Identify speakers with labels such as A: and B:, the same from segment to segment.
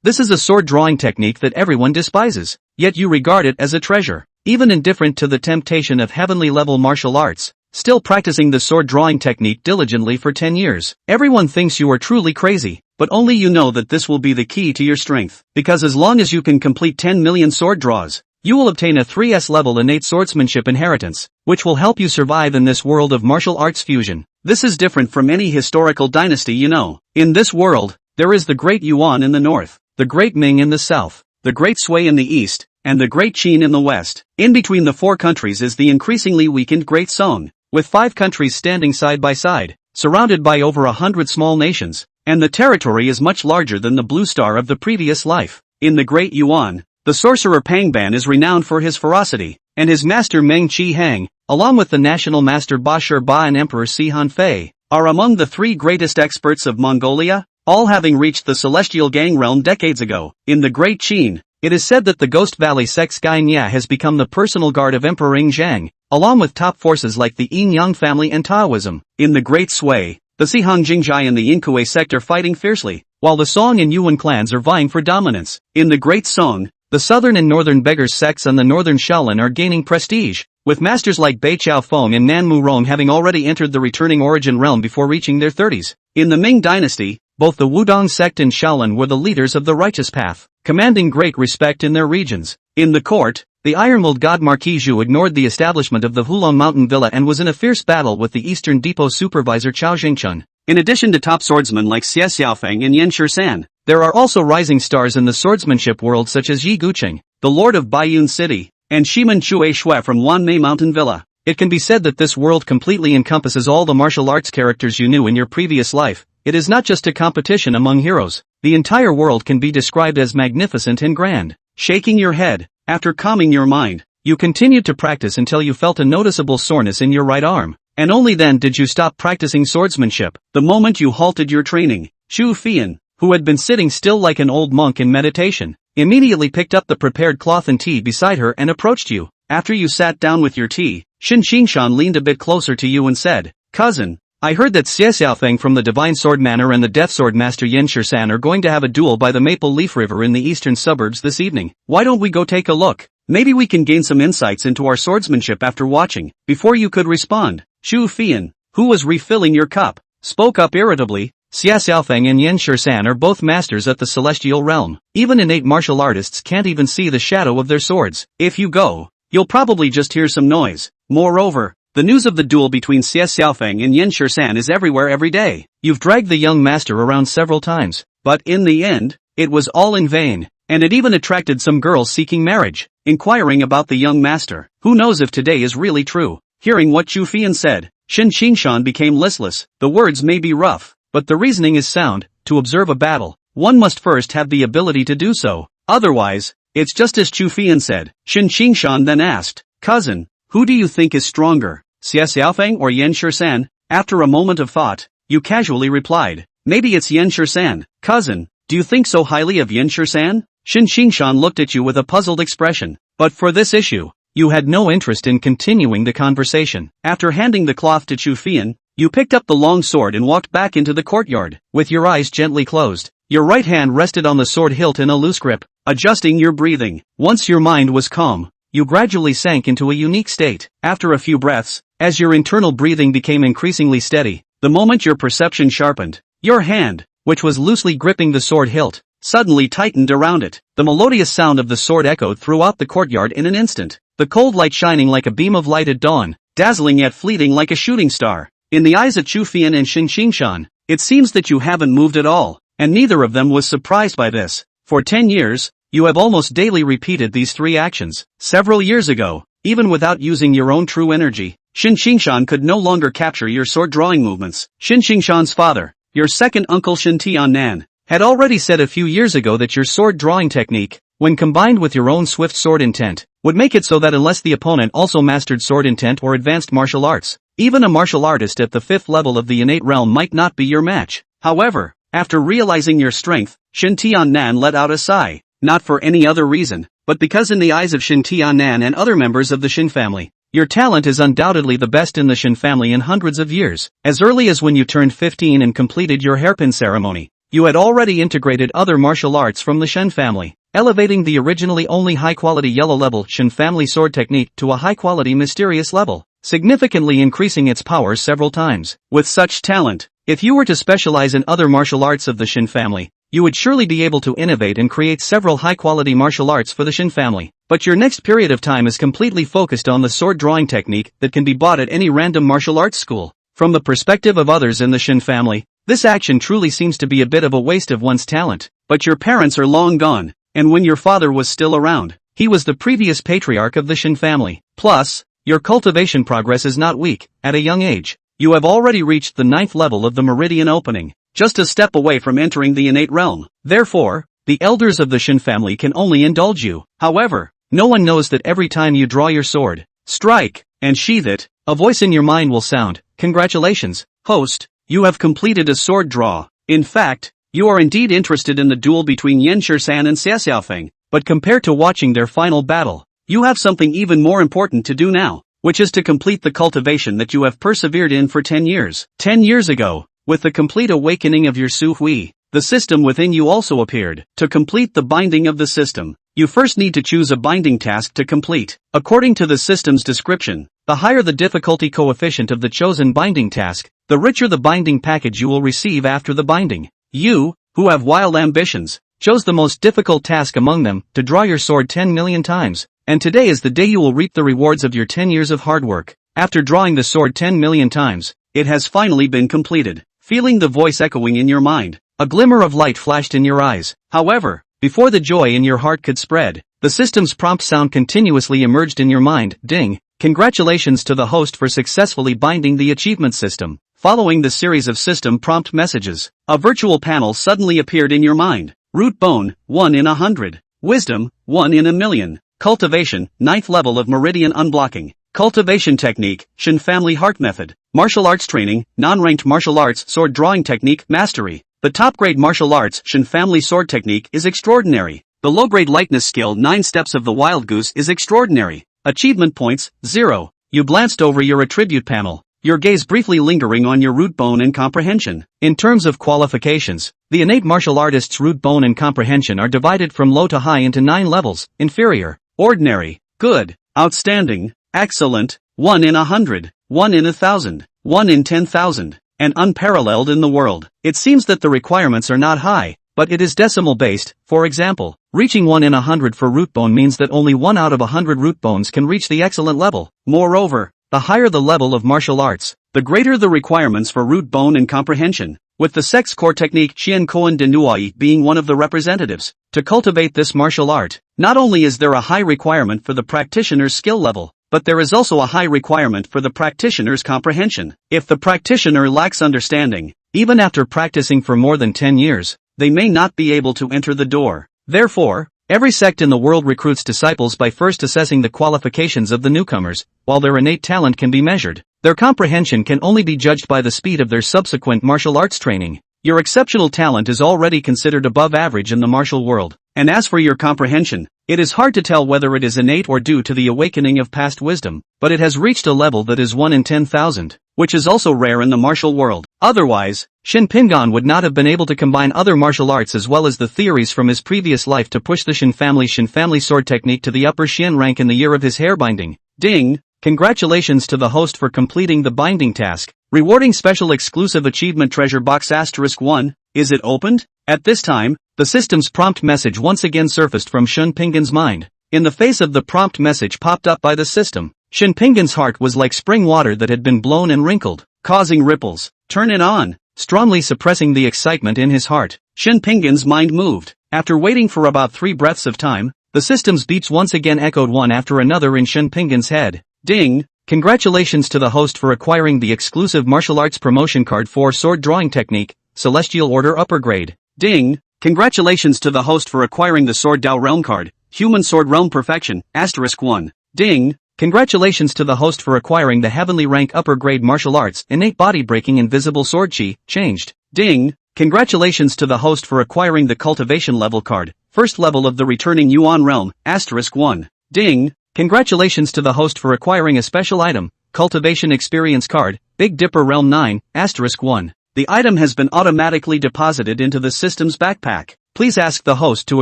A: This is a sword drawing technique that everyone despises, yet you regard it as a treasure. Even indifferent to the temptation of heavenly level martial arts, still practicing the sword drawing technique diligently for 10 years. Everyone thinks you are truly crazy, but only you know that this will be the key to your strength. Because as long as you can complete 10 million sword draws, you will obtain a 3S level innate swordsmanship inheritance, which will help you survive in this world of martial arts fusion. This is different from any historical dynasty you know. In this world, there is the Great Yuan in the north, the Great Ming in the south, the Great Sui in the east, and the Great Qin in the west. In between the four countries is the increasingly weakened Great Song, with 5 countries standing side by side, surrounded by over 100 small nations, and the territory is much larger than the Blue Star of the previous life. In the Great Yuan, the sorcerer Pangban is renowned for his ferocity, and his master Meng Qi Hang, along with the national master Ba Shi Ba and Emperor Si Han Fei, are among the 3 greatest experts of Mongolia, all having reached the Celestial Gang realm decades ago. In the Great Qin, it is said that the Ghost Valley sect Sky Nya has become the personal guard of Emperor Ing Zhang, along with top forces like the Yin Yang family and Taoism. In the Great Sui, the Sihang Jingjai and the Inkui sect are fighting fiercely, while the Song and Yuan clans are vying for dominance. In the Great Song, the southern and northern beggars sects and the northern Shaolin are gaining prestige, with masters like Bai Chao Feng and Nan Mu Rong having already entered the returning origin realm before reaching their 30s. In the Ming dynasty, both the Wudong sect and Shaolin were the leaders of the righteous path, commanding great respect in their regions. In the court, the iron-willed god Marquis Zhu ignored the establishment of the Hulong Mountain Villa and was in a fierce battle with the Eastern Depot supervisor Chao Jingchun. In addition to top swordsmen like Xie Xiaofeng and Yan Shisan, there are also rising stars in the swordsmanship world such as Yi Guqing, the lord of Baiyun City, and Shiman Chue Shui from Wanmei Mountain Villa. It can be said that this world completely encompasses all the martial arts characters you knew in your previous life. It is not just a competition among heroes. The entire world can be described as magnificent and grand. Shaking your head, after calming your mind, you continued to practice until you felt a noticeable soreness in your right arm. And only then did you stop practicing swordsmanship. The moment you halted your training, Chu Fian, who had been sitting still like an old monk in meditation, immediately picked up the prepared cloth and tea beside her and approached you. After you sat down with your tea, Shin Xingshan leaned a bit closer to you and said, "Cousin, I heard that Xie Xiaofeng from the Divine Sword Manor and the Death Sword Master Yan Shisan are going to have a duel by the Maple Leaf River in the eastern suburbs this evening. Why don't we go take a look? Maybe we can gain some insights into our swordsmanship after watching." Before you could respond, Chu Fian, who was refilling your cup, spoke up irritably. Xie Xiaofeng and Yan Shisan are both masters at the celestial realm. Even innate martial artists can't even see the shadow of their swords. If you go, you'll probably just hear some noise. Moreover, the news of the duel between Xie Xiaofeng and Yan Shisan is everywhere every day. You've dragged the young master around several times, but in the end, it was all in vain, and it even attracted some girls seeking marriage, inquiring about the young master. Who knows if today is really true? Hearing what Chu Fian said, Shin Xingshan became listless. The words may be rough, but the reasoning is sound. To observe a battle, one must first have the ability to do so. Otherwise, it's just as Chu Fian said. Shin Xingshan then asked, "Cousin, who do you think is stronger, Xie Xiaofeng or Yan Shisan?" After a moment of thought, you casually replied, "Maybe it's Yan Shisan." "Cousin, do you think so highly of Yan Shisan?" Shin Xingshan looked at you with a puzzled expression. But for this issue, you had no interest in continuing the conversation. After handing the cloth to Chu Fian, you picked up the long sword and walked back into the courtyard. With your eyes gently closed, your right hand rested on the sword hilt in a loose grip, adjusting your breathing. Once your mind was calm, you gradually sank into a unique state. After a few breaths, as your internal breathing became increasingly steady, the moment your perception sharpened, your hand, which was loosely gripping the sword hilt, suddenly tightened around it. The melodious sound of the sword echoed throughout the courtyard in an instant, the cold light shining like a beam of light at dawn, dazzling yet fleeting like a shooting star. In the eyes of Chu Fian and Shin Xingshan, it seems that you haven't moved at all, and neither of them was surprised by this. For 10 years, you have almost daily repeated these 3 actions. Several years ago, even without using your own true energy, Shin Xingshan could no longer capture your sword drawing movements. Shin Xingshan's father, your second uncle Shin Tiannan, had already said a few years ago that your sword drawing technique, when combined with your own swift sword intent, would make it so that unless the opponent also mastered sword intent or advanced martial arts, even a martial artist at the 5th level of the innate realm might not be your match. However, after realizing your strength, Shin Tiannan let out a sigh, not for any other reason, but because in the eyes of Shin Tiannan and other members of the Shin family, your talent is undoubtedly the best in the Shin family in hundreds of years. As early as when you turned 15 and completed your hairpin ceremony, you had already integrated other martial arts from the Shen family, elevating the originally only high-quality yellow-level Shen family sword technique to a high-quality mysterious level, significantly increasing its power several times. With such talent, if you were to specialize in other martial arts of the Shen family, you would surely be able to innovate and create several high-quality martial arts for the Shen family. But your next period of time is completely focused on the sword drawing technique that can be bought at any random martial arts school. From the perspective of others in the Shen family, this action truly seems to be a bit of a waste of one's talent. But your parents are long gone, and when your father was still around, he was the previous patriarch of the Shen family. Plus, your cultivation progress is not weak. At a young age, you have already reached the 9th level of the meridian opening, just a step away from entering the innate realm. Therefore, the elders of the Shen family can only indulge you. However, no one knows that every time you draw your sword, strike, and sheath it, a voice in your mind will sound, "Congratulations, host, you have completed a sword draw." In fact, you are indeed interested in the duel between Yan Shisan and Xia Xiaofeng, but compared to watching their final battle, you have something even more important to do now, which is to complete the cultivation that you have persevered in for 10 years. 10 years ago, with the complete awakening of your Su Hui, the system within you also appeared. To complete the binding of the system, you first need to choose a binding task to complete. According to the system's description, the higher the difficulty coefficient of the chosen binding task, the richer the binding package you will receive after the binding. You, who have wild ambitions, chose the most difficult task among them, to draw your sword 10 million times, and today is the day you will reap the rewards of your 10 years of hard work. After drawing the sword 10 million times, it has finally been completed. Feeling the voice echoing in your mind, a glimmer of light flashed in your eyes. However, before the joy in your heart could spread, the system's prompt sound continuously emerged in your mind. Ding! Congratulations to the host for successfully binding the achievement system. Following the series of system prompt messages, a virtual panel suddenly appeared in your mind. Root bone, 1 in 100. Wisdom, 1 in 1,000,000. Cultivation, 9th level of meridian unblocking. Cultivation technique, Shen family heart method. Martial arts training, non-ranked martial arts sword drawing technique mastery. The top-grade martial arts Shen family sword technique is extraordinary. The low-grade lightness skill 9 steps of the wild goose is extraordinary. Achievement points, 0. You glanced over your attribute panel, your gaze briefly lingering on your root bone and comprehension. In terms of qualifications, the innate martial artist's root bone and comprehension are divided from low to high into 9 levels: inferior, ordinary, good, outstanding, excellent, 1 in 100, 1 in 1,000, 1 in 10,000, and unparalleled in the world. It seems that the requirements are not high, but it is decimal based. For example, reaching 1 in 100 for root bone means that only 1 out of 100 root bones can reach the excellent level. Moreover, the higher the level of martial arts, the greater the requirements for root bone and comprehension, with the sex core technique Qian Koan de Nuai being one of the representatives. To cultivate this martial art, not only is there a high requirement for the practitioner's skill level, but there is also a high requirement for the practitioner's comprehension. If the practitioner lacks understanding, even after practicing for more than 10 years, they may not be able to enter the door. Therefore, every sect in the world recruits disciples by first assessing the qualifications of the newcomers. While their innate talent can be measured, their comprehension can only be judged by the speed of their subsequent martial arts training. Your exceptional talent is already considered above average in the martial world, and as for your comprehension, it is hard to tell whether it is innate or due to the awakening of past wisdom, but it has reached a level that is 1 in 10,000, which is also rare in the martial world. Otherwise, Shen Pingan would not have been able to combine other martial arts as well as the theories from his previous life to push the Shen family sword technique to the upper Xian rank in the year of his hair binding. Ding! Congratulations to the host for completing the binding task. Rewarding special exclusive achievement treasure box *1, is it opened? At this time, the system's prompt message once again surfaced from Shen Pingan's mind. In the face of the prompt message popped up by the system, Shen Pingan's heart was like spring water that had been blown and wrinkled, causing ripples. Turn it on. Strongly suppressing the excitement in his heart, Shen Pingan's mind moved. After waiting for about 3 breaths of time, the system's beeps once again echoed one after another in Shen Pingan's head. Ding! Congratulations to the host for acquiring the exclusive martial arts promotion card for sword drawing technique, Celestial Order Upper Grade. Ding! Congratulations to the host for acquiring the Sword Dao Realm card, Human Sword Realm Perfection, *1. Ding! Congratulations to the host for acquiring the Heavenly Rank Upper Grade Martial Arts, Innate Body Breaking Invisible Sword Chi, Changed. Ding! Congratulations to the host for acquiring the Cultivation Level card, First Level of the Returning Yuan Realm, *1. Ding! Congratulations to the host for acquiring a special item, Cultivation Experience card, Big Dipper Realm 9, *1. The item has been automatically deposited into the system's backpack. Please ask the host to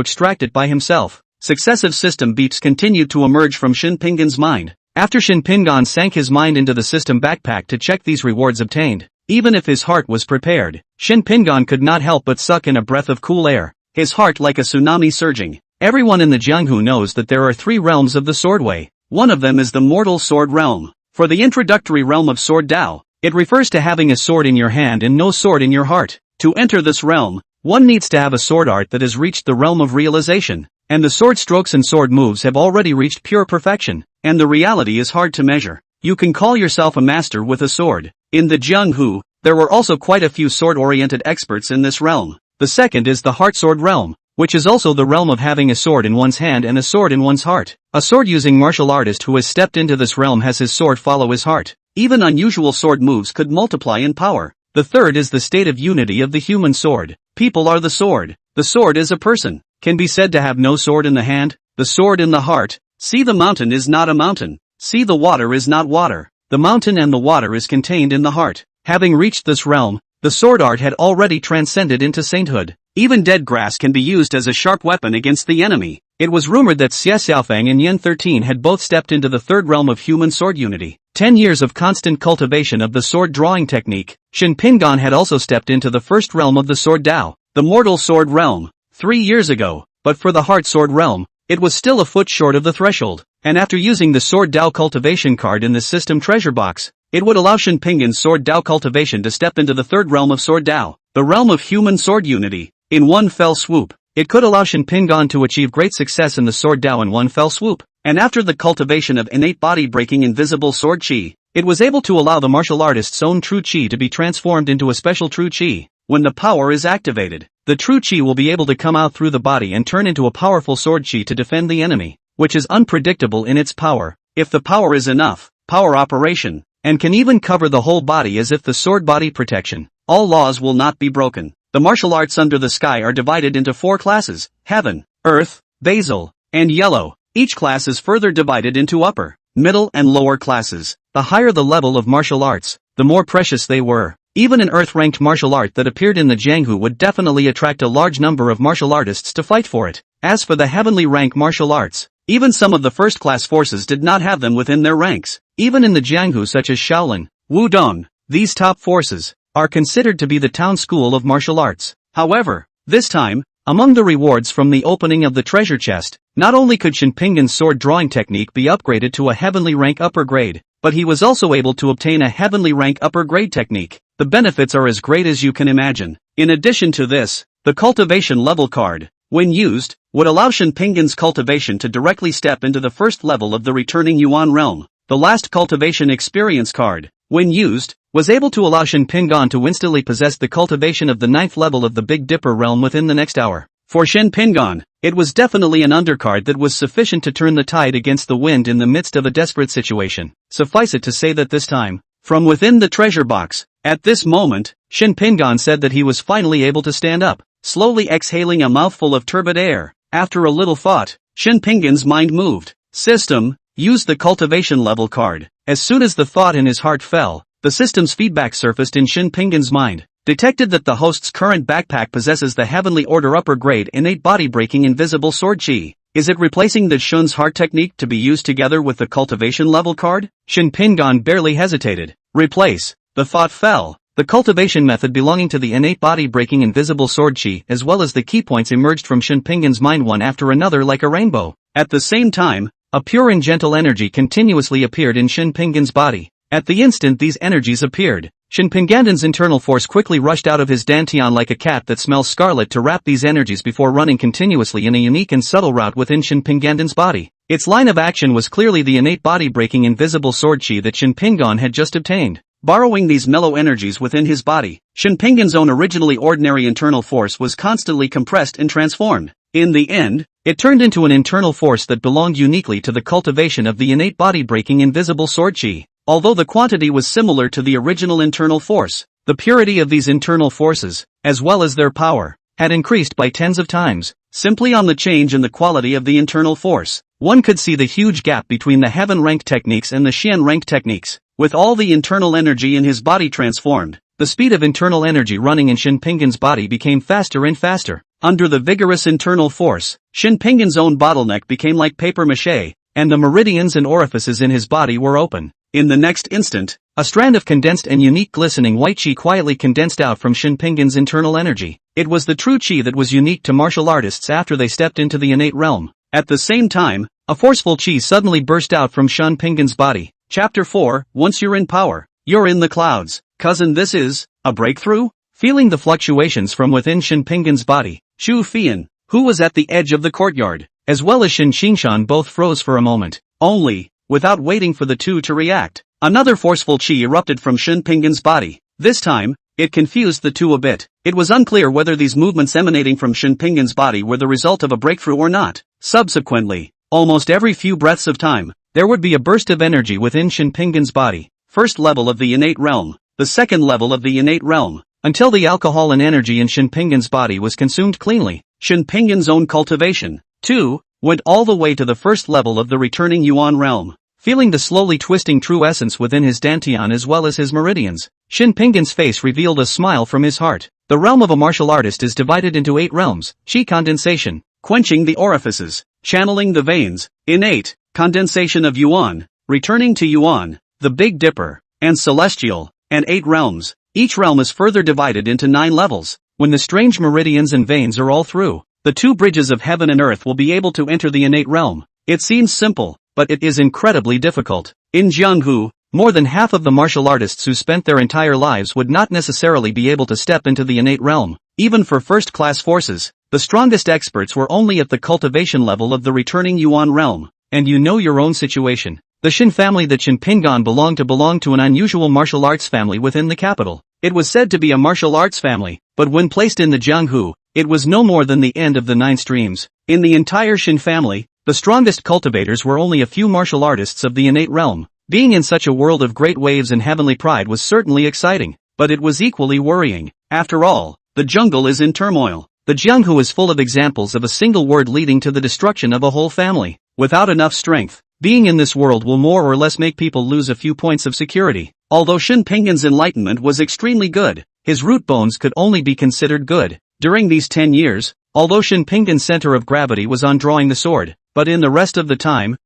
A: extract it by himself. Successive system beeps continued to emerge from Shin Pingan's mind. After Shin Pingan sank his mind into the system backpack to check these rewards obtained, even if his heart was prepared, Shin Pingan could not help but suck in a breath of cool air, his heart like a tsunami surging. Everyone in the Jianghu knows that there are 3 realms of the sword way. One of them is the mortal sword realm. For the introductory realm of sword Dao, it refers to having a sword in your hand and no sword in your heart. To enter this realm, one needs to have a sword art that has reached the realm of realization, and the sword strokes and sword moves have already reached pure perfection, and the reality is hard to measure. You can call yourself a master with a sword. In the Jianghu, there were also quite a few sword-oriented experts in this realm. The second is the heart sword realm, which is also the realm of having a sword in one's hand and a sword in one's heart. A sword-using martial artist who has stepped into this realm has his sword follow his heart. Even unusual sword moves could multiply in power. The third is the state of unity of the human sword. People are the sword. The sword is a person. Can be said to have no sword in the hand, the sword in the heart. See, the mountain is not a mountain. See, the water is not water. The mountain and the water is contained in the heart. Having reached this realm, the sword art had already transcended into sainthood. Even dead grass can be used as a sharp weapon against the enemy. It was rumored that Xie Xiaofang and Yen 13 had both stepped into the third realm of human sword unity. 10 years of constant cultivation of the sword drawing technique. Shin Pingan had also stepped into the first realm of the sword Dao, the mortal sword realm, 3 years ago, but for the heart sword realm, it was still a foot short of the threshold, and after using the sword Dao cultivation card in the system treasure box, it would allow Shin Pingan's sword Dao cultivation to step into the third realm of sword Dao, the realm of human sword unity, in one fell swoop. It could allow Shin Pingan to achieve great success in the sword Dao in one fell swoop, and after the cultivation of innate body-breaking invisible sword chi, it was able to allow the martial artist's own true chi to be transformed into a special true chi. When the power is activated, the true chi will be able to come out through the body and turn into a powerful sword chi to defend the enemy, which is unpredictable in its power. If the power is enough, power operation, and can even cover the whole body as if the sword body protection, all laws will not be broken. The martial arts under the sky are divided into 4 classes: heaven, earth, basal, and yellow. Each class is further divided into upper, middle and lower classes. The higher the level of martial arts, the more precious they were. Even an earth-ranked martial art that appeared in the Jianghu would definitely attract a large number of martial artists to fight for it. As for the heavenly rank martial arts, even some of the first-class forces did not have them within their ranks. Even in the Jianghu such as Shaolin, Wudong, these top forces are considered to be the town school of martial arts. However, this time, among the rewards from the opening of the treasure chest, not only could Shin Pingan's sword drawing technique be upgraded to a heavenly rank upper grade, but he was also able to obtain a heavenly rank upper grade technique. The benefits are as great as you can imagine. In addition to this, the cultivation level card, when used, would allow Shin Pingan's cultivation to directly step into the first level of the returning Yuan realm. The last cultivation experience card, when used, was able to allow Shin Pingan to instantly possess the cultivation of the 9th level of the Big Dipper realm within the next hour. For Shin Pingan, it was definitely an undercard that was sufficient to turn the tide against the wind in the midst of a desperate situation. Suffice it to say that this time, from within the treasure box, at this moment, Shin Pingan said that he was finally able to stand up, slowly exhaling a mouthful of turbid air. After a little thought, Shin Pingan's mind moved. System, use the cultivation level card. As soon as the thought in his heart fell, the system's feedback surfaced in Shin Pingan's mind, detected that the host's current backpack possesses the Heavenly Order upper grade innate body-breaking invisible sword chi. Is it replacing the Shun's heart technique to be used together with the cultivation level card? Shin Pingan barely hesitated. Replace. The thought fell. The cultivation method belonging to the innate body-breaking invisible sword chi as well as the key points emerged from Shin Pingan's mind one after another like a rainbow. At the same time, a pure and gentle energy continuously appeared in Shin Pingan's body. At the instant these energies appeared, Shin Pingan's internal force quickly rushed out of his dantian like a cat that smells scarlet to wrap these energies before running continuously in a unique and subtle route within Shin Pingan's body. Its line of action was clearly the innate body-breaking invisible sword chi that Shin Pingan had just obtained. Borrowing these mellow energies within his body, Shin Pingan's own originally ordinary internal force was constantly compressed and transformed. In the end, it turned into an internal force that belonged uniquely to the cultivation of the innate body-breaking invisible sword chi. Although the quantity was similar to the original internal force, the purity of these internal forces, as well as their power, had increased by tens of times. Simply on the change in the quality of the internal force, one could see the huge gap between the heaven rank techniques and the Xian rank techniques. With all the internal energy in his body transformed, the speed of internal energy running in Shin Pingan's body became faster and faster. Under the vigorous internal force, Shin Pingan's own bottleneck became like paper mache, and the meridians and orifices in his body were open. In the next instant, a strand of condensed and unique glistening white chi quietly condensed out from Shin Pingan's internal energy. It was the true chi that was unique to martial artists after they stepped into the innate realm. At the same time, a forceful chi suddenly burst out from Shin Pingan's body. Chapter 4, Once you're in power, you're in the clouds. Cousin, this is a breakthrough? Feeling the fluctuations from within Shin Pingan's body, Chu Fian, who was at the edge of the courtyard, as well as Shin Qingshan both froze for a moment. Only, without waiting for the two to react, another forceful chi erupted from Shin Pingan's body. This time, it confused the two a bit. It was unclear whether these movements emanating from Shin Pingan's body were the result of a breakthrough or not. Subsequently, almost every few breaths of time, there would be a burst of energy within Shin Pingan's body. First level of the innate realm, the second level of the innate realm, until the alcohol and energy in Shin Pingan's body was consumed cleanly. Shin Pingan's own cultivation, too, went all the way to the first level of the returning Yuan realm. Feeling the slowly twisting true essence within his dantian as well as his meridians, Shin Pingan's face revealed a smile from his heart. The realm of a martial artist is divided into 8 realms: chi condensation, quenching the orifices, channeling the veins, innate, condensation of Yuan, returning to Yuan, the Big Dipper, and celestial, and 8 realms. Each realm is further divided into 9 levels. When the strange meridians and veins are all through, the 2 bridges of heaven and earth will be able to enter the innate realm. It seems simple, but it is incredibly difficult. In Jianghu, more than half of the martial artists who spent their entire lives would not necessarily be able to step into the innate realm. Even for first-class forces, the strongest experts were only at the cultivation level of the returning Yuan realm. And you know your own situation. The Shin family that Shin Pingan belonged to an unusual martial arts family within the capital. It was said to be a martial arts family, but when placed in the Jianghu, it was no more than the end of the 9 streams. In the entire Shin family, the strongest cultivators were only a few martial artists of the innate realm. Being in such a world of great waves and heavenly pride was certainly exciting, but it was equally worrying. After all, the jungle is in turmoil. The Jianghu is full of examples of a single word leading to the destruction of a whole family. Without enough strength, being in this world will more or less make people lose a few points of security. Although Shin Pingan's enlightenment was extremely good, his root bones could only be considered good. During these 10 years, although Shin Pingan's center of gravity was on drawing the sword, but in the rest of the time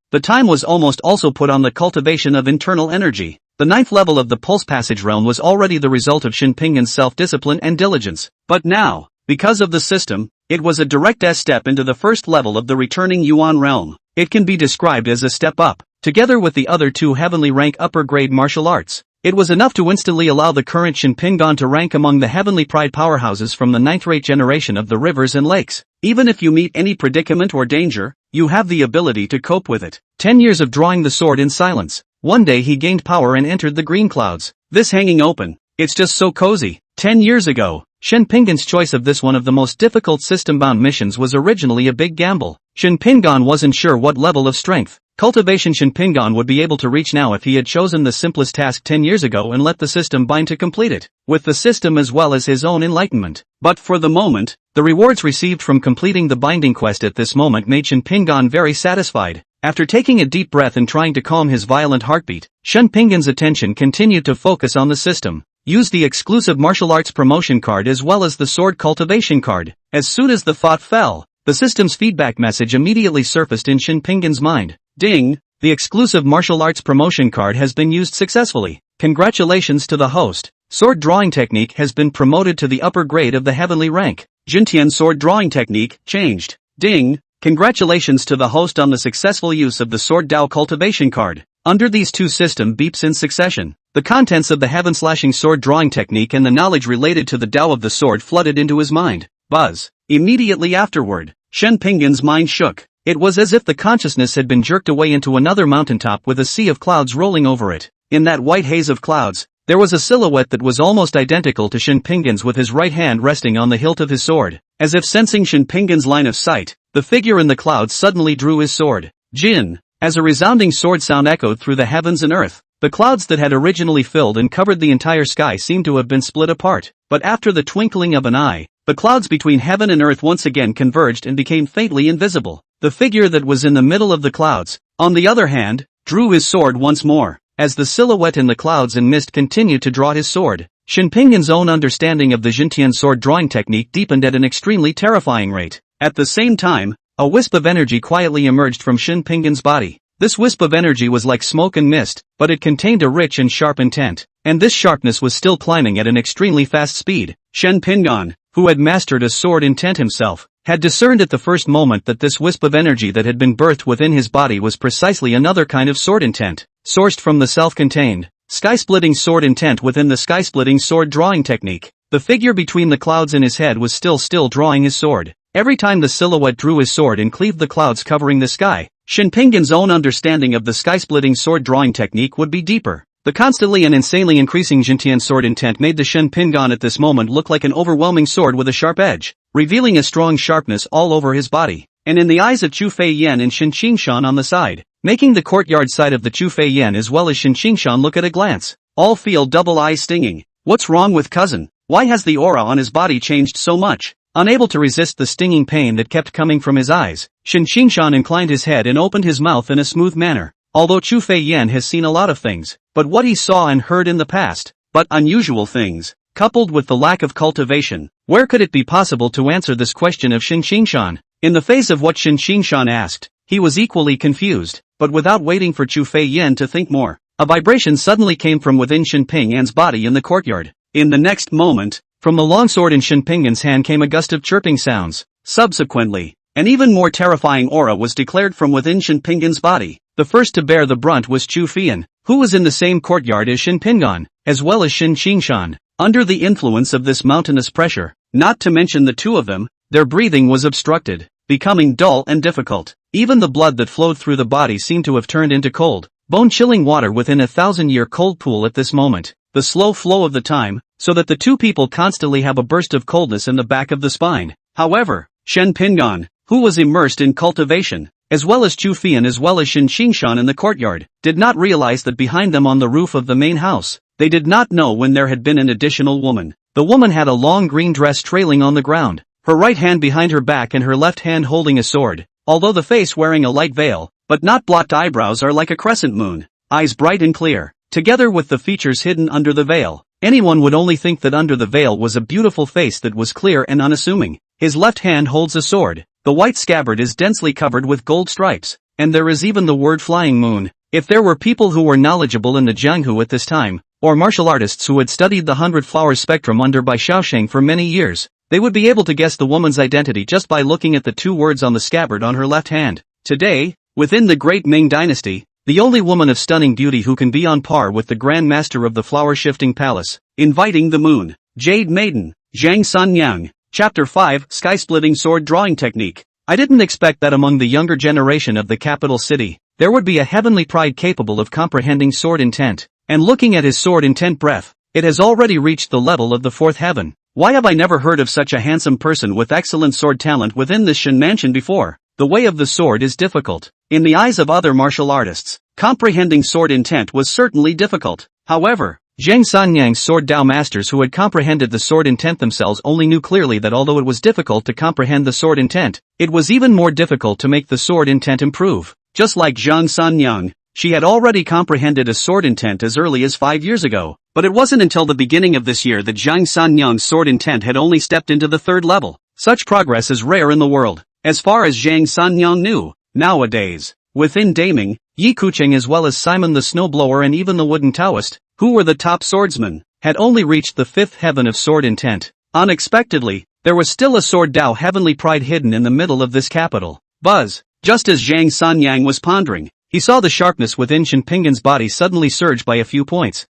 A: was almost also put on the cultivation of internal energy. The 9th level of the pulse passage realm was already the result of Shin Pingan's self-discipline and diligence. But now, because of the system, it was a direct step into the first level of the returning Yuan realm. It can be described as a step up, together with the other 2 heavenly rank upper grade martial arts. It was enough to instantly allow the current Shin Pingan to rank among the heavenly pride powerhouses from the 9th-rate generation of the rivers and lakes. Even if you meet any predicament or danger, you have the ability to cope with it. 10 years of drawing the sword in silence. One day he gained power and entered the green clouds. This hanging open, it's just so cozy. 10 years ago, Shin Pingan's choice of this one of the most difficult system-bound missions was originally a big gamble. Shin Pingan wasn't sure what level of strength cultivation Shin Pingan would be able to reach now if he had chosen the simplest task 10 years ago and let the system bind to complete it, with the system as well as his own enlightenment. But for the moment, the rewards received from completing the binding quest at this moment made Shin Pingan very satisfied. After taking a deep breath and trying to calm his violent heartbeat, Shin Pingan's attention continued to focus on the system. Use the exclusive martial arts promotion card as well as the sword cultivation card. As soon as the thought fell, the system's feedback message immediately surfaced in Shin Pingan's mind. Ding! The exclusive martial arts promotion card has been used successfully. Congratulations to the host. Sword drawing technique has been promoted to the upper grade of the heavenly rank. Jintian sword drawing technique changed. Ding! Congratulations to the host on the successful use of the sword Dao cultivation card. Under these 2 system beeps in succession, the contents of the heaven-slashing sword drawing technique and the knowledge related to the Dao of the sword flooded into his mind. Buzz. Immediately afterward, Shin Pingan's mind shook. It was as if the consciousness had been jerked away into another mountaintop with a sea of clouds rolling over it. In that white haze of clouds, there was a silhouette that was almost identical to Shin Pingan's, with his right hand resting on the hilt of his sword. As if sensing Shin Pingan's line of sight, the figure in the clouds suddenly drew his sword. Jin! As a resounding sword sound echoed through the heavens and earth, the clouds that had originally filled and covered the entire sky seemed to have been split apart. But after the twinkling of an eye, the clouds between heaven and earth once again converged and became faintly invisible. The figure that was in the middle of the clouds, on the other hand, drew his sword once more. As the silhouette in the clouds and mist continued to draw his sword, Shen Pinggan's own understanding of the Jintian sword drawing technique deepened at an extremely terrifying rate. At the same time, a wisp of energy quietly emerged from Shen Pinggan's body. This wisp of energy was like smoke and mist, but it contained a rich and sharp intent. And this sharpness was still climbing at an extremely fast speed. Shen Pinggan, who had mastered a sword intent himself, had discerned at the first moment that this wisp of energy that had been birthed within his body was precisely another kind of sword intent, sourced from the self-contained, sky-splitting sword intent within the sky-splitting sword drawing technique. The figure between the clouds in his head was still drawing his sword. Every time the silhouette drew his sword and cleaved the clouds covering the sky, Shen Pinggan's own understanding of the sky-splitting sword drawing technique would be deeper. The constantly and insanely increasing Jintian sword intent made the Shen Pinggan at this moment look like an overwhelming sword with a sharp edge, revealing a strong sharpness all over his body, and in the eyes of Chu Fei Yan and Shen Qingshan on the side, making the courtyard side of the Chu Fei Yan as well as Shen Qingshan look at a glance. All feel double eyes stinging. What's wrong with cousin? Why has the aura on his body changed so much? Unable to resist the stinging pain that kept coming from his eyes, Shen Qingshan inclined his head and opened his mouth in a smooth manner. Although Chu Fei Yan has seen a lot of things, but what he saw and heard in the past, but unusual things, coupled with the lack of cultivation, where could it be possible to answer this question of Shen Qingshan? In the face of what Shen Qingshan asked, he was equally confused, but without waiting for Chu Fei Yan to think more, a vibration suddenly came from within Shen Pinggan's body in the courtyard. In the next moment, from the longsword in Shen Pinggan's hand came a gust of chirping sounds. Subsequently, an even more terrifying aura was declared from within Shen Pinggan's body. The first to bear the brunt was Chu Feiyan, who was in the same courtyard as Shen Pinggan, as well as Shen Qingshan. Under the influence of this mountainous pressure, not to mention the two of them, their breathing was obstructed, becoming dull and difficult. Even the blood that flowed through the body seemed to have turned into cold, bone-chilling water within a 1,000-year cold pool at this moment. The slow flow of the time, so that the two people constantly have a burst of coldness in the back of the spine. However, Shen Pinggan, who was immersed in cultivation, as well as Chu Feiyan as well as Shen Qingshan in the courtyard, did not realize that behind them on the roof of the main house, they did not know when there had been an additional woman. The woman had a long green dress trailing on the ground, her right hand behind her back and her left hand holding a sword, although the face wearing a light veil, but not blocked eyebrows are like a crescent moon, eyes bright and clear, together with the features hidden under the veil. Anyone would only think that under the veil was a beautiful face that was clear and unassuming. His left hand holds a sword. The white scabbard is densely covered with gold stripes, and there is even the word flying moon. If there were people who were knowledgeable in the Jianghu at this time, or martial artists who had studied the 100 Flowers spectrum under Bai Shaosheng for many years, they would be able to guess the woman's identity just by looking at the two words on the scabbard on her left hand. Today, within the great Ming dynasty, the only woman of stunning beauty who can be on par with the Grand Master of the Flower-Shifting Palace, inviting the moon, Jade Maiden, Zhang Sanyang. Chapter 5, Sky-Splitting Sword Drawing Technique. I didn't expect that among the younger generation of the capital city, there would be a heavenly pride capable of comprehending sword intent. And looking at his sword intent breath, it has already reached the level of the fourth heaven. Why have I never heard of such a handsome person with excellent sword talent within this Shen mansion before? The way of the sword is difficult. In the eyes of other martial artists, comprehending sword intent was certainly difficult. However, Zhang Sanyang's sword Dao masters who had comprehended the sword intent themselves only knew clearly that although it was difficult to comprehend the sword intent, it was even more difficult to make the sword intent improve. Just like Zhang Sanyang, she had already comprehended a sword intent as early as 5 years ago, but it wasn't until the beginning of this year that Zhang Sanyang's sword intent had only stepped into the third level. Such progress is rare in the world, as far as Zhang Sanyang knew. Nowadays, within Daming, Yi Kucheng as well as Simon the Snowblower and even the Wooden Taoist, who were the top swordsmen, had only reached the fifth heaven of sword intent. Unexpectedly, there was still a sword Dao heavenly pride hidden in the middle of this capital. Buzz! Just as Zhang Sanyang was pondering, he saw the sharpness within Shen Pinggan's body suddenly surge by a few points.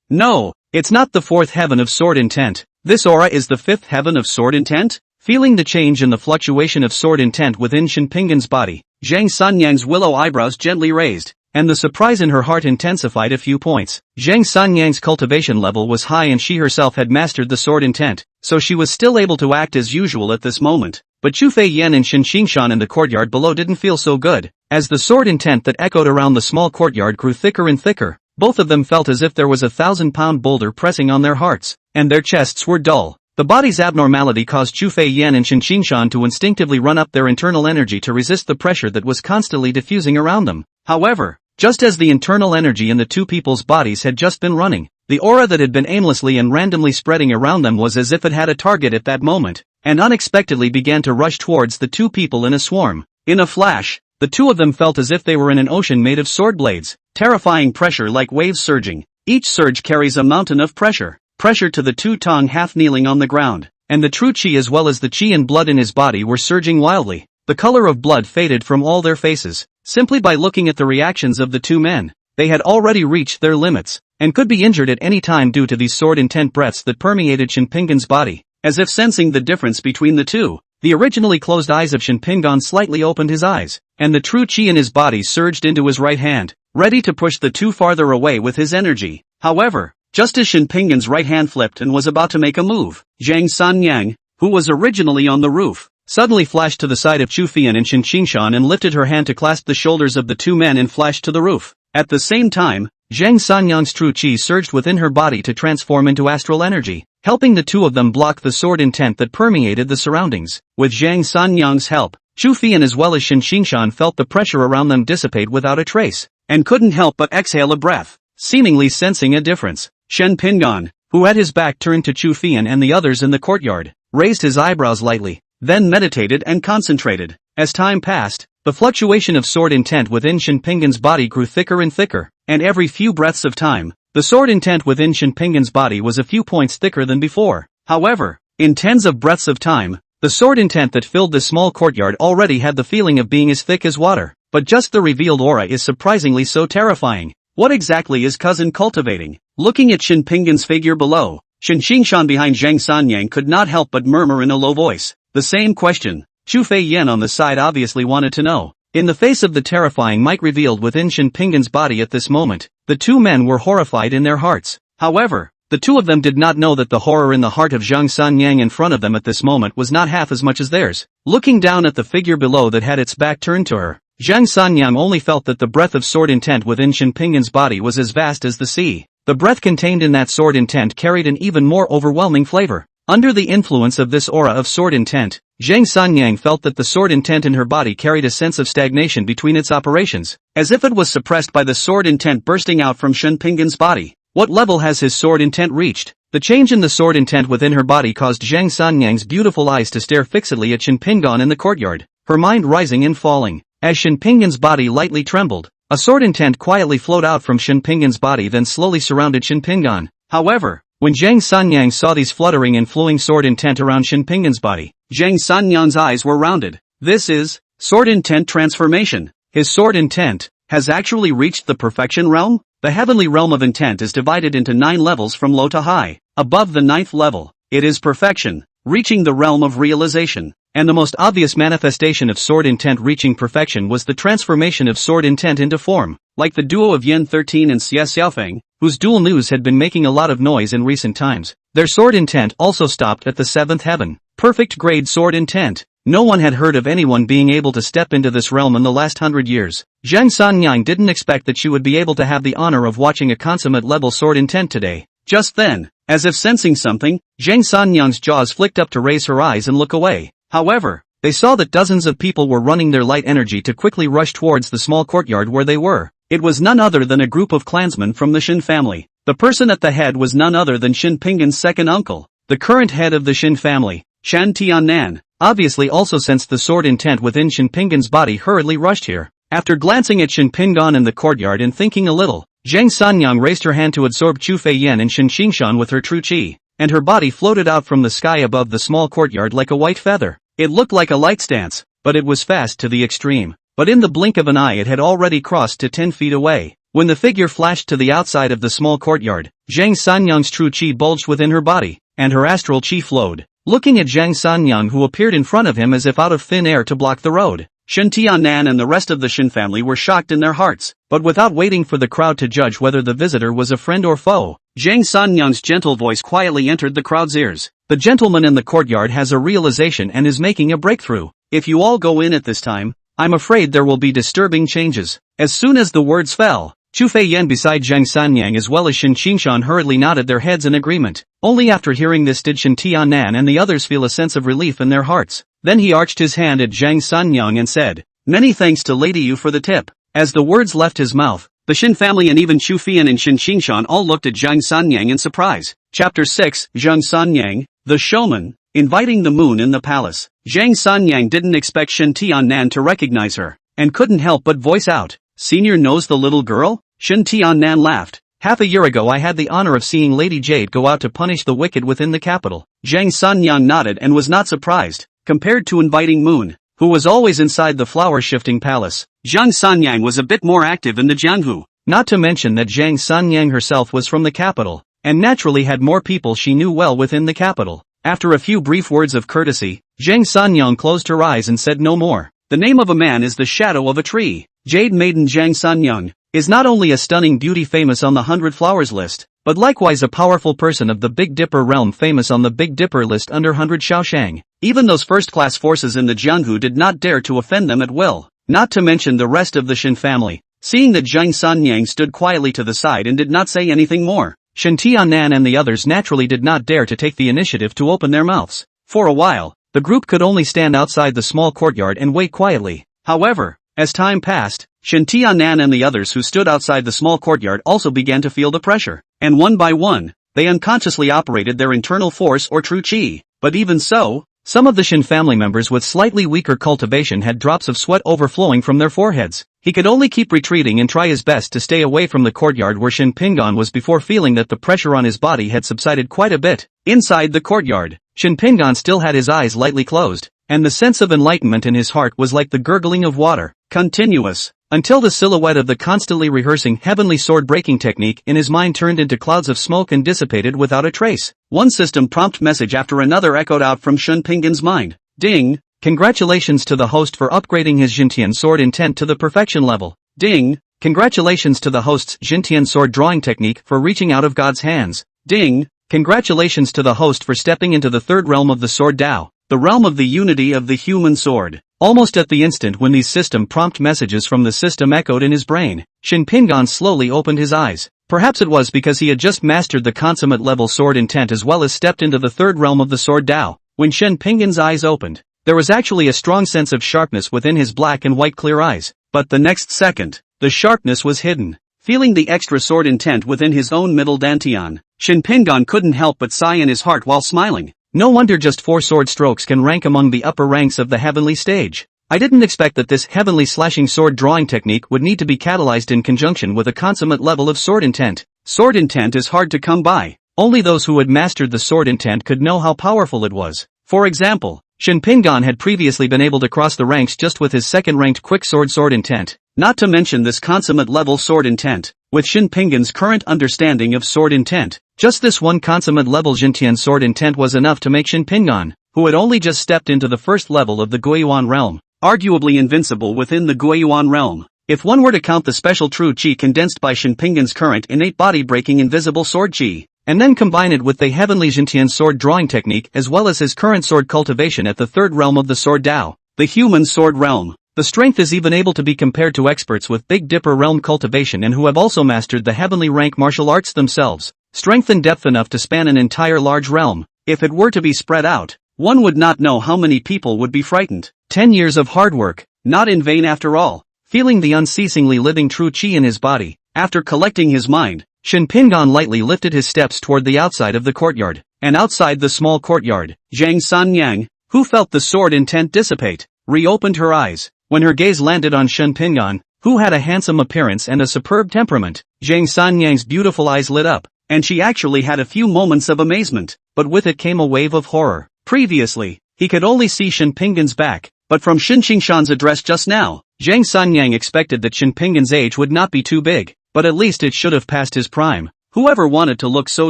A: No, it's not the fourth heaven of sword intent. This aura is the fifth heaven of sword intent? Feeling the change in the fluctuation of sword intent within Shen Pinggan's body, Zhang Sanyang's willow eyebrows gently raised, and the surprise in her heart intensified a few points. Zhang Sanyang's cultivation level was high and she herself had mastered the sword intent, so she was still able to act as usual at this moment. But Chu Fei Yan and Shen Qingshan in the courtyard below didn't feel so good. As the sword intent that echoed around the small courtyard grew thicker and thicker, both of them felt as if there was a 1,000-pound boulder pressing on their hearts, and their chests were dull. The body's abnormality caused Chu Fei Yan and Shen Qingshan to instinctively run up their internal energy to resist the pressure that was constantly diffusing around them. However, Just as the internal energy in the two people's bodies had just been running, the aura that had been aimlessly and randomly spreading around them was as if it had a target at that moment, and unexpectedly began to rush towards the two people in a swarm. In a flash, the two of them felt as if they were in an ocean made of sword blades, terrifying pressure like waves surging. Each surge carries a mountain of pressure to the two-tongue half kneeling on the ground, and the true chi as well as the chi and blood in his body were surging wildly. The color of blood faded from all their faces. Simply by looking at the reactions of the two men, they had already reached their limits, and could be injured at any time due to these sword-intent breaths that permeated Shinpingan's body. As if sensing the difference between the two, the originally closed eyes of Shinpingan slightly opened his eyes, and the true chi in his body surged into his right hand, ready to push the two farther away with his energy. However, just as Shinpingan's right hand flipped and was about to make a move, Zhang Sanyang, who was originally on the roof, suddenly flashed to the side of Chu Fian and Shin Qingshan and lifted her hand to clasp the shoulders of the two men and flashed to the roof. At the same time, Zhang Sanyang's true chi surged within her body to transform into astral energy, helping the two of them block the sword intent that permeated the surroundings. With Zhang Sanyang's help, Chu Fian as well as Shin Qingshan felt the pressure around them dissipate without a trace, and couldn't help but exhale a breath, seemingly sensing a difference. Shinpingan, who had his back turned to Chu Fian and the others in the courtyard, raised his eyebrows lightly, then meditated and concentrated. As time passed, the fluctuation of sword intent within Shinpingan's body grew thicker and thicker, and every few breaths of time, the sword intent within Shinpingan's body was a few points thicker than before. However, in tens of breaths of time, the sword intent that filled this small courtyard already had the feeling of being as thick as water. But just the revealed aura is surprisingly so terrifying. What exactly is cousin cultivating? Looking at Shinpingan's figure below, Shin Qingshan behind Zhang Sanyang could not help but murmur in a low voice. The same question. Chu Fei Yen on the side obviously wanted to know. In the face of the terrifying might revealed within Shinpingan's body at this moment, the two men were horrified in their hearts. However, the two of them did not know that the horror in the heart of Zhang Sanyang in front of them at this moment was not half as much as theirs. Looking down at the figure below that had its back turned to her, Zhang Sanyang only felt that the breath of sword intent within Shinpingan's body was as vast as the sea. The breath contained in that sword intent carried an even more overwhelming flavor. Under the influence of this aura of sword intent, Zhang Sanyang felt that the sword intent in her body carried a sense of stagnation between its operations, as if it was suppressed by the sword intent bursting out from Shinpingan's body. What level has his sword intent reached? The change in the sword intent within her body caused Zhang Sanyang's beautiful eyes to stare fixedly at Shinpingan in the courtyard, her mind rising and falling. As Shinpingan's body lightly trembled, a sword intent quietly flowed out from Shinpingan's body then slowly surrounded Shinpingan. However, when Zhang Sanyang saw these fluttering and flowing sword intent around Shinpingan's body, Zhang Sanyang's eyes were rounded. This is sword intent transformation. His sword intent has actually reached the perfection realm? The heavenly realm of intent is divided into 9 levels from low to high. Above the 9th level, it is perfection, reaching the realm of realization. And the most obvious manifestation of sword intent reaching perfection was the transformation of sword intent into form, like the duo of Yen 13 and Xie Xiaofeng, whose dual news had been making a lot of noise in recent times. Their sword intent also stopped at the 7th heaven. Perfect grade sword intent. No one had heard of anyone being able to step into this realm in the last 100 years. Zhang Sanyang didn't expect that she would be able to have the honor of watching a consummate level sword intent today. Just then, as if sensing something, Zhang Sanyang's jaws flicked up to raise her eyes and look away. However, they saw that dozens of people were running their light energy to quickly rush towards the small courtyard where they were. It was none other than a group of clansmen from the Shin family. The person at the head was none other than Shinpingan's second uncle, the current head of the Shin family, Shan Tiannan. Obviously also sensed the sword intent within Shinpingan's body hurriedly rushed here. After glancing at Shinpingan in the courtyard and thinking a little, Zhang Sanyang raised her hand to absorb Chu Fei Yen and Shin Qingshan with her true chi, and her body floated out from the sky above the small courtyard like a white feather. It looked like a light stance, but it was fast to the extreme. But in the blink of an eye it had already crossed to 10 feet away. When the figure flashed to the outside of the small courtyard, Zhang Sanyang's true chi bulged within her body, and her astral chi flowed. Looking at Zhang Sanyang who appeared in front of him as if out of thin air to block the road, Shin Tiannan and the rest of the Shin family were shocked in their hearts, but without waiting for the crowd to judge whether the visitor was a friend or foe, Zhang Sanyang's gentle voice quietly entered the crowd's ears. The gentleman in the courtyard has a realization and is making a breakthrough. If you all go in at this time, I'm afraid there will be disturbing changes. As soon as the words fell, Chu Fei Yen beside Zhang Sanyang as well as Shin Qingshan hurriedly nodded their heads in agreement. Only after hearing this did Shin Tiannan and the others feel a sense of relief in their hearts. Then he arched his hand at Zhang Sanyang and said, "Many thanks to Lady Yu for the tip. As the words left his mouth, the Shin family and even Chu Fian and Shin Qingshan all looked at Zhang Sanyang in surprise. Chapter 6, Zhang Sanyang, the showman, inviting the moon in the palace. Zhang Sanyang didn't expect Shin Tiannan to recognize her, and couldn't help but voice out, "Senior knows the little girl?" Shin Tiannan laughed. "Half a year ago I had the honor of seeing Lady Jade go out to punish the wicked within the capital." Zhang Sanyang nodded and was not surprised. Compared to inviting Moon, who was always inside the flower-shifting palace, Zhang Sanyang was a bit more active in the Jianghu. Not to mention that Zhang Sanyang herself was from the capital, and naturally had more people she knew well within the capital. After a few brief words of courtesy, Zhang Sanyang closed her eyes and said no more. The name of a man is the shadow of a tree. Jade Maiden Zhang Sanyang is not only a stunning beauty famous on the 100 Flowers list, but likewise a powerful person of the Big Dipper realm famous on the Big Dipper list under 100 Shaoshang. Even those first-class forces in the Jianghu did not dare to offend them at will, not to mention the rest of the Shin family. Seeing that Zhang Sanyang stood quietly to the side and did not say anything more, Shin Tiannan and the others naturally did not dare to take the initiative to open their mouths. For a while, the group could only stand outside the small courtyard and wait quietly. However, as time passed, Shin Tiannan and the others who stood outside the small courtyard also began to feel the pressure, and one by one, they unconsciously operated their internal force or true qi. But even so, some of the Shin family members with slightly weaker cultivation had drops of sweat overflowing from their foreheads. He could only keep retreating and try his best to stay away from the courtyard where Shin Pingan was before feeling that the pressure on his body had subsided quite a bit. Inside the courtyard, Shin Pingan still had his eyes lightly closed, and the sense of enlightenment in his heart was like the gurgling of water, continuous, until the silhouette of the constantly rehearsing heavenly sword-breaking technique in his mind turned into clouds of smoke and dissipated without a trace. One system prompt message after another echoed out from Shin Pingan's mind. Ding! Congratulations to the host for upgrading his Jintian sword intent to the perfection level. Ding! Congratulations to the host's Jintian sword drawing technique for reaching out of God's hands. Ding! Congratulations to the host for stepping into the third realm of the sword Dao, the realm of the unity of the human sword. Almost at the instant when these system prompt messages from the system echoed in his brain, Shin Pingan slowly opened his eyes. Perhaps it was because he had just mastered the consummate level sword intent as well as stepped into the third realm of the sword Dao. When Shin Pingan's eyes opened, there was actually a strong sense of sharpness within his black and white clear eyes. But the next second, the sharpness was hidden. Feeling the extra sword intent within his own middle dantian, Shin Pingan couldn't help but sigh in his heart while smiling. No wonder just 4 sword strokes can rank among the upper ranks of the heavenly stage. I didn't expect that this heavenly slashing sword drawing technique would need to be catalyzed in conjunction with a consummate level of sword intent. Sword intent is hard to come by. Only those who had mastered the sword intent could know how powerful it was. For example, Shin Pingan had previously been able to cross the ranks just with his second-ranked quick sword intent, not to mention this consummate level sword intent. With Shin Pingan's current understanding of sword intent, just this one consummate level Jintian sword intent was enough to make Shin Pingan, who had only just stepped into the first level of the Guiyuan realm, arguably invincible within the Guiyuan realm. If one were to count the special true qi condensed by Shin Pingan's current innate body-breaking invisible sword qi, and then combine it with the heavenly Jintian sword drawing technique as well as his current sword cultivation at the third realm of the sword Dao, the human sword realm, the strength is even able to be compared to experts with Big Dipper realm cultivation and who have also mastered the heavenly rank martial arts themselves. Strength and depth enough to span an entire large realm. If it were to be spread out, one would not know how many people would be frightened. 10 years of hard work, not in vain after all. Feeling the unceasingly living true qi in his body, after collecting his mind, Shin Pingan lightly lifted his steps toward the outside of the courtyard, and outside the small courtyard, Zhang Sanyang, who felt the sword intent dissipate, reopened her eyes. When her gaze landed on Shin Pingan, who had a handsome appearance and a superb temperament, Zhang Sanyang's beautiful eyes lit up, and she actually had a few moments of amazement, but with it came a wave of horror. Previously, he could only see Shin Pingan's back, but from Shin Qingshan's address just now, Zhang Sanyang expected that Shin Pingan's age would not be too big, but at least it should have passed his prime. Whoever wanted to look so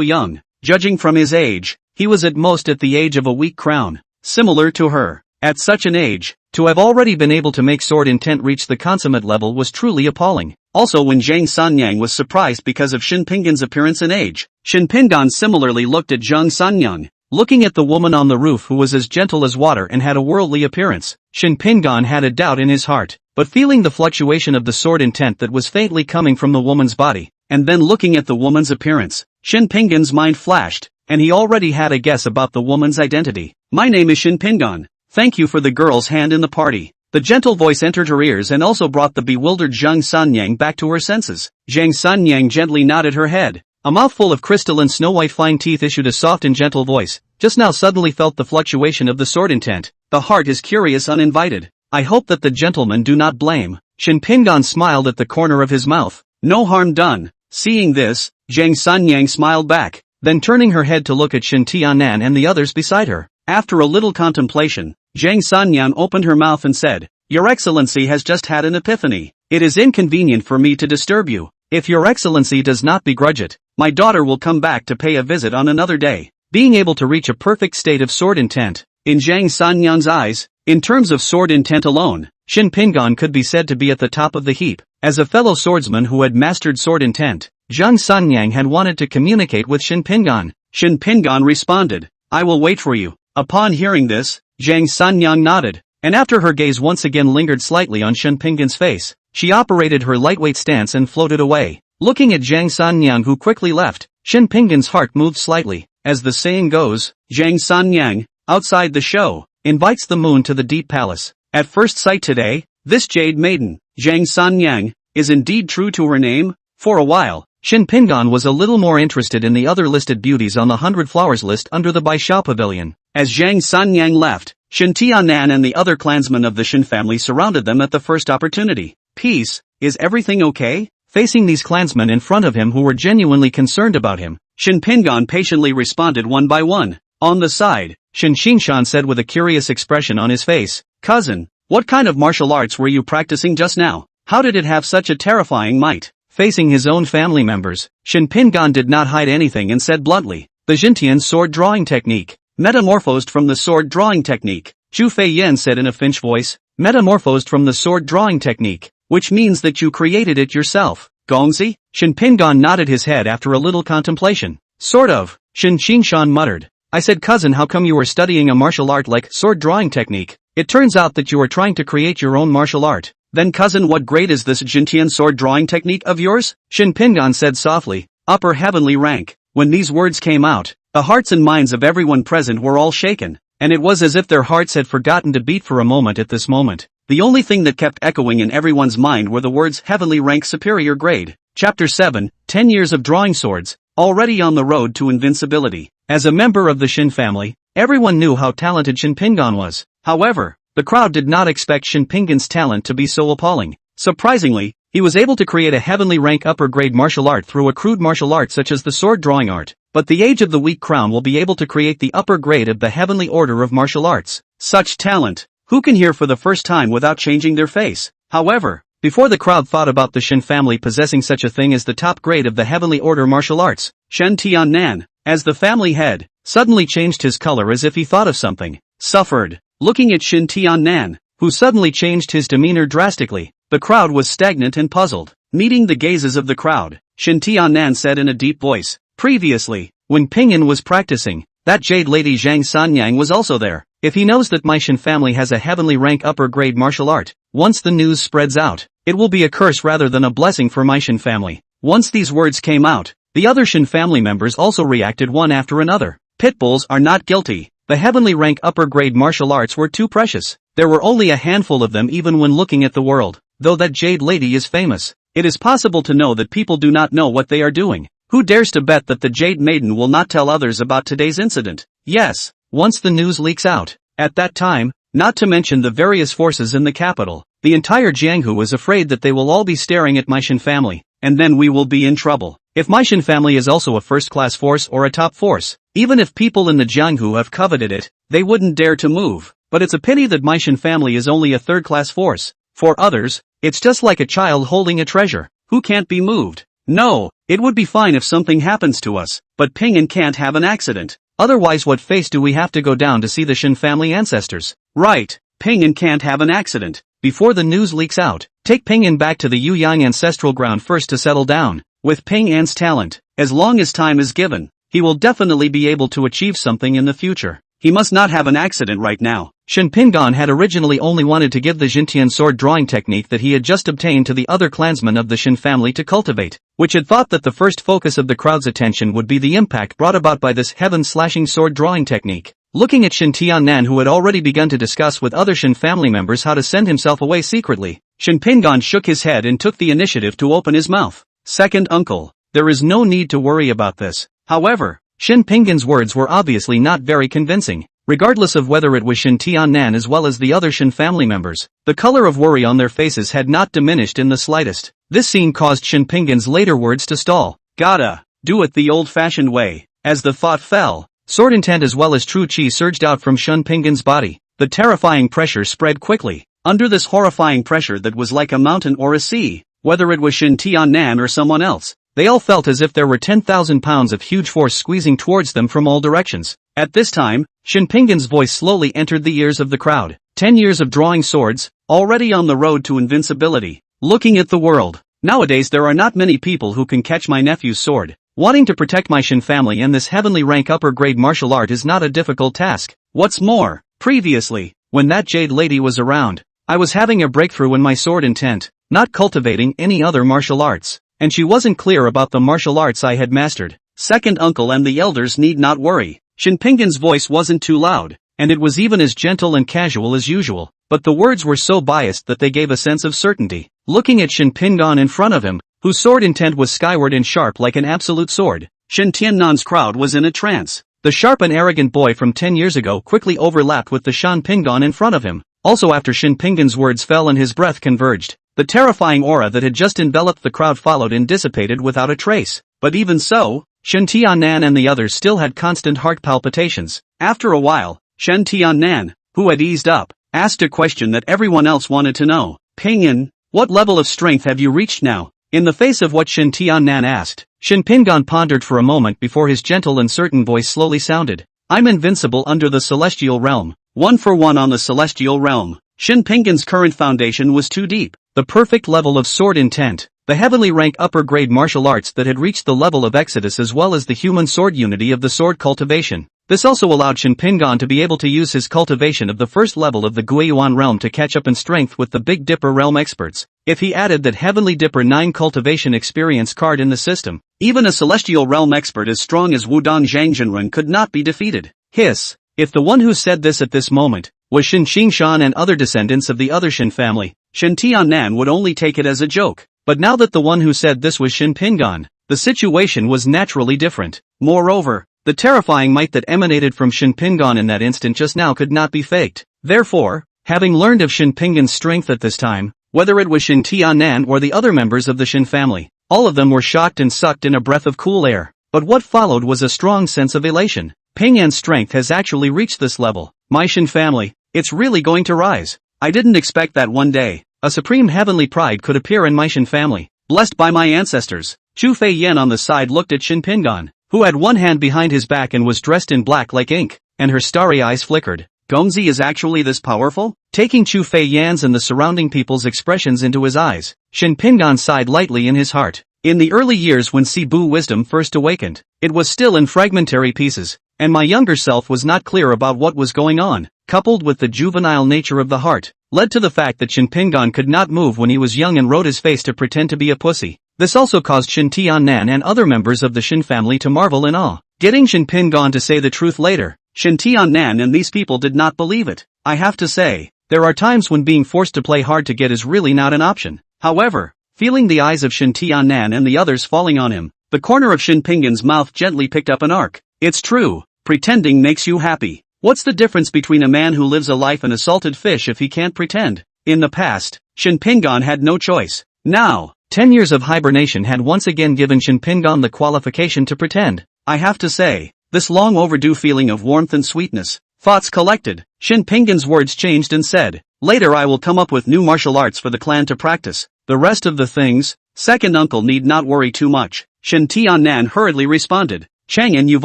A: young? Judging from his age, he was at most at the age of a weak crown. Similar to her, at such an age, to have already been able to make sword intent reach the consummate level was truly appalling. Also when Zhang Sanyang was surprised because of Shin Pingan's appearance and age, Shin Pingan similarly looked at Zhang Sanyang. Looking at the woman on the roof who was as gentle as water and had a worldly appearance, Shin Pingan had a doubt in his heart, but feeling the fluctuation of the sword intent that was faintly coming from the woman's body, and then looking at the woman's appearance, Shin Pingan's mind flashed, and he already had a guess about the woman's identity. My name is Shin Pingan. Thank you for the girl's hand in the party. The gentle voice entered her ears and also brought the bewildered Zhang Sanyang back to her senses. Zhang Sanyang gently nodded her head. A mouthful of crystalline snow-white fine teeth issued a soft and gentle voice. Just now suddenly felt the fluctuation of the sword intent. The heart is curious uninvited. I hope that the gentlemen do not blame. Shin Pingan smiled at the corner of his mouth. No harm done. Seeing this, Zhang Sanyang smiled back, then turning her head to look at Shin Tianan and the others beside her. After a little contemplation, Zhang Sanyang opened her mouth and said, Your Excellency has just had an epiphany. It is inconvenient for me to disturb you. If Your Excellency does not begrudge it, my daughter will come back to pay a visit on another day. Being able to reach a perfect state of sword intent. In Zhang Sanyang's eyes, in terms of sword intent alone, Shin Pingan could be said to be at the top of the heap. As a fellow swordsman who had mastered sword intent, Zhang Sanyang had wanted to communicate with Shin Pingan. Shin Pingan responded, I will wait for you. Upon hearing this, Zhang Sanyang nodded, and after her gaze once again lingered slightly on Shin Pingan's face, she operated her lightweight stance and floated away. Looking at Zhang Sanyang who quickly left, Shin Pingan's heart moved slightly. As the saying goes, Zhang Sanyang, outside the show, invites the moon to the deep palace. At first sight today, this jade maiden, Zhang Sanyang, is indeed true to her name. For a while, Shin Pingan was a little more interested in the other listed beauties on the 100 flowers list under the Baishao Pavilion. As Zhang Sanyang left, Shin Tianan and the other clansmen of the Shin family surrounded them at the first opportunity. Peace, is everything okay? Facing these clansmen in front of him who were genuinely concerned about him, Shin Pingan patiently responded one by one. On the side, Shin Xingshan said with a curious expression on his face, Cousin, what kind of martial arts were you practicing just now? How did it have such a terrifying might? Facing his own family members, Shin Pingan did not hide anything and said bluntly, the Jintian sword drawing technique. Metamorphosed from the sword drawing technique. Zhu Feiyan said in a Finch voice, metamorphosed from the sword drawing technique, which means that you created it yourself. Gongzi? Shin Pingan nodded his head after a little contemplation. Sort of, Shin Xingshan muttered. I said cousin, how come you were studying a martial art like sword drawing technique? It turns out that you are trying to create your own martial art. Then cousin, what grade is this Jintian sword drawing technique of yours? Shin Pingan said softly, upper heavenly rank. When these words came out, the hearts and minds of everyone present were all shaken, and it was as if their hearts had forgotten to beat for a moment at this moment. The only thing that kept echoing in everyone's mind were the words heavenly rank superior grade. Chapter 7, 10 years of drawing swords, already on the road to invincibility. As a member of the Shin family, everyone knew how talented Shin Pingan was. However, the crowd did not expect Shin Pingan's talent to be so appalling. Surprisingly, he was able to create a heavenly rank upper grade martial art through a crude martial art such as the sword drawing art. But the Age of the Weak Crown will be able to create the upper grade of the heavenly order of martial arts. Such talent, who can hear for the first time without changing their face? However, before the crowd thought about the Shin family possessing such a thing as the top grade of the heavenly order martial arts, Shen Tianan, as the family head, suddenly changed his color as if he thought of something. Suffered. Looking at Shin Tianan, who suddenly changed his demeanor drastically, the crowd was stagnant and puzzled. Meeting the gazes of the crowd, Shin Tianan said in a deep voice, previously, when Pingan was practicing, that jade lady Zhang Sanyang was also there. If he knows that my Shin family has a heavenly rank upper grade martial art, once the news spreads out, it will be a curse rather than a blessing for my Shin family. Once these words came out, the other Shin family members also reacted one after another. Pitbulls are not guilty. The heavenly rank upper grade martial arts were too precious. There were only a handful of them even when looking at the world. Though that jade lady is famous, it is possible to know that people do not know what they are doing. Who dares to bet that the jade maiden will not tell others about today's incident? Yes, once the news leaks out. At that time, not to mention the various forces in the capital, the entire Jianghu is afraid that they will all be staring at my Shin family, and then we will be in trouble. If my Shin family is also a first-class force or a top force, even if people in the Jianghu have coveted it, they wouldn't dare to move. But it's a pity that my Shin family is only a third-class force. For others, it's just like a child holding a treasure, who can't be moved. No, it would be fine if something happens to us, but Pingan can't have an accident. Otherwise what face do we have to go down to see the Shin family ancestors? Right, Pingan can't have an accident. Before the news leaks out, take Pingan back to the Yuyang ancestral ground first to settle down. With Pingan's talent, as long as time is given, he will definitely be able to achieve something in the future. He must not have an accident right now. Shin Pingan had originally only wanted to give the Jintian sword drawing technique that he had just obtained to the other clansmen of the Shin family to cultivate, which had thought that the first focus of the crowd's attention would be the impact brought about by this heaven-slashing sword drawing technique. Looking at Shin Tiannan, who had already begun to discuss with other Shin family members how to send himself away secretly, Shin Pingon shook his head and took the initiative to open his mouth. Second uncle, there is no need to worry about this. However, Shin Pingon's words were obviously not very convincing. Regardless of whether it was Shin Tiannan as well as the other Shin family members, the color of worry on their faces had not diminished in the slightest. This scene caused Shin Pingon's later words to stall. Gotta do it the old-fashioned way. As the thought fell, sword intent as well as true chi surged out from Shin Pingon's body. The terrifying pressure spread quickly. Under this horrifying pressure that was like a mountain or a sea, whether it was Shin Tiannan or someone else, they all felt as if there were 10,000 pounds of huge force squeezing towards them from all directions. At this time, Shin Pingon's voice slowly entered the ears of the crowd. 10 years of drawing swords, already on the road to invincibility. Looking at the world. Nowadays there are not many people who can catch my nephew's sword. Wanting to protect my Shin family and this heavenly rank upper grade martial art is not a difficult task. What's more, previously, when that jade lady was around, I was having a breakthrough in my sword intent, not cultivating any other martial arts. And she wasn't clear about the martial arts I had mastered. Second uncle and the elders need not worry. Shin Pingon's voice wasn't too loud, and it was even as gentle and casual as usual, but the words were so biased that they gave a sense of certainty. Looking at Shin Pingon in front of him, whose sword intent was skyward and sharp like an absolute sword, Shin Tiannan's crowd was in a trance. The sharp and arrogant boy from 10 years ago quickly overlapped with the Shin Pingon in front of him. Also after Shin Pingon's words fell and his breath converged, the terrifying aura that had just enveloped the crowd followed and dissipated without a trace. But even so, Shin Tiannan and the others still had constant heart palpitations. After a while, Shin Tiannan, who had eased up, asked a question that everyone else wanted to know. Pingon, what level of strength have you reached now? In the face of what Shin Tiannan asked, Shin Pingon pondered for a moment before his gentle and certain voice slowly sounded. I'm invincible under the celestial realm. 1 for 1 on the celestial realm. Shin Pingon's current foundation was too deep. The perfect level of sword intent. The heavenly rank upper grade martial arts that had reached the level of Exodus as well as the human sword unity of the sword cultivation. This also allowed Shin Pingon to be able to use his cultivation of the first level of the Guiyuan realm to catch up in strength with the Big Dipper realm experts. If he added that Heavenly Dipper 9 cultivation experience card in the system, even a celestial realm expert as strong as Wudong Zhangzhenren could not be defeated. Hiss. If the one who said this at this moment was Shin Xingshan and other descendants of the other Shin family, Shin Tiannan would only take it as a joke. But now that the one who said this was Shin Pingon, the situation was naturally different. Moreover, the terrifying might that emanated from Shin Pingon in that instant just now could not be faked. Therefore, having learned of Shin Pingon's strength at this time, whether it was Shin Tiannan or the other members of the Shin family, all of them were shocked and sucked in a breath of cool air. But what followed was a strong sense of elation. Pingon's strength has actually reached this level. My Shin family, it's really going to rise. I didn't expect that one day a supreme heavenly pride could appear in my Shin family, blessed by my ancestors. Chu Fei Yan on the side looked at Shin Pingon, who had one hand behind his back and was dressed in black like ink, and her starry eyes flickered. Gongzi is actually this powerful? Taking Chu Fei Yan's and the surrounding people's expressions into his eyes, Shin Pingon sighed lightly in his heart. In the early years when Sibu wisdom first awakened, it was still in fragmentary pieces, and my younger self was not clear about what was going on, coupled with the juvenile nature of the heart, led to the fact that Shin Pingon could not move when he was young and wrote his face to pretend to be a pussy. This also caused Shin Tiannan and other members of the Shin family to marvel in awe. Getting Shin Pingon to say the truth later, Shin Tiannan and these people did not believe it. I have to say, there are times when being forced to play hard to get is really not an option. However, feeling the eyes of Shin Tiannan and the others falling on him, the corner of Shin Pingon's mouth gently picked up an arc. It's true, pretending makes you happy. What's the difference between a man who lives a life and a salted fish if he can't pretend? In the past, Shin Pingon had no choice. Now, 10 years of hibernation had once again given Shin Pingon the qualification to pretend. I have to say, this long overdue feeling of warmth and sweetness. Thoughts collected, Shin Pingon's words changed and said, later I will come up with new martial arts for the clan to practice. The rest of the things, second uncle need not worry too much. Shin Tiannan hurriedly responded. Chang'an, you've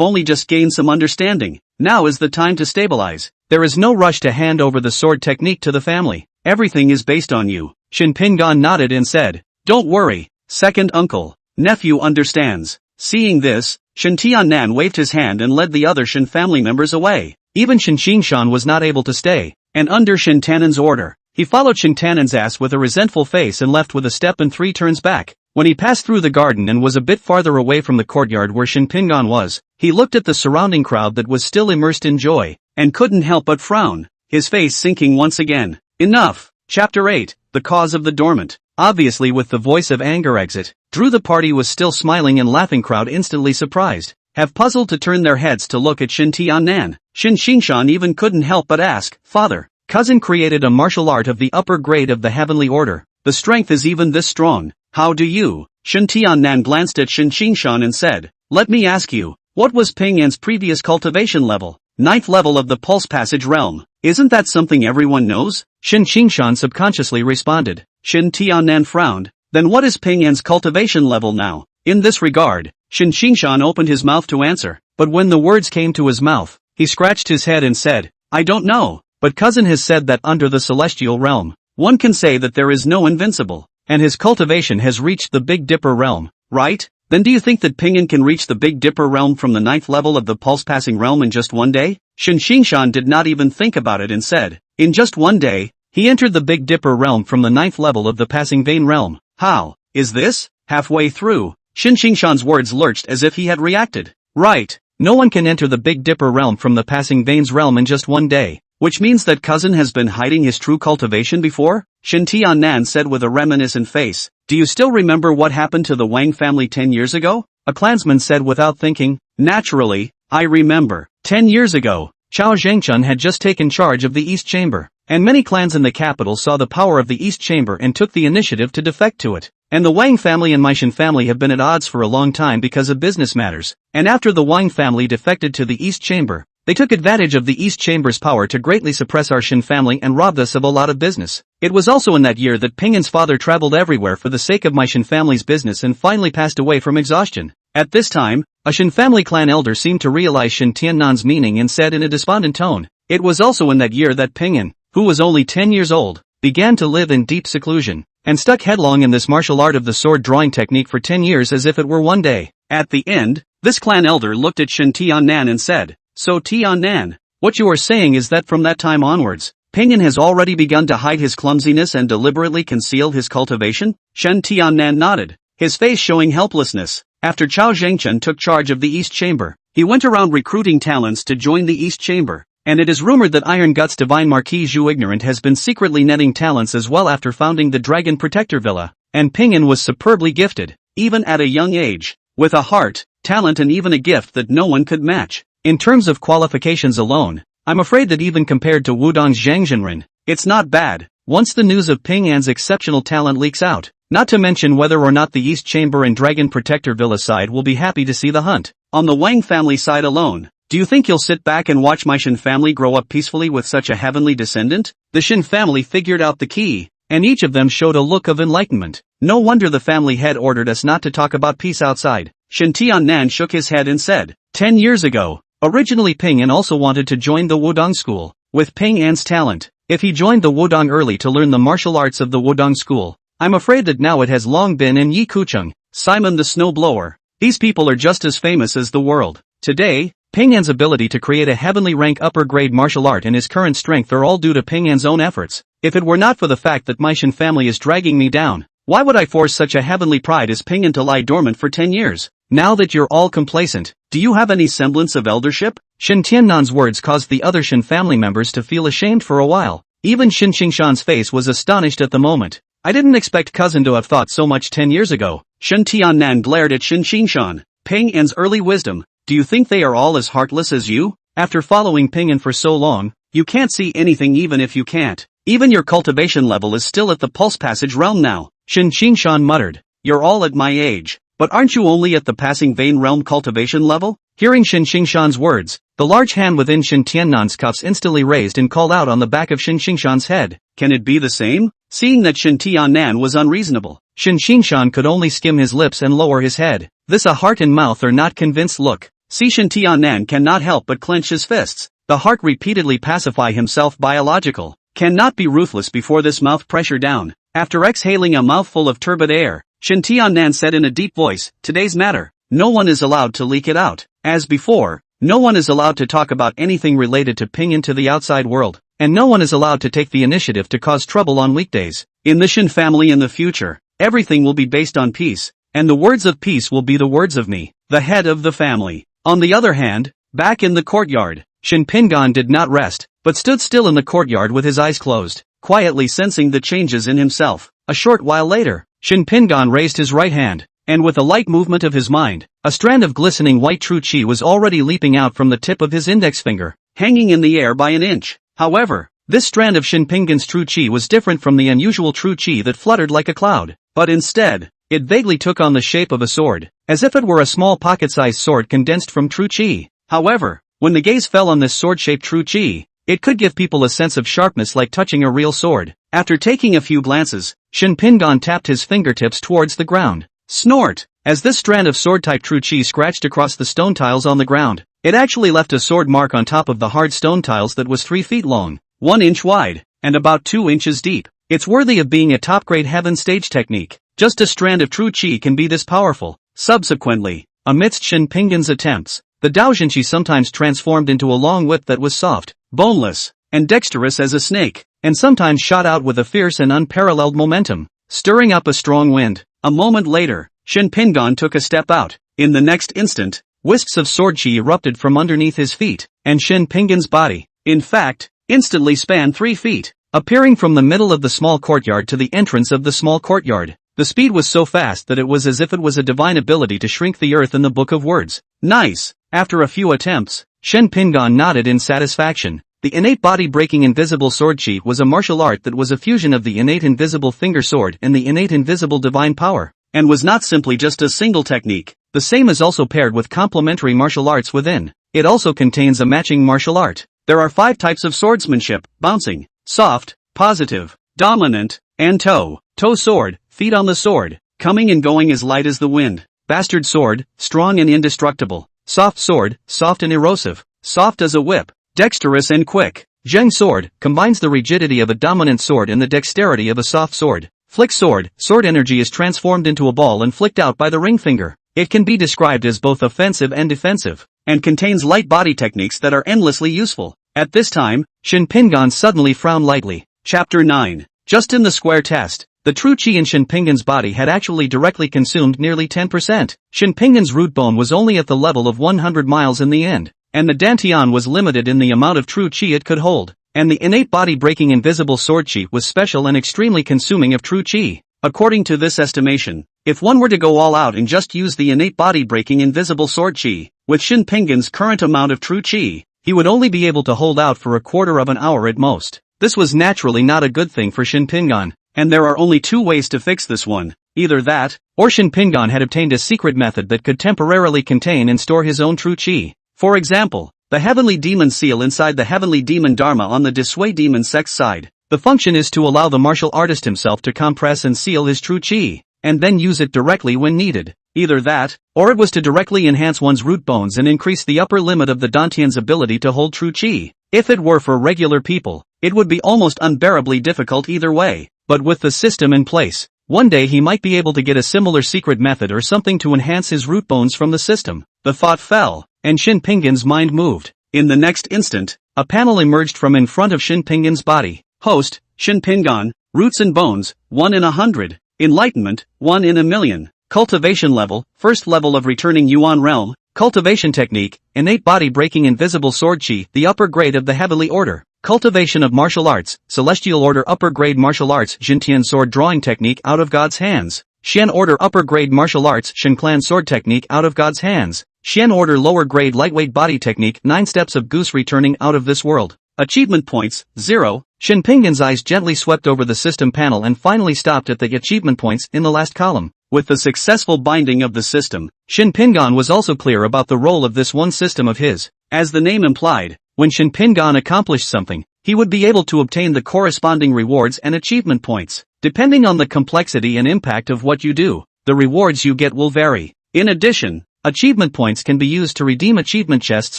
A: only just gained some understanding. Now is the time to stabilize. There is no rush to hand over the sword technique to the family. Everything is based on you. Shin Pingon nodded and said, don't worry, second uncle. Nephew understands. Seeing this, Shin Tiannan waved his hand and led the other Shin family members away. Even Shin Xingshan was not able to stay, and under Shin Tannen's order, he followed Shin Tannen's ass with a resentful face and left with a step and 3 turns back. When he passed through the garden and was a bit farther away from the courtyard where Shin Pingon was, he looked at the surrounding crowd that was still immersed in joy, and couldn't help but frown, his face sinking once again. Enough. Chapter 8, The Cause of the Dormant. Obviously with the voice of anger exit, Drew the party was still smiling and laughing crowd instantly surprised, have puzzled to turn their heads to look at Shin Tiannan. Shin Xingshan even couldn't help but ask, Father, cousin created a martial art of the upper grade of the heavenly order. The strength is even this strong. How do you? Shin Tiannan glanced at Shin Xingshan and said, let me ask you, what was Ping An's previous cultivation level? 9th level of the Pulse Passage realm. Isn't that something everyone knows? Shin Xingshan subconsciously responded. Shin Tiannan frowned. Then what is Ping An's cultivation level now? In this regard, Shin Xingshan opened his mouth to answer, but when the words came to his mouth, he scratched his head and said, I don't know, but cousin has said that under the celestial realm, one can say that there is no invincible, and his cultivation has reached the Big Dipper realm, right? Then do you think that Ping An can reach the Big Dipper realm from the 9th level of the Pulse Passing realm in just one day? Shin Xingshan did not even think about it and said, in just one day, he entered the Big Dipper realm from the 9th level of the Passing Vein realm. How? Is this? Halfway through, Shin Xingshan's words lurched as if he had reacted. Right. No one can enter the Big Dipper realm from the Passing Veins realm in just one day, which means that cousin has been hiding his true cultivation before? Shin Tiannan said with a reminiscent face. Do you still remember what happened to the Wang family 10 years ago? A clansman said without thinking. Naturally, I remember. 10 years ago, Chao Zhengchun had just taken charge of the East Chamber, and many clans in the capital saw the power of the East Chamber and took the initiative to defect to it. And the Wang family and Maishan family have been at odds for a long time because of business matters, and after the Wang family defected to the East Chamber, they took advantage of the East Chamber's power to greatly suppress our Shin family and robbed us of a lot of business. It was also in that year that Ping An's father traveled everywhere for the sake of my Shin family's business and finally passed away from exhaustion. At this time, a Shin family clan elder seemed to realize Shin Tiannan's meaning and said in a despondent tone, it was also in that year that Ping An, who was only 10 years old, began to live in deep seclusion, and stuck headlong in this martial art of the sword drawing technique for 10 years as if it were one day. At the end, this clan elder looked at Shin Tiannan and said, so Tiannan, what you are saying is that from that time onwards, Ping An has already begun to hide his clumsiness and deliberately conceal his cultivation? Shin Tiannan nodded, his face showing helplessness. After Chao Zhengchun took charge of the East Chamber, he went around recruiting talents to join the East Chamber, and it is rumored that Iron Guts Divine Marquis Zhu Ignorant has been secretly netting talents as well after founding the Dragon Protector Villa, and Ping An was superbly gifted, even at a young age, with a heart, talent and even a gift that no one could match. In terms of qualifications alone, I'm afraid that even compared to Wudong's Zhang Zhenren, it's not bad, once the news of Ping An's exceptional talent leaks out, not to mention whether or not the East Chamber and Dragon Protector Villa side will be happy to see the hunt. On the Wang family side alone, do you think you'll sit back and watch my Shin family grow up peacefully with such a heavenly descendant? The Shin family figured out the key, and each of them showed a look of enlightenment. No wonder the family head ordered us not to talk about peace outside. Shin Tiannan shook his head and said, 10 years ago, originally Ping An also wanted to join the Wudong school, with Ping An's talent. If he joined the Wudong early to learn the martial arts of the Wudong school, I'm afraid that now it has long been in Yi Kucheng, Simon the Snowblower. These people are just as famous as the world. Today, Ping An's ability to create a heavenly rank upper grade martial art and his current strength are all due to Ping An's own efforts. If it were not for the fact that my Shin family is dragging me down, why would I force such a heavenly pride as Ping An to lie dormant for 10 years? Now that you're all complacent, do you have any semblance of eldership? Shin Tiannan's words caused the other Shin family members to feel ashamed for a while. Even Shin Xingshan's face was astonished at the moment. I didn't expect cousin to have thought so much 10 years ago. Shin Tiannan glared at Shin Xingshan. Ping An's early wisdom, do you think they are all as heartless as you? After following Ping An for so long, you can't see anything even if you can't. Even your cultivation level is still at the Pulse Passage realm now. Shin Xingshan muttered, you're all at my age. But aren't you only at the Passing Vein realm cultivation level? Hearing Shin Xingshan's words, the large hand within Shin Tiannan's cuffs instantly raised and called out on the back of Shin Xingshan's head. Can it be the same? Seeing that Shin Tiannan was unreasonable, Shin Xingshan could only skim his lips and lower his head. This a heart and mouth are not convinced look. See Shin Tiannan cannot help but clench his fists. The heart repeatedly pacify himself biological. Cannot be ruthless before this mouth pressure down. After exhaling a mouthful of turbid air, Shin Tiannan said in a deep voice, today's matter, no one is allowed to leak it out. As before, no one is allowed to talk about anything related to Ping An to the outside world, and no one is allowed to take the initiative to cause trouble on weekdays. In the Shin family in the future, everything will be based on peace, and the words of peace will be the words of me, the head of the family. On the other hand, back in the courtyard, Shin Pingan did not rest, but stood still in the courtyard with his eyes closed, quietly sensing the changes in himself. A short while later, Shin Pingan raised his right hand, and with a light movement of his mind, a strand of glistening white true chi was already leaping out from the tip of his index finger, hanging in the air by an inch. However, this strand of Shin Pingan's true chi was different from the unusual true chi that fluttered like a cloud, but instead, it vaguely took on the shape of a sword, as if it were a small pocket-sized sword condensed from true chi. However, when the gaze fell on this sword-shaped true chi, it could give people a sense of sharpness like touching a real sword. After taking a few glances, Shin Pingan tapped his fingertips towards the ground. Snort! As this strand of sword-type true chi scratched across the stone tiles on the ground, it actually left a sword mark on top of the hard stone tiles that was 3 feet long, 1 inch wide, and about 2 inches deep. It's worthy of being a top-grade heaven stage technique. Just a strand of true chi can be this powerful. Subsequently, amidst Shin Pingan's attempts, the Daojinshi sometimes transformed into a long whip that was soft, boneless, and dexterous as a snake, and sometimes shot out with a fierce and unparalleled momentum, stirring up a strong wind. A moment later, Shin Pingan took a step out. In the next instant, wisps of sword chi erupted from underneath his feet, and Shin Pingan's body, in fact, instantly spanned 3 feet, appearing from the middle of the small courtyard to the entrance of the small courtyard. The speed was so fast that it was as if it was a divine ability to shrink the earth in the Book of Words. Nice! After a few attempts, Shin Pingan nodded in satisfaction. The innate body-breaking invisible sword chi was a martial art that was a fusion of the innate invisible finger sword and the innate invisible divine power, and was not simply just a single technique. The same is also paired with complementary martial arts within. It also contains a matching martial art. There are 5 types of swordsmanship: bouncing, soft, positive, dominant, and toe. Toe sword, feet on the sword, coming and going as light as the wind. Bastard sword, strong and indestructible. Soft sword, soft and erosive, soft as a whip, dexterous and quick. Zheng sword, combines the rigidity of a dominant sword and the dexterity of a soft sword. Flick sword, sword energy is transformed into a ball and flicked out by the ring finger. It can be described as both offensive and defensive, and contains light body techniques that are endlessly useful. At this time, Shin Pingan suddenly frowned lightly. Chapter 9. Just in the square test, the true chi in Shin Pingan's body had actually directly consumed nearly 10%. Shin Pingan's root bone was only at the level of 100 miles in the end, and the dantian was limited in the amount of true chi it could hold, and the innate body-breaking invisible sword chi was special and extremely consuming of true chi. According to this estimation, if one were to go all out and just use the innate body-breaking invisible sword chi, with Shin Pingan's current amount of true chi, he would only be able to hold out for a quarter of an hour at most. This was naturally not a good thing for Shin Pingan, and there are only 2 ways to fix this one. Either that, or Shin Pingan had obtained a secret method that could temporarily contain and store his own true chi. For example, the Heavenly Demon Seal inside the Heavenly Demon Dharma on the Dissuade Demon Sex side. The function is to allow the martial artist himself to compress and seal his true chi, and then use it directly when needed. Either that, or it was to directly enhance one's root bones and increase the upper limit of the dantian's ability to hold true chi. If it were for regular people, it would be almost unbearably difficult either way. But with the system in place, one day he might be able to get a similar secret method or something to enhance his root bones from the system. The thought fell, and Shin Pingan's mind moved. In the next instant, a panel emerged from in front of Shin Pingan's body. Host, Shin Pingan, roots and bones, 1 in 100. Enlightenment, 1 in 1,000,000. Cultivation level, first level of returning Yuan realm. Cultivation technique, innate body-breaking invisible sword chi, the upper grade of the heavenly order. Cultivation of martial arts, celestial order upper grade martial arts, Jintian sword drawing technique out of God's hands. Xian order upper grade martial arts, Shin clan sword technique out of God's hands. Xian order lower grade lightweight body technique, 9 steps of goose returning out of this world. Achievement points, 0. Shin Pingan's eyes gently swept over the system panel and finally stopped at the achievement points in the last column. With the successful binding of the system, Shin Pingan was also clear about the role of this one system of his. As the name implied, when Shin Pingan accomplished something, he would be able to obtain the corresponding rewards and achievement points. Depending on the complexity and impact of what you do, the rewards you get will vary. In addition, achievement points can be used to redeem achievement chests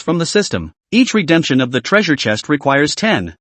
A: from the system. Each redemption of the treasure chest requires 10,000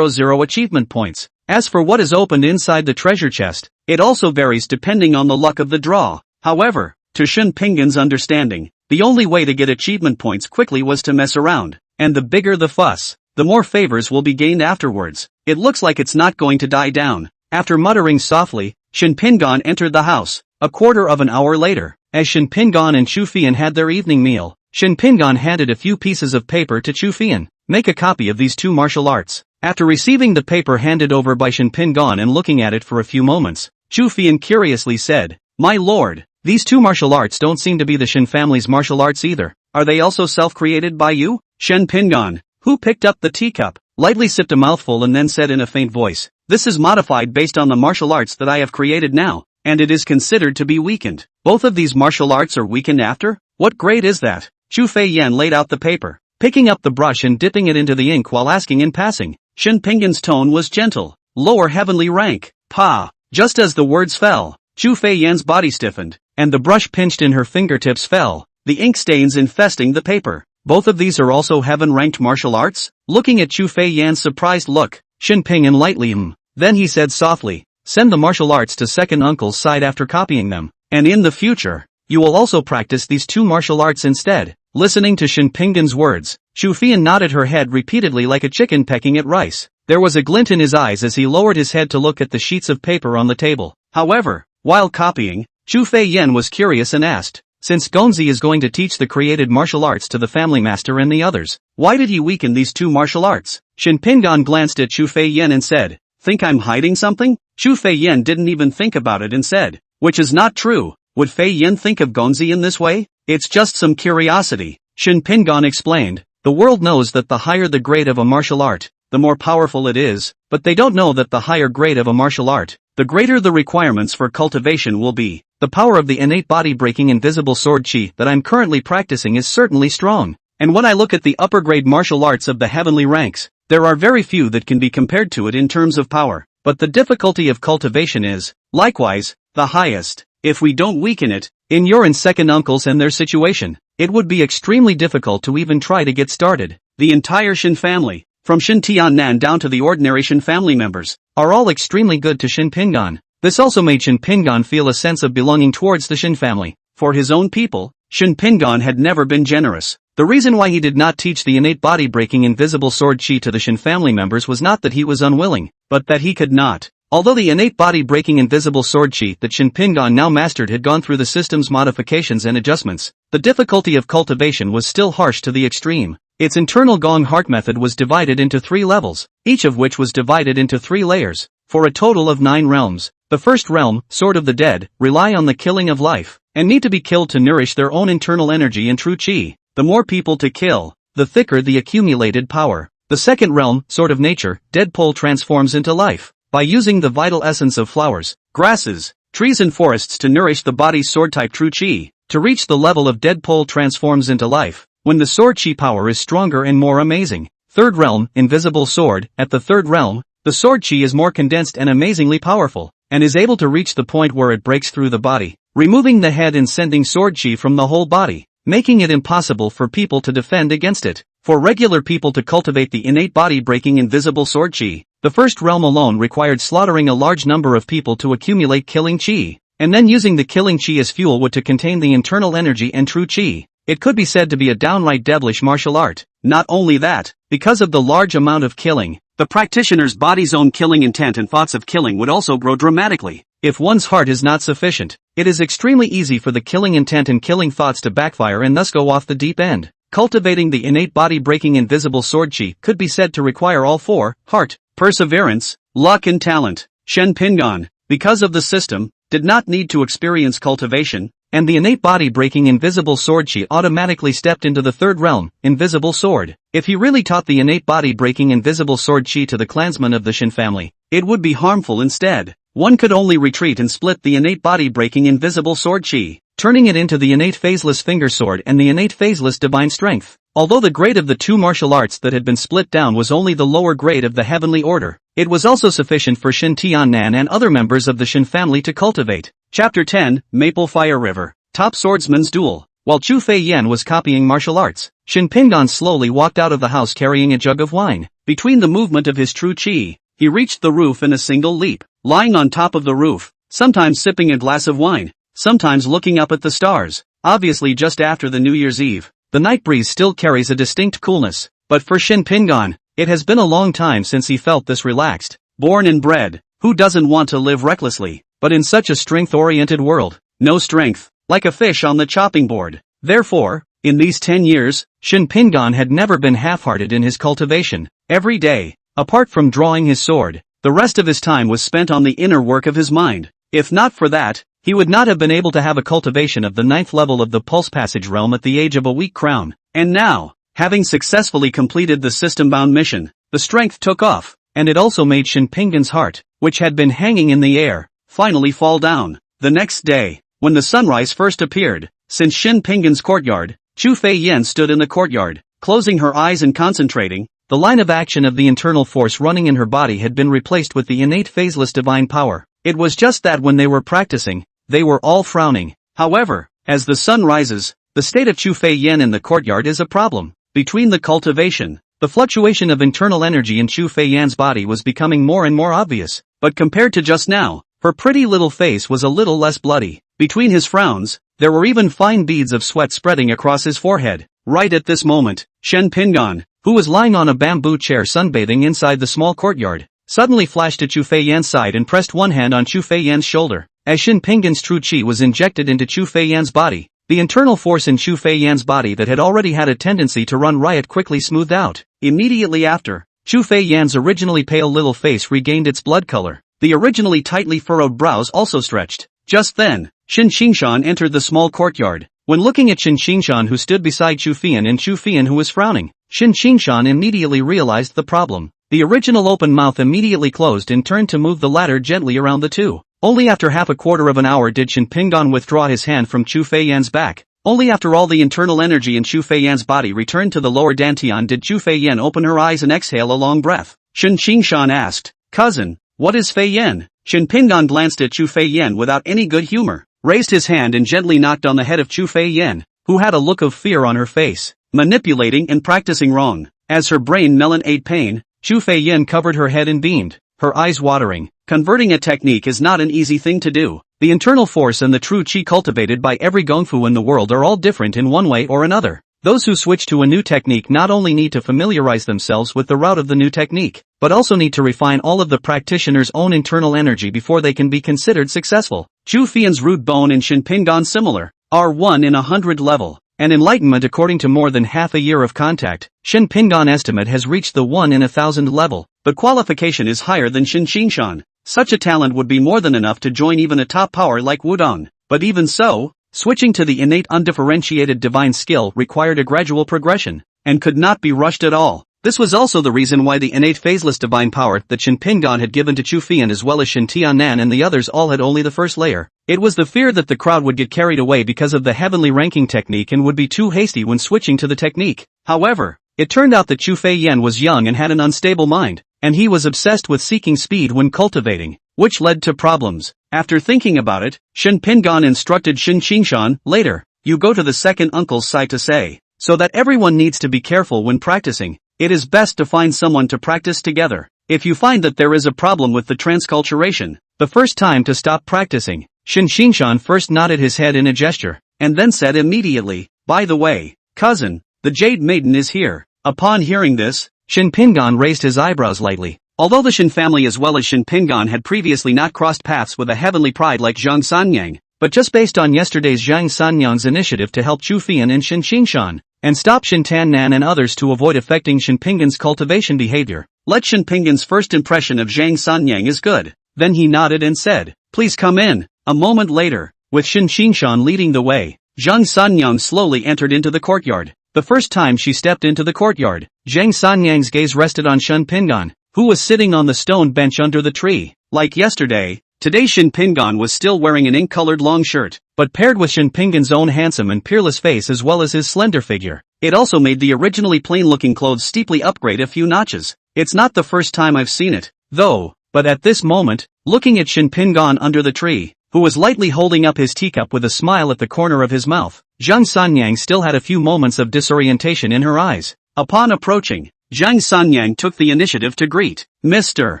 A: achievement points. As for what is opened inside the treasure chest, it also varies depending on the luck of the draw. However, to Shin Pingan's understanding, the only way to get achievement points quickly was to mess around, and the bigger the fuss, the more favors will be gained afterwards. It looks like it's not going to die down. After muttering softly, Shin Pingan entered the house. A quarter of an hour later, as Shin Pingan and Shu Fian had their evening meal, Shin Pingan handed a few pieces of paper to Chu Fian. Make a copy of these two martial arts. After receiving the paper handed over by Shin Pingan and looking at it for a few moments, Chu Fian curiously said, "My lord, these two martial arts don't seem to be the Shin family's martial arts either. Are they also self-created by you?" Shin Pingan, who picked up the teacup, lightly sipped a mouthful and then said in a faint voice, "This is modified based on the martial arts that I have created now, and it is considered to be weakened." "Both of these martial arts are weakened after? What grade is that?" Chu Fei Yan laid out the paper, picking up the brush and dipping it into the ink while asking in passing. Shin Pingan's tone was gentle. "Lower heavenly rank, pa." Just as the words fell, Chu Fei Yan's body stiffened, and the brush pinched in her fingertips fell, the ink stains infesting the paper. "Both of these are also heaven-ranked martial arts?" Looking at Chu Fei Yan's surprised look, Shin Pingan lightly Then he said softly, "Send the martial arts to second uncle's side after copying them, and in the future, you will also practice these two martial arts instead." Listening to Shin Pingan's words, Chu Fian nodded her head repeatedly like a chicken pecking at rice. There was a glint in his eyes as he lowered his head to look at the sheets of paper on the table. However, while copying, Chu Fei Yan was curious and asked, "Since Gonzi is going to teach the created martial arts to the family master and the others, why did he weaken these two martial arts?" Shin Pingan glanced at Chu Fei Yan and said, "Think I'm hiding something?" Chu Fei Yan didn't even think about it and said, "Which is not true. Would Fei Yan think of Gonzi in this way? It's just some curiosity." Shin Pingan explained, "The world knows that the higher the grade of a martial art, the more powerful it is, but they don't know that the higher grade of a martial art, the greater the requirements for cultivation will be. The power of the innate body-breaking invisible sword chi that I'm currently practicing is certainly strong, and when I look at the upper grade martial arts of the heavenly ranks, there are very few that can be compared to it in terms of power, but the difficulty of cultivation is, likewise, the highest. If we don't weaken it, in your and second uncles and their situation, it would be extremely difficult to even try to get started. The entire Shin family, from Shin Tiannan down to the ordinary Shin family members, are all extremely good to Shin Pingan." This also made Shin Pingan feel a sense of belonging towards the Shin family. For his own people, Shin Pingan had never been generous. The reason why he did not teach the innate body-breaking invisible sword chi to the Shin family members was not that he was unwilling, but that he could not. Although the innate body-breaking invisible sword chi that Shin Pingan now mastered had gone through the system's modifications and adjustments, the difficulty of cultivation was still harsh to the extreme. Its internal Gong Heart method was divided into 3 levels, each of which was divided into 3 layers, for a total of 9 realms. The first realm, Sword of the Dead, rely on the killing of life, and need to be killed to nourish their own internal energy and true chi. The more people to kill, the thicker the accumulated power. The second realm, Sword of Nature, Dead pole transforms into life, by using the vital essence of flowers, grasses, trees and forests to nourish the body's sword-type true chi. To reach the level of Dead pole transforms into life, when the sword chi power is stronger and more amazing. Third realm, Invisible Sword. At the third realm, the sword chi is more condensed and amazingly powerful, and is able to reach the point where it breaks through the body, removing the head and sending sword chi from the whole body, making it impossible for people to defend against it. For regular people to cultivate the innate body-breaking invisible sword chi, the first realm alone required slaughtering a large number of people to accumulate killing chi, and then using the killing chi as fuel would to contain the internal energy and true chi. It could be said to be a downright devilish martial art. Not only that, because of the large amount of killing, the practitioner's body's own killing intent and thoughts of killing would also grow dramatically. If one's heart is not sufficient, it is extremely easy for the killing intent and killing thoughts to backfire and thus go off the deep end. Cultivating the innate body-breaking invisible sword chi could be said to require all 4, heart, perseverance, luck and talent. Shen Pingan, because of the system, did not need to experience cultivation, and the innate body-breaking invisible sword chi automatically stepped into the third realm, invisible sword. If he really taught the innate body-breaking invisible sword chi to the clansmen of the Shin family, it would be harmful instead. One could only retreat and split the innate body-breaking invisible sword chi, turning it into the innate phaseless finger sword and the innate phaseless divine strength. Although the grade of the 2 martial arts that had been split down was only the lower grade of the heavenly order, it was also sufficient for Shin Tiannan and other members of the Shin family to cultivate. Chapter 10, Maple Fire River, Top Swordsman's Duel. While Chu Fei Yan was copying martial arts, Shin Pingan slowly walked out of the house carrying a jug of wine. Between the movement of his true chi, he reached the roof in a single leap, lying on top of the roof, sometimes sipping a glass of wine, sometimes looking up at the stars. Obviously just after the New Year's Eve, the night breeze still carries a distinct coolness, but for Shin Pingan, it has been a long time since he felt this relaxed. Born and bred, who doesn't want to live recklessly? But in such a strength-oriented world, no strength, like a fish on the chopping board. Therefore, In these 10 years, Shin Pingan had never been half-hearted in his cultivation. Every day, apart from drawing his sword, the rest of his time was spent on the inner work of his mind. If not for that, he would not have been able to have a cultivation of the 9th level of the Pulse Passage realm at the age of a weak crown. And now, having successfully completed the system-bound mission, the strength took off, and it also made Shin Pingan's heart, which had been hanging in the air, finally fall down. The next day, when the sunrise first appeared, since Shin Pingan's courtyard, Chu Fei Yen stood in the courtyard, closing her eyes and concentrating. The line of action of the internal force running in her body had been replaced with the innate phaseless divine power. It was just that when they were practicing, they were all frowning. However, as the sun rises, the state of Chu Fei Yen in the courtyard is a problem. Between the cultivation, the fluctuation of internal energy in Chu Fei Yan's body was becoming more and more obvious. But compared to just now, her pretty little face was a little less bloody. Between his frowns, there were even fine beads of sweat spreading across his forehead. Right at this moment, Shen Pingan, who was lying on a bamboo chair sunbathing inside the small courtyard, suddenly flashed at Chu Fei Yan's side and pressed one hand on Chu Fei Yan's shoulder. As Shin Pingan's true chi was injected into Chu Fei Yan's body, the internal force in Chu Fei Yan's body that had already had a tendency to run riot quickly smoothed out. Immediately after, Chu Fei Yan's originally pale little face regained its blood color. The originally tightly furrowed brows also stretched. Just then, Shin Xingshan entered the small courtyard. When looking at Shin Xingshan who stood beside Chu Fian and Chu Fian who was frowning, Shin Xingshan immediately realized the problem. The original open mouth immediately closed and turned to move the latter gently around the two. Only after half a quarter of an hour did Shin Pingan withdraw his hand from Chu Fei Yan's back. Only after all the internal energy in Chu Fei Yan's body returned to the lower dantian did Chu Fei Yan open her eyes and exhale a long breath. Shin Xingshan asked, "Cousin, what is Fei Yan?" Shin Pingan glanced at Chu Fei Yan without any good humor, raised his hand and gently knocked on the head of Chu Fei Yan, who had a look of fear on her face. Manipulating and practicing wrong. As her brain melon ate pain, Chu Fei Yan covered her head and beamed, her eyes watering. Converting a technique is not an easy thing to do. The internal force and the true chi cultivated by every gongfu in the world are all different in one way or another. Those who switch to a new technique not only need to familiarize themselves with the route of the new technique, but also need to refine all of the practitioner's own internal energy before they can be considered successful. Chu Fian's root bone and Shin Pingan similar, are 1 in 100 level. An enlightenment according to more than half a year of contact. Shin Pingan estimate has reached the 1 in 1,000 level, but qualification is higher than Shin Xingshan. Such a talent would be more than enough to join even a top power like Wudong. But even so, switching to the innate undifferentiated divine skill required a gradual progression, and could not be rushed at all. This was also the reason why the innate phaseless divine power that Shin Pingan had given to Chu Fian as well as Shin Tianan and the others all had only the first layer. It was the fear that the crowd would get carried away because of the heavenly ranking technique and would be too hasty when switching to the technique. However, it turned out that Chu Fei Yan was young and had an unstable mind, and he was obsessed with seeking speed when cultivating, which led to problems. After thinking about it, Shin Pingan instructed Shin Xingshan, later, you go to the second uncle's side to say, so that everyone needs to be careful when practicing. It is best to find someone to practice together. If you find that there is a problem with the transculturation, the first time to stop practicing, Shin Xingshan first nodded his head in a gesture, and then said immediately, by the way, cousin, the Jade Maiden is here. Upon hearing this, Shin Pingan raised his eyebrows lightly. Although the Shin family as well as Shin Pingan had previously not crossed paths with a heavenly pride like Zhang Sanyang, but just based on yesterday's Zhang Sanyang's initiative to help Chu Fian and Shin Xingshan, and stop Shin Tannan and others to avoid affecting Shin Pingan's cultivation behavior, let Shin Pingan's first impression of Zhang Sanyang is good. Then he nodded and said, please come in. A moment later, with Shin Xingshan leading the way, Zhang Sanyang slowly entered into the courtyard. The first time she stepped into the courtyard, Zhang Sanyang's gaze rested on Shin Pingan, who was sitting on the stone bench under the tree. Like yesterday, today Shin Pingan was still wearing an ink-colored long shirt, but paired with Shin Pingan's own handsome and peerless face as well as his slender figure, it also made the originally plain-looking clothes steeply upgrade a few notches. It's not the first time I've seen it, though, but at this moment, looking at Shin Pingan under the tree, who was lightly holding up his teacup with a smile at the corner of his mouth, Zhang Sanyang still had a few moments of disorientation in her eyes. Upon approaching, Zhang Sanyang took the initiative to greet, Mr.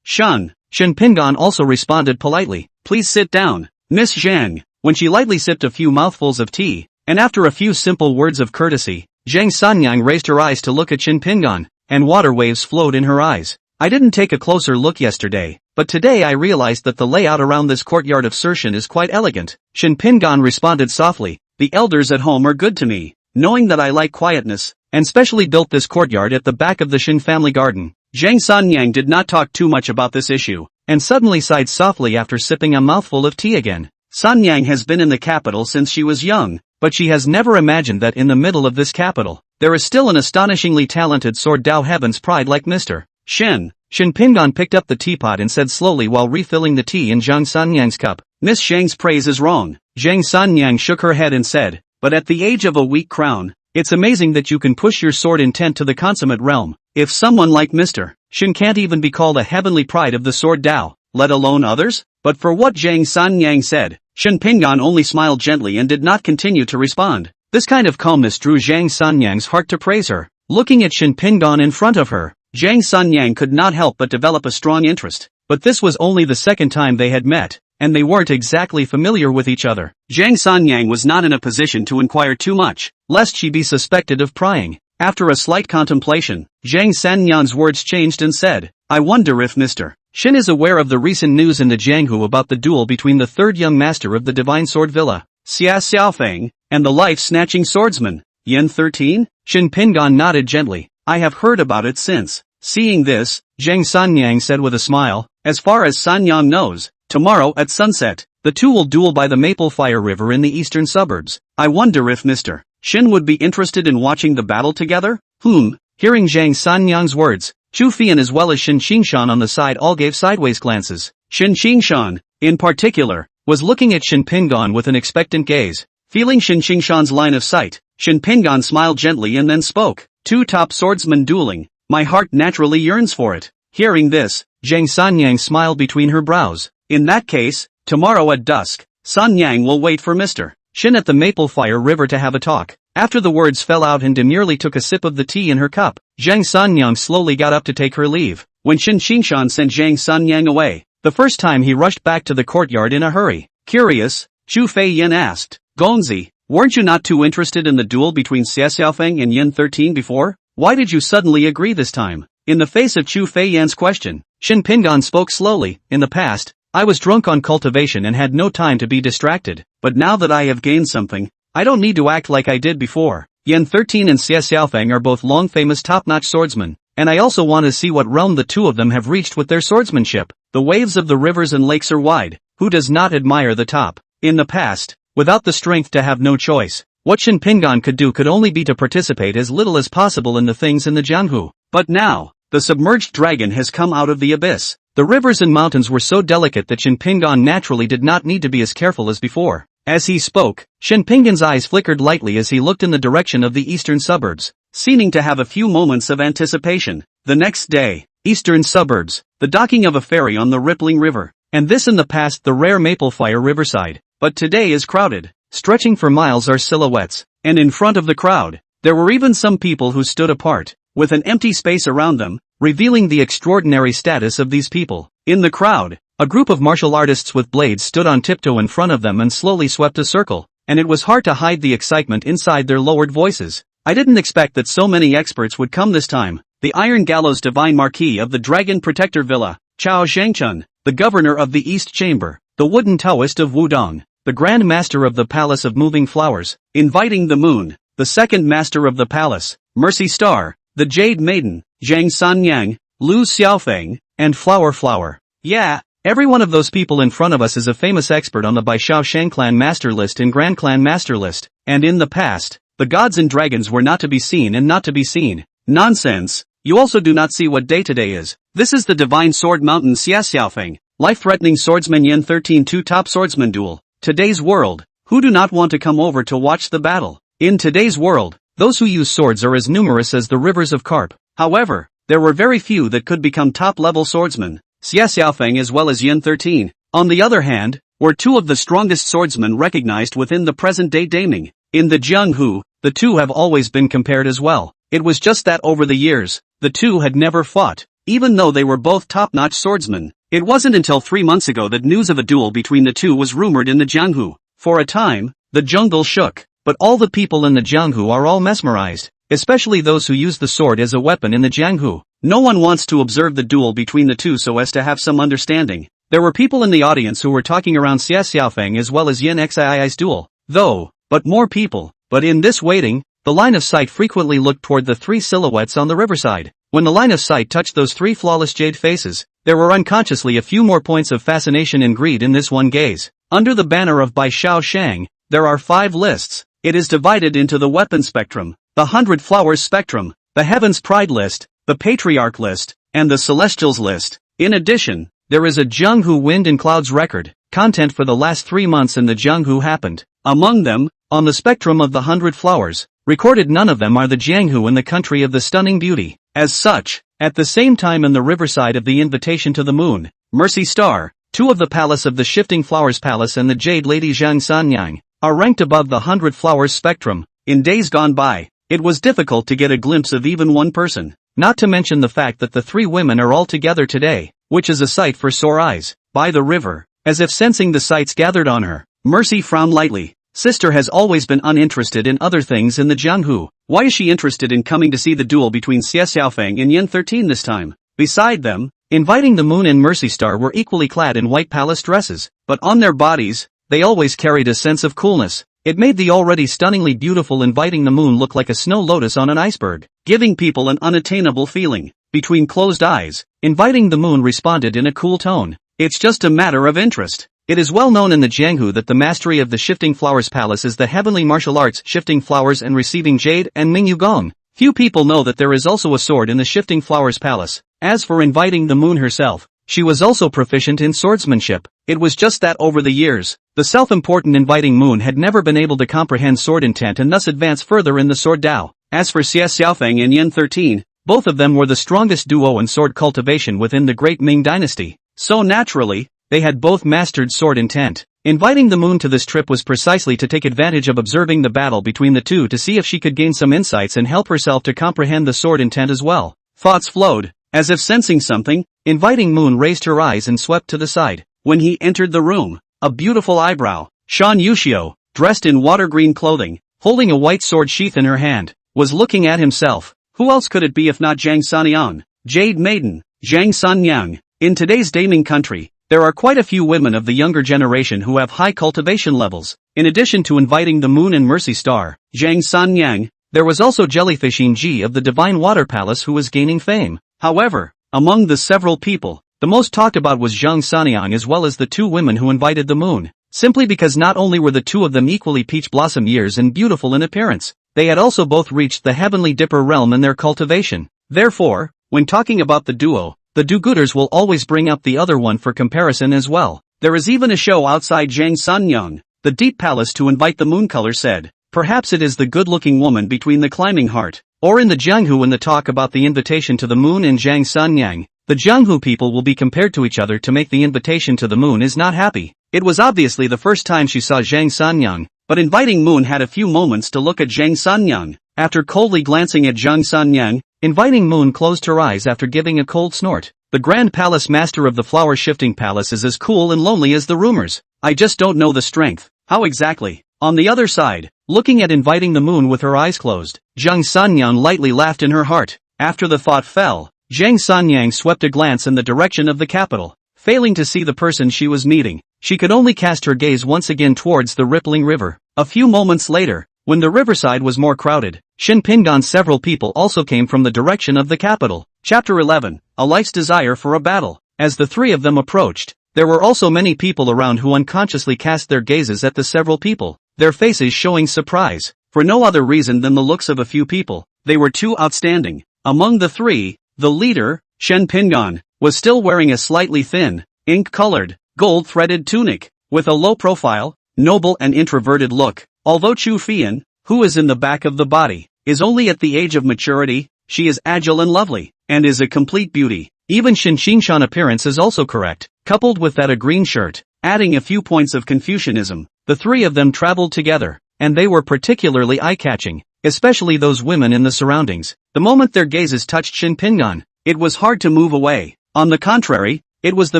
A: Shen. Shin Pingan also responded politely, please sit down, Miss Zhang. When she lightly sipped a few mouthfuls of tea, and after a few simple words of courtesy, Zhang Sanyang raised her eyes to look at Shin Pingan, and water waves flowed in her eyes. I didn't take a closer look yesterday, but today I realized that the layout around this courtyard of Surshan is quite elegant. Shin Pingan responded softly, the elders at home are good to me. knowing that I like quietness, and specially built this courtyard at the back of the Shin family garden. Zhang Sanyang did not talk too much about this issue, and suddenly sighed softly after sipping a mouthful of tea again. Sanyang has been in the capital since she was young, but she has never imagined that in the middle of this capital, there is still an astonishingly talented sword Dao Heaven's pride like Mr. Shin. Shin Pingan picked up the teapot and said slowly while refilling the tea in Zhang Sanyang's cup, "Miss Shang's praise is wrong." Zhang Sanyang shook her head and said, "But at the age of a weak crown, it's amazing that you can push your sword intent to the consummate realm. If someone like Mr. Shin can't even be called a heavenly pride of the sword Dao, let alone others?" But for what Zhang Sanyang said, Shin Pingan only smiled gently and did not continue to respond. This kind of calmness drew Zhang Sanyang's heart to praise her. Looking at Shin Pingan in front of her, Zhang Sanyang could not help but develop a strong interest. But this was only the second time they had met, and they weren't exactly familiar with each other. Zhang Sanyang was not in a position to inquire too much, lest she be suspected of prying. After a slight contemplation, Zhang Sanyang's words changed and said, "I wonder if Mr. Shin is aware of the recent news in the Jianghu about the duel between the third young master of the Divine Sword Villa, Xia Xiaofeng, and the life-snatching swordsman, Yen 13? Shin Pingan nodded gently. "I have heard about it since." Seeing this, Zhang Sanyang said with a smile, "As far as Sanyang knows, tomorrow at sunset, the two will duel by the Maple Fire River in the eastern suburbs. I wonder if Mr. Shin would be interested in watching the battle together?" Hearing Zhang Sanyang's words, Chu Fian as well as Shin Qingshan on the side all gave sideways glances. Shin Qingshan, in particular, was looking at Shin Pingan with an expectant gaze. Feeling Shin Qingshan's line of sight, Shin Pingan smiled gently and then spoke. "Two top swordsmen dueling. My heart naturally yearns for it." Hearing this, Zhang Sanyang smiled between her brows. "In that case, tomorrow at dusk, Sanyang will wait for Mr. Shin at the Maple Fire River to have a talk." After the words fell out and demurely took a sip of the tea in her cup, Zhang Sanyang slowly got up to take her leave. When Shin Qingshan sent Zhang Sanyang away, the first time he rushed back to the courtyard in a hurry. Curious, Chu Fei Yin asked, "Gongzi, weren't you not too interested in the duel between Xia Xiaofeng and Yin 13 before? Why did you suddenly agree this time?" In the face of Chu Fei Yan's question, Shin Pingan spoke slowly. "In the past, I was drunk on cultivation and had no time to be distracted, but now that I have gained something, I don't need to act like I did before. Yen 13 and Xia Xiaofeng are both long famous top-notch swordsmen, and I also want to see what realm the two of them have reached with their swordsmanship. The waves of the rivers and lakes are wide, who does not admire the top?" In the past, without the strength to have no choice, what Shin Pingan could do could only be to participate as little as possible in the things in the Jianghu. But now, the submerged dragon has come out of the abyss. The rivers and mountains were so delicate that Shin Pingan naturally did not need to be as careful as before. As he spoke, Shin Pingan's eyes flickered lightly as he looked in the direction of the eastern suburbs, seeming to have a few moments of anticipation. The next day, eastern suburbs, the docking of a ferry on the rippling river, and this in the past the rare Maple Fire riverside, but today is crowded. Stretching for miles are silhouettes, and in front of the crowd, there were even some people who stood apart, with an empty space around them, revealing the extraordinary status of these people. In the crowd, a group of martial artists with blades stood on tiptoe in front of them and slowly swept a circle, and it was hard to hide the excitement inside their lowered voices. "I didn't expect that so many experts would come this time." The Iron Gallows Divine Marquis of the Dragon Protector Villa, Chao Zhangchun, the Governor of the East Chamber, the Wooden Taoist of Wudong, the Grand Master of the Palace of Moving Flowers, Inviting the Moon, the Second Master of the Palace, Mercy Star, the Jade Maiden, Zhang Sanyang, Lu Xiaofeng, and Flower. "Yeah, every one of those people in front of us is a famous expert on the Baishao Shang Clan Master List and Grand Clan Master List, and in the past, the gods and dragons were not to be seen and not to be seen." "Nonsense, you also do not see what day today is. This is the Divine Sword Mountain Xia Xiaofeng, life-threatening swordsman Yen 13 two top swordsman duel. Today's world, who do not want to come over to watch the battle? In today's world, those who use swords are as numerous as the rivers of carp. However, there were very few that could become top-level swordsmen. Xia Xiaofeng as well as Yen 13, on the other hand, were two of the strongest swordsmen recognized within the present-day Daming. In the Jianghu, the two have always been compared as well. It was just that over the years, the two had never fought, even though they were both top-notch swordsmen. It wasn't until 3 months ago that news of a duel between the two was rumored in the Jianghu. For a time, the jungle shook, but all the people in the Jianghu are all mesmerized, especially those who use the sword as a weapon in the Jianghu. No one wants to observe the duel between the two so as to have some understanding. There were people in the audience who were talking around Xia Xiaofeng as well as Yin Xii's duel, but more people. But in this waiting, the line of sight frequently looked toward the three silhouettes on the riverside. When the line of sight touched those three flawless jade faces, there were unconsciously a few more points of fascination and greed in this one gaze. Under the banner of Bai Xiao Shang, there are 5 lists. It is divided into the weapon spectrum, the 100 flowers spectrum, the heaven's pride list, the patriarch list, and the celestials list. In addition, there is a Jianghu wind and clouds record, content for the last 3 months in the Jianghu happened. Among them, on the spectrum of the 100 flowers, recorded none of them are the Jianghu in the country of the stunning beauty. As such, at the same time in the riverside of the invitation to the moon, Mercy Star, 2 of the palace of the Shifting Flowers Palace and the Jade Lady Zhang Sanyang, are ranked above the 100 flowers spectrum. In days gone by, it was difficult to get a glimpse of even one person, not to mention the fact that the 3 women are all together today, which is a sight for sore eyes. By the river, as if sensing the sights gathered on her, Mercy frowned lightly. Sister has always been uninterested in other things in the Jianghu. Why is she interested in coming to see the duel between Xie Xiaofeng and Yen 13 this time? Beside them, Inviting the Moon and Mercy Star were equally clad in white palace dresses, but on their bodies, they always carried a sense of coolness. It made the already stunningly beautiful Inviting the Moon look like a snow lotus on an iceberg, giving people an unattainable feeling. Between closed eyes, Inviting the Moon responded in a cool tone. It's just a matter of interest. It is well known in the Jianghu that the mastery of the Shifting Flowers Palace is the heavenly martial arts Shifting Flowers and Receiving Jade and Mingyu Gong. Few people know that there is also a sword in the Shifting Flowers Palace. As for Inviting the Moon herself, she was also proficient in swordsmanship. It was just that over the years, the self-important Inviting Moon had never been able to comprehend sword intent and thus advance further in the sword Dao. As for Xie Xiaofeng and Yen 13, both of them were the strongest duo in sword cultivation within the great Ming dynasty. So naturally, they had both mastered sword intent. Inviting the Moon to this trip was precisely to take advantage of observing the battle between the two to see if she could gain some insights and help herself to comprehend the sword intent as well. Thoughts flowed. As if sensing something, Inviting Moon raised her eyes and swept to the side. When he entered the room, a beautiful eyebrow, Shan Yuxiu, dressed in water green clothing, holding a white sword sheath in her hand, was looking at himself. Who else could it be if not Zhang Sanyang, Jade Maiden, Zhang Sanyang? In today's Daming country, there are quite a few women of the younger generation who have high cultivation levels. In addition to Inviting the Moon and Mercy Star, Zhang Sanyang, there was also Jellyfish Ji of the Divine Water Palace who was gaining fame. However, among the several people, the most talked about was Zhang Sanyang as well as the 2 women who invited the moon, simply because not only were the 2 of them equally peach blossom years and beautiful in appearance, they had also both reached the heavenly dipper realm in their cultivation. Therefore, when talking about the duo, the do-gooders will always bring up the other one for comparison as well. There is even a show outside Zhang Sanyang, the deep palace to invite the moon color said. Perhaps it is the good-looking woman between the climbing heart. Or in the Jianghu when the talk about the invitation to the moon and Zhang Sanyang, the Jianghu people will be compared to each other to make the invitation to the moon is not happy. It was obviously the first time she saw Zhang Sanyang, but Inviting Moon had a few moments to look at Zhang Sanyang. After coldly glancing at Zhang Sanyang, Inviting Moon closed her eyes after giving a cold snort. The Grand Palace Master of the Flower Shifting Palace is as cool and lonely as the rumors. I just don't know the strength. How exactly? On the other side, looking at Inviting the Moon with her eyes closed, Zhang Sanyang lightly laughed in her heart. After the thought fell, Zhang Sanyang swept a glance in the direction of the capital. Failing to see the person she was meeting, she could only cast her gaze once again towards the rippling river. A few moments later, when the riverside was more crowded, Shinpingan's several people also came from the direction of the capital. Chapter 11, A Life's Desire for a Battle. As the 3 of them approached, there were also many people around who unconsciously cast their gazes at the several people, their faces showing surprise, for no other reason than the looks of a few people. They were too outstanding. Among the 3, the leader, Shenpingan, was still wearing a slightly thin, ink-colored, gold-threaded tunic, with a low-profile, noble and introverted look. Although Chu Fian, who is in the back of the body, is only at the age of maturity, she is agile and lovely, and is a complete beauty. Even Shinxingshan appearance is also correct, coupled with that a green shirt, adding a few points of Confucianism. The 3 of them traveled together, and they were particularly eye-catching, especially those women in the surroundings. The moment their gazes touched Shinpingan, it was hard to move away. On the contrary, it was the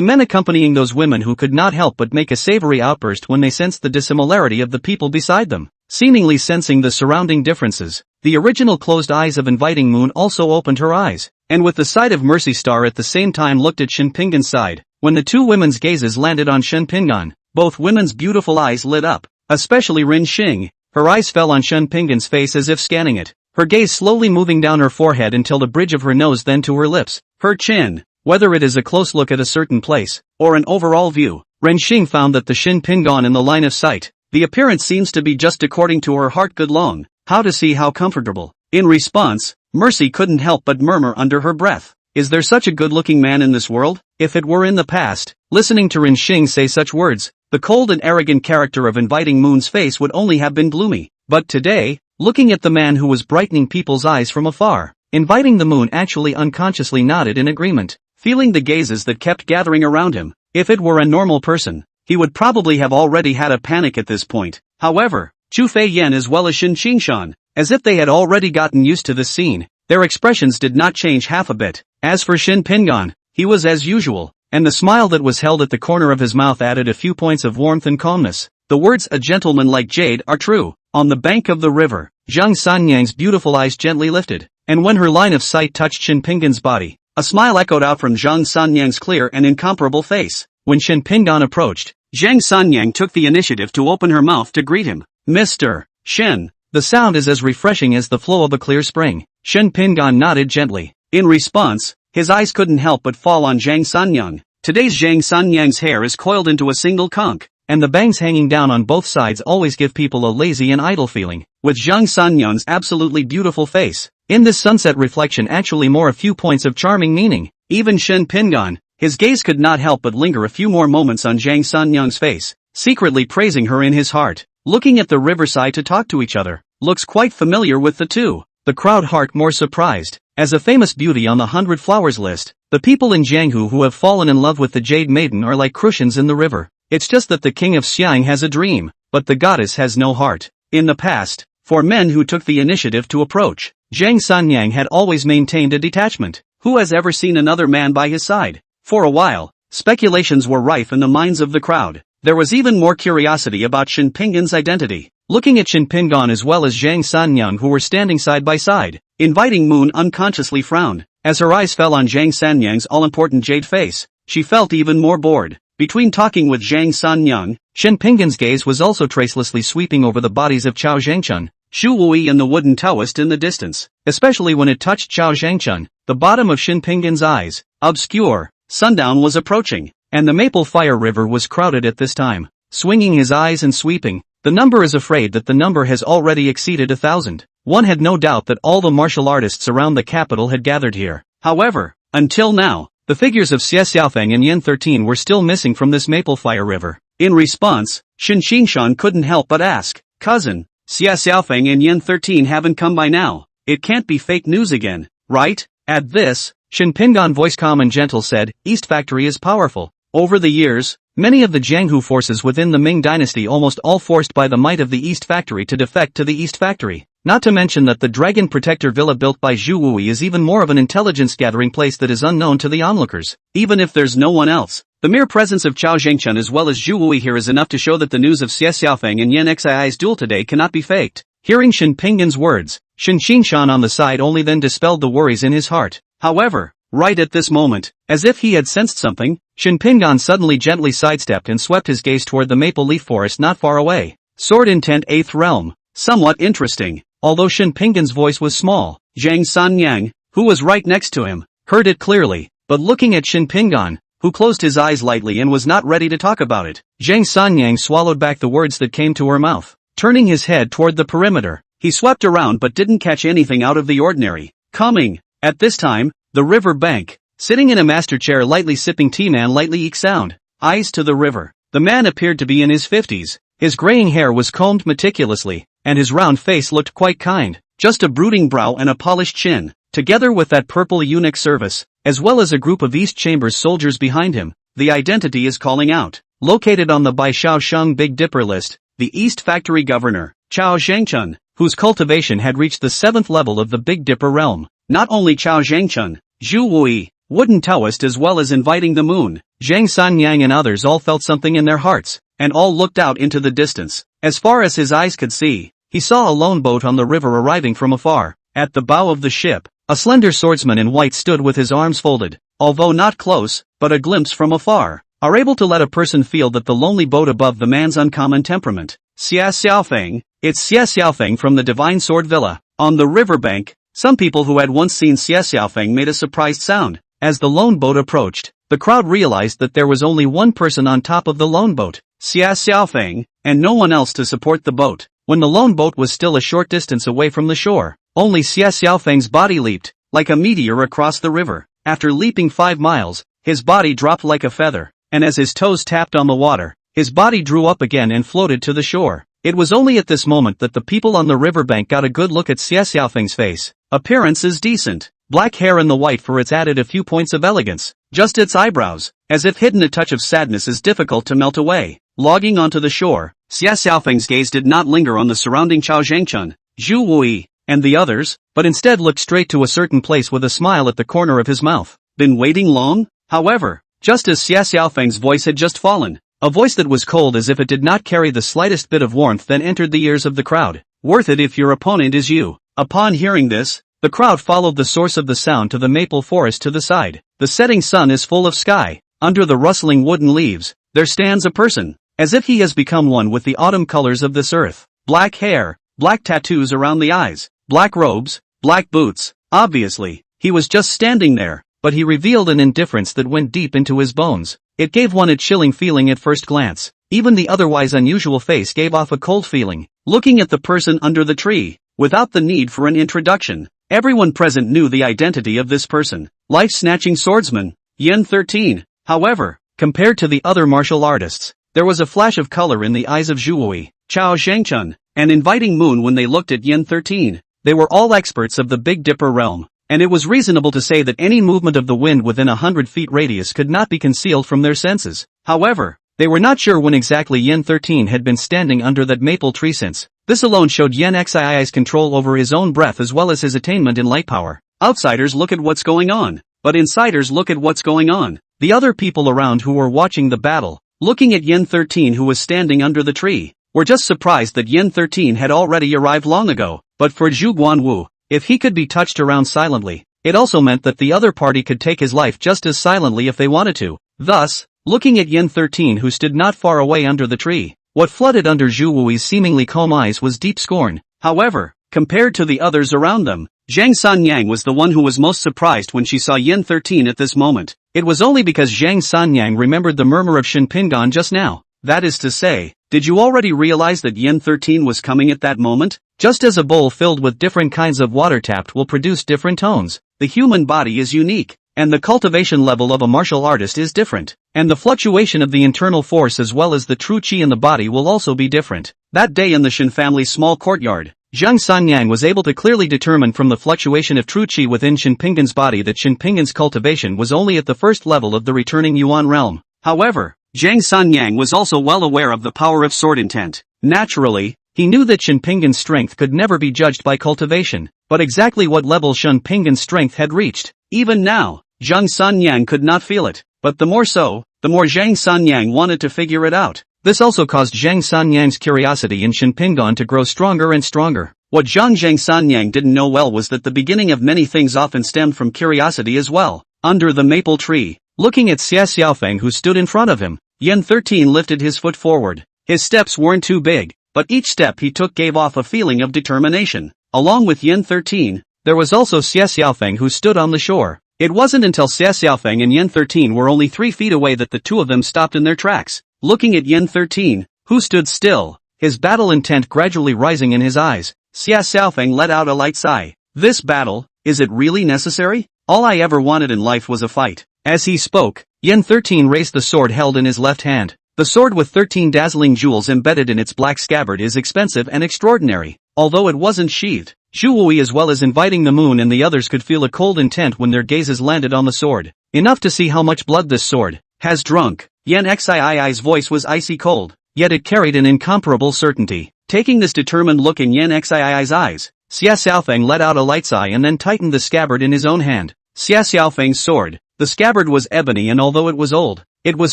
A: men accompanying those women who could not help but make a savory outburst when they sensed the dissimilarity of the people beside them. Seemingly sensing the surrounding differences, the original closed eyes of Inviting Moon also opened her eyes, and with the sight of Mercy Star at the same time looked at Shinpingan's side. When the 2 women's gazes landed on Shinpingan, both women's beautiful eyes lit up, especially Rin Xing, Her eyes fell on Shen Pingan's face as if scanning it, her gaze slowly moving down her forehead until the bridge of her nose, then to her lips, her chin. Whether it is a close look at a certain place, or an overall view, Ren Xing found that the Shen Pingan in the line of sight, the appearance seems to be just according to her heart good long, how to see how comfortable. In response, Mercy couldn't help but murmur under her breath, is there such a good-looking man in this world? If it were in the past, listening to Ren Xing say such words, the cold and arrogant character of Inviting Moon's face would only have been gloomy. But today, looking at the man who was brightening people's eyes from afar, Inviting the Moon actually unconsciously nodded in agreement, feeling the gazes that kept gathering around him. If it were a normal person, he would probably have already had a panic at this point. However, Chu Fei Yan as well as Shen Qingshan, as if they had already gotten used to this scene, their expressions did not change half a bit. As for Shen Pingan, he was as usual, and the smile that was held at the corner of his mouth added a few points of warmth and calmness. The words "a gentleman like jade" are true. On the bank of the river, Zhang Sanyang's beautiful eyes gently lifted, and when her line of sight touched Shen Pingan's body, a smile echoed out from Zhang Sanyang's clear and incomparable face. When Shen Pingan approached, Zhang Sanyang took the initiative to open her mouth to greet him. Mr. Shen. The sound is as refreshing as the flow of a clear spring. Shen Pingan nodded gently. In response, his eyes couldn't help but fall on Zhang Sanyang. Today's Zhang Sanyang's hair is coiled into a single conch, and the bangs hanging down on both sides always give people a lazy and idle feeling. With Zhang Sanyang's absolutely beautiful face, in this sunset reflection actually more a few points of charming meaning. Even Shen Pingan, his gaze could not help but linger a few more moments on Zhang Sanyang's face, secretly praising her in his heart. Looking at the riverside to talk to each other, looks quite familiar with the two. The crowd heart more surprised. As a famous beauty on the 100 Flowers list, the people in Jianghu who have fallen in love with the Jade Maiden are like crucians in the river. It's just that the king of Xiang has a dream, but the goddess has no heart. In the past, for men who took the initiative to approach, Zhang Sanyang had always maintained a detachment. Who has ever seen another man by his side? For a while, speculations were rife in the minds of the crowd. There was even more curiosity about Shen Pingan's identity. Looking at Shen Pingan as well as Zhang Sanyang who were standing side by side, Inviting Moon unconsciously frowned. As her eyes fell on Zhang Sanyang's all-important jade face, she felt even more bored. Between talking with Zhang Sanyang, Shen Pingan's gaze was also tracelessly sweeping over the bodies of Chao Zhangchun, Xu Wui and the wooden Taoist in the distance, especially when it touched Chao Zhangchun. The bottom of Shen Pingan's eyes, obscure. Sundown was approaching, and the Maple Fire River was crowded at this time. Swinging his eyes and sweeping, the number is afraid that the number has already exceeded 1,000. One had no doubt that all the martial artists around the capital had gathered here. However, until now, the figures of Xie Xiaofeng and Yen 13 were still missing from this Maple Fire River. In response, Shen Qingshan couldn't help but ask, "Cousin, Xie Xiaofeng and Yen 13 haven't come by now. It can't be fake news again, right?" At this, Shen Pingan, voice calm and gentle, said, "East Factory is powerful. Over the years, many of the Jianghu forces within the Ming dynasty almost all forced by the might of the East Factory to defect to the East Factory. Not to mention that the Dragon Protector Villa built by Xu Wui is even more of an intelligence-gathering place that is unknown to the onlookers. Even if there's no one else, the mere presence of Chao Zhangchun as well as Xu Wui here is enough to show that the news of Xie Xiaofeng and Yen Xi's duel today cannot be faked." Hearing Shen Pingan's words, Shen Qingshan on the side only then dispelled the worries in his heart. However, right at this moment, as if he had sensed something, Shen Pingan suddenly gently sidestepped and swept his gaze toward the maple leaf forest not far away. Sword intent 8th realm. Somewhat interesting. Although Shen Pingan's voice was small, Zhang Sanyang, who was right next to him, heard it clearly, but looking at Shen Pingan, who closed his eyes lightly and was not ready to talk about it, Zhang Sanyang swallowed back the words that came to her mouth. Turning his head toward the perimeter, he swept around but didn't catch anything out of the ordinary. Coming, at this time, the river bank, sitting in a master chair lightly sipping tea, man lightly eek sound, eyes to the river. The man appeared to be in his 50s, his graying hair was combed meticulously, and his round face looked quite kind, just a brooding brow and a polished chin, together with that purple eunuch service, as well as a group of East Chambers soldiers behind him. The identity is calling out. Located on the Bai Shaosheng Big Dipper list, the East Factory Governor, Chao Zhangchun, whose cultivation had reached the 7th level of the Big Dipper realm. Not only Chao Zhangchun, Xu Wui, Wooden Taoist as well as Inviting the Moon, Zhang Sanyang and others all felt something in their hearts, and all looked out into the distance. As far as his eyes could see, he saw a lone boat on the river arriving from afar. At the bow of the ship, a slender swordsman in white stood with his arms folded, although not close, but a glimpse from afar, are able to let a person feel that the lonely boat above the man's uncommon temperament. Xia Xiaofeng, It's Xie Xiaofeng from the Divine Sword Villa. On the riverbank, some people who had once seen Xie Xiaofeng made a surprised sound. As the lone boat approached, the crowd realized that there was only one person on top of the lone boat, Xie Xiaofeng, and no one else to support the boat. When the lone boat was still a short distance away from the shore, only Xie Xiaofeng's body leaped, like a meteor across the river. After leaping 5 miles, his body dropped like a feather, and as his toes tapped on the water, his body drew up again and floated to the shore. It was only at this moment that the people on the riverbank got a good look at Xie Xiaofeng's face. Appearance is decent. Black hair and the white fur its added a few points of elegance. Just its eyebrows, as if hidden a touch of sadness is difficult to melt away. Logging onto the shore, Xie Xiaofeng's gaze did not linger on the surrounding Chao Zhengchun, Zhu Wui, and the others, but instead looked straight to a certain place with a smile at the corner of his mouth. Been waiting long? However, just as Xie Xiaofeng's voice had just fallen, a voice that was cold as if it did not carry the slightest bit of warmth then entered the ears of the crowd. Worth it if your opponent is you. Upon hearing this, the crowd followed the source of the sound to the maple forest to the side. The setting sun is full of sky. Under the rustling wooden leaves, there stands a person, as if he has become one with the autumn colors of this earth. Black hair, black tattoos around the eyes, black robes, black boots. Obviously, he was just standing there, but he revealed an indifference that went deep into his bones. It gave one a chilling feeling at first glance. Even the otherwise unusual face gave off a cold feeling. Looking at the person under the tree, without the need for an introduction, everyone present knew the identity of this person. Life-snatching swordsman, Yen 13. However, compared to the other martial artists, there was a flash of color in the eyes of Zhu Wui, Chao Zhengchun, and inviting moon when they looked at Yen 13. They were all experts of the Big Dipper realm, and it was reasonable to say that any movement of the wind within 100 feet radius could not be concealed from their senses. However, they were not sure when exactly Yen 13 had been standing under that maple tree since. This alone showed Yen Xii's control over his own breath as well as his attainment in light power. Outsiders look at what's going on, but insiders look at what's going on. The other people around who were watching the battle, looking at Yen 13 who was standing under the tree, were just surprised that Yen 13 had already arrived long ago. But for Zhu Guanwu, if he could be touched around silently, it also meant that the other party could take his life just as silently if they wanted to. Thus, looking at Yen 13 who stood not far away under the tree, what flooded under Zhu Wui's seemingly calm eyes was deep scorn. However, compared to the others around them, Zhang Sanyang was the one who was most surprised when she saw Yen 13 at this moment. It was only because Zhang Sanyang remembered the murmur of Shinpingan just now. That is to say, did you already realize that Yen 13 was coming at that moment? Just as a bowl filled with different kinds of water tapped will produce different tones, the human body is unique, and the cultivation level of a martial artist is different, and the fluctuation of the internal force as well as the true qi in the body will also be different. That day in the Shin family's small courtyard, Zhang Sanyang was able to clearly determine from the fluctuation of true qi within Shinpingan's body that Shinpingan's cultivation was only at the first level of the returning Yuan realm. However, Zhang Sanyang was also well aware of the power of sword intent. Naturally, he knew that Shinpingan's strength could never be judged by cultivation, but exactly what level Shinpingan's strength had reached. Even now, Zhang Sanyang could not feel it, but the more so, the more Zhang Sanyang wanted to figure it out. This also caused Zhang Sanyang's curiosity in Shinpingan to grow stronger and stronger. What Zhang Sanyang didn't know well was that the beginning of many things often stemmed from curiosity as well. Under the maple tree, looking at Xie Xiaofeng who stood in front of him, Yen 13 lifted his foot forward. His steps weren't too big, but each step he took gave off a feeling of determination. Along with Yen 13, there was also Xie Xiaofeng who stood on the shore. It wasn't until Xie Xiaofeng and Yen 13 were only 3 feet away that the two of them stopped in their tracks. Looking at Yen 13, who stood still, his battle intent gradually rising in his eyes, Xie Xiaofeng let out a light sigh. This battle, is it really necessary? All I ever wanted in life was a fight. As he spoke, Yen 13 raised the sword held in his left hand. The sword with 13 dazzling jewels embedded in its black scabbard is expensive and extraordinary. Although it wasn't sheathed, Zhu Wui as well as inviting the moon and the others could feel a cold intent when their gazes landed on the sword. Enough to see how much blood this sword has drunk. Yen Xii's voice was icy cold, yet it carried an incomparable certainty. Taking this determined look in Yen Xii's eyes, Xie Xiaofeng let out a light sigh and then tightened the scabbard in his own hand. Xie Xiaofeng's sword. The scabbard was ebony and although it was old, it was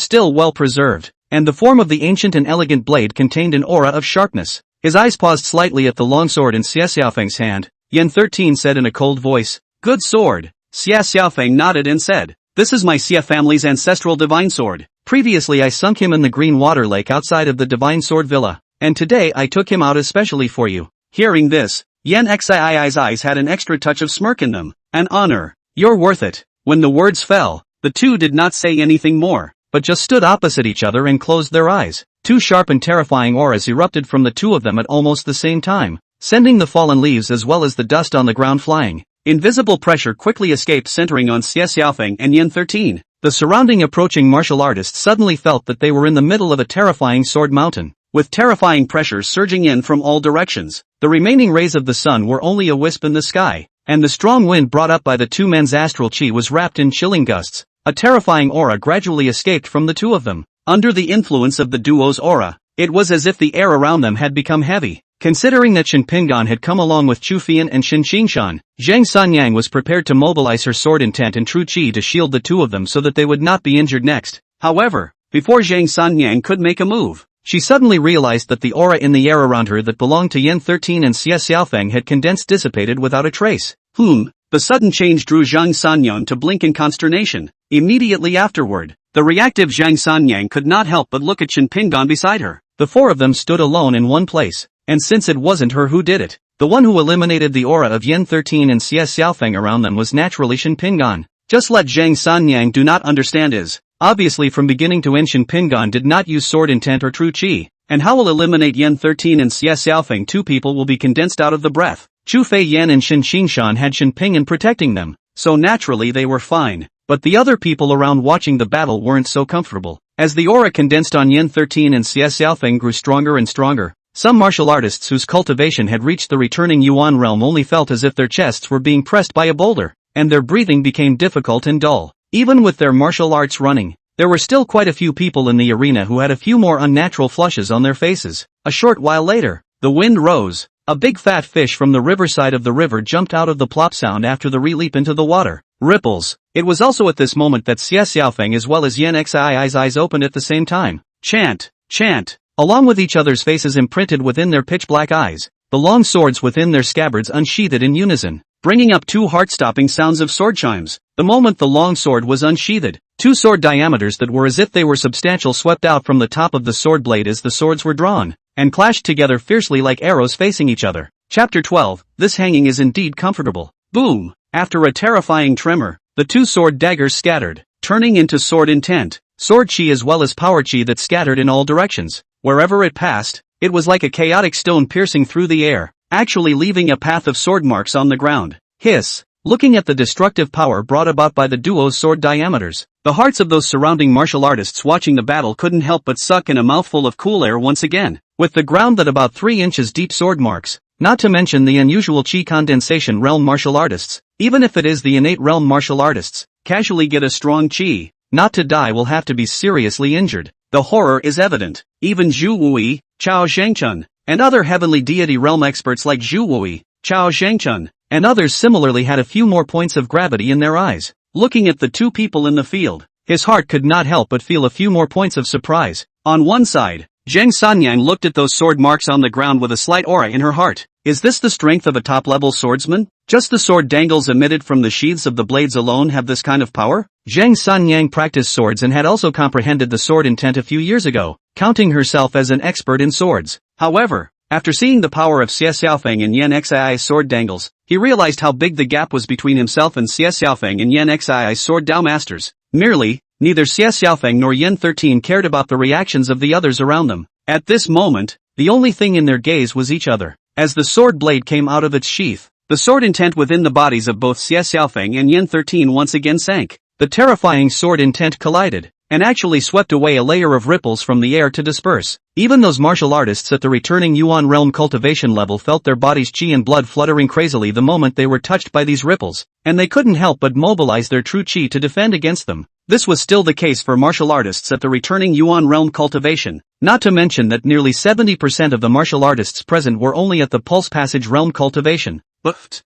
A: still well preserved, and the form of the ancient and elegant blade contained an aura of sharpness. His eyes paused slightly at the long sword in Xie Xiaofeng's hand. Yen 13 said in a cold voice, "Good sword." Xie Xiaofeng nodded and said, "This is my Xie family's ancestral divine sword. Previously I sunk him in the green water lake outside of the divine sword villa, and today I took him out especially for you." Hearing this, Yan Xii's eyes had an extra touch of smirk in them. "An honor. You're worth it." When the words fell, the two did not say anything more, but just stood opposite each other and closed their eyes. Two sharp and terrifying auras erupted from the two of them at almost the same time, sending the fallen leaves as well as the dust on the ground flying. Invisible pressure quickly escaped, centering on Xie Xiaofeng and Yin 13. The surrounding approaching martial artists suddenly felt that they were in the middle of a terrifying sword mountain, with terrifying pressure surging in from all directions. The remaining rays of the sun were only a wisp in the sky, and the strong wind brought up by the two men's astral chi was wrapped in chilling gusts. A terrifying aura gradually escaped from the two of them. Under the influence of the duo's aura, it was as if the air around them had become heavy. Considering that Shen Pingan had come along with Chu Fian and Shen Qingshan, Zhang Sanyang was prepared to mobilize her sword intent and true chi to shield the two of them so that they would not be injured next. However, before Zhang Sanyang could make a move, she suddenly realized that the aura in the air around her that belonged to Yin 13 and Xie Xiaofeng had condensed, dissipated without a trace. The sudden change drew Zhang Sanyang to blink in consternation. Immediately afterward, the reactive Zhang Sanyang could not help but look at Shen Pingan beside her. The four of them stood alone in one place, and since it wasn't her who did it, the one who eliminated the aura of Yin 13 and Xie Xiaofeng around them was naturally Shen Pingan. Just let Zhang Sanyang do not understand is, obviously from beginning to end Shen Pingan did not use sword intent or true chi, and how will eliminate Yin 13 and Xie Xiaofeng? Two people will be condensed out of the breath. Chu Fei Yan and Shen Qingshan had Shen Pingan protecting them, so naturally they were fine, but the other people around watching the battle weren't so comfortable. As the aura condensed on Yin 13 and Xie Xiaofeng grew stronger and stronger, some martial artists whose cultivation had reached the returning Yuan realm only felt as if their chests were being pressed by a boulder, and their breathing became difficult and dull. Even with their martial arts running, there were still quite a few people in the arena who had a few more unnatural flushes on their faces. A short while later, the wind rose. A big fat fish from the riverside of the river jumped out of the plop sound after the re-leap into the water. Ripples. It was also at this moment that Xie Xiaofeng as well as Yan Xii's eyes opened at the same time. Chant, chant. Along with each other's faces imprinted within their pitch-black eyes, the long swords within their scabbards unsheathed in unison, bringing up two heart-stopping sounds of sword chimes. The moment the long sword was unsheathed, two sword diameters that were as if they were substantial swept out from the top of the sword blade as the swords were drawn, and clashed together fiercely like arrows facing each other. Chapter 12, This hanging is indeed comfortable. Boom! After a terrifying tremor, the two sword daggers scattered, turning into sword intent, sword chi as well as power chi that scattered in all directions. Wherever it passed, it was like a chaotic stone piercing through the air, actually leaving a path of sword marks on the ground. Hiss! Looking at the destructive power brought about by the duo's sword diameters, the hearts of those surrounding martial artists watching the battle couldn't help but suck in a mouthful of cool air once again. With the ground that about 3 inches deep sword marks, not to mention the unusual chi condensation realm martial artists, even if it is the innate realm martial artists, casually get a strong chi, not to die will have to be seriously injured. The horror is evident. Even Zhu Wui, Chao Zhangchun, and other heavenly deity realm experts like Zhu Wui, Chao Zhangchun, and others similarly had a few more points of gravity in their eyes. Looking at the two people in the field, his heart could not help but feel a few more points of surprise. On one side, Zhang Sanyang looked at those sword marks on the ground with a slight aura in her heart. Is this the strength of a top-level swordsman? Just the sword dangles emitted from the sheaths of the blades alone have this kind of power? Zhang Sanyang practiced swords and had also comprehended the sword intent a few years ago, counting herself as an expert in swords. However, after seeing the power of Xie Xiaofeng and Yan Xii's sword dangles, he realized how big the gap was between himself and Xie Xiaofeng and Yan Xii's sword Dao masters. Neither Xie Xiaofeng nor Yin 13 cared about the reactions of the others around them. At this moment, the only thing in their gaze was each other. As the sword blade came out of its sheath, the sword intent within the bodies of both Xie Xiaofeng and Yin 13 once again sank. The terrifying sword intent collided, and actually swept away a layer of ripples from the air to disperse. Even those martial artists at the returning Yuan realm cultivation level felt their bodies' chi and blood fluttering crazily the moment they were touched by these ripples, and they couldn't help but mobilize their true chi to defend against them. This was still the case for martial artists at the returning Yuan realm cultivation, not to mention that nearly 70% of the martial artists present were only at the pulse passage realm cultivation. Put.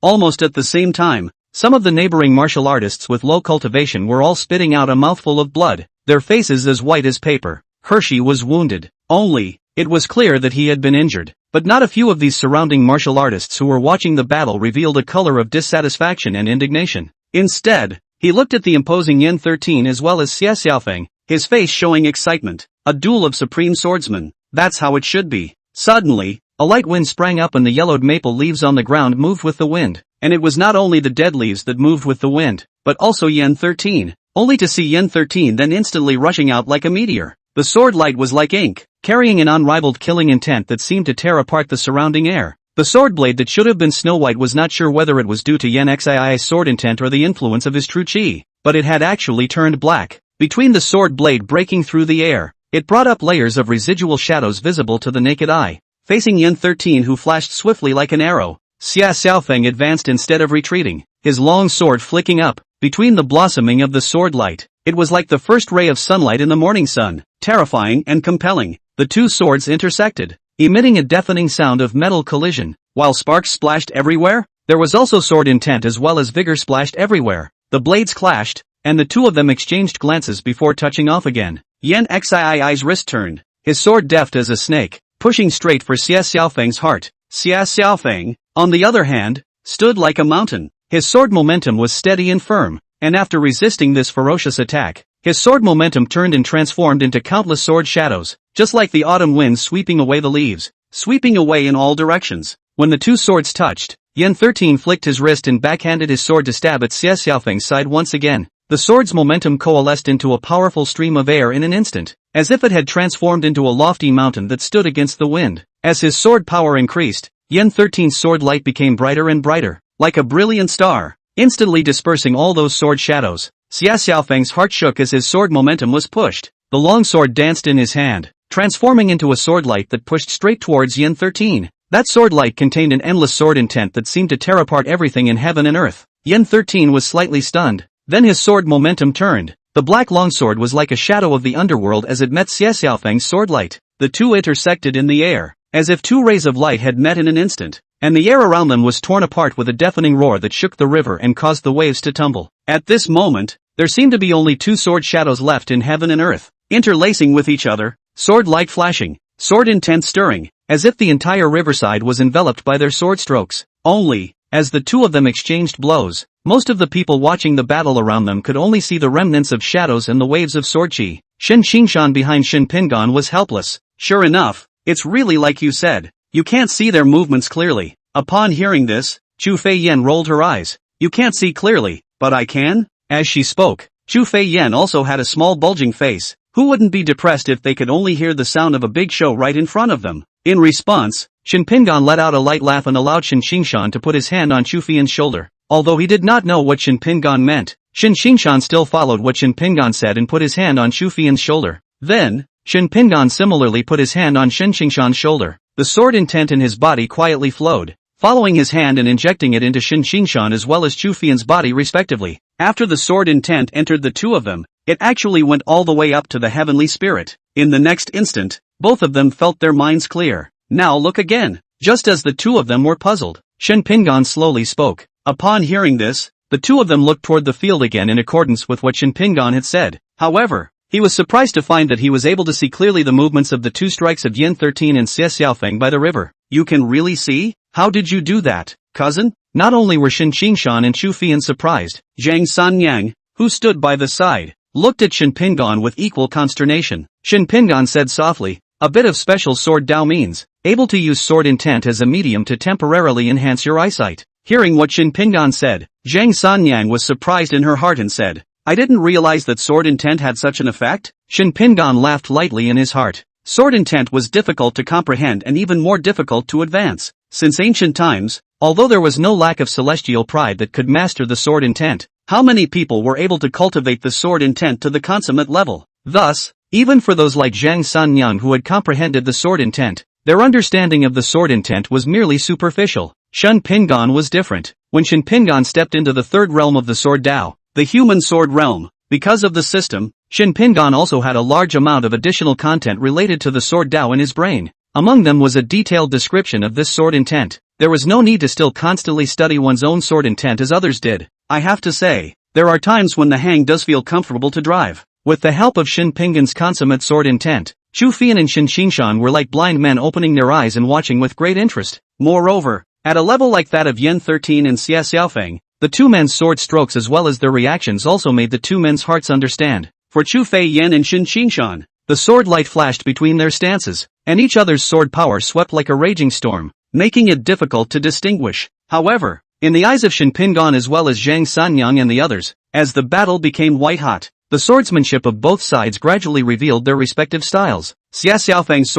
A: Almost at the same time, some of the neighboring martial artists with low cultivation were all spitting out a mouthful of blood, their faces as white as paper. Hershey was wounded. It was clear that he had been injured, but not a few of these surrounding martial artists who were watching the battle revealed a color of dissatisfaction and indignation. Instead, he looked at the imposing Yin 13 as well as Xie Xiaofeng, his face showing excitement. A duel of supreme swordsmen. That's how it should be. Suddenly, a light wind sprang up and the yellowed maple leaves on the ground moved with the wind. And it was not only the dead leaves that moved with the wind, but also Yen 13. Only to see Yen 13 then instantly rushing out like a meteor. The sword light was like ink, carrying an unrivaled killing intent that seemed to tear apart the surrounding air. The sword blade that should have been Snow White was not sure whether it was due to Yen Xii's sword intent or the influence of his true chi, but it had actually turned black. Between the sword blade breaking through the air, it brought up layers of residual shadows visible to the naked eye. Facing Yen 13 who flashed swiftly like an arrow, Xia Xiaofeng advanced instead of retreating, his long sword flicking up. Between the blossoming of the sword light, it was like the first ray of sunlight in the morning sun, terrifying and compelling. The two swords intersected, emitting a deafening sound of metal collision. While sparks splashed everywhere, there was also sword intent as well as vigor splashed everywhere. The blades clashed, and the two of them exchanged glances before touching off again. Yen Xii's wrist turned, his sword deft as a snake, pushing straight for Xia Xiaofeng's heart. Xia Xiaofeng, on the other hand, stood like a mountain. His sword momentum was steady and firm, and after resisting this ferocious attack, his sword momentum turned and transformed into countless sword shadows, just like the autumn winds sweeping away the leaves, sweeping away in all directions. When the two swords touched, Yen 13 flicked his wrist and backhanded his sword to stab at Xia Xiaofeng's side once again. The sword's momentum coalesced into a powerful stream of air in an instant, as if it had transformed into a lofty mountain that stood against the wind. As his sword power increased, Yen 13's sword light became brighter and brighter, like a brilliant star, instantly dispersing all those sword shadows. Xia Xiaofeng's heart shook as his sword momentum was pushed. The long sword danced in his hand, transforming into a sword light that pushed straight towards Yen 13. That sword light contained an endless sword intent that seemed to tear apart everything in heaven and earth. Yen 13 was slightly stunned. Then his sword momentum turned. The black longsword was like a shadow of the underworld as it met Xia Xiaofeng's sword light. The two intersected in the air, as if two rays of light had met in an instant, and the air around them was torn apart with a deafening roar that shook the river and caused the waves to tumble. At this moment, there seemed to be only two sword shadows left in heaven and earth, interlacing with each other, sword light flashing, sword intent stirring, as if the entire riverside was enveloped by their sword strokes. Only, as the two of them exchanged blows, most of the people watching the battle around them could only see the remnants of shadows and the waves of sword chi. Shen Qingshan behind Shen Pingan was helpless. Sure enough, it's really like you said. You can't see their movements clearly. Upon hearing this, Chu Feiyan rolled her eyes. You can't see clearly, but I can? As she spoke, Chu Feiyan also had a small bulging face. Who wouldn't be depressed if they could only hear the sound of a big show right in front of them? In response, Shen Pingan let out a light laugh and allowed Shen Qingshan to put his hand on Chu Feiyan's shoulder. Although he did not know what Shen Pingan meant, Shen Qingshan still followed what Shen Pingan said and put his hand on Chu Feiyan's shoulder. Then, Shen Pingan similarly put his hand on Shen Qingshan's shoulder. The sword intent in his body quietly flowed, following his hand and injecting it into Shen Qingshan as well as Chu Feiyan's body respectively. After the sword intent entered the two of them, it actually went all the way up to the heavenly spirit. In the next instant, both of them felt their minds clear. Now look again. Just as the two of them were puzzled, Shen Pingan slowly spoke. Upon hearing this, the two of them looked toward the field again in accordance with what Shen Pingan had said. However, he was surprised to find that he was able to see clearly the movements of the two strikes of Yen 13 and Xia Xiaofeng by the river. You can really see? How did you do that, cousin? Not only were Shen Qingshan and Chu Feiyan surprised, Zhang Sanyang, who stood by the side, looked at Shen Pingan with equal consternation. Shen Pingan said softly, a bit of special sword Dao means, able to use sword intent as a medium to temporarily enhance your eyesight. Hearing what Shen Pingan said, Zhang Sanyang was surprised in her heart and said, I didn't realize that sword intent had such an effect. Shen Pingan laughed lightly in his heart. Sword intent was difficult to comprehend and even more difficult to advance. Since ancient times, although there was no lack of celestial pride that could master the sword intent, how many people were able to cultivate the sword intent to the consummate level? Thus, even for those like Zhang Sanyang who had comprehended the sword intent, their understanding of the sword intent was merely superficial. Shen Pingan was different. When Shen Pingan stepped into the third realm of the sword Dao, the human sword realm, because of the system, Shen Pingan also had a large amount of additional content related to the sword Dao in his brain. Among them was a detailed description of this sword intent. There was no need to still constantly study one's own sword intent as others did. I have to say, there are times when the hang does feel comfortable to drive. With the help of Shen Pingan's consummate sword intent, Chu Feiyan and Shen Qingshan were like blind men opening their eyes and watching with great interest. Moreover, at a level like that of Yen 13 and Xia Xiaofeng, the two men's sword strokes as well as their reactions also made the two men's hearts understand. For Chu Feiyan and Shen Qingshan, the sword light flashed between their stances, and each other's sword power swept like a raging storm, making it difficult to distinguish. However, in the eyes of Shen Pingan as well as Zhang Sanyang and the others, as the battle became white-hot, the swordsmanship of both sides gradually revealed their respective styles. Xia Xiaofeng's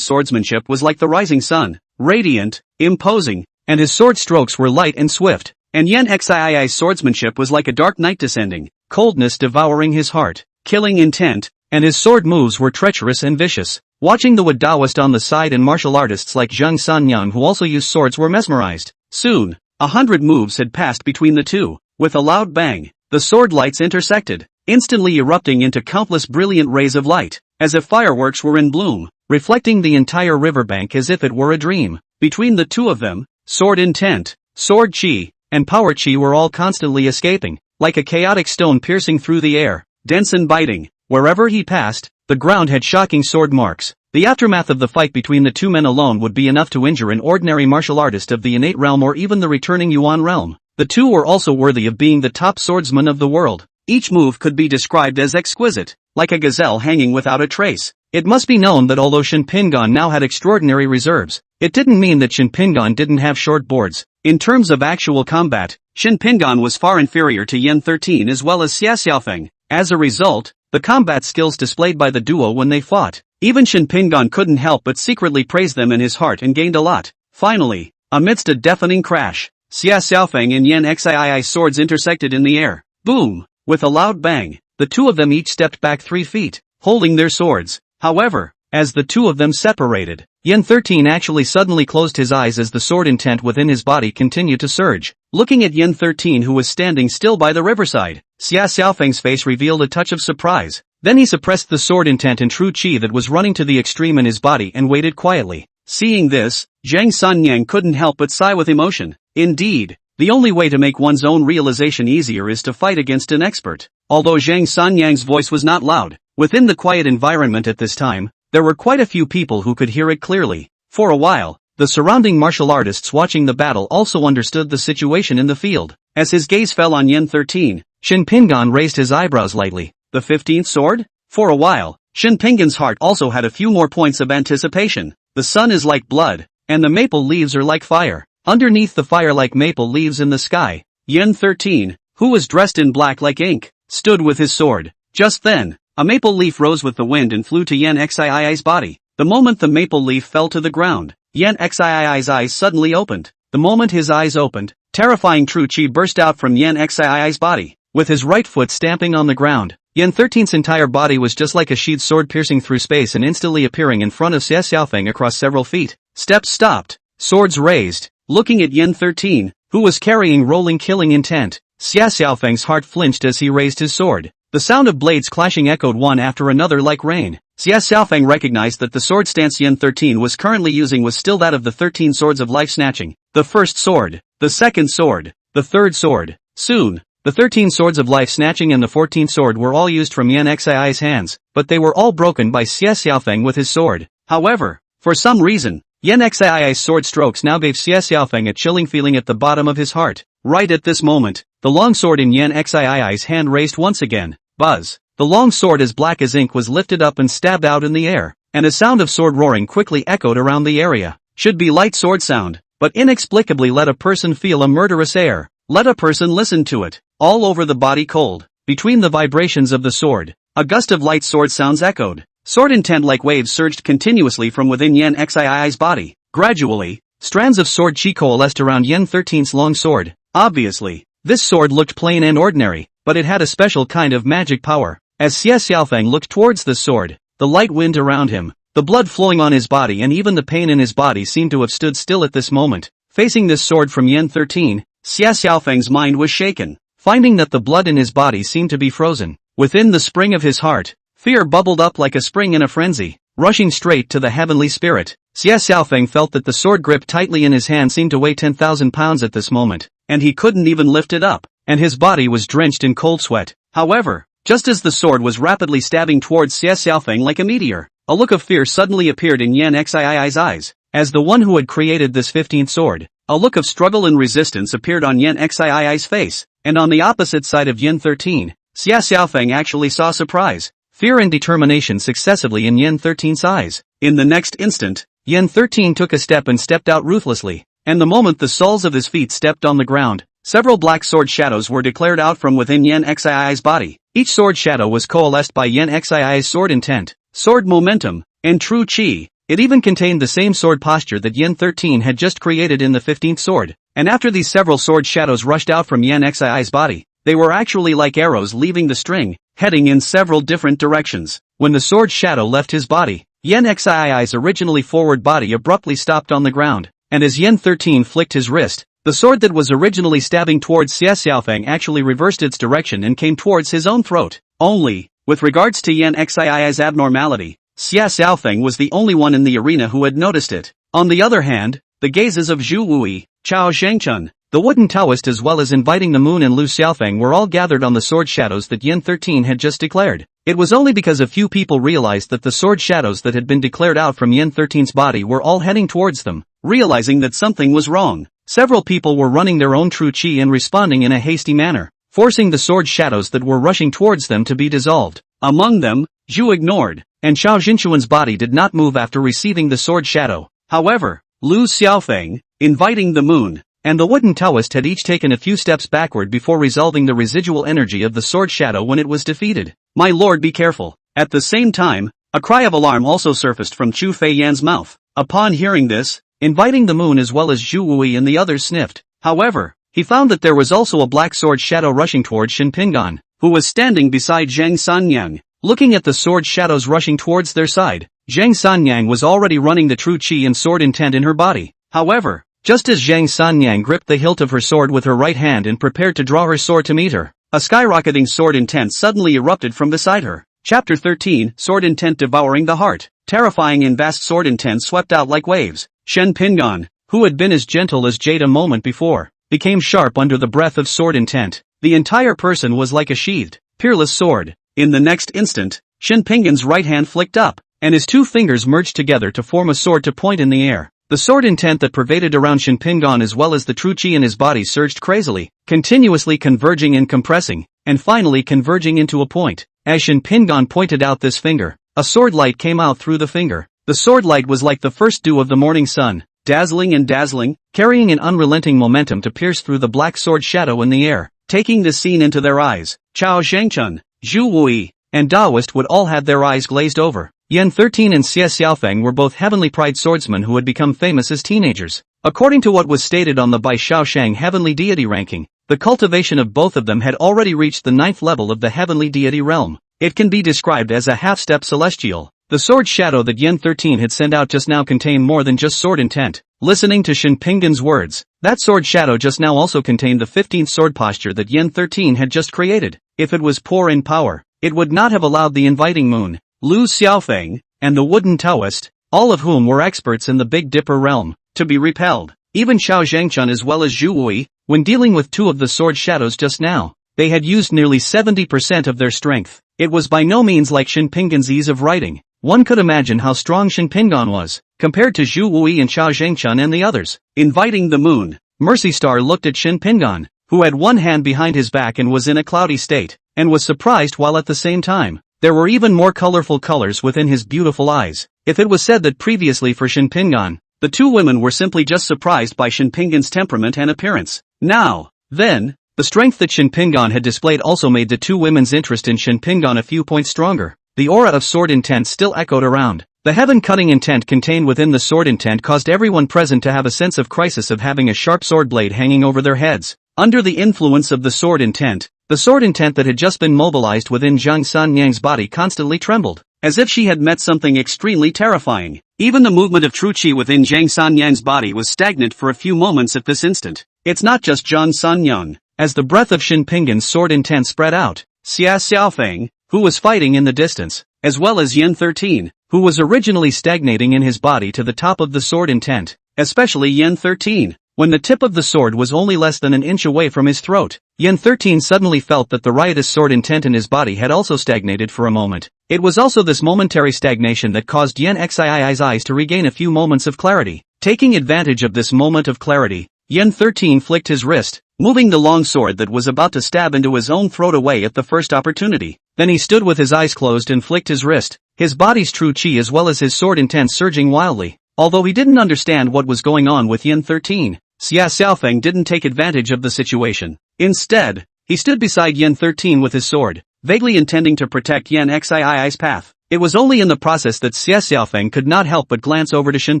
A: swordsmanship was like the rising sun, radiant, imposing, and his sword strokes were light and swift. And Yan Xii's swordsmanship was like a dark night descending, coldness devouring his heart, killing intent, and his sword moves were treacherous and vicious. Watching the Wu Daoist on the side and martial artists like Zhang Sanyang who also used swords were mesmerized. Soon, 100 moves had passed between the two. With a loud bang, the sword lights intersected, instantly erupting into countless brilliant rays of light, as if fireworks were in bloom, reflecting the entire riverbank as if it were a dream. Between the two of them, sword intent, sword chi, and power chi were all constantly escaping, like a chaotic stone piercing through the air, dense and biting. Wherever he passed, the ground had shocking sword marks. The aftermath of the fight between the two men alone would be enough to injure an ordinary martial artist of the innate realm or even the returning Yuan realm. The two were also worthy of being the top swordsmen of the world. Each move could be described as exquisite, like a gazelle hanging without a trace. It must be known that although Shen Pingan now had extraordinary reserves, it didn't mean that Shen Pingan didn't have short boards. In terms of actual combat, Shen Pingan was far inferior to Yan 13 as well as Xia Xiaofeng. As a result, the combat skills displayed by the duo when they fought, even Shen Pingan couldn't help but secretly praise them in his heart and gained a lot. Finally, amidst a deafening crash, Xia Xiaofeng and Yan Xii's swords intersected in the air. Boom! With a loud bang, the two of them each stepped back 3 feet, holding their swords. However, as the two of them separated, Yan 13 actually suddenly closed his eyes as the sword intent within his body continued to surge. Looking at Yan 13 who was standing still by the riverside, Xia Xiaofeng's face revealed a touch of surprise. Then he suppressed the sword intent and true chi that was running to the extreme in his body and waited quietly. Seeing this, Zhang Sanyang couldn't help but sigh with emotion. Indeed, the only way to make one's own realization easier is to fight against an expert. Although Zhang Sanyang's voice was not loud, within the quiet environment at this time, there were quite a few people who could hear it clearly. For a while, the surrounding martial artists watching the battle also understood the situation in the field. As his gaze fell on Yan 13, Shen Pingan raised his eyebrows lightly. The 15th sword? For a while, Shen Pingan's heart also had a few more points of anticipation. The sun is like blood, and the maple leaves are like fire. Underneath the fire like maple leaves in the sky, Yan 13, who was dressed in black like ink, stood with his sword. Just then, a maple leaf rose with the wind and flew to Yan Xii's body. The moment the maple leaf fell to the ground, Yan Xii's eyes suddenly opened. The moment his eyes opened, terrifying true chi burst out from Yan Xii's body. With his right foot stamping on the ground, Yan 13's entire body was just like a sheathed sword piercing through space and instantly appearing in front of Xia Xiaofeng across several feet. Steps stopped, swords raised. Looking at Yan 13, who was carrying rolling killing intent, Xia Xiaofeng's heart flinched as he raised his sword. The sound of blades clashing echoed one after another like rain. Xia Xiaofeng recognized that the sword stance Yan 13 was currently using was still that of the 13 swords of life snatching. The first sword, the second sword, the third sword. Soon, the 13 swords of life snatching and the 14th sword were all used from Yan Xii's hands, but they were all broken by Xia Xiaofeng with his sword. However, for some reason, Yan Xii's sword strokes now gave Xia Xiaofeng a chilling feeling at the bottom of his heart. Right at this moment, the long sword in Yan Xii's hand raised once again. Buzz! The long sword as black as ink was lifted up and stabbed out in the air, and a sound of sword roaring quickly echoed around the area. Should be light sword sound, but inexplicably let a person feel a murderous air. Let a person listen to it. All over the body cold. Between the vibrations of the sword, a gust of light sword sounds echoed. Sword intent like waves surged continuously from within Yan Xii's body. Gradually, strands of sword chi coalesced around Yan 13's long sword. Obviously, this sword looked plain and ordinary, but it had a special kind of magic power. As Xia Xiaofeng looked towards the sword, the light wind around him, the blood flowing on his body and even the pain in his body seemed to have stood still at this moment. Facing this sword from Yan 13, Xia Xiaofeng's mind was shaken, finding that the blood in his body seemed to be frozen. Within the spring of his heart, fear bubbled up like a spring in a frenzy, rushing straight to the heavenly spirit. Xia Xiaofeng felt that the sword gripped tightly in his hand seemed to weigh 10,000 pounds at this moment, and he couldn't even lift it up, and his body was drenched in cold sweat. However, just as the sword was rapidly stabbing towards Xia Xiaofeng like a meteor, a look of fear suddenly appeared in Yan Xii's eyes. As the one who had created this 15th sword, a look of struggle and resistance appeared on Yan Xii's face, and on the opposite side of Yan 13, Xia Xiaofeng actually saw surprise. fear and determination successively in Yen 13's eyes. In the next instant, Yen 13 took a step and stepped out ruthlessly, and the moment the soles of his feet stepped on the ground, several black sword shadows were declared out from within Yen Xii's body. Each sword shadow was coalesced by Yen Xii's sword intent, sword momentum, and true chi. It even contained the same sword posture that Yen 13 had just created in the 15th sword, and after these several sword shadows rushed out from Yen Xii's body, they were actually like arrows leaving the string, heading in several different directions. When the sword shadow left his body, Yen Xii's originally forward body abruptly stopped on the ground, and as Yen 13 flicked his wrist, the sword that was originally stabbing towards Xia Xiaofeng actually reversed its direction and came towards his own throat. Only, with regards to Yen Xii's abnormality, Xia Xiaofeng was the only one in the arena who had noticed it. On the other hand, the gazes of Zhu Wui, Chao Zhengchun, the wooden Taoist as well as inviting the moon and Lu Xiaofeng were all gathered on the sword shadows that Yen 13 had just declared. It was only because a few people realized that the sword shadows that had been declared out from Yen 13's body were all heading towards them. Realizing that something was wrong, several people were running their own true chi and responding in a hasty manner, forcing the sword shadows that were rushing towards them to be dissolved. Among them, Zhu ignored, and Chao Zhengchuan's body did not move after receiving the sword shadow. However, Lu Xiaofeng, inviting the moon, and the wooden Taoist had each taken a few steps backward before resolving the residual energy of the sword shadow when it was defeated. My lord, be careful. At the same time, a cry of alarm also surfaced from Chu Feiyan's mouth. Upon hearing this, inviting the moon as well as Zhu Wui and the others sniffed. However, he found that there was also a black sword shadow rushing towards Shin Pingan, who was standing beside Zhang Sanyang. Looking at the sword shadows rushing towards their side, Zhang Sanyang was already running the true chi and sword intent in her body. However, just as Zhang Sanyang gripped the hilt of her sword with her right hand and prepared to draw her sword to meet her, a skyrocketing sword intent suddenly erupted from beside her. Chapter 13, Sword Intent Devouring the Heart. Terrifying and vast sword intent swept out like waves. Shen Pingan, who had been as gentle as jade a moment before, became sharp under the breath of sword intent. The entire person was like a sheathed, peerless sword. In the next instant, Shen Pingan's right hand flicked up, and his two fingers merged together to form a sword to point in the air. The sword intent that pervaded around Shin Pingan as well as the true chi in his body surged crazily, continuously converging and compressing, and finally converging into a point. As Shin Pingan pointed out this finger, a sword light came out through the finger. The sword light was like the first dew of the morning sun, dazzling and dazzling, carrying an unrelenting momentum to pierce through the black sword shadow in the air. Taking this scene into their eyes, Chao Zhengchun, Zhu Wui, and Daoist would all have their eyes glazed over. Yen 13 and Xia Xiaofeng were both heavenly pride swordsmen who had become famous as teenagers. According to what was stated on the Bai Shaoshang heavenly deity ranking, the cultivation of both of them had already reached the 9th level of the heavenly deity realm. It can be described as a half-step celestial. The sword shadow that Yen 13 had sent out just now contained more than just sword intent. Listening to Shin Pingan's words, that sword shadow just now also contained the 15th sword posture that Yen 13 had just created. If it was poor in power, it would not have allowed the inviting moon, Lu Xiaofeng, and the wooden Taoist, all of whom were experts in the Big Dipper realm, to be repelled. Even Chao Zhengchun as well as Zhu Wui, when dealing with two of the sword shadows just now, they had used nearly 70% of their strength. It was by no means like Shin Pingan's ease of riding. One could imagine how strong Shin Pingan was, compared to Zhu Wui and Chao Zhengchun and the others. Inviting the moon, Mercy Star looked at Shin Pingan, who had one hand behind his back and was in a cloudy state, and was surprised while at the same time, there were even more colorful colors within his beautiful eyes. If it was said that previously for Shin Pingan, the two women were simply just surprised by Shin Pingan's temperament and appearance. Now, then, the strength that Shin Pingan had displayed also made the two women's interest in Shin Pingan a few points stronger. The aura of sword intent still echoed around. The heaven-cutting intent contained within the sword intent caused everyone present to have a sense of crisis of having a sharp sword blade hanging over their heads. Under the influence of the sword intent that had just been mobilized within Zhang Sanyang's body constantly trembled, as if she had met something extremely terrifying. Even the movement of true chi within Zhang Sanyang's body was stagnant for a few moments at this instant. It's not just Zhang Sanyang. As the breath of Shin Pingan's sword intent spread out, Xia Xiaofeng, who was fighting in the distance, as well as Yen 13, who was originally stagnating in his body to the top of the sword intent, especially Yen 13. When the tip of the sword was only less than an inch away from his throat, Yen 13 suddenly felt that the riotous sword intent in his body had also stagnated for a moment. It was also this momentary stagnation that caused Yen Xii's eyes to regain a few moments of clarity. Taking advantage of this moment of clarity, Yen 13 flicked his wrist, moving the long sword that was about to stab into his own throat away at the first opportunity. Then he stood with his eyes closed and flicked his wrist, his body's true chi as well as his sword intent surging wildly. Although he didn't understand what was going on with Yin 13, Xia Xiaofeng didn't take advantage of the situation. Instead, he stood beside Yin 13 with his sword, vaguely intending to protect Yin Xii's path. It was only in the process that Xia Xiaofeng could not help but glance over to Shen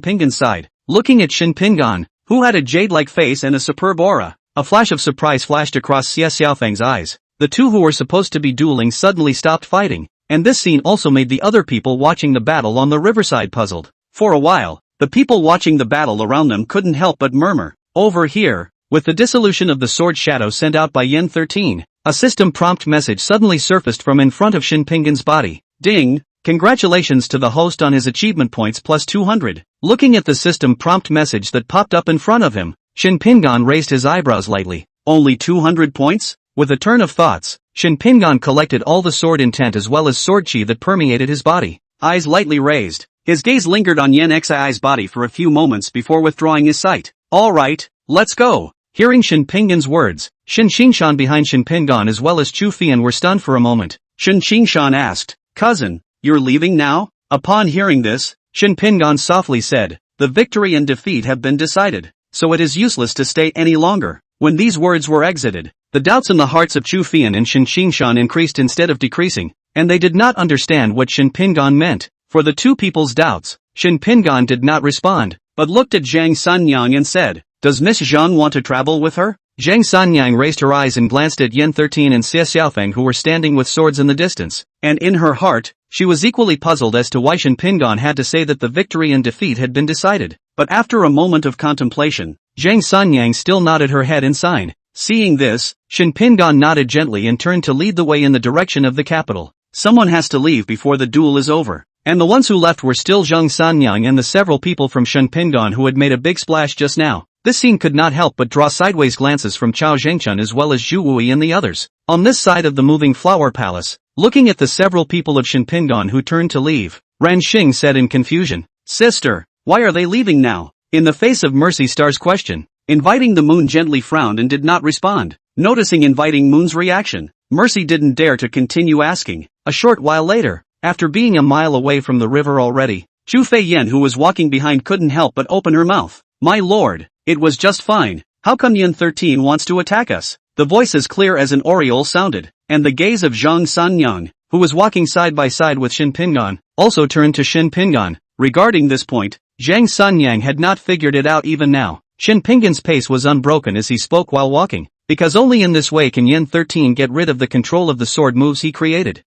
A: Pingan's side. Looking at Shen Pingan, who had a jade-like face and a superb aura, a flash of surprise flashed across Xia Xiaofeng's eyes. The two who were supposed to be dueling suddenly stopped fighting, and this scene also made the other people watching the battle on the riverside puzzled. For a while, the people watching the battle around them couldn't help but murmur. Over here, with the dissolution of the sword shadow sent out by Yin 13, a system prompt message suddenly surfaced from in front of Shen Pingan's body. Ding! Congratulations to the host on his achievement points plus 200. Looking at the system prompt message that popped up in front of him, Shen Pingan raised his eyebrows lightly. Only 200 points? With a turn of thoughts, Shen Pingan collected all the sword intent as well as sword chi that permeated his body. Eyes lightly raised, his gaze lingered on Yin Xii's body for a few moments before withdrawing his sight. Alright, let's go. Hearing Shen Pingan's words, Shen Xingshan behind Shen Pingan as well as Chu Fian were stunned for a moment. Shen Xingshan asked, "Cousin, you're leaving now?" Upon hearing this, Shen Pingan softly said, "The victory and defeat have been decided, so it is useless to stay any longer." When these words were exited, the doubts in the hearts of Chu Fian and Shen Xingshan increased instead of decreasing, and they did not understand what Shen Pingan meant. For the two people's doubts, Shen Pingan did not respond, but looked at Zhang Sanyang and said, "Does Miss Zhang want to travel with her?" Zhang Sanyang raised her eyes and glanced at Yin 13 and Xia Xiaofeng who were standing with swords in the distance, and in her heart, she was equally puzzled as to why Shen Pingan had to say that the victory and defeat had been decided. But after a moment of contemplation, Zhang Sanyang still nodded her head in sign. Seeing this, Shen Pingan nodded gently and turned to lead the way in the direction of the capital. Someone has to leave before the duel is over. And the ones who left were still Zhang Sanyang and the several people from Shen Pingan who had made a big splash just now. This scene could not help but draw sideways glances from Chao Zhengchun as well as Zhu Wui and the others. On this side of the moving flower palace, looking at the several people of Shen Pingan who turned to leave, Ran Xing said in confusion, "Sister, why are they leaving now?" In the face of Mercy Star's question, Inviting the Moon gently frowned and did not respond. Noticing Inviting Moon's reaction, Mercy didn't dare to continue asking. A short while later, after being a mile away from the river already, Chu Feiyan who was walking behind couldn't help but open her mouth. "My lord, it was just fine. How come Yin 13 wants to attack us?" The voice as clear as an aureole sounded, and the gaze of Zhang Sanyang, who was walking side by side with Shen Pingan, also turned to Shen Pingan. Regarding this point, Zhang Sanyang had not figured it out even now. Shen Pingan's pace was unbroken as he spoke while walking, because only in this way can Yin 13 get rid of the control of the sword moves he created.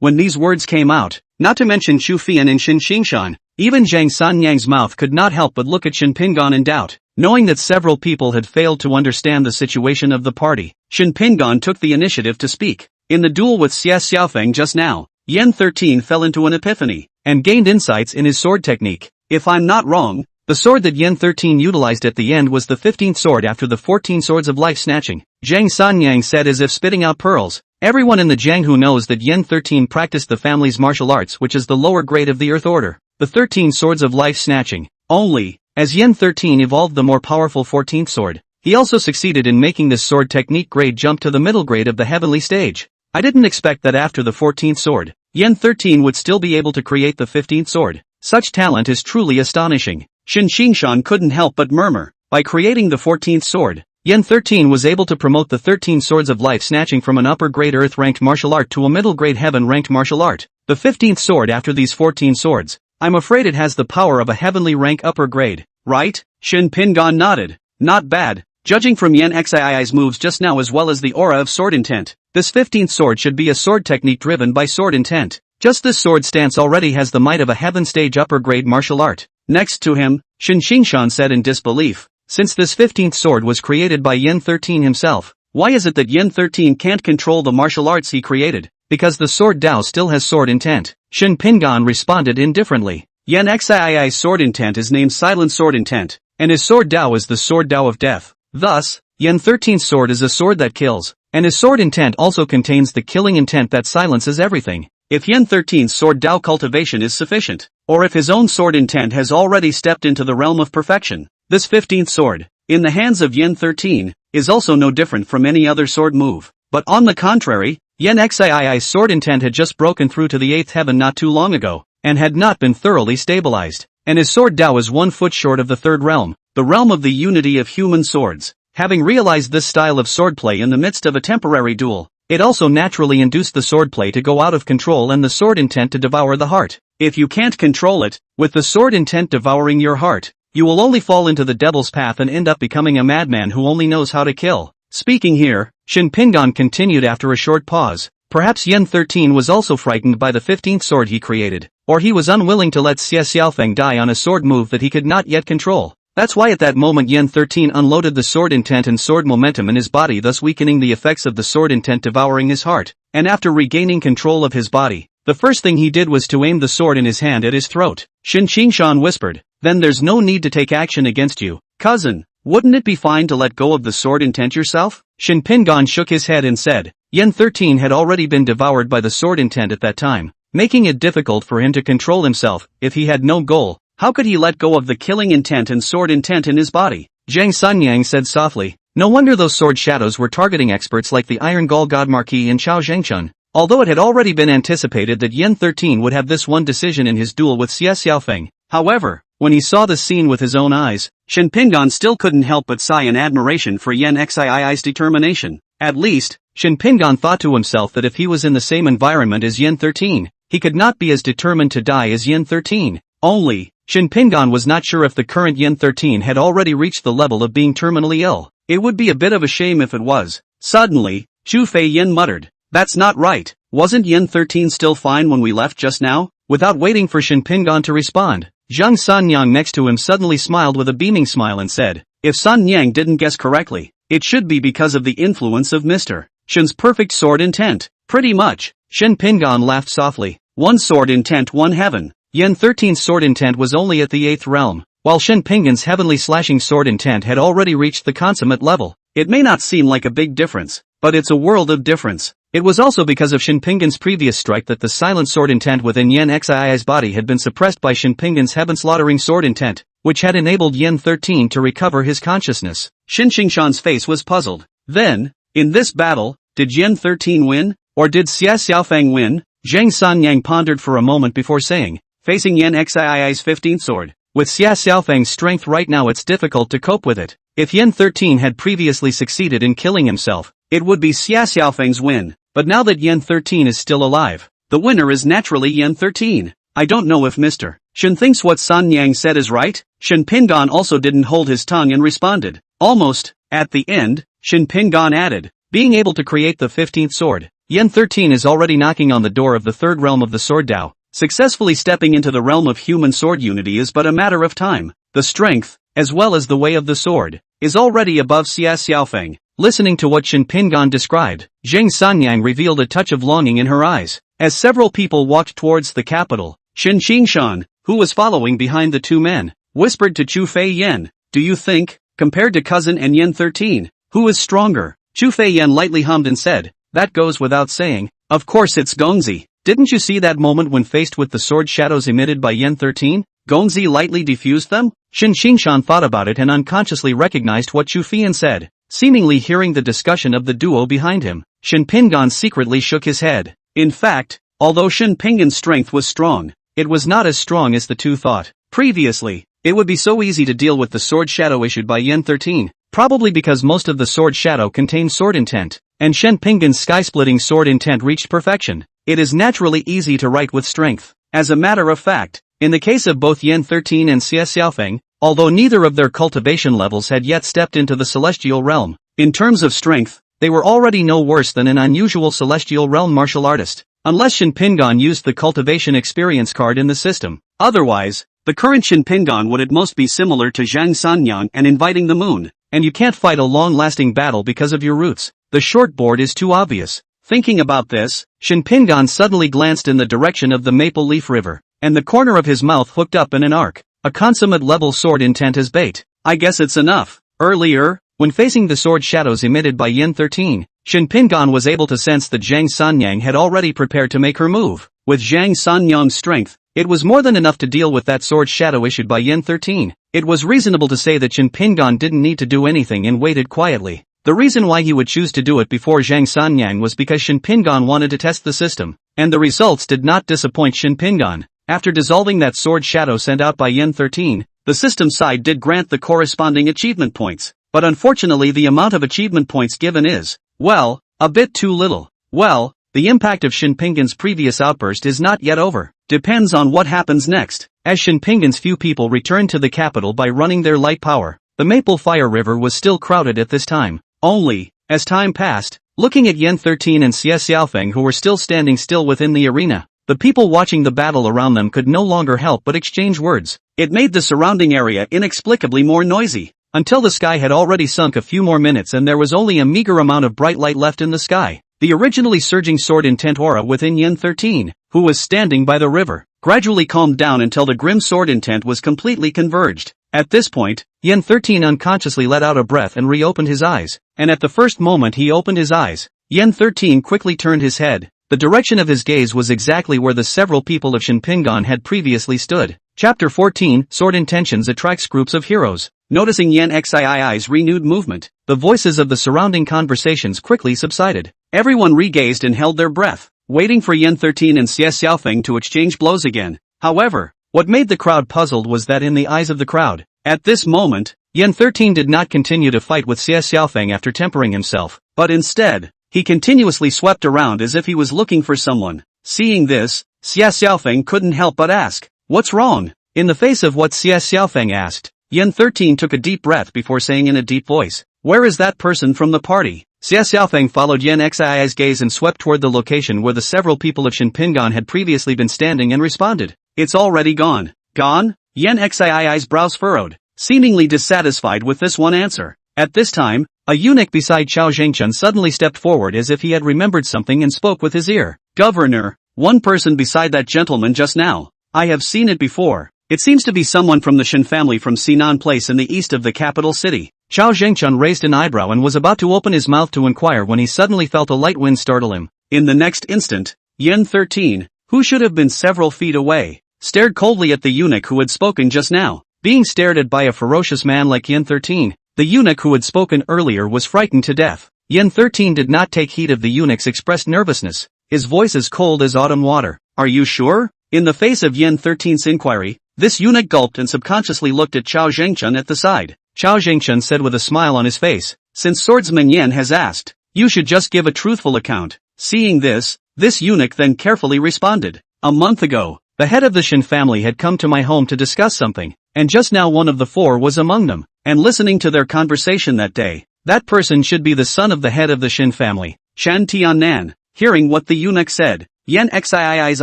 A: When these words came out, not to mention Chu Fian and Shen Xingshan, even Zhang Sanyang's mouth could not help but look at Shen Pingan in doubt. Knowing that several people had failed to understand the situation of the party, Shen Pingan took the initiative to speak. In the duel with Xia Xiaofeng just now, Yin 13 fell into an epiphany, and gained insights in his sword technique. If I'm not wrong, the sword that Yin 13 utilized at the end was the 15th sword after the 14 swords of life snatching. Zhang Sanyang said as if spitting out pearls. Everyone in the Jianghu knows that Yin 13 practiced the family's martial arts which is the lower grade of the Earth Order, the 13 swords of life snatching. Only, as Yin 13 evolved the more powerful 14th sword, he also succeeded in making this sword technique grade jump to the middle grade of the heavenly stage. I didn't expect that after the 14th sword, Yin 13 would still be able to create the 15th sword. Such talent is truly astonishing. Shen Xingshan couldn't help but murmur. By creating the 14th sword, Yin 13 was able to promote the 13 swords of life snatching from an upper grade earth ranked martial art to a middle grade heaven ranked martial art. The 15th sword after these 14 swords, I'm afraid it has the power of a heavenly rank upper grade, right? Shen Pingan nodded. Not bad. Judging from Yin Xii's moves just now as well as the aura of sword intent, this 15th sword should be a sword technique driven by sword intent. Just this sword stance already has the might of a heaven stage upper grade martial art. Next to him, Shen Xingshan said in disbelief, since this 15th sword was created by Yin 13 himself, why is it that Yin 13 can't control the martial arts he created? Because the sword Dao still has sword intent. Shen Pingan responded indifferently. Yin Xii's sword intent is named Silent Sword Intent, and his sword Dao is the sword Dao of death. Thus, Yin 13's sword is a sword that kills, and his sword intent also contains the killing intent that silences everything. If Yin 13's sword Dao cultivation is sufficient, or if his own sword intent has already stepped into the realm of perfection, this 15th sword, in the hands of Yin 13, is also no different from any other sword move. But on the contrary, Yen Xii's sword intent had just broken through to the 8th heaven not too long ago, and had not been thoroughly stabilized, and his sword Dao is 1 foot short of the 3rd realm, the realm of the unity of human swords. Having realized this style of swordplay in the midst of a temporary duel, it also naturally induced the swordplay to go out of control and the sword intent to devour the heart. If you can't control it, with the sword intent devouring your heart, you will only fall into the devil's path and end up becoming a madman who only knows how to kill. Speaking here, Shin Pingan continued after a short pause. Perhaps Yen 13 was also frightened by the 15th sword he created, or he was unwilling to let Xie Xiaofeng die on a sword move that he could not yet control. That's why at that moment Yen 13 unloaded the sword intent and sword momentum in his body, thus weakening the effects of the sword intent devouring his heart. And after regaining control of his body, the first thing he did was to aim the sword in his hand at his throat. Shin Qingshan whispered, "Then there's no need to take action against you, cousin. Wouldn't it be fine to let go of the sword intent yourself?" Shin Pingan shook his head and said, Yen 13 had already been devoured by the sword intent at that time, making it difficult for him to control himself. If he had no goal, how could he let go of the killing intent and sword intent in his body? Zhang Sunyang said softly, "No wonder those sword shadows were targeting experts like the Iron Gall God Marquis and Chao Zhengchun." Although it had already been anticipated that Yen 13 would have this one decision in his duel with Xie Xiaofeng. However, when he saw the scene with his own eyes, Shin Pingan still couldn't help but sigh in admiration for Yen Xii's determination. At least, Shin Pingan thought to himself that if he was in the same environment as Yen 13, he could not be as determined to die as Yen 13. Only, Shin Pingan was not sure if the current Yen 13 had already reached the level of being terminally ill. It would be a bit of a shame if it was. Suddenly, Zhu Fei Yen muttered, "That's not right. Wasn't Yen 13 still fine when we left just now?" Without waiting for Shin Pingan to respond, Zhang Sanyang next to him suddenly smiled with a beaming smile and said, "If Sun Yang didn't guess correctly, it should be because of the influence of Mr. Shin's perfect sword intent." Pretty much. Shin Pingan laughed softly. One sword intent, one heaven. Yen 13's sword intent was only at the 8th realm, while Shin Pingan's heavenly slashing sword intent had already reached the consummate level. It may not seem like a big difference, but it's a world of difference. It was also because of Shin Pingan's previous strike that the silent sword intent within Yen Xii's body had been suppressed by Shin Pingan's heaven-slaughtering sword intent, which had enabled Yen 13 to recover his consciousness. Shin Qingshan's face was puzzled. Then, in this battle, did Yen 13 win? Or did Xie Xiaofeng win? Zhang Sanyang pondered for a moment before saying, facing Yen Xii's 15th sword, with Xie Xiaofeng's strength right now it's difficult to cope with it. If Yen 13 had previously succeeded in killing himself, it would be Xie Xiaofeng's win. But now that Yen 13 is still alive, the winner is naturally Yen 13. I don't know if Mr. Shin thinks what Sun Yang said is right. Shin Pingan also didn't hold his tongue and responded. Almost, at the end, Shin Pingan added, being able to create the 15th sword, Yen 13 is already knocking on the door of the 3rd realm of the sword Dao. Successfully stepping into the realm of human sword unity is but a matter of time. The strength, as well as the way of the sword, is already above Xie Xiaofeng. Listening to what Shin Pingan described, Zhang Sanyang revealed a touch of longing in her eyes. As several people walked towards the capital, Shin Qingshan, who was following behind the two men, whispered to Chu Fei Yen, "Do you think, compared to cousin and Yen 13, who is stronger?" Chu Fei Yen lightly hummed and said, "That goes without saying. Of course it's Gongzi. Didn't you see that moment when faced with the sword shadows emitted by Yen 13? Gongzi lightly diffused them?" Shin Qingshan thought about it and unconsciously recognized what Chu Feiyan said. Seemingly hearing the discussion of the duo behind him, Shin Pingan secretly shook his head. In fact, although Shin Pingan's strength was strong, it was not as strong as the two thought. Previously, it would be so easy to deal with the sword shadow issued by Yen 13, probably because most of the sword shadow contained sword intent, and Shin Pingan's sky-splitting sword intent reached perfection. It is naturally easy to write with strength. As a matter of fact, in the case of both Yen 13 and Xie Xiaofeng, although neither of their cultivation levels had yet stepped into the celestial realm, in terms of strength, they were already no worse than an unusual celestial realm martial artist, unless Shin Pingan used the cultivation experience card in the system. Otherwise, the current Shin Pingan would at most be similar to Zhang Sanyang and inviting the moon, and you can't fight a long-lasting battle because of your roots. The short board is too obvious. Thinking about this, Shin Pingan suddenly glanced in the direction of the Maple Leaf River, and the corner of his mouth hooked up in an arc. A consummate level sword intent as bait. I guess it's enough. Earlier, when facing the sword shadows emitted by Yen 13, Shin Pingan was able to sense that Zhang Sanyang had already prepared to make her move. With Zhang Sanyang's strength, it was more than enough to deal with that sword shadow issued by Yen 13. It was reasonable to say that Shin Pingan didn't need to do anything and waited quietly. The reason why he would choose to do it before Zhang Sanyang was because Shin Pingan wanted to test the system, and the results did not disappoint Shin Pingan. After dissolving that sword shadow sent out by Yen 13, the system side did grant the corresponding achievement points, but unfortunately the amount of achievement points given is, well, a bit too little. Well, the impact of Shin Pingan's previous outburst is not yet over. Depends on what happens next. As Shin Pingan's few people returned to the capital by running their light power, the Maple Fire River was still crowded at this time. Only, as time passed, looking at Yen 13 and Xie Xiaofeng who were still standing still within the arena, the people watching the battle around them could no longer help but exchange words. It made the surrounding area inexplicably more noisy, until the sky had already sunk a few more minutes and there was only a meager amount of bright light left in the sky. The originally surging sword intent aura within Yen 13, who was standing by the river, gradually calmed down until the grim sword intent was completely converged. At this point, Yen 13 unconsciously let out a breath and reopened his eyes, and at the first moment he opened his eyes, Yen 13 quickly turned his head. The direction of his gaze was exactly where the several people of Shin Pingan had previously stood. Chapter 14, Sword Intentions attracts groups of heroes. Noticing Yen Xii's renewed movement, the voices of the surrounding conversations quickly subsided. Everyone regazed and held their breath, waiting for Yen 13 and Xie Xiaofeng to exchange blows again. However, what made the crowd puzzled was that in the eyes of the crowd, at this moment, Yen 13 did not continue to fight with Xie Xiaofeng after tempering himself, but instead, he continuously swept around as if he was looking for someone. Seeing this, Xie Xiaofeng couldn't help but ask, "What's wrong?" In the face of what Xie Xiaofeng asked, Yen 13 took a deep breath before saying in a deep voice, "Where is that person from the party?" Xie Xiaofeng followed Yen Xii's gaze and swept toward the location where the several people of Shin Pingan had previously been standing and responded, "It's already gone." Gone? Yen Xii's brows furrowed, seemingly dissatisfied with this one answer. At this time, a eunuch beside Chao Zhengchun suddenly stepped forward as if he had remembered something and spoke with his ear. "Governor, one person beside that gentleman just now. I have seen it before. It seems to be someone from the Shin family from Sinan Place in the east of the capital city." Chao Zhengchun raised an eyebrow and was about to open his mouth to inquire when he suddenly felt a light wind startle him. In the next instant, Yen 13, who should have been several feet away, stared coldly at the eunuch who had spoken just now. Being stared at by a ferocious man like Yen 13, the eunuch who had spoken earlier was frightened to death. Yen 13 did not take heed of the eunuch's expressed nervousness, his voice as cold as autumn water. "Are you sure?" In the face of Yen 13's inquiry, this eunuch gulped and subconsciously looked at Chao Zhengchun at the side. Chao Zhengchun said with a smile on his face, "Since swordsman Yen has asked, you should just give a truthful account." Seeing this eunuch then carefully responded, "A month ago, the head of the Shin family had come to my home to discuss something, and just now one of the four was among them, and listening to their conversation that day, that person should be the son of the head of the Shin family, Shan Tiannan." Hearing what the eunuch said, Yen Xii's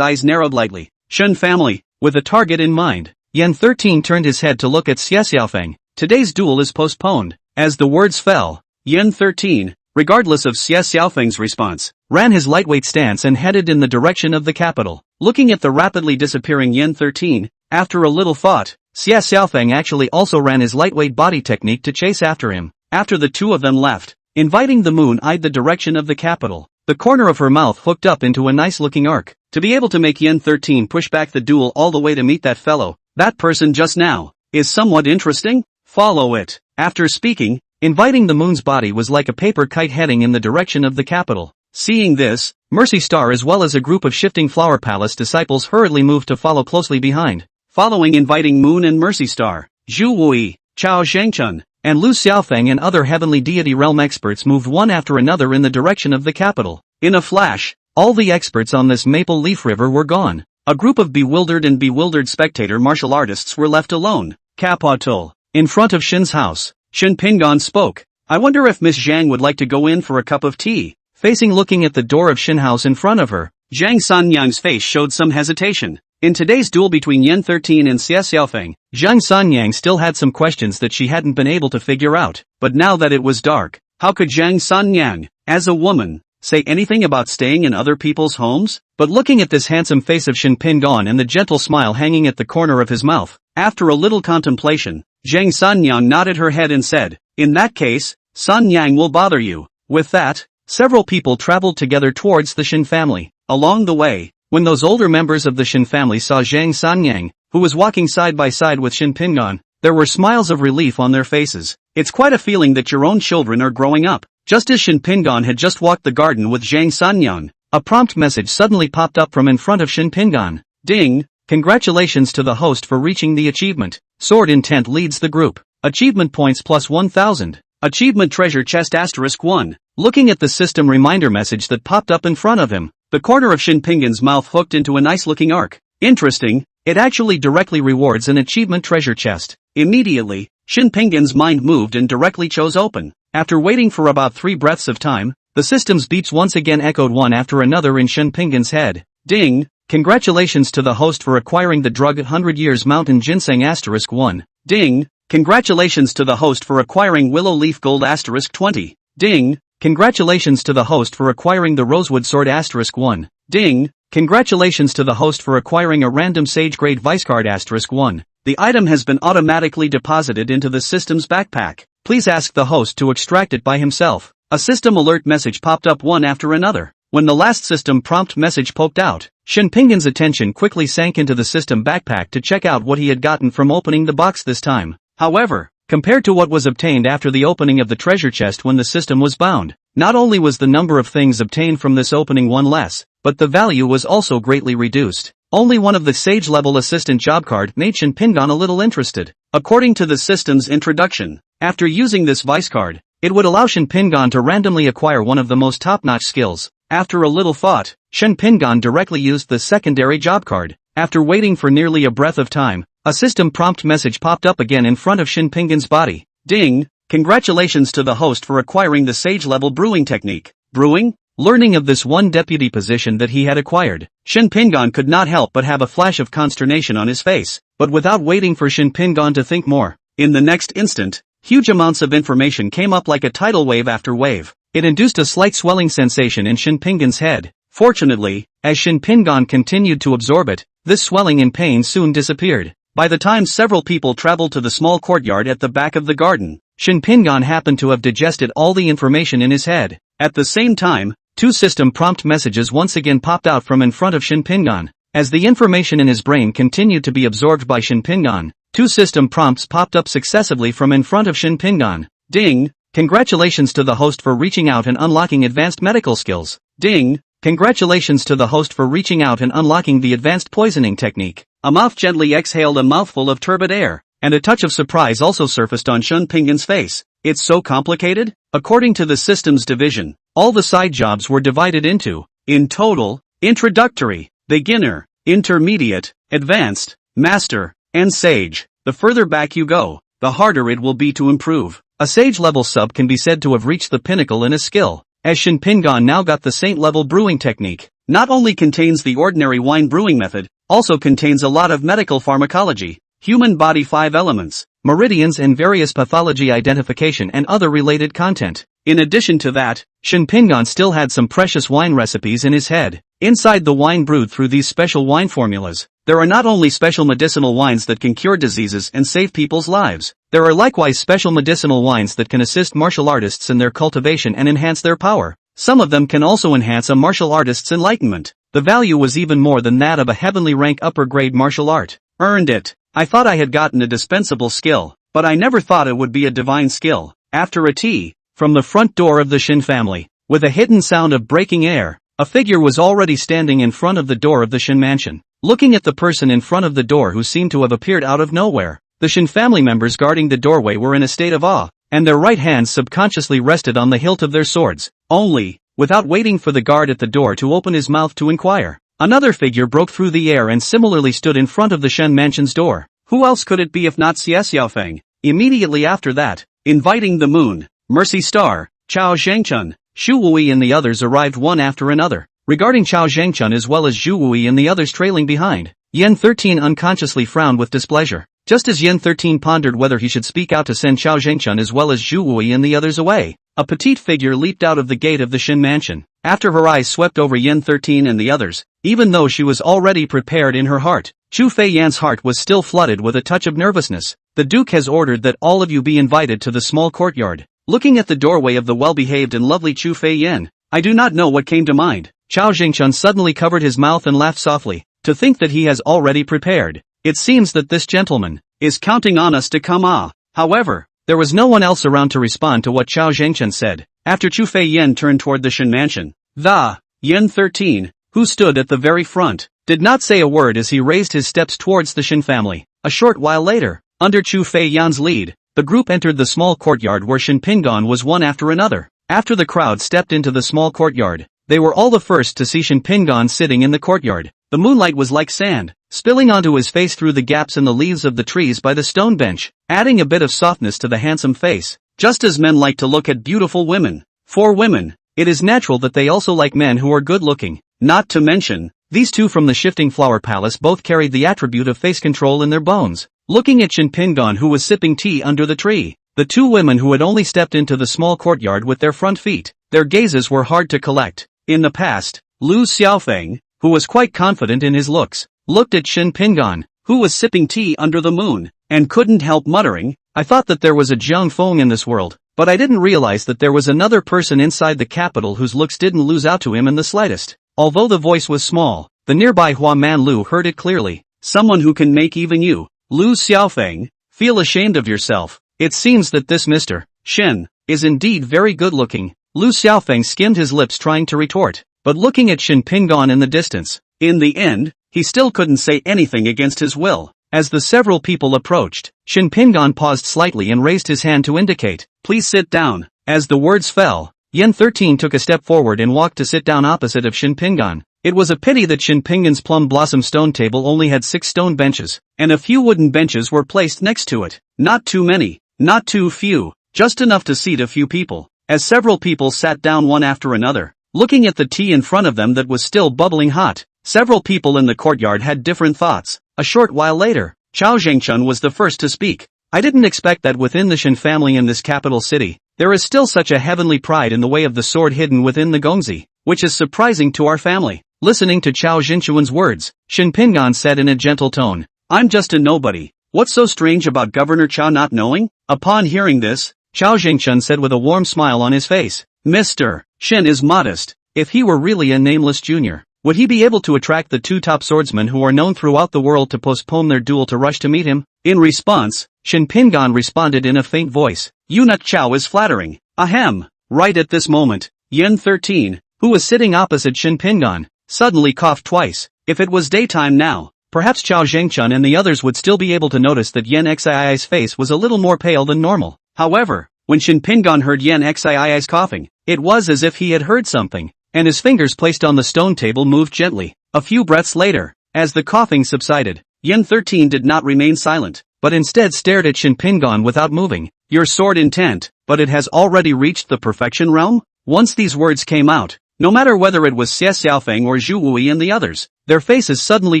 A: eyes narrowed lightly. Shin family, with a target in mind, Yen 13 turned his head to look at Xie Xiaofeng. "Today's duel is postponed." As the words fell, Yen 13, regardless of Xie Xiaofeng's response, ran his lightweight stance and headed in the direction of the capital. Looking at the rapidly disappearing Yen 13, after a little thought, Xie Xiaofeng actually also ran his lightweight body technique to chase after him. After the two of them left, inviting the moon eyed the direction of the capital. The corner of her mouth hooked up into a nice-looking arc. To be able to make Yen 13 push back the duel all the way to meet that fellow, that person just now, is somewhat interesting. Follow it. After speaking, inviting the moon's body was like a paper kite heading in the direction of the capital. Seeing this, Mercy Star as well as a group of shifting Flower Palace disciples hurriedly moved to follow closely behind. Following inviting Moon and Mercy Star, Zhu Wui, Chao Zhengchun, and Lu Xiaofeng and other heavenly deity realm experts moved one after another in the direction of the capital. In a flash, all the experts on this Maple Leaf River were gone. A group of bewildered spectator martial artists were left alone. Capital. In front of Shin's house, Shin Pingan spoke. "I wonder if Miss Zhang would like to go in for a cup of tea." Facing looking at the door of Shin house in front of her, Zhang Sanyang's face showed some hesitation. In today's duel between Yen 13 and Xie Xiaofeng, Zhang Sanyang still had some questions that she hadn't been able to figure out. But now that it was dark, how could Zhang Sanyang, as a woman, say anything about staying in other people's homes? But looking at this handsome face of Shin Pingan and the gentle smile hanging at the corner of his mouth, after a little contemplation, Zhang Sanyang nodded her head and said, "In that case, Sanyang will bother you." With that, several people traveled together towards the Shin family. Along the way, when those older members of the Shin family saw Zhang Sanyang, who was walking side by side with Shin Pingan, there were smiles of relief on their faces. It's quite a feeling that your own children are growing up. Just as Shin Pingon had just walked the garden with Zhang Sanyang, a prompt message suddenly popped up from in front of Shin Pingon. Ding! Congratulations to the host for reaching the achievement. Sword Intent leads the group. Achievement points plus 1000. Achievement treasure chest *1. Looking at the system reminder message that popped up in front of him, the corner of Shin Pingon's mouth hooked into a nice-looking arc. Interesting, it actually directly rewards an achievement treasure chest. Immediately, Shin Pingon's mind moved and directly chose open. After waiting for about 3 breaths of time, the system's beeps once again echoed one after another in Shin Pingon's head. Ding! Congratulations to the host for acquiring the drug 100 Years Mountain Ginseng *1. Ding! Congratulations to the host for acquiring Willow Leaf Gold *20. Ding! Congratulations to the host for acquiring the Rosewood Sword *1. Ding! Congratulations to the host for acquiring a random Sage Grade Vice Card *1. The item has been automatically deposited into the system's backpack. Please ask the host to extract it by himself. A system alert message popped up one after another. When the last system prompt message poked out, Shin Pingon's attention quickly sank into the system backpack to check out what he had gotten from opening the box this time. However, compared to what was obtained after the opening of the treasure chest when the system was bound, not only was the number of things obtained from this opening one less, but the value was also greatly reduced. Only one of the Sage-level assistant job card made Shin Pingon a little interested. According to the system's introduction, after using this vice card, it would allow Shin Pingon to randomly acquire one of the most top-notch skills. After a little thought, Shin Pingon directly used the secondary job card. After waiting for nearly a breath of time, a system prompt message popped up again in front of Shin Pingon's body. Ding! Congratulations to the host for acquiring the Sage-level brewing technique. Brewing? Learning of this one deputy position that he had acquired, Shin Pingon could not help but have a flash of consternation on his face, but without waiting for Shin Pingon to think more, in the next instant, huge amounts of information came up like a tidal wave after wave. It induced a slight swelling sensation in Shin Pingon's head. Fortunately, as Shin Pingon continued to absorb it, this swelling and pain soon disappeared. By the time several people traveled to the small courtyard at the back of the garden, Shin Pingon happened to have digested all the information in his head. At the same time, 2 system prompt messages once again popped out from in front of Shin Pingon. As the information in his brain continued to be absorbed by Shin Pingon, 2 system prompts popped up successively from in front of Shin Pingon. Ding! Congratulations to the host for reaching out and unlocking advanced medical skills. Ding! Congratulations to the host for reaching out and unlocking the advanced poisoning technique. A mouth gently exhaled a mouthful of turbid air, and a touch of surprise also surfaced on Shin Pingon's face. It's so complicated? According to the system's division, all the side jobs were divided into, in total, introductory, beginner, intermediate, advanced, master, and sage. The further back you go, the harder it will be to improve. A sage-level sub can be said to have reached the pinnacle in a skill, as Shin Pingon now got the saint-level brewing technique. Not only contains the ordinary wine brewing method, also contains a lot of medical pharmacology, human body 5 elements, meridians and various pathology identification and other related content. In addition to that, Shin Pingon still had some precious wine recipes in his head. Inside the wine brewed through these special wine formulas, there are not only special medicinal wines that can cure diseases and save people's lives, there are likewise special medicinal wines that can assist martial artists in their cultivation and enhance their power. Some of them can also enhance a martial artist's enlightenment. The value was even more than that of a heavenly rank upper grade martial art. Earned it. I thought I had gotten a dispensable skill, but I never thought it would be a divine skill. After a tea, from the front door of the Shin family, with a hidden sound of breaking air, a figure was already standing in front of the door of the Shin mansion. Looking at the person in front of the door who seemed to have appeared out of nowhere, the Shin family members guarding the doorway were in a state of awe, and their right hands subconsciously rested on the hilt of their swords. Only, without waiting for the guard at the door to open his mouth to inquire, another figure broke through the air and similarly stood in front of the Shen mansion's door. Who else could it be if not Xie Xiaofeng? Immediately after that, inviting the moon, Mercy Star, Chao Zhengchun, Xu Wui and the others arrived one after another. Regarding Chao Zhengchun as well as Zhu Wui and the others trailing behind, Yen 13 unconsciously frowned with displeasure. Just as Yen 13 pondered whether he should speak out to send Chao Zhengchun as well as Zhu Wui and the others away, a petite figure leaped out of the gate of the Shin mansion. After her eyes swept over Yen 13 and the others, even though she was already prepared in her heart, Chu Fei Yan's heart was still flooded with a touch of nervousness. The Duke has ordered that all of you be invited to the small courtyard. Looking at the doorway of the well-behaved and lovely Chu Fei Yan, I do not know what came to mind. Chao Zhengchun suddenly covered his mouth and laughed softly. To think that he has already prepared. It seems that this gentleman is counting on us to come. However, There was no one else around to respond to what Chao Zhengchen said. After Chu Fei Yen turned toward the Shen mansion, the Yen 13, who stood at the very front, did not say a word as he raised his steps towards the Shen family. A short while later, under Chu Fei Yan's lead, the group entered the small courtyard where Shen Pingan was one after another. After the crowd stepped into the small courtyard, they were all the first to see Shen Pingan sitting in the courtyard. The moonlight was like sand, spilling onto his face through the gaps in the leaves of the trees by the stone bench, adding a bit of softness to the handsome face. Just as men like to look at beautiful women, for women, it is natural that they also like men who are good-looking. Not to mention, these two from the Shifting Flower Palace both carried the attribute of face control in their bones. Looking at Shen Pingan, who was sipping tea under the tree, the two women who had only stepped into the small courtyard with their front feet, their gazes were hard to collect. In the past, Lu Xiaofeng, who was quite confident in his looks, looked at Shen Pingan, who was sipping tea under the moon, and couldn't help muttering, "I thought that there was a Jianghu in this world, but I didn't realize that there was another person inside the capital whose looks didn't lose out to him in the slightest." Although the voice was small, the nearby Hua Man Lu heard it clearly. "Someone who can make even you, Lu Xiaofeng, feel ashamed of yourself. It seems that this Mr. Shen is indeed very good-looking." Lu Xiaofeng skimmed his lips trying to retort, but looking at Shen Pingan in the distance, in the end, he still couldn't say anything against his will. As the several people approached, Shen Pingan paused slightly and raised his hand to indicate, "Please sit down." As the words fell, Yen 13 took a step forward and walked to sit down opposite of Shen Pingan. It was a pity that Shen Pingan's plum blossom stone table only had 6 stone benches, and a few wooden benches were placed next to it. Not too many, not too few, just enough to seat a few people. As several people sat down one after another, looking at the tea in front of them that was still bubbling hot, several people in the courtyard had different thoughts. A short while later, Chao Zhengchen was the first to speak. "I didn't expect that within the Shen family in this capital city, there is still such a heavenly pride in the way of the sword hidden within the Gongzi, which is surprising to our family." Listening to Chao Zhengchuan's words, Shen Pingan said in a gentle tone, "I'm just a nobody. What's so strange about Governor Chao not knowing?" Upon hearing this, Chao Zhengchun said with a warm smile on his face, "Mr. Shen is modest. If he were really a nameless junior, would he be able to attract the 2 top swordsmen who are known throughout the world to postpone their duel to rush to meet him?" In response, Shen Pingan responded in a faint voice, "Eunuch Chao is flattering. Ahem." Right at this moment, Yen 13, who was sitting opposite Shen Pingan, suddenly coughed twice. If it was daytime now, perhaps Chao Zhengchun and the others would still be able to notice that Yen Xii's face was a little more pale than normal. However, when Shen Pingan heard Yen Xii's coughing, it was as if he had heard something, and his fingers placed on the stone table moved gently. A few breaths later, as the coughing subsided, Yen 13 did not remain silent, but instead stared at Shen Pingan without moving. "Your sword intent, but it has already reached the perfection realm?" Once these words came out, no matter whether it was Xie Xiaofeng or Zhu Wui and the others, their faces suddenly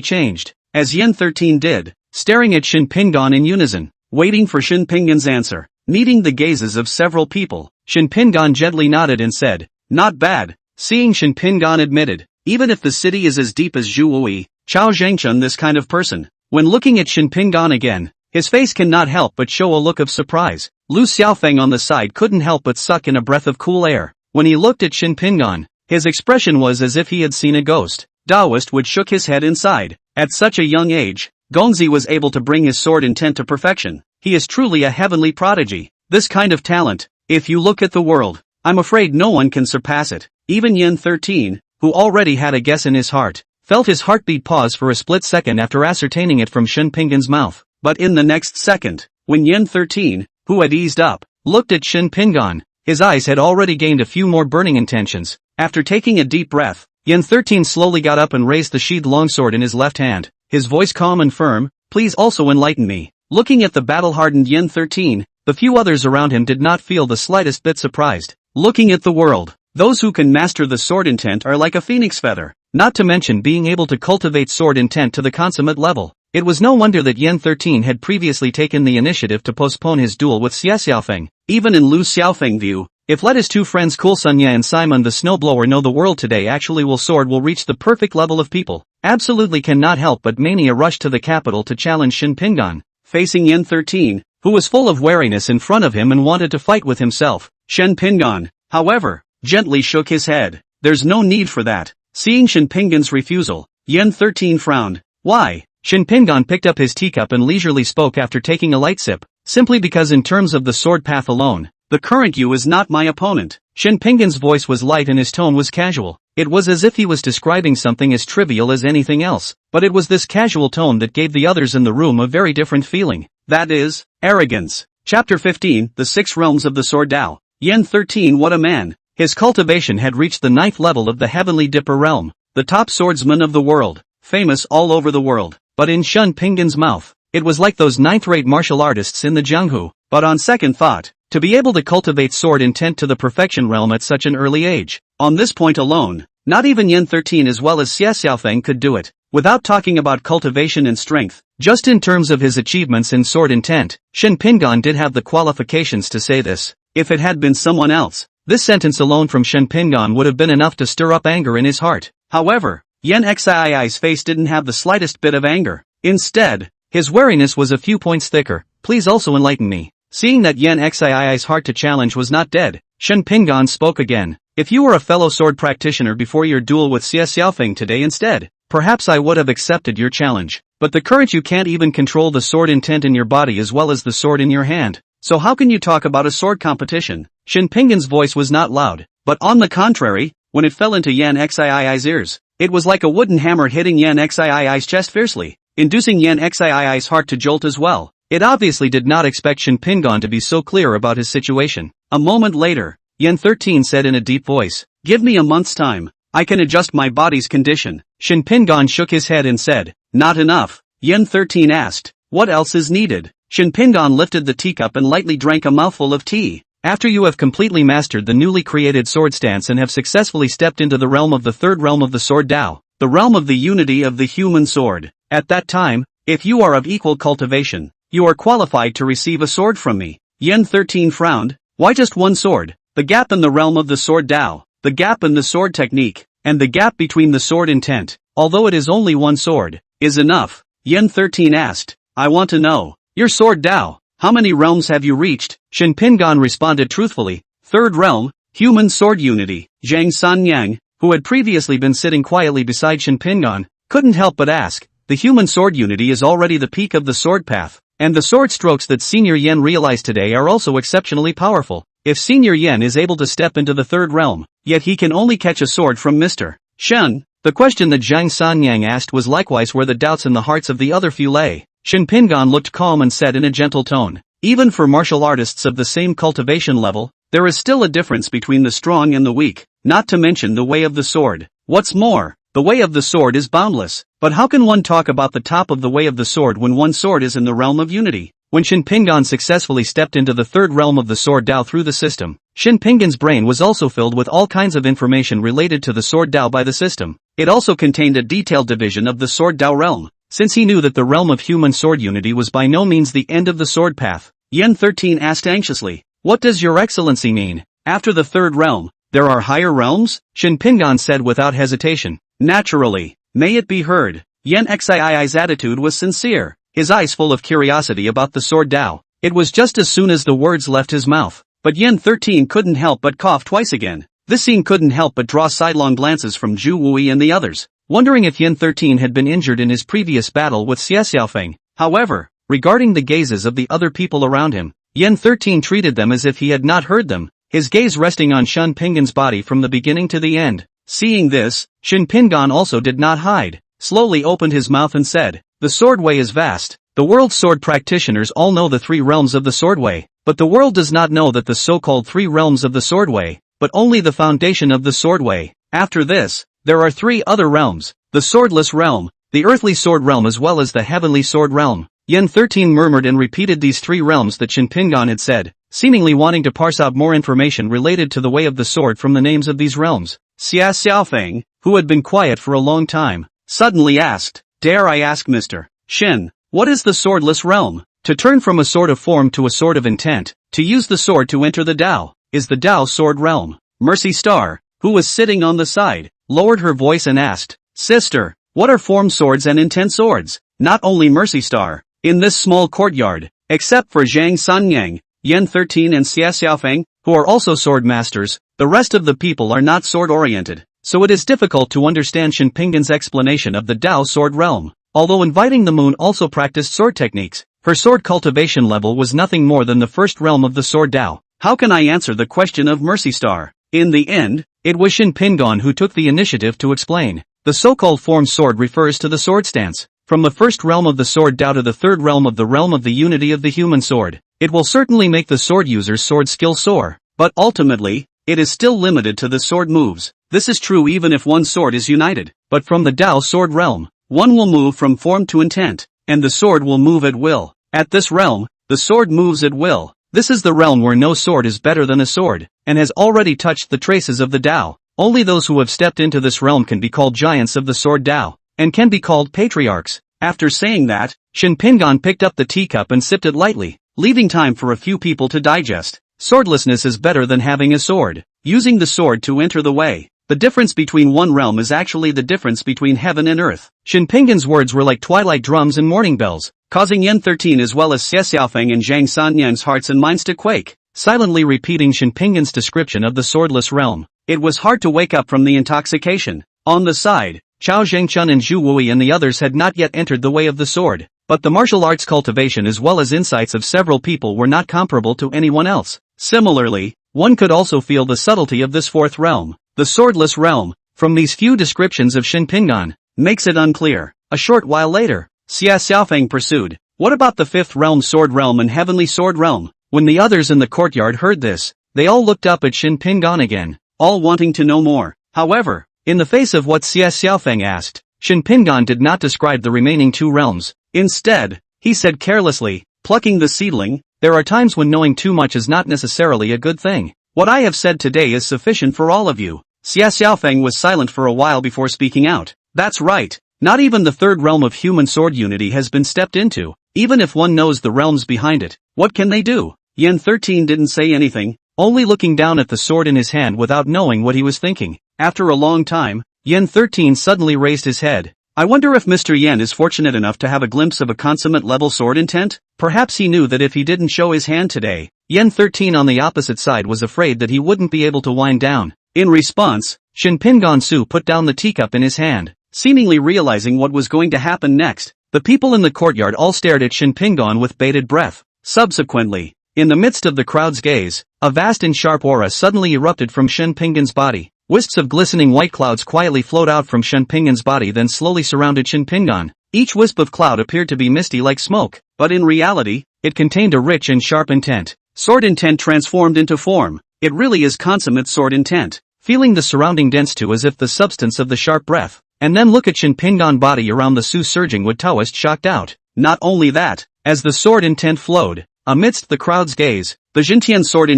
A: changed, as Yen 13 did, staring at Shen Pingan in unison, waiting for Shen Pingan's answer. Meeting the gazes of several people, Shen Pingan gently nodded and said, "Not bad." Seeing Shen Pingan admitted, "Even if the city is as deep as Zhu Wui, Chao Zhengchun this kind of person." When looking at Shen Pingan again, his face cannot help but show a look of surprise. Lu Xiaofeng on the side couldn't help but suck in a breath of cool air. When he looked at Shen Pingan, his expression was as if he had seen a ghost. Daoist Wood shook his head inside. At such a young age, Gongzi was able to bring his sword intent to perfection. He is truly a heavenly prodigy. This kind of talent, if you look at the world, I'm afraid no one can surpass it. Even Yen 13, who already had a guess in his heart, felt his heartbeat pause for a split second after ascertaining it from Shen Pingan's mouth. But in the next second, when Yen 13, who had eased up, looked at Shen Pingan, his eyes had already gained a few more burning intentions. After taking a deep breath, Yen 13 slowly got up and raised the sheathed longsword in his left hand, his voice calm and firm, "Please also enlighten me." Looking at the battle-hardened Yen 13, the few others around him did not feel the slightest bit surprised. Looking at the world, those who can master the sword intent are like a phoenix feather, not to mention being able to cultivate sword intent to the consummate level. It was no wonder that Yen 13 had previously taken the initiative to postpone his duel with Xie Xiaofeng. Even in Lu Xiaofeng view, if let his 2 friends Cool Sunya and Simon the Snowblower know the world today actually will reach the perfect level of people, absolutely cannot help but mania rush to the capital to challenge Shen Pingan. Facing Yen 13, who was full of wariness in front of him and wanted to fight with himself, Shen Pingan, however, gently shook his head. "There's no need for that." Seeing Shen Pingan's refusal, Yen 13 frowned. "Why?" Shen Pingan picked up his teacup and leisurely spoke after taking a light sip. simply because in terms of the sword path alone, the current you is not my opponent. Shen Pingan's voice was light and his tone was casual. It was as if he was describing something as trivial as anything else, but it was this casual tone that gave the others in the room a very different feeling. That is, arrogance. Chapter 15, The Six Realms of the Sword Tao. Yen 13. What a man. His cultivation had reached the 9th level of the Heavenly Dipper realm, the top swordsman of the world, famous all over the world. But in Shen Pingan's mouth, it was like those 9th-rate martial artists in the Jianghu. But on second thought, to be able to cultivate sword intent to the perfection realm at such an early age, on this point alone, not even Yen 13 as well as Xia Xiaofeng could do it. Without talking about cultivation and strength, just in terms of his achievements in sword intent, Shen Pingan did have the qualifications to say this. If it had been someone else, this sentence alone from Shen Pingan would have been enough to stir up anger in his heart. However, Yen Xii's face didn't have the slightest bit of anger. Instead, his wariness was a few points thicker. Please also enlighten me. Seeing that Yen Xii's heart to challenge was not dead, Shen Pingan spoke again. If you were a fellow sword practitioner before your duel with Xia Xiaofeng today instead, perhaps I would have accepted your challenge. But the current you can't even control the sword intent in your body as well as the sword in your hand. So how can you talk about a sword competition? Shen Pingan's voice was not loud, but on the contrary, when it fell into Yen Xii's ears, it was like a wooden hammer hitting Yen Xii's chest fiercely, inducing Yen Xii's heart to jolt as well. It obviously did not expect Shen Pingan to be so clear about his situation. A moment later, Yen 13 said in a deep voice, "Give me a month's time. I can adjust my body's condition." Shen Pingan shook his head and said, "Not enough." Yen 13 asked, "What else is needed?" Shen Pingan lifted the teacup and lightly drank a mouthful of tea. After you have completely mastered the newly created sword stance and have successfully stepped into the realm of the 3rd realm of the Sword Tao, the realm of the unity of the human sword, at that time, if you are of equal cultivation, you are qualified to receive a sword from me. Yen 13 frowned. Why just one sword? The gap in the realm of the Sword Tao, the gap in the sword technique, and the gap between the sword intent, although it is only one sword, is enough. Yen 13 asked, "I want to know, your Sword Tao, how many realms have you reached?" Shen Pingan responded truthfully, 3rd realm, human sword unity. Zhang Sanyang, who had previously been sitting quietly beside Shen Pingan, couldn't help but ask, the human sword unity is already the peak of the sword path, and the sword strokes that Senior Yen realized today are also exceptionally powerful. If Senior Yen is able to step into the 3rd realm, yet he can only catch a sword from Mr. Shen, the question that Zhang Sanyang asked was likewise where the doubts in the hearts of the other few lay. Shen Pingan looked calm and said in a gentle tone, "Even for martial artists of the same cultivation level, there is still a difference between the strong and the weak, not to mention the way of the sword. What's more, the way of the sword is boundless. But how can one talk about the top of the way of the sword when one sword is in the realm of unity?" When Shen Pingan successfully stepped into the 3rd realm of the Sword Tao through the system, Shen Pingan's brain was also filled with all kinds of information related to the Sword Tao by the system. It also contained a detailed division of the Sword Tao realm. Since he knew that the realm of human sword unity was by no means the end of the sword path, Yen 13 asked anxiously, "What does your excellency mean? After the 3rd realm, there are higher realms?" Shen Pingan said without hesitation. "Naturally, may it be heard." Yen Xii's attitude was sincere, his eyes full of curiosity about the Sword Tao. It was just as soon as the words left his mouth, but Yen 13 couldn't help but cough twice again. This scene couldn't help but draw sidelong glances from Zhu Wui and the others, wondering if Yen 13 had been injured in his previous battle with Xia Xiaofeng. However, regarding the gazes of the other people around him, Yen 13 treated them as if he had not heard them, his gaze resting on Shen Pingan's body from the beginning to the end. Seeing this, Shen Pingan also did not hide, slowly opened his mouth and said, "The sword way is vast. The world's sword practitioners all know the 3 realms of the sword way, but the world does not know that the so-called 3 realms of the sword way, but only the foundation of the sword way. After this, there are 3 other realms, the swordless realm, the earthly sword realm as well as the heavenly sword realm." Yen 13 murmured and repeated these 3 realms that Shen Pingan had said, seemingly wanting to parse out more information related to the way of the sword from the names of these realms. Xia Xiaofeng, who had been quiet for a long time, suddenly asked, "Dare I ask Mr. Shen, what is the swordless realm?" To turn from a sword of form to a sword of intent, to use the sword to enter the Tao, is the Tao sword realm. Mercy Star, who was sitting on the side, lowered her voice and asked, "Sister, what are form swords and intent swords?" Not only Mercy Star, in this small courtyard, except for Zhang Sanyang, Yen 13 and Xia Xiaofeng, who are also sword masters, the rest of the people are not sword-oriented, so it is difficult to understand Shen Pingan's explanation of the Tao sword realm. Although Inviting the Moon also practiced sword techniques, Her sword cultivation level was nothing more than the first realm of the sword Dao. How can I answer the question of Mercy Star? In the end, it was Shin Pingon who took the initiative to explain. The so-called form sword refers to the sword stance. From the first realm of the sword Dao to the third realm of the unity of the human sword. It will certainly make the sword user's sword skill soar. But ultimately, it is still limited to the sword moves. This is true even if one sword is united. But from the Dao sword realm, one will move from form to intent, and the sword will move at will. At this realm, the sword moves at will. This is the realm where no sword is better than a sword, and has already touched the traces of the Dao. Only those who have stepped into this realm can be called giants of the sword Dao, and can be called patriarchs. After saying that, Shin Pingon picked up the teacup and sipped it lightly, leaving time for a few people to digest. Swordlessness is better than having a sword. Using the sword to enter the way. The difference between one realm is actually the difference between heaven and earth. Shin Pingon's words were like twilight drums and morning bells, causing Yen 13 as well as Xie Xiaofeng and Zhang Sanyang's hearts and minds to quake. Silently repeating Shin Pingon's description of the swordless realm, it was hard to wake up from the intoxication. On the side, Chao Zhengchun and Zhu Wui and the others had not yet entered the way of the sword, but the martial arts cultivation as well as insights of several people were not comparable to anyone else. Similarly, one could also feel the subtlety of this fourth realm, the swordless realm, from these few descriptions of Shin Pingon, makes it unclear. A short while later, Xia Xiaofeng pursued, what about the fifth realm, sword realm and heavenly sword realm? When the others in the courtyard heard this, they all looked up at Shin Pingon again, all wanting to know more. However, in the face of what Xia Xiaofeng asked, Shin Pingon did not describe the remaining two realms. Instead, he said carelessly, plucking the seedling, there are times when knowing too much is not necessarily a good thing. What I have said today is sufficient for all of you. Xia Xiaofeng was silent for a while before speaking out. That's right. Not even the third realm of human sword unity has been stepped into. Even if one knows the realms behind it, what can they do? Yen 13 didn't say anything, only looking down at the sword in his hand without knowing what he was thinking. After a long time, Yen 13 suddenly raised his head. I wonder if Mr. Yen is fortunate enough to have a glimpse of a consummate level sword intent? Perhaps he knew that if he didn't show his hand today, Yen 13 on the opposite side was afraid that he wouldn't be able to wind down. In response, Shin Pingon Su put down the teacup in his hand, seemingly realizing what was going to happen next. The people in the courtyard all stared at Shin Pingon with bated breath. Subsequently, in the midst of the crowd's gaze, a vast and sharp aura suddenly erupted from Shin Pingon's body. Wisps of glistening white clouds quietly flowed out from Shin Pingon's body, then slowly surrounded Shin Pingon. Each wisp of cloud appeared to be misty like smoke, but in reality, it contained a rich and sharp intent. Sword intent transformed into form. It really is consummate sword intent. Feeling the surrounding dense too as if the substance of the sharp breath. And then look at Shin Pingon body around the Su surging with Taoist shocked out. Not only that, as the sword intent flowed, amidst the crowd's gaze, the Jintian sword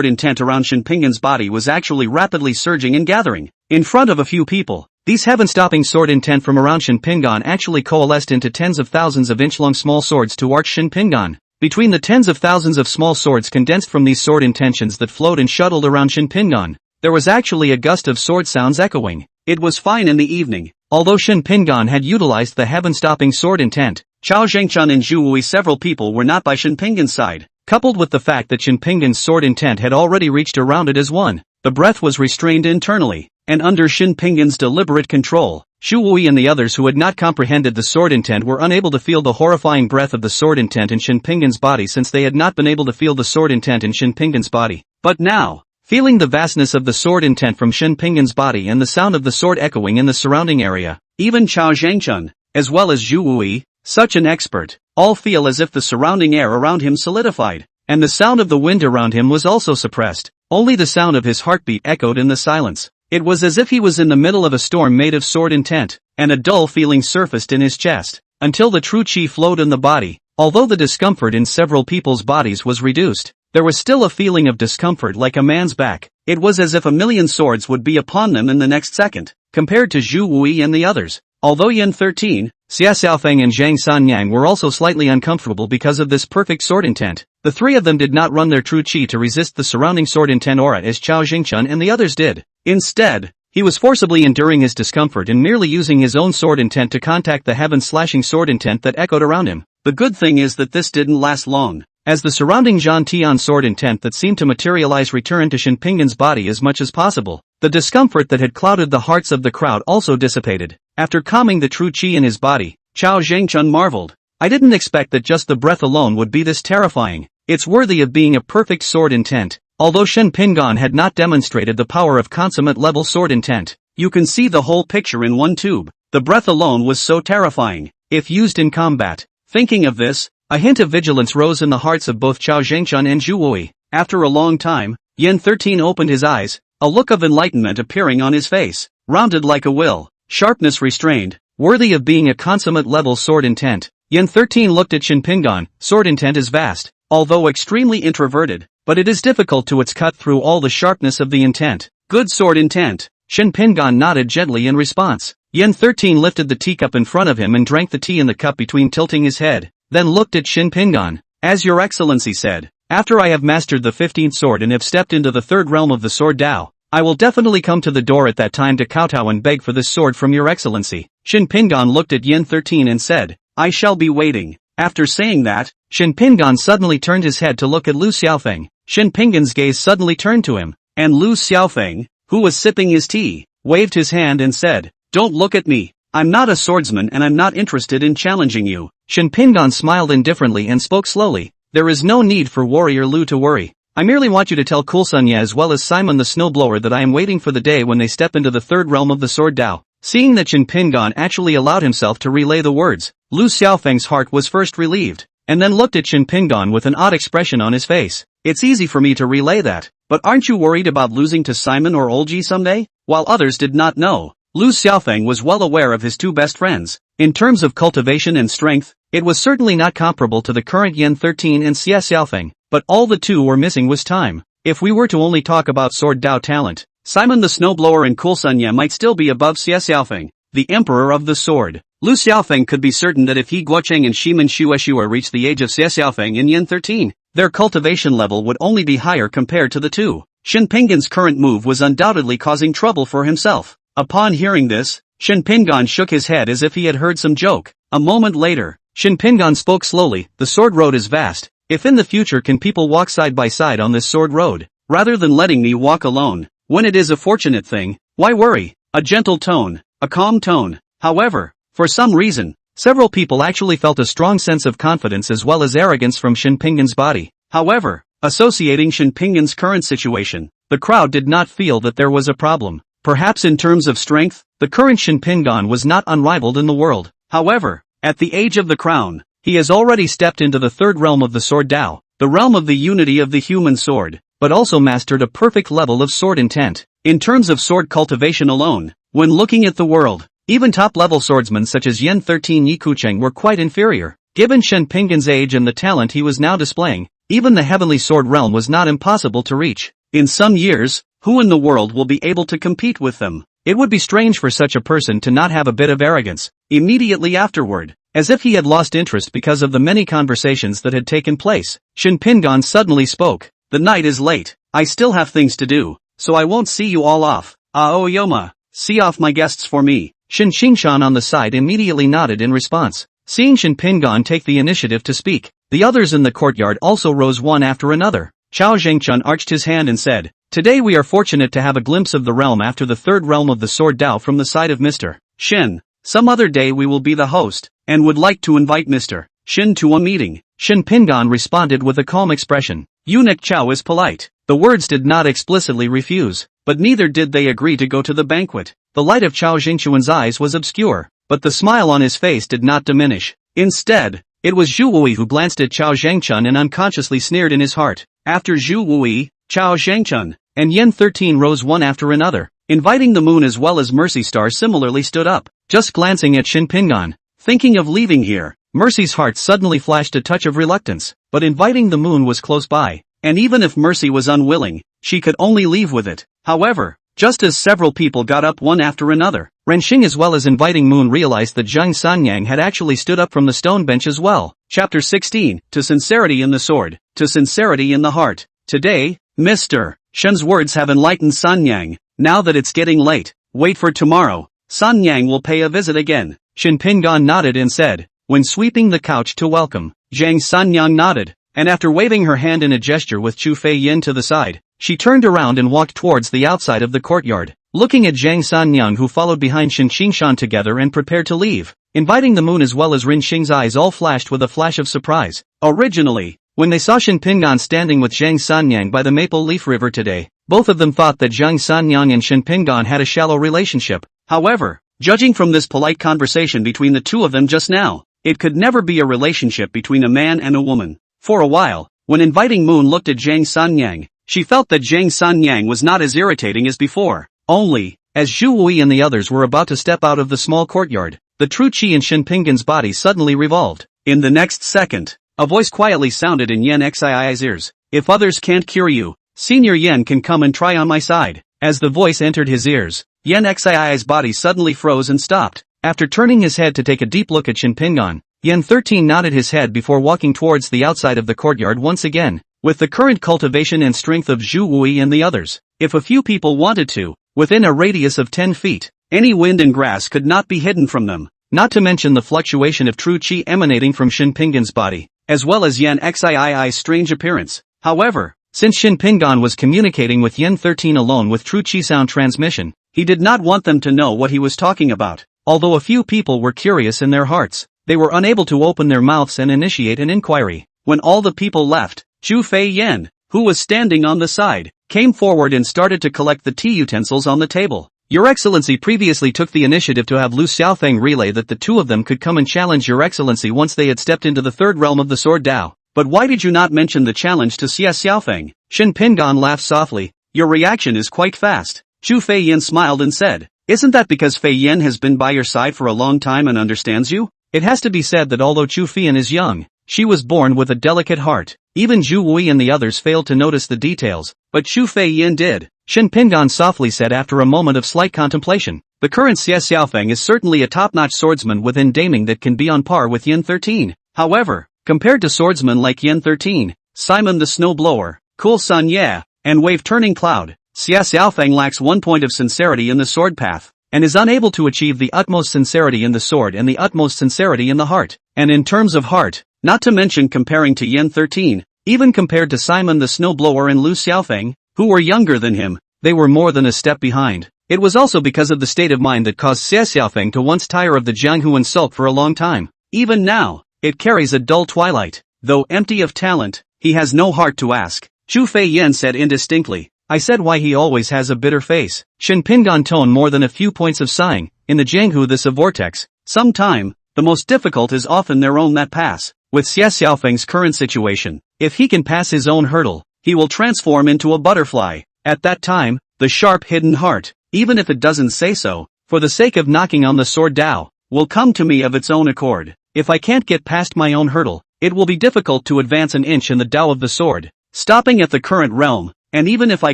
A: intent around Shin Pingon's body was actually rapidly surging and gathering. In front of a few people, these heaven-stopping sword intent from around Shin Pingon actually coalesced into tens of thousands of inch-long small swords to arch Shin Pingon. Between the tens of thousands of small swords condensed from these sword intentions that flowed and shuttled around Shin Pingon, there was actually a gust of sword sounds echoing. It was fine in the evening. Although Shin Pingon had utilized the heaven-stopping sword intent, Chao Zhengchun and Zhu Wui several people were not by Shin Pingon's side. Coupled with the fact that Shin Pingon's sword intent had already reached around it as one, the breath was restrained internally, and under Shin Pingon's deliberate control, Zhu Wui and the others who had not comprehended the sword intent were unable to feel the horrifying breath of the sword intent in Shin Pingon's body since they had not been able to feel the sword intent in Shin Pingon's body. But now, feeling the vastness of the sword intent from Shin Pingon's body and the sound of the sword echoing in the surrounding area, even Chao Zhengchun, as well as Zhu Wui, such an expert, all feel as if the surrounding air around him solidified, and the sound of the wind around him was also suppressed. Only the sound of his heartbeat echoed in the silence. It was as if he was in the middle of a storm made of sword intent, and a dull feeling surfaced in his chest, until the true chi flowed in the body. Although the discomfort in several people's bodies was reduced, there was still a feeling of discomfort like a man's back. It was as if a million swords would be upon them in the next second, compared to Zhu Wui and the others. Although Yen 13, Xia Xiaofeng and Zhang Sanyang were also slightly uncomfortable because of this perfect sword intent, the three of them did not run their true chi to resist the surrounding sword intent aura as Chao Jingchun and the others did. Instead, he was forcibly enduring his discomfort and merely using his own sword intent to contact the heaven-slashing sword intent that echoed around him. The good thing is that this didn't last long, as the surrounding Zhan Tian sword intent that seemed to materialize returned to Shin Pingon's body as much as possible. The discomfort that had clouded the hearts of the crowd also dissipated. After calming the true chi in his body, Chao Zhengchun marveled. I didn't expect that just the breath alone would be this terrifying. It's worthy of being a perfect sword intent. Although Shen Pingan had not demonstrated the power of consummate level sword intent, you can see the whole picture in one tube. The breath alone was so terrifying, if used in combat. Thinking of this, a hint of vigilance rose in the hearts of both Chao Zhengchun and Zhu Wei. After a long time, Yen 13 opened his eyes, a look of enlightenment appearing on his face, rounded like a will, sharpness restrained, worthy of being a consummate level sword intent. Yen 13 looked at Shen Pingan. Sword intent is vast, although extremely introverted, but it is difficult to cut through all the sharpness of the intent. Good sword intent. Shen Pingan nodded gently in response. Yen 13 lifted the teacup in front of him and drank the tea in the cup between tilting his head, then looked at Shen Pingan. As your excellency said, after I have mastered the 15th sword and have stepped into the third realm of the sword Dao, I will definitely come to the door at that time to kowtow and beg for this sword from your excellency. Shen Pingan looked at Yen 13 and said, I shall be waiting. After saying that, Shen Pingan suddenly turned his head to look at Lu Xiaofeng. Shen Pingan's gaze suddenly turned to him, and Lu Xiaofeng, who was sipping his tea, waved his hand and said, Don't look at me. I'm not a swordsman and I'm not interested in challenging you. Shen Pingan smiled indifferently and spoke slowly. There is no need for warrior Lu to worry. I merely want you to tell Kulsunya as well as Simon the snowblower that I am waiting for the day when they step into the third realm of the sword Dao. Seeing that Shen Pingan actually allowed himself to relay the words, Lu Xiaofeng's heart was first relieved, and then looked at Shen Pingan with an odd expression on his face. It's easy for me to relay that, but aren't you worried about losing to Simon or Olji someday? While others did not know, Lu Xiaofeng was well aware of his two best friends. In terms of cultivation and strength, it was certainly not comparable to the current Yen 13 and Xia Xiaofeng, but all the two were missing was time. If we were to only talk about sword Dao talent, Simon the snowblower and Kulsunya might still be above Xia Xiaofeng, the emperor of the sword. Lu Xiaofeng could be certain that if he Guocheng and Shimen Shueshua reached the age of Xia Xiaofeng in Yen 13, their cultivation level would only be higher compared to the two. Shen Pingan's current move was undoubtedly causing trouble for himself. Upon hearing this, Shen Pingan shook his head as if he had heard some joke. A moment later, Shen Pingan spoke slowly, the sword road is vast. If in the future can people walk side by side on this sword road, rather than letting me walk alone, when it is a fortunate thing, why worry? A gentle tone, a calm tone. However, for some reason, several people actually felt a strong sense of confidence as well as arrogance from Shen Pingan's body. However, associating Shen Pingan's current situation, the crowd did not feel that there was a problem. Perhaps in terms of strength, the current Shen Pingan was not unrivaled in the world. However, at the age of the crown, he has already stepped into the third realm of the sword Dao, the realm of the unity of the human sword, but also mastered a perfect level of sword intent. In terms of sword cultivation alone, when looking at the world, even top-level swordsmen such as Yen 13 Yi Kucheng were quite inferior. Given Shen Pingan's age and the talent he was now displaying, even the heavenly sword realm was not impossible to reach. In some years, who in the world will be able to compete with them? It would be strange for such a person to not have a bit of arrogance. Immediately afterward, as if he had lost interest because of the many conversations that had taken place, Shen Pingan suddenly spoke. The night is late. I still have things to do, so I won't see you all off. Aoyoma, see off my guests for me. Shen Qingshan on the side immediately nodded in response. Seeing Shen Pingan take the initiative to speak, the others in the courtyard also rose one after another. Chao Zhengchun arched his hand and said, Today we are fortunate to have a glimpse of the realm after the third realm of the sword Dao from the side of Mr. Shen. Some other day we will be the host, and would like to invite Mr. Shen to a meeting. Shen Pingan responded with a calm expression. Eunuch Chao is polite. The words did not explicitly refuse, but neither did they agree to go to the banquet. The light of Chao Jingchuan's eyes was obscure, but the smile on his face did not diminish. Instead, it was Zhu Wei who glanced at Chao Zhengchun and unconsciously sneered in his heart. After Zhu Wei, Chao Zhengchun, and Yen 13 rose one after another. Inviting the moon as well as Mercy Star similarly stood up, just glancing at Shen Pingan. Thinking of leaving here, Mercy's heart suddenly flashed a touch of reluctance, but inviting the moon was close by, and even if Mercy was unwilling, she could only leave with it. However, just as several people got up one after another, Renxing as well as inviting Moon realized that Zhang Sanyang had actually stood up from the stone bench as well. Chapter 16, To Sincerity in the Sword, to Sincerity in the Heart. Today, Mr. Shen's words have enlightened Sanyang. Now that it's getting late, wait for tomorrow. Sanyang will pay a visit again. Shen Pingan nodded and said, when sweeping the couch to welcome, Zhang Sanyang nodded, and after waving her hand in a gesture with Chu Fei Yin to the side, she turned around and walked towards the outside of the courtyard. looking at Zhang Sanyang, who followed behind Shen Qingshan together and prepared to leave. Inviting the moon as well as Rin Xing's eyes all flashed with a flash of surprise. Originally, when they saw Shen Pingan standing with Zhang Sanyang by the Maple Leaf River today, both of them thought that Zhang Sanyang and Shen Pingan had a shallow relationship. However, judging from this polite conversation between the two of them just now, it could never be a relationship between a man and a woman. For a while, when Inviting Moon looked at Zhang Sanyang, she felt that Zhang Sanyang was not as irritating as before. Only, as Zhu Wui and the others were about to step out of the small courtyard, the true chi in Shen Pingan's body suddenly revolved. In the next second, a voice quietly sounded in Yan Xii's ears. If others can't cure you, Senior Yan can come and try on my side. As the voice entered his ears, Yan Xii's body suddenly froze and stopped. After turning his head to take a deep look at Shen Pingan, Yan 13 nodded his head before walking towards the outside of the courtyard once again. With the current cultivation and strength of Zhu Wui and the others, if a few people wanted to, within a radius of 10 feet, any wind and grass could not be hidden from them. Not to mention the fluctuation of true chi emanating from Shen Pingan's body, as well as Yan Xii's strange appearance. However, since Shen Pingan was communicating with Yan 13 alone with true chi sound transmission, he did not want them to know what he was talking about. Although a few people were curious in their hearts, they were unable to open their mouths and initiate an inquiry. When all the people left, Zhu Fei Yan, who was standing on the side, came forward and started to collect the tea utensils on the table. Your Excellency previously took the initiative to have Lu Xiaofeng relay that the two of them could come and challenge Your Excellency once they had stepped into the third realm of the Sword Dao. But why did you not mention the challenge to Xia Xiaofeng? Shen Pingan laughed softly. Your reaction is quite fast. Zhu Fei Yan smiled and said, isn't that because Fei Yan has been by your side for a long time and understands you? It has to be said that although Chu Feiyan is young, she was born with a delicate heart. Even Zhu Wui and the others failed to notice the details, but Zhu Feiyan did. Shen Pingan softly said after a moment of slight contemplation, the current Xia Xiaofeng is certainly a top-notch swordsman within Daming that can be on par with Yan 13. However, compared to swordsmen like Yan 13, Simon the Snowblower, Cool Sun Ye, and Wave Turning Cloud, Xia Xiaofeng lacks one point of sincerity in the sword path, and is unable to achieve the utmost sincerity in the sword and the utmost sincerity in the heart. And in terms of heart, not to mention comparing to Yan 13, even compared to Simon the Snowblower and Lu Xiaofeng, who were younger than him, they were more than a step behind. It was also because of the state of mind that caused Xia Xiaofeng to once tire of the Jianghu and sulk for a long time. Even now, it carries a dull twilight. Though empty of talent, he has no heart to ask. Zhu Feiyan said indistinctly. I said why he always has a bitter face. Shen Pingan toned more than a few points of sighing. In the Jianghu this a vortex. Sometime, the most difficult is often their own that pass. With Xia Xiaofeng's current situation, if he can pass his own hurdle, he will transform into a butterfly. At that time, the sharp hidden heart, even if it doesn't say so, for the sake of knocking on the sword Dao, will come to me of its own accord. If I can't get past my own hurdle, it will be difficult to advance an inch in the Dao of the sword, stopping at the current realm, and even if I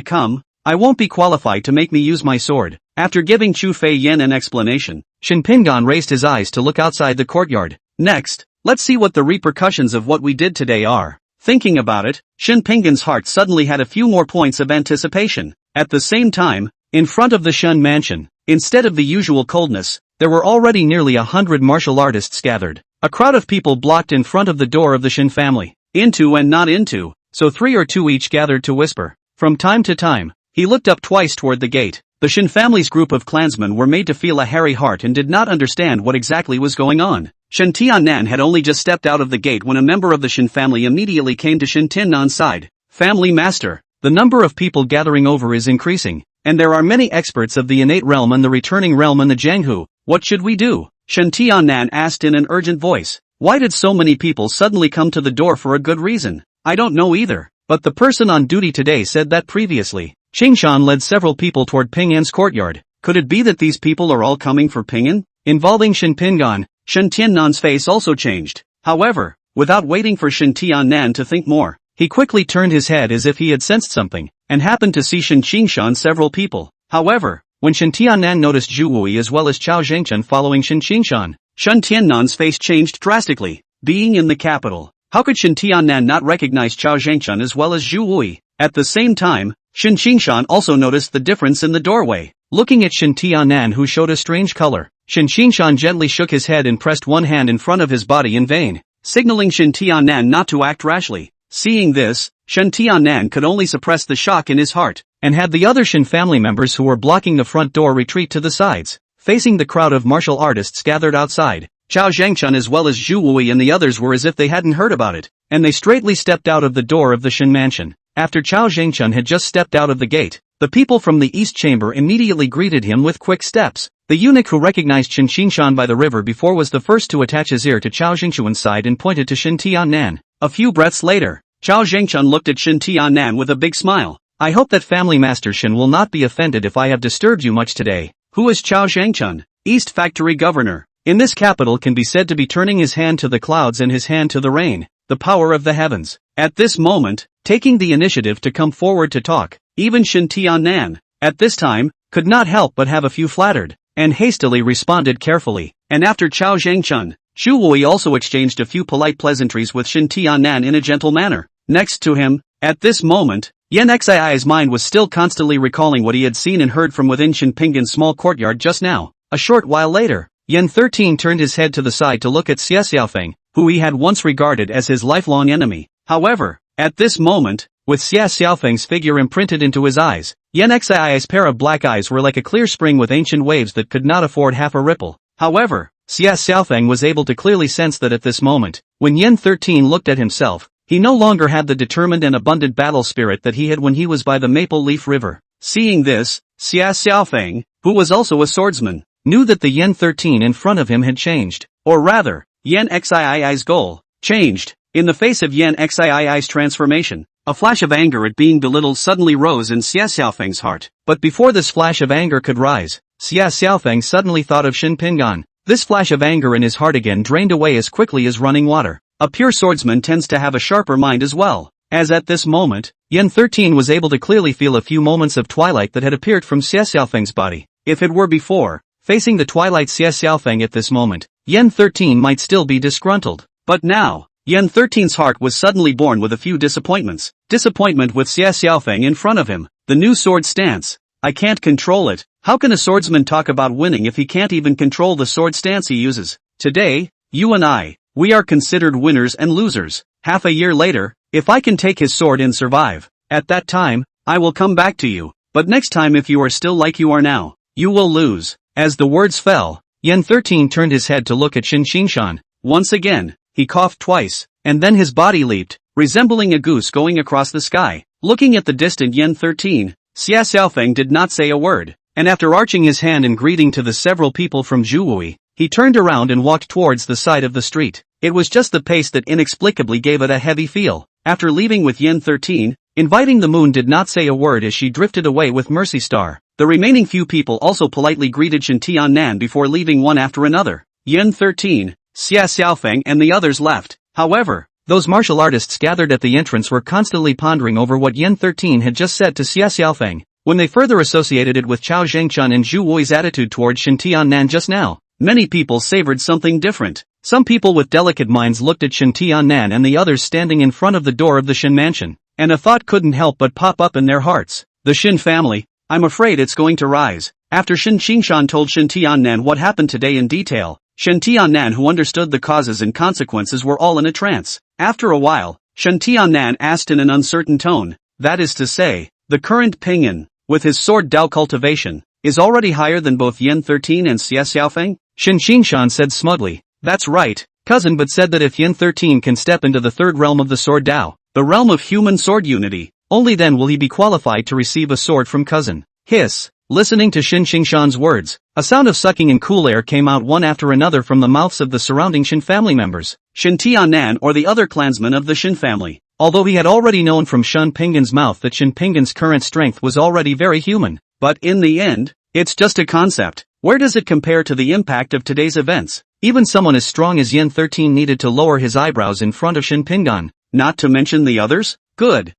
A: come, I won't be qualified to make me use my sword. After giving Zhu Feiyan an explanation, Shen Pingan raised his eyes to look outside the courtyard. Next, let's see what the repercussions of what we did today are. Thinking about it, Shen Pingan's heart suddenly had a few more points of anticipation. At the same time, in front of the Shen mansion, instead of the usual coldness, there were already nearly 100 martial artists gathered. A crowd of people blocked in front of the door of the Shen family. Into and not into, so 3 or 2 each gathered to whisper. From time to time, he looked up twice toward the gate. The Shen family's group of clansmen were made to feel a hairy heart and did not understand what exactly was going on. Shen Tiannan had only just stepped out of the gate when a member of the Shen family immediately came to Shen Tiannan's side. Family master, the number of people gathering over is increasing, and there are many experts of the innate realm and the returning realm in the Jianghu. What should we do? Shen Tiannan asked in an urgent voice. Why did so many people suddenly come to the door for a good reason? I don't know either, but the person on duty today said that previously. Qingshan led several people toward Ping'an's courtyard. Could it be that these people are all coming for Ping'an? Involving Shen Pingan, Shen Tiannan's face also changed. However, without waiting for Shen Tiannan to think more, he quickly turned his head as if he had sensed something, and happened to see Shen Qingshan several people. However, when Shen Tiannan noticed Zhu Wui as well as Chao Zhengchen following Shen Qingshan, Shen Tiannan's face changed drastically. Being in the capital, how could Shen Tiannan not recognize Chao Zhengchen as well as Zhu Wui? At the same time, Shen Qingshan also noticed the difference in the doorway. Looking at Shen Tiannan, who showed a strange color, Shen Qingshan gently shook his head and pressed one hand in front of his body in vain, signaling Shen Tiannan not to act rashly. Seeing this, Shen Tiannan could only suppress the shock in his heart, and had the other Shen family members who were blocking the front door retreat to the sides, facing the crowd of martial artists gathered outside. Chao Zhangchun as well as Zhu Wui and the others were as if they hadn't heard about it, and they straightly stepped out of the door of the Shen mansion. After Chao Zhangchun had just stepped out of the gate, the people from the east chamber immediately greeted him with quick steps. The eunuch who recognized Shen Xingshan by the river before was the first to attach his ear to Chao Zhengchuan's side and pointed to Shen Tiannan. A few breaths later, Chao Zhengchun looked at Shen Tiannan with a big smile. I hope that family master Shen will not be offended if I have disturbed you much today. Who is Chao Zhengchun? East Factory Governor. In this capital can be said to be turning his hand to the clouds and his hand to the rain, the power of the heavens. At this moment, taking the initiative to come forward to talk, even Shen Tiannan, at this time, could not help but have a few flattered, and hastily responded carefully. And after Chao Zhengchun, Zhu Wui also exchanged a few polite pleasantries with Shen Tiannan in a gentle manner. Next to him, at this moment, Yan Xii's mind was still constantly recalling what he had seen and heard from within Shen Pinggan's small courtyard just now. A short while later, Yan 13 turned his head to the side to look at Xie Xiaofeng, who he had once regarded as his lifelong enemy. However, at this moment, with Xie Xiaofeng's figure imprinted into his eyes, Yan Xii's pair of black eyes were like a clear spring with ancient waves that could not afford half a ripple. However, Xie Xiaofeng was able to clearly sense that at this moment, when Yan 13 looked at himself, he no longer had the determined and abundant battle spirit that he had when he was by the Maple Leaf River. Seeing this, Xie Xiaofeng, who was also a swordsman, knew that the Yan 13 in front of him had changed, or rather, Yan Xii's goal, changed. In the face of Yan Xii's transformation, a flash of anger at being belittled suddenly rose in Xie Xiaofeng's heart. But before this flash of anger could rise, Xie Xiaofeng suddenly thought of Shen Pinggan. This flash of anger in his heart again drained away as quickly as running water. A pure swordsman tends to have a sharper mind as well, as at this moment, Yan 13 was able to clearly feel a few moments of twilight that had appeared from Xie Xiaofeng's body. If it were before, facing the twilight Xie Xiaofeng at this moment, Yan 13 might still be disgruntled. But now, Yan 13's heart was suddenly born with a few disappointments. Disappointment with Xie Xiaofeng in front of him. The new sword stance. I can't control it. How can a swordsman talk about winning if he can't even control the sword stance he uses? Today, you and I, we are considered winners and losers. Half a year later, if I can take his sword and survive, at that time, I will come back to you. But next time if you are still like you are now, you will lose. As the words fell, Yan 13 turned his head to look at Shen Xingshan. Once again, he coughed twice, and then his body leaped, resembling a goose going across the sky. Looking at the distant Yan 13, Xie Xiaofeng did not say a word, and after arching his hand in greeting to the several people from Zhu Wui, he turned around and walked towards the side of the street. It was just the pace that inexplicably gave it a heavy feel. After leaving with Yan 13, inviting the moon did not say a word as she drifted away with Mercy Star. The remaining few people also politely greeted Shen Tiannan before leaving one after another. Yan 13, Xie Xiaofeng and the others left. However, those martial artists gathered at the entrance were constantly pondering over what Yan 13 had just said to Xie Xiaofeng. When they further associated it with Chao Zhengchun and Zhu Wui's attitude towards Shen Tiannan just now, many people savored something different. Some people with delicate minds looked at Shen Tiannan and the others standing in front of the door of the Shen mansion, and a thought couldn't help but pop up in their hearts. The Shen family, I'm afraid it's going to rise. After Shen Xingshan told Shen Tiannan what happened today in detail, Shen Tiannan who understood the causes and consequences were all in a trance. After a while, Shen Tiannan asked in an uncertain tone, that is to say, the current Pingyan, with his sword Dao cultivation, is already higher than both Yan 13 and Xie Xiaofeng? Shen Xingshan said smugly, that's right, cousin, but said that if Yan 13 can step into the third realm of the sword Dao, the realm of human sword unity, only then will he be qualified to receive a sword from cousin. Hiss. Listening to Shen Xingshan's words, a sound of sucking and cool air came out one after another from the mouths of the surrounding Shen family members. Shen Tiannan or the other clansmen of the Shen family, although he had already known from Shen Pinggan's mouth that Shen Pinggan's current strength was already very human, but in the end, it's just a concept. Where does it compare to the impact of today's events? Even someone as strong as Yan 13 needed to lower his eyebrows in front of Shen Pinggan, not to mention the others? Good.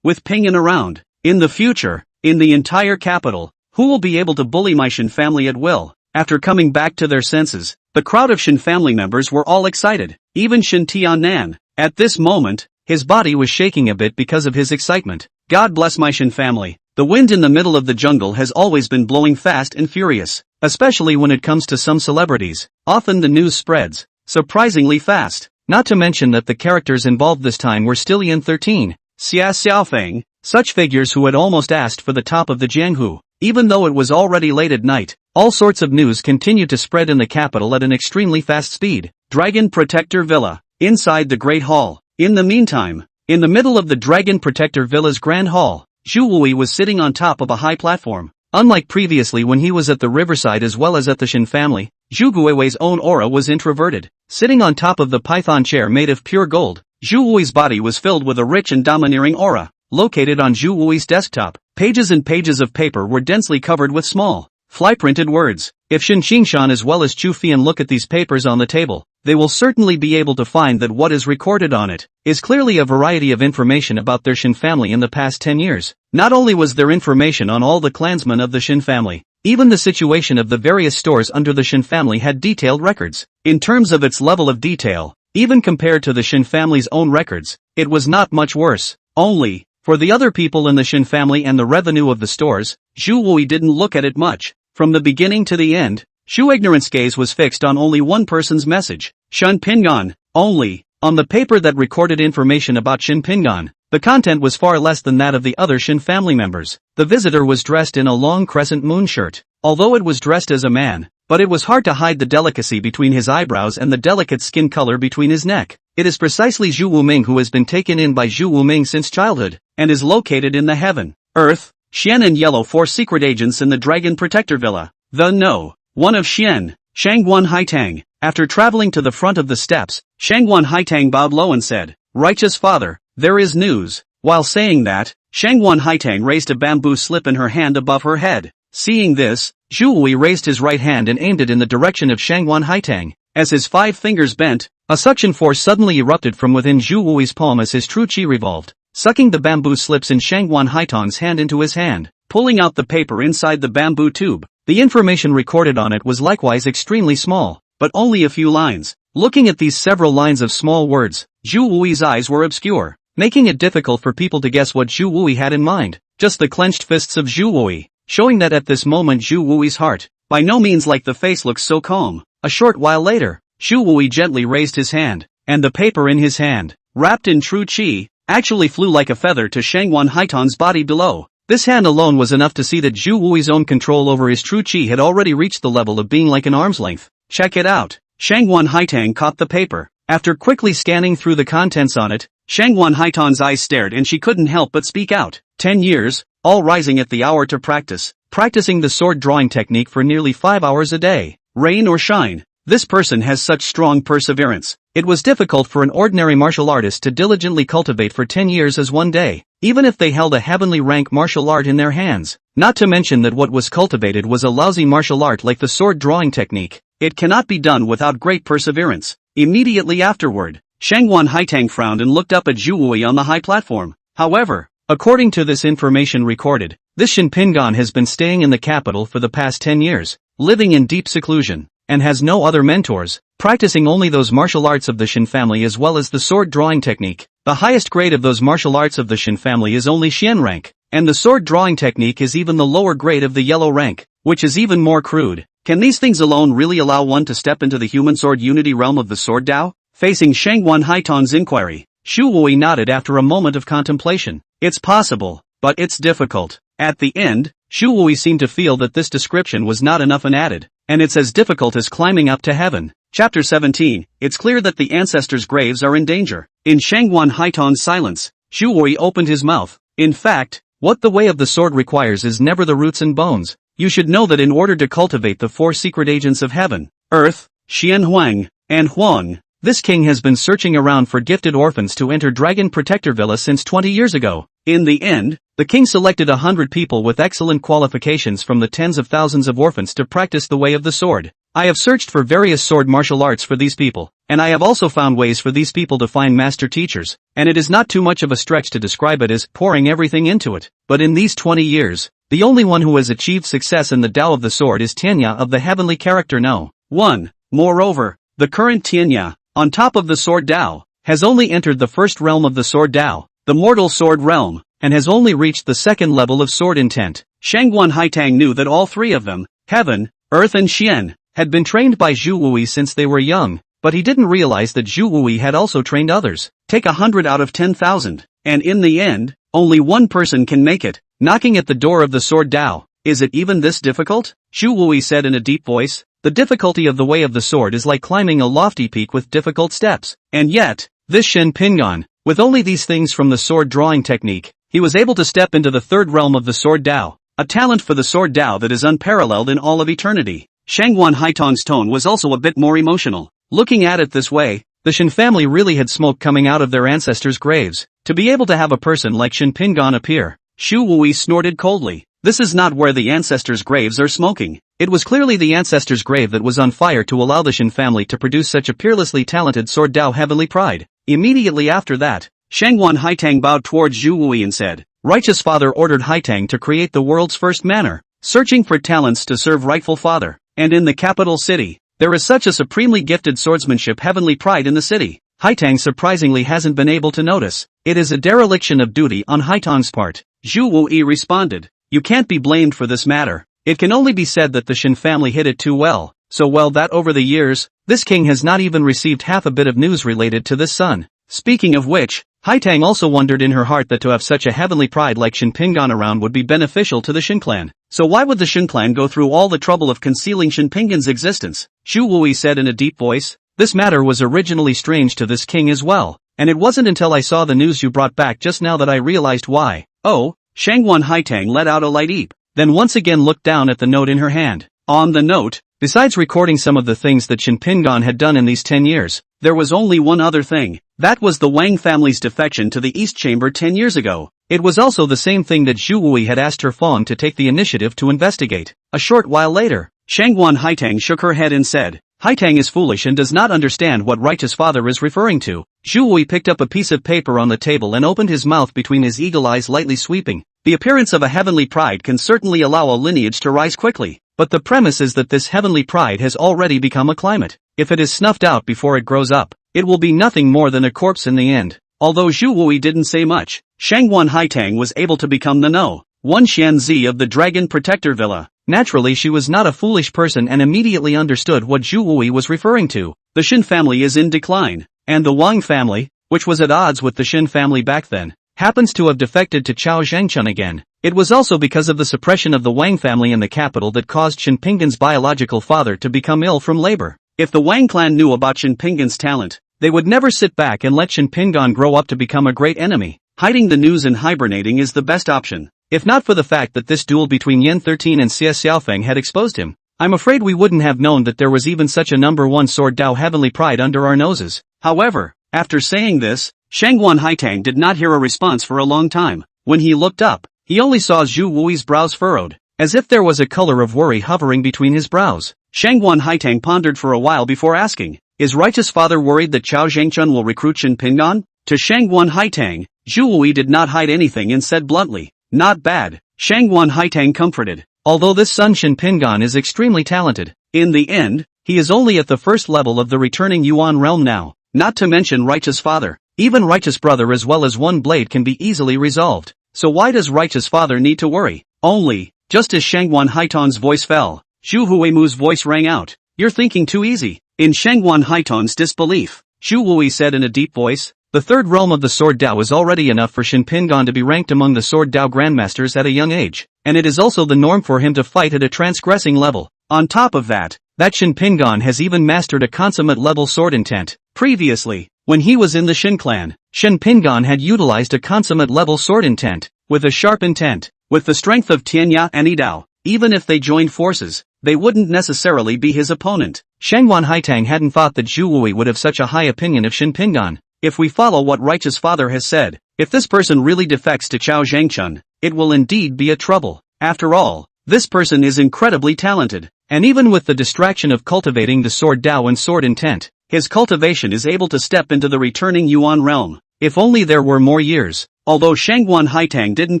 A: With Pingyan around, in the future, in the entire capital, who will be able to bully my Shen family at will? After coming back to their senses, the crowd of Shen family members were all excited, even Shen Tiannan. At this moment, his body was shaking a bit because of his excitement. God bless my Shen family. The wind in the middle of the jungle has always been blowing fast and furious, especially when it comes to some celebrities. Often the news spreads surprisingly fast. not to mention that the characters involved this time were still Yan 13, Xia Xiaofeng, such figures who had almost asked for the top of the Jianghu. Even though it was already late at night, all sorts of news continued to spread in the capital at an extremely fast speed. Dragon Protector Villa. Inside the Great Hall. In the meantime, in the middle of the Dragon Protector Villa's Grand Hall, Zhu Wui was sitting on top of a high platform. Unlike previously when he was at the riverside as well as at the Shin family, Zhu Guiwei's own aura was introverted. Sitting on top of the python chair made of pure gold, Zhu Wui's body was filled with a rich and domineering aura. Located on Zhu Wui's desktop, pages and pages of paper were densely covered with small, fly-printed words. If Shin Qingshan as well as Chu Fian look at these papers on the table, they will certainly be able to find that what is recorded on it is clearly a variety of information about their Shin family in the past 10 years. Not only was there information on all the clansmen of the Shin family, even the situation of the various stores under the Shin family had detailed records. In terms of its level of detail, even compared to the Shin family's own records, it was not much worse. Only, for the other people in the Shin family and the revenue of the stores, Zhu Wui didn't look at it much. From the beginning to the end, Zhu Ignorant's gaze was fixed on only one person's message, Shin Pingan, only, on the paper that recorded information about Shin Pingan. The content was far less than that of the other Shin family members. The visitor was dressed in a long crescent moon shirt, although it was dressed as a man, but it was hard to hide the delicacy between his eyebrows and the delicate skin color between his neck. It is precisely Zhu Wuming who has been taken in by Zhu Wuming since childhood, and is located in the heaven, earth, Xian and Yellow, 4 secret agents in the Dragon Protector Villa. One of Xian, Shangguan Haitang. After traveling to the front of the steps, Shangguan Haitang bowed low and said, "Righteous Father, there is news." While saying that, Shangguan Haitang raised a bamboo slip in her hand above her head. Seeing this, Zhu Wui raised his right hand and aimed it in the direction of Shangguan Haitang. As his 5 fingers bent, a suction force suddenly erupted from within Zhu Wui's palm as his true qi revolved, sucking the bamboo slips in Shangguan Haitang's hand into his hand, pulling out the paper inside the bamboo tube. The information recorded on it was likewise extremely small, but only a few lines. Looking at these several lines of small words, Zhu Wui's eyes were obscure, making it difficult for people to guess what Zhu Wui had in mind. Just the clenched fists of Zhu Wui, showing that at this moment Zhu Wui's heart, by no means like the face, looks so calm. A short while later, Zhu Wui gently raised his hand, and the paper in his hand, wrapped in true qi, actually flew like a feather to Shangguan Haitang's body below. This hand alone was enough to see that Zhu Wui's own control over his true qi had already reached the level of being like an arm's length. Check it out. Shangguan Haitang caught the paper. After quickly scanning through the contents on it, Shangguan Haitang's eyes stared and she couldn't help but speak out. 10 years, all rising at the hour to practice, practicing the sword drawing technique for nearly 5 hours a day. Rain or shine, this person has such strong perseverance. It was difficult for an ordinary martial artist to diligently cultivate for 10 years as one day, even if they held a heavenly rank martial art in their hands. Not to mention that what was cultivated was a lousy martial art like the sword drawing technique. It cannot be done without great perseverance. Immediately afterward, Shangguan Haitang frowned and looked up at Zhu Wui on the high platform. However, according to this information recorded, this Shin Pingan has been staying in the capital for the past 10 years, living in deep seclusion, and has no other mentors, practicing only those martial arts of the Shin family as well as the sword drawing technique. The highest grade of those martial arts of the Shin family is only Xian rank, and the sword drawing technique is even the lower grade of the yellow rank, which is even more crude. Can these things alone really allow one to step into the human sword unity realm of the sword Dao? Facing Shangguan Haitang's inquiry, Zhu Wui nodded after a moment of contemplation. It's possible, but it's difficult. At the end, Zhu Wui seemed to feel that this description was not enough and added, and it's as difficult as climbing up to heaven. Chapter 17, it's clear that the ancestors' graves are in danger. In Shangguan Haitang's silence, Zhu Wui opened his mouth. In fact, what the way of the sword requires is never the roots and bones. You should know that in order to cultivate the 4 secret agents of heaven, earth, Xian Huang, and Huang, this king has been searching around for gifted orphans to enter Dragon Protector Villa since 20 years ago. In the end, the king selected 100 people with excellent qualifications from the tens of thousands of orphans to practice the way of the sword. I have searched for various sword martial arts for these people, and I have also found ways for these people to find master teachers, and it is not too much of a stretch to describe it as pouring everything into it. But in these 20 years, the only one who has achieved success in the Tao of the sword is Tianya of the heavenly character No. 1. Moreover, the current Tianya, on top of the sword Tao, has only entered the first realm of the sword Tao, the mortal sword realm, and has only reached the second level of sword intent. Shangguan Haitang knew that all 3 of them, heaven, earth and Xian, had been trained by Zhu Wui since they were young, but he didn't realize that Zhu Wui had also trained others. Take 100 out of 10,000, and in the end, only one person can make it. Knocking at the door of the sword Dao. Is it even this difficult? Zhu Wui said in a deep voice. The difficulty of the way of the sword is like climbing a lofty peak with difficult steps. And yet, this Shen Pingan, with only these things from the sword drawing technique, he was able to step into the third realm of the sword Dao, a talent for the sword Dao that is unparalleled in all of eternity. Shangguan Haitong's tone was also a bit more emotional. Looking at it this way, the Shen family really had smoke coming out of their ancestors' graves. To be able to have a person like Shen Pingan appear, Zhu Wui snorted coldly. This is not where the ancestors' graves are smoking. It was clearly the ancestors' grave that was on fire to allow the Shen family to produce such a peerlessly talented sword Dao heavenly pride. Immediately after that, Shangguan Haitang bowed towards Zhu Wui and said, Righteous Father ordered Haitang to create the world's first manor, searching for talents to serve rightful father. And in the capital city, there is such a supremely gifted swordsmanship heavenly pride in the city. Haitang surprisingly hasn't been able to notice. It is a dereliction of duty on Haitang's part. Zhu Wui responded. You can't be blamed for this matter. It can only be said that the Shen family hid it too well, so well that over the years, this king has not even received half a bit of news related to this son. Speaking of which, Haitang also wondered in her heart that to have such a heavenly pride like Shen Pingan around would be beneficial to the Shen clan. So why would the Shen clan go through all the trouble of concealing Shen Pingan's existence? Zhu Wui said in a deep voice. This matter was originally strange to this king as well, and it wasn't until I saw the news you brought back just now that I realized why. Oh, Shangguan Haitang let out a light eep, then once again looked down at the note in her hand. On the note, besides recording some of the things that Shen Pingan had done in these 10 years, there was only one other thing. That was the Wang family's defection to the East Chamber 10 years ago. It was also the same thing that Zhu Wui had asked her Fong to take the initiative to investigate. A short while later, Shangguan Haitang shook her head and said, Haitang is foolish and does not understand what Righteous Father is referring to. Zhu Wui picked up a piece of paper on the table and opened his mouth between his eagle eyes lightly sweeping. The appearance of a heavenly pride can certainly allow a lineage to rise quickly, but the premise is that this heavenly pride has already become a climate. If it is snuffed out before it grows up, it will be nothing more than a corpse in the end. Although Zhu Wui didn't say much, Shangguan Haitang was able to become the No. 1 Xianzi of the Dragon Protector Villa. Naturally she was not a foolish person and immediately understood what Zhu Wui was referring to. The Shen family is in decline, and the Wang family, which was at odds with the Shen family back then, happens to have defected to Chao Zhengchun again. It was also because of the suppression of the Wang family in the capital that caused Shen Pingan's biological father to become ill from labor. If the Wang clan knew about Shen Pingan's talent, they would never sit back and let Shen Pingan grow up to become a great enemy. Hiding the news and hibernating is the best option. If not for the fact that this duel between Yen 13 and Xie Xiaofeng had exposed him, I'm afraid we wouldn't have known that there was even such a number 1 sword Dao heavenly pride under our noses. However, after saying this, Shangguan Haitang did not hear a response for a long time. When he looked up, he only saw Zhu Wui's brows furrowed, as if there was a color of worry hovering between his brows. Shangguan Haitang pondered for a while before asking, Is Righteous Father worried that Chao Zhengchun will recruit Shen Pingan? To Shangguan Haitang, Zhu Wui did not hide anything and said bluntly, Not bad. Shangguan Haitang comforted. Although this son Shen Pingan is extremely talented, in the end, he is only at the first level of the returning Yuan realm now, not to mention Righteous Father. Even Righteous Brother as well as one blade can be easily resolved. So why does Righteous Father need to worry? Only, just as Shangguan Haitang's voice fell, Zhu Huimu's voice rang out. You're thinking too easy. In Shangguan Haitang's disbelief, Zhu Wui said in a deep voice, The third realm of the Sword Dao is already enough for Shen Pingan to be ranked among the Sword Dao Grandmasters at a young age, and it is also the norm for him to fight at a transgressing level. On top of that, Shen Pingan has even mastered a consummate level sword intent. Previously, when he was in the Shen clan, Shen Pingan had utilized a consummate level sword intent, with a sharp intent. With the strength of Tianya and Yidao, even if they joined forces, they wouldn't necessarily be his opponent. Shangguan Haitang hadn't thought that Zhu Wui would have such a high opinion of Shen Pingan. If we follow what Righteous Father has said, if this person really defects to Chao Zhengchun, it will indeed be a trouble. After all, this person is incredibly talented, and even with the distraction of cultivating the Sword Dao and Sword Intent, his cultivation is able to step into the returning Yuan realm. If only there were more years. Although Shangguan Haitang didn't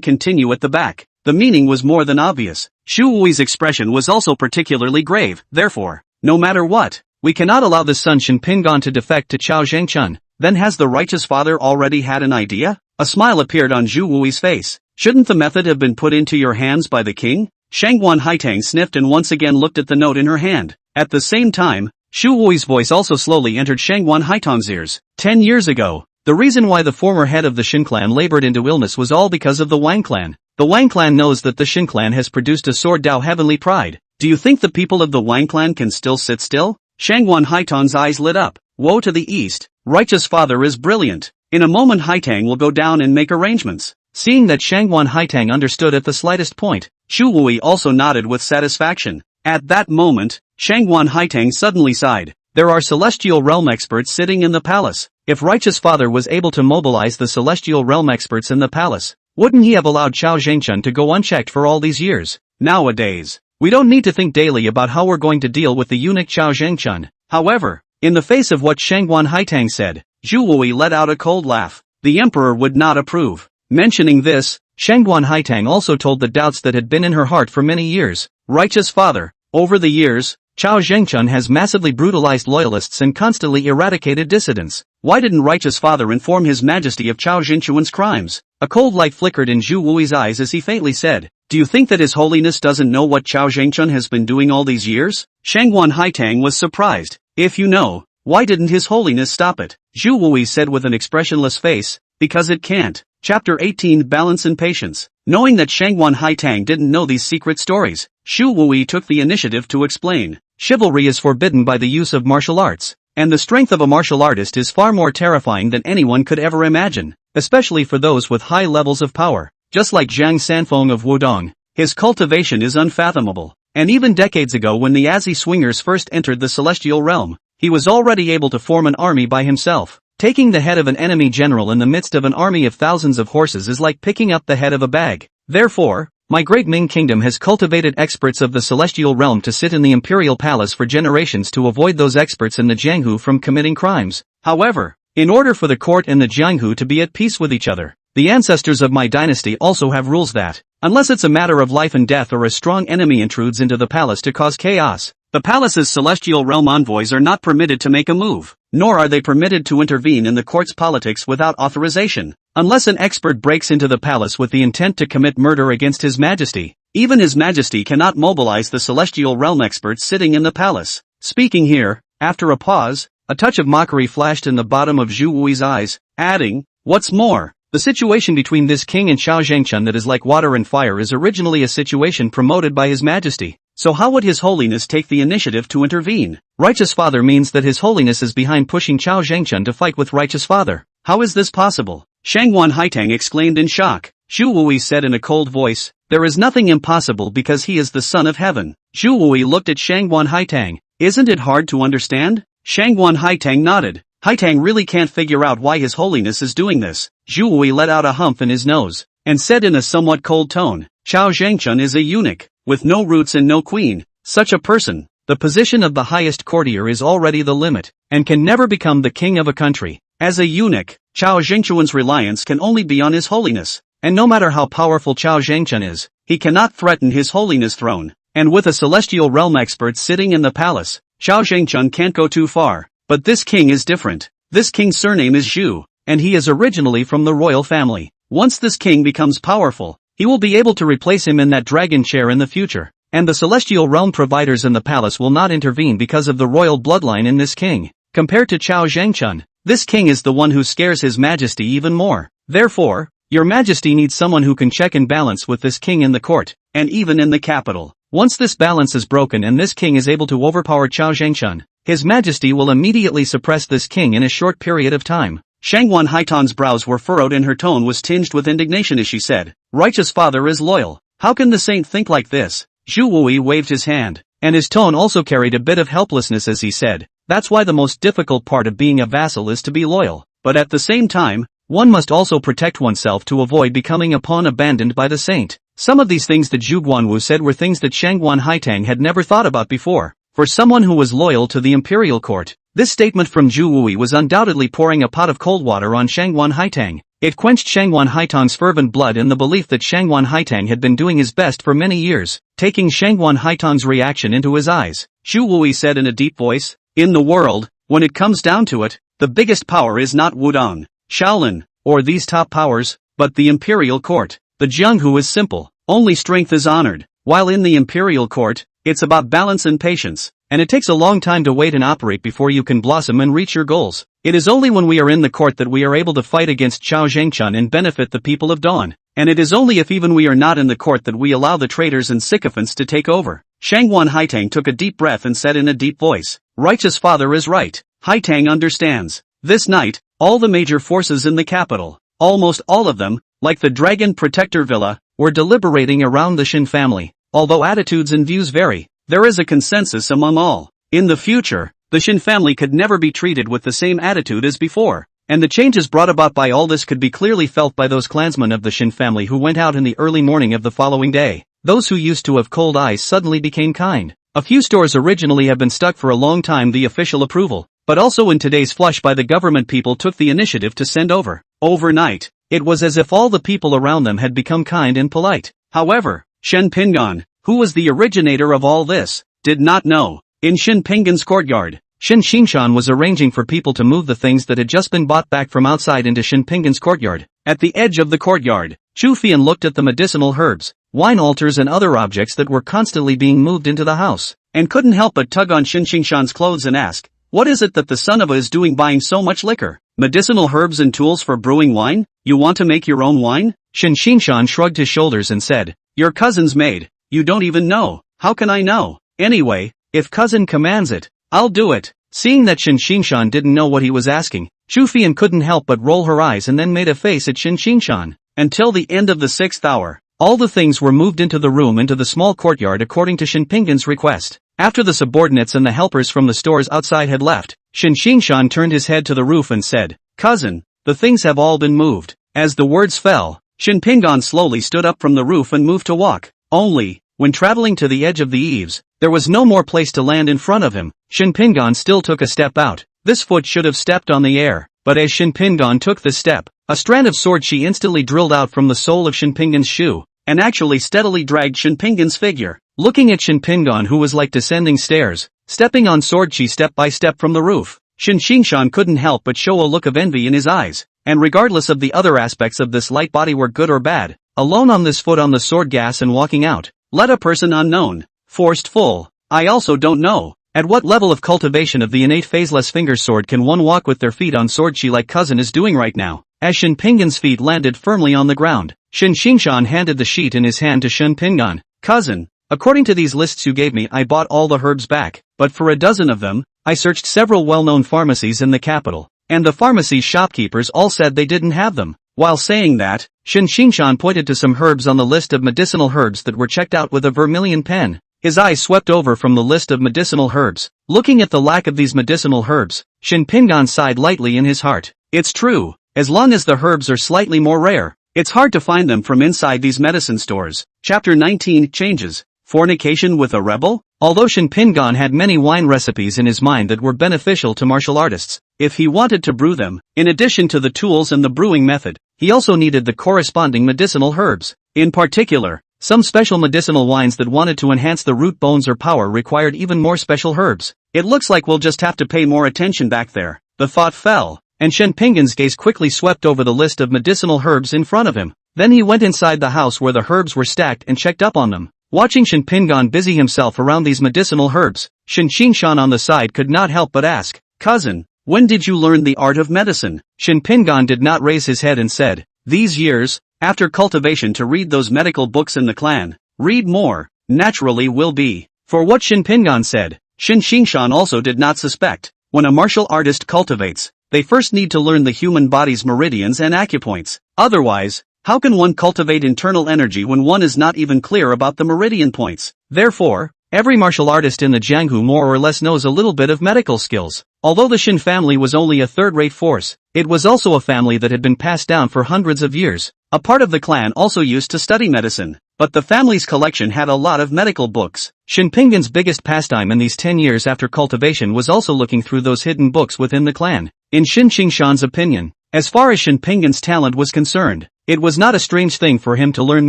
A: continue at the back, the meaning was more than obvious. Zhu Wui's expression was also particularly grave. Therefore, no matter what, we cannot allow this son Shen Pingan to defect to Chao Zhengchun. Then has the Righteous Father already had an idea? A smile appeared on Zhu Wui's face. Shouldn't the method have been put into your hands by the king? Shangguan Haitang sniffed and once again looked at the note in her hand. At the same time, Shu Wui's voice also slowly entered Shangguan Haitong's ears. 10 years ago, the reason why the former head of the Shin clan labored into illness was all because of the Wang clan. The Wang clan knows that the Shin clan has produced a sword Dao heavenly pride. Do you think the people of the Wang clan can still sit still? Shangguan Haitong's eyes lit up. Woe to the east. Righteous father is brilliant. In a moment Haitang will go down and make arrangements. Seeing that Shangguan Haitang understood at the slightest point, Shu Wui also nodded with satisfaction. At that moment, Shangguan Haitang suddenly sighed. There are celestial realm experts sitting in the palace. If Righteous Father was able to mobilize the celestial realm experts in the palace, wouldn't he have allowed Chao Zhengchun to go unchecked for all these years? Nowadays, we don't need to think daily about how we're going to deal with the eunuch Chao Zhengchun. However, in the face of what Shangguan Haitang said, Zhu Wui let out a cold laugh. The emperor would not approve. Mentioning this, Shangguan Haitang also told the doubts that had been in her heart for many years. Righteous Father, over the years, Chao Zhengchun has massively brutalized loyalists and constantly eradicated dissidents. Why didn't Righteous Father inform His Majesty of Chao Zhengchun's crimes? A cold light flickered in Zhu Wui's eyes as he faintly said, "Do you think that His Holiness doesn't know what Chao Zhengchun has been doing all these years?" Shangguan Haitang was surprised. If you know, why didn't His Holiness stop it? Zhu Wui said with an expressionless face, because it can't. Chapter 18 Balance and Patience. Knowing that Shangguan Haitang didn't know these secret stories, Shu Wui took the initiative to explain. Chivalry is forbidden by the use of martial arts, and the strength of a martial artist is far more terrifying than anyone could ever imagine, especially for those with high levels of power. Just like Zhang Sanfeng of Wudong, his cultivation is unfathomable, and even decades ago when the Azzi Swingers first entered the celestial realm, he was already able to form an army by himself. Taking the head of an enemy general in the midst of an army of thousands of horses is like picking up the head of a bag. Therefore, my great Ming kingdom has cultivated experts of the celestial realm to sit in the imperial palace for generations to avoid those experts in the Jianghu from committing crimes. However, in order for the court and the Jianghu to be at peace with each other, the ancestors of my dynasty also have rules that, unless it's a matter of life and death or a strong enemy intrudes into the palace to cause chaos, the palace's celestial realm envoys are not permitted to make a move, nor are they permitted to intervene in the court's politics without authorization. Unless an expert breaks into the palace with the intent to commit murder against His Majesty, even His Majesty cannot mobilize the celestial realm experts sitting in the palace. Speaking here, after a pause, a touch of mockery flashed in the bottom of Zhu Wui's eyes, adding, "What's more, the situation between this king and Chao Zhengchun that is like water and fire is originally a situation promoted by His Majesty. So how would His Holiness take the initiative to intervene? Righteous Father means that His Holiness is behind pushing Chao Zhengchun to fight with Righteous Father. How is this possible?" Shangguan Haitang exclaimed in shock. Zhu Wui said in a cold voice, "There is nothing impossible because he is the son of heaven." Zhu Wui looked at Shangguan Haitang. "Isn't it hard to understand?" Shangguan Haitang nodded. Haitang really can't figure out why His Holiness is doing this. Zhu Wui let out a humph in his nose, and said in a somewhat cold tone, "Chao Zhengchun is a eunuch, with no roots and no queen. Such a person, the position of the highest courtier is already the limit, and can never become the king of a country. As a eunuch, Chao Zhengchun's reliance can only be on His Holiness, and no matter how powerful Chao Zhengchun is, he cannot threaten His Holiness' throne. And with a celestial realm expert sitting in the palace, Chao Zhengchun can't go too far. But this king is different. This king's surname is Zhu, and he is originally from the royal family. Once this king becomes powerful, he will be able to replace him in that dragon chair in the future, and the celestial realm providers in the palace will not intervene because of the royal bloodline in this king. Compared to Chao Zhengchun, this king is the one who scares His Majesty even more. Therefore, Your Majesty needs someone who can check and balance with this king in the court, and even in the capital. Once this balance is broken and this king is able to overpower Chao Zhengchun, His Majesty will immediately suppress this king in a short period of time." Shangguan Haitang's brows were furrowed and her tone was tinged with indignation as she said, "Righteous Father is loyal. How can the saint think like this?" Zhu Wui waved his hand, and his tone also carried a bit of helplessness as he said, "That's why the most difficult part of being a vassal is to be loyal. But at the same time, one must also protect oneself to avoid becoming a pawn abandoned by the saint." Some of these things that Zhu Guanwu said were things that Shangguan Haitang had never thought about before. For someone who was loyal to the imperial court, this statement from Zhu Wui was undoubtedly pouring a pot of cold water on Shangguan Haitang. It quenched Shangguan Haitang's fervent blood in the belief that Shangguan Haitang had been doing his best for many years. Taking Shangguan Haitang's reaction into his eyes, Zhu Wui said in a deep voice, "In the world, when it comes down to it, the biggest power is not Wudong, Shaolin, or these top powers, but the imperial court. The Jianghu is simple, only strength is honored, while in the imperial court, it's about balance and patience. and it takes a long time to wait and operate before you can blossom and reach your goals. It is only when we are in the court that we are able to fight against Chao Zhengchun and benefit the people of Dawn. And it is only if even we are not in the court that we allow the traitors and sycophants to take over. Shangwan Haitang took a deep breath and said in a deep voice, "Righteous father is right. Haitang understands." This night, all the major forces in the capital, almost all of them, like the Dragon Protector Villa, were deliberating around the Shin family. Although attitudes and views vary, there is a consensus among all. In the future, the Shin family could never be treated with the same attitude as before. And the changes brought about by all this could be clearly felt by those clansmen of the Shin family who went out in the early morning of the following day. Those who used to have cold eyes suddenly became kind. A few stores originally have been stuck for a long time the official approval, but also in today's flush by the government people took the initiative to send over. Overnight, it was as if all the people around them had become kind and polite. However, Shen Pingan, who was the originator of all this, did not know. In Shin Pingan's courtyard, Shin Xingshan was arranging for people to move the things that had just been bought back from outside into Shin Pingan's courtyard. At the edge of the courtyard, Chu Fian looked at the medicinal herbs, wine altars and other objects that were constantly being moved into the house, and couldn't help but tug on Shin Xingshan's clothes and ask, "What is it that the son of a is doing buying so much liquor? Medicinal herbs and tools for brewing wine? You want to make your own wine?" Shin Xingshan shrugged his shoulders and said, "Your cousin's maid. You don't even know." "How can I know? Anyway, if cousin commands it, I'll do it." Seeing that Shin Xingshan didn't know what he was asking, Chu Fian couldn't help but roll her eyes and then made a face at Shin Xingshan. Until the end of the 6th hour, all the things were moved into the room into the small courtyard according to Shin Pingan's request. After the subordinates and the helpers from the stores outside had left, Shin Xingshan turned his head to the roof and said, "Cousin, the things have all been moved." As the words fell, Shin Pingan slowly stood up from the roof and moved to walk. Only, when traveling to the edge of the eaves, there was no more place to land in front of him. Shin Pingan still took a step out. This foot should have stepped on the air, but as Shin Pingan took the step, a strand of sword chi instantly drilled out from the sole of Shin Pingan's shoe, and actually steadily dragged Shin Pingan's figure. Looking at Shin Pingan who was like descending stairs, stepping on sword chi step by step from the roof, Shin Xingshan couldn't help but show a look of envy in his eyes, and regardless of the other aspects of this light body were good or bad, alone on this foot on the sword gas and walking out, let a person unknown, forced full. I also don't know. At what level of cultivation of the innate phaseless finger sword can one walk with their feet on sword chi like cousin is doing right now? As Shin Pingan's feet landed firmly on the ground, Shin Xingshan handed the sheet in his hand to Shin Pingan. "Cousin, according to these lists you gave me I bought all the herbs back, but for a dozen of them, I searched several well-known pharmacies in the capital, and the pharmacy shopkeepers all said they didn't have them." While saying that, Shin Xingshan pointed to some herbs on the list of medicinal herbs that were checked out with a vermilion pen. His eyes swept over from the list of medicinal herbs. Looking at the lack of these medicinal herbs, Shin Pingan sighed lightly in his heart. It's true, as long as the herbs are slightly more rare, it's hard to find them from inside these medicine stores. Chapter 19 Changes. Fornication with a rebel? Although Shin Pingan had many wine recipes in his mind that were beneficial to martial artists, if he wanted to brew them, in addition to the tools and the brewing method, he also needed the corresponding medicinal herbs. In particular, some special medicinal wines that wanted to enhance the root bones or power required even more special herbs. It looks like we'll just have to pay more attention back there. The thought fell, and Shen Pingan's gaze quickly swept over the list of medicinal herbs in front of him. Then he went inside the house where the herbs were stacked and checked up on them. Watching Shin Pingan busy himself around these medicinal herbs, Shin Xingshan on the side could not help but ask, "Cousin, when did you learn the art of medicine?" Shin Pingan did not raise his head and said, "These years, after cultivation to read those medical books in the clan. Read more, naturally will be." For what Shin Pingan said, Shin Xingshan also did not suspect. When a martial artist cultivates, they first need to learn the human body's meridians and acupoints. Otherwise, how can one cultivate internal energy when one is not even clear about the meridian points? Therefore, every martial artist in the Jianghu more or less knows a little bit of medical skills. Although the Shin family was only a third-rate force, it was also a family that had been passed down for hundreds of years. A part of the clan also used to study medicine, but the family's collection had a lot of medical books. Shin Pingan's biggest pastime in these 10 years after cultivation was also looking through those hidden books within the clan. In Shin Xingshan's opinion, as far as Shin Pingan's talent was concerned, it was not a strange thing for him to learn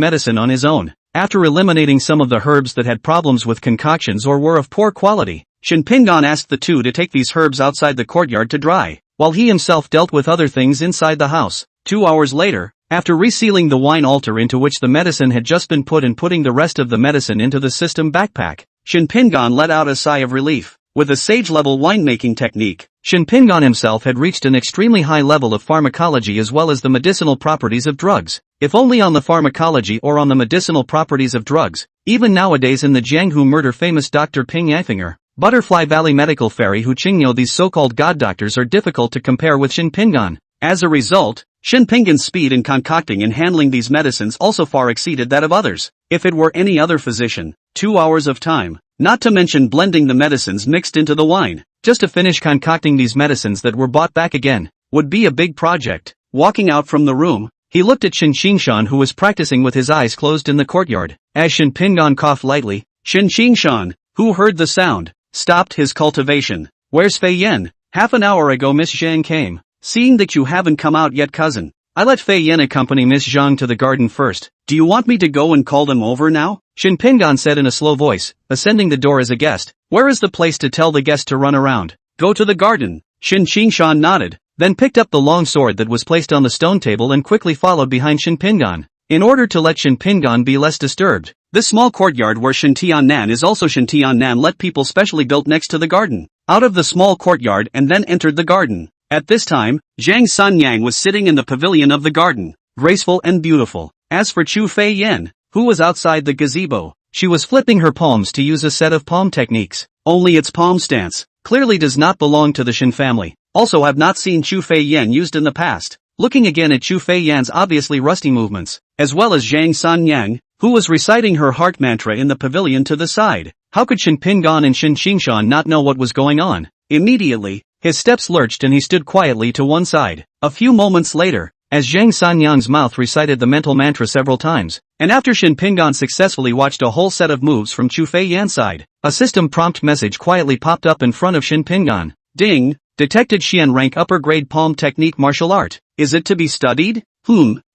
A: medicine on his own. After eliminating some of the herbs that had problems with concoctions or were of poor quality, Shin Pingan asked the two to take these herbs outside the courtyard to dry, while he himself dealt with other things inside the house. 2 hours later, after resealing the wine altar into which the medicine had just been put and putting the rest of the medicine into the system backpack,
B: Shin Pingan let out a sigh of relief. With a sage-level winemaking technique,
A: Shin Pingan himself had reached an extremely high level of pharmacology as well as the medicinal properties of drugs. If only on the pharmacology or on the medicinal properties of drugs. Even nowadays in the Jianghu murder famous Dr. Ping Yangfinger, Butterfly Valley Medical Fairy Hu Qingyo, these so-called god doctors are difficult to compare with Shin Pingan.
B: As a result, Shin Pingan's speed in concocting and handling these medicines also far exceeded that of others. If it were any other physician, 2 hours of time, not to mention blending the medicines mixed into the wine,
A: just to finish concocting these medicines that were bought back again,
B: would be a big project. Walking out from the room,
A: he looked at Shin Qingshan, who was practicing with his eyes closed in the courtyard. As Shin Pingan coughed lightly,
B: Shin Qingshan, who heard the sound, stopped his cultivation. "Where's Fei Yan? Half an hour ago Miss Zhang came. Seeing that you haven't come out yet, cousin, I let Fei Yan accompany Miss Zhang to the garden first. Do you want me to go and call them over now?"
A: Shin Pingan said in a slow voice, ascending the door as a guest.
B: "Where is the place to tell the guest to run around?" "Go to the garden." Shin Qingshan nodded,
A: then picked up the long sword that was placed on the stone table and quickly followed behind Shin Pingan, in order to let Shin Pingan be less disturbed.
B: This small courtyard where Shin Tiannan is also Shin Tiannan let people specially built next to the garden, out of the small courtyard and then entered the garden. At this time, Zhang Sanyang was sitting in the pavilion of the garden, graceful and beautiful. As for Chu Fei Yan, who was outside the gazebo,
A: she was flipping her palms to use a set of palm techniques.
B: Only its palm stance clearly does not belong to the Shin family. Also have not seen Chu Fei Yan used in the past. Looking again at Chu Fei Yan's obviously rusty movements, as well as Zhang Sanyang, who was reciting her heart mantra in the pavilion to the side. How could Shin Pingan and Shin Qingshan not know what was going on? Immediately, his steps lurched and he stood quietly to one side. A few moments later, as Zhang Sanyang's mouth recited the mental mantra several times, and after Shin Pingan successfully watched a whole set of moves from Chu Fei Yan's side, a system prompt message quietly popped up in front of Shin Pingan. Ding! Detected Xian rank upper grade palm technique martial art. Is it to be studied?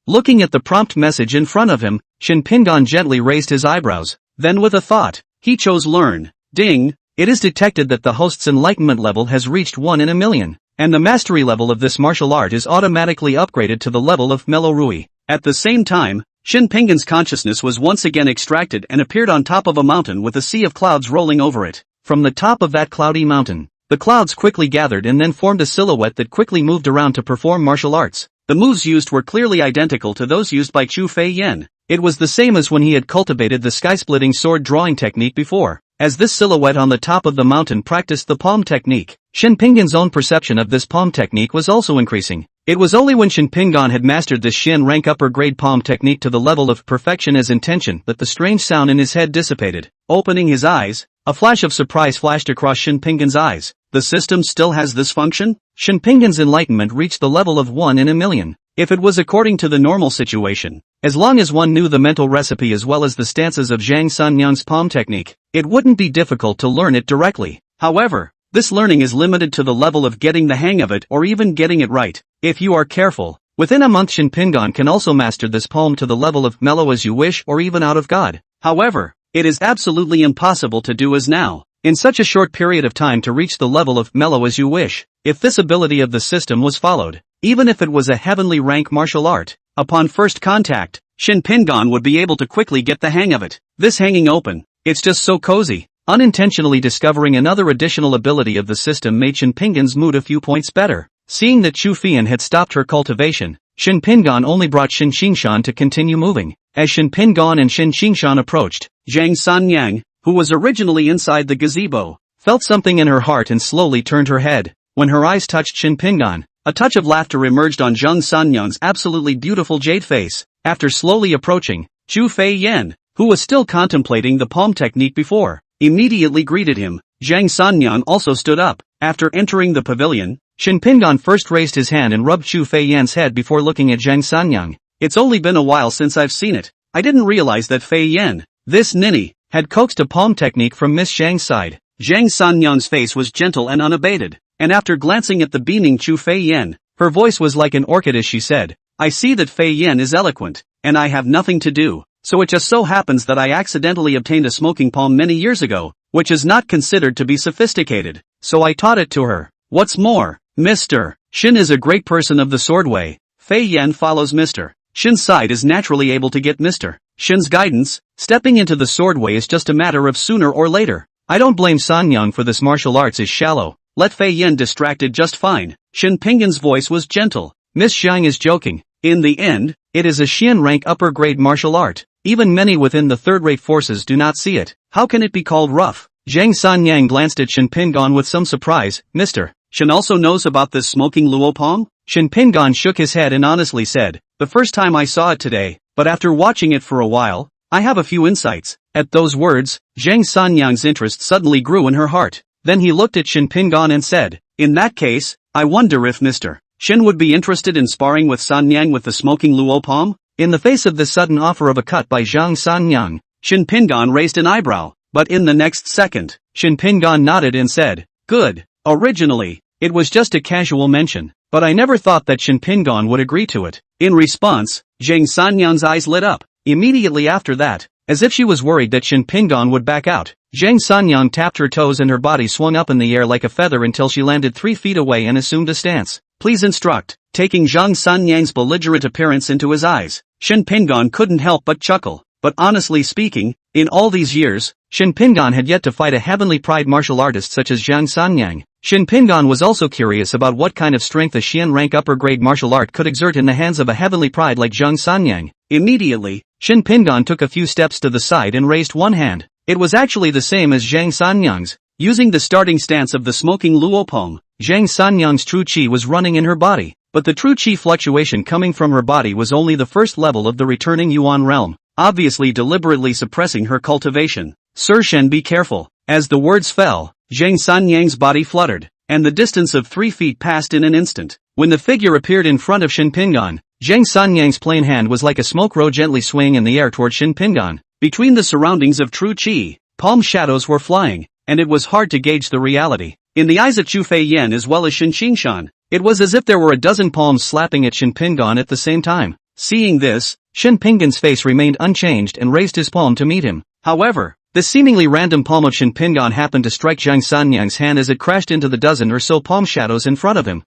A: Looking at the prompt message in front of him, Shin Pingan gently raised his eyebrows.
B: Then with a thought, he chose learn. Ding!
A: It is detected that the host's enlightenment level has reached 1 in a million, and the mastery level of this martial art is automatically upgraded to the level of Mellow Rui.
B: At the same time, Shin Pingan's consciousness was once again extracted and appeared on top of a mountain with a sea of clouds rolling over it.
A: From the top of that cloudy mountain, the clouds quickly gathered and then formed a silhouette that quickly moved around to perform martial arts.
B: The moves used were clearly identical to those used by Chu Fei Yan.
A: It was the same as when he had cultivated the sky-splitting sword drawing technique before. As this silhouette on the top of the mountain practiced the palm technique, Shin Pingan's own perception of this palm technique was also increasing. It was only when Shin Pingan had mastered this Xian rank upper grade palm technique to the level of perfection as intention that the strange sound in his head dissipated. Opening his eyes, a flash of surprise flashed across Shin Pingan's eyes.
B: The system still has this function?
A: Shin Pingan's enlightenment reached the level of 1 in a million.
B: If it was according to the normal situation,
A: as long as one knew the mental recipe as well as the stances of Zhang Sanyang's palm technique, it wouldn't be difficult to learn it directly.
B: However, this learning is limited to the level of getting the hang of it or even getting it right. If you are careful,
A: within a month Shin Pingan can also master this palm to the level of mellow as you wish or even out of God.
B: However, it is absolutely impossible to do as now,
A: in such a short period of time, to reach the level of mellow as you wish. If this ability of the system was followed, even if it was a heavenly rank martial art,
B: upon first contact, Shin Pingan would be able to quickly get the hang of it. This hanging open, it's just so cozy.
A: Unintentionally discovering another additional ability of the system made Shin Pingan's mood a few points better. Seeing that Chu Fian had stopped her cultivation, Shin Pingan only brought Shin Qingshan to continue moving. As Shin Pingan and Shin Qingshan approached,
B: Zhang Sanyang, who was originally inside the gazebo,
A: felt something in her heart and slowly turned her head. When her eyes touched Shin Pingan, a touch of laughter emerged on Zhang Sanyang's absolutely beautiful jade face. After slowly approaching,
B: Chu Fei Yan, who was still contemplating the palm technique before, immediately greeted him. Zhang Sanyang also stood up. After entering the pavilion,
A: Shin Pingan first raised his hand and rubbed Chu Fei Yan's head before looking at Zhang Sanyang.
B: It's only been a while since I've seen it. I didn't realize that Fei Yan, this ninny,
A: had coaxed a palm technique from Miss Zhang's side.
B: Zhang Sanyang's face was gentle and unabated, and after glancing at the beaming Chu Fei Yan,
A: her voice was like an orchid as she said,
B: I see that Fei Yan is eloquent, and I have nothing to do, so it just so happens that I accidentally obtained a smoking palm many years ago, which is not considered to be sophisticated, so I taught it to her. What's more, Mr. Shin is a great person of the sword way. Fei Yan follows Mr. Shin's side is naturally able to get Mr. Shin's guidance, stepping into the swordway is just a matter of sooner or later. I don't blame San Yang for this martial arts is shallow. Let Fei Yin distracted just fine. Shin Pinggan's voice was gentle. Miss Zhang is joking. In the end, it is a Xian rank upper grade martial art. Even many within the third-rate forces do not see it. How can it be called rough? Zhang Sanyang glanced at Shin Pinggan with some surprise. Mr. Shin also knows about this smoking luo palm? Shin Pinggan shook his head and honestly said, the first time I saw it today, but after watching it for a while, I have a few insights. At those words, Zhang Sanyang's interest suddenly grew in her heart. Then he looked at Shin Pinggan and said, in that case, I wonder if Mr. Shin would be interested in sparring with Sanyang with the smoking luo palm? In the face of this sudden offer of a cut by Zhang Sanyang, Shin Pinggan raised an eyebrow, but in the next second, Shin Pinggan nodded and said, good. Originally, it was just a casual mention, but I never thought that Shin Pinggan would agree to it. In response, Zhang Sanyang's eyes lit up. Immediately after that, as if she was worried that Shin Pinggan would back out, Zhang Sanyang tapped her toes and her body swung up in the air like a feather until she landed 3 feet away and assumed a stance. Please instruct. Taking Zhang Sanyang's belligerent appearance into his eyes, Shin Pinggan couldn't help but chuckle. But honestly speaking, in all these years, Shin Pinggan had yet to fight a heavenly pride martial artist such as Zhang Sanyang. Shin Pinggan was also curious about what kind of strength a Xian rank upper grade martial art could exert in the hands of a heavenly pride like Zhang Sanyang. Immediately, Shin Pinggan took a few steps to the side and raised one hand. It was actually the same as Zhang Sanyang's. Using the starting stance of the smoking luo palm, Zhang Sanyang's true qi was running in her body, but the true qi fluctuation coming from her body was only the first level of the returning Yuan realm, obviously deliberately suppressing her cultivation. Sir Shen, be careful. As the words fell, Zhang Sanyang's body fluttered, and the distance of 3 feet passed in an instant. When the figure appeared in front of Shin Pinggan, Zhang Sanyang's plain hand was like a smoke row gently swaying in the air toward Shin Pinggan. Between the surroundings of true qi, palm shadows were flying, and it was hard to gauge the reality. In the eyes of Chu Fei Yen as well as Shin Qingshan, it was as if there were a dozen palms slapping at Shin Pinggan at the same time. Seeing this, Shin Pinggan's face remained unchanged and raised his palm to meet him. However, the seemingly random palm of Shin Pinggan happened to strike Zhang Sanyang's hand as it crashed into the dozen or so palm shadows in front of him.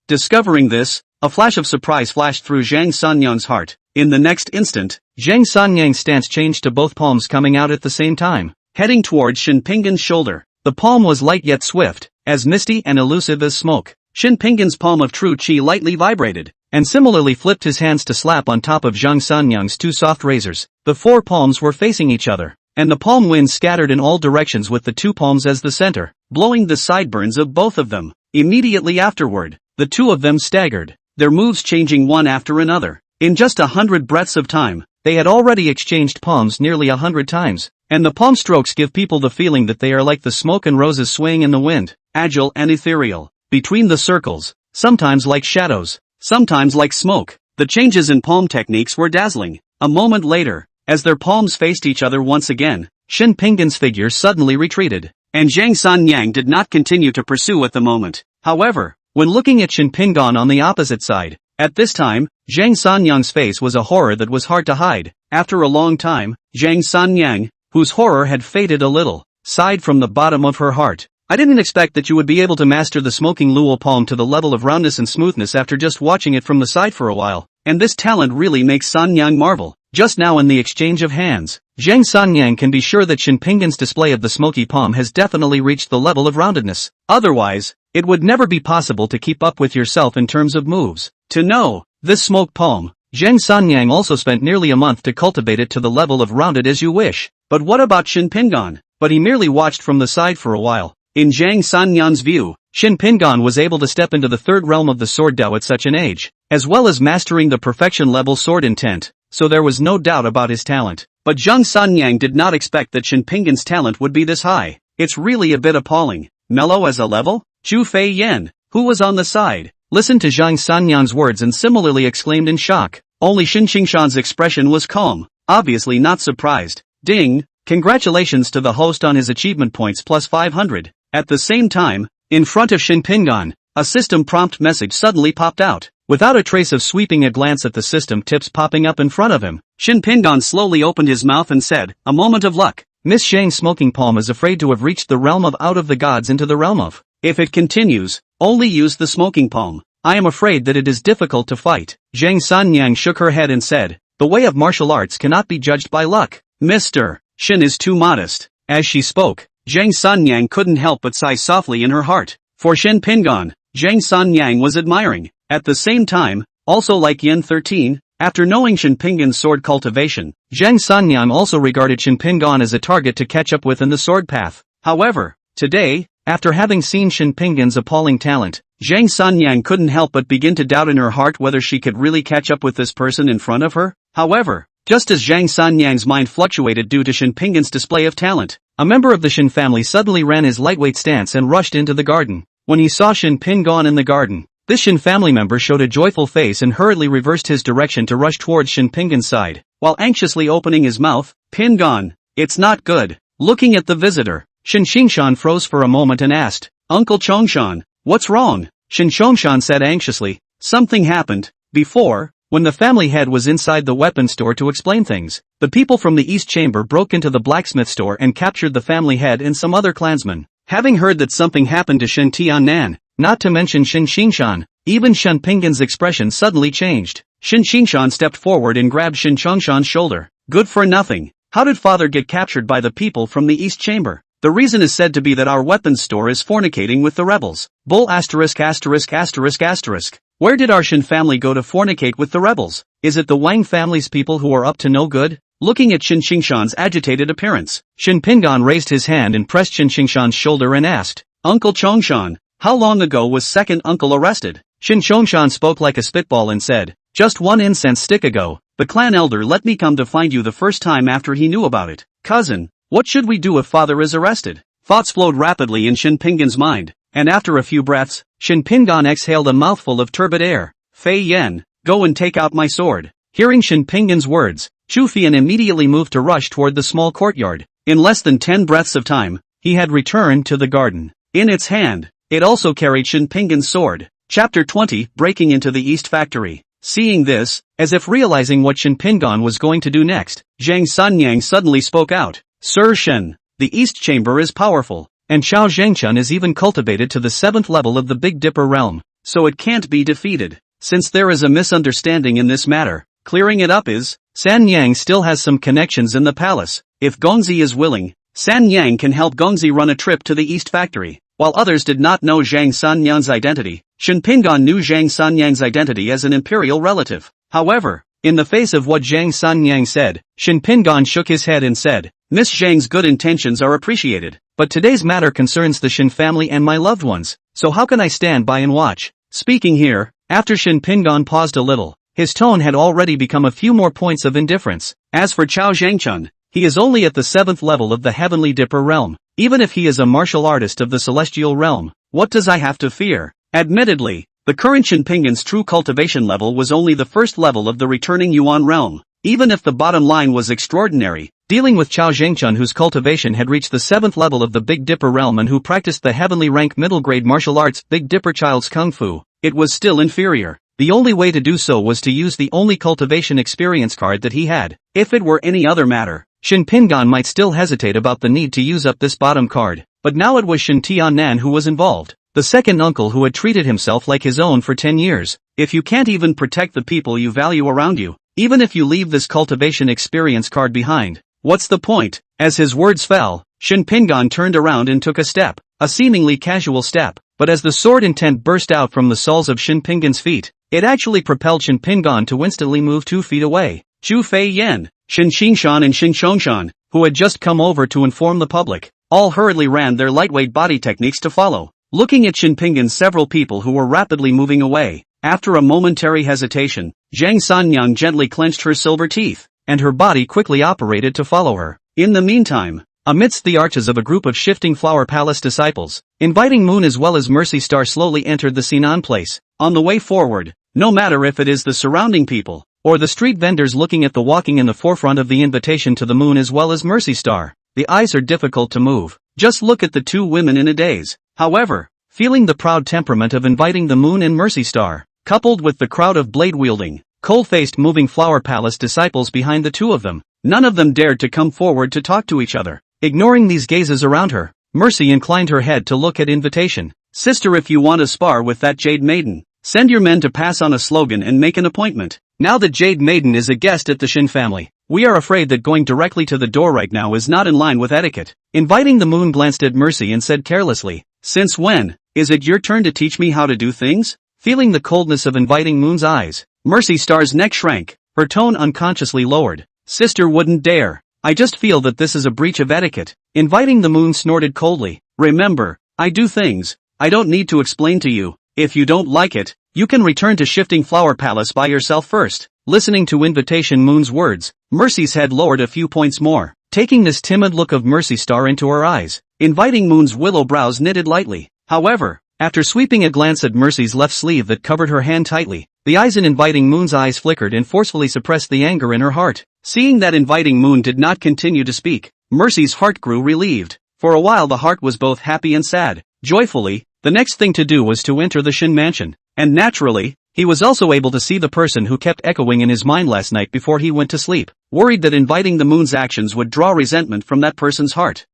B: Discovering this, a flash of surprise flashed through Zhang Sanyang's heart. In the next instant, Zhang Sanyang's stance changed to both palms coming out at the same time, heading towards Shin Pinggan's shoulder. The palm was light yet swift, as misty and elusive as smoke. Shin Pinggan's palm of true qi lightly vibrated, and similarly flipped his hands to slap on top of Zhang Sanyang's 2 soft razors. The 4 palms were facing each other, and the palm wind scattered in all directions with the 2 palms as the center, blowing the sideburns of both of them. Immediately afterward, the 2 of them staggered, their moves changing one after another. In just 100 breaths of time, they had already exchanged palms nearly 100 times, and the palm strokes give people the feeling that they are like the smoke and roses swaying in the wind, agile and ethereal. Between the circles, sometimes like shadows, sometimes like smoke, the changes in palm techniques were dazzling. A moment later, as their palms faced each other once again, Shin Pinggan's figure suddenly retreated, and Zhang Sanyang did not continue to pursue at the moment. However, when looking at Shin Pinggan on the opposite side, at this time, Zhang Sanyang's face was a horror that was hard to hide. After a long time, Zhang Sanyang, whose horror had faded a little, sighed from the bottom of her heart. I didn't expect that you would be able to master the smoking luo palm to the level of roundness and smoothness after just watching it from the side for a while, and this talent really makes Sanyang marvel. Just now in the exchange of hands, Zhang Sanyang can be sure that Shin Pinggan's display of the smoky palm has definitely reached the level of roundedness. Otherwise, it would never be possible to keep up with yourself in terms of moves. To know this smoke palm, Zhang Sanyang also spent nearly a month to cultivate it to the level of rounded as you wish. But what about Shin Pinggan? But he merely watched from the side for a while. In Zhang Sanyang's view, Shin Pinggan was able to step into the 3rd realm of the sword Dao at such an age, as well as mastering the perfection level sword intent, so there was no doubt about his talent. But Zhang Sanyang did not expect that Shin Pinggan's talent would be this high. It's really a bit appalling. Mellow as a level? Chu Fei Yen, who was on the side, listened to Zhang Sanyang's words and similarly exclaimed in shock. Only Shin Qingshan's expression was calm, obviously not surprised. Ding! Congratulations to the host on his achievement points plus 500. At the same time, in front of Shin Pinggan, a system prompt message suddenly popped out. Without a trace of sweeping a glance at the system tips popping up in front of him, Shin Pinggan slowly opened his mouth and said, a moment of luck. Miss Zhang's smoking palm is afraid to have reached the realm of out of the gods into the realm of. If it continues, only use the smoking palm. I am afraid that it is difficult to fight. Zhang Sanyang shook her head and said,
A: The way of martial arts cannot be judged by luck.
B: Mr. Shin is too modest. As she spoke, Zhang Sanyang couldn't help but sigh softly in her heart. For Shin Pingan, Zhang Sanyang was admiring. At the same time, also like Yen 13, after knowing Shin Pingan's sword cultivation,
A: Zhang Sanyang also regarded Shin Pingan as a target to catch up with in the sword path.
B: However, today, after having seen Shin Pingan's appalling talent, Zhang Sanyang couldn't help but begin to doubt in her heart whether she could really catch up with this person in front of her. However, just as Zhang Sanyang's mind fluctuated due to Shin Pingan's display of talent,
A: a member of the Shin family suddenly ran his lightweight stance and rushed into the garden. When he saw Shin Pingan in the garden, this Shin family member showed a joyful face and hurriedly reversed his direction to rush towards Shin Pingan's side, while anxiously opening his mouth. Pingan, it's not good. Looking at the visitor, Shin Xingshan froze for a moment and asked, Uncle Chongshan, what's wrong? Shin Chongshan said anxiously, something happened. Before, when the family head was inside the weapon store to explain things, the people from the East Chamber broke into the blacksmith store and captured the family head and some other clansmen. Having heard that something happened to Shin Tiannan, not to mention Shin Xingshan, even Shin Pingan's expression suddenly changed. Shin Xingshan stepped forward and grabbed Shin Chongshan's shoulder. Good for nothing. How did father get captured by the people from the East Chamber? The reason is said to be that our weapons store is fornicating with the rebels. Bull asterisk asterisk asterisk asterisk. Where did our Shin family go to fornicate with the rebels? Is it the Wang family's people who are up to no good? Looking at Shin Xingshan's agitated appearance, Shin Pingan raised his hand and pressed Shin Xingshan's shoulder and asked, Uncle Chongshan, how long ago was second uncle arrested? Shin Chongshan spoke like a spitball and said, just one incense stick ago. The clan elder let me come to find you the first time after he knew about it. Cousin, what should we do if father is arrested? Thoughts flowed rapidly in Shin Pingan's mind, and after a few breaths, Shin Pingan exhaled a mouthful of turbid air. Fei Yen, go and take out my sword. Hearing Shin Pingan's words, Chu Fian immediately moved to rush toward the small courtyard. In less than 10 breaths of time, he had returned to the garden. In its hand, it also carried Shin Pingan's sword. Chapter 20, Breaking into the East Factory. Seeing this, as if realizing what Shin Pingan was going to do next, Zhang Sanyang suddenly spoke out. Sir Shen, the East Chamber is powerful, and Xiao Zhengchun is even cultivated to the 7th level of the Big Dipper realm, so it can't be defeated. Since there is a misunderstanding in this matter, clearing it up is, San Yang still has some connections in the palace. If Gongzi is willing, San Yang can help Gongzi run a trip to the East Factory. While others did not know Zhang Sanyang's identity, Shin Pingan knew Zhang Sanyang's identity as an imperial relative. However, in the face of what Zhang Sanyang said, Shin Pingan shook his head and said, Miss Zhang's good intentions are appreciated, but today's matter concerns the Shin family and my loved ones, so how can I stand by and watch? Speaking here, after Shin Pingan paused a little, his tone had already become a few more points of indifference. As for Qiao Zhengchun, he is only at the 7th level of the Heavenly Dipper realm. Even if he is a martial artist of the Celestial realm, what does I have to fear? Admittedly, the current Shin Pingan's true cultivation level was only the 1st level of the returning Yuan realm. Even if the bottom line was extraordinary, dealing with Qiao Zhengchun whose cultivation had reached the 7th level of the Big Dipper realm and who practiced the heavenly rank middle grade martial arts Big Dipper Child's Kung Fu, it was still inferior. The only way to do so was to use the only cultivation experience card that he had. If it were any other matter, Shin Pingan might still hesitate about the need to use up this bottom card, but now it was Shin Tiannan who was involved, the second uncle who had treated himself like his own for 10 years. If you can't even protect the people you value around you, even if you leave this cultivation experience card behind, what's the point? As his words fell, Shin Pingan turned around and took a step, a seemingly casual step, but as the sword intent burst out from the soles of Shin Pingan's feet, it actually propelled Shin Pingan to instantly move 2 feet away. Chu Fei Yen, Shin Xingshan and Shin Chongshan, who had just come over to inform the public, all hurriedly ran their lightweight body techniques to follow. Looking at Shin Pingan, several people who were rapidly moving away. After a momentary hesitation, Zhang Sanyang gently clenched her silver teeth, and her body quickly operated to follow her. In the meantime, amidst the arches of a group of shifting Flower Palace disciples, Inviting Moon as well as Mercy Star slowly entered the Sinan place. On the way forward, no matter if it is the surrounding people, or the street vendors looking at the walking in the forefront of the invitation to the moon as well as Mercy Star, the eyes are difficult to move. Just look at the two women in a daze. However, feeling the proud temperament of Inviting the Moon and Mercy Star, coupled with the crowd of blade-wielding, cold-faced moving Flower Palace disciples behind the two of them, none of them dared to come forward to talk to each other. Ignoring these gazes around her, Mercy inclined her head to look at Invitation. Sister, if you want to spar with that jade maiden,
B: Send your men to pass on a slogan and make an appointment. Now that Jade Maiden is a guest at the Shin family, we are afraid that going directly to the door right now is not in line with etiquette. Inviting the Moon glanced at Mercy and said carelessly, "Since when is it your turn to teach me how to do things?" Feeling the coldness of Inviting Moon's eyes, Mercy Star's neck shrank, her tone unconsciously lowered. "Sister wouldn't dare. I just feel that this is a breach of etiquette." Inviting the Moon snorted coldly. "Remember, I do things. I don't need to explain to you. If you don't like it, you can return to Shifting Flower Palace by yourself first." Listening to Invitation Moon's words, Mercy's head lowered a few points more, taking this timid look of Mercy Star into her eyes. Inviting Moon's willow brows knitted lightly. However, after sweeping a glance at Mercy's left sleeve that covered her hand tightly, the eyes in Inviting Moon's eyes flickered and forcefully suppressed the anger in her heart. Seeing that Inviting Moon did not continue to speak, Mercy's heart grew relieved. For a while the heart was both happy and sad. Joyfully, the next thing to do was to enter the Shin mansion, and naturally, he was also able to see the person who kept echoing in his mind last night before he went to sleep, worried that Inviting the Moon's actions would draw resentment from that person's heart.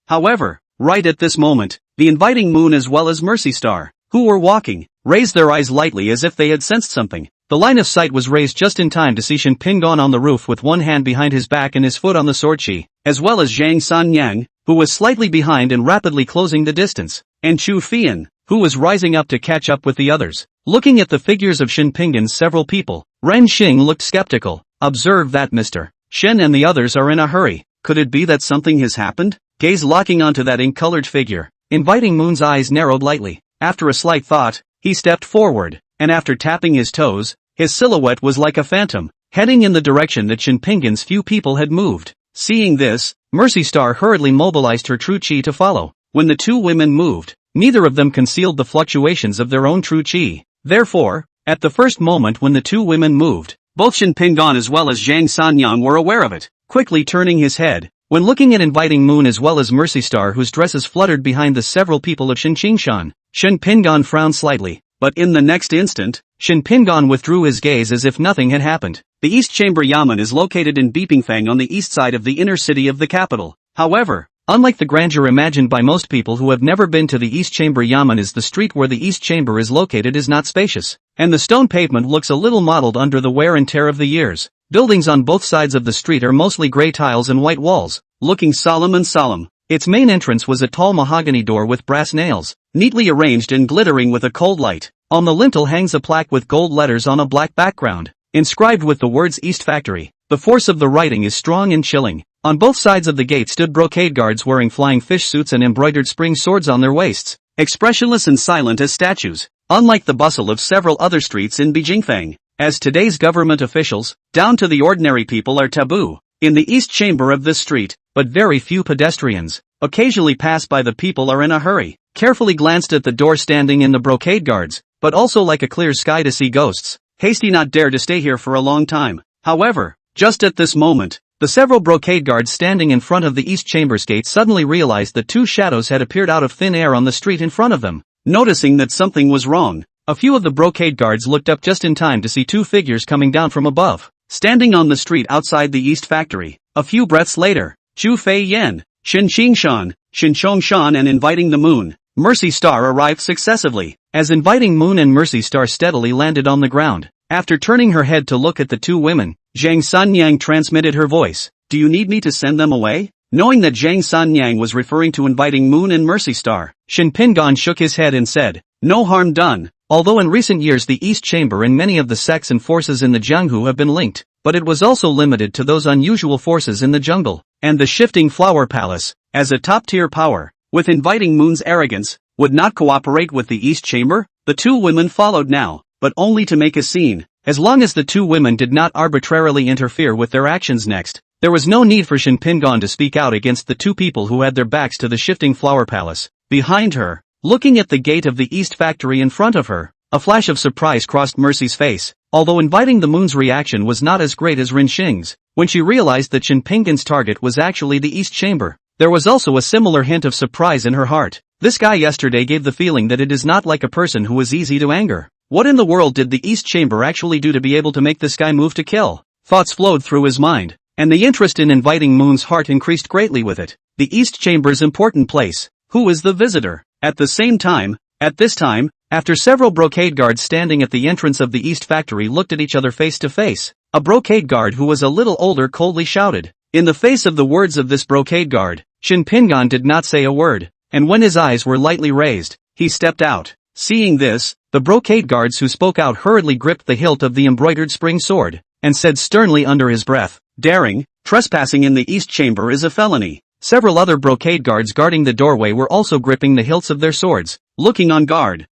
B: However, right at this moment, the Inviting Moon as well as Mercy Star, who were walking, raised their eyes lightly as if they had sensed something. The line of sight was raised just in time to see Shin Pingon on the roof with one hand behind his back and his foot on the sword chi, as well as Zhang Sanyang, who was slightly behind and rapidly closing the distance, and Chu Fian, who was rising up to catch up with the others. Looking at the figures of Shin Pingon's several people, Ren Xing looked skeptical. "Observe that Mr. Shen and the others are in a hurry. Could it be that something has happened?" Gaze locking onto that ink-colored figure, Inviting Moon's eyes narrowed lightly. After a slight thought, he stepped forward, and after tapping his toes, his silhouette was like a phantom, heading in the direction that Shin Pingon's few people had moved. Seeing this, Mercy Star hurriedly mobilized her true chi to follow. When the two women moved, neither of them concealed the fluctuations of their own true chi. Therefore, at the first moment when the two women moved, both Shin Pingon as well as Zhang Sanyang were aware of it. Quickly turning his head, when looking at Inviting Moon as well as Mercy Star whose dresses fluttered behind the several people of Shin Qingshan, Shin Pingon frowned slightly, but in the next instant, Shin Pingon withdrew his gaze as if nothing had happened. The East Chamber Yamen is located in Beipingfang on the east side of the inner city of the capital. However, unlike the grandeur imagined by most people who have never been to the East Chamber Yamen, the street where the East Chamber is located is not spacious, and the stone pavement looks a little mottled under the wear and tear of the years. Buildings on both sides of the street are mostly gray tiles and white walls, looking solemn and solemn. Its main entrance was a tall mahogany door with brass nails, neatly arranged and glittering with a cold light. On the lintel hangs a plaque with gold letters on a black background, inscribed with the words East Factory. The force of the writing is strong and chilling. On both sides of the gate stood brocade guards wearing flying fish suits and embroidered spring swords on their waists, expressionless and silent as statues, unlike the bustle of several other streets in Beijingfang. As today's government officials, down to the ordinary people are taboo in the east chamber of this street, but very few pedestrians, occasionally pass by. The people are in a hurry, carefully glanced at the door standing in the brocade guards, but also like a clear sky to see ghosts, hasty not dare to stay here for a long time. However, just at this moment, the several brocade guards standing in front of the East Chamber's gate suddenly realized that two shadows had appeared out of thin air on the street in front of them. Noticing that something was wrong, a few of the brocade guards looked up just in time to see two figures coming down from above, standing on the street outside the East Factory. A few breaths later, Chu Fei Yan, Shin Qingshan, Shin Chongshan and Inviting the Moon, Mercy Star arrived successively. As Inviting Moon and Mercy Star steadily landed on the ground, after turning her head to look at the two women, Zhang Sanyang transmitted her voice. "Do you need me to send them away?" Knowing that Zhang Sanyang was referring to Inviting Moon and Mercy Star, Shin Pingon shook his head and said, "No harm done." Although in recent years the East Chamber and many of the sects and forces in the Jianghu have been linked, but it was also limited to those unusual forces in the jungle, and the Shifting Flower Palace, as a top-tier power, with Inviting Moon's arrogance, would not cooperate with the East Chamber. The two women followed now, but only to make a scene. As long as the two women did not arbitrarily interfere with their actions next, there was no need for Shin Pingon to speak out against the two people who had their backs to the Shifting Flower Palace. Behind her, looking at the gate of the East Factory in front of her, a flash of surprise crossed Mercy's face, although Inviting the Moon's reaction was not as great as Rin Xing's. When she realized that Shin Pingon's target was actually the East Chamber, there was also a similar hint of surprise in her heart. This guy yesterday gave the feeling that it is not like a person who is easy to anger. What in the world did the East Chamber actually do to be able to make this guy move to kill? Thoughts flowed through his mind, and the interest in Inviting Moon's heart increased greatly with it. The East Chamber's important place. Who is the visitor? At this time,
A: After several brocade guards standing at the entrance of the East Factory looked at each other face to face, a brocade guard who was a little older coldly shouted. In the face of the words of this brocade guard, Shin Pingan did not say a word, and when his eyes were lightly raised, he stepped out. Seeing this, the brocade guards who spoke out hurriedly gripped the hilt of the embroidered spring sword, and said sternly under his breath, "Daring, trespassing in the East Chamber is a felony." Several other brocade guards guarding the doorway were also gripping the hilts of their swords, looking on guard.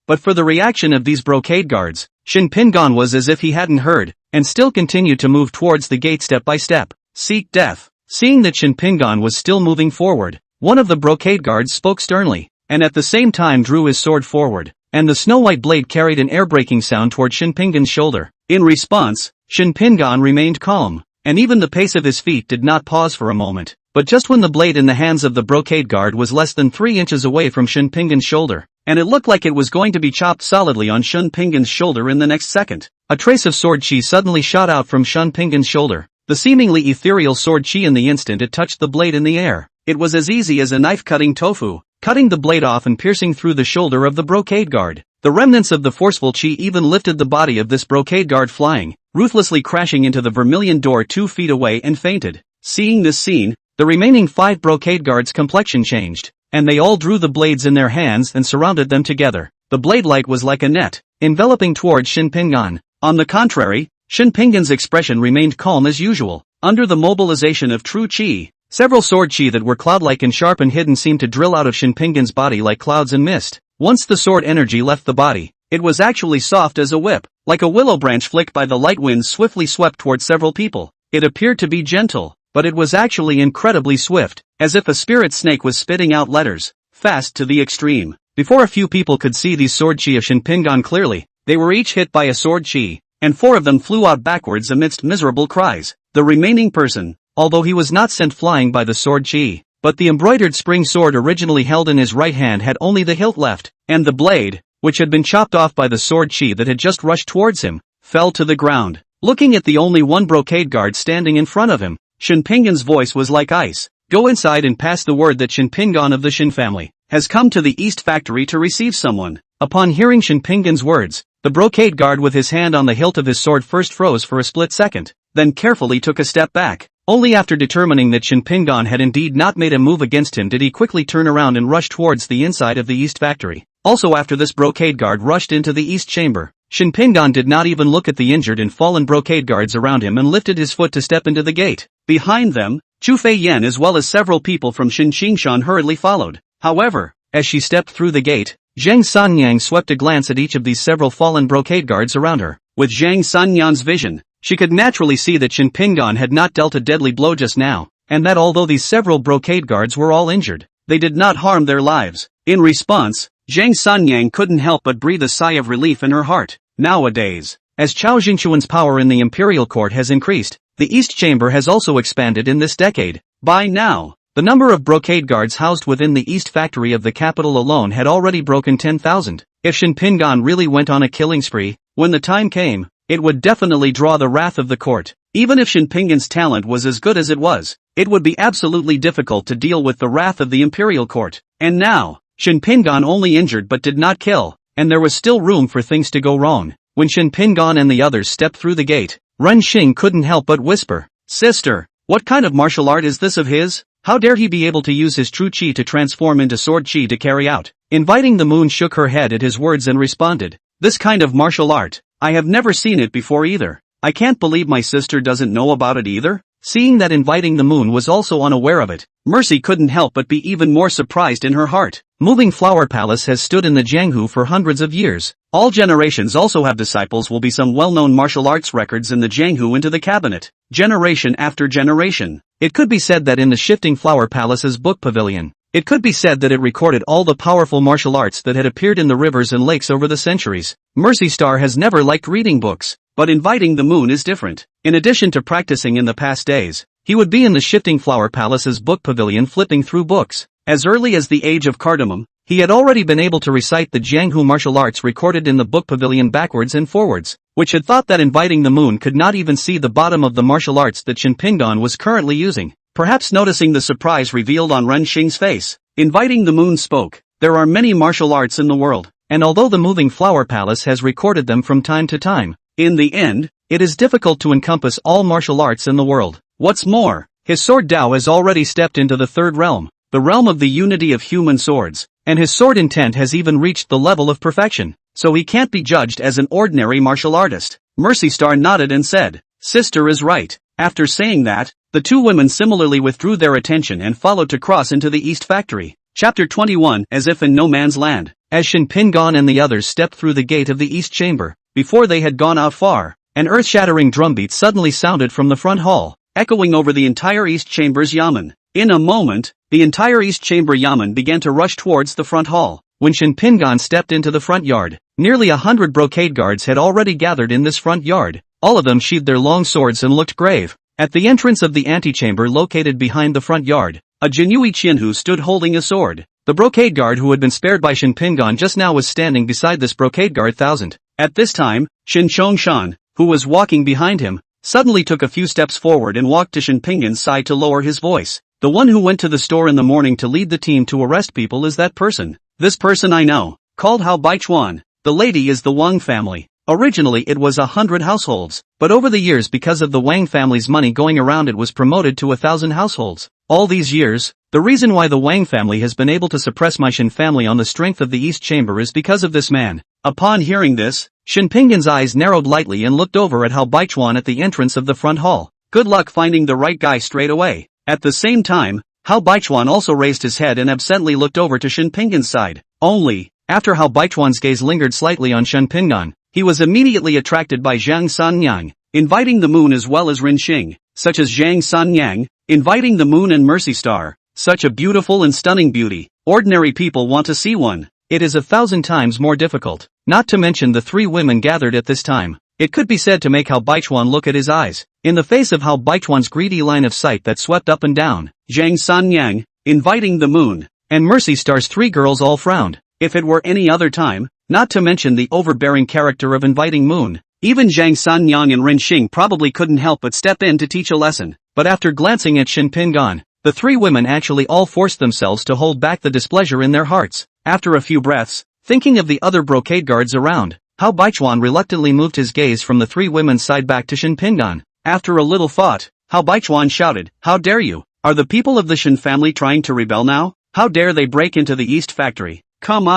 A: But for the reaction of these brocade guards, Shin Pingan was as if he hadn't heard, and still continued to move towards the gate step by step. Seek death. Seeing that Shin Pingan was still moving forward, one of the brocade guards spoke sternly, and at the same time drew his sword forward, and the snow-white blade carried an air-breaking sound toward Shin Pingan's shoulder. In response, Shin Pingan remained calm, and even the pace of his feet did not pause for a moment. But just when the blade in the hands of the brocade guard was less than 3 inches away from Shin Pingan's shoulder, and it looked like it was going to be chopped solidly on Shin Pingan's shoulder in the next second, a trace of sword chi suddenly shot out from Shin Pingan's shoulder. The seemingly ethereal sword chi in the instant it touched the blade in the air. It was as easy as a knife cutting tofu, cutting the blade off and piercing through the shoulder of the brocade guard. The remnants of the forceful chi even lifted the body of this brocade guard flying, ruthlessly crashing into the vermilion door 2 feet away and fainted. Seeing this scene, the remaining 5 brocade guards' complexion changed, and they all drew the blades in their hands and surrounded them together. The blade light was like a net, enveloping towards Shin Pingan. On the contrary, Shin Pingan's expression remained calm as usual. Under the mobilization of true chi, several sword chi that were cloud-like and sharp and hidden seemed to drill out of Shin Pingan's body like clouds and mist. Once the sword energy left the body, it was actually soft as a whip, like a willow branch flicked by the light wind swiftly swept toward several people. It appeared to be gentle, but it was actually incredibly swift, as if a spirit snake was spitting out letters, fast to the extreme. Before a few people could see these sword chi of Shin Pingan clearly, they were each hit by a sword chi, and 4 of them flew out backwards amidst miserable cries. The remaining person, although he was not sent flying by the sword chi, but the embroidered spring sword originally held in his right hand had only the hilt left, and the blade, which had been chopped off by the sword chi that had just rushed towards him, fell to the ground. Looking at the only one brocade guard standing in front of him, Shin Pingan's voice was like ice. Go inside and pass the word that Shin Pingan of the Shin family has come to the East Factory to receive someone. Upon hearing Shin Pingan's words, the brocade guard with his hand on the hilt of his sword first froze for a split second, then carefully took a step back. Only after determining that Shin Pingan had indeed not made a move against him did he quickly turn around and rush towards the inside of the East Factory. Also after this brocade guard rushed into the East Chamber, Shin Pingan did not even look at the injured and fallen brocade guards around him and lifted his foot to step into the gate. Behind them, Chu Fei Yen as well as several people from Shin Qingshan hurriedly followed. However, as she stepped through the gate, Zhang Sanyang swept a glance at each of these several fallen brocade guards around her. With Zhang Sanyang's vision, she could naturally see that Shin Pingan had not dealt a deadly blow just now, and that although these several brocade guards were all injured, they did not harm their lives. In response, Zhang Sanyang couldn't help but breathe a sigh of relief in her heart. Nowadays, as Chao Jingquan's power in the Imperial Court has increased, the East Chamber has also expanded in this decade. By now, the number of brocade guards housed within the East Factory of the capital alone had already broken 10,000. If Shin Pingan really went on a killing spree, when the time came, it would definitely draw the wrath of the court. Even if Shin Pingan's talent was as good as it was, it would be absolutely difficult to deal with the wrath of the Imperial Court. And now, Shin Pingan only injured but did not kill, and there was still room for things to go wrong. When Shin Pingan and the others stepped through the gate, Ren Xing couldn't help but whisper, "Sister, what kind of martial art is this of his? How dare he be able to use his true chi to transform into sword chi to carry out?" Inviting the Moon shook her head at his words and responded, "This kind of martial art, I have never seen it before either. I can't believe my sister doesn't know about it either." Seeing that Inviting the Moon was also unaware of it, Mercy couldn't help but be even more surprised in her heart. Moving Flower Palace has stood in the Jianghu for hundreds of years. All generations also have disciples will be some well-known martial arts records in the Jianghu into the cabinet, generation after generation. It could be said that in the Shifting Flower Palace's book pavilion, it could be said that it recorded all the powerful martial arts that had appeared in the rivers and lakes over the centuries. Mercy Star has never liked reading books, but Inviting the Moon is different. In addition to practicing in the past days, he would be in the Shifting Flower Palace's book pavilion flipping through books. As early as the age of cardamom, he had already been able to recite the Jianghu martial arts recorded in the book pavilion backwards and forwards, which had thought that Inviting the Moon could not even see the bottom of the martial arts that Shin Pingan was currently using. Perhaps noticing the surprise revealed on Ren Xing's face, Inviting the Moon spoke, "There are many martial arts in the world, and although the moving flower palace has recorded them from time to time, in the end, it is difficult to encompass all martial arts in the world. What's more, his sword Dao has already stepped into the third realm, the realm of the unity of human swords, and his sword intent has even reached the level of perfection, so he can't be judged as an ordinary martial artist. Mercy Star nodded and said, "Sister is right." After saying that, the two women similarly withdrew their attention and followed to cross into the East Factory. Chapter 21. As if in no man's land. As Shin Pingon and the others stepped through the gate of the East Chamber, before they had gone out far, an earth-shattering drumbeat suddenly sounded from the front hall, echoing over the entire East Chamber's yamen. In a moment, the entire East Chamber yamen began to rush towards the front hall. When Shin Pingon stepped into the front yard, nearly 100 brocade guards had already gathered in this front yard. All of them sheathed their long swords and looked grave. At the entrance of the antechamber located behind the front yard, a Jianghu Qianhu stood holding a sword. The brocade guard who had been spared by Shin Pingon just now was standing beside this brocade guard 1000. At this time, Shin Chongshan, who was walking behind him, suddenly took a few steps forward and walked to Shin Pingon's side to lower his voice. The one who went to the store in the morning to lead the team to arrest people is that person. This person I know, called Hao Baichuan. The lady is the Wang family. Originally it was 100 households, but over the years because of the Wang family's money going around it was promoted to 1,000 households. All these years, the reason why the Wang family has been able to suppress my Shin family on the strength of the East Chamber is because of this man. Upon hearing this, Shin Pingon's eyes narrowed lightly and looked over at Hao Baichuan at the entrance of the front hall. Good luck finding the right guy straight away. At the same time, Hao Baichuan also raised his head and absently looked over to Shin Pingon's side. Only, after Hao Baichuan's gaze lingered slightly on Shin Pingon, he was immediately attracted by Zhang Sanyang, inviting the moon as well as Rin Xing, such as Zhang Sanyang, inviting the moon and Mercy Star, such a beautiful and stunning beauty. Ordinary people want to see one. It is 1,000 times more difficult, not to mention the three women gathered at this time. It could be said to make Hao Baichuan look at his eyes. In the face of Hao Baichuan's greedy line of sight that swept up and down, Zhang Sanyang, inviting the moon, and Mercy Star's three girls all frowned. If it were any other time, not to mention the overbearing character of inviting moon, even Zhang Sanyang and Rin Xing probably couldn't help but step in to teach a lesson. But after glancing at Shin Pingon, the three women actually all forced themselves to hold back the displeasure in their hearts. After a few breaths, thinking of the other brocade guards around, Hao Baichuan reluctantly moved his gaze from the three women's side back to Shin Pingon. After a little thought, Hao Baichuan shouted, "How dare you? Are the people of the Shin family trying to rebel now? How dare they break into the East Factory? Come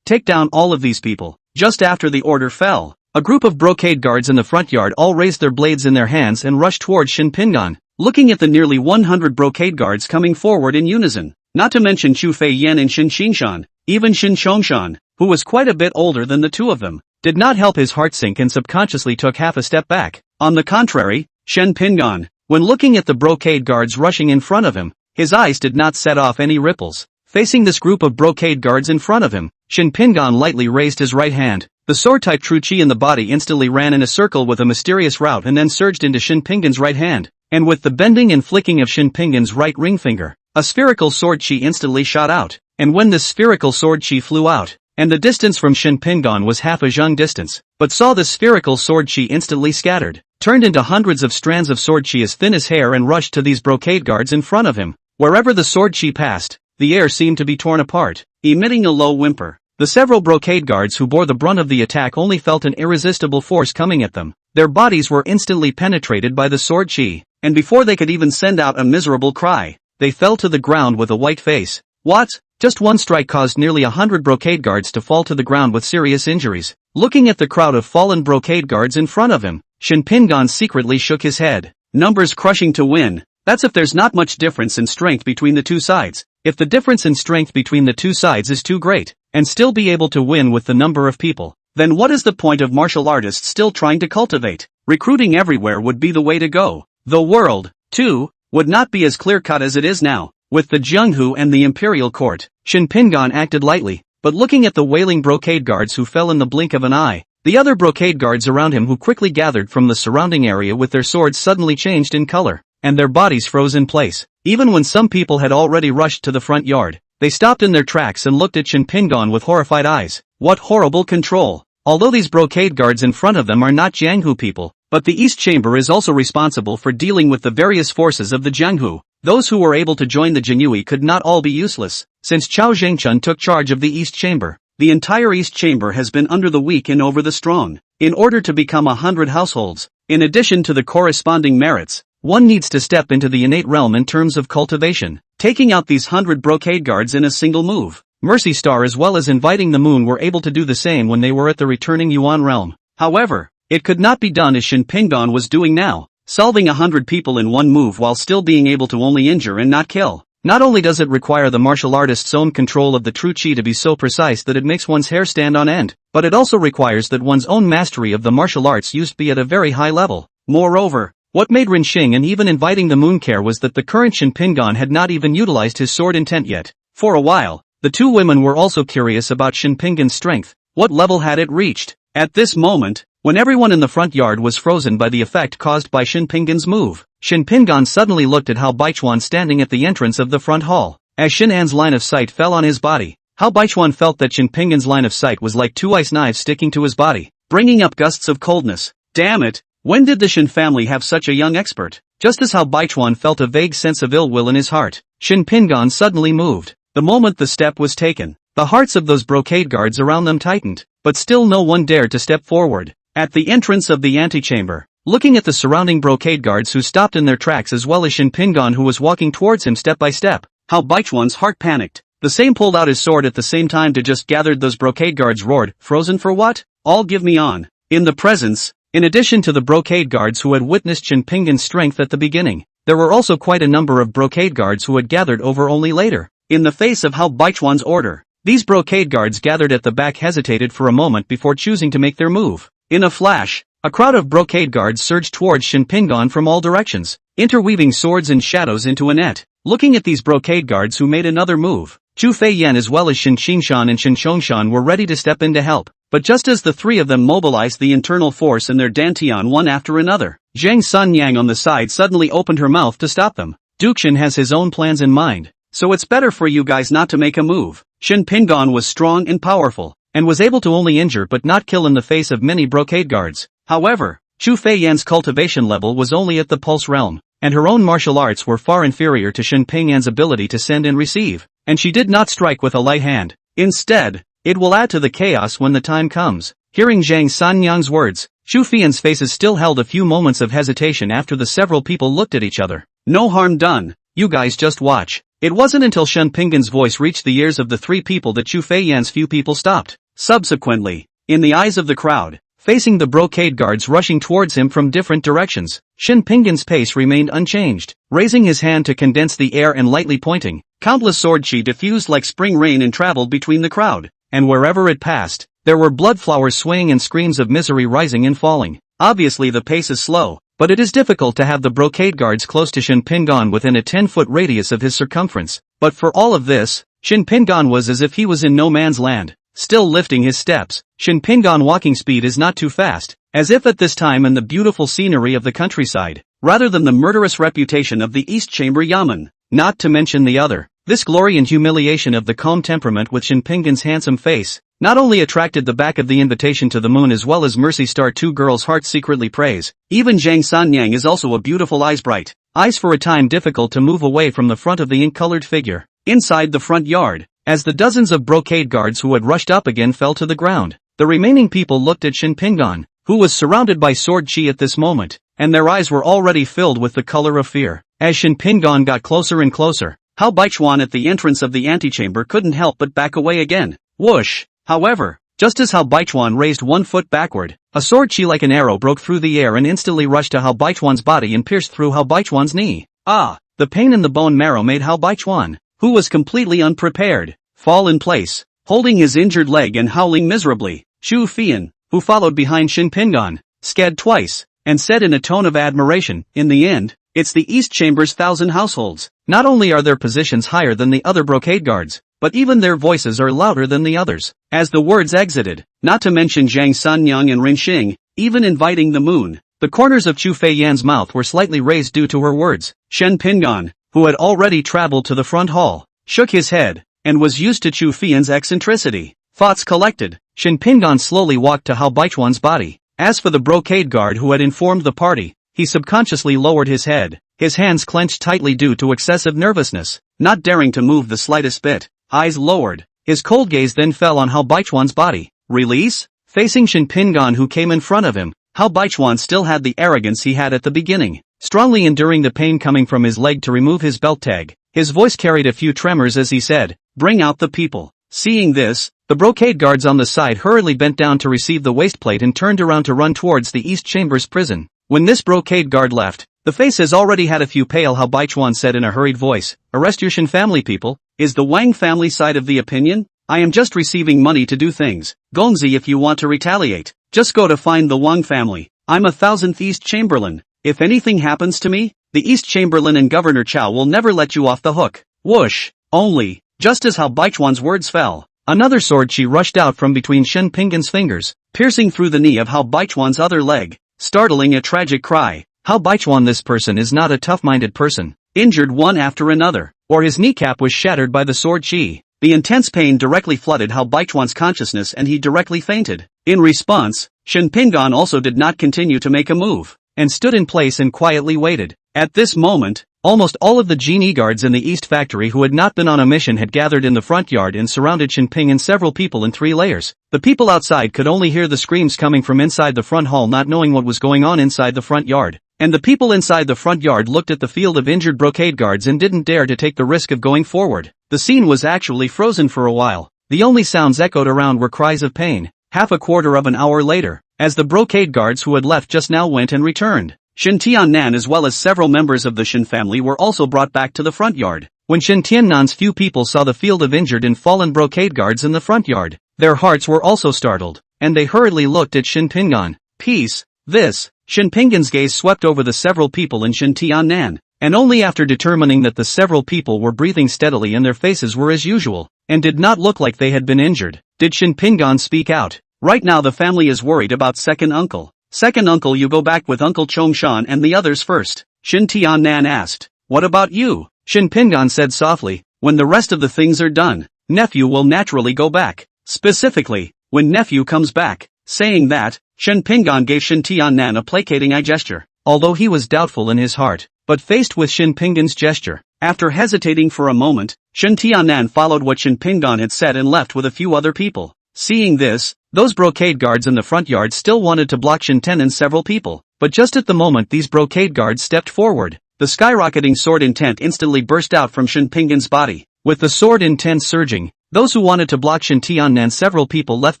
A: take down all of these people." Just after the order fell, a group of brocade guards in the front yard all raised their blades in their hands and rushed towards Shin Pingon, looking at the nearly 100 brocade guards coming forward in unison. Not to mention Chu Fei Yan and Shin Xinshan, even Shin Chongshan, who was quite a bit older than the two of them, did not help his heart sink and subconsciously took half a step back. On the contrary, Shin Pingon, when looking at the brocade guards rushing in front of him, his eyes did not set off any ripples. Facing this group of brocade guards in front of him, Shin Pingon lightly raised his right hand. The sword-type true chi in the body instantly ran in a circle with a mysterious route and then surged into Shin Pingon's right hand, and with the bending and flicking of Shin Pingon's right ring finger, a spherical sword chi instantly shot out, and when this spherical sword chi flew out, and the distance from Shin Pingon was half a zheng distance, but saw the spherical sword chi instantly scattered, turned into hundreds of strands of sword chi as thin as hair and rushed to these brocade guards in front of him. Wherever the sword chi passed, the air seemed to be torn apart, emitting a low whimper. The several brocade guards who bore the brunt of the attack only felt an irresistible force coming at them. Their bodies were instantly penetrated by the sword chi, and before they could even send out a miserable cry, they fell to the ground with a white face. What? Just one strike caused nearly 100 brocade guards to fall to the ground with serious injuries. Looking at the crowd of fallen brocade guards in front of him, Shin Pingon secretly shook his head. Numbers crushing to win. That's if there's not much difference in strength between the two sides. If the difference in strength between the two sides is too great, and still be able to win with the number of people, then what is the point of martial artists still trying to cultivate? Recruiting everywhere would be the way to go. The world, too, would not be as clear-cut as it is now. With the Jianghu and the Imperial court, Shin Pingon acted lightly, but looking at the wailing brocade guards who fell in the blink of an eye, the other brocade guards around him who quickly gathered from the surrounding area with their swords suddenly changed in color, and their bodies froze in place. Even when some people had already rushed to the front yard, they stopped in their tracks and looked at Shin Pingon with horrified eyes. What horrible control! Although these brocade guards in front of them are not Jianghu people, but the East Chamber is also responsible for dealing with the various forces of the Jianghu. Those who were able to join the Jianghui could not all be useless, since Chao Zhengchun took charge of the East Chamber.
B: the entire East Chamber has been under the weak and over the strong. In order to become 100 households, in addition to the corresponding merits, one needs to step into the innate realm in terms of cultivation, taking out these 100 brocade guards in a single move. Mercy Star as well as Inviting the Moon were able to do the same when they were at the returning Yuan realm. However, it could not be done as Shin Pinggan was doing now, solving 100 people in one move while still being able to only injure and not kill. Not only does it require the martial artist's own control of the true chi to be so precise that it makes one's hair stand on end, but it also requires that one's own mastery of the martial arts used be at a very high level. Moreover, what made Rinxing and even Inviting the Moon care was that the current Shin Pinggan had not even utilized his sword intent yet. For a while, the two women were also curious about Shin Pinggan's strength. What level had it reached? At this moment, when everyone in the front yard was frozen by the effect caused by Shin Pinggan's move, Shin Pinggan suddenly looked at Hao Baichuan standing at the entrance of the front hall. As Shin An's line of sight fell on his body, Hao Baichuan felt that Shin Pinggan's line of sight was like two ice knives sticking to his body, bringing up gusts of coldness. Damn it! When did the Shin family have such a young expert? Just as Hao Baichuan felt a vague sense of ill will in his heart, Shin Pinggan suddenly moved. The moment the step was taken, the hearts of those brocade guards around them tightened, but still no one dared to step forward. At the entrance of the antechamber, looking at the surrounding brocade guards who stopped in their tracks as well as Shin Pinggan who was walking towards him step by step, Hao Baichuan's heart panicked. The same pulled out his sword at the same time to just gathered those brocade guards roared, "Frozen for what? All give me on." In the presence, in addition to the brocade guards who had witnessed Shin Pinggan's strength at the beginning, there were also quite a number of brocade guards who had gathered over only later. In the face of Hao Baichuan's order, these brocade guards gathered at the back hesitated for a moment before choosing to make their move. In a flash, a crowd of brocade guards surged towards Shin Pinggan from all directions, interweaving swords and shadows into a net. Looking at these brocade guards who made another move, Chu Feiyan as well as Shin Xingshan and Shin Chongshan were ready to step in to help, but just as the three of them mobilized the internal force in their dantian one after another, Zhang Sunyang on the side suddenly opened her mouth to stop them. Dukshin has his own plans in mind, so it's better for you guys not to make a move. Shin Pinggan was strong and powerful, and was able to only injure but not kill in the face of many brocade guards. However, Chu Feiyan's cultivation level was only at the pulse realm, and her own martial arts were far inferior to Shin Pingyan's ability to send and receive, and she did not strike with a light hand. Instead, it will add to the chaos when the time comes. Hearing Zhang Sanyang's words, Chu Feiyan's faces still held a few moments of hesitation after the several people looked at each other. No harm done, you guys just watch. It wasn't until Shin Pinggan's voice reached the ears of the three people that Chu Feiyan's few people stopped. Subsequently, in the eyes of the crowd, facing the brocade guards rushing towards him from different directions, Shin Pinggan's pace remained unchanged. Raising his hand to condense the air and lightly pointing, countless sword chi diffused like spring rain and traveled between the crowd, and wherever it passed, there were blood flowers swaying and screams of misery rising and falling. Obviously the pace is slow, but it is difficult to have the brocade guards close to Shin Pinggan within a 10-foot radius of his circumference. But for all of this, Shin Pinggan was as if he was in no man's land. Still lifting his steps, Shin Pinggan walking speed is not too fast, as if at this time in the beautiful scenery of the countryside, rather than the murderous reputation of the East Chamber Yamen, not to mention the other. This glory and humiliation of the calm temperament with Shin Pinggan's handsome face, not only attracted the back of the invitation to the moon as well as Mercy Star two girls' hearts secretly praise, even Zhang Sanyang is also a beautiful eyes bright, eyes for a time difficult to move away from the front of the ink-colored figure. Inside the front yard, as the dozens of brocade guards who had rushed up again fell to the ground, the remaining people looked at Shin Pinggan, who was surrounded by sword chi at this moment, and their eyes were already filled with the color of fear. As Shin Pinggan got closer and closer, Hao Baichuan at the entrance of the antechamber couldn't help but back away again. Whoosh! However, just as Hao Baichuan raised one foot backward, a sword chi like an arrow broke through the air and instantly rushed to Hao Baichuan's body and pierced through Hao Baichuan's knee. Ah! The pain in the bone marrow made Hao Baichuan, who was completely unprepared, fall in place, holding his injured leg and howling miserably. Chu Feiyan, who followed behind Shin Pinggan, scared twice, and said in a tone of admiration, "In the end, it's the East Chamber's 1,000 households. Not only are their positions higher than the other brocade guards, but even their voices are louder than the others." As the words exited, not to mention Zhang Sanyang and Rinxing, even Inviting the Moon, the corners of Chu Feiyan's mouth were slightly raised due to her words. Shin Pinggan, who had already traveled to the front hall, shook his head, and was used to Chu Feiyan's eccentricity. Thoughts collected, Shin Pinggan slowly walked to Hao Baichuan's body. As for the brocade guard who had informed the party, he subconsciously lowered his head, his hands clenched tightly due to excessive nervousness, not daring to move the slightest bit, eyes lowered.
A: His cold gaze then fell on Hao Baichuan's body. Release? Facing Shin Pingan, who came in front of him, Hao Baichuan still had the arrogance he had at the beginning, strongly enduring the pain coming from his leg to remove his belt tag. His voice carried a few tremors as he said, "Bring out the people." Seeing this, the brocade guards on the side hurriedly bent down to receive the waistplate and turned around to run towards the East Chamber's prison. When this brocade guard left, the face has already had a few pale. Hao Baichuan said in a hurried voice, "Arrest your Shin family people." Is the Wang family side of the opinion? I am just receiving money to do things. Gongzi, if you want to retaliate, just go to find the Wang family. I'm a 1000th East Chamberlain. If anything happens to me, the East Chamberlain and Governor Chow will never let you off the hook. Whoosh! Only, just as Hao Baichuan's words fell, another sword chi rushed out from between Shen Pingan's fingers, piercing through the knee of Hao Baichuan's other leg, startling a tragic cry. Hao Baichuan, this person is not a tough-minded person. Injured one after another, or his kneecap was shattered by the sword chi. The intense pain directly flooded Hao Baichuan's consciousness and he directly fainted. In response, Shen Pingan also did not continue to make a move, and stood in place and quietly waited. At this moment, almost all of the genie guards in the East Factory who had not been on a mission had gathered in the front yard and surrounded Shin Ping and several people in 3 layers. The people outside could only hear the screams coming from inside the front hall, not knowing what was going on inside the front yard. And the people inside the front yard looked at the field of injured brocade guards and didn't dare to take the risk of going forward. The scene was actually frozen for a while. The only sounds echoed around were cries of pain. Half a quarter of an hour later, as the brocade guards who had left just now went and returned, Shin Tiannan as well as several members of the Shin family were also brought back to the front yard. When Shin Tiannan's few people saw the field of injured and fallen brocade guards in the front yard, their hearts were also startled, and they hurriedly looked at Shin Pingan. Peace. This. Shin Pingan's gaze swept over the several people in Shin Tiannan, and only after determining that the several people were breathing steadily and their faces were as usual, and did not look like they had been injured, did Shin Pingan speak out. Right now the family is worried about second uncle. Second uncle, you go back with Uncle Chongshan and the others first. Shin Tiannan asked. What about you? Shin Pingan said softly, when the rest of the things are done, nephew will naturally go back. Specifically, when nephew comes back. Saying that, Shin Pingan gave Shin Tiannan a placating eye gesture, although he was doubtful in his heart, but faced with Shin Pingan's gesture. After hesitating for a moment, Shin Tiannan followed what Shin Pingan had said and left with a few other people. Seeing this, those brocade guards in the front yard still wanted to block Shin Ten and several people, but just at the moment these brocade guards stepped forward, the skyrocketing sword intent instantly burst out from Shin Pingan's body. With the sword intent surging, those who wanted to block Shin Tiannan, several people left.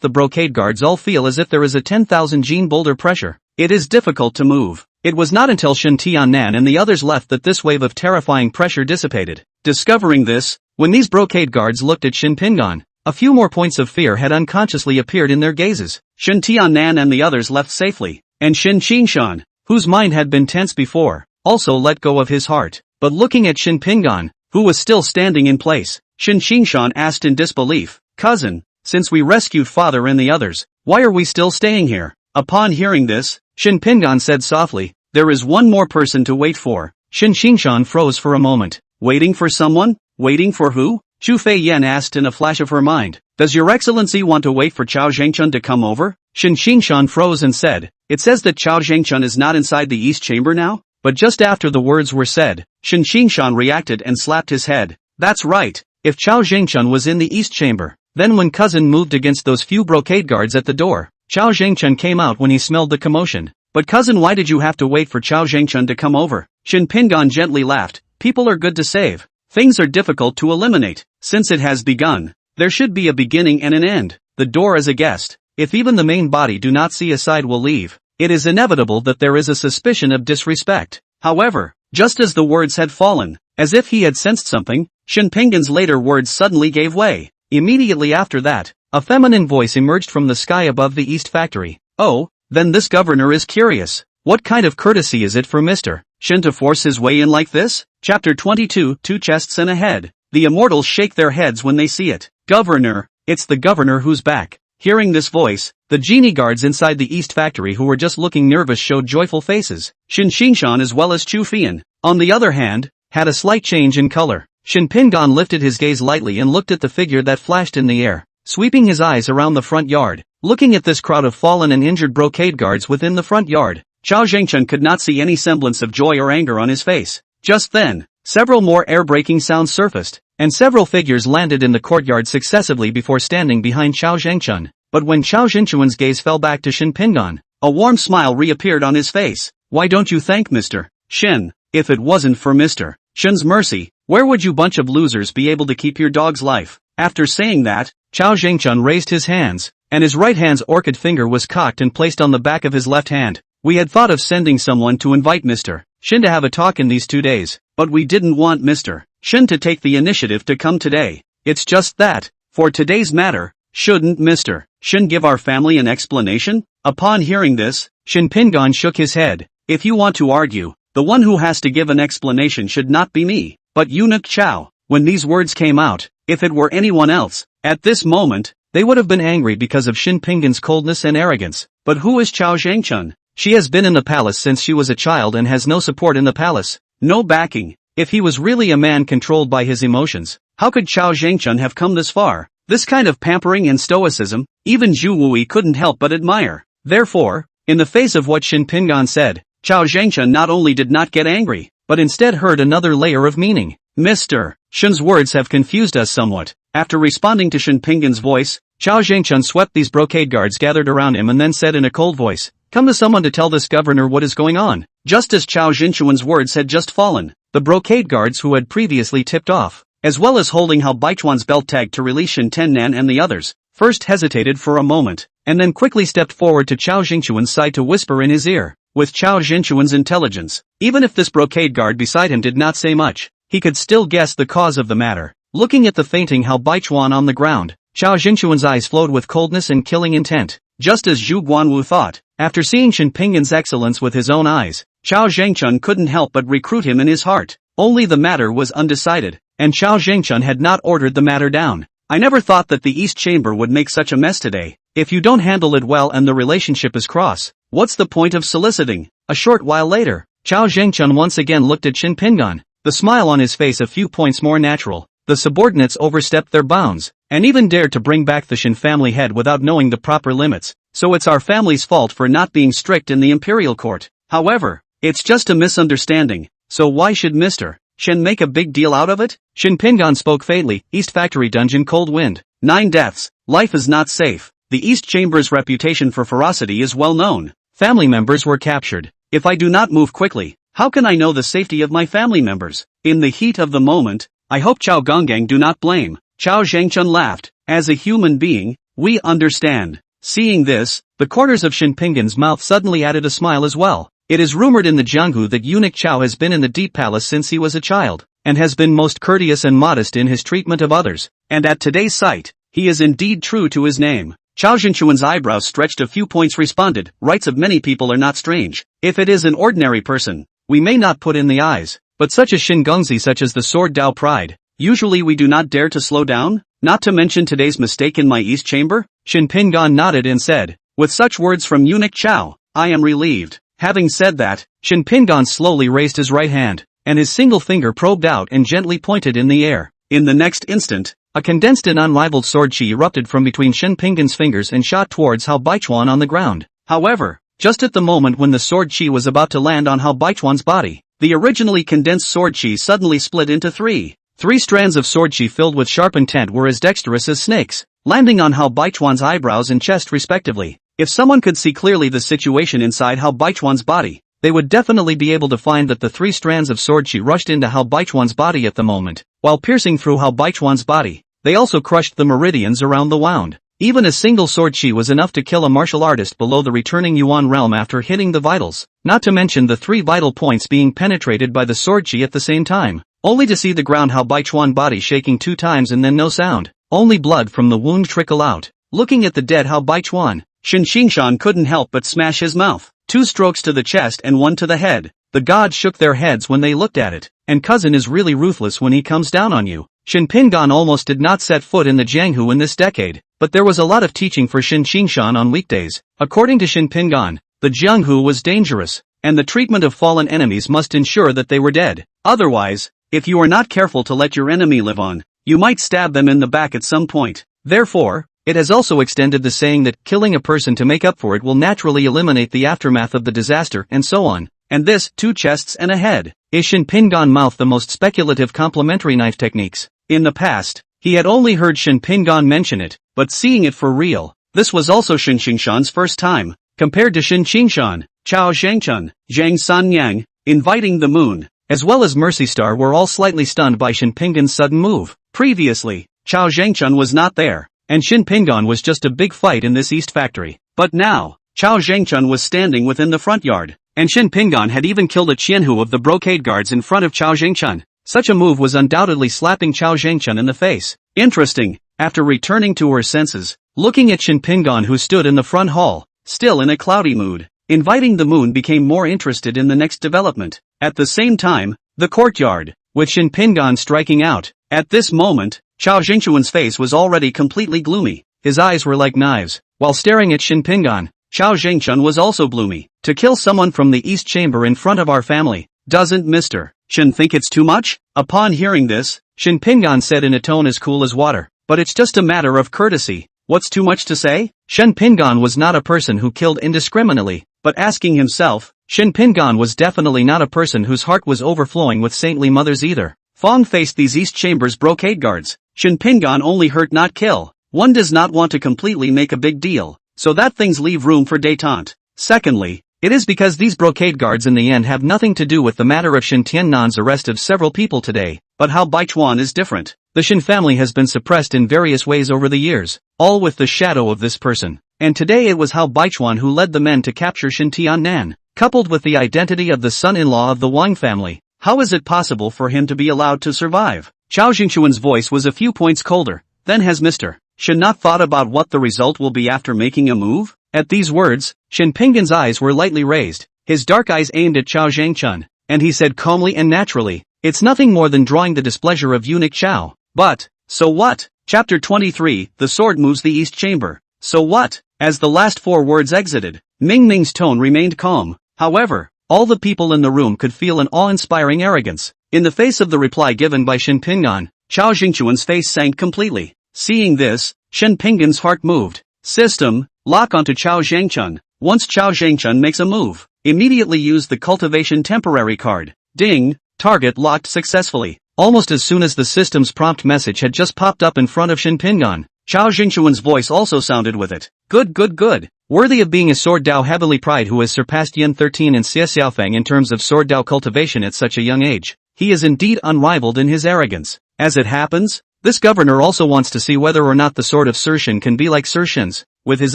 A: The brocade guards all feel as if there is a 10,000 gene boulder pressure. It is difficult to move. It was not until Shin Tiannan and the others left that this wave of terrifying pressure dissipated. Discovering this, when these brocade guards looked at Shin Pingan, a few more points of fear had unconsciously appeared in their gazes. Shin Tiannan and the others left safely, and Shin Qingshan, whose mind had been tense before, also let go of his heart. But looking at Shin Pingan, who was still standing in place, Shin Qingshan asked in disbelief, "Cousin, since we rescued father and the others, why are we still staying here?" Upon hearing this, Shin Pingan said softly, "There is one more person to wait for." Shin Qingshan froze for a moment. Waiting for someone? Waiting for who? Chu Fei Yan asked in a flash of her mind. Does your excellency want to wait for Chao Zhengchun to come over? Shin Qingshan froze and said, "It says that Chao Zhengchun is not inside the East Chamber now?" But just after the words were said, Shin Qingshan reacted and slapped his head. That's right. If Chao Zhengchun was in the East Chamber, then when cousin moved against those few brocade guards at the door, Chao Zhengchun came out when he smelled the commotion. But cousin, why did you have to wait for Chao Zhengchun to come over? Shin Pingan gently laughed. People are good to save. Things are difficult to eliminate. Since it has begun, there should be a beginning and an end. The door is a guest. If even the main body do not see a side will leave, it is inevitable that there is a suspicion of disrespect. However, just as the words had fallen, as if he had sensed something, Shin Pingan's later words suddenly gave way. Immediately after that, a feminine voice emerged from the sky above the East Factory. Oh, then this governor is curious. What kind of courtesy is it for Mr. Shin to force his way in like this? Chapter 22, 2 chests and a head. The immortals shake their heads when they see it. Governor, it's the governor who's back. Hearing this voice, the genie guards inside the East Factory who were just looking nervous showed joyful faces. Shin Qingshan as well as Chu Fian, on the other hand, had a slight change in color. Shin Pingan lifted his gaze lightly and looked at the figure that flashed in the air, sweeping his eyes around the front yard. Looking at this crowd of fallen and injured brocade guards within the front yard, Chao Zhengchun could not see any semblance of joy or anger on his face. Just then, several more air-breaking sounds surfaced, and several figures landed in the courtyard successively before standing behind Chao Zhengchun. But when Chao Zhengchun's gaze fell back to Shin Pingan, a warm smile reappeared on his face.
B: Why don't you thank Mr. Shin? If it wasn't for Mr. Shin's mercy, where would you bunch of losers be able to keep your dog's life? After saying that,
A: Chao Zhengchun raised his hands, and his right hand's orchid finger was cocked and placed on the back of his left hand. We had thought of sending someone to invite Mr. Shin to have a talk in these 2 days,
B: but we didn't want Mr. Shin to take the initiative to come today. It's just that, for today's matter, shouldn't Mr. Shin give our family an explanation? Upon hearing this,
A: Shin Pingan shook his head.
B: If you want to argue, the one who has to give an explanation should not be me, but Eunuch Chao. When these words came out, if it were anyone else, at this moment,
A: they would have been angry because of Shin Pingan's coldness and arrogance.
B: But who is Chao Zhengchun?
A: She has been in the palace since she was a child and has no support in the palace.
B: No backing.
A: If he was really a man controlled by his emotions,
B: how could Chao Zhengchun have come this far? This kind of pampering and stoicism, even Zhu Wui couldn't help but admire.
A: Therefore, in the face of what Shin Pingan said,
B: Chao Zhengchun not only did not get angry,
A: but instead heard another layer of meaning.
B: Mr. Shin's words have confused us somewhat. After responding to Shin Pingan's voice,
A: Chao Zhengchun swept these brocade guards gathered around him and then said in a cold voice, "Come to someone to tell this governor what is going on."
B: Just as Chao Zhengchun's words had just fallen,
A: the brocade guards who had previously tipped off,
B: as well as holding Hao Baichuan's belt tag to release Shin Tennan and the others,
A: first hesitated for a moment, and then quickly stepped forward to Chao Zhengchun's side to whisper in his ear.
B: With Chao Zhengchun's intelligence, even if this brocade guard beside him did not say much, he could still guess the cause of the matter.
A: Looking at the fainting Hao Baichuan on the ground, Chao Zhengchun's eyes flowed with coldness and killing intent.
B: Just as Zhu Guanwu thought,
A: after seeing Shin Pingan's excellence with his own eyes,
B: Chao Zhengchun couldn't help but recruit him in his heart. Only the matter was undecided,
A: and Chao Zhengchun had not ordered the matter down.
B: I never thought that the East Chamber would make such a mess today.
A: If you don't handle it well and the relationship is cross,
B: what's the point of soliciting?
A: A short while later, Chao Zhengchun once again looked at Shin Pingan, the smile on his face a few points more natural. The subordinates overstepped their bounds, and even dared to bring back the Shin family head without knowing the proper limits, so it's our family's fault for not being strict in the Imperial court.
B: However, it's just a misunderstanding, so why should Mr. Shin make a big deal out of it?
A: Shin Pingan spoke faintly. East Factory Dungeon, cold wind.
B: 9 deaths, life is not safe. The East Chamber's reputation for ferocity is well known.
A: Family members were captured.
B: If I do not move quickly, how can I know the safety of my family members? In the heat of the moment, I hope Chao Gonggang do not blame. Chao Zhengchun laughed. As a human being, we understand. Seeing this,
A: the corners of Shin Pingan's mouth suddenly added a smile as well. It is rumored in the Jianghu that Eunuch Chao has been in the Deep Palace since he was a child, and has been most courteous and modest in his treatment of others.
B: And at today's sight, he is indeed true to his name. Chao Zhengchun's eyebrows stretched a few points responded. Rights of many people are not strange. If it is an ordinary person, we may not put in the eyes.
A: But such as Shin Gongzi, such as the sword Dao Pride,
B: usually we do not dare to slow down, not to mention today's mistake in my East Chamber?
A: Shin Pingan nodded and said,
B: with such words from Eunuch Chao, I am relieved. Having said that,
A: Shin Pingan slowly raised his right hand, and his single finger probed out and gently pointed in the air.
B: In the next instant,
A: a condensed and unrivaled sword chi erupted from between Shin Pingan's fingers and shot towards Hao Baichuan on the ground.
B: However, just at the moment when the sword chi was about to land on Hao Baichuan's body, the originally condensed sword chi suddenly split into 3. 3 strands of sword chi filled with sharp intent were as dexterous as snakes, landing on Hao Baichuan's eyebrows and chest respectively. If someone could see clearly the situation inside Hao Baichuan's body, they would definitely be able to find that the 3 strands of sword chi rushed into Hao Baichuan's body at the moment. While piercing through Hao Baichuan's body, they also crushed the meridians around the wound. Even a single sword chi was enough to kill a martial artist below the returning Yuan realm after hitting the vitals, not to mention the 3 vital points being penetrated by the sword chi at the same time, only to see the ground Hao Baichuan body shaking 2 times and then no sound, only blood from the wound trickle out. Looking at the dead Hao Baichuan, Shin Xingshan couldn't help but smash his mouth. 2 strokes to the chest and 1 to the head.
A: The gods shook their heads when they looked at it, and cousin is really ruthless when he comes down on you. Shin Pingan almost did not set foot in the Jianghu in this decade, but there was a lot of teaching for Shin Xingshan on weekdays. According to Shin Pingan, the Jianghu was dangerous, and the treatment of fallen enemies must ensure that they were dead.
B: Otherwise, if you are not careful to let your enemy live on, you might stab them in the back at some point.
A: Therefore, it has also extended the saying that killing a person to make up for it will naturally eliminate the aftermath of the disaster and so on.
B: And this, 2 chests and a head.
A: Is Shin Pingan mouth the most speculative complementary knife techniques?
B: In the past, he had only heard Shin Pingan mention it, but seeing it for real, this was also Shin Qingshan's first time. Compared to Shin Qingshan, Chao Zhangchun, Zhang Sanyang, inviting the moon, as well as Mercy Star were all slightly stunned by Shin Pingan's sudden move. Previously, Chao Zhangchun was not there, and Shin Pingan was just a big fight in this East factory. But now, Chao Zhangchun was standing within the front yard, and Shin Pingan had even killed a Jianghu of the brocade guards in front of Chao Zhangchun. Such a move was undoubtedly slapping Chao Zhangchun in the face. Interesting, after returning to her senses, looking at Shin Pingan who stood in the front hall, still in a cloudy mood, inviting the moon became more interested in the next development. At the same time, the courtyard, with Shin Pingan striking out. At this moment, Chao Zhangchuan's face was already completely gloomy. His eyes were like knives. While staring at Shin Pingan, Chao Zhangchun was also gloomy. To kill someone from the East Chamber in front of our family, doesn't Mr. Shin think it's too much? Upon hearing this, Shin Pingan said in a tone as cool as water, but it's just a matter of courtesy. What's too much to say? Shin Pingan was not a person who killed indiscriminately, but asking himself, Shin Pingan was definitely not a person whose heart was overflowing with saintly mothers either. Fong faced these East Chambers brocade guards. Shin Pingan only hurt not kill. One does not want to completely make a big deal, so that things leave room for détente. Secondly, it is because these brocade guards in the end have nothing to do with the matter of Shin Tiannan's arrest of several people today, but how Baichuan is different. The Shin family has been suppressed in various ways over the years, all with the shadow of this person. And today it was Hao Baichuan who led the men to capture Shin Tiannan, coupled with the identity of the son-in-law of the Wang family. How is it possible for him to be allowed to survive? Chao Zhangchuan's voice was a few points colder. Then has Mr. Shin not thought about what the result will be after making a move? At these words, Shin Pingan's eyes were lightly raised, his dark eyes aimed at Chao Zhangchun, and he said calmly and naturally, it's nothing more than drawing the displeasure of eunuch Chao. But, so what? Chapter 23, The Sword Moves the East Chamber. So what? As the last four words exited, Ming Ming's tone remained calm. However, all the people in the room could feel an awe-inspiring arrogance. In the face of the reply given by Shin Pingan, Chao Zhangchuan's face sank completely. Seeing this, Shin Pingan's heart moved. System, lock onto Chao Zhangchun. Once Chao Zhangchun makes a move, immediately use the cultivation temporary card. Ding, target locked successfully. Almost as soon as the system's prompt message had just popped up in front of Shin Pingan, Chao Zhangchuan's voice also sounded with it. Good. Worthy of being a sword Dao heavily pride who has surpassed Yen 13 and Xie Xiaofeng in terms of sword Dao cultivation at such a young age. He is indeed unrivaled in his arrogance. As it happens, this governor also wants to see whether or not the sword of Sir Shin can be like Sir Shin's, with his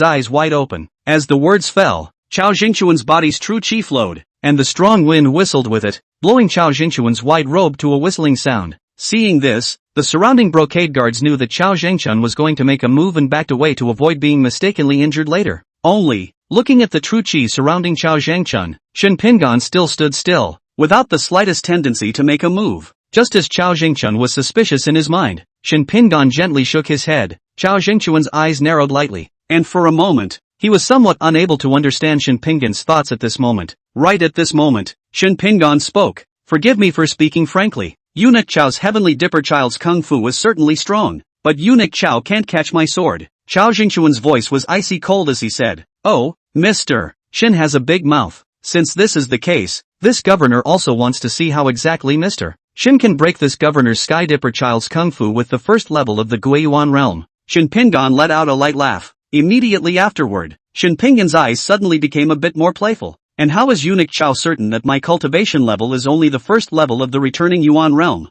B: eyes wide open. As the words fell, Chao Zhangchuan's body's true chi flowed, and the strong wind whistled with it, blowing Chao Zhangchuan's white robe to a whistling sound. Seeing this, the surrounding brocade guards knew that Chao Zhangchun was going to make a move and backed away to avoid being mistakenly injured later. Only, looking at the true chi surrounding Chao Zhangchun, Shin Pingan still stood still, without the slightest tendency to make a move. Just as Chao Zhangchun was suspicious in his mind, Shin Pingan gently shook his head. Chao Zhangchuan's eyes narrowed lightly, and for a moment, he was somewhat unable to understand Shin Pingan's thoughts at this moment. Right at this moment, Shin Pingan spoke. Forgive me for speaking frankly. Eunuch Chao's heavenly dipper child's kung fu was certainly strong, but Eunuch Chao can't catch my sword. Chao Zhangchuan's voice was icy cold as he said, oh, Mr. Shin has a big mouth. Since this is the case, this governor also wants to see how exactly Mr. Shin can break this governor's sky dipper child's kung fu with the first level of the Guiyuan realm. Shin Pingan let out a light laugh. Immediately afterward, Shin Pingan's eyes suddenly became a bit more playful. And how is Eunuch Chao certain that my cultivation level is only the first level of the returning Yuan realm?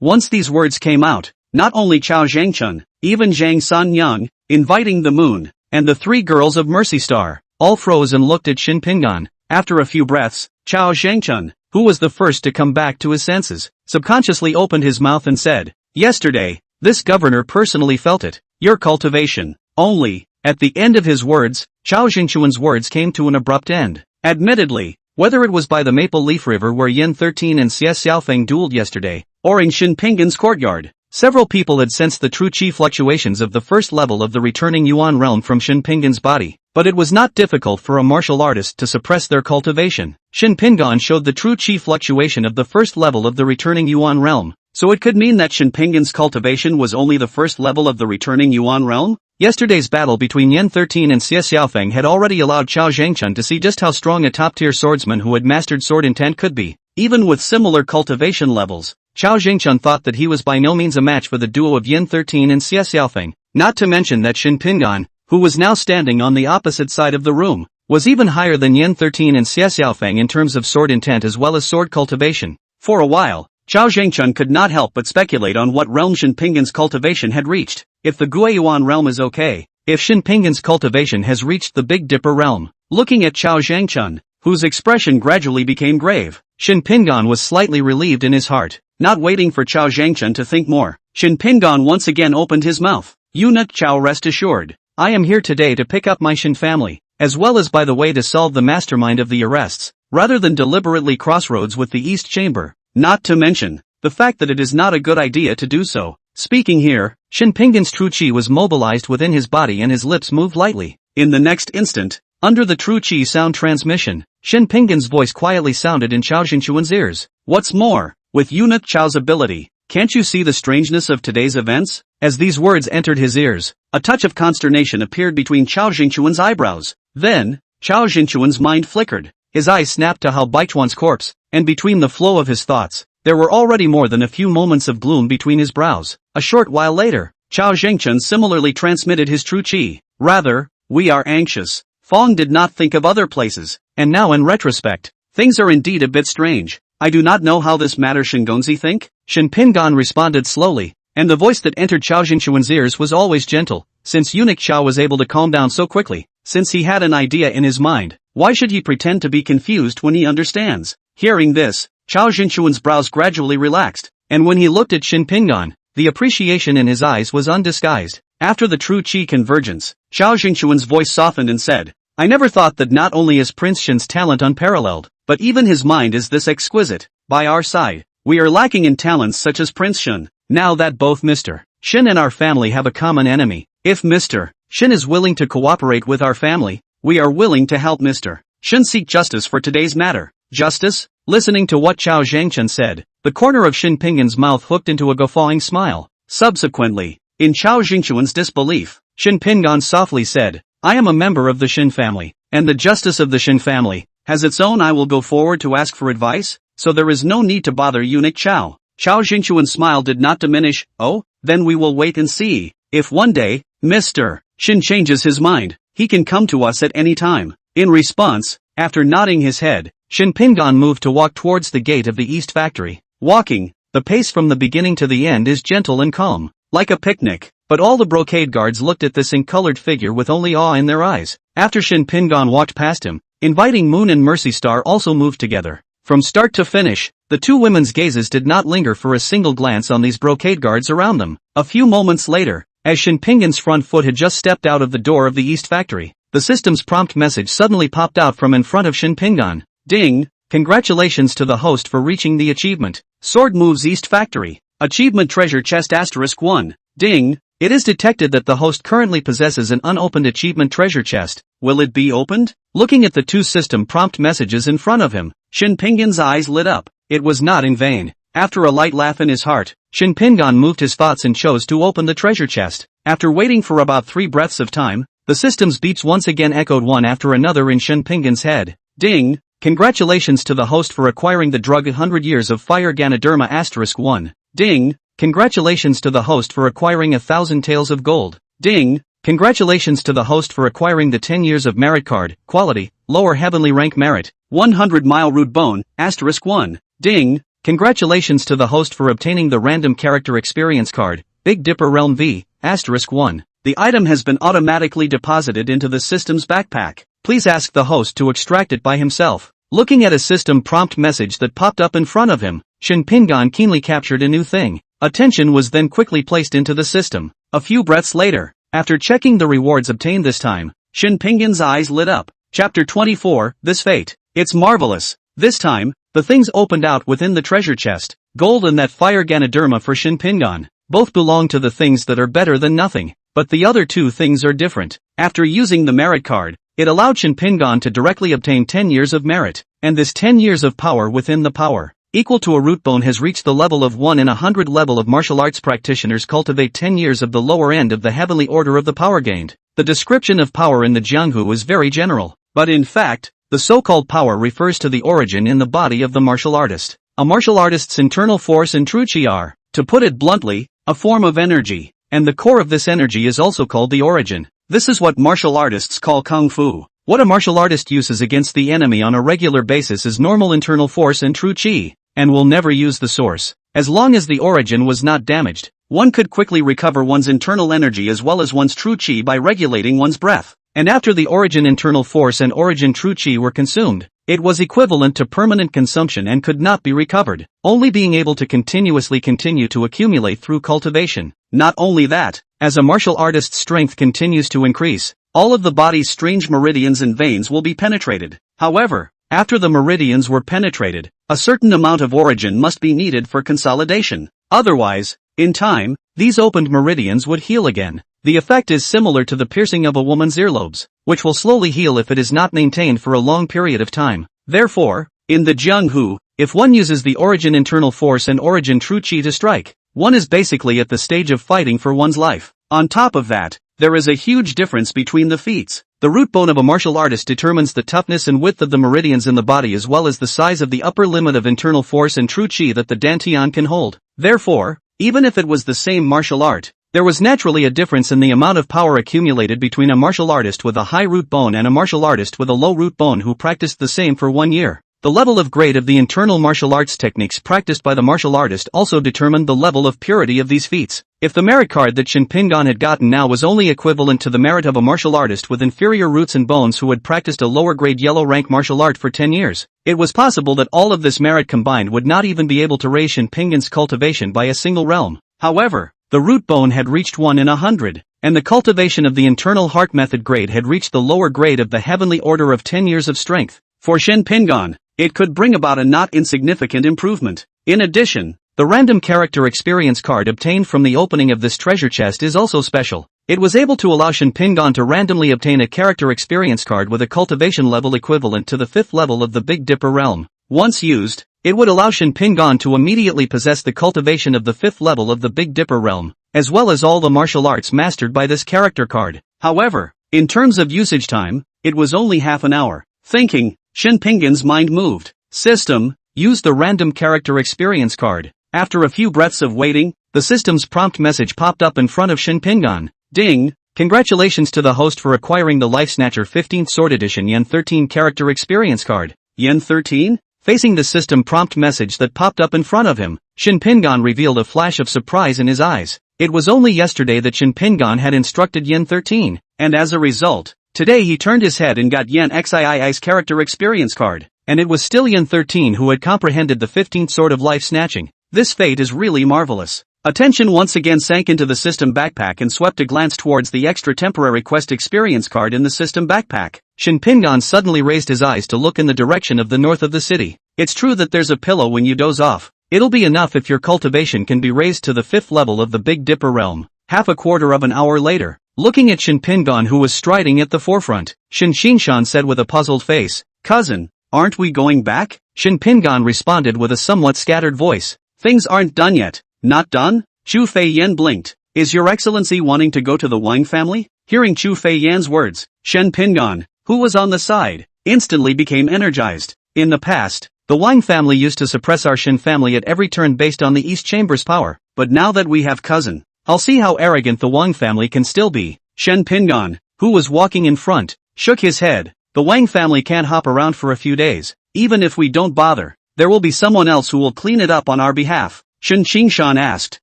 B: Once these words came out, not only Chao Zhangchun, even Zhang Sanyang, inviting the moon, and the three girls of Mercy Star, all froze and looked at Shin Pingan. After a few breaths, Chao Zhangchun, who was the first to come back to his senses, subconsciously opened his mouth and said, yesterday, this governor personally felt it. Your cultivation. Only, at the end of his words, Chao Zhangchuan's words came to an abrupt end. Admittedly, whether it was by the Maple Leaf River where Yen 13 and Xie Xiaofeng dueled yesterday, or in Shin Pingan's courtyard, several people had sensed the true chi fluctuations of the first level of the returning Yuan realm from Shin Pingan's body, but it was not difficult for a martial artist to suppress their cultivation. Shin Pingan showed the true chi fluctuation of the first level of the returning Yuan realm, so it could mean that Shin Pingan's cultivation was only the first level of the returning Yuan realm? Yesterday's battle between Yen 13 and Xie Xiaofeng had already allowed Chao Zhangchun to see just how strong a top-tier swordsman who had mastered sword intent could be. Even with similar cultivation levels,
A: Chao Jingchun thought that he was by no means a match for the duo of Yin 13 and Xie Xiaofeng, not to mention that Shin Pingan, who was now standing on the opposite side of the room, was even higher than Yin 13 and Xie Xiaofeng in terms of sword intent as well as sword cultivation. For a while, Chao Jingchun could not help but speculate on what realm Shin Pingan's cultivation had reached. If the Guiyuan realm is okay, if Shin Pingan's cultivation has reached the Big Dipper realm. Looking at Chao Jingchun, whose expression gradually became grave, Shin Pingan was slightly relieved in his heart. Not waiting for Chao Jingchun to think more, Shin Pingan once again opened his mouth. Eunuch Chao, rest assured, I am here today to pick up my Shin family, as well as by the way to solve the mastermind of the arrests, rather than deliberately crossroads with the East Chamber, not to mention the fact that it is not a good idea to do so. Speaking here, Shin Pingan's true chi was mobilized within his body and his lips moved lightly. In the next instant, under the true chi sound transmission, Shin Pingan's voice quietly sounded in Chao Jingchuan's ears. What's more, with Eunuch Chao's ability, can't you see the strangeness of today's events? As these words entered his ears, a touch of consternation appeared between Chao Jingchuan's eyebrows. Then, Chao Jingchuan's mind flickered. His eyes snapped to Hao Baichuan's corpse, and between the flow of his thoughts, there were already more than a few moments of gloom between his brows. A short while later, Chao Jingchun similarly transmitted his true chi. Rather, we are anxious. Fong did not think of other places, and now in retrospect, things are indeed a bit strange. I do not know how this matter Shingonzi think? Shin Pingan responded slowly, and the voice that entered Chao Jingchuan's ears was always gentle. Since Eunuch Chao was able to calm down so quickly, since he had an idea in his mind, why should he pretend to be confused when he understands? Hearing this, Chao Jingchuan's brows gradually relaxed, and when he looked at Shin Pingan, the appreciation in his eyes was undisguised. After the true chi convergence, Chao Jingchuan's voice softened and said, I never thought that not only is Prince Shin's talent unparalleled, but even his mind is this exquisite. By our side, we are lacking in talents such as Prince Shin. Now that both Mr. Shin and our family have a common enemy, if Mr. Shin is willing to cooperate with our family, we are willing to help Mr. Shin seek justice for today's matter. Justice? Listening to what Chao Jingchun said, the corner of Shin Pingan's mouth hooked into a guffawing smile. Subsequently, in Chao Jingchuan's disbelief, Shin Pingan softly said, I am a member of the Shin family, and the justice of the Shin family has its own. I will go forward to ask for advice, so there is no need to bother Eunuch Chao. Chao Jingchuan's smile did not diminish. Oh, then we will wait and see. If one day, Mr. Shin changes his mind, he can come to us at any time. In response, after nodding his head, Shin Pingan moved to walk towards the gate of the East Factory. Walking, the pace from the beginning to the end is gentle and calm, like a picnic. But all the brocade guards looked at this ink-colored figure with only awe in their eyes. After Shin Pingan walked past him, Inviting Moon and Mercy Star also moved together. From start to finish, the two women's gazes did not linger for a single glance on these brocade guards around them. A few moments later, as Shin Pingan's front foot had just stepped out of the door of the East Factory, the system's prompt message suddenly popped out from in front of Shin Pingan. Ding! Congratulations to the host for reaching the achievement. Sword Moves East Factory. Achievement Treasure Chest *1. Ding! It is detected that the host currently possesses an unopened achievement treasure chest. Will it be opened? Looking at the two system prompt messages in front of him, Shin Pingan's eyes lit up. It was not in vain. After a light laugh in his heart, Shin Pingan moved his thoughts and chose to open the treasure chest. After waiting for about 3 breaths of time, the system's beeps once again echoed one after another in Shin Pingan's head. Ding! Congratulations to the host for acquiring the drug 100 years of fire Ganoderma *1. Ding! Congratulations to the host for acquiring 1,000 taels of gold. Ding! Congratulations to the host for acquiring the 10 years of merit card, quality, lower heavenly rank merit, 100 mile root bone, *1. Ding! Congratulations to the host for obtaining the random character experience card, Big Dipper Realm V, *1. The item has been automatically deposited into the system's backpack. Please ask the host to extract it by himself. Looking at a system prompt message that popped up in front of him, Shin Pingan keenly captured a new thing. Attention was then quickly placed into the system. A few breaths later, after checking the rewards obtained this time, Shin Pingan's eyes lit up. Chapter 24, This Fate. It's marvelous. This time, the things opened out within the treasure chest. Gold and that fire Ganoderma for Shin Pingan. Both belong to the things that are better than nothing. But the other two things are different. After using the merit card, it allowed Shin Pingan to directly obtain 10 years of merit. And this 10 years of power within the power, equal to a root bone, has reached the level of 1 in 100 level of martial arts practitioners cultivate 10 years of the lower end of the heavenly order of the power gained. The description of power in the Jianghu is very general, but in fact, the so-called power refers to the origin in the body of the martial artist.
B: A martial artist's internal force and true chi are, to put it bluntly, a form of energy, and the core of this energy is also called the origin. This is what martial artists call kung fu. What a martial artist uses against the enemy on a regular basis is normal internal force and true chi, and will never use the source. As long as the origin was not damaged, one could quickly recover one's internal energy as well as one's true chi by regulating one's breath. And after the origin internal force and origin true chi were consumed, it was equivalent to permanent consumption and could not be recovered, only being able to continuously continue to accumulate through cultivation. Not only that, as a martial artist's strength continues to increase, all of the body's strange meridians and veins will be penetrated. However, after the meridians were penetrated, a certain amount of origin must be needed for consolidation. Otherwise, in time, these opened meridians would heal again. The effect is similar to the piercing of a woman's earlobes, which will slowly heal if it is not maintained for a long period of time. Therefore, in the Jianghu, if one uses the origin internal force and origin true chi to strike, one is basically at the stage of fighting for one's life. On top of that, there is a huge difference between the feats. The root bone of a martial artist determines the toughness and width of the meridians in the body as well as the size of the upper limit of internal force and true chi that the dantian can hold. Therefore, even if it was the same martial art, there was naturally a difference in the amount of power accumulated between a martial artist with a high root bone and a martial artist with a low root bone who practiced the same for 1 year. The level of grade of the internal martial arts techniques practiced by the martial artist also determined the level of purity of these feats. If the merit card that Shin Pingan had gotten now was only equivalent to the merit of a martial artist with inferior roots and bones who had practiced a lower grade yellow rank martial art for 10 years, it was possible that all of this merit combined would not even be able to raise Shin Pingan's cultivation by a single realm. However, the root bone had reached 1 in 100, and the cultivation of the internal heart method grade had reached the lower grade of the heavenly order of 10 years of strength. For Shin Pingan, it could bring about a not insignificant improvement. In addition, the random character experience card obtained from the opening of this treasure chest is also special. It was able to allow Shin Pingan to randomly obtain a character experience card with a cultivation level equivalent to the 5th level of the Big Dipper realm. Once used, it would allow Shin Pingan to immediately possess the cultivation of the 5th level of the Big Dipper realm, as well as all the martial arts mastered by this character card. However, in terms of usage time, it was only half an hour. Thinking, Shin Pingan's mind moved. System, use the random character experience card. After a few breaths of waiting, the system's prompt message popped up in front of Shin Pingan. Ding! Congratulations to the host for acquiring the Life Snatcher 15th Sword Edition Yen 13 character experience card. Yen 13? Facing the system prompt message that popped up in front of him, Shin Pingan revealed a flash of surprise in his eyes. It was only yesterday that Shin Pingan had instructed Yen 13, and as a result, today he turned his head and got Yen Xii's character experience card, and it was still Yen 13 who had comprehended the 15th Sword of Life Snatching. This fate is really marvelous. Attention once again sank into the system backpack and swept a glance towards the extra temporary quest experience card in the system backpack. Shin Pingan suddenly raised his eyes to look in the direction of the north of the city. It's true that there's a pillow when you doze off. It'll be enough if your cultivation can be raised to the 5th level of the Big Dipper realm. Half a quarter of an hour later, looking at Shin Pingan who was striding at the forefront, Shin Shinshan said with a puzzled face, "Cousin, aren't we going back?" Shin Pingan responded with a somewhat scattered voice, "Things aren't done yet." "Not done?" Chu Fei Yan blinked. "Is your excellency wanting to go to the Wang family?" Hearing Chu Fei Yan's words, Shen Pingan, who was on the side, instantly became energized. In the past, the Wang family used to suppress our Shin family at every turn based on the East Chamber's power, but now that we have cousin, I'll see how arrogant the Wang family can still be. Shen Pingan, who was walking in front, shook his head. The Wang family can't hop around for a few days. Even if we don't bother, there will be someone else who will clean it up on our behalf. Shin Qingshan asked,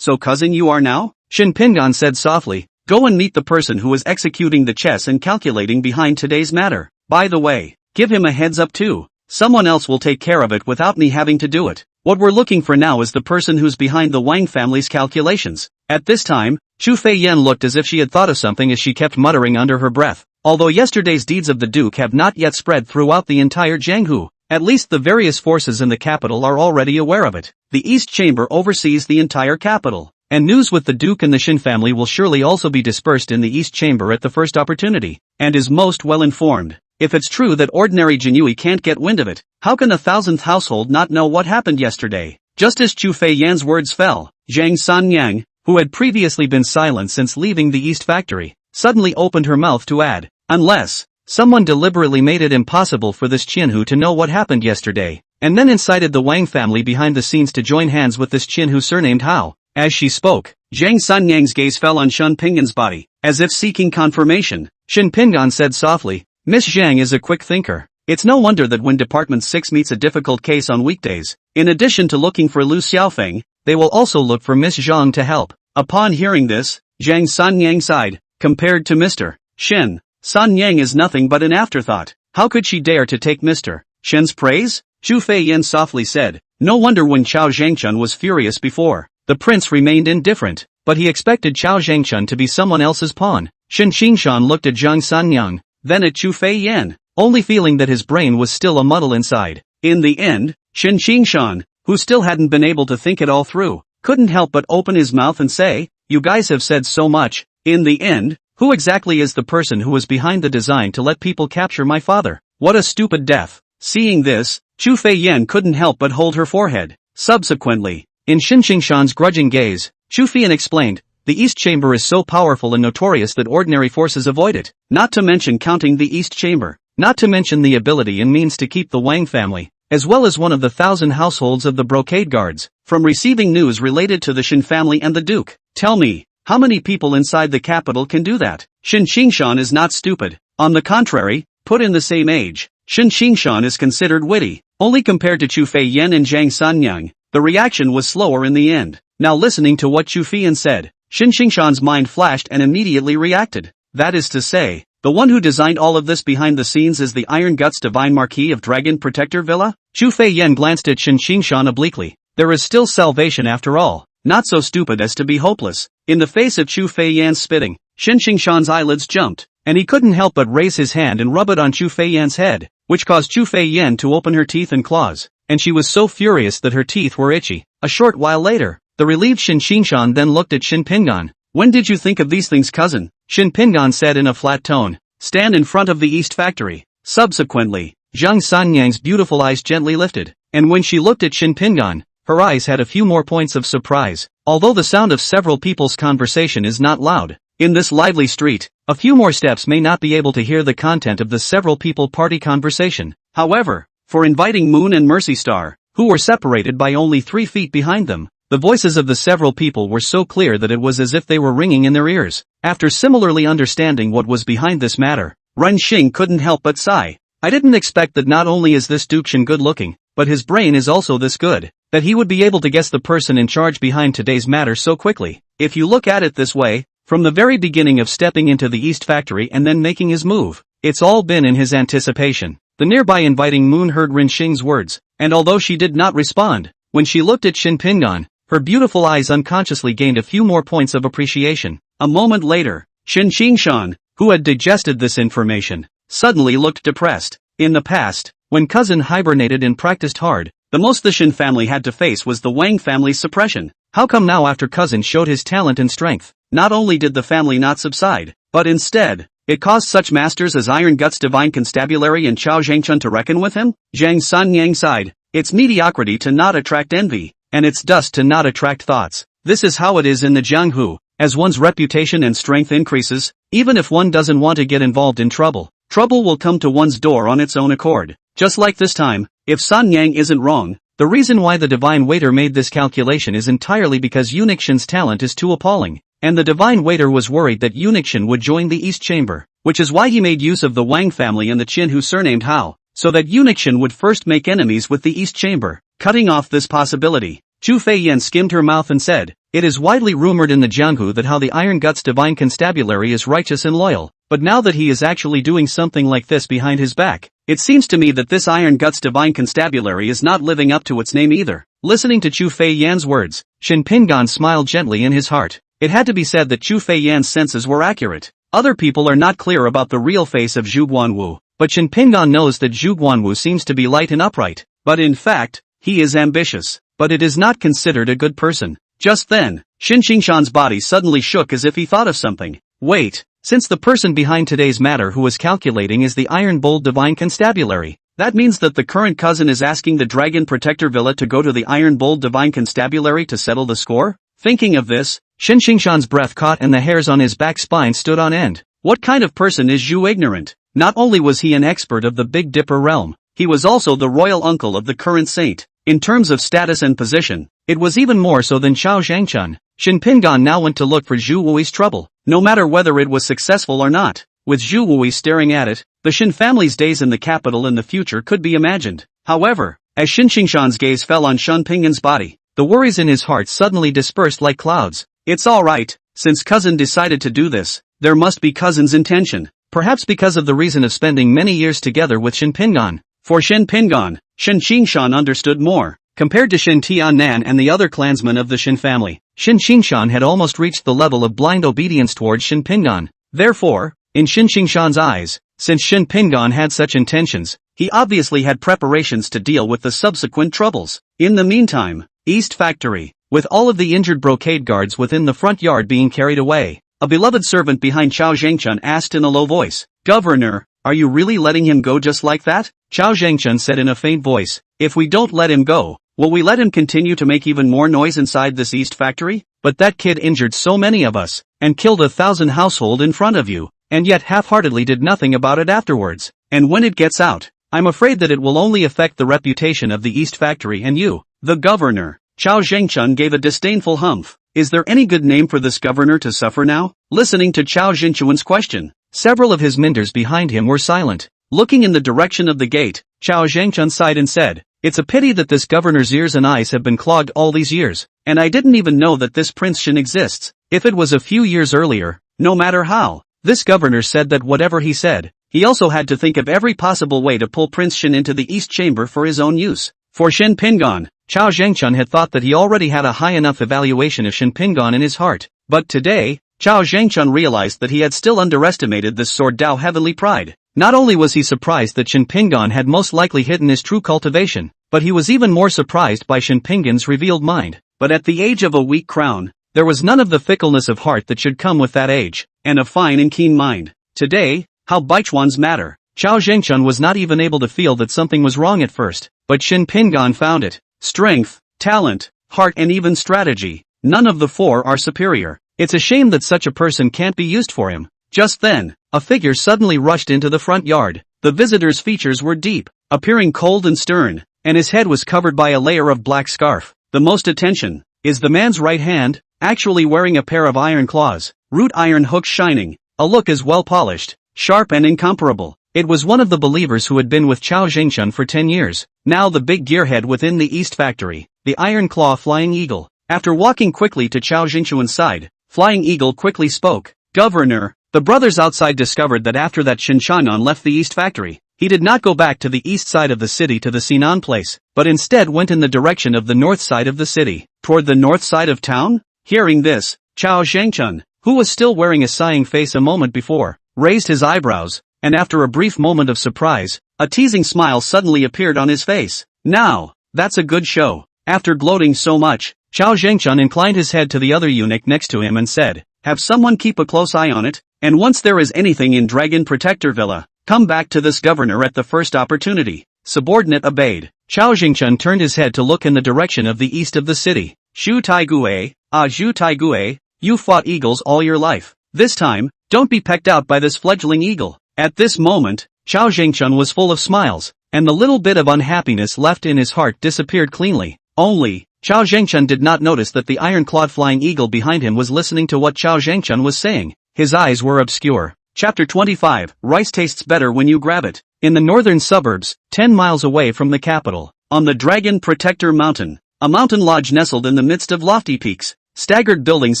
B: "So cousin you are now?" Shin Pingan said softly, "Go and meet the person who is executing the chess and calculating behind today's matter. By the way, give him a heads up too. Someone else will take care of it without me having to do it. What we're looking for now is the person who's behind the Wang family's calculations." At this time, Chu Fei Yan looked as if she had thought of something as she kept muttering under her breath. Although yesterday's deeds of the Duke have not yet spread throughout the entire Jianghu, at least the various forces in the capital are already aware of it. The East Chamber oversees the entire capital, and news with the Duke and the Shin family will surely also be dispersed in the East Chamber at the first opportunity, and is most well informed. If it's true that ordinary Jinyui can't get wind of it, how can the 1000th household not know what happened yesterday? Just as Chu Fei Yan's words fell, Zhang Sanyang, who had previously been silent since leaving the East Factory, suddenly opened her mouth to add, "Unless someone deliberately made it impossible for this Qianhu to know what happened yesterday, and then incited the Wang family behind the scenes to join hands with this Qin who surnamed Hao. As she spoke, Zhang Sanyang's gaze fell on Shen Pingan's body, as if seeking confirmation. Shen Pingan said softly, Miss Zhang is a quick thinker. It's no wonder that when Department 6 meets a difficult case on weekdays, in addition to looking for Lu Xiaofeng, they will also look for Miss Zhang to help. Upon hearing this, Zhang Sanyang sighed. Compared to Mr. Shen, Sanyang is nothing but an afterthought. How could she dare to take Mr. Shen's praise? Zhu Feiyan softly said. No wonder when Chao Zhangchun was furious before. The prince remained indifferent, but he expected Chao Zhangchun to be someone else's pawn. Shen Qingshan looked at Zhang Sanyang, then at Zhu Feiyan, only feeling that his brain was still a muddle inside. In the end, Shen Qingshan, who still hadn't been able to think it all through, couldn't help but open his mouth and say, you guys have said so much. In the end, who exactly is the person who was behind the design to let people capture my father? What a stupid death. Seeing this, Zhu Feiyan couldn't help but hold her forehead. Subsequently, in Shen Qingshan's grudging gaze, Zhu Feiyan explained, the East Chamber is so powerful and notorious that ordinary forces avoid it, not to mention counting the East Chamber, not to mention the ability and means to keep the Wang family, as well as one of the 1,000 households of the Brocade Guards, from receiving news related to the Shen family and the Duke. Tell me, how many people inside the capital can do that? Shen Qingshan is not stupid. On the contrary, put in the same age, Shen Qingshan is considered witty. Only compared to Zhu Feiyan and Zhang Sanyang, the reaction was slower in the end. Now listening to what Zhu Feiyan said, Shen Qingshan's mind flashed and immediately reacted. That is to say, the one who designed all of this behind the scenes is the Iron Guts Divine Marquis of Dragon Protector Villa? Zhu Feiyan glanced at Shen Qingshan obliquely. There is still salvation after all. Not so stupid as to be hopeless. In the face of Zhu Feiyan's spitting, Shen Qingshan's eyelids jumped, and he couldn't help but raise his hand and rub it on Zhu Feiyan's head, which caused Zhu Feiyan to open her teeth and claws, and she was so furious that her teeth were itchy. A short while later, the relieved Shen Qingshan then looked at Shen Pingan. When did you think of these things, cousin? Shen Pingan said in a flat tone. Stand in front of the East Factory. Subsequently, Zhang Sanyang's beautiful eyes gently lifted, and when she looked at Shen Pingan, her eyes had a few more points of surprise. Although the sound of several people's conversation is not loud, in this lively street, a few more steps may not be able to hear the content of the several people party conversation. However, for inviting Moon and Mercy Star, who were separated by only 3 feet behind them, the voices of the several people were so clear that it was as if they were ringing in their ears. After similarly understanding what was behind this matter, Ren Xing couldn't help but sigh. I didn't expect that not only is this Duke Shen good looking, but his brain is also this good, that he would be able to guess the person in charge behind today's matter so quickly. If you look at it this way, from the very beginning of stepping into the East Factory and then making his move, it's all been in his anticipation. The nearby inviting Moon heard Ren Xing's words, and although she did not respond, when she looked at Shen Pingan, her beautiful eyes unconsciously gained a few more points of appreciation. A moment later, Shen Qingshan, who had digested this information, suddenly looked depressed. In the past, when cousin hibernated and practiced hard, the most the Shen family had to face was the Wang family's suppression. How come now after cousin showed his talent and strength, not only did the family not subside, but instead, it caused such masters as Iron Guts Divine Constabulary and Chao Zhangchun to reckon with him? Zhang Sanyang sighed. It's mediocrity to not attract envy, and it's dust to not attract thoughts. This is how it is in the Jianghu. As one's reputation and strength increases, even if one doesn't want to get involved in trouble, trouble will come to one's door on its own accord. Just like this time, if Sanyang isn't wrong, the reason why the Divine Waiter made this calculation is entirely because Unixian's talent is too appalling, and the Divine Waiter was worried that Unixian would join the East Chamber, which is why he made use of the Wang family and the Qin who surnamed Hao, so that Unixian would first make enemies with the East Chamber. Cutting off this possibility, Zhu Feiyan skimmed her mouth and said, it is widely rumored in the Jianghu that how the Iron Guts Divine Constabulary is righteous and loyal, but now that he is actually doing something like this behind his back, it seems to me that this Iron Guts Divine Constabulary is not living up to its name either. Listening to Zhu Feiyan's words, Shen Pingan smiled gently in his heart. It had to be said that Zhu Feiyan's senses were accurate. Other people are not clear about the real face of Zhu Guanwu, but Shen Pingan knows that Zhu Guanwu seems to be light and upright, but in fact, he is ambitious, but it is not considered a good person. Just then, Shen Qingshan's body suddenly shook as if he thought of something. Wait, since the person behind today's matter who is calculating is the Iron Bold Divine Constabulary, that means that the current cousin is asking the Dragon Protector Villa to go to the Iron Bold Divine Constabulary to settle the score? Thinking of this, Shen Qingshan's breath caught and the hairs on his back spine stood on end. What kind of person is Zhu ignorant? Not only was he an expert of the Big Dipper realm, he was also the royal uncle of the current saint. In terms of status and position, it was even more so than Chao Zhangchun. Shin Pingan now went to look for Zhu Wui's trouble, no matter whether it was successful or not. With Zhu Wui staring at it, the Shin family's days in the capital in the future could be imagined. However, as Shin Qingshan's gaze fell on Shin Pingan's body, the worries in his heart suddenly dispersed like clouds. It's alright, since cousin decided to do this, there must be cousin's intention. Perhaps because of the reason of spending many years together with Shin Pingan. For Shin Pingan, Shin Qingshan understood more. Compared to Shin Tiannan and the other clansmen of the Shin family, Shin Qingshan had almost reached the level of blind obedience towards Shin Pingan. Therefore, in Shin Qingshan's eyes, since Shin Pingan had such intentions, he obviously had preparations to deal with the subsequent troubles. In the meantime, East Factory, with all of the injured brocade guards within the front yard being carried away, a beloved servant behind Chao Zhangchun asked in a low voice, "Governor, are you really letting him go just like that?" Chao Zhangchun said in a faint voice, "If we don't let him go, will we let him continue to make even more noise inside this East Factory? But that kid injured so many of us, and killed 1,000 household in front of you, and yet half-heartedly did nothing about it afterwards. And when it gets out, I'm afraid that it will only affect the reputation of the East Factory and you, the governor." Chao Zhangchun gave a disdainful humph. Is there any good name for this governor to suffer now? Listening to Chao Zhangchun's question, several of his minders behind him were silent. Looking in the direction of the gate, Chao Zhangchun sighed and said, "It's a pity that this governor's ears and eyes have been clogged all these years, and I didn't even know that this Prince Shin exists. If it was a few years earlier, no matter how." This governor said that whatever he said, he also had to think of every possible way to pull Prince Shin into the East Chamber for his own use. For Shin Pingan, Chao Zhangchun had thought that he already had a high enough evaluation of Shin Pingan in his heart. But today, Chao Zhangchun realized that he had still underestimated this sword Dao heavenly pride. Not only was he surprised that Shin Pingan had most likely hidden his true cultivation, but he was even more surprised by Shin Pingan's revealed mind. But at the age of a weak crown, there was none of the fickleness of heart that should come with that age, and a fine and keen mind. Today, how Baichuan's matter. Chao Zhangchun was not even able to feel that something was wrong at first, but Shin Pingan found it. Strength, talent, heart and even strategy. None of the four are superior. It's a shame that such a person can't be used for him. Just then, a figure suddenly rushed into the front yard. The visitor's features were deep, appearing cold and stern, and his head was covered by a layer of black scarf. The most attention is the man's right hand, actually wearing a pair of iron claws, root iron hooks shining, a look as well polished, sharp and incomparable. It was one of the believers who had been with Chao Zhangchun for 10 years, now the big gearhead within the East Factory, the Iron Claw Flying Eagle. After walking quickly to Chao Zhangchun's side, Flying Eagle quickly spoke, "Governor." The brothers outside discovered that after that Shin Chanan left the East Factory, he did not go back to the east side of the city to the Sinan place, but instead went in the direction of the north side of the city, toward the north side of town? Hearing this, Chao Zhangchun, who was still wearing a sighing face a moment before, raised his eyebrows, and after a brief moment of surprise, a teasing smile suddenly appeared on his face. "Now, that's a good show." After gloating so much, Chao Zhangchun inclined his head to the other eunuch next to him and said, "Have someone keep a close eye on it, and once there is anything in Dragon Protector Villa, come back to this governor at the first opportunity." Subordinate obeyed. Chao Zhangchun turned his head to look in the direction of the east of the city. "Shu Taiguei, Zhu Taiguei, you fought eagles all your life. This time, don't be pecked out by this fledgling eagle." At this moment, Chao Zhangchun was full of smiles, and the little bit of unhappiness left in his heart disappeared cleanly. Only, Chao Zhangchun did not notice that the iron-clawed flying eagle behind him was listening to what Chao Zhangchun was saying. His eyes were obscure. Chapter 25, Rice tastes better when you grab it. In the northern suburbs, 10 miles away from the capital, on the Dragon Protector Mountain, a mountain lodge nestled in the midst of lofty peaks, staggered buildings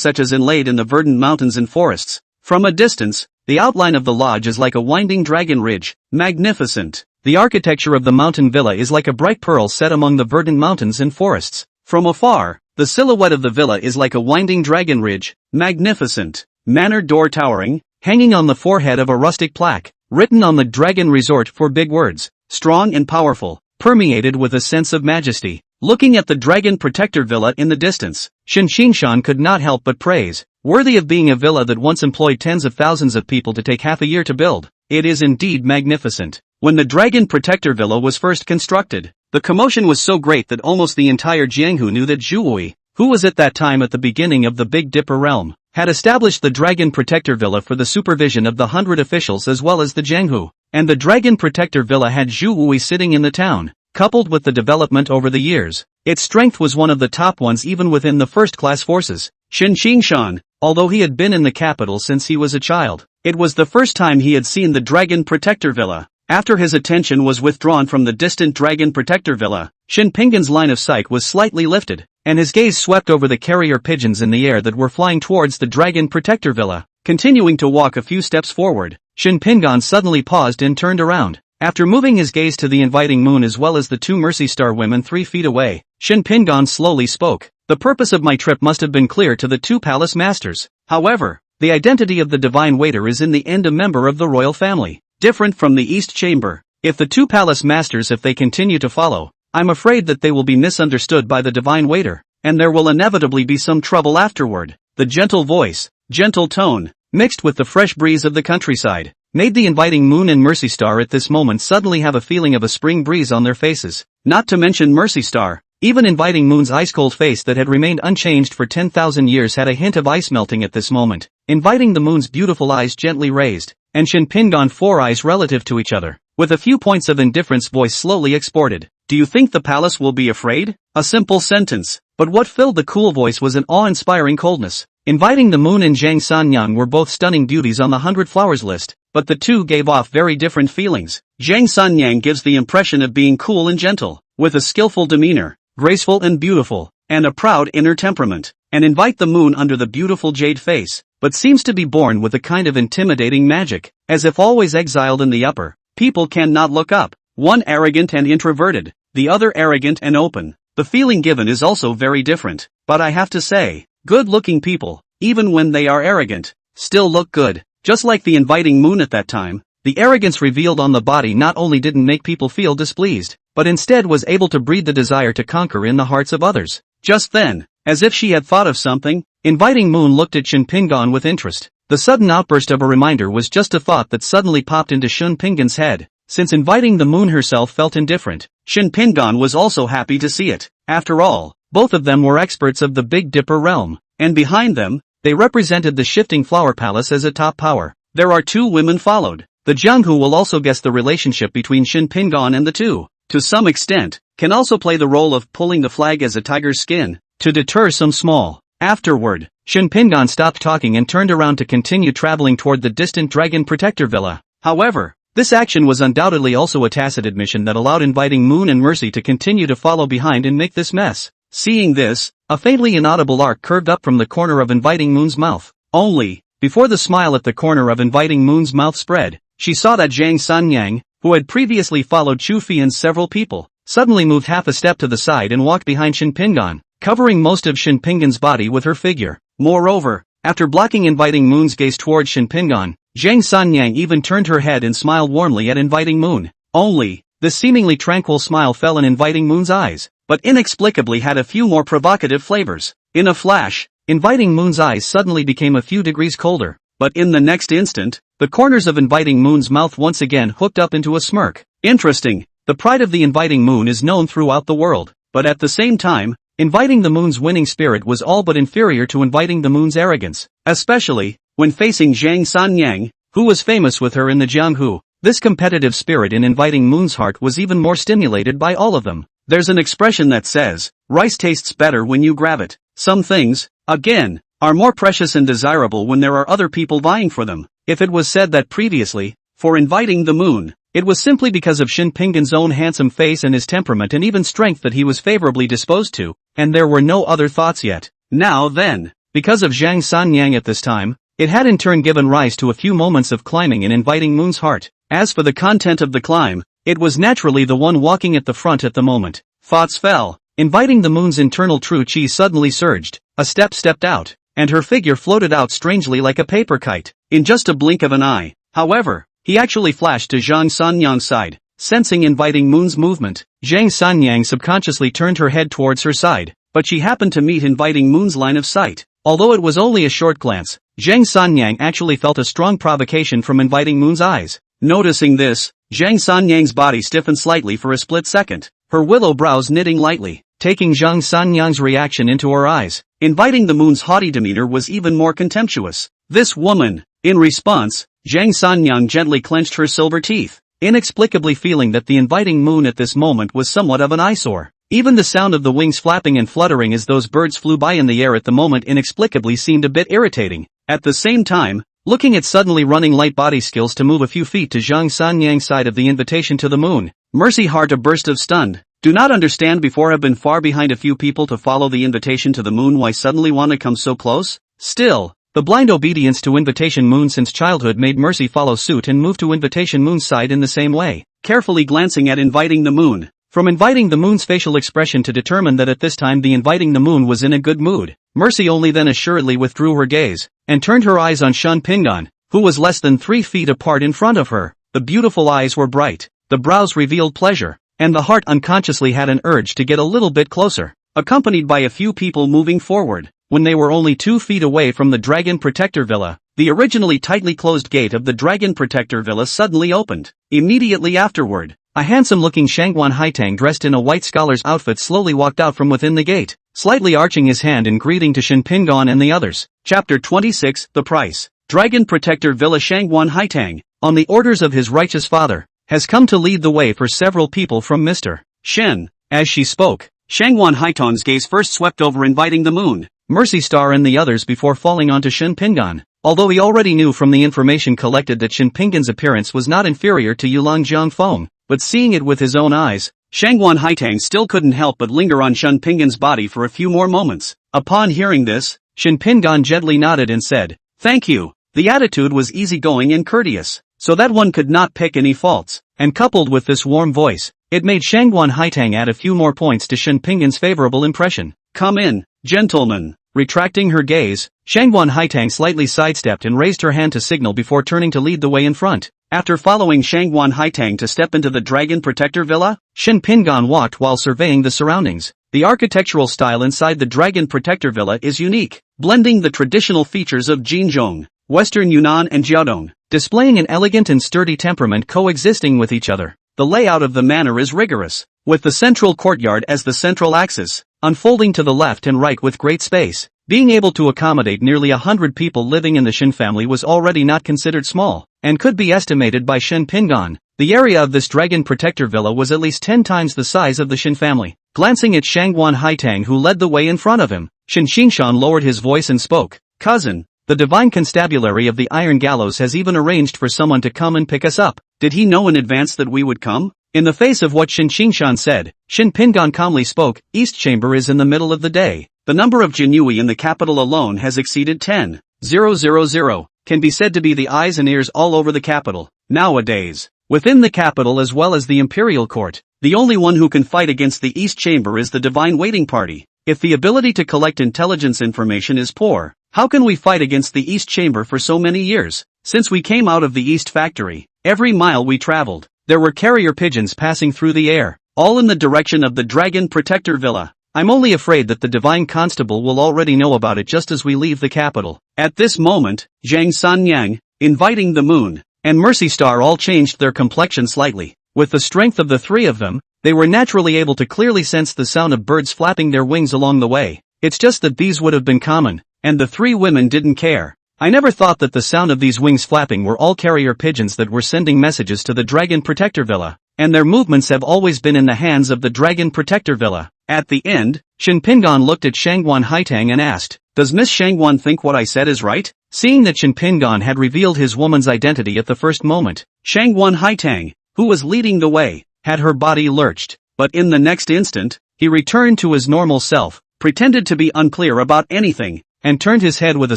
B: such as inlaid in the verdant mountains and forests. From a distance, the outline of the lodge is like a winding dragon ridge, magnificent. The architecture of the mountain villa is like a bright pearl set among the verdant mountains and forests. From afar, the silhouette of the villa is like a winding dragon ridge, magnificent. Manor door towering, hanging on the forehead of a rustic plaque, written on the Dragon Resort for big words, strong and powerful, permeated with a sense of majesty. Looking at the Dragon Protector Villa in the distance, Shin Qingshan could not help but praise, worthy of being a villa that once employed tens of thousands of people to take half a year to build. It is indeed magnificent. When the Dragon Protector Villa was first constructed, the commotion was so great that almost the entire Jianghu knew that Zhu Wui, who was at that time at the beginning of the Big Dipper realm, had established the Dragon Protector Villa for the supervision of the 100 officials as well as the Jianghu.
A: and the Dragon Protector Villa had Zhu Wui sitting in the town. Coupled with the development over the years, its strength was one of the top ones even within the first-class forces.
B: Shen Qingshan, although he had been in the capital since he was a child, it was the first time he had seen the Dragon Protector Villa. After his attention was withdrawn from the distant Dragon Protector Villa, Shen Pingan's line of sight was slightly lifted, and his gaze swept over the carrier pigeons in the air that were flying towards the Dragon Protector Villa. Continuing to walk a few steps forward, Shen Pingan suddenly paused and turned around. After moving his gaze to the inviting moon as well as the two Mercy Star women 3 feet away, Shen Pingan slowly spoke. The purpose of my trip must have been clear to the two palace masters. However, the identity of the divine waiter is in the end a member of the royal family, different from the East Chamber. If the two palace masters, if they continue to follow, I'm afraid that they will be misunderstood by the divine waiter, and there will inevitably be some trouble afterward. The gentle voice, gentle tone, mixed with the fresh breeze of the countryside, made the inviting moon and Mercy Star at this moment suddenly have a feeling of a spring breeze on their faces. Not to mention Mercy Star, even inviting moon's ice-cold face that had remained unchanged for 10,000 years had a hint of ice melting at this moment. Inviting the moon's beautiful eyes gently raised, and Shen Pingan 4 eyes relative to each other, with a few points of indifference voice slowly exported. Do you think the palace will be afraid? A simple sentence, but what filled the cool voice was an awe-inspiring coldness. Inviting the moon and Zhang Sanyang were both stunning beauties on the 100 flowers list, but the two gave off very different feelings. Zhang Sanyang gives the impression of being cool and gentle, with a skillful demeanor, graceful and beautiful, and a proud inner temperament, and invite the moon under the beautiful jade face, but seems to be born with a kind of intimidating magic, as if always exiled in the upper. People cannot look up, one arrogant and introverted, the other arrogant and open. The feeling given is also very different, but I have to say, good-looking people, even when they are arrogant, still look good. Just like the inviting moon at that time, the arrogance revealed on the body not only didn't make people feel displeased, but instead was able to breed the desire to conquer in the hearts of others. Just then, as if she had thought of something, inviting moon looked at Shen Pingan with interest. The sudden outburst of a reminder was just a thought that suddenly popped into Shen Pingan's head. Since inviting the moon herself felt indifferent, Shen Pingan was also happy to see it. After all, both of them were experts of the Big Dipper realm, and behind them, they represented the shifting flower palace as a top power. There are two women followed. The Jianghu will also guess the relationship between Shen Pingan and the two. To some extent, can also play the role of pulling the flag as a tiger's skin, to deter some small. Afterward, Shen Pingan stopped talking and turned around to continue traveling toward the distant Dragon Protector Villa. However, this action was undoubtedly also a tacit admission that allowed inviting Moon and Mercy to continue to follow behind and make this mess. Seeing this, a faintly inaudible arc curved up from the corner of inviting Moon's mouth. Only, before the smile at the corner of inviting Moon's mouth spread, she saw that Zhang Sanyang, who had previously followed Chu Fi and several people, suddenly moved half a step to the side and walked behind Shen Pingan, covering most of Shen Pingan's body with her figure. Moreover, after blocking inviting Moon's gaze towards Shen Pingan, Zhang Sanyang even turned her head and smiled warmly at inviting Moon. Only, this seemingly tranquil smile fell in inviting Moon's eyes, but inexplicably had a few more provocative flavors. In a flash, inviting Moon's eyes suddenly became a few degrees colder, but in the next instant, the corners of inviting Moon's mouth once again hooked up into a smirk. Interesting, the pride of the inviting Moon is known throughout the world, but at the same time, inviting the Moon's winning spirit was all but inferior to inviting the Moon's arrogance, especially when facing Zhang Sanyang, who was famous with her in the Jianghu. This competitive spirit in inviting Moon's heart was even more stimulated by all of them. There's an expression that says, rice tastes better when you grab it. Some things, again, are more precious and desirable when there are other people vying for them. If it was said that previously, for inviting the Moon, it was simply because of Shen Pingan's own handsome face and his temperament and even strength that he was favorably disposed to, and there were no other thoughts yet. Now then, because of Zhang Sanyang at this time, it had in turn given rise to a few moments of climbing in inviting Moon's heart. As for the content of the climb, it was naturally the one walking at the front at the moment. Thoughts fell. Inviting the Moon's internal true chi suddenly surged. A step stepped out, and her figure floated out strangely like a paper kite, in just a blink of an eye. However, he actually flashed to Zhang Sanyang's side. Sensing inviting Moon's movement, Zhang Sanyang subconsciously turned her head towards her side, but she happened to meet inviting Moon's line of sight. Although it was only a short glance, Zhang Sanyang actually felt a strong provocation from inviting Moon's eyes. Noticing this, Zhang Sanyang's body stiffened slightly for a split second, her willow brows knitting lightly, taking Zhang Sanyang's reaction into her eyes. Inviting the Moon's haughty demeanor was even more contemptuous. This woman, In response, Zhang Sanyang gently clenched her silver teeth, inexplicably feeling that the inviting moon at this moment was somewhat of an eyesore. Even the sound of the wings flapping and fluttering as those birds flew by in the air at the moment inexplicably seemed a bit irritating. At the same time, looking at suddenly running light body skills to move a few feet to Zhang Sanyang's side of the invitation to the moon, Mercy heart a burst of stunned. Do not understand before have been far behind a few people to follow the invitation to the moon, why suddenly want to come so close? Still, the blind obedience to Invitation Moon since childhood made Mercy follow suit and move to Invitation Moon's side in the same way, carefully glancing at Inviting the Moon. From Inviting the Moon's facial expression to determine that at this time the Inviting the Moon was in a good mood, Mercy only then assuredly withdrew her gaze, and turned her eyes on Shun Pingan, who was less than 3 feet apart in front of her. The beautiful eyes were bright, the brows revealed pleasure, and the heart unconsciously had an urge to get a little bit closer, accompanied by a few people moving forward. When they were only 2 feet away from the Dragon Protector Villa, the originally tightly closed gate of the Dragon Protector Villa suddenly opened. Immediately afterward, a handsome-looking Shangguan Haitang dressed in a white scholar's outfit slowly walked out from within the gate, slightly arching his hand in greeting to Shin Pingan and the others. Chapter 26, The Price. Dragon Protector Villa. Shangguan Haitang, on the orders of his righteous father, has come to lead the way for several people from Mr. Shen. As she spoke, Shangguan Haitang's gaze first swept over Inviting the Moon, Mercy Star and the others before falling onto Shin Pingan. Although he already knew from the information collected that Shin Pingan's appearance was not inferior to Yulang Jiangfeng, but seeing it with his own eyes, Shangguan Haitang still couldn't help but linger on Shin Pingan's body for a few more moments. Upon hearing this, Shin Pingan gently nodded and said, "Thank you." The attitude was easygoing and courteous, so that one could not pick any faults, and coupled with this warm voice, it made Shangguan Haitang add a few more points to Shin Pingan's favorable impression. "Come in, gentlemen." Retracting her gaze, Shangguan Haitang slightly sidestepped and raised her hand to signal before turning to lead the way in front. After following Shangguan Haitang to step into the Dragon Protector Villa, Shin Pingan walked while surveying the surroundings. The architectural style inside the Dragon Protector Villa is unique, blending the traditional features of Jinzhong, Western Yunnan and Jiaodong, displaying an elegant and sturdy temperament coexisting with each other. The layout of the manor is rigorous, with the central courtyard as the central axis, unfolding to the left and right with great space. Being able to accommodate nearly 100 people living in the Shin family was already not considered small, and could be estimated by Shin Pingan. The area of this Dragon Protector Villa was at least 10 times the size of the Shin family. Glancing at Shangguan Haitang who led the way in front of him, Shin Xingshan lowered his voice and spoke, "Cousin, the Divine Constabulary of the Iron Gallows has even arranged for someone to come and pick us up. Did he know in advance that we would come?" In the face of what Shin Xingshan said, Shin Pingan calmly spoke, "East Chamber is in the middle of the day. The number of Jianghu in the capital alone has exceeded 10,000, can be said to be the eyes and ears all over the capital. Nowadays, within the capital as well as the Imperial Court, the only one who can fight against the East Chamber is the Divine Waiting Party. If the ability to collect intelligence information is poor, how can we fight against the East Chamber for so many years? Since we came out of the East Factory, every mile we traveled, there were carrier pigeons passing through the air, all in the direction of the Dragon Protector Villa. I'm only afraid that the Divine Constable will already know about it just as we leave the capital." At this moment, Zhang Sanyang, Inviting the Moon, and Mercy Star all changed their complexion slightly. With the strength of the three of them, they were naturally able to clearly sense the sound of birds flapping their wings along the way. It's just that these would have been common, and the three women didn't care. I never thought that the sound of these wings flapping were all carrier pigeons that were sending messages to the Dragon Protector Villa, and their movements have always been in the hands of the Dragon Protector Villa. At the end, Shin Pingan looked at Shangguan Haitang and asked, "Does Miss Shangguan think what I said is right?" Seeing that Shin Pingan had revealed his woman's identity at the first moment, Shangguan Haitang, who was leading the way, had her body lurched, but in the next instant, he returned to his normal self, pretended to be unclear about anything, and turned his head with a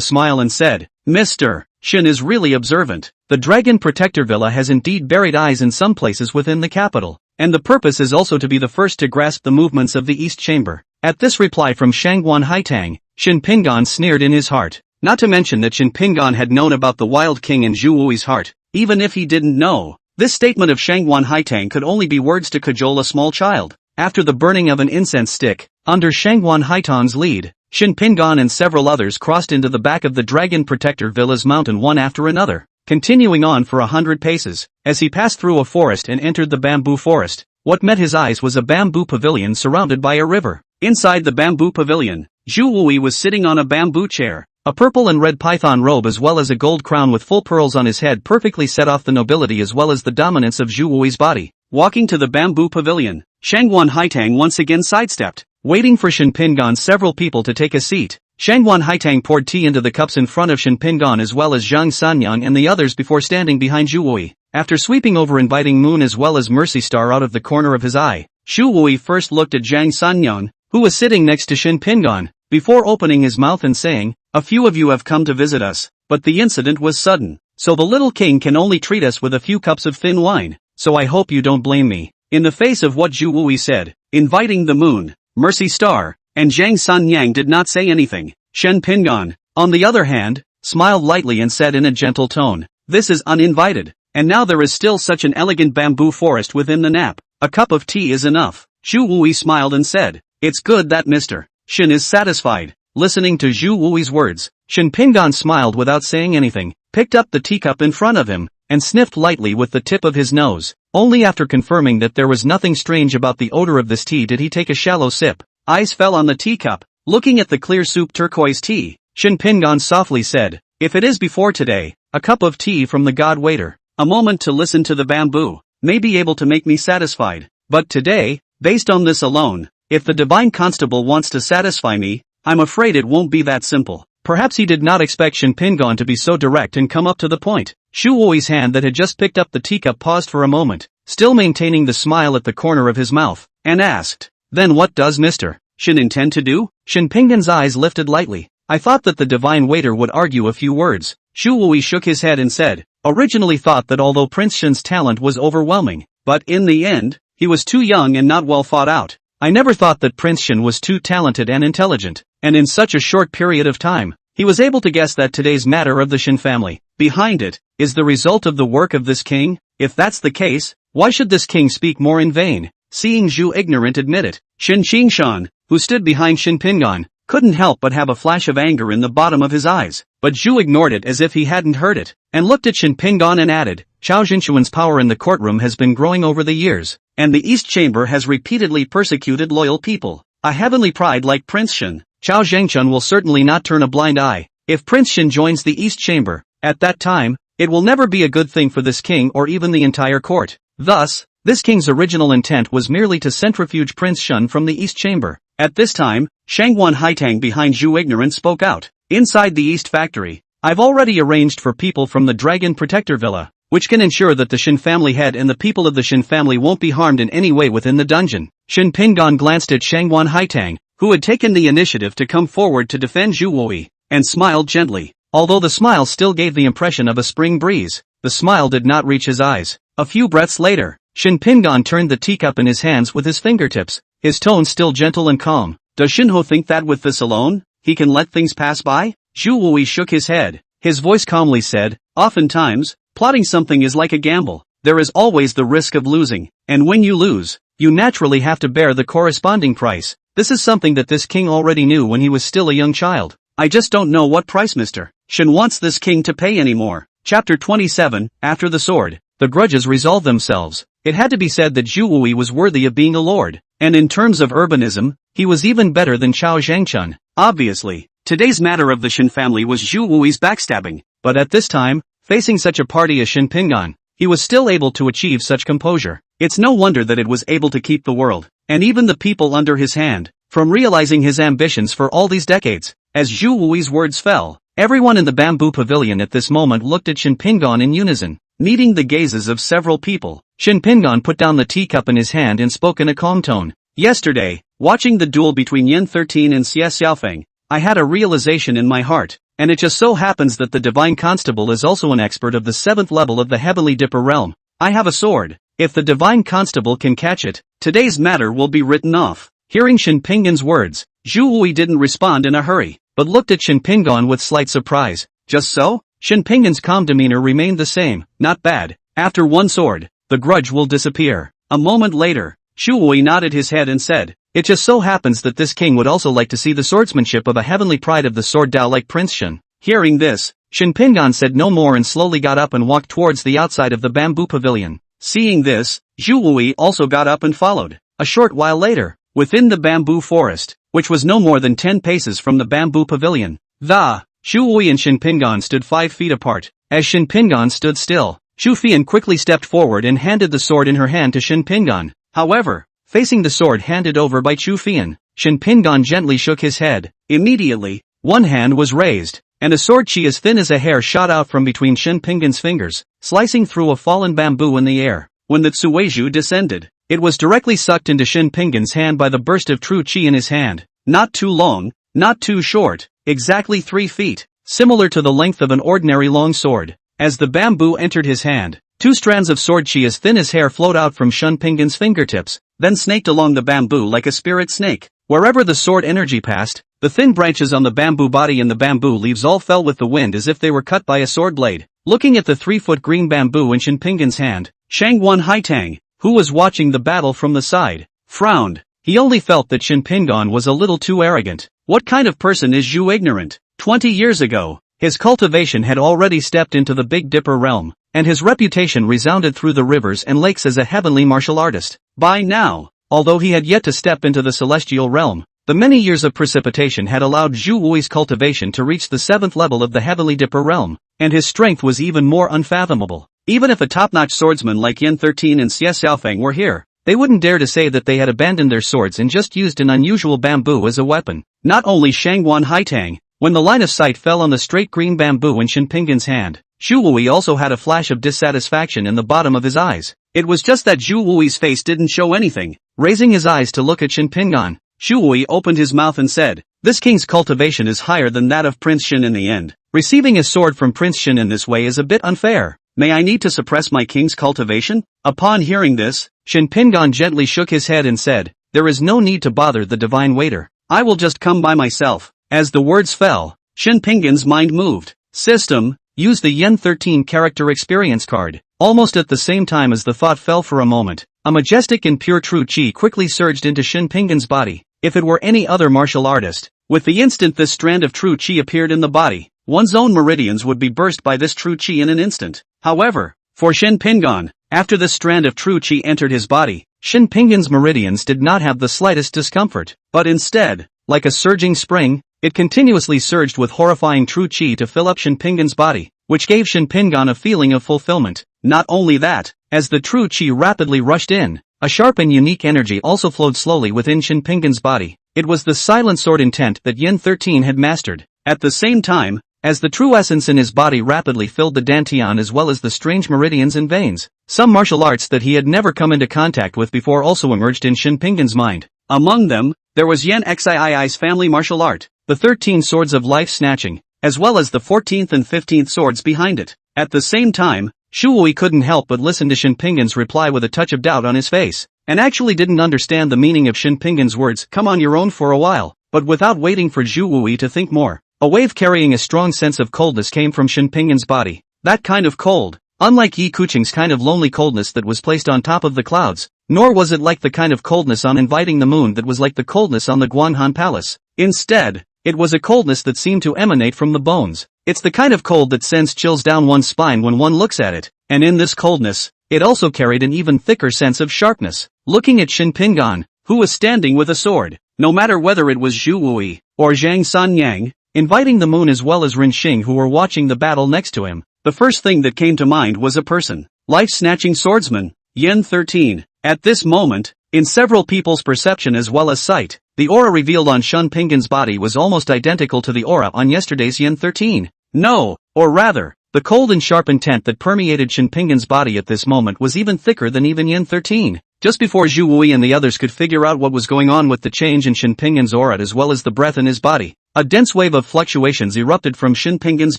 B: smile and said, "Mr. Shin is really observant. The Dragon Protector Villa has indeed buried eyes in some places within the capital, and the purpose is also to be the first to grasp the movements of the East Chamber." At this reply from Shangguan Haitang, Shin Pingan sneered in his heart. Not to mention that Shin Pingan had known about the Wild King in Zhu Wui's heart, even if he didn't know. This statement of Shangguan Haitang could only be words to cajole a small child. After the burning of an incense stick, under Shangguan Haitang's lead, Shin Pingan and several others crossed into the back of the Dragon Protector Villa's mountain one after another, continuing on for 100 paces. As he passed through a forest and entered the bamboo forest, what met his eyes was a bamboo pavilion surrounded by a river. Inside the bamboo pavilion, Zhu Wui was sitting on a bamboo chair,
A: A purple and red python robe as well as a gold crown with full pearls on his head perfectly set off the nobility as well as the dominance of Zhu Wui's body.
B: Walking to the bamboo pavilion, Shangguan Haitang once again sidestepped.
A: Waiting for Shen Pingan, several people to take a seat. Shangguan Haitang poured tea into the cups in front of Shen Pingan as well as Zhang Sanyang and the others before standing behind Zhu Wui. After sweeping over inviting Moon as well as Mercy Star out of the corner of his eye, Zhu Wui first looked at Zhang Sanyang, who was sitting next to Shen Pingan, before opening his mouth and saying, "A few of you have come to visit us, but the incident was sudden, so the little king can only treat us with a few cups of thin wine, so I hope you don't blame me." In the face of what Zhu Wui said, inviting the Moon, Mercy Star, and Zhang Sanyang did not say anything. Shen Pingan, on the other hand, smiled lightly and said in a gentle tone, "This is uninvited, and now there is still such an elegant bamboo forest within the nap. A cup of tea is enough." Zhu Wui smiled and said, "It's good that Mr. Shen is satisfied." Listening to Zhu Wui's words, Shen Pingan smiled without saying anything, picked up the teacup in front of him, and sniffed lightly with the tip of his nose. Only after confirming that there was nothing strange about the odor of this tea did he take a shallow sip. Eyes fell on the teacup. Looking at the clear soup turquoise tea, Shen Pingan softly said, "If it is before today, a cup of tea from the god waiter, a moment to listen to the bamboo, may be able to make me satisfied. But today, based on this alone, if the divine constable wants to satisfy me, I'm afraid it won't be that simple." Perhaps he did not expect Shen Pingan to be so direct and come up to the point. Zhu Wui's hand that had just picked up the teacup paused for a moment, still maintaining the smile at the corner of his mouth, and asked, "Then what does Mr. Shen intend to do?" Shen Pingan's eyes lifted lightly. "I thought that the divine waiter would argue a few words." Zhu Wui shook his head and said, "Originally thought that although Prince Shen's talent was overwhelming, but in the end, he was too young and not well thought out. I never thought that Prince Shen was too talented and intelligent, and in such a short period of time, he was able to guess that today's matter of the Shen family, behind it, is the result of the work of this king. If that's the case, why should this king speak more in vain?" Seeing Zhu ignorant admit it, Shen Qingshan, who stood behind Shen Pingan, couldn't help but have a flash of anger in the bottom of his eyes, but Zhu ignored it as if he hadn't heard it, and looked at Shen Pingan and added, "Chao Zhenchuan's power in the courtroom has been growing over the years, and the East Chamber has repeatedly persecuted loyal people. A heavenly pride like Prince Shen, Chao Zhengchun will certainly not turn a blind eye. If Prince Shen joins the East Chamber, at that time, it will never be a good thing for this king or even the entire court." Thus, this king's original intent was merely to centrifuge Prince Shen from the East Chamber. At this time, Shangguan Haitang behind Zhu Ignorant spoke out. "Inside the East Factory, I've already arranged for people from the Dragon Protector Villa, which can ensure that the Shen family head and the people of the Shen family won't be harmed in any way within the dungeon." Shen Pingan glanced at Shangguan Haitang, who had taken the initiative to come forward to defend Zhu Wui, and smiled gently. Although the smile still gave the impression of a spring breeze, the smile did not reach his eyes. A few breaths later, Shen Pingan turned the teacup in his hands with his fingertips, his tone still gentle and calm. "Does Shinho think that with this alone, he can let things pass by?" Zhu Wui shook his head. His voice calmly said, "Oftentimes, plotting something is like a gamble. There is always the risk of losing, and when you lose, you naturally have to bear the corresponding price. This is something that this king already knew when he was still a young child. I just don't know what price Mr. Shen wants this king to pay anymore." Chapter 27, After the Sword. The grudges resolved themselves. It had to be said that Zhu Wui was worthy of being a lord, and in terms of urbanism, he was even better than Chao Zhengchun. Obviously, today's matter of the Shen family was Zhu Wui's backstabbing, but at this time, facing such a party as Shen Pingan, he was still able to achieve such composure. It's no wonder that it was able to keep the world, and even the people under his hand, from realizing his ambitions for all these decades. As Zhu Wui's words fell, everyone in the bamboo pavilion at this moment looked at Shen Pingan in unison, meeting the gazes of several people. Shen Pingan put down the teacup in his hand and spoke in a calm tone. "Yesterday, watching the duel between Yen 13 and Xie Xiaofeng, I had a realization in my heart, and it just so happens that the Divine Constable is also an expert of the 7th level of the Heavenly Dipper realm. I have a sword. If the Divine Constable can catch it, today's matter will be written off." Hearing Shen Pingan's words, Zhu Wui didn't respond in a hurry, but looked at Shen Pingan with slight surprise. "Just so?" Shen Pingan's calm demeanor remained the same. "Not bad. After one sword, the grudge will disappear." A moment later, Zhu Wui nodded his head and said, "It just so happens that this king would also like to see the swordsmanship of a heavenly pride of the sword Dao like Prince Shen." Hearing this, Shen Pingan said no more and slowly got up and walked towards the outside of the bamboo pavilion. Seeing this, Zhu Wui also got up and followed. A short while later, within the bamboo forest, which was no more than 10 paces from the bamboo pavilion, the
B: Shu Wui and Shin Pingan stood 5 feet apart. As Shin Pingan stood still, Shu Fian quickly stepped forward and handed the sword in her hand to Shin Pingan. However, facing the sword handed over by Shu Fian, Shin Pingan gently shook his head. Immediately, one hand was raised, and a sword chi as thin as a hair shot out from between Shin Pingan's fingers, slicing through a fallen bamboo in the air. When the Tsueju descended, it was directly sucked into Shin Pingan's hand by the burst of true chi in his hand. Not too long, not too short, exactly 3 feet, similar to the length of an ordinary long sword. As the bamboo entered his hand, 2 strands of sword chi as thin as hair flowed out from Shin Pingan's fingertips, then snaked along the bamboo like a spirit snake. Wherever the sword energy passed, the thin branches on the bamboo body and the bamboo leaves all fell with the wind as if they were cut by a sword blade. Looking at the 3-foot green bamboo in Shin Pingan's hand, Shangguan Haitang, who was watching the battle from the side, frowned. He only felt that Shin Pingan was a little too arrogant. What kind of person is Zhu ignorant? 20 years ago, his cultivation had already stepped into the Big Dipper realm, and his reputation resounded through the rivers and lakes as a heavenly martial artist. By now, although he had yet to step into the celestial realm, the many years of precipitation had allowed Zhu Wui's cultivation to reach the 7th level of the heavenly Dipper realm, and his strength was even more unfathomable. Even if a top-notch swordsman like Yin 13 and Xie Xiaofeng were here, they wouldn't dare to say that they had abandoned their swords and just used an unusual bamboo as a weapon. Not only Shangguan Haitang, when the line of sight fell on the straight green bamboo in Shin Pingan's hand, Zhu Wui also had a flash of dissatisfaction in the bottom of his eyes. It was just that Zhu Wui's face didn't show anything. Raising his eyes to look at Shin Pingan, Zhu Wui opened his mouth and said, "This king's cultivation is higher than that of Prince Shin in the end. Receiving a sword from Prince Shin in this way is a bit unfair. May I need to suppress my king's cultivation?" Upon hearing this, Shin Pingan gently shook his head and said, "There is no need to bother the divine waiter. I will just come by myself." As the words fell, Shin Pingan's mind moved. System, use the Yen 13 character experience card. Almost at the same time as the thought fell for a moment, a majestic and pure true chi quickly surged into Shin Pingan's body. If it were any other martial artist, with the instant this strand of true chi appeared in the body, one's own meridians would be burst by this true chi in an instant. However, for Shin Pingan, after this strand of true chi entered his body, Shin Pingan's meridians did not have the slightest discomfort, but instead, like a surging spring, it continuously surged with horrifying true chi to fill up Shin Pingan's body, which gave Shin Pingan a feeling of fulfillment. Not only that, as the true chi rapidly rushed in, a sharp and unique energy also flowed slowly within Shin Pingan's body. It was the silent sword intent that Yin 13 had mastered. At the same time, as the true essence in his body rapidly filled the dantian as well as the strange meridians and veins, some martial arts that he had never come into contact with before also emerged in Shin Pingan's mind. Among them, there was Yen Xii's family martial art, the 13 swords of life snatching, as well as the 14th and 15th swords behind it. At the same time, Zhu Wui couldn't help but listen to Shin Pingan's reply with a touch of doubt on his face, and actually didn't understand the meaning of Shin Pingan's words, "Come on your own," for a while. But without waiting for Zhu Wui to think more, a wave carrying a strong sense of coldness came from Shin Pingan's body. That kind of cold, unlike Yi Kuching's kind of lonely coldness that was placed on top of the clouds, nor was it like the kind of coldness on inviting the moon that was like the coldness on the Guanhan Palace. Instead, it was a coldness that seemed to emanate from the bones. It's the kind of cold that sends chills down one's spine when one looks at it, and in this coldness, it also carried an even thicker sense of sharpness. Looking at Shin Pingan, who was standing with a sword, no matter whether it was Zhu Wui, or Zhang Sanyang, inviting the moon as well as Rin Xing who were watching the battle next to him, the first thing that came to mind was a person. Life-snatching swordsman, Yen 13. At this moment, in several people's perception as well as sight, the aura revealed on Shin Pingan's body was almost identical to the aura on yesterday's Yen 13. No, or rather, the cold and sharp intent that permeated Shin Pingan's body at this moment was even thicker than even Yen 13. Just before Zhu Wui and the others could figure out what was going on with the change in Shin Pingan's aura as well as the breath in his body, a dense wave of fluctuations erupted from Shin Pingan's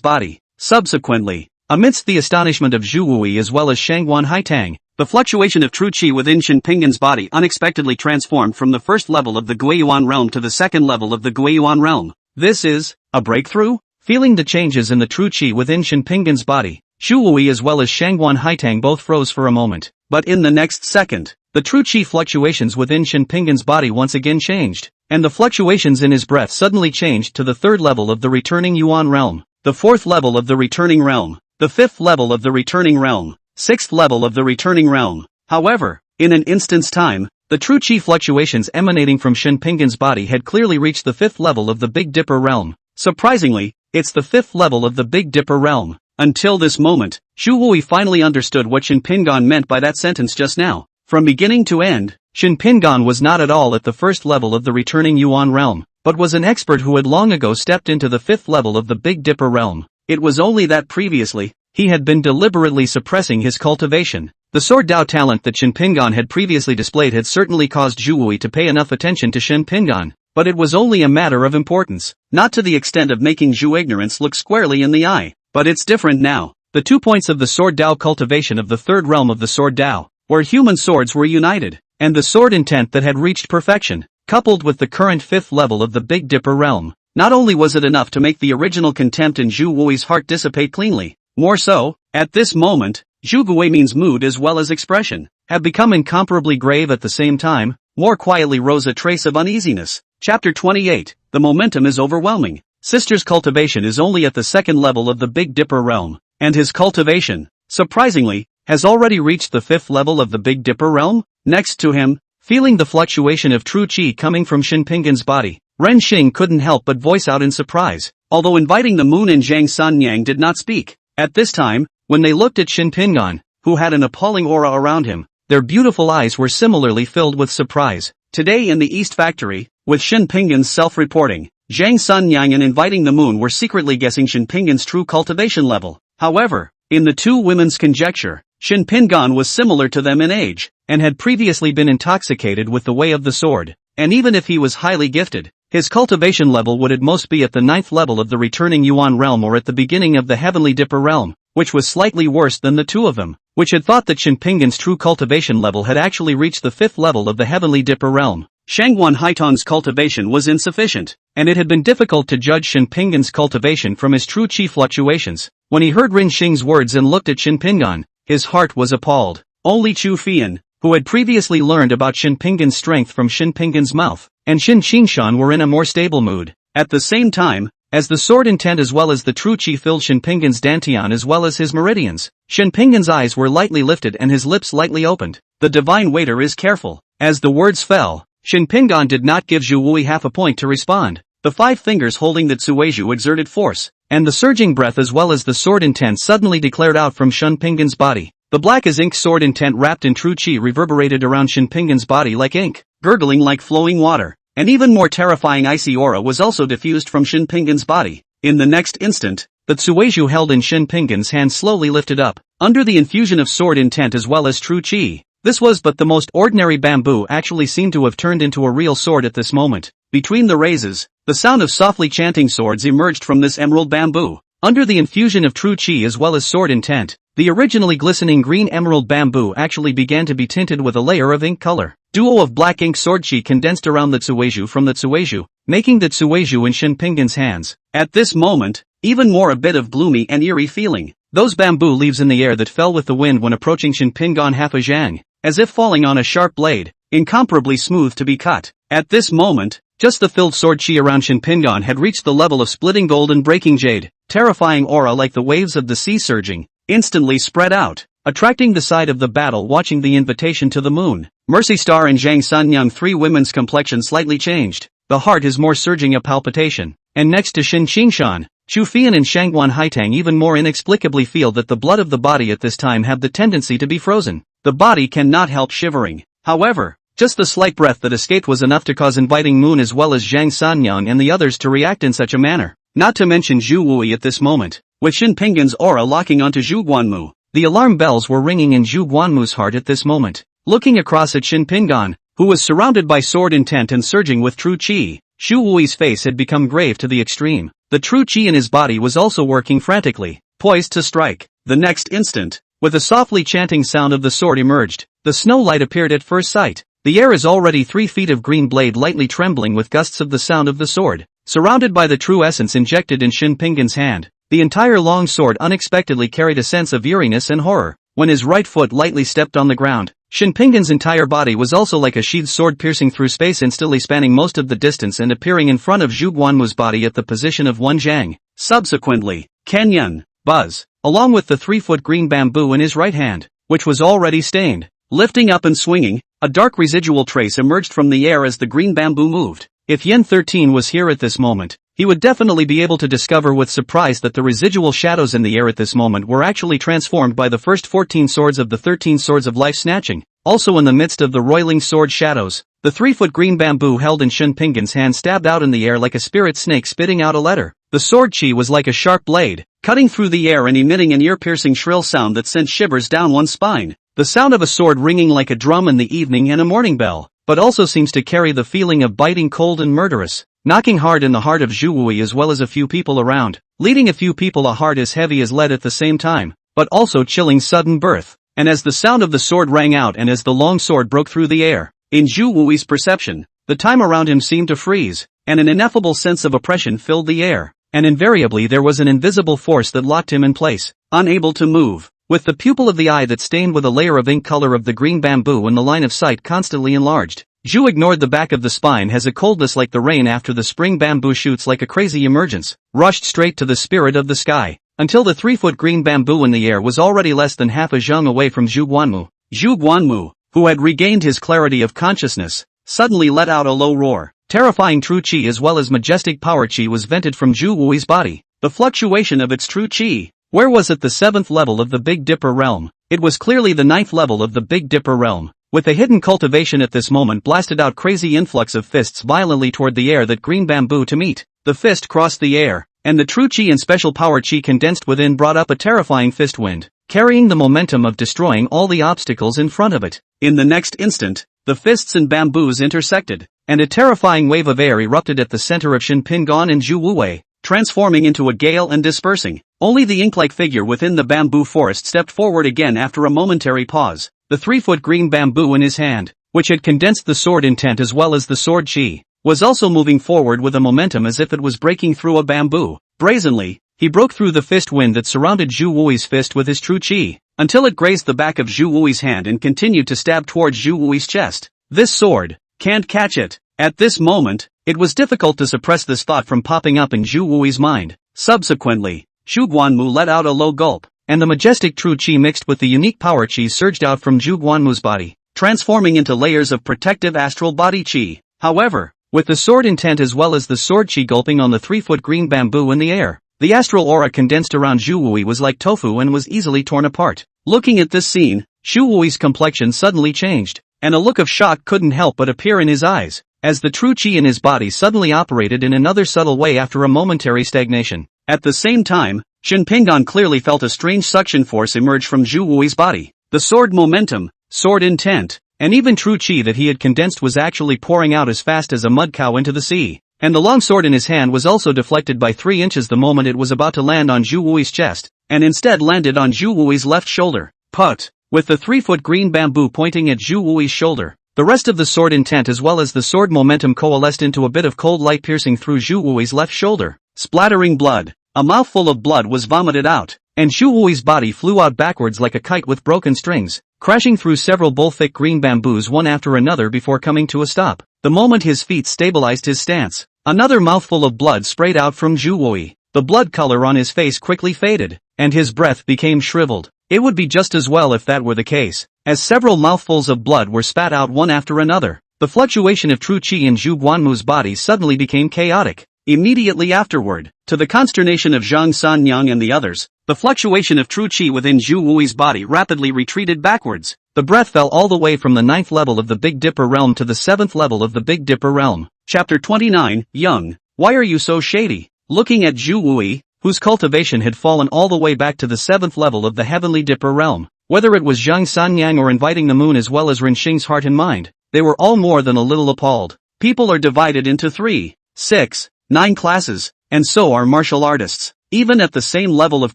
B: body. Subsequently, amidst the astonishment of Zhu Wui as well as Shangguan Haitang, the fluctuation of true chi within Shin Pingan's body unexpectedly transformed from the first level of the Guiyuan realm to the second level of the Guiyuan realm. This is a breakthrough? Feeling the changes in the true chi within Shin Pingan's body, Zhu Wui as well as Shangguan Haitang both froze for a moment. But in the next second, the true chi fluctuations within Shin Pingan's body once again changed, and the fluctuations in his breath suddenly changed to the third level of the returning Yuan realm, the fourth level of the returning realm, the fifth level of the returning realm, sixth level of the returning realm. However, in an instant's time, the true chi fluctuations emanating from Shin Pingan's body had clearly reached the fifth level of the Big Dipper realm. Surprisingly, It's the 5th level of the Big Dipper realm. Until this moment, Zhu Wui finally understood what Shin Pingan meant by that sentence just now. From beginning to end, Shin Pingan was not at all at the 1st level of the returning Yuan realm, but was an expert who had long ago stepped into the 5th level of the Big Dipper realm. It was only that previously, he had been deliberately suppressing his cultivation. The sword Dao talent that Shin Pingan had previously displayed had certainly caused Zhu Wui to pay enough attention to Shin Pingan, but it was only a matter of importance, not to the extent of making Zhu ignorance look squarely in the eye. But it's different now. The 2 points of the sword Dao cultivation of the 3rd realm of the sword Dao, where human swords were united, and the sword intent that had reached perfection, coupled with the current 5th level of the Big Dipper realm. Not only was it enough to make the original contempt in Zhu Wui's heart dissipate cleanly, more so, at this moment, Zhu Guimin's mood as well as expression had become incomparably grave at the same time. More quietly rose a trace of uneasiness. Chapter 28, The momentum is overwhelming. Sister's cultivation is only at the 2nd level of the Big Dipper realm, and his cultivation, surprisingly, has already reached the 5th level of the Big Dipper realm. Next to him, feeling the fluctuation of true qi coming from Shin Pingan's body, Ren Xing couldn't help but voice out in surprise, although inviting the moon and Zhang Sanyang did not speak. At this time, when they looked at Shin Pingan, who had an appalling aura around him, their beautiful eyes were similarly filled with surprise. Today in the East Factory, with Shin Pingan's self-reporting, Zhang Sanyang and inviting the moon were secretly guessing Shin Pingan's true cultivation level. However, in the 2 women's conjecture, Shin Pingan was similar to them in age, and had previously been intoxicated with the way of the sword, and even if he was highly gifted, his cultivation level would at most be at the 9th level of the returning Yuan realm or at the beginning of the Heavenly Dipper realm, which was slightly worse than the 2 of them, which had thought that Shin Pingan's true cultivation level had actually reached the 5th level of the Heavenly Dipper realm. Shangguan Haitong's cultivation was insufficient, and it had been difficult to judge Shin Pingan's cultivation from his true qi fluctuations. When he heard Rin Xing's words and looked at Shin Pingan, his heart was appalled. Only Chu Fian, who had previously learned about Shin Pingan's strength from Shin Pingan's mouth, and Shin Qingshan were in a more stable mood. At the same time, as the sword intent as well as the true qi filled Shin Pingan's dantian as well as his meridians, Shin Pingan's eyes were lightly lifted and his lips lightly opened. The divine waiter is careful. As the words fell, Shin Pingan did not give Zhu Wui half a point to respond. The 5 fingers holding the Tsueju exerted force, and the surging breath as well as the sword intent suddenly declared out from Shin Pingan's body. The black as ink sword intent wrapped in true qi reverberated around Shin Pingan's body like ink, gurgling like flowing water. An even more terrifying icy aura was also diffused from Shin Pingan's body. In the next instant, the Tsueju held in Shin Pingan's hand slowly lifted up, under the infusion of sword intent as well as true qi. This was but the most ordinary bamboo actually seemed to have turned into a real sword at this moment. Between the raises, the sound of softly chanting swords emerged from this emerald bamboo. Under the infusion of true qi as well as sword intent, the originally glistening green emerald bamboo actually began to be tinted with a layer of ink color. Duo of black ink sword qi condensed around the Tsueju from the Tsueju, making the Tsueju in Shin Pingan's hands. At this moment, even more a bit of gloomy and eerie feeling. Those bamboo leaves in the air that fell with the wind when approaching Shin Pingan half a zhang, as if falling on a sharp blade, incomparably smooth to be cut. At this moment, just the filled sword qi around Shin Pingan had reached the level of splitting gold and breaking jade. Terrifying aura like the waves of the sea surging, instantly spread out, attracting the side of the battle watching the invitation to the moon. Mercy Star and Zhang Sanyang, 3 women's complexion slightly changed. The heart is more surging a palpitation. And next to Shin Qingshan, Chu Fian and Shangguan Haitang even more inexplicably feel that the blood of the body at this time have the tendency to be frozen. The body cannot help shivering. However, just the slight breath that escaped was enough to cause inviting moon as well as Zhang Sanyang and the others to react in such a manner. Not to mention Zhu Wui at this moment, with Shin Pingan's aura locking onto Zhu Guanmu. The alarm bells were ringing in Zhu Guanmu's heart at this moment. Looking across at Shin Pingan, who was surrounded by sword intent and surging with true qi, Zhu Wui's face had become grave to the extreme. The true qi in his body was also working frantically, poised to strike. The next instant, with a softly chanting sound of the sword emerged, the snow light appeared at first sight. The air is already 3 feet of green blade lightly trembling with gusts of the sound of the sword. Surrounded by the true essence injected in Shin Pingan's hand, the entire long sword unexpectedly carried a sense of eeriness and horror. When his right foot lightly stepped on the ground, Shin Pingan's entire body was also like a sheathed sword piercing through space, instantly spanning most of the distance and appearing in front of Zhu Guanmu's body at the position of 1 zhang. Subsequently, Kenyan, Buzz, along with the 3-foot green bamboo in his right hand, which was already stained, lifting up and swinging, a dark residual trace emerged from the air as the green bamboo moved. If Yen 13 was here at this moment,
A: he would definitely be able to discover with surprise that the residual shadows in the air at this moment were actually transformed by the first 14 swords of the 13 swords of life snatching. Also in the midst of the roiling sword shadows, the 3-foot green bamboo held in Shen Pinggan's hand stabbed out in the air like a spirit snake spitting out a letter. The sword chi was like a sharp blade, cutting through the air and emitting an ear-piercing shrill sound that sent shivers down one's spine. The sound of a sword ringing like a drum in the evening and a morning bell, but also seems to carry the feeling of biting cold and murderous, knocking hard in the heart of Zhu Wui as well as a few people around, leading a few people a heart as heavy as lead at the same time, but also chilling sudden birth. And as the sound of the sword rang out and as the long sword broke through the air, in Zhu Wui's perception, the time around him seemed to freeze, and an ineffable sense of oppression filled the air, and invariably there was an invisible force that locked him in place, unable to move. With the pupil of the eye that stained with a layer of ink color of the green bamboo and the line of sight constantly enlarged, Zhu ignored the back of the spine as a coldness like the rain after the spring bamboo shoots like a crazy emergence, rushed straight to the spirit of the sky, until the 3-foot green bamboo in the air was already less than half a zhang away from Zhu Guanmu. Zhu Guanmu, who had regained his clarity of consciousness, suddenly let out a low roar. Terrifying true qi as well as majestic power qi was vented from Zhu Wui's body. The fluctuation of its true qi, where was it the 7th level of the Big Dipper realm? It was clearly the 9th level of the Big Dipper realm. With a hidden cultivation at this moment blasted out crazy influx of fists violently toward the air that green bamboo to meet. The fist crossed the air, and the true qi and special power qi condensed within brought up a terrifying fist wind, carrying the momentum of destroying all the obstacles in front of it. In the next instant, the fists and bamboos intersected, and a terrifying wave of air erupted at the center of Shen Pinggan and Zhu Wuwei, transforming into a gale and dispersing. Only the ink-like figure within the bamboo forest stepped forward again after a momentary pause, the 3-foot green bamboo in his hand, which had condensed the sword intent as well as the sword chi, was also moving forward with a momentum as if it was breaking through a bamboo. Brazenly, he broke through the fist wind that surrounded Zhu Wui's fist with his true chi, until it grazed the back of Zhu Wui's hand and continued to stab towards Zhu Wui's chest. This sword, can't catch it. At this moment, it was difficult to suppress this thought from popping up in Zhu Wui's mind. Subsequently, Zhu Guanmu let out a low gulp, and the majestic true chi mixed with the unique power chi surged out from Zhu Guanmu's body, transforming into layers of protective astral body chi. However, with the sword intent as well as the sword chi gulping on the 3-foot green bamboo in the air, the astral aura condensed around Zhu Wui was like tofu and was easily torn apart. Looking at this scene, Zhu Wui's complexion suddenly changed, and a look of shock couldn't help but appear in his eyes, as the true chi in his body suddenly operated in another subtle way after a momentary stagnation. At the same time, Shen Pinggan clearly felt a strange suction force emerge from Zhu Wui's body. The sword momentum, sword intent, and even true chi that he had condensed was actually pouring out as fast as a mud cow into the sea. And the long sword in his hand was also deflected by 3 inches the moment it was about to land on Zhu Wui's chest, and instead landed on Zhu Wui's left shoulder. Put! With the 3-foot green bamboo pointing at Zhu Wui's shoulder, the rest of the sword intent as well as the sword momentum coalesced into a bit of cold light piercing through Zhu Wui's left shoulder, splattering blood. A mouthful of blood was vomited out, and Zhu Wui's body flew out backwards like a kite with broken strings, crashing through several bull-thick green bamboos one after another before coming to a stop. The moment his feet stabilized his stance, another mouthful of blood sprayed out from Zhu Wui. The blood color on his face quickly faded, and his breath became shriveled. It would be just as well if that were the case, as several mouthfuls of blood were spat out one after another. The fluctuation of true chi in Zhu Guanmu's body suddenly became chaotic. Immediately afterward, to the consternation of Zhang Sanyang and the others, the fluctuation of true chi within Zhu Wui's body rapidly retreated backwards. The breath fell all the way from the 9th level of the Big Dipper realm to the 7th level of the Big Dipper realm. Chapter 29, Young, why are you so shady? Looking at Zhu Wui, whose cultivation had fallen all the way back to the 7th level of the Heavenly Dipper realm, whether it was Zhang Sanyang or inviting the moon as well as Renxing's heart and mind, they were all more than a little appalled. People are divided into 3, 6, 9 classes, and so are martial artists. Even at the same level of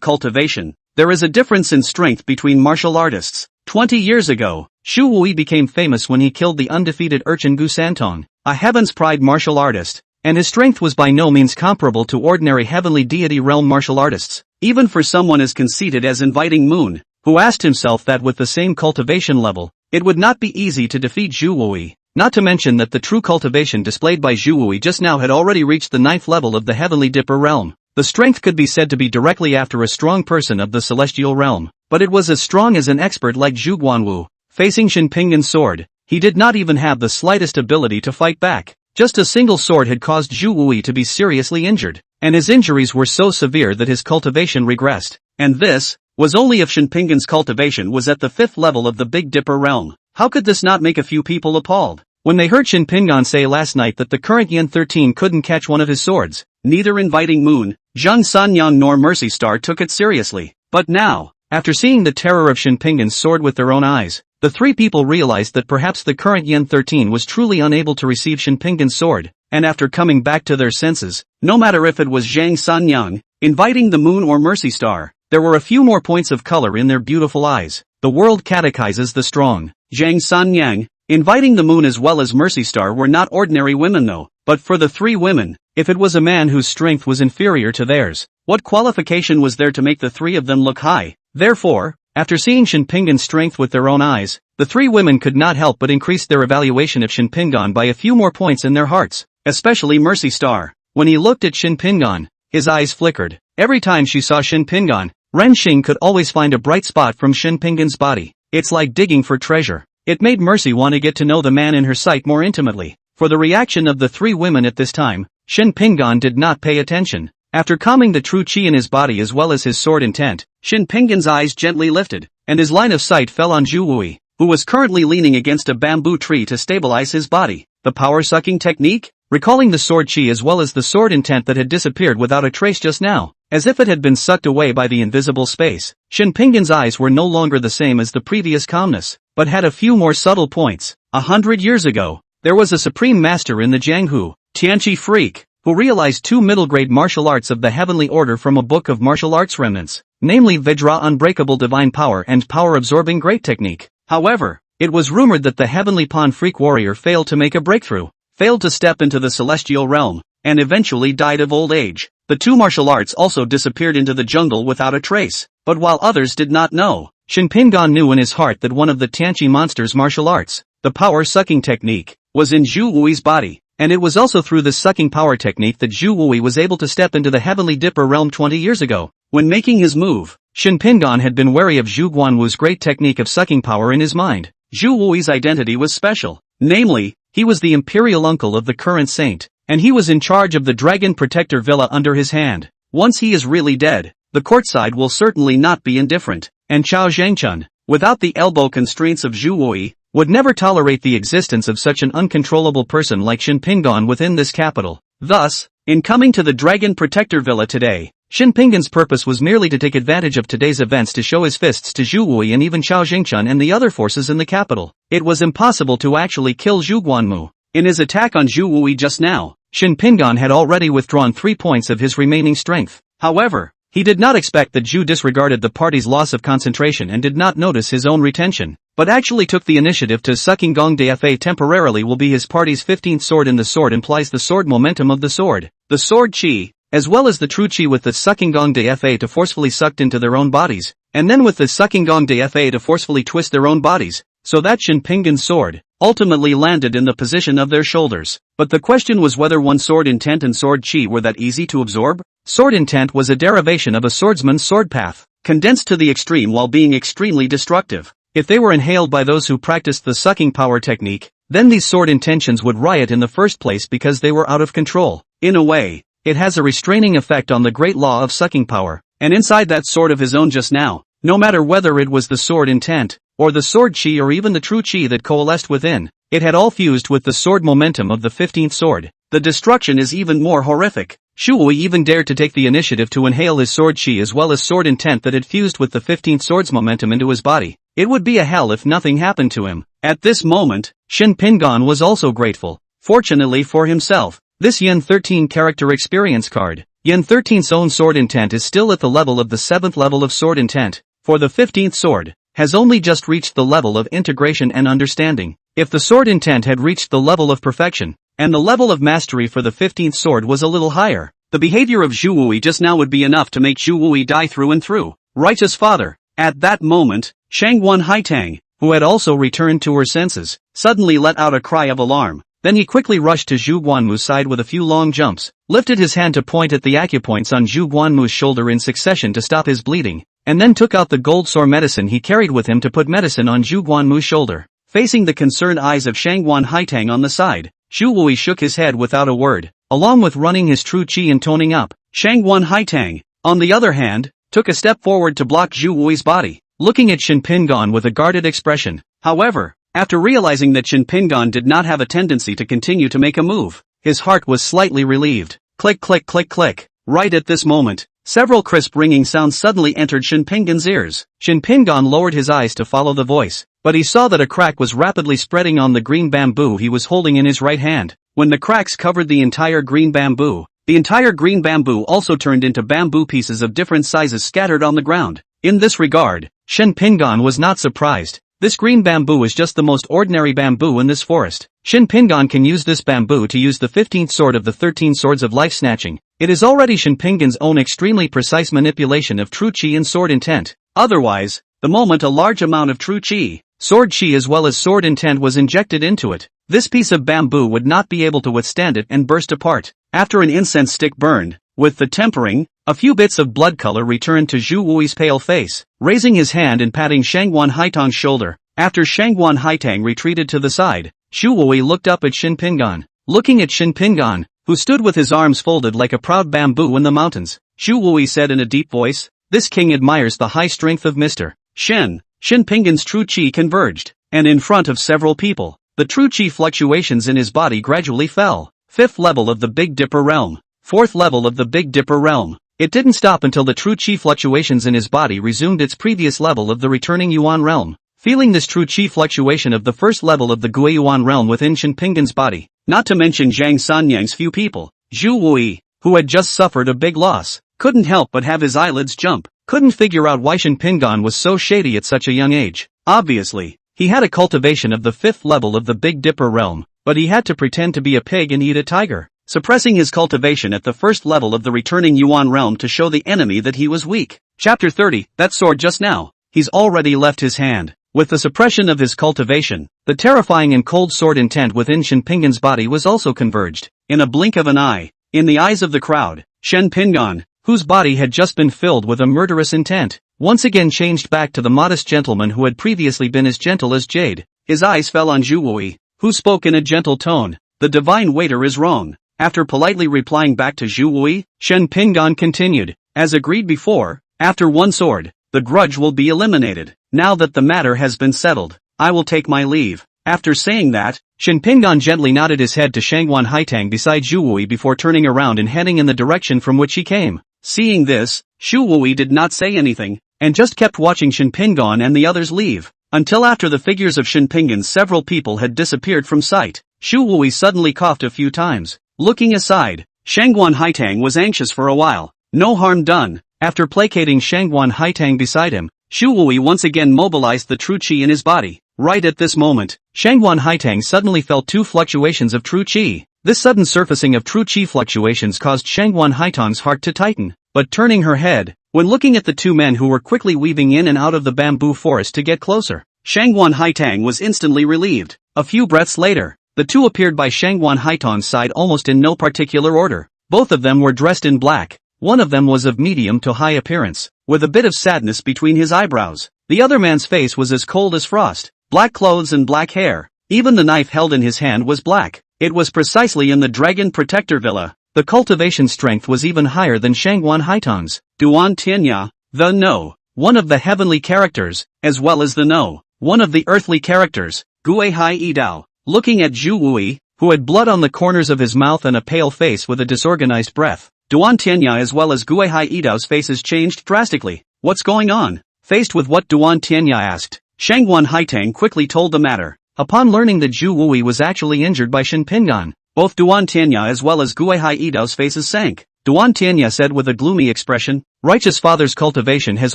A: cultivation, there is a difference in strength between martial artists. 20 years ago, Zhu Wui became famous when he killed the undefeated urchin Gu Santong, a Heaven's Pride martial artist, and his strength was by no means comparable to ordinary Heavenly Deity realm martial artists. Even for someone as conceited as Inviting Moon, who asked himself that with the same cultivation level, it would not be easy to defeat Zhu Wui. Not to mention that the true cultivation displayed by Zhu Wui just now had already reached the 9th level of the Heavenly Dipper realm. The strength could be said to be directly after a strong person of the celestial realm, but it was as strong as an expert like Zhu Guanwu. Facing Shen Pinggan's sword, he did not even have the slightest ability to fight back. Just a single sword had caused Zhu Wui to be seriously injured, and his injuries were so severe that his cultivation regressed. And this was only if Shinpingan's cultivation was at the 5th level of the Big Dipper realm. How could this not make a few people appalled? When they heard Shinpingan say last night that the current Yen 13 couldn't catch one of his swords, neither Inviting Moon, Zhang Sanyang nor Mercy Star took it seriously. But now, after seeing the terror of Shinpingan's sword with their own eyes, the three people realized that perhaps the current Yen 13 was truly unable to receive Shinpingan's sword, and after coming back to their senses, no matter if it was Zhang Sanyang, Inviting the Moon or Mercy Star, there were a few more points of color in their beautiful eyes. The world catechizes the strong. Zhang Sanyang, Inviting the Moon as well as Mercy Star were not ordinary women though, but for the three women, if it was a man whose strength was inferior to theirs, what qualification was there to make the three of them look high? Therefore, after seeing Shinpingan's strength with their own eyes, the three women could not help but increase their evaluation of Shinpingan by a few more points in their hearts, especially Mercy Star. When he looked at Shinpingan, his eyes flickered. Every time she saw Shinpingan, Ren Xing could always find a bright spot from Shinpingan's body. It's like digging for treasure. It made Mercy want to get to know the man in her sight more intimately. For the reaction of the three women at this time, Shinpingan did not pay attention. After calming the true chi in his body as well as his sword intent, Shinpingan's eyes gently lifted, and his line of sight fell on Zhu Wui, who was currently leaning against a bamboo tree to stabilize his body. The power-sucking technique? Recalling the sword chi as well as the sword intent that had disappeared without a trace just now, as if it had been sucked away by the invisible space, Shinpingan's eyes were no longer the same as the previous calmness, but had a few more subtle points. 100 years ago, there was a supreme master in the Jianghu, Tianqi Freak, who realized 2 middle-grade martial arts of the heavenly order from a book of martial arts remnants, namely Vajra Unbreakable Divine Power and Power Absorbing Great Technique. However, it was rumored that the heavenly Pawn Freak warrior failed to make a breakthrough, failed to step into the celestial realm, and eventually died of old age. The 2 martial arts also disappeared into the jungle without a trace, but while others did not know, Shinpingan knew in his heart that one of the Tianqi monster's martial arts, the power-sucking technique, was in Zhu Wui's body, and it was also through this sucking power technique that Zhu Wui was able to step into the heavenly Dipper realm 20 years ago. When making his move, Shinpingan had been wary of Zhu Guanwu's great technique of sucking power in his mind. Zhu Wui's identity was special, namely, he was the imperial uncle of the current saint, and he was in charge of the Dragon Protector Villa under his hand. Once he is really dead, the courtside will certainly not be indifferent, and Chao Zhangchun, without the elbow constraints of Zhu Wui, would never tolerate the existence of such an uncontrollable person like Shinpingan within this capital. Thus, in coming to the Dragon Protector Villa today, Shinpingan's purpose was merely to take advantage of today's events to show his fists to Zhu Wui and even Chao Jingchun and the other forces in the capital. It was impossible to actually kill Zhu Guanmu. In his attack on Zhu Wui just now, Shinpingan had already withdrawn 3 points of his remaining strength. However, he did not expect that Zhu disregarded the party's loss of concentration and did not notice his own retention, but actually took the initiative to sucking Gong Defa temporarily will be his party's 15th sword, and the sword implies the sword momentum of the sword. The sword chi, as well as the true chi with the sucking Gong Defa to forcefully sucked into their own bodies, and then with the sucking Gong Defa to forcefully twist their own bodies, so that Shinpingan's sword ultimately landed in the position of their shoulders. But the question was whether one sword intent and sword chi were that easy to absorb. Sword intent was a derivation of a swordsman's sword path, condensed to the extreme while being extremely destructive. If they were inhaled by those who practiced the sucking power technique, then these sword intentions would riot in the first place because they were out of control. In a way, it has a restraining effect on the great law of sucking power, and inside that sword of his own just now, no matter whether it was the sword intent, or the sword chi or even the true chi that coalesced within, it had all fused with the sword momentum of the 15th sword. The destruction is even more horrific. Shu Wui even dared to take the initiative to inhale his sword chi as well as sword intent that had fused with the 15th sword's momentum into his body. It would be a hell if nothing happened to him. At this moment, Shinpingan was also grateful. Fortunately for himself, this Yen 13 character experience card, Yen 13's own sword intent is still at the level of the 7th level of sword intent, for the 15th sword has only just reached the level of integration and understanding. If the sword intent had reached the level of perfection, and the level of mastery for the 15th sword was a little higher, the behavior of Zhu Wui just now would be enough to make Zhu Wui die through and through. Righteous father. At that moment, Shangwan Haitang, who had also returned to her senses, suddenly let out a cry of alarm. Then he quickly rushed to Zhu Guanmu's side with a few long jumps, lifted his hand to point at the acupoints on Zhu Guanmu's shoulder in succession to stop his bleeding, and then took out the gold sore medicine he carried with him to put medicine on Zhu Guanmu's shoulder. Facing the concerned eyes of Shangwan Haitang on the side,
B: Xu Wui shook his head without a word, along with running his true qi and toning up. Shangguan Haitang, on the other hand, took a step forward to block Xu Wui's body, looking at Shen Pingan with a guarded expression. However, after realizing that Shen Pingan did not have a tendency to continue to make a move, his heart was slightly relieved. Click click click click. Right at this moment, several crisp ringing sounds suddenly entered Shen Pingan's ears. Shen Pingan lowered his eyes to follow the voice, but he saw that a crack was rapidly spreading on the green bamboo he was holding in his right hand. When the cracks covered the entire green bamboo also turned into bamboo pieces of different sizes scattered on the ground. In this regard, Shen Pingan was not surprised. This green bamboo is just the most ordinary bamboo in this forest. Shen Pingan can use this bamboo to use the 15th sword of the 13 swords of life snatching. It is already Shen Pingan's own extremely precise manipulation of true qi and sword intent. Otherwise, the moment a large amount of true qi, sword qi as well as sword intent was injected into it, this piece of bamboo would not be able to withstand it and burst apart. After an incense stick burned, with the tempering, a few bits of blood color returned to Xu Wui's pale face. Raising his hand and patting Shangguan Haitang's shoulder, after Shangguan Haitang retreated to the side, Xu Wui looked up at Shen Pingan. Looking at Shen Pingan, who stood with his arms folded like a proud bamboo in the mountains, Xu Wui said in a deep voice, "This king admires the high strength of Mr. Shen." Shen Pingan's true qi converged, and in front of several people, the true qi fluctuations in his body gradually fell. 5th level of the Big Dipper realm. 4th level of the Big Dipper realm. It didn't stop until the true qi fluctuations in his body resumed its previous level of the returning Yuan realm. Feeling this true qi fluctuation of the first level of the Guiyuan realm within Shen Pingan's body, not to mention Zhang Sanyang's few people, Xu Wui, who had just suffered a big loss, couldn't help but have his eyelids jump, couldn't figure out why Shen Pingan was so shady at such a young age. Obviously, he had a cultivation of the 5th level of the Big Dipper realm, but he had to pretend to be a pig and eat a tiger, suppressing his cultivation at the first level of the returning Yuan realm to show the enemy that he was weak. Chapter 30, that sword just now, he's already left his hand. With the suppression of his cultivation, the terrifying and cold sword intent within Shen Pingan's body was also converged. In a blink of an eye, in the eyes of the crowd, Shen Pingan, whose body had just been filled with a murderous intent, once again changed back to the modest gentleman who had previously been as gentle as jade. His eyes fell on Xu Wui, who spoke in a gentle tone. "The divine waiter is wrong." After politely replying back to Xu Wui, Shen Pingan continued, "As agreed before, after one sword, the grudge will be eliminated. Now that the matter has been settled, I will take my leave." After saying that, Shen Pingan gently nodded his head to Shangguan Haitang beside Xu Wui before turning around and heading in the direction from which he came. Seeing this, Xu Wui did not say anything, and just kept watching Shen Pingan and the others leave, until after the figures of Shen Pingan's several people had disappeared from sight. Xu Wui suddenly coughed a few times. Looking aside, Shangguan Haitang was anxious for a while. No harm done. After placating Shangguan Haitang beside him, Xu Wui once again mobilized the true qi in his body. Right at this moment, Shangguan Haitang suddenly felt 2 fluctuations of true qi. This sudden surfacing of true qi fluctuations caused Shangguan Haitang's heart to tighten, but turning her head, when looking at the 2 men who were quickly weaving in and out of the bamboo forest to get closer, Shangguan Haitang was instantly relieved. A few breaths later, the 2 appeared by Shangguan Haitang's side almost in no particular order. Both of them were dressed in black. One of them was of medium to high appearance, with a bit of sadness between his eyebrows. The other man's face was as cold as frost. Black clothes and black hair. Even the knife held in his hand was black. It was precisely in the Dragon Protector Villa. The cultivation strength was even higher than Shangguan Haitang's. Duan Tianya, the No, one of the heavenly characters, as well as the No, one of the earthly characters, Gui Hai Idao. Looking at Xu Wui, who had blood on the corners of his mouth and a pale face with a disorganized breath, Duan Tianya as well as Gui Hai Idao's faces changed drastically. What's going on? Faced with what Duan Tianya asked, Shangguan Haitang quickly told the matter. Upon learning that Xu Wui was actually injured by Shen Pingan, both Duan Tianya as well as Gui Hai Idao's faces sank. Duan Tianya said with a gloomy expression, "Righteous Father's cultivation has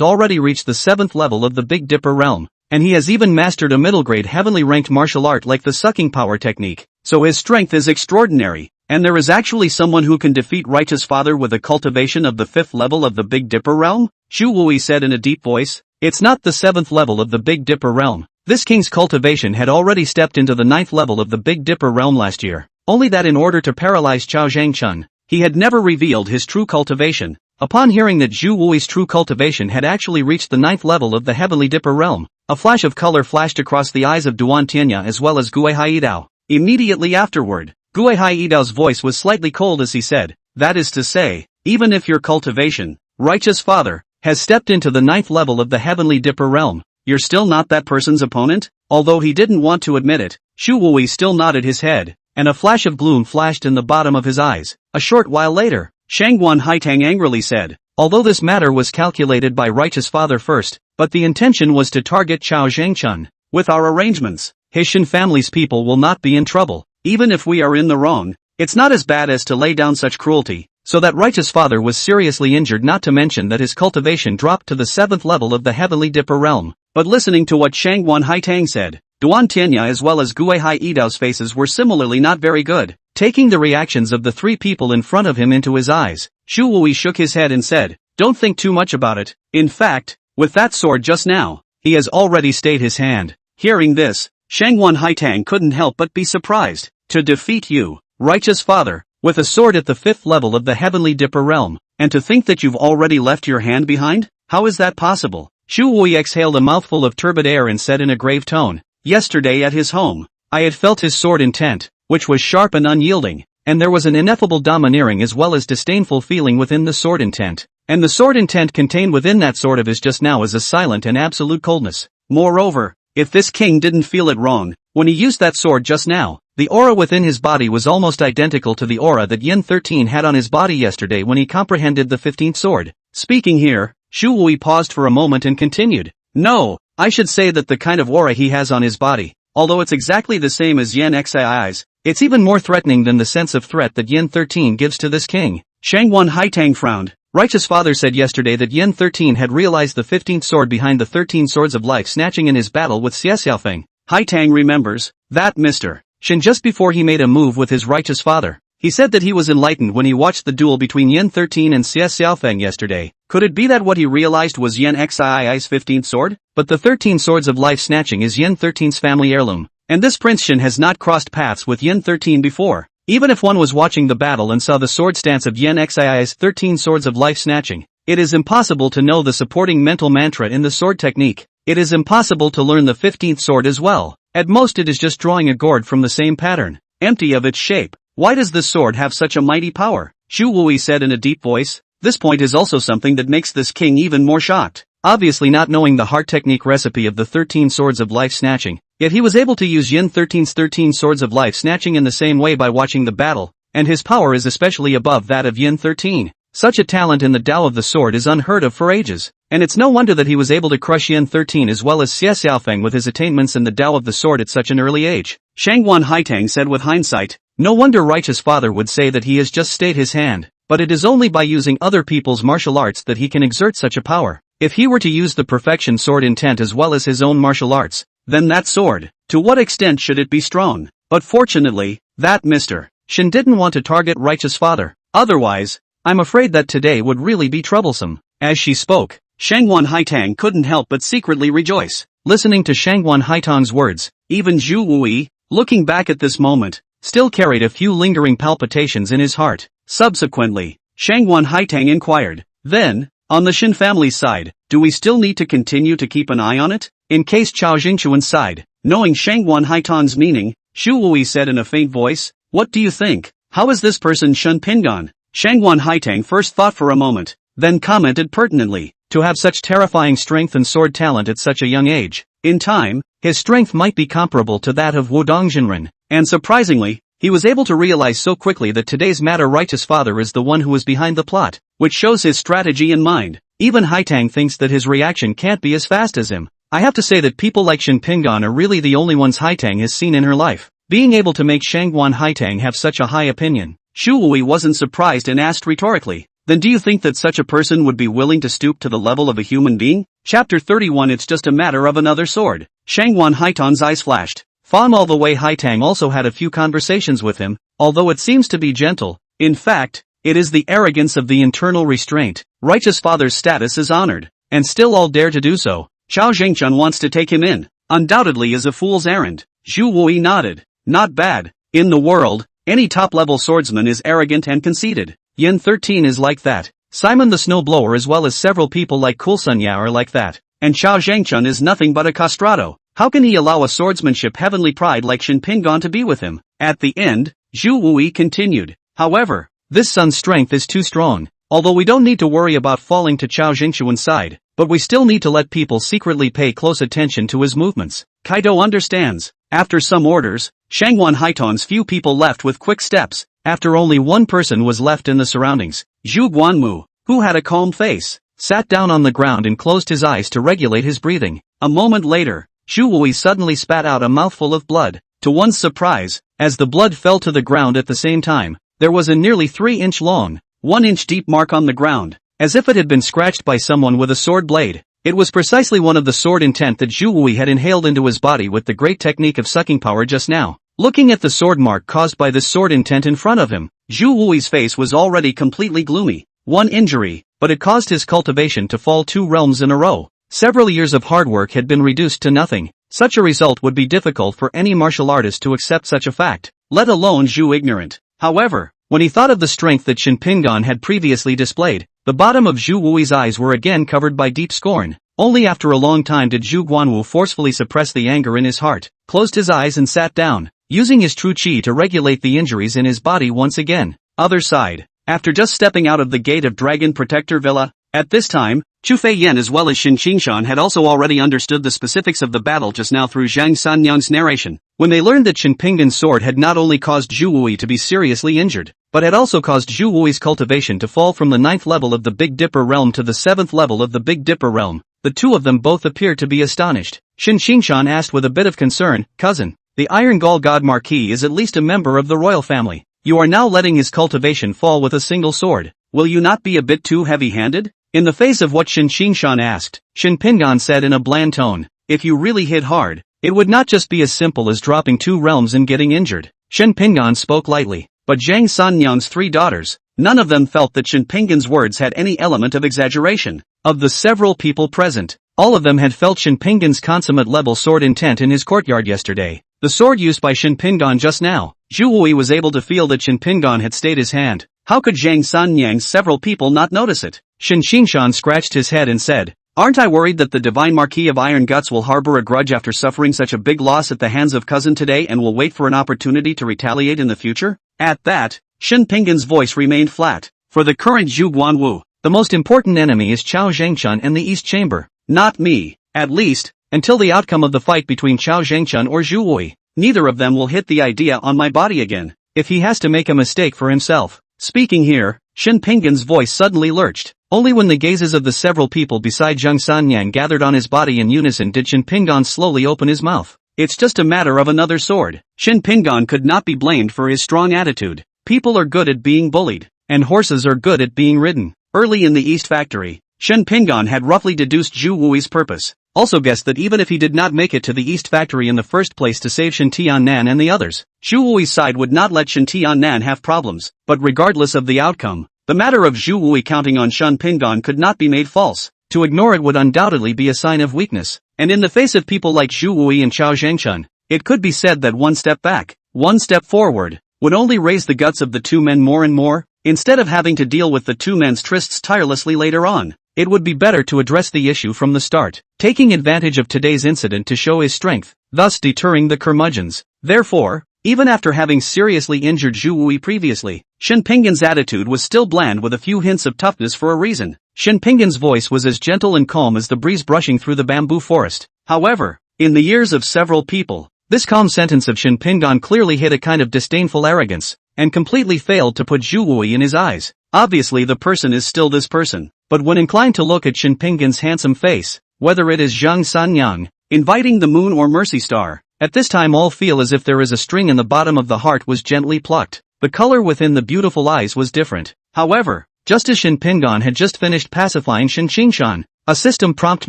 B: already reached the 7th level of the Big Dipper realm, and he has even mastered a middle-grade heavenly ranked martial art like the sucking power technique, so his strength is extraordinary, and there is actually someone who can defeat Righteous Father with a cultivation of the 5th level of the Big Dipper realm?" Xu Wui said in a deep voice. "It's not the 7th level of the Big Dipper realm. This king's cultivation had already stepped into the 9th level of the Big Dipper realm last year, only that in order to paralyze Chao Zhangchun, he had never revealed his true cultivation." Upon hearing that Xu Wui's true cultivation had actually reached the 9th level of the Heavenly Dipper realm, a flash of color flashed across the eyes of Duan Tianya as well as Gui Haidao. Immediately afterward, Guihai Idao's voice was slightly cold as he said, that is to say, even if your cultivation, righteous father, has stepped into the 9th level of the Heavenly Dipper realm, you're still not that person's opponent? Although he didn't want to admit it, Shu Wui still nodded his head, and a flash of gloom flashed in the bottom of his eyes. A short while later, Shangguan Haitang angrily said, although this matter was calculated by righteous father first, but the intention was to target Chao Zhengchun. With our arrangements, his Shin family's people will not be in trouble. Even if we are in the wrong, it's not as bad as to lay down such cruelty. So that righteous father was seriously injured, not to mention that his cultivation dropped to the 7th level of the Heavenly Dipper realm. But listening to what Shangguan Haitang said, Duan Tianya as well as Guihai Idao's faces were similarly not very good. Taking the reactions of the 3 people in front of him into his eyes, Shu Wui shook his head and said, don't think too much about it. In fact, with that sword just now, he has already stayed his hand. Hearing this, Shangguan Haitang couldn't help but be surprised. To defeat you, righteous father, with a sword at the 5th level of the Heavenly Dipper realm, and to think that you've already left your hand behind? How is that possible? Shu Wui exhaled a mouthful of turbid air and said in a grave tone, yesterday at his home, I had felt his sword intent, which was sharp and unyielding, and there was an ineffable domineering as well as disdainful feeling within the sword intent, and the sword intent contained within that sword of his just now is a silent and absolute coldness. Moreover, if this king didn't feel it wrong, when he used that sword just now, the aura within his body was almost identical to the aura that Yin 13 had on his body yesterday when he comprehended the 15th sword. Speaking here, Shu Wui paused for a moment and continued, no, I should say that the kind of aura he has on his body, although it's exactly the same as Yin Xii's, it's even more threatening than the sense of threat that Yin 13 gives to this king. Shangguan Haitang frowned. Righteous father said yesterday that Yin 13 had realized the 15th sword behind the 13 swords of life snatching in his battle with Xie Xiaofeng. Haitang remembers that Mr. Shin just before he made a move with his righteous father. He said that he was enlightened when he watched the duel between Yin 13 and Xie Xiaofeng yesterday. Could it be that what he realized was Yin Xii's 15th sword? But the 13 swords of life snatching is Yin 13's family heirloom, and this Prince Shin has not crossed paths with Yin 13 before. Even if one was watching the battle and saw the sword stance of Yin Xii's 13 swords of life snatching, it is impossible to know the supporting mental mantra in the sword technique. It is impossible to learn the 15th sword as well. At most it is just drawing a gourd from the same pattern, empty of its shape. Why does this sword have such a mighty power? Shu Wui said in a deep voice. This point is also something that makes this king even more shocked. Obviously not knowing the heart technique recipe of the 13 swords of life snatching, yet he was able to use Yin 13's 13 swords of life snatching in the same way by watching the battle, and his power is especially above that of Yin 13. Such a talent in the Tao of the sword is unheard of for ages, and it's no wonder that he was able to crush Yin 13 as well as Xie Xiaofeng with his attainments in the Tao of the sword at such an early age. Shangguan Haitang said with hindsight, no wonder righteous father would say that he has just stayed his hand, but it is only by using other people's martial arts that he can exert such a power. If he were to use the perfection sword intent as well as his own martial arts, then that sword, to what extent should it be strong? But fortunately, that Mr. Shin didn't want to target righteous father. Otherwise, I'm afraid that today would really be troublesome. As she spoke, Shangguan Haitang couldn't help but secretly rejoice. Listening to Shangguan Haitang's words, even Zhu Wui, looking back at this moment, still carried a few lingering palpitations in his heart. Subsequently, Shangguan Haitang inquired, then, on the Shin family's side, do we still need to continue to keep an eye on it? In case Chao Jingchuan's side, knowing Shangguan Haitang's meaning, Shu Wui said in a faint voice, what do you think? How is this person Shun Pingon? Shangguan Haitang first thought for a moment, then commented pertinently, to have such terrifying strength and sword talent at such a young age. In time, his strength might be comparable to that of Wudong Jinren, and surprisingly, he was able to realize so quickly that today's matter righteous father is the one who is behind the plot, which shows his strategy in mind. Even Haitang thinks that his reaction can't be as fast as him. I have to say that people like Shin Pingon are really the only ones Haitang has seen in her life. Being able to make Shangguan Haitang have such a high opinion, Shu Wui wasn't surprised and asked rhetorically, then do you think that such a person would be willing to stoop to the level of a human being? Chapter 31 It's just a matter of another sword. Shangguan Haitang's eyes flashed. Fan all the way Haitang also had a few conversations with him, although it seems to be gentle. In fact, it is the arrogance of the internal restraint. Righteous father's status is honored, and still all dare to do so. Chao Zhengchun wants to take him in. Undoubtedly is a fool's errand. Zhu Wui nodded. Not bad. In the world, any top-level swordsman is arrogant and conceited. Yin 13 is like that. Simon the Snowblower as well as several people like Kulsunya are like that. And Chao Zhengchun is nothing but a castrato. How can he allow a swordsmanship heavenly pride like Shin Pingon to be with him? At the end, Zhu Wui continued. However, this son's strength is too strong. Although we don't need to worry about falling to Chao Jingxuan's side, but we still need to let people secretly pay close attention to his movements. Kaido understands. After some orders, Shangwan Haiton's few people left with quick steps. After only one person was left in the surroundings, Zhu Guanmu, who had a calm face, sat down on the ground and closed his eyes to regulate his breathing. A moment later, Zhu Wui suddenly spat out a mouthful of blood. To one's surprise, as the blood fell to the ground at the same time, there was a nearly 3-inch long, 1-inch deep mark on the ground, as if it had been scratched by someone with a sword blade. It was precisely one of the sword intent that Zhu Wui had inhaled into his body with the great technique of sucking power just now. Looking at the sword mark caused by this sword intent in front of him, Zhu Wui's face was already completely gloomy. One injury, but it caused his cultivation to fall 2 realms in a row. Several years of hard work had been reduced to nothing. Such a result would be difficult for any martial artist to accept such a fact, let alone Zhu ignorant. However, when he thought of the strength that Shinpingan had previously displayed, the bottom of Zhu Wui's eyes were again covered by deep scorn. Only after a long time did Zhu Guanwu forcefully suppress the anger in his heart, closed his eyes and sat down, using his true qi to regulate the injuries in his body once again. Other side. After just stepping out of the gate of Dragon Protector Villa, at this time, Chu Feiyan as well as Shin Qingshan had also already understood the specifics of the battle just now through Zhang Sanyang's narration. When they learned that Shinpingan's sword had not only caused Zhu Wui to be seriously injured, but had also caused Zhu Wui's cultivation to fall from the 9th level of the Big Dipper realm to the 7th level of the Big Dipper realm, the two of them both appeared to be astonished. Shin Qingshan asked with a bit of concern, "Cousin, the Iron Gall God Marquis is at least a member of the royal family. You are now letting his cultivation fall with a single sword. Will you not be a bit too heavy-handed?" In the face of what Shin Qingshan asked, Shinpingan said in a bland tone, "If you really hit hard, it would not just be as simple as dropping 2 realms and getting injured." Shinpingan spoke lightly, but Zhang Sanyang's 3 daughters, none of them felt that Shinpingan's words had any element of exaggeration. Of the several people present, all of them had felt Shinpingan's consummate level sword intent in his courtyard yesterday. The sword used by Shinpingan just now, Zhu Wui was able to feel that Shinpingan had stayed his hand. How could Zhang Sanyang's several people not notice it? Shin Qingshan scratched his head and said, "Aren't I worried that the Divine Marquis of Iron Guts will harbor a grudge after suffering such a big loss at the hands of cousin today and will wait for an opportunity to retaliate in the future?" At that, Shinpingan's voice remained flat. For the current Zhu Guanwu, the most important enemy is Chao Zhengchun and the East Chamber. Not me, at least, until the outcome of the fight between Chao Zhengchun or Zhu Wui. Neither of them will hit the idea on my body again, if he has to make a mistake for himself. Speaking here, Shinpingan's voice suddenly lurched. Only when the gazes of the several people beside Zhang Sanyang gathered on his body in unison did Shinpingan slowly open his mouth. It's just a matter of another sword. Shinpingan could not be blamed for his strong attitude. People are good at being bullied, and horses are good at being ridden. Early in the East Factory, Shinpingan had roughly deduced Zhu Wui's purpose. Also guessed that even if he did not make it to the East Factory in the first place to save Shin Tiannan and the others, Zhu Wui's side would not let Shin Tiannan have problems. But regardless of the outcome, the matter of Zhu Wui counting on Shinpingan could not be made false. To ignore it would undoubtedly be a sign of weakness. And in the face of people like Zhu Wui and Chao Zhengchun, it could be said that one step back, one step forward, would only raise the guts of the two men more and more. Instead of having to deal with the two men's trysts tirelessly later on, it would be better to address the issue from the start, taking advantage of today's incident to show his strength, thus deterring the curmudgeons. Therefore, even after having seriously injured Zhu Wui previously, Shinpingan's attitude was still bland with a few hints of toughness for a reason. Shinpingan's voice was as gentle and calm as the breeze brushing through the bamboo forest. However, in the ears of several people, this calm sentence of Shinpingan clearly hid a kind of disdainful arrogance, and completely failed to put Zhu Wui in his eyes. Obviously the person is still this person, but when inclined to look at Shinpingan's handsome face, whether it is Zhang Sanyang, inviting the moon or Mercy Star, at this time all feel as if there is a string in the bottom of the heart was gently plucked. The color within the beautiful eyes was different. However, just as Shinpingan had just finished pacifying Shin Qingshan, a system prompt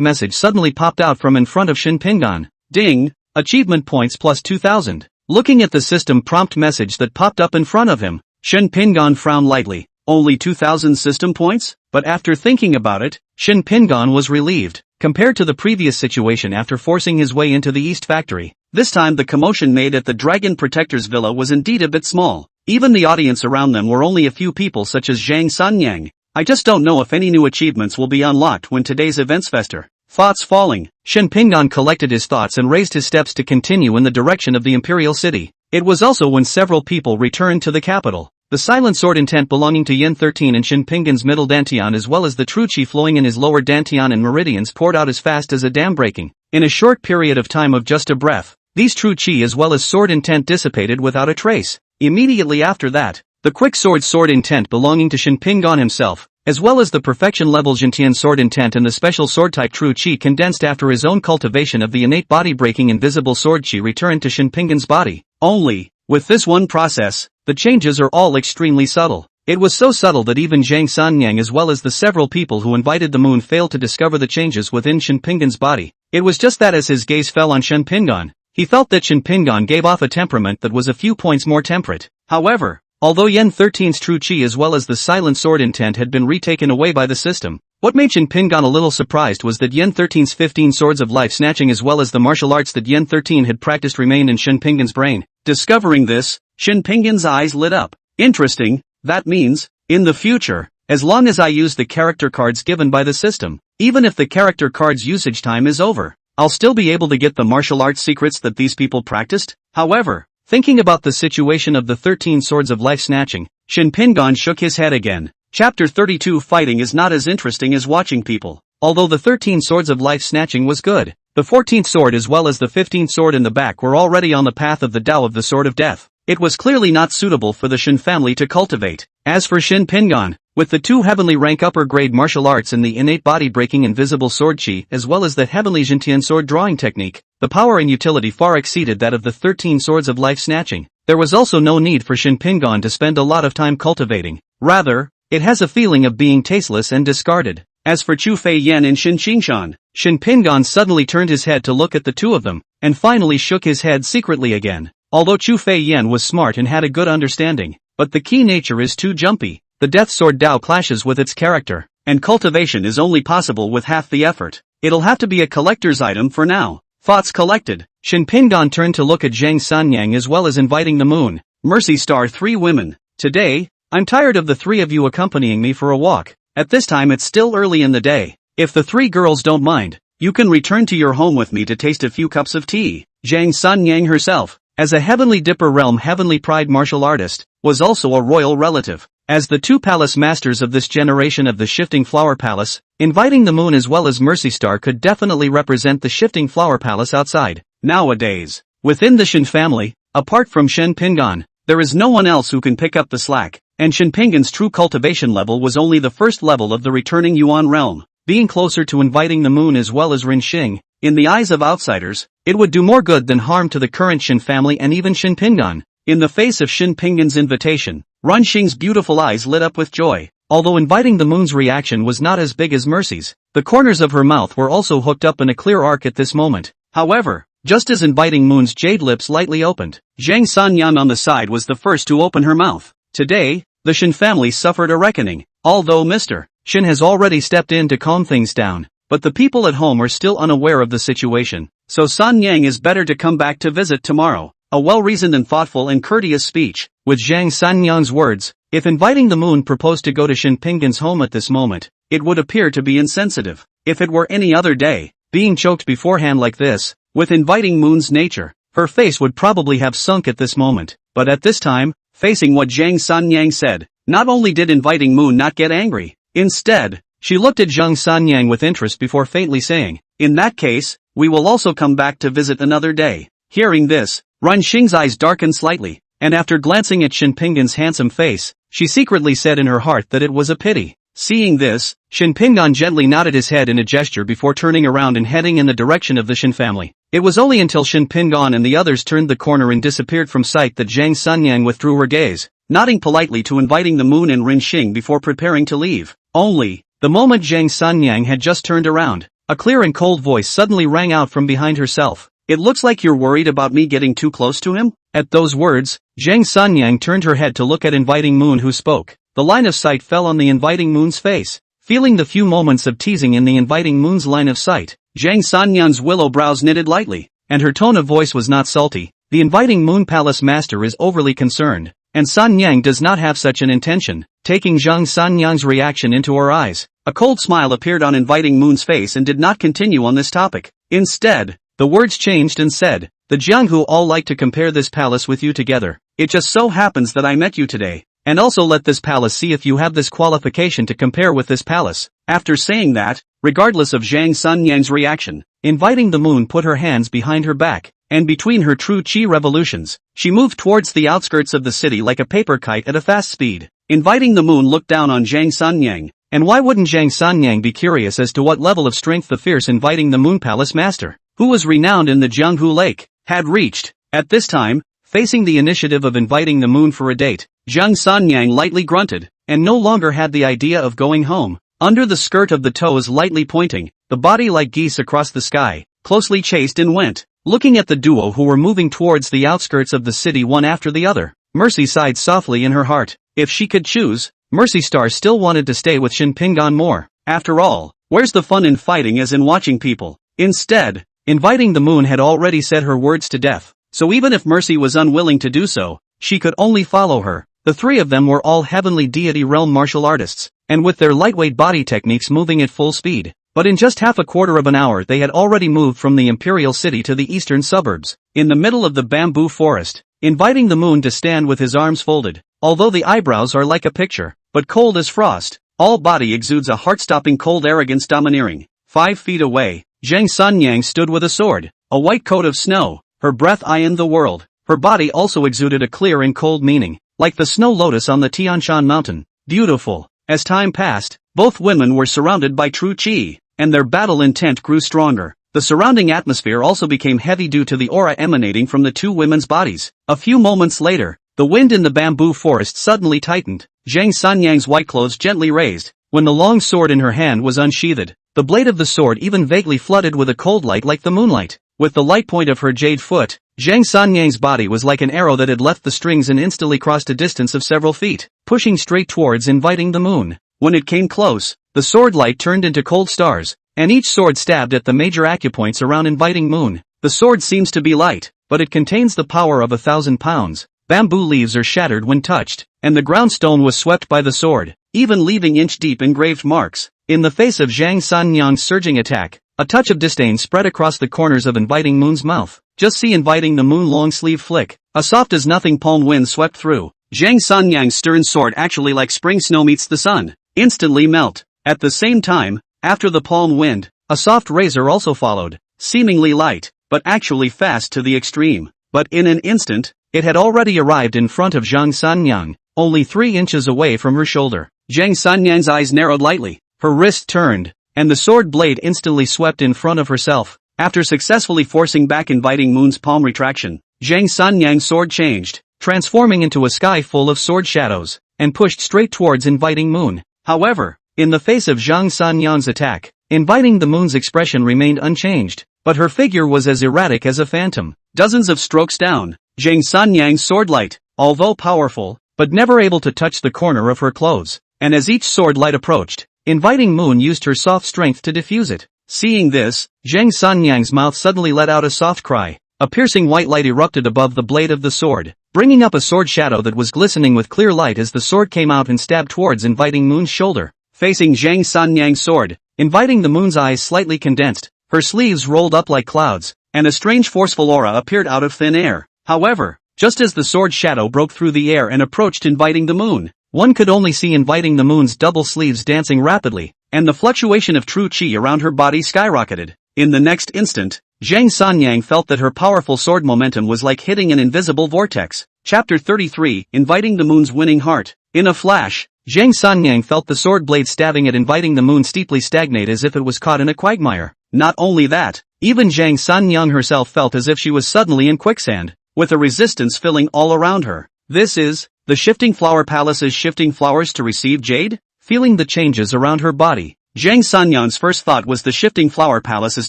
B: message suddenly popped out from in front of Shinpingan. Ding! Achievement points plus 2000. Looking at the system prompt message that popped up in front of him, Shinpingan frowned lightly. Only 2000 system points? But after thinking about it, Shinpingan was relieved. Compared to the previous situation after forcing his way into the East Factory, this time the commotion made at the Dragon Protector's villa was indeed a bit small. Even the audience around them were only a few people such as Zhang Sanyang. I just don't know if any new achievements will be unlocked when today's events fester. Thoughts falling, Shinpingan collected his thoughts and raised his steps to continue in the direction of the Imperial City. It was also when several people returned to the capital. The silent sword intent belonging to Yen 13 and Shin Pinggan's middle dantian as well as the true chi flowing in his lower dantian and meridians poured out as fast as a dam breaking. In a short period of time of just a breath, these true chi as well as sword intent dissipated without a trace. Immediately after that, the quick sword intent belonging to Shin Pinggan himself, as well as the perfection level Jintian sword intent and the special sword type true chi condensed after his own cultivation of the innate body breaking invisible sword chi returned to Shin Pinggan's body. Only, with this one process, the changes are all extremely subtle. It was so subtle that even Zhang Sanyang as well as the several people who invited the moon failed to discover the changes within Shin Pinggan's body. It was just that as his gaze fell on Shin Pinggan, he felt that Shin Pinggan gave off a temperament that was a few points more temperate. However, although Yen 13's true chi as well as the silent sword intent had been retaken away by the system, what made Shin Pinggan a little surprised was that Yen 13's 15 swords of life snatching as well as the martial arts that Yen 13 had practiced remained in Shin Pinggan's brain. Discovering this, Shin Pinggan's eyes lit up. Interesting, that means, in the future, as long as I use the character cards given by the system, even if the character cards usage time is over, I'll still be able to get the martial arts secrets that these people practiced? However, thinking about the situation of the 13 swords of life snatching, Shin Pinggan shook his head again. Chapter 32 Fighting is not as interesting as watching people. Although the 13 swords of life snatching was good, the 14th sword as well as the 15th sword in the back were already on the path of the Tao of the Sword of Death. It was clearly not suitable for the Shin family to cultivate. As for Shin Pinggan, with the 2 heavenly rank upper grade martial arts and the innate body breaking invisible sword chi as well as the heavenly Jintian sword drawing technique, the power and utility far exceeded that of the 13 swords of life snatching. There was also no need for Shin Pinggan to spend a lot of time cultivating. Rather, it has a feeling of being tasteless and discarded. As for Chu Fei Yan and Shin Qingshan, Shin Pinggan suddenly turned his head to look at the two of them, and finally shook his head secretly again. Although Chu Fei Yan was smart and had a good understanding, but the key nature is too jumpy. The Death Sword Tao clashes with its character, and cultivation is only possible with half the effort. It'll have to be a collector's item for now. Thoughts collected, Shin Pinggan turned to look at Zhang Sanyang as well as inviting the moon. Mercy Star 3 women. Today, I'm tired of the 3 of you accompanying me for a walk. At this time it's still early in the day. If the 3 girls don't mind, you can return to your home with me to taste a few cups of tea. Zhang Sanyang herself, as a Heavenly Dipper Realm Heavenly Pride martial artist, was also a royal relative. As the 2 palace masters of this generation of the Shifting Flower Palace, inviting the moon as well as Mercy Star could definitely represent the Shifting Flower Palace outside. Nowadays, within the Shin family, apart from Shin Pinggan, there is no one else who can pick up the slack, and Shin Pinggan's true cultivation level was only the first level of the returning Yuan realm. Being closer to inviting the moon as well as Rin Xing, in the eyes of outsiders, it would do more good than harm to the current Shin family and even Shin Pinggan. In the face of Shin Pinggan's invitation, Rin Xing's beautiful eyes lit up with joy. Although inviting the moon's reaction was not as big as Mercy's, the corners of her mouth were also hooked up in a clear arc at this moment. However, just as inviting moon's jade lips lightly opened, Zhang Sanyan on the side was the first to open her mouth. Today, the Shin family suffered a reckoning. Although Mr. Shin has already stepped in to calm things down, but the people at home are still unaware of the situation, so San Yang is better to come back to visit tomorrow. A well-reasoned and thoughtful and courteous speech. With Zhang Sanyang's words, if inviting the moon proposed to go to Shin Pinggan's home at this moment, it would appear to be insensitive. If it were any other day, being choked beforehand like this, with inviting moon's nature, her face would probably have sunk at this moment. But at this time, facing what Zhang Sanyang said, not only did inviting moon not get angry, instead, she looked at Zhang Sanyang with interest before faintly saying, "In that case, we will also come back to visit another day." Hearing this, Rin Xing's eyes darkened slightly, and after glancing at Shin Pinggan's handsome face, she secretly said in her heart that it was a pity. Seeing this, Shin Pinggan gently nodded his head in a gesture before turning around and heading in the direction of the Shin family. It was only until Shin Pinggan and the others turned the corner and disappeared from sight that Zhang Sanyang withdrew her gaze, nodding politely to inviting the moon and Rin Xing before preparing to leave. Only, the moment Zhang Sanyang had just turned around, a clear and cold voice suddenly rang out from behind herself. "It looks like you're worried about me getting too close to him?" At those words, Zhang Sanyang turned her head to look at inviting moon who spoke. The line of sight fell on the inviting moon's face. Feeling the few moments of teasing in the inviting moon's line of sight, Zhang Sanyang's willow brows knitted lightly, and her tone of voice was not salty. The inviting moon palace master is overly concerned, and Sanyang does not have such an intention. Taking Zhang Sanyang's reaction into her eyes, a cold smile appeared on inviting moon's face and did not continue on this topic. Instead, the words changed and said, "The Jianghu all like to compare this palace with you together. It just so happens that I met you today. And also let this palace see if you have this qualification to compare with this palace." After saying that, regardless of Zhang Sunyang's reaction, inviting the moon put her hands behind her back, and between her true chi revolutions, she moved towards the outskirts of the city like a paper kite at a fast speed. Inviting the moon looked down on Zhang Sunyang. And why wouldn't Zhang Sunyang be curious as to what level of strength the fierce inviting the moon palace master, who was renowned in the Jianghu lake, had reached? At this time, facing the initiative of inviting the moon for a date, Zhang Sunyang lightly grunted, and no longer had the idea of going home. Under the skirt of the toes lightly pointing, the body like geese across the sky, closely chased and went. Looking at the duo who were moving towards the outskirts of the city one after the other, Mercy sighed softly in her heart. If she could choose, Mercy Star still wanted to stay with Shin Pingan more. After all, where's the fun in fighting as in watching people? Instead, inviting the moon had already said her words to death, so even if Mercy was unwilling to do so, she could only follow her. The three of them were all heavenly deity realm martial artists, and with their lightweight body techniques moving at full speed. But in just half a quarter of an hour they had already moved from the Imperial city to the eastern suburbs, in the middle of the bamboo forest, inviting the moon to stand with his arms folded. Although the eyebrows are like a picture, but cold as frost, all body exudes a heart-stopping cold arrogance domineering. 5 feet away, Zhang Sunyang stood with a sword, a white coat of snow, her breath ironed the world. Her body also exuded a clear and cold meaning, like the snow lotus on the Tianshan mountain. Beautiful. As time passed, both women were surrounded by true chi, and their battle intent grew stronger. The surrounding atmosphere also became heavy due to the aura emanating from the two women's bodies. A few moments later, the wind in the bamboo forest suddenly tightened. Zhang Sunyang's white clothes gently raised, when the long sword in her hand was unsheathed. The blade of the sword even vaguely flooded with a cold light like the moonlight. With the light point of her jade foot, Zhang Sunyang's body was like an arrow that had left the strings and instantly crossed a distance of several feet, pushing straight towards inviting the moon. When it came close, the sword light turned into cold stars, and each sword stabbed at the major acupoints around inviting moon. The sword seems to be light, but it contains the power of 1,000 pounds. Bamboo leaves are shattered when touched, and the ground stone was swept by the sword, even leaving inch-deep engraved marks. In the face of Zhang Sunyang's surging attack, a touch of disdain spread across the corners of inviting moon's mouth. Just see inviting the moon long sleeve flick. A soft as nothing palm wind swept through. Zhang Sunyang's stern sword actually like spring snow meets the sun, instantly melt. At the same time, after the palm wind, a soft razor also followed, seemingly light, but actually fast to the extreme. But in an instant, it had already arrived in front of Zhang Sunyang, only 3 inches away from her shoulder. Zhang Sunyang's eyes narrowed lightly, her wrist turned, and the sword blade instantly swept in front of herself. After successfully forcing back inviting moon's palm retraction, Zhang Sunyang's sword changed, transforming into a sky full of sword shadows, and pushed straight towards inviting moon. However, in the face of Zhang Sunyang's attack, inviting the moon's expression remained unchanged, but her figure was as erratic as a phantom. Dozens of strokes down, Zhang Sunyang's sword light, although powerful, but never able to touch the corner of her clothes, and as each sword light approached, inviting moon used her soft strength to diffuse it. Seeing this, Zhang Sunyang's mouth suddenly let out a soft cry. A piercing white light erupted above the blade of the sword, bringing up a sword shadow that was glistening with clear light as the sword came out and stabbed towards inviting moon's shoulder. Facing Zhang Sunyang's sword, inviting the moon's eyes slightly condensed, her sleeves rolled up like clouds, and a strange forceful aura appeared out of thin air. However, just as the sword shadow broke through the air and approached inviting the moon, one could only see inviting the moon's double sleeves dancing rapidly, and the fluctuation of true chi around her body skyrocketed. In the next instant, Zhang Sunyang felt that her powerful sword momentum was like hitting an invisible vortex. Chapter 33, Inviting the Moon's Winning Heart. In a flash, Zhang Sunyang felt the sword blade stabbing at inviting the moon steeply stagnate as if it was caught in a quagmire. Not only that, even Zhang Sunyang herself felt as if she was suddenly in quicksand, with a resistance filling all around her. This is the shifting flower palace's shifting flowers to receive jade? Feeling the changes around her body, Zhang Sunyang's first thought was the shifting flower palace's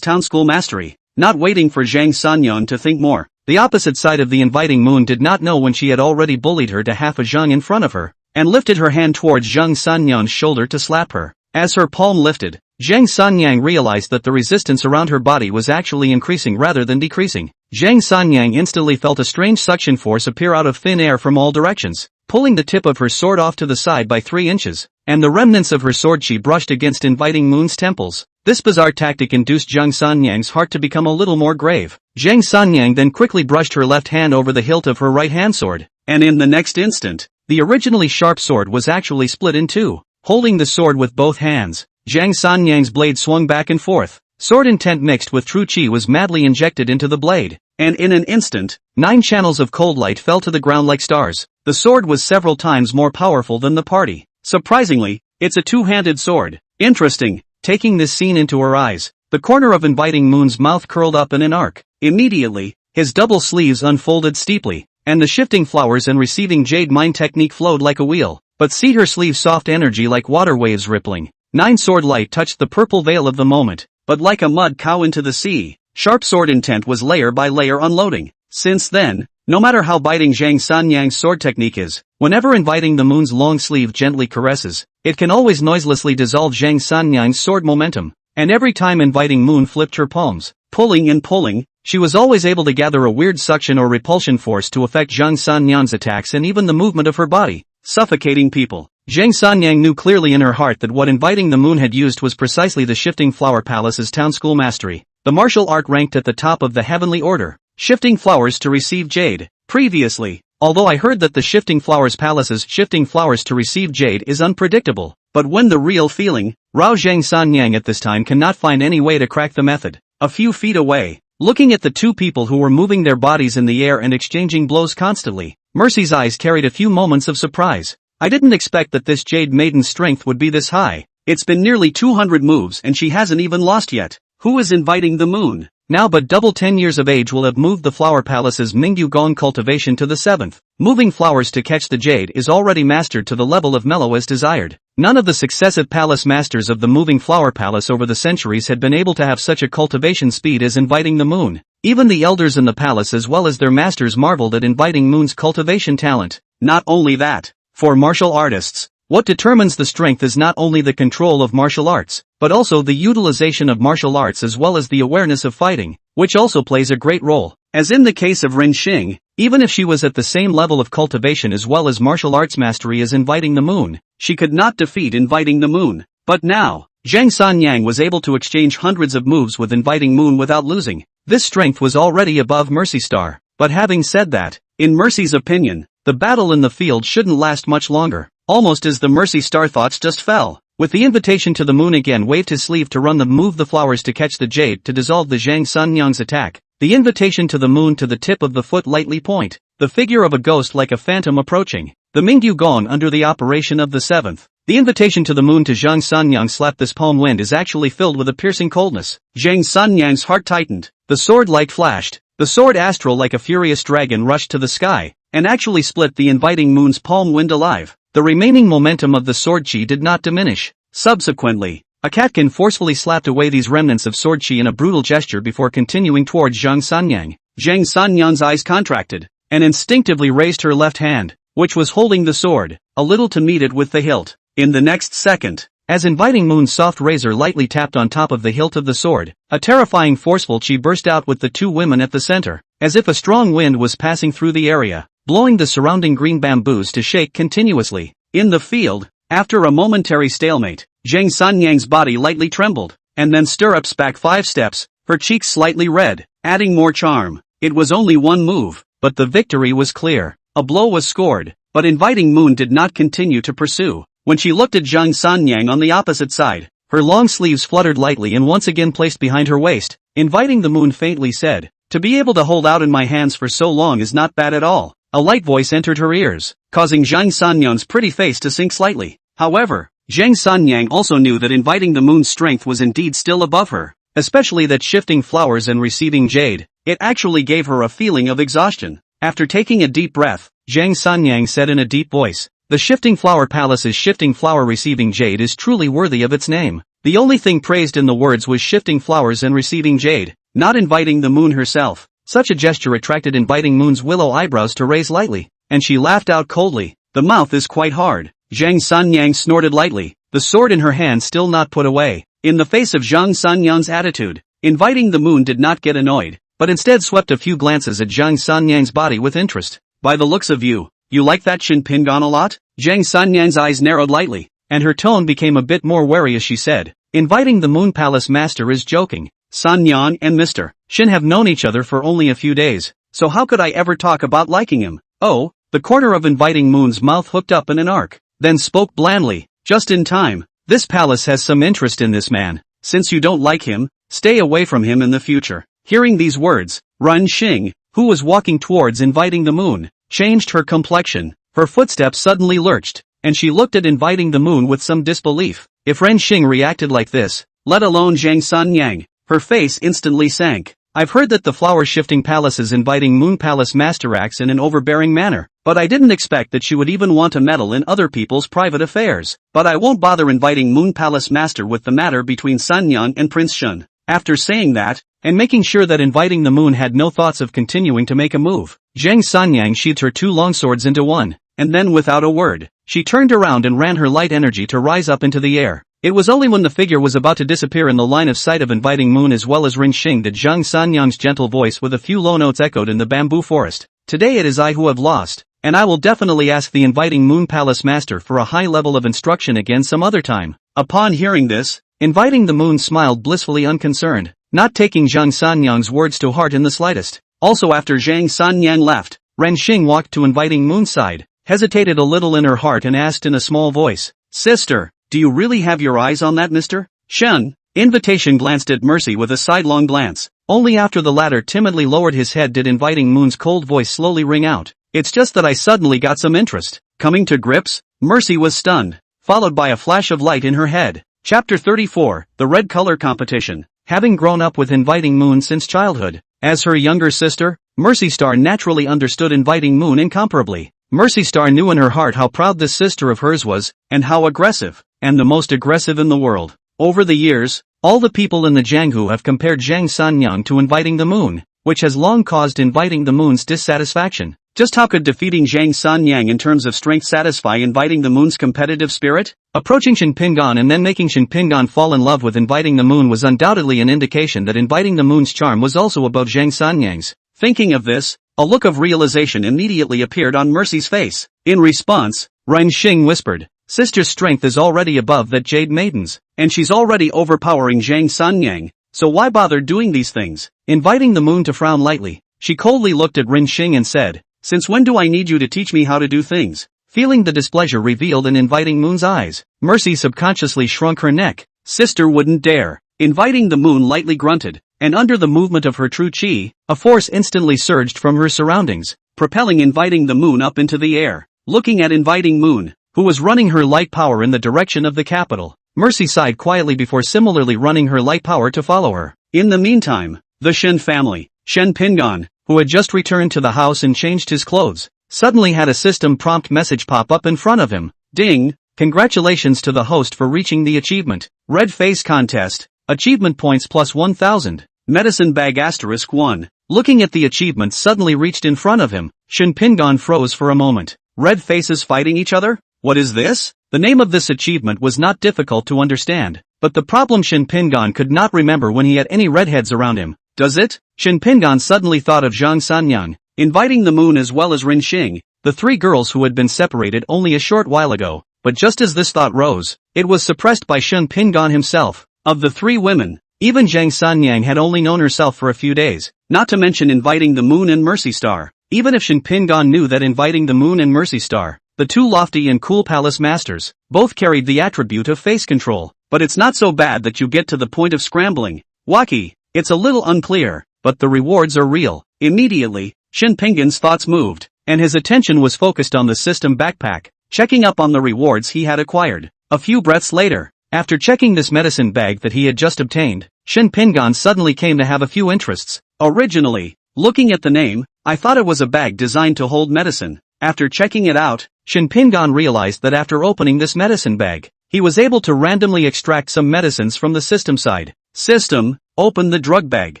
B: town school mastery. Not waiting for Zhang Sunyang to think more, the opposite side of the inviting moon did not know when she had already bullied her to half a zhang in front of her, and lifted her hand towards Zhang Sunyang's shoulder to slap her. As her palm lifted, Zhang Sunyang realized that the resistance around her body was actually increasing rather than decreasing. Zhang Sunyang instantly felt a strange suction force appear out of thin air from all directions, pulling the tip of her sword off to the side by 3 inches,
A: and the remnants of her sword chi brushed against inviting moon's temples. This bizarre tactic induced Zhang Sanyang's heart to become a little more grave. Zhang Sanyang then quickly brushed her left hand over the hilt of her right hand sword, and in the next instant, the originally sharp sword was actually split in two. Holding the sword with both hands, Zhang Sanyang's blade swung back and forth. Sword intent mixed with true chi was madly injected into the blade, and in an instant, 9 channels of cold light fell to the ground like stars. The sword was several times more powerful than the party. Surprisingly, it's a two-handed sword. Interesting. Taking this scene into her eyes, the corner of Inviting Moon's mouth curled up in an arc. Immediately, his double sleeves unfolded steeply, and the shifting flowers and receiving jade mind technique flowed like a wheel. But see her sleeves soft energy like water waves rippling. 9 sword light touched the purple veil of the moment, but like a mud cow into the sea, sharp sword intent was layer by layer unloading. Since then, no matter how biting Zhang Sanyang's sword technique is, whenever Inviting the Moon's long sleeve gently caresses, it can always noiselessly dissolve Zhang Sanyang's sword momentum. And every time Inviting Moon flipped her palms, pulling and pulling, she was always able to gather a weird suction or repulsion force to affect Zhang Sanyang's attacks and even the movement of her body, suffocating people. Zhang Sanyang knew clearly in her heart that what Inviting the Moon had used was precisely the Shifting Flower Palace's town school mastery, the martial art ranked at the top of the heavenly order. Shifting flowers to receive jade. Previously, although I heard that the Shifting Flowers Palace's shifting flowers to receive jade is unpredictable, but when the real feeling, Rao Zhang Sanyang at this time cannot find any way to crack the method. A few feet away, looking at the two people who were moving their bodies in the air and exchanging blows constantly, Mercy's eyes carried a few moments of surprise. I didn't expect that this Jade Maiden's strength would be this high. It's been nearly 200 moves and she hasn't even lost yet. Who is Inviting the Moon? Now but double 10 years of age will have moved the Flower Palace's Mingyu Gong cultivation to the 7th. Moving flowers to catch the jade is already mastered to the level of mellow as desired. None of the successive palace masters of the Moving Flower Palace over the centuries had been able to have such a cultivation speed as Inviting the Moon. Even the elders in the palace as well as their masters marveled at Inviting Moon's cultivation talent. Not only that, for martial artists, what determines the strength is not only the control of martial arts, but also the utilization of martial arts as well as the awareness of fighting, which also plays a great role. As in the case of Ren Xing, even if she was at the same level of cultivation as well as martial arts mastery as Inviting the Moon, she could not defeat Inviting the Moon. But now, Zhang Sanyang was able to exchange hundreds of moves with Inviting Moon without losing. This strength was already above Mercy Star. But having said that, in Mercy's opinion, the battle in the field shouldn't last much longer. Almost as the Mercy Star thoughts just fell. With the invitation to the moon again waved his sleeve to run the move the flowers to catch the jade to dissolve the Zhang Sanyang's attack. The invitation to the moon to the tip of the foot lightly point. The figure of a ghost like a phantom approaching. The Mingyu Gong under the operation of the 7th. The invitation to the moon to Zhang Sanyang slap this palm wind is actually filled with a piercing coldness. Zhang Sanyang's heart tightened. The sword light flashed. The sword astral like a furious dragon rushed to the sky, and actually split the Inviting Moon's palm wind alive. The remaining momentum of the sword chi did not diminish. Subsequently, a catkin forcefully slapped away these remnants of sword chi in a brutal gesture before continuing towards Zhang Sanyang. Zhang Sanyang's eyes contracted, and instinctively raised her left hand, which was holding the sword, a little to meet it with the hilt. In the next second, as Inviting Moon's soft razor lightly tapped on top of the hilt of the sword, a terrifying forceful chi burst out with the two women at the center, as if a strong wind was passing through the area, blowing the surrounding green bamboos to shake continuously. In the field, after a momentary stalemate, Zhang Sanyang's body lightly trembled, and then stirrups back 5 steps, her cheeks slightly red, adding more charm. It was only one move, but the victory was clear. A blow was scored, but Inviting Moon did not continue to pursue. When she looked at Zhang Sanyang on the opposite side, her long sleeves fluttered lightly and once again placed behind her waist. Inviting the Moon faintly said, "To be able to hold out in my hands for so long is not bad at all." A light voice entered her ears, causing Zhang Sanyang's pretty face to sink slightly. However, Zhang Sanyang also knew that Inviting the Moon's strength was indeed still above her, especially that shifting flowers and receiving jade. It actually gave her a feeling of exhaustion. After taking a deep breath, Zhang Sanyang said in a deep voice, "The Shifting Flower Palace's shifting flower receiving jade is truly worthy of its name." The only thing praised in the words was shifting flowers and receiving jade, not Inviting the Moon herself. Such a gesture attracted Inviting Moon's willow eyebrows to raise lightly, and she laughed out coldly. "The mouth is quite hard." Zhang Sanyang snorted lightly, the sword in her hand still not put away. In the face of Zhang Sanyang's attitude, Inviting the Moon did not get annoyed, but instead swept a few glances at Zhang Sanyang's body with interest. "By the looks of you, you like that Shin Pingon a lot?" Zhang Sanyang's eyes narrowed lightly.
B: and her tone became a bit more wary as she said, "Inviting the Moon Palace Master is joking. Sun Yang and Mr. Shin have known each other for only a few days, so how could I ever talk about liking him?" "Oh," the corner of Inviting Moon's mouth hooked up in an arc, then spoke blandly, "Just in time. This palace has some interest in this man. Since you don't like him, stay away from him in the future." Hearing these words, Ren Xing, who was walking towards Inviting the Moon, changed her complexion. Her footsteps suddenly lurched, and she looked at Inviting the Moon with some disbelief. If Ren Xing reacted like this, let alone Zhang Sun Yang, her face instantly sank. "I've heard that the flower-shifting palace's Inviting Moon Palace Master acts in an overbearing manner, but I didn't expect that she would even want to meddle in other people's private affairs. But I won't bother inviting Moon Palace Master with the matter between Sun Yang and Prince Shun." After saying that, and making sure that Inviting the Moon had no thoughts of continuing to make a move, Zhang Sanyang sheathed her two longswords into one, and then without a word, she turned around and ran her light energy to rise up into the air. It was only when the figure was about to disappear in the line of sight of Inviting Moon as well as Rin Xing that Zhang Sanyang's gentle voice with a few low notes echoed in the bamboo forest. "Today it is I who have lost, and I will definitely ask the Inviting Moon Palace Master for a high level of instruction again some other time." Upon hearing this, Inviting the Moon smiled blissfully unconcerned, not taking Zhang Sanyang's words to heart in the slightest. Also after Zhang Sanyang left, Ren Xing walked to Inviting Moon's side, hesitated a little in her heart and asked in a small voice, "Sister, do you really have your eyes on that Mr. Shen?" Invitation glanced at Mercy with a sidelong glance. Only after the latter timidly lowered his head did Inviting Moon's cold voice slowly ring out, "It's just that I suddenly got some interest." Coming to grips, Mercy was stunned, followed by a flash of light in her head. Chapter 34, The Red Color Competition. Having grown up with Inviting Moon since childhood, as her younger sister, Mercy Star naturally understood Inviting Moon incomparably. Mercy Star knew in her heart how proud this sister of hers was, and how aggressive, and the most aggressive in the world. Over the years, all the people in the Jianghu have compared Zhang Sanyang to Inviting the Moon, which has long caused Inviting the Moon's dissatisfaction. Just how could defeating Zhang Sanyang in terms of strength satisfy Inviting the Moon's competitive spirit? Approaching Shin Pingan and then making Shin Pingan fall in love with Inviting the Moon was undoubtedly an indication that Inviting the Moon's charm was also above Zhang Sanyang's. Thinking of this, a look of realization immediately appeared on Mercy's face. In response, Ren Xing whispered, "Sister's strength is already above that Jade Maiden's, and she's already overpowering Zhang Sanyang, so why bother doing these things?" Inviting the Moon to frown lightly, she coldly looked at Ren Xing and said, "Since when do I need you to teach me how to do things?" Feeling the displeasure revealed in Inviting Moon's eyes, Mercy subconsciously shrunk her neck. "Sister wouldn't dare." Inviting the Moon lightly grunted, and under the movement of her true chi, a force instantly surged from her surroundings, propelling Inviting the Moon up into the air. Looking at Inviting Moon, who was running her light power in the direction of the capital, Mercy sighed quietly before similarly running her light power to follow her. In the meantime, the Shen family, Shen Pingan, who had just returned to the house and changed his clothes, suddenly had a system prompt message pop up in front of him. "Ding! Congratulations to the host for reaching the achievement. Red Face Contest. Achievement points plus 1000. Medicine Bag *1. Looking at the achievement suddenly reached in front of him, Shin Pingan froze for a moment. Red faces fighting each other? What is this? The name of this achievement was not difficult to understand, but the problem Shin Pingan could not remember when he had any redheads around him. Does it? Shin Pingan suddenly thought of Zhang Sanyang, Inviting the Moon as well as Rin Xing, the three girls who had been separated only a short while ago. But just as this thought rose, it was suppressed by Shin Pingan himself. Of the three women, even Zhang Sanyang had only known herself for a few days, not to mention Inviting the Moon and Mercy Star. Even if Shin Pingan knew that Inviting the Moon and Mercy Star, the two lofty and cool palace masters, both carried the attribute of face control. But it's not so bad that you get to the point of scrambling. Wacky, it's a little unclear, but the rewards are real. Immediately, Shin Pingan's thoughts moved, and his attention was focused on the system backpack, checking up on the rewards he had acquired. A few breaths later, after checking this medicine bag that he had just obtained, Shin Pingan suddenly came to have a few interests. Originally, looking at the name, I thought it was a bag designed to hold medicine. After checking it out, Shin Pingan realized that after opening this medicine bag, he was able to randomly extract some medicines from the system side. System, open the drug bag.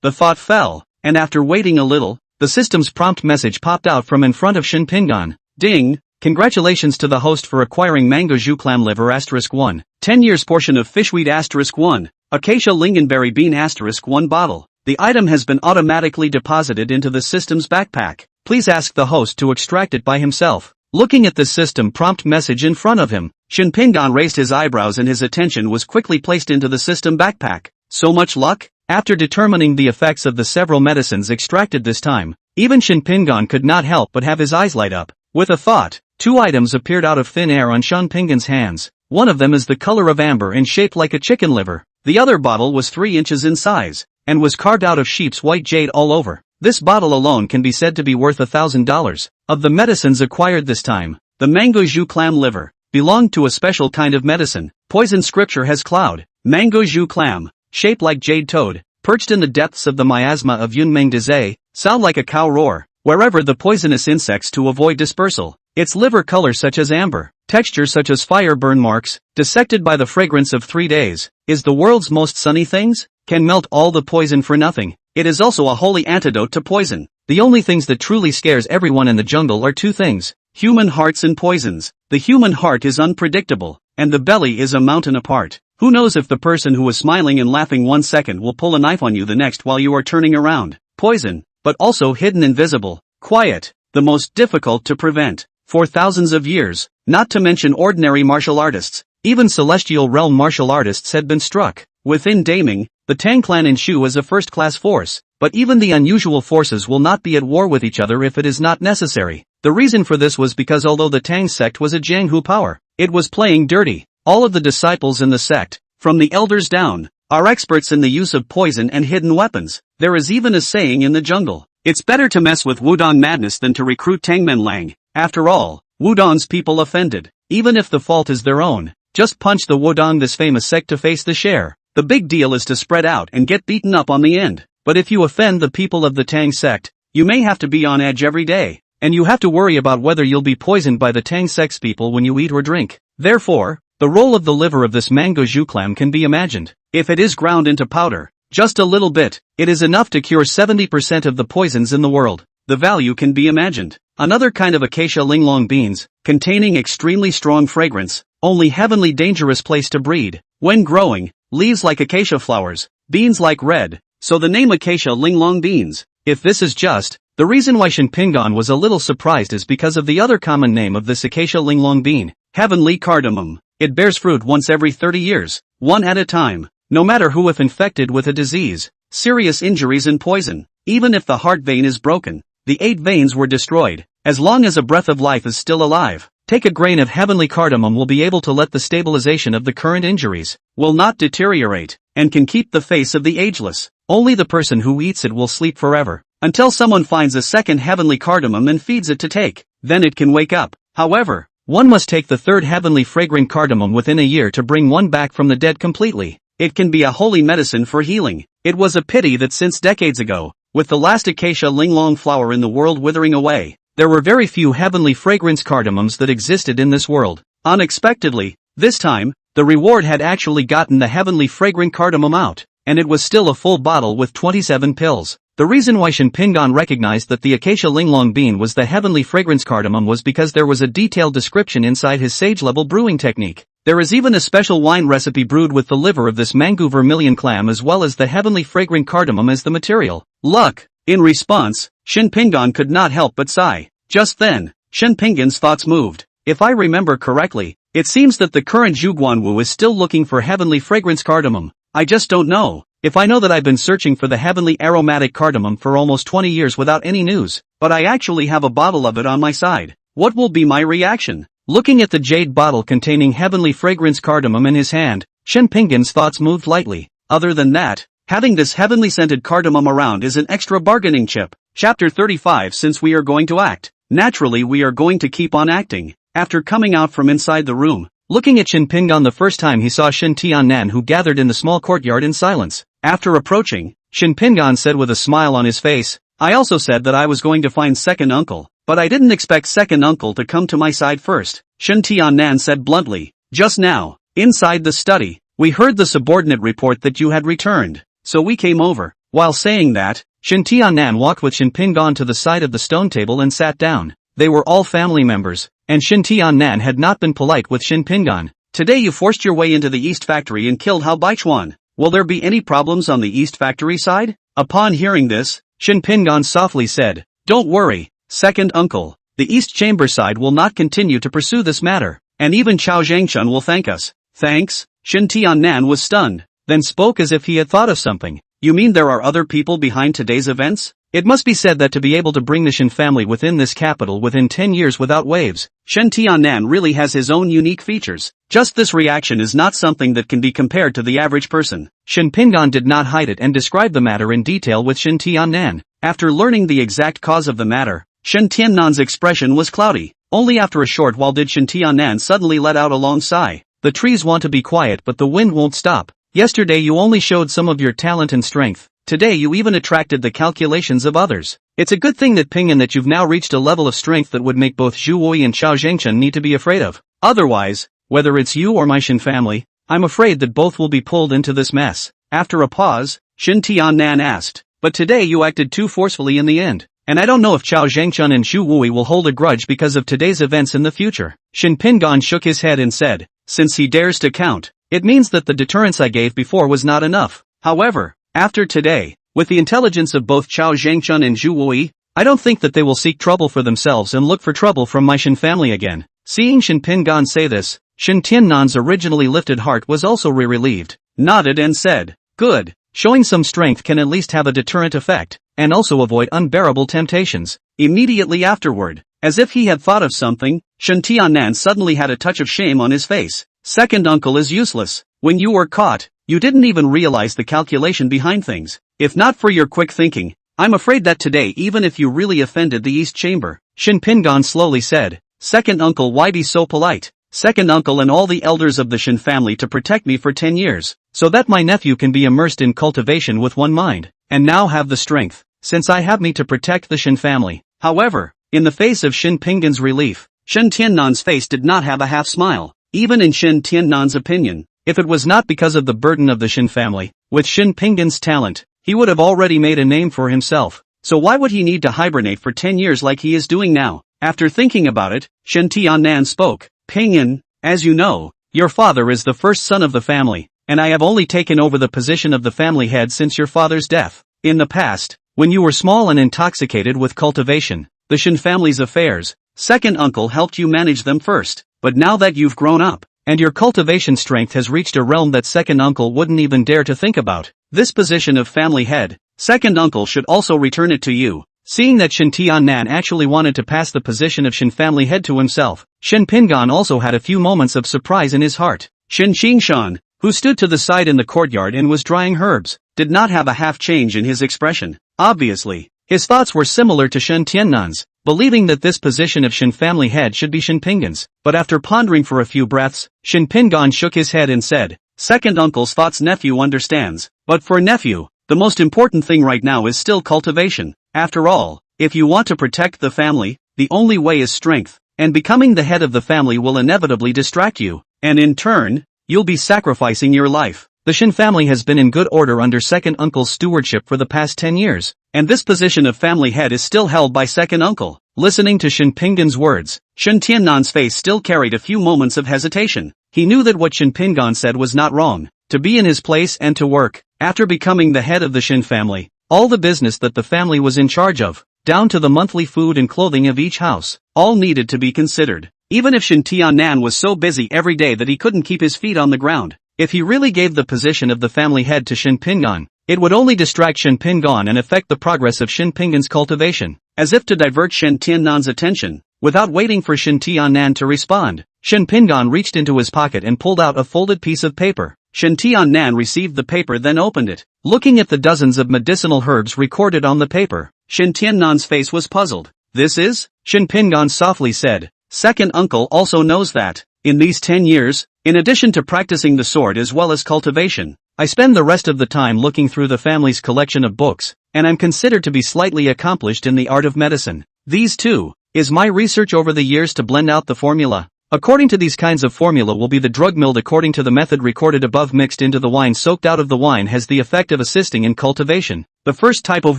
B: The thought fell, and after waiting a little, the system's prompt message popped out from in front of Shin Pingan. Ding! Congratulations to the host for acquiring mango jus clam liver *1. 10 years portion of fishweed *1. Acacia lingonberry bean *1 bottle. The item has been automatically deposited into the system's backpack. Please ask the host to extract it by himself. Looking at the system prompt message in front of him, Shin Pingan raised his eyebrows and his attention was quickly placed into the system backpack. So much luck? After determining the effects of the several medicines extracted this time, even Shin Pingan could not help but have his eyes light up. With a thought, 2 items appeared out of thin air on Shin Pingan's hands. One of them is the color of amber and shaped like a chicken liver. The other bottle was 3 inches in size, and was carved out of sheep's white jade all over. This bottle alone can be said to be worth $1,000. Of the medicines acquired this time, the mango jus clam liver belonged to a special kind of medicine. Poison scripture has cloud, mango jus clam, shaped like jade toad, perched in the depths of the miasma of Yunmeng Dezhe, sound like a cow roar, wherever the poisonous insects to avoid dispersal. Its liver color such as amber, texture such as fire burn marks, dissected by the fragrance of 3 days, is the world's most sunny things, can melt all the poison for nothing. It is also a holy antidote to poison. The only things that truly scares everyone in the jungle are 2 things: human hearts and poisons. The human heart is unpredictable, and the belly is a mountain apart. Who knows if the person who is smiling and laughing 1 second will pull a knife on you the next while you are turning around. Poison, but also hidden, invisible, quiet, the most difficult to prevent. For thousands of years, not to mention ordinary martial artists, even celestial realm martial artists had been struck. Within Daming, the Tang clan in Shu is a first-class force, but even the unusual forces will not be at war with each other if it is not necessary. The reason for this was because although the Tang sect was a Jianghu power, it was playing dirty. All of the disciples in the sect, from the elders down, are experts in the use of poison and hidden weapons. There is even a saying in the jungle: it's better to mess with Wudong madness than to recruit Tangmen Lang. After all, Wudong's people offended. Even if the fault is their own, just punch the Wudong, this famous sect, to face the share. The big deal is to spread out and get beaten up on the end. But if you offend the people of the Tang sect, you may have to be on edge every day, and you have to worry about whether you'll be poisoned by the Tang sect's people when you eat or drink. Therefore, the role of the liver of this mango jus clam can be imagined. If it is ground into powder, just a little bit, it is enough to cure 70% of the poisons in the world. The value can be imagined. Another kind of acacia linglong beans, containing extremely strong fragrance, only heavenly dangerous place to breed. When growing, leaves like acacia flowers, beans like red, so the name acacia linglong beans. If this is just, the reason why Shin Pingan was a little surprised is because of the other common name of this acacia linglong bean, heavenly cardamom. It bears fruit once every 30 years, one at a time, no matter who, if infected with a disease, serious injuries and poison. Even if the heart vein is broken, the 8 veins were destroyed. As long as a breath of life is still alive, take a grain of heavenly cardamom will be able to let the stabilization of the current injuries, will not deteriorate, and can keep the face of the ageless. Only the person who eats it will sleep forever, until someone finds a second heavenly cardamom and feeds it to take, then it can wake up. However, one must take the 3rd heavenly fragrant cardamom within a year to bring one back from the dead completely. It can be a holy medicine for healing. It was a pity that since decades ago, with the last acacia linglong flower in the world withering away, there were very few heavenly fragrance cardamoms that existed in this world. Unexpectedly, this time, the reward had actually gotten the heavenly fragrant cardamom out, and it was still a full bottle with 27 pills. The reason why Shin Pingan recognized that the acacia linglong bean was the heavenly fragrance cardamom was because there was a detailed description inside his sage-level brewing technique. There is even a special wine recipe brewed with the liver of this mango vermilion clam as well as the heavenly fragrant cardamom as the material. Luck! In response, Shin Pingan could not help but sigh. Just then, Shin Pingan's thoughts moved. If I remember correctly, it seems that the current Zhuguanwu is still looking for heavenly fragrance cardamom. I just don't know. If I know that I've been searching for the heavenly aromatic cardamom for almost 20 years without any news, but I actually have a bottle of it on my side, what will be my reaction? Looking at the jade bottle containing heavenly fragrance cardamom in his hand, Shin Pingan's thoughts moved lightly. Other than that, having this heavenly scented cardamom around is an extra bargaining chip. Chapter 35. Since we are going to act, naturally we are going to keep on acting. After coming out from inside the room, looking at Shin Pingan the first time he saw Shin Tiannan who gathered in the small courtyard in silence. After approaching, Shin Pingan said with a smile on his face, I also said that I was going to find second uncle, but I didn't expect second uncle to come to my side first. Shin Tiannan said bluntly, just now, inside the study, we heard the subordinate report that you had returned, so we came over. While saying that, Shin Tiannan walked with Shin Pingan to the side of the stone table and sat down. They were all family members, and Shin Tiannan had not been polite with Shin Pingan. Today you forced your way into the East Factory and killed Hao Baichuan. Will there be any problems on the East Factory side? Upon hearing this, Shin Pingan softly said, don't worry, second uncle, the East Chamber side will not continue to pursue this matter, and even Chao Zhangchun will thank us. Thanks? Shin Tiannan was stunned, then spoke as if he had thought of something. You mean there are other people behind today's events? It must be said that to be able to bring the Shin family within this capital within 10 years without waves, Shin Tiannan really has his own unique features. Just this reaction is not something that can be compared to the average person. Shin Pingan did not hide it and described the matter in detail with Shin Tiannan. After learning the exact cause of the matter, Shin Tiannan's expression was cloudy. Only after a short while did Shin Tiannan suddenly let out a long sigh. The trees want to be quiet but the wind won't stop. Yesterday you only showed some of your talent and strength. Today you even attracted the calculations of others. It's a good thing that Pingan that you've now reached a level of strength that would make both Zhu Wei and Chao Zhengchen need to be afraid of. Otherwise, whether it's you or my Shin family, I'm afraid that both will be pulled into this mess. After a pause, Shin Tiannan asked, but today you acted too forcefully in the end. And I don't know if Chao Zhengchun and Zhu Wei will hold a grudge because of today's events in the future. Shin Pingan shook his head and said, since he dares to count, it means that the deterrence I gave before was not enough. However, after today, with the intelligence of both Chao Zhengchun and Zhu Wei, I don't think that they will seek trouble for themselves and look for trouble from my Shin family again. Seeing Shin Pingan say this, Shin Tiannan's originally lifted heart was also relieved, nodded and said, good, showing some strength can at least have a deterrent effect, and also avoid unbearable temptations. Immediately afterward, as if he had thought of something, Shin Tiannan suddenly had a touch of shame on his face. Second uncle is useless. When you were caught, you didn't even realize the calculation behind things. If not for your quick thinking, I'm afraid that today even if you really offended the East Chamber, Shin Pingan slowly said, second uncle, why be so polite? Second uncle and all the elders of the Shin family to protect me for 10 years, so that my nephew can be immersed in cultivation with one mind, and now have the strength, since I have me to protect the Shin family. However, in the face of Shin Pingan's relief, Shin Tiannan's face did not have a half smile. Even in Shin Tiannan's opinion, if it was not because of the burden of the Shin family, with Shin Pingan's talent, he would have already made a name for himself. So why would he need to hibernate for 10 years like he is doing now? After thinking about it, Shin Tiannan spoke, Pingan, as you know, your father is the first son of the family, and I have only taken over the position of the family head since your father's death. In the past, when you were small and intoxicated with cultivation, the Shin family's affairs, second uncle helped you manage them first. But now that you've grown up, and your cultivation strength has reached a realm that second uncle wouldn't even dare to think about, this position of family head, second uncle should also return it to you. Seeing that Shin Tiannan actually wanted to pass the position of Shin family head to himself, Shin Pingan also had a few moments of surprise in his heart. Shin Qingshan, who stood to the side in the courtyard and was drying herbs, did not have a half change in his expression. Obviously, his thoughts were similar to Shin Tiannan's, believing that this position of Shin family head should be Shin Pingan's. But after pondering for a few breaths, Shin Pingan shook his head and said, second uncle's thoughts nephew understands. But for nephew, the most important thing right now is still cultivation. After all, if you want to protect the family, the only way is strength, and becoming the head of the family will inevitably distract you, and in turn, you'll be sacrificing your life. The Shin family has been in good order under second uncle's stewardship for the past 10 years, and this position of family head is still held by second uncle. Listening to Shin Pingan's words, Shin Tiannan's face still carried a few moments of hesitation. He knew that what Shin Pingan said was not wrong, to be in his place and to work. After becoming the head of the Shin family, all the business that the family was in charge of, down to the monthly food and clothing of each house, all needed to be considered. Even if Shin Tiannan was so busy every day that he couldn't keep his feet on the ground, if he really gave the position of the family head to Shin Pingan, it would only distract Shin Pingan and affect the progress of Shin Pingan's cultivation. As if to divert Shin Tiannan's attention, without waiting for Shin Tiannan to respond, Shin Pingan reached into his pocket and pulled out a folded piece of paper. Shin Tiannan received the paper then opened it. Looking at the dozens of medicinal herbs recorded on the paper, Shin Tiannan's face was puzzled. This is? Shin Pingan softly said. Second uncle also knows that, in these 10 years, in addition to practicing the sword as well as cultivation, I spend the rest of the time looking through the family's collection of books, and I'm considered to be slightly accomplished in the art of medicine. These too, is my research over the years to blend out the formula. According to these kinds of formula will be the drug milled according to the method recorded above mixed into the wine soaked out of the wine has the effect of assisting in cultivation. The first type of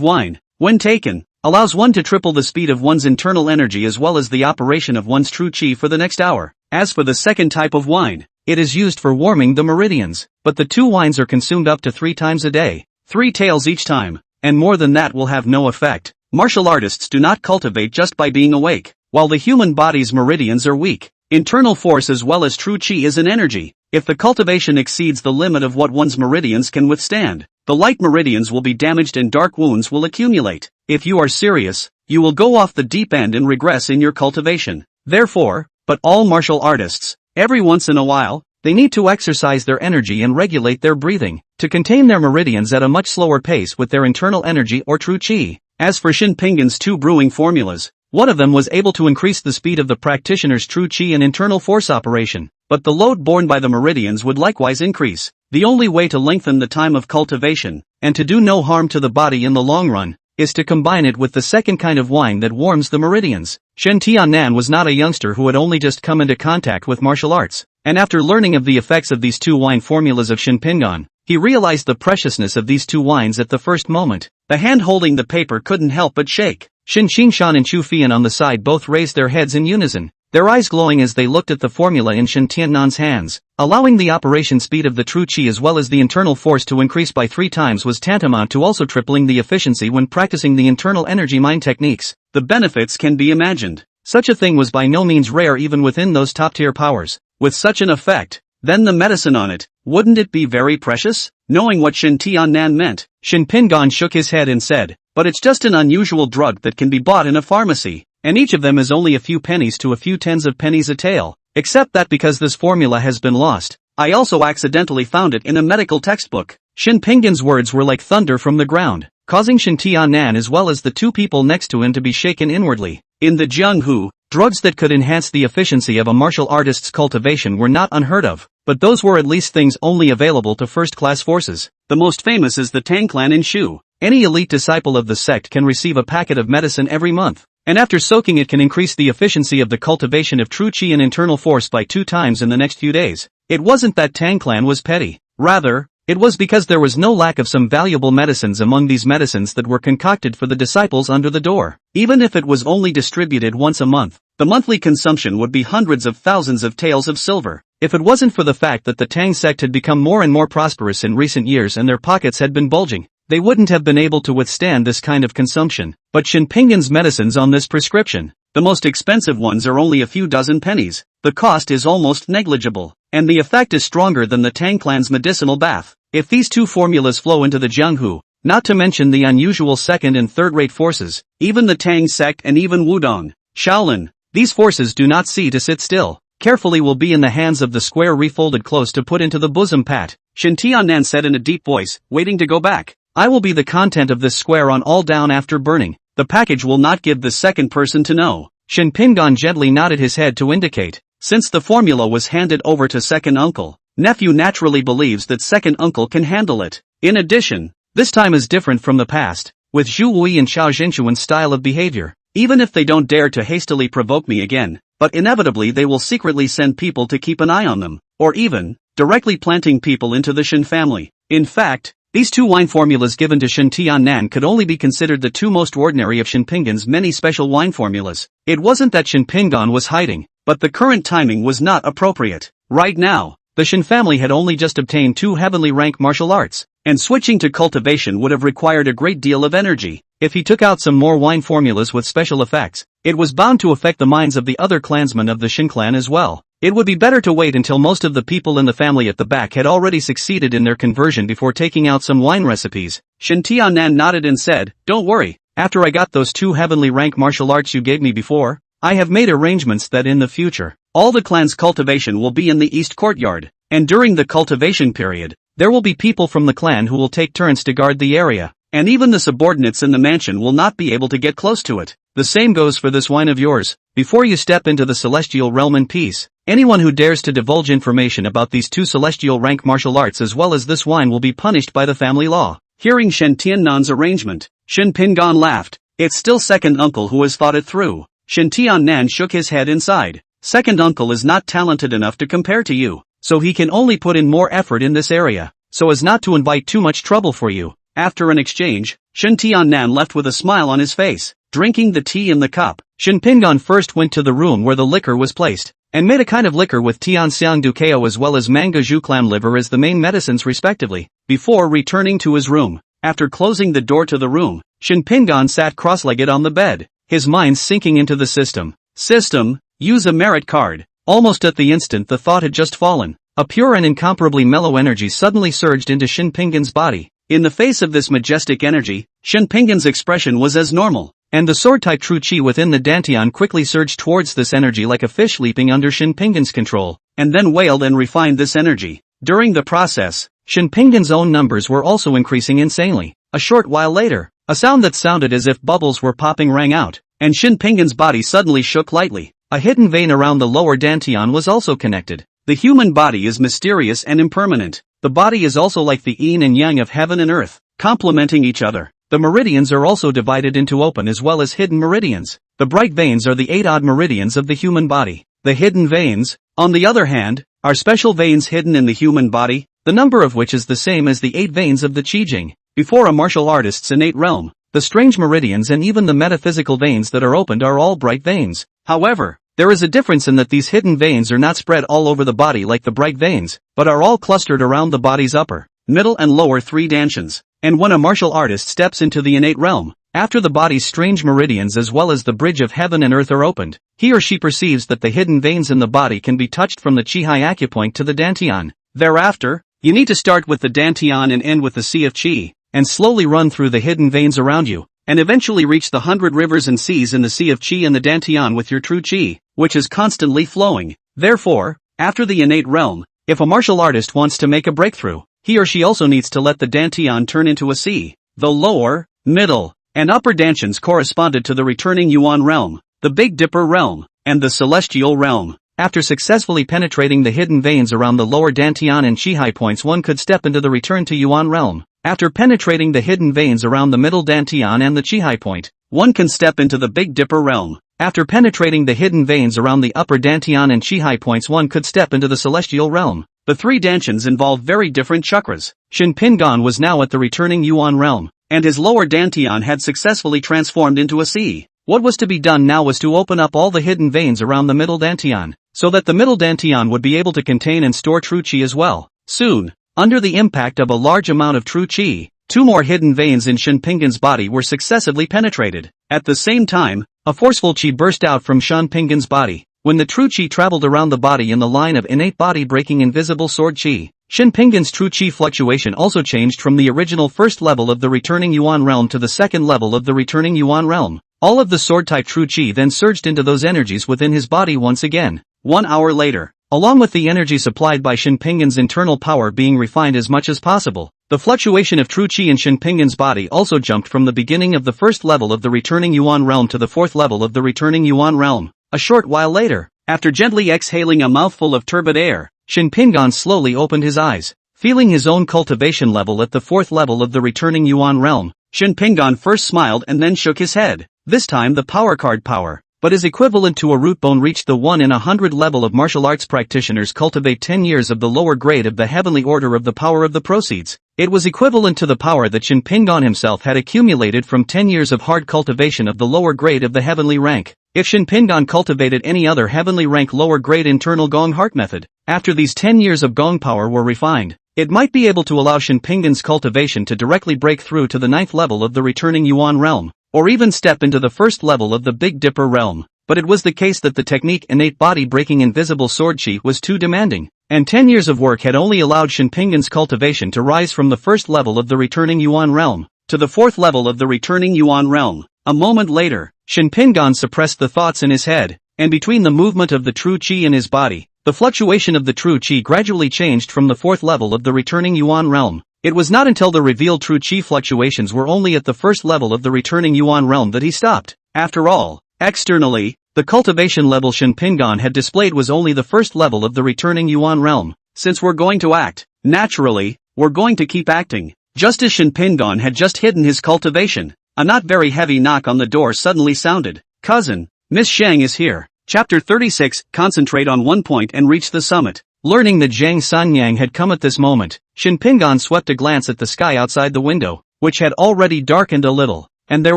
B: wine, when taken, allows one to triple the speed of one's internal energy as well as the operation of one's true chi for the next hour. As for the second type of wine, it is used for warming the meridians, but the two wines are consumed up to 3 times a day, 3 taels each time, and more than that will have no effect. Martial artists do not cultivate just by being awake. while the human body's meridians are weak. Internal force as well as true chi is an energy. If the cultivation exceeds the limit of what one's meridians can withstand, the light meridians will be damaged and dark wounds will accumulate. If you are serious, you will go off the deep end and regress in your cultivation. Therefore, but all martial artists, every once in a while, they need to exercise their energy and regulate their breathing, to contain their meridians at a much slower pace with their internal energy or true chi. As for Shin Pingan's two brewing formulas, one of them was able to increase the speed of the practitioner's true chi and internal force operation, but the load borne by the meridians would likewise increase. The only way to lengthen the time of cultivation, and to do no harm to the body in the long run, is to combine it with the second kind of wine that warms the meridians. Shen Tiannan was not a youngster who had only just come into contact with martial arts, and after learning of the effects of these two wine formulas of Shin Pingan, he realized the preciousness of these two wines at the first moment. The hand holding the paper couldn't help but shake. Shin Qingshan and Chu Fian on the side both raised their heads in unison, their eyes glowing as they looked at the formula in Shin Tiannan's hands. Allowing the operation speed of the true chi as well as the internal force to increase by 3 times was tantamount to also tripling the efficiency when practicing the internal energy mind techniques. The benefits can be imagined. Such a thing was by no means rare even within those top-tier powers. With such an effect, then the medicine on it, wouldn't it be very precious? Knowing what Shin Tiannan meant, Shin Pingan shook his head and said, but it's just an unusual drug that can be bought in a pharmacy, and each of them is only a few pennies to a few tens of pennies a tale. Except that because this formula has been lost, I also accidentally found it in a medical textbook. Shin Pingan's words were like thunder from the ground, causing Shin Tiannan as well as the two people next to him to be shaken inwardly. In the Jianghu, drugs that could enhance the efficiency of a martial artist's cultivation were not unheard of, but those were at least things only available to first-class forces. The most famous is the Tang clan in Shu. Any elite disciple of the sect can receive a packet of medicine every month, and after soaking it can increase the efficiency of the cultivation of true chi and internal force by 2 times in the next few days. It wasn't that Tang clan was petty. Rather, it was because there was no lack of some valuable medicines among these medicines that were concocted for the disciples under the door. Even if it was only distributed once a month, the monthly consumption would be hundreds of thousands of taels of silver. If it wasn't for the fact that the Tang sect had become more and more prosperous in recent years and their pockets had been bulging, they wouldn't have been able to withstand this kind of consumption. But Shin Pingan's medicines on this prescription, the most expensive ones are only a few dozen pennies. The cost is almost negligible, and the effect is stronger than the Tang clan's medicinal bath. If these two formulas flow into the Jianghu, not to mention the unusual second and third-rate forces, even the Tang sect and even Wudong, Shaolin, these forces do not see to sit still. Carefully will be in the hands of the square refolded close to put into the bosom pat. Shin Tiannan said in a deep voice, waiting to go back. I will be the content of this square on all down after burning. The package will not give the second person to know. Shin Pingan gently nodded his head to indicate. Since the formula was handed over to second uncle, nephew naturally believes that second uncle can handle it. In addition, this time is different from the past, with Zhu Wui and Xiao Jinchuan's style of behavior. Even if they don't dare to hastily provoke me again, but inevitably they will secretly send people to keep an eye on them, or even, directly planting people into the Shin family. In fact, these two wine formulas given to Shin Tiannan could only be considered the two most ordinary of Shin Pingan's many special wine formulas. It wasn't that Shin Pingan was hiding, but the current timing was not appropriate. Right now, the Shin family had only just obtained 2 heavenly rank martial arts, and switching to cultivation would have required a great deal of energy. If he took out some more wine formulas with special effects, it was bound to affect the minds of the other clansmen of the Shin clan as well. It would be better to wait until most of the people in the family at the back had already succeeded in their conversion before taking out some wine recipes. Shin Tiannan nodded and said, don't worry, after I got those 2 heavenly rank martial arts you gave me before, I have made arrangements that in the future, all the clan's cultivation will be in the east courtyard, and during the cultivation period, there will be people from the clan who will take turns to guard the area, and even the subordinates in the mansion will not be able to get close to it. The same goes for this wine of yours. Before you step into the celestial realm in peace, anyone who dares to divulge information about these 2 celestial rank martial arts as well as this wine will be punished by the family law. Hearing Shen Tiannan's arrangement, Shin Pingan laughed. It's still second uncle who has thought it through. Shin Tiannan shook his head inside. Second uncle is not talented enough to compare to you, so he can only put in more effort in this area, so as not to invite too much trouble for you. After an exchange, Shin Tiannan left with a smile on his face, drinking the tea in the cup. Shin Pingan first went to the room where the liquor was placed, and made a kind of liquor with Tian Xiang Dukeo as well as manga zhu clam liver as the main medicines respectively, before returning to his room. After closing the door to the room, Shin Pingan sat cross-legged on the bed, his mind sinking into the system. System, use a merit card. Almost at the instant the thought had just fallen, a pure and incomparably mellow energy suddenly surged into Shin Pingan's body. In the face of this majestic energy, Shin Pingan's expression was as normal, and the sword-type true chi within the dantian quickly surged towards this energy like a fish leaping under Shin Pingan's control, and then wailed and refined this energy. During the process, Shin Pingan's own numbers were also increasing insanely. A short while later, a sound that sounded as if bubbles were popping rang out, and Shin Pingan's body suddenly shook lightly. A hidden vein around the lower dantian was also connected. The human body is mysterious and impermanent. The body is also like the yin and yang of heaven and earth, complementing each other. The meridians are also divided into open as well as hidden meridians. The bright veins are the 8 odd meridians of the human body. The hidden veins, on the other hand, are special veins hidden in the human body, the number of which is the same as the 8 veins of the Qijing. Before a martial artist's innate realm, the strange meridians and even the metaphysical veins that are opened are all bright veins. However, there is a difference in that these hidden veins are not spread all over the body like the bright veins, but are all clustered around the body's upper, middle and lower 3 dantians. And when a martial artist steps into the innate realm, after the body's strange meridians as well as the bridge of heaven and earth are opened, he or she perceives that the hidden veins in the body can be touched from the Qi-Hai acupoint to the dantian. Thereafter, you need to start with the dantian and end with the sea of Qi, and slowly run through the hidden veins around you, and eventually reach the 100 rivers and seas in the sea of Qi and the dantian with your true Qi, which is constantly flowing. Therefore, after the innate realm, if a martial artist wants to make a breakthrough, he or she also needs to let the dantian turn into a sea. The lower, middle, and upper dantians corresponded to the returning Yuan realm, the Big Dipper realm, and the celestial realm. After successfully penetrating the hidden veins around the lower dantian and Qi-Hai points, one could step into the return to Yuan realm. After penetrating the hidden veins around the middle dantian and the Qi-Hai point, one can step into the Big Dipper realm. After penetrating the hidden veins around the upper dantian and Qi-Hai points, one could step into the celestial realm. The 3 dantians involve very different chakras. Shin Pingan was now at the returning Yuan realm, and his lower dantian had successfully transformed into a sea. What was to be done now was to open up all the hidden veins around the middle dantian, so that the middle dantian would be able to contain and store true Qi as well. Soon, under the impact of a large amount of true Qi, 2 more hidden veins in Shin Pingan's body were successively penetrated. At the same time, a forceful Qi burst out from Shin Pingan's body. When the true Qi traveled around the body in the line of innate body-breaking invisible sword Qi, Shin Pingan's true Qi fluctuation also changed from the original first level of the returning Yuan realm to the second level of the returning Yuan realm. All of the sword-type true Qi then surged into those energies within his body once again. 1 hour later, along with the energy supplied by Shin Pingan's internal power being refined as much as possible, the fluctuation of true Qi in Shin Pingan's body also jumped from the beginning of the first level of the returning Yuan realm to the 4th level of the returning Yuan realm. A short while later, after gently exhaling a mouthful of turbid air, Shin Pingan slowly opened his eyes. Feeling his own cultivation level at the 4th level of the returning Yuan realm, Shin Pingan first smiled and then shook his head. This time the power card power, but is equivalent to a root bone, reached the 1 in 100 level of martial arts practitioners cultivate 10 years of the lower grade of the heavenly order of the power of the proceeds. It was equivalent to the power that Shin Pingan himself had accumulated from 10 years of hard cultivation of the lower grade of the heavenly rank. If Shin Pingan cultivated any other heavenly rank lower grade internal Gong heart method, after these 10 years of Gong power were refined, it might be able to allow Shin Pingan's cultivation to directly break through to the 9th level of the returning Yuan realm, or even step into the 1st level of the Big Dipper realm. But it was the case that the technique innate body-breaking invisible sword Qi was too demanding, and 10 years of work had only allowed Shin Pingan's cultivation to rise from the 1st level of the returning Yuan realm to the 4th level of the returning Yuan realm. A moment later, Shin Pingan suppressed the thoughts in his head, and between the movement of the true Qi in his body, the fluctuation of the true Qi gradually changed from the 4th level of the returning Yuan realm. It was not until the revealed true Qi fluctuations were only at the 1st level of the returning Yuan realm that he stopped. After all, externally, the cultivation level Shin Pingan had displayed was only the 1st level of the returning Yuan realm. Since we're going to act, naturally, we're going to keep acting. Just as Shin Pingan had just hidden his cultivation, a not very heavy knock on the door suddenly sounded. Cousin, Miss Shang is here. Chapter 36, concentrate on one point and reach the summit. Learning that Zhang Sanyang had come at this moment, Shin Pingan swept a glance at the sky outside the window, which had already darkened a little, and there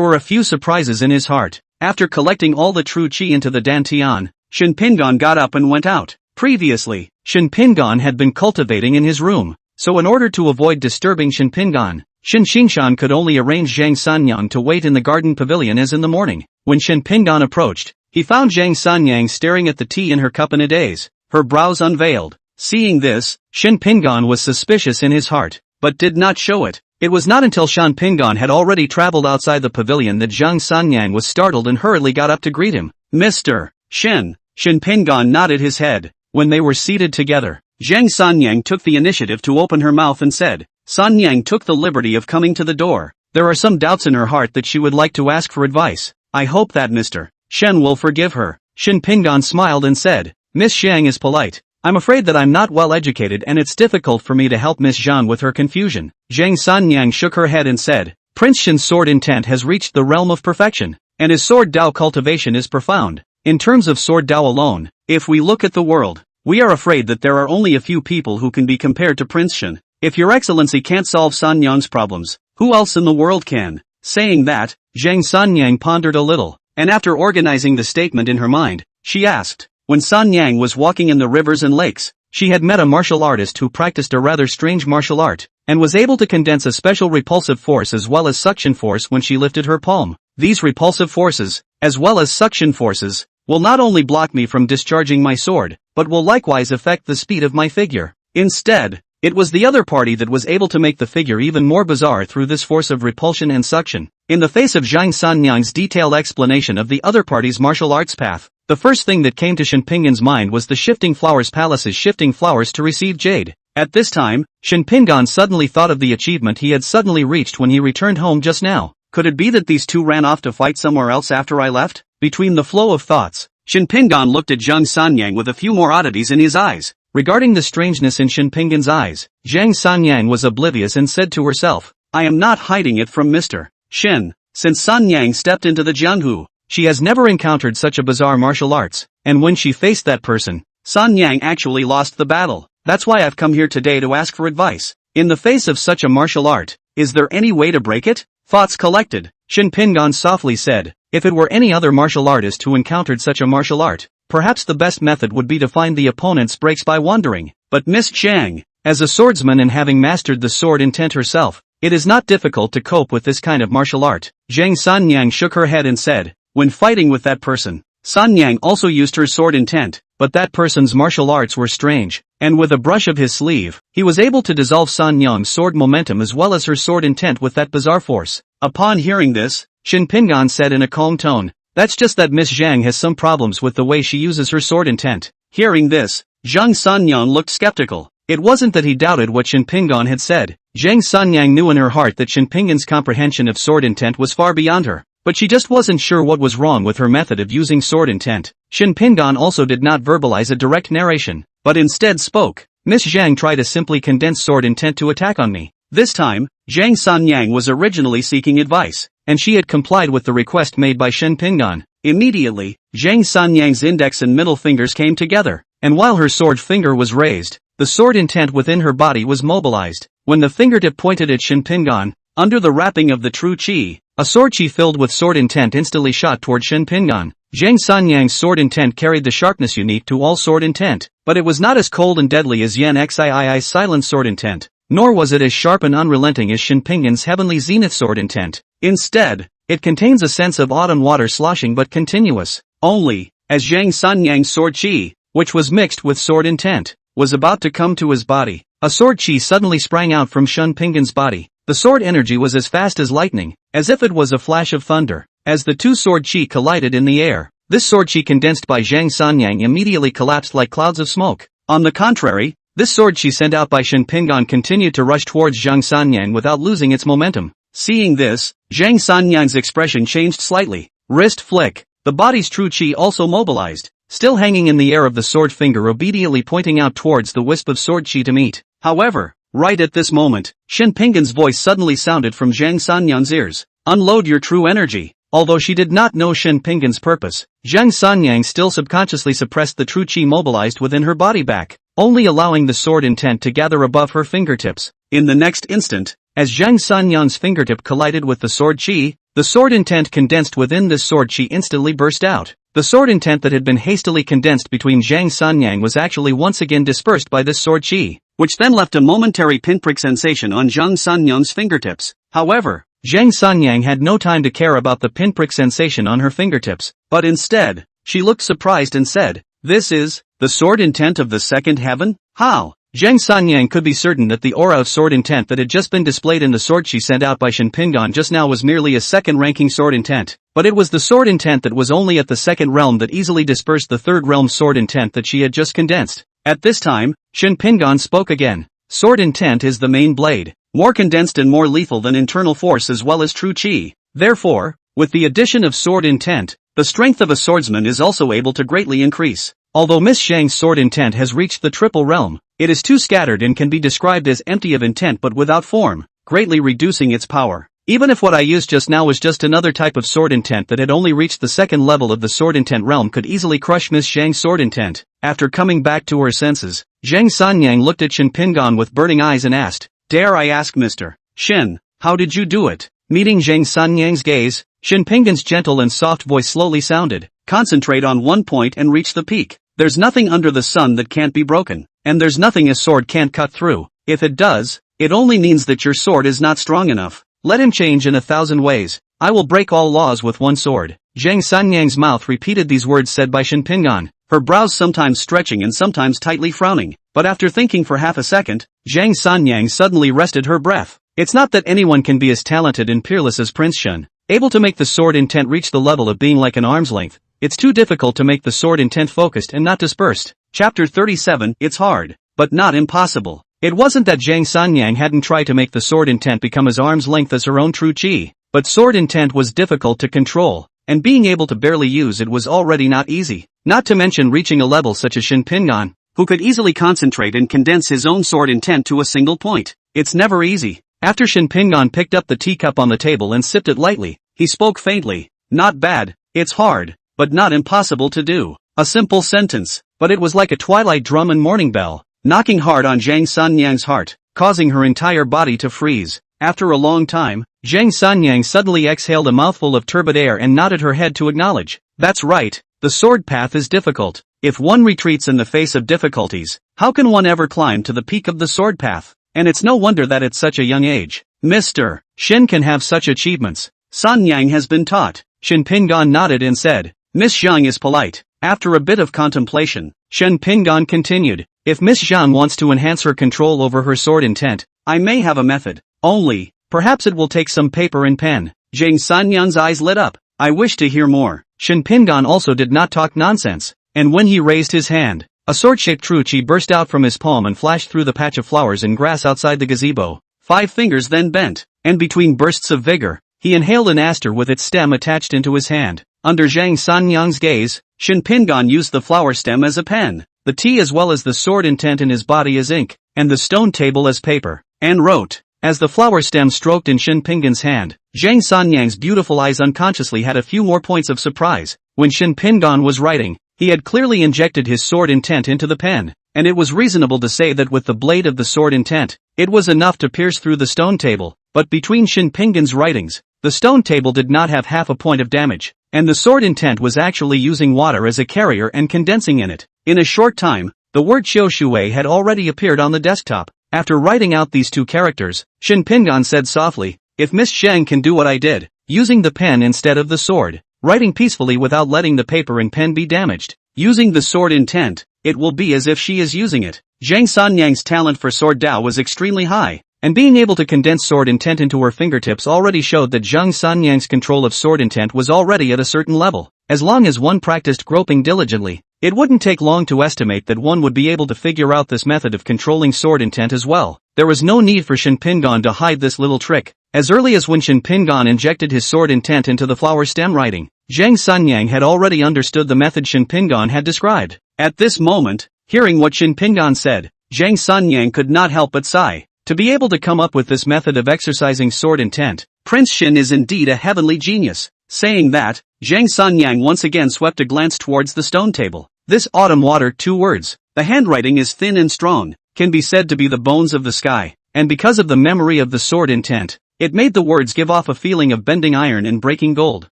B: were a few surprises in his heart. After collecting all the true Qi into the dantian, Shin Pingan got up and went out. Previously, Shin Pingan had been cultivating in his room, so in order to avoid disturbing Shin Pingan, Shin Xingshan could only arrange Zhang Sanyang to wait in the garden pavilion as in the morning. When Shin Pingan approached, he found Zhang Sanyang staring at the tea in her cup in a daze, her brows unveiled. Seeing this, Shen Pingan was suspicious in his heart, but did not show it. It was not until Shen Pingan had already traveled outside the pavilion that Zhang Sanyang was startled and hurriedly got up to greet him. Mr. Shen. Shen Pingan nodded his head. When they were seated together, Zhang Sanyang took the initiative to open her mouth and said. Sanyang took the liberty of coming to the door. There are some doubts in her heart that she would like to ask for advice. I hope that Mr. Shen will forgive her. Shen Pingan smiled and said, Miss Zhang is polite. I'm afraid that I'm not well educated and it's difficult for me to help Miss Zhang with her confusion. Zhang Sanyang shook her head and said, Prince Shen's sword intent has reached the realm of perfection, and his sword Dao cultivation is profound. In terms of sword Dao alone, if we look at the world, we are afraid that there are only a few people who can be compared to Prince Shen. If Your Excellency can't solve Sanyang's problems, who else in the world can? Saying that, Zhang Sanyang pondered a little, and after organizing the statement in her mind, she asked, when Sanyang was walking in the rivers and lakes, she had met a martial artist who practiced a rather strange martial art, and was able to condense a special repulsive force as well as suction force when she lifted her palm. These repulsive forces, as well as suction forces, will not only block me from discharging my sword, but will likewise affect the speed of my figure. Instead, it was the other party that was able to make the figure even more bizarre through this force of repulsion and suction. In the face of Zhang Sanyang's detailed explanation of the other party's martial arts path, the first thing that came to Shen Pingan's mind was the Shifting Flowers Palace's shifting flowers to receive jade. At this time, Shen Pingan suddenly thought of the achievement he had suddenly reached when he returned home just now. Could it be that these two ran off to fight somewhere else after I left? Between the flow of thoughts, Shen Pingan looked at Zhang Sanyang with a few more oddities in his eyes. Regarding the strangeness in Shen Pingan's eyes, Zhang Sanyang was oblivious and said to herself, I am not hiding it from Mr. Shen. Since Sanyang stepped into the Jianghu, she has never encountered such a bizarre martial arts, and when she faced that person, Sanyang actually lost the battle. That's why I've come here today to ask for advice. In the face of such a martial art, is there any way to break it? Thoughts collected, Shen Pingan softly said, if it were any other martial artist who encountered such a martial art, perhaps the best method would be to find the opponent's breaks by wandering. But Miss Zhang, as a swordsman and having mastered the sword intent herself, it is not difficult to cope with this kind of martial art. Zhang Sanyang shook her head and said, when fighting with that person, Sanyang also used her sword intent, but that person's martial arts were strange, and with a brush of his sleeve, he was able to dissolve Sanyang's sword momentum as well as her sword intent with that bizarre force. Upon hearing this, Shen Pingan said in a calm tone, that's just that Miss Zhang has some problems with the way she uses her sword intent. Hearing this, Zhang Sanyang looked skeptical. It wasn't that he doubted what Shen Pingan had said. Zhang Sanyang knew in her heart that Shen Pingan's comprehension of sword intent was far beyond her, but she just wasn't sure what was wrong with her method of using sword intent. Shen Pingan also did not verbalize a direct narration, but instead spoke, Miss Zhang tried to simply condense sword intent to attack on me. This time, Zhang Sanyang was originally seeking advice, and she had complied with the request made by Shen Pingan. Immediately, Zhang Sanyang's index and middle fingers came together, and while her sword finger was raised, the sword intent within her body was mobilized. When the fingertip pointed at Shen Pingan, under the wrapping of the true qi, a sword qi filled with sword intent instantly shot toward Shen Pingan. Zhang Sanyang's sword intent carried the sharpness unique to all sword intent, but it was not as cold and deadly as Yan Xii's silent sword intent, nor was it as sharp and unrelenting as Shen Pingan's heavenly zenith sword intent. Instead, it contains a sense of autumn water sloshing but continuous. Only, as Zhang Sanyang's sword qi, which was mixed with sword intent, was about to come to his body, a sword qi suddenly sprang out from Shen Pingan's body. The sword energy was as fast as lightning, as if it was a flash of thunder. As the two sword qi collided in the air, this sword qi condensed by Zhang Sanyang immediately collapsed like clouds of smoke. On the contrary, this sword qi sent out by Shen Pingan continued to rush towards Zhang Sanyang without losing its momentum. Seeing this, Zhang Sanyang's expression changed slightly. Wrist flick. The body's true qi also mobilized, still hanging in the air of the sword finger obediently pointing out towards the wisp of sword qi to meet. However, right at this moment, Shen Pingan's voice suddenly sounded from Zhang Sanyang's ears. Unload your true energy. Although she did not know Shen Pingan's purpose, Zhang Sanyang still subconsciously suppressed the true qi mobilized within her body back, only allowing the sword intent to gather above her fingertips. In the next instant, as Zhang Sanyang's fingertip collided with the sword qi, the sword intent condensed within this sword qi instantly burst out. The sword intent that had been hastily condensed between Zhang Sanyang was actually once again dispersed by this sword qi, which then left a momentary pinprick sensation on Zhang Sanyang's fingertips. However, Zhang Sanyang had no time to care about the pinprick sensation on her fingertips, but instead, she looked surprised and said, "This is the sword intent of the second heaven? How?" Zhang Sanyang could be certain that the aura of sword intent that had just been displayed in the sword she sent out by Shen Pingan just now was merely a second-ranking sword intent, but it was the sword intent that was only at the second realm that easily dispersed the third realm sword intent that she had just condensed. At this time, Shen Pingan spoke again. Sword intent is the main blade, more condensed and more lethal than internal force as well as true chi. Therefore, with the addition of sword intent, the strength of a swordsman is also able to greatly increase. Although Miss Zhang's sword intent has reached the triple realm, it is too scattered and can be described as empty of intent but without form, greatly reducing its power. Even if what I used just now was just another type of sword intent that had only reached the second level of the sword intent realm could easily crush Miss Zhang's sword intent. After coming back to her senses, Zhang Sanyang looked at Shen Pingan with burning eyes and asked, "Dare I ask Mr. Shen, how did you do it?" Meeting Zhang Sanyang's gaze, Shen Pingan's gentle and soft voice slowly sounded, "Concentrate on one point and reach the peak. There's nothing under the sun that can't be broken, and there's nothing a sword can't cut through. If it does, it only means that your sword is not strong enough. Let him change in 1,000 ways. I will break all laws with one sword." Zhang Sanyang's mouth repeated these words said by Shen Pingan, her brows sometimes stretching and sometimes tightly frowning, but after thinking for half a second, Zhang Sanyang suddenly rested her breath. It's not that anyone can be as talented and peerless as Prince Shen, able to make the sword intent reach the level of being like an arm's length. It's too difficult to make the sword intent focused and not dispersed. Chapter 37. It's hard, but not impossible. It wasn't that Zhang Sanyang hadn't tried to make the sword intent become as arm's length as her own true chi, but sword intent was difficult to control, and being able to barely use it was already not easy, not to mention reaching a level such as Shen Pingan, who could easily concentrate and condense his own sword intent to a single point. It's never easy. After Shen Pingan picked up the teacup on the table and sipped it lightly, he spoke faintly, "Not bad, it's hard, but not impossible to do." A simple sentence, but it was like a twilight drum and morning bell, knocking hard on Zhang Sanyang's heart, causing her entire body to freeze. After a long time, Zhang Sanyang suddenly exhaled a mouthful of turbid air and nodded her head to acknowledge. "That's right, the sword path is difficult. If one retreats in the face of difficulties, how can one ever climb to the peak of the sword path? And it's no wonder that at such a young age, Mr. Shen can have such achievements. Sanyang has been taught." Shen Pingan nodded and said, "Miss Zhang is polite." After a bit of contemplation, Shen Pingan continued, "If Miss Zhang wants to enhance her control over her sword intent, I may have a method. Only, perhaps it will take some paper and pen." Zhang Sanyang's eyes lit up. "I wish to hear more." Shen Pingan also did not talk nonsense, and when he raised his hand, a sword-shaped true chi burst out from his palm and flashed through the patch of flowers and grass outside the gazebo. 5 fingers then bent, and between bursts of vigor, he inhaled an aster with its stem attached into his hand. Under Zhang Sanyang's gaze, Shen Pingan used the flower stem as a pen, the tea as well as the sword intent in his body as ink, and the stone table as paper, and wrote. As the flower stem stroked in Shen Pingan's hand, Zhang Sanyang's beautiful eyes unconsciously had a few more points of surprise. When Shen Pingan was writing, he had clearly injected his sword intent into the pen, and it was reasonable to say that with the blade of the sword intent, it was enough to pierce through the stone table. But between Shen Pingan's writings, the stone table did not have half a point of damage, and the sword intent was actually using water as a carrier and condensing in it. In a short time, the word Qiu Shui had already appeared on the desktop. After writing out these 2 characters, Shen Pingan said softly, "If Miss Zhang can do what I did, using the pen instead of the sword, writing peacefully without letting the paper and pen be damaged, using the sword intent, it will be as if she is using it." Zhang Sanyang's talent for sword Dao was extremely high, and being able to condense sword intent into her fingertips already showed that Zhang Sanyang's control of sword intent was already at a certain level. As long as one practiced groping diligently, it wouldn't take long to estimate that one would be able to figure out this method of controlling sword intent as well. There was no need for Shen Pingan to hide this little trick. As early as when Shen Pingan injected his sword intent into the flower stem writing, Zhang Sanyang had already understood the method Shen Pingan had described. At this moment, hearing what Shen Pingan said, Zhang Sanyang could not help but sigh. To be able to come up with this method of exercising sword intent, Prince Shen is indeed a heavenly genius. Saying that, Zhang Sanyang once again swept a glance towards the stone table. This autumn water 2 words. The handwriting is thin and strong, can be said to be the bones of the sky, and because of the memory of the sword intent, it made the words give off a feeling of bending iron and breaking gold.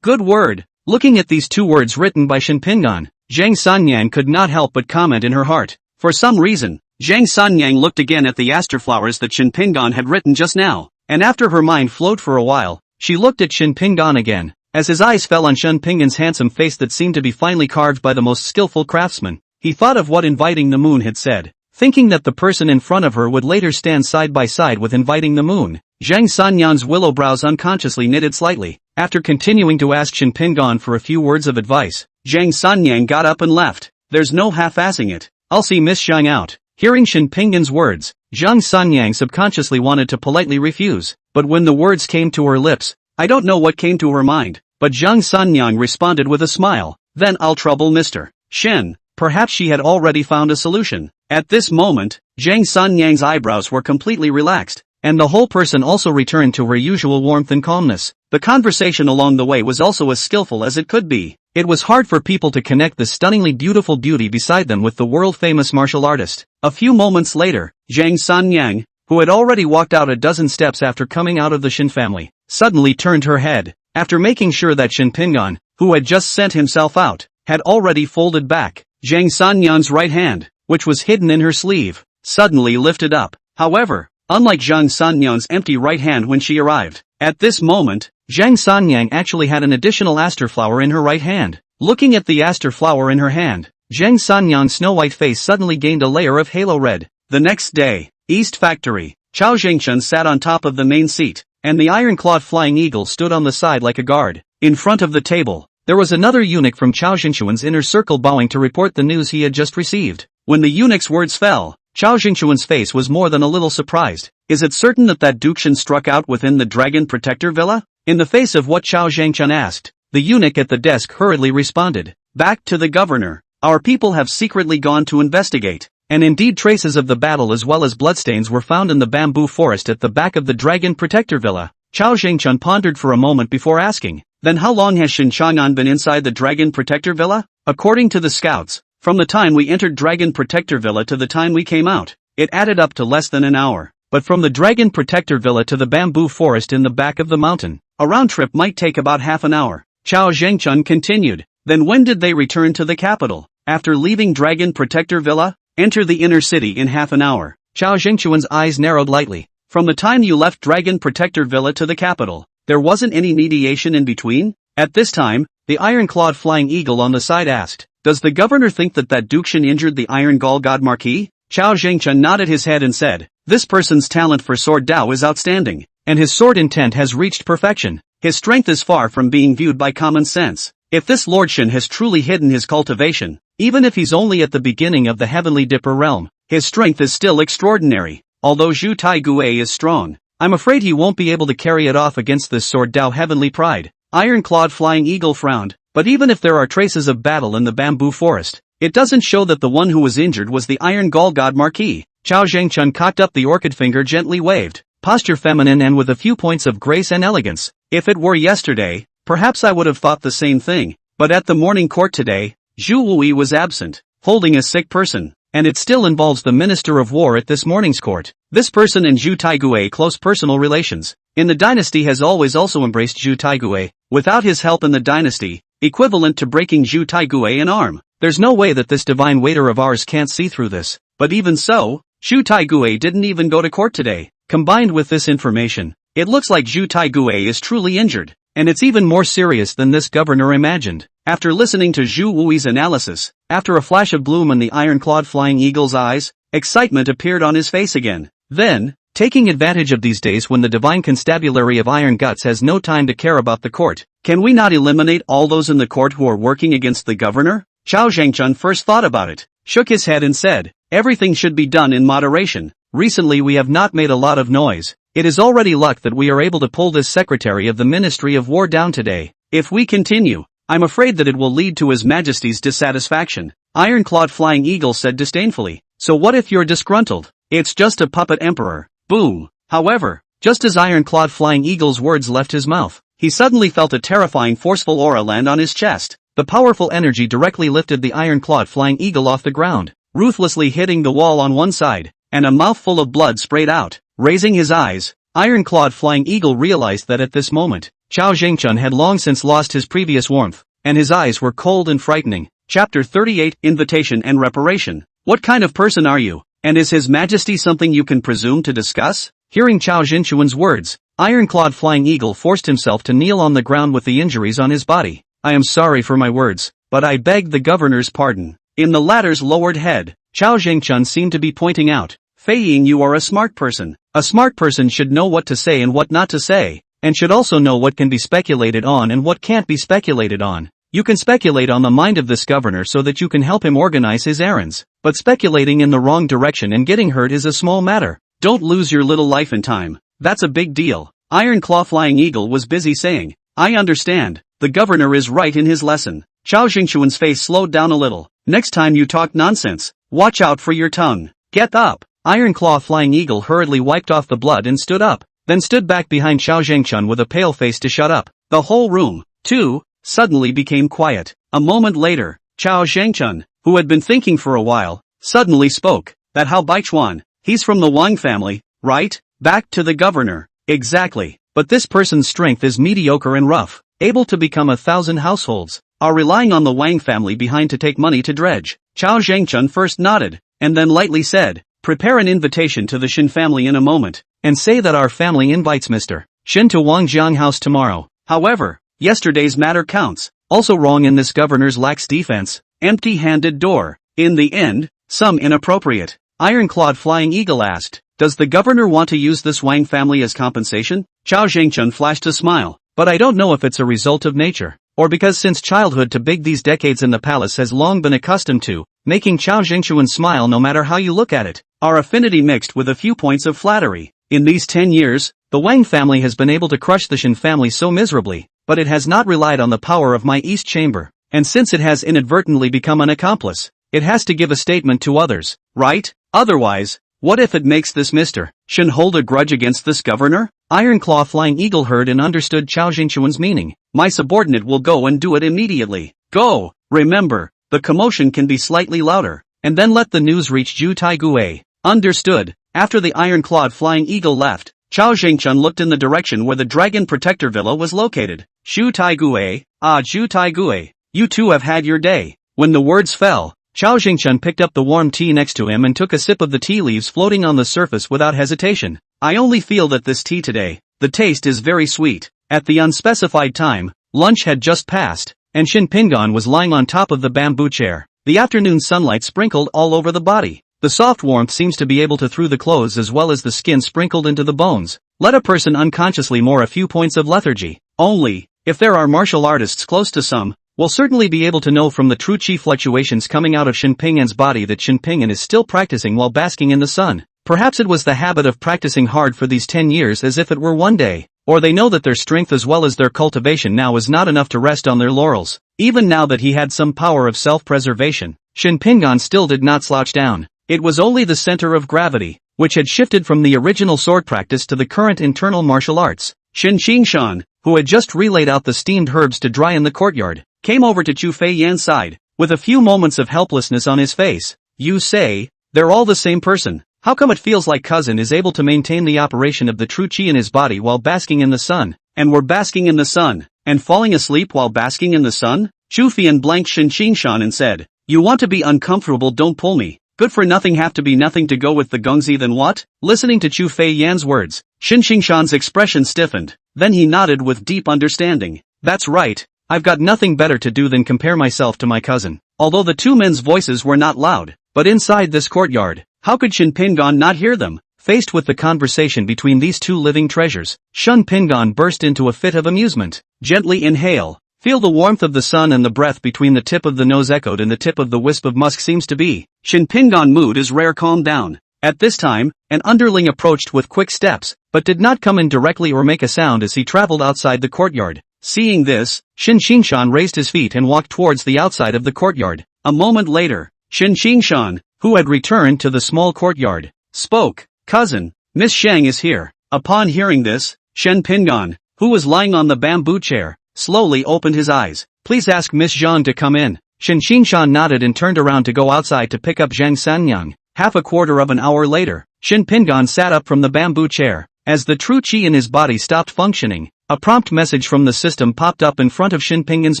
B: Good word. Looking at these 2 words written by Shen Pingan, Zhang Sanyang could not help but comment in her heart. For some reason, Zhang Sanyang looked again at the aster flowers that Shen Pingan had written just now, and after her mind flowed for a while, she looked at Shen Pingan again. as his eyes fell on Shen Pingan's handsome face that seemed to be finely carved by the most skillful craftsman. He thought of what inviting the moon had said, thinking that the person in front of her would later stand side by side with inviting the moon. Zhang Sanyan's willow brows unconsciously knitted slightly. After continuing to ask Shen Pingan for a few words of advice, Zhang Sanyang got up and left. There's no half-assing it. I'll see Miss Zhang out. Hearing Shen Pingan's words, Zhang Sanyang subconsciously wanted to politely refuse, but when the words came to her lips, I don't know what came to her mind, but Zhang Sanyang responded with a smile. Then I'll trouble Mr. Shen. Perhaps she had already found a solution. At this moment, Zhang Sanyang's eyebrows were completely relaxed, and the whole person also returned to her usual warmth and calmness. The conversation along the way was also as skillful as it could be. It was hard for people to connect the stunningly beautiful beauty beside them with the world-famous martial artist. A few moments later, Zhang Sanyang, who had already walked out a dozen steps after coming out of the Shen family, suddenly turned her head. After making sure that Shen Pingan, who had just sent himself out, had already folded back, Zhang Sanyang's right hand, which was hidden in her sleeve, suddenly lifted up. However, unlike Zhang Sanyang's empty right hand when she arrived, at this moment, Zhang Sanyang actually had an additional aster flower in her right hand. Looking at the aster flower in her hand, Zhang Sanyang's snow-white face suddenly gained a layer of halo red. The next day, East Factory, Chao Zhengchun sat on top of the main seat, and the iron-clawed flying eagle stood on the side like a guard. In front of the table, there was another eunuch from Chao Zhengchun's inner circle bowing to report the news he had just received. When the eunuch's words fell, Chao Zhengchun's face was more than a little surprised. Is it certain that Duke Shen struck out within the Dragon Protector Villa? In the face of what Chao Zhengchun asked, the eunuch at the desk hurriedly responded. Back to the governor. Our people have secretly gone to investigate, and indeed traces of the battle as well as bloodstains were found in the bamboo forest at the back of the Dragon Protector Villa. Chao Zhengchun pondered for a moment before asking, then how long has Shen Chang'an been inside the Dragon Protector Villa? According to the scouts, from the time we entered Dragon Protector Villa to the time we came out, it added up to less than an hour. But from the Dragon Protector Villa to the bamboo forest in the back of the mountain, a round trip might take about half an hour. Chao Zhengchun continued. Then when did they return to the capital? After leaving Dragon Protector Villa? Enter the inner city in half an hour. Chao Zhengchun's eyes narrowed lightly. From the time you left Dragon Protector Villa to the capital, there wasn't any mediation in between? At this time, the iron-clawed flying eagle on the side asked, does the governor think that Duke Shen injured the Iron Gall God Marquis? Chao Zhengchun nodded his head and said, this person's talent for sword Dao is outstanding, and his sword intent has reached perfection. His strength is far from being viewed by common sense. If this Lord Shen has truly hidden his cultivation, even if he's only at the beginning of the Heavenly Dipper realm, his strength is still extraordinary. Although Zhu Taigui is strong, I'm afraid he won't be able to carry it off against this sword Dao Heavenly Pride. Iron-clawed flying eagle frowned, but even if there are traces of battle in the bamboo forest, it doesn't show that the one who was injured was the Iron Gall God Marquis. Chao Zhengchun cocked up the orchid finger, gently waved, posture feminine and with a few points of grace and elegance. If it were yesterday, perhaps I would have thought the same thing, but at the morning court today, Zhu Wui was absent, holding a sick person, and it still involves the Minister of War at this morning's court. This person and Zhu Taigui close personal relations. In the dynasty has always also embraced Zhu Taigui, without his help in the dynasty, equivalent to breaking Zhu Taigui an arm. There's no way that this divine waiter of ours can't see through this, but even so, Zhu Taigui didn't even go to court today. Combined with this information, it looks like Zhu Taigui is truly injured, and it's even more serious than this governor imagined. After listening to Zhu Wui's analysis, after a flash of bloom in the iron-clawed flying eagle's eyes, excitement appeared on his face again. Then, taking advantage of these days when the divine constabulary of Iron Guts has no time to care about the court, can we not eliminate all those in the court who are working against the governor? Chao Zhengchun first thought about it, shook his head and said, everything should be done in moderation. Recently we have not made a lot of noise. It is already luck that we are able to pull this secretary of the Ministry of War down today. If we continue, I'm afraid that it will lead to His Majesty's dissatisfaction. Iron-clawed flying eagle said disdainfully. So what if you're disgruntled? It's just a puppet emperor. Boom. However, just as iron-clawed flying eagle's words left his mouth, he suddenly felt a terrifying forceful aura land on his chest. The powerful energy directly lifted the iron-clawed flying eagle off the ground, ruthlessly hitting the wall on one side, and a mouthful of blood sprayed out. Raising his eyes, iron-clawed flying eagle realized that at this moment, Chao Zhengchun had long since lost his previous warmth, and his eyes were cold and frightening. Chapter 38 Invitation and Reparation. What kind of person are you, and is His Majesty something you can presume to discuss? Hearing Chao Zhengchun's words,
A: Iron-clawed Flying Eagle forced himself to kneel on the ground with the injuries on his body. I am sorry for my words, but I beg the governor's pardon. In the latter's lowered head, Chao Zhengchun seemed to be pointing out, Fei Ying, you are a smart person. A smart person should know what to say and what not to say, and should also know what can be speculated on and what can't be speculated on. You can speculate on the mind of this governor so that you can help him organize his errands, but speculating in the wrong direction and getting hurt is a small matter. Don't lose your little life in time. That's a big deal. Iron Claw Flying Eagle was busy saying, I understand. The governor is right in his lesson. Chao Jingchuan's face slowed down a little. Next time you talk nonsense, watch out for your tongue. Get up. Iron Claw Flying Eagle hurriedly wiped off the blood and stood up, then stood back behind Chao Zhengchun with a pale face to shut up. The whole room, too, suddenly became quiet. A moment later, Chao Zhengchun, who had been thinking for a while, suddenly spoke. That Hao Baichuan, he's from the Wang family, right? Back to the governor. Exactly. But this person's strength is mediocre and rough, able to become 1,000 households, are relying on the Wang family behind to take money to dredge. Chao Zhengchun first nodded, and then lightly said, prepare an invitation to the Shin family in a moment, and say that our family invites Mr. Shin to Wangjiang House tomorrow. However, yesterday's matter counts. Also wrong in this governor's lax defense, empty-handed door. In the end, some inappropriate. Iron-clawed Flying Eagle asked, does the governor want to use this Wang family as compensation? Chao Zhengchun flashed a smile, but I don't know if it's a result of nature, or because since childhood to big these decades in the palace has long been accustomed to, making Chao Zhengchuan smile no matter how you look at it, our affinity mixed with a few points of flattery. In these 10 years, the Wang family has been able to crush the Shin family so miserably, but it has not relied on the power of my East Chamber, and since it has inadvertently become an accomplice, it has to give a statement to others, right? Otherwise, what if it makes this Mr. Shin hold a grudge against this governor? Iron Claw Flying Eagle heard and understood Chao Jingchuan's meaning. My subordinate will go and do it immediately. Go! Remember, the commotion can be slightly louder, and then let the news reach Zhu Taigui. Understood. After the iron-clawed Flying Eagle left, Chao Jingchun looked in the direction where the Dragon Protector Villa was located. Zhu Taigui, Zhu Taigui, you two have had your day. When the words fell, Chao Jingchun picked up the warm tea next to him and took a sip of the tea leaves floating on the surface without hesitation. I only feel that this tea today, the taste is very sweet. At the unspecified time, lunch had just passed, and Shin Pingon was lying on top of the bamboo chair. The afternoon sunlight sprinkled all over the body. The soft warmth seems to be able to through the clothes as well as the skin sprinkled into the bones. Let a person unconsciously more a few points of lethargy. Only, if there are martial artists close to some, will certainly be able to know from the true chi fluctuations coming out of Shin Pingan's body that Shin Pingan is still practicing while basking in the sun. Perhaps it was the habit of practicing hard for these 10 years as if it were one day. Or they know that their strength as well as their cultivation now is not enough to rest on their laurels. Even now that he had some power of self-preservation, Shin Pingan still did not slouch down. It was only the center of gravity, which had shifted from the original sword practice to the current internal martial arts. Shin Qingshan, who had just relayed out the steamed herbs to dry in the courtyard, came over to Chu Fei Yan's side, with a few moments of helplessness on his face. You say, they're all the same person. How come it feels like cousin is able to maintain the operation of the true chi in his body while basking in the sun, and we're basking in the sun, and falling asleep while basking in the sun? Chu Fian blanked Shin Qingshan and said, you want to be uncomfortable, don't pull me. Good for nothing have to be nothing to go with the gongzi then what? Listening to Chu Fei Yan's words, Shin Qingshan's expression stiffened, then he nodded with deep understanding. That's right, I've got nothing better to do than compare myself to my cousin. Although the two men's voices were not loud, but inside this courtyard, how could Shin Pingon not hear them? Faced with the conversation between these two living treasures, Shin Pingon burst into a fit of amusement. Gently inhale. Feel the warmth of the sun and the breath between the tip of the nose echoed and the tip of the wisp of musk seems to be. Shin Pingon mood is rare calm down. At this time, an underling approached with quick steps, but did not come in directly or make a sound as he traveled outside the courtyard. Seeing this, Shin Qingshan raised his feet and walked towards the outside of the courtyard. A moment later, Shin Qingshan, who had returned to the small courtyard, spoke. Cousin, Miss Shang is here. Upon hearing this, Shen Pingon, who was lying on the bamboo chair, slowly opened his eyes. Please ask Miss Zhang to come in. Shin Qingshan nodded and turned around to go outside to pick up Zhang Sanyang. Half a quarter of an hour later, Shin Pingon sat up from the bamboo chair. As the true chi in his body stopped functioning, a prompt message from the system popped up in front of Shin Pingon's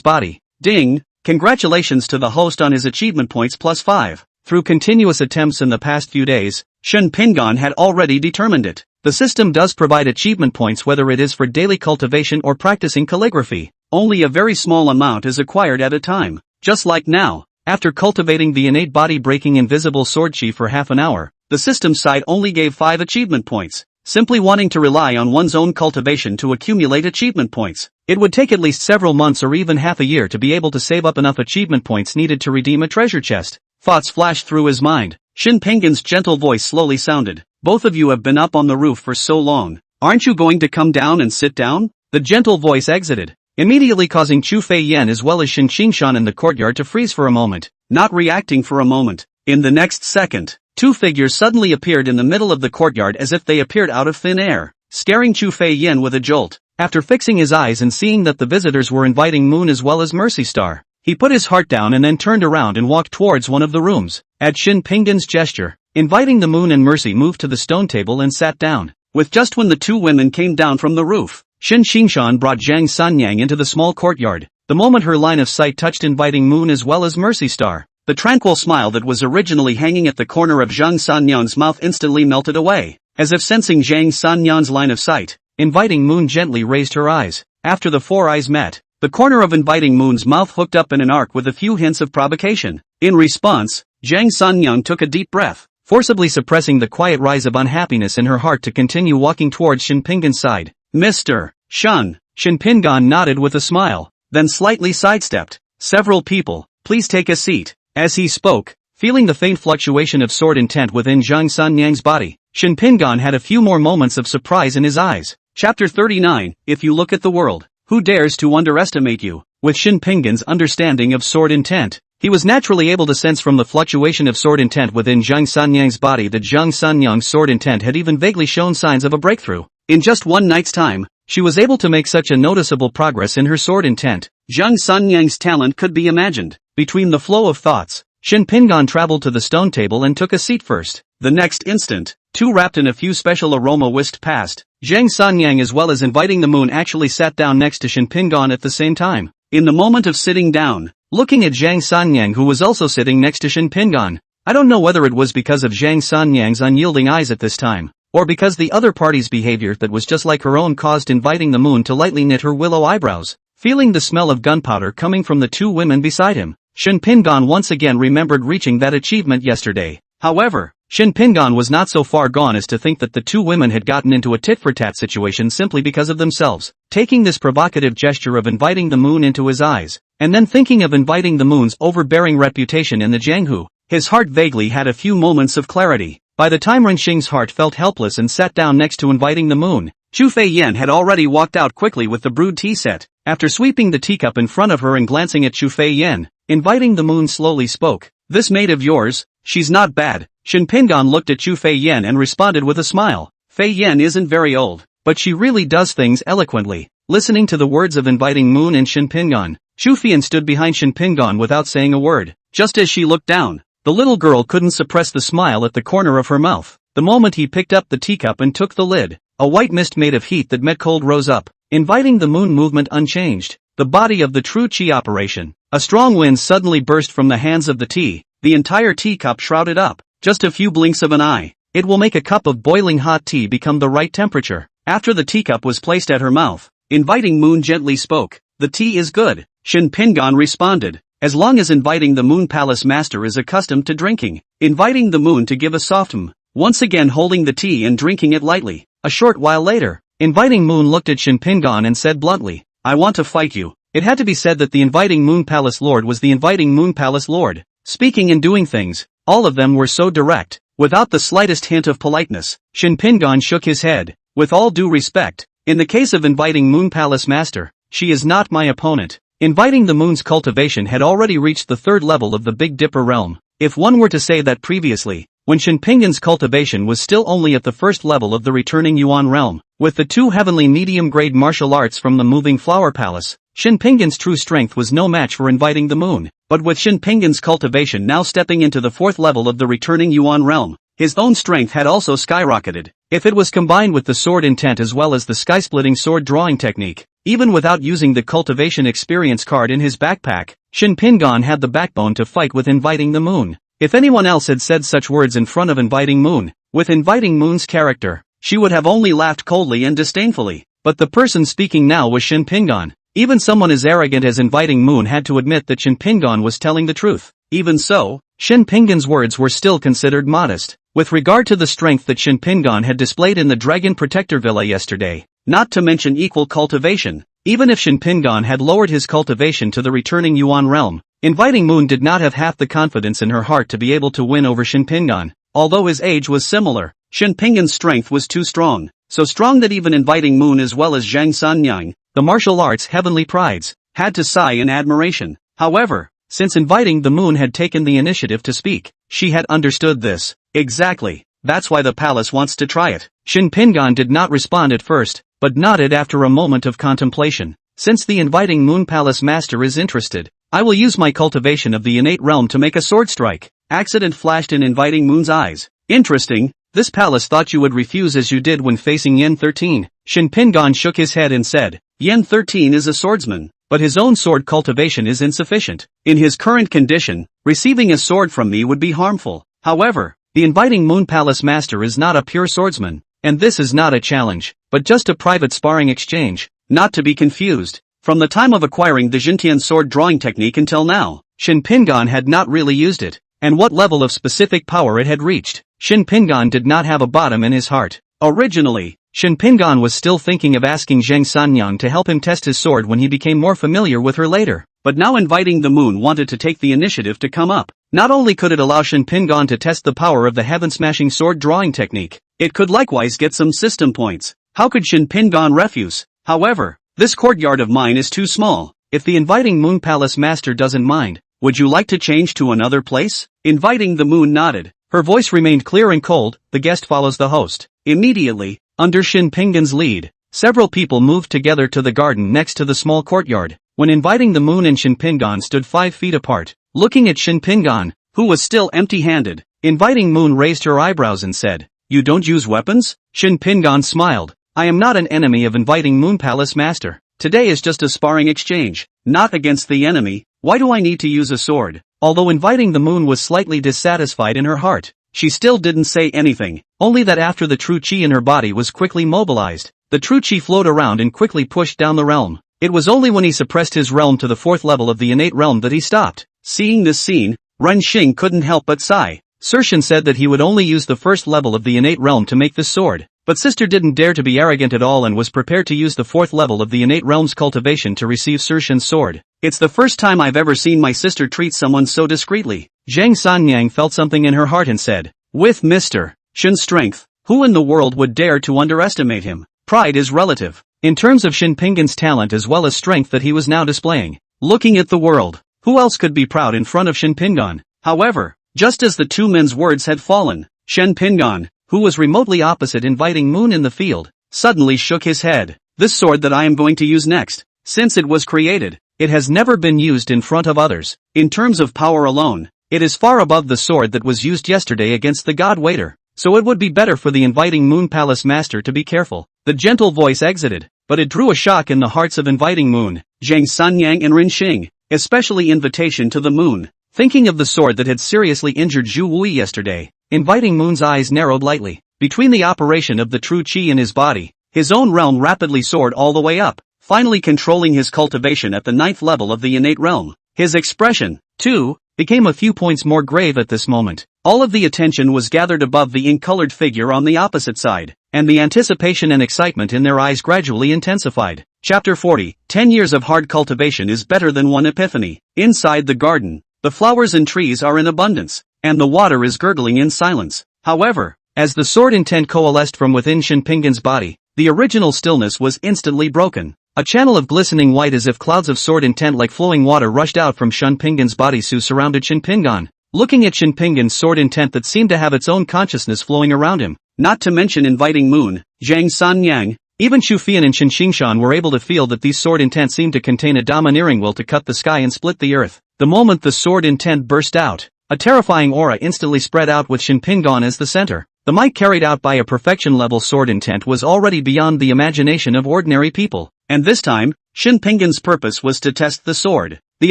A: body. Ding! Congratulations to the host on his achievement points +5. Through continuous attempts in the past few days, Shin Pingon had already determined it. the system does provide achievement points whether it is for daily cultivation or practicing calligraphy.
B: Only a very small amount is acquired at a time. Just like now,
A: after cultivating the innate body-breaking invisible sword chi for half an hour,
B: the system site only gave 5 achievement points. Simply wanting to rely on one's own cultivation to accumulate achievement points.
A: It would take at least several months or even half a year to be able to save up enough achievement points needed to redeem a treasure chest.
B: Thoughts flashed through his mind. Shin Pinggan's gentle voice slowly sounded. Both of you have been up on the roof for so long. Aren't you going to come down and sit down?
A: The gentle voice exited, immediately causing Chu Fei Yan as well as Shin Qingshan in the courtyard to freeze for a moment.
B: Not reacting for a moment. In the next second, 2 figures suddenly appeared in the middle of the courtyard as if they appeared out of thin air, scaring Chu Fei Yan with a jolt.
A: After fixing his eyes and seeing that the visitors were Inviting Moon as well as Mercy Star, he put his heart down and then turned around and walked towards one of the rooms. At Shin Pinggan's gesture, Inviting the Moon and Mercy moved to the stone table and sat down.
B: With just when the 2 women came down from the roof,
A: Shin Qingshan brought Zhang Sanyang into the small courtyard. The moment her line of sight touched Inviting Moon as well as Mercy Star,
B: the tranquil smile that was originally hanging at the corner of Zhang Sanyang's mouth instantly melted away. As if sensing Zhang Sanyang's line of sight,
A: Inviting Moon gently raised her eyes. After the 4 eyes met,
B: the corner of Inviting Moon's mouth hooked up in an arc with a few hints of provocation. In response, Zhang Sanyang took a deep breath,
A: forcibly suppressing the quiet rise of unhappiness in her heart to continue walking towards Shin Pinggan's side.
B: Mr. Shun.
A: Shin Pinggan nodded with a smile,
B: then slightly sidestepped. Several people, please take a seat.
A: As he spoke, feeling the faint fluctuation of sword intent within Zhang Sanyang's body, Shin Pinggan had a few more moments of surprise in his eyes.
B: Chapter 39, If you look at the world, who dares to underestimate you?
A: With Shin Pinggan's understanding of sword intent, he was naturally able to sense from the fluctuation of sword intent within Zhang Sanyang's body that Zhang Sanyang's sword intent had even vaguely shown signs of a breakthrough.
B: In just one night's time,
A: she was able to make such a noticeable progress in her sword intent.
B: Zhang Sanyang's talent could be imagined.
A: Between the flow of thoughts, Shin Pinggan traveled to the stone table and took a seat first.
B: The next instant, 2 wrapped in a few special aroma whisked past.
A: Zhang Sanyang as well as Inviting the Moon actually sat down next to Shin Pinggan at the same time.
B: In the moment of sitting down,
A: looking at Zhang Sanyang who was also sitting next to Shin Pinggan, I don't know whether it was because of Zhang Sanyang's unyielding eyes at this time, or because the other party's behavior that was just like her own caused Inviting the Moon to lightly knit her willow eyebrows. Feeling the smell of gunpowder coming from the 2 women beside him, Shin Pinggan once again remembered reaching that achievement yesterday.
B: However,
A: Shin Pinggan was not so far gone as to think that the 2 women had gotten into a tit-for-tat situation simply because of themselves. Taking this provocative gesture of Inviting the Moon into his eyes, and then thinking of Inviting the Moon's overbearing reputation in the Jianghu, his heart vaguely had a few moments of clarity. By the time Renxing's heart felt helpless and sat down next to Inviting the Moon,
B: Chu Fei Yan had already walked out quickly with the brewed tea set.
A: After sweeping the teacup in front of her and glancing at Chu Fei Yan, Inviting the Moon slowly spoke.
B: This maid of yours, she's not bad.
A: Shin Pinggan looked at Chu Fei Yan and responded with a smile.
B: Fei Yan isn't very old,
A: but she really does things eloquently. Listening to the words of Inviting Moon and Shin Pinggan, Chu Feiyan stood behind Shin Pinggan without saying a word.
B: Just as she looked down,
A: the little girl couldn't suppress the smile at the corner of her mouth. The moment he picked up the teacup and took the lid, a white mist made of heat that met cold rose up, Inviting the Moon movement unchanged. The body of the true chi operation. A strong wind suddenly burst from the hands of the tea, the entire teacup shrouded up. Just a few blinks of an eye, it will make a cup of boiling hot tea become the right temperature. After the teacup was placed at her mouth, Inviting Moon gently spoke. The tea is good, Shin Pinggan responded. As long as Inviting the Moon Palace Master is accustomed to drinking, Inviting the Moon to give a soft once again holding the tea and drinking it lightly. A short while later, Inviting Moon looked at Shin Pinggan and said bluntly, I want to fight you. It had to be said that the Inviting Moon Palace Lord was the Inviting Moon Palace Lord. Speaking and doing things, all of them were so direct, without the slightest hint of politeness. Shin Pinggan shook his head. With all due respect, in the case of Inviting Moon Palace Master, she is not my opponent. Inviting the Moon's cultivation had already reached the 3rd level of the Big Dipper realm. If one were to say that previously, when Shin Pinggan's cultivation was still only at the 1st level of the returning Yuan realm, with the 2 heavenly medium-grade martial arts from the Moving Flower Palace, Shin Pinggan's true strength was no match for Inviting the Moon. But with Shin Pinggan's cultivation now stepping into the 4th level of the returning Yuan realm, his own strength had also skyrocketed. If it was combined with the sword intent as well as the sky-splitting sword drawing technique, even without using the cultivation experience card in his backpack, Shin Pinggan had the backbone to fight with Inviting the Moon. If anyone else had said such words in front of Inviting Moon, with Inviting Moon's character,
B: she would have only laughed coldly and disdainfully. But the person speaking now was Shin Pingan. Even someone as arrogant as Inviting Moon had to admit that Shin Pingan was telling the truth. Even so, Shin Pingan's words were still considered modest. With regard to the strength that Shin Pingan had displayed in the Dragon Protector Villa yesterday, not to mention equal cultivation, even if Shin Pingan had lowered his cultivation to the returning Yuan realm, Inviting Moon did not have half the confidence in her heart to be able to win over Shin Pingan. Although his age was similar, Shin Pingan's strength was too strong, so strong that even Inviting Moon as well as Zhang Sanyang, the martial arts' heavenly prides, had to sigh in admiration. However, since Inviting the Moon had taken the initiative to speak, she had understood this. Exactly, that's why the palace wants to try it. Shin Pingan did not respond at first, but nodded after a moment of contemplation. Since the Inviting Moon Palace master is interested, I will use my cultivation of the innate realm to make a sword strike. Accident flashed in Inviting Moon's eyes. Interesting, this palace thought you would refuse as you did when facing Yen 13. Shin Pingan shook his head and said, Yen 13 is a swordsman, but his own sword cultivation is insufficient. In his current condition, receiving a sword from me would be harmful. However, the Inviting Moon Palace master is not a pure swordsman, and this is not a challenge, but just a private sparring exchange, not to be confused. From the time of acquiring the Jintian sword drawing technique until now, Shin Pingan had not really used it, and what level of specific power it had reached. Shin Pingan did not have a bottom in his heart. Originally, Shin Pingan was still thinking of asking Zhang Sanyang to help him test his sword when he became more familiar with her later. But now Inviting the Moon wanted to take the initiative to come up. Not only could it allow Shin Pingan to test the power of the heaven-smashing sword drawing technique, it could likewise get some system points. How could Shin Pingan refuse? However, this courtyard of mine is too small. If the Inviting Moon Palace master doesn't mind, would you like to change to another place? Inviting the Moon nodded. Her voice remained clear and cold. The guest follows the host. Immediately, under Shin Pingan's lead, several people moved together to the garden next to the small courtyard. When Inviting the Moon and Shin Pingan stood 5 feet apart, looking at Shin Pingan, who was still empty-handed, Inviting Moon raised her eyebrows and said, You don't use weapons? Shin Pingan smiled. I am not an enemy of Inviting Moon Palace master. Today is just a sparring exchange, not against the enemy. Why do I need to use a sword? Although Inviting the Moon was slightly dissatisfied in her heart, she still didn't say anything, only that after the true chi in her body was quickly mobilized, the true chi flowed around and quickly pushed down the realm. It was only when he suppressed his realm to the 4th level of the innate realm that he stopped. Seeing this scene, Ren Xing couldn't help but sigh. Sir Shin said that he would only use the 1st level of the innate realm to make this sword, but sister didn't dare to be arrogant at all and was prepared to use the 4th level of the innate realm's cultivation to receive Sir Shin's sword. It's the first time I've ever seen my sister treat someone so discreetly. Zhang Sanyang felt something in her heart and said, With Mr. Shin's strength, who in the world would dare to underestimate him? Pride is relative. In terms of Shin Pingan's talent as well as strength that he was now displaying, looking at the world, who else could be proud in front of Shin Pingan? However, just as the two men's words had fallen, Shin Pingan, who was remotely opposite Inviting Moon in the field, suddenly shook his head. This sword that I am going to use next, since it was created, it has never been used in front of others. In terms of power alone, it is far above the sword that was used yesterday against the god waiter, so it would be better for the Inviting Moon Palace master to be careful. The gentle voice exited, but it drew a shock in the hearts of Inviting Moon, Zhang Sanyang and Rin Xing, especially Invitation to the Moon. Thinking of the sword that had seriously injured Zhu Wui yesterday, Inviting Moon's eyes narrowed lightly. Between the operation of the true chi in his body, his own realm rapidly soared all the way up, finally controlling his cultivation at the 9th level of the innate realm. His expression, too, became a few points more grave at this moment. All of the attention was gathered above the ink-colored figure on the opposite side, and the anticipation and excitement in their eyes gradually intensified. Chapter 40, 10 years of hard cultivation is better than one epiphany. Inside the garden, the flowers and trees are in abundance, and the water is gurgling in silence. However, as the sword intent coalesced from within Shin Pingan's body, the original stillness was instantly broken. A channel of glistening white as if clouds of sword intent like flowing water rushed out from Shin Pingan's bodysuit surrounded Shin Pingan. Looking at Shin Pingan's sword intent that seemed to have its own consciousness flowing around him, not to mention Inviting Moon, Zhang Sanyang, even Shu Fian and Shin Xingshan were able to feel that these sword intent seemed to contain a domineering will to cut the sky and split the earth. The moment the sword intent burst out, a terrifying aura instantly spread out with Shin Pingan as the center. The might carried out by a perfection-level sword intent was already beyond the imagination of ordinary people, and this time, Shin Pingan's purpose was to test the sword.
A: The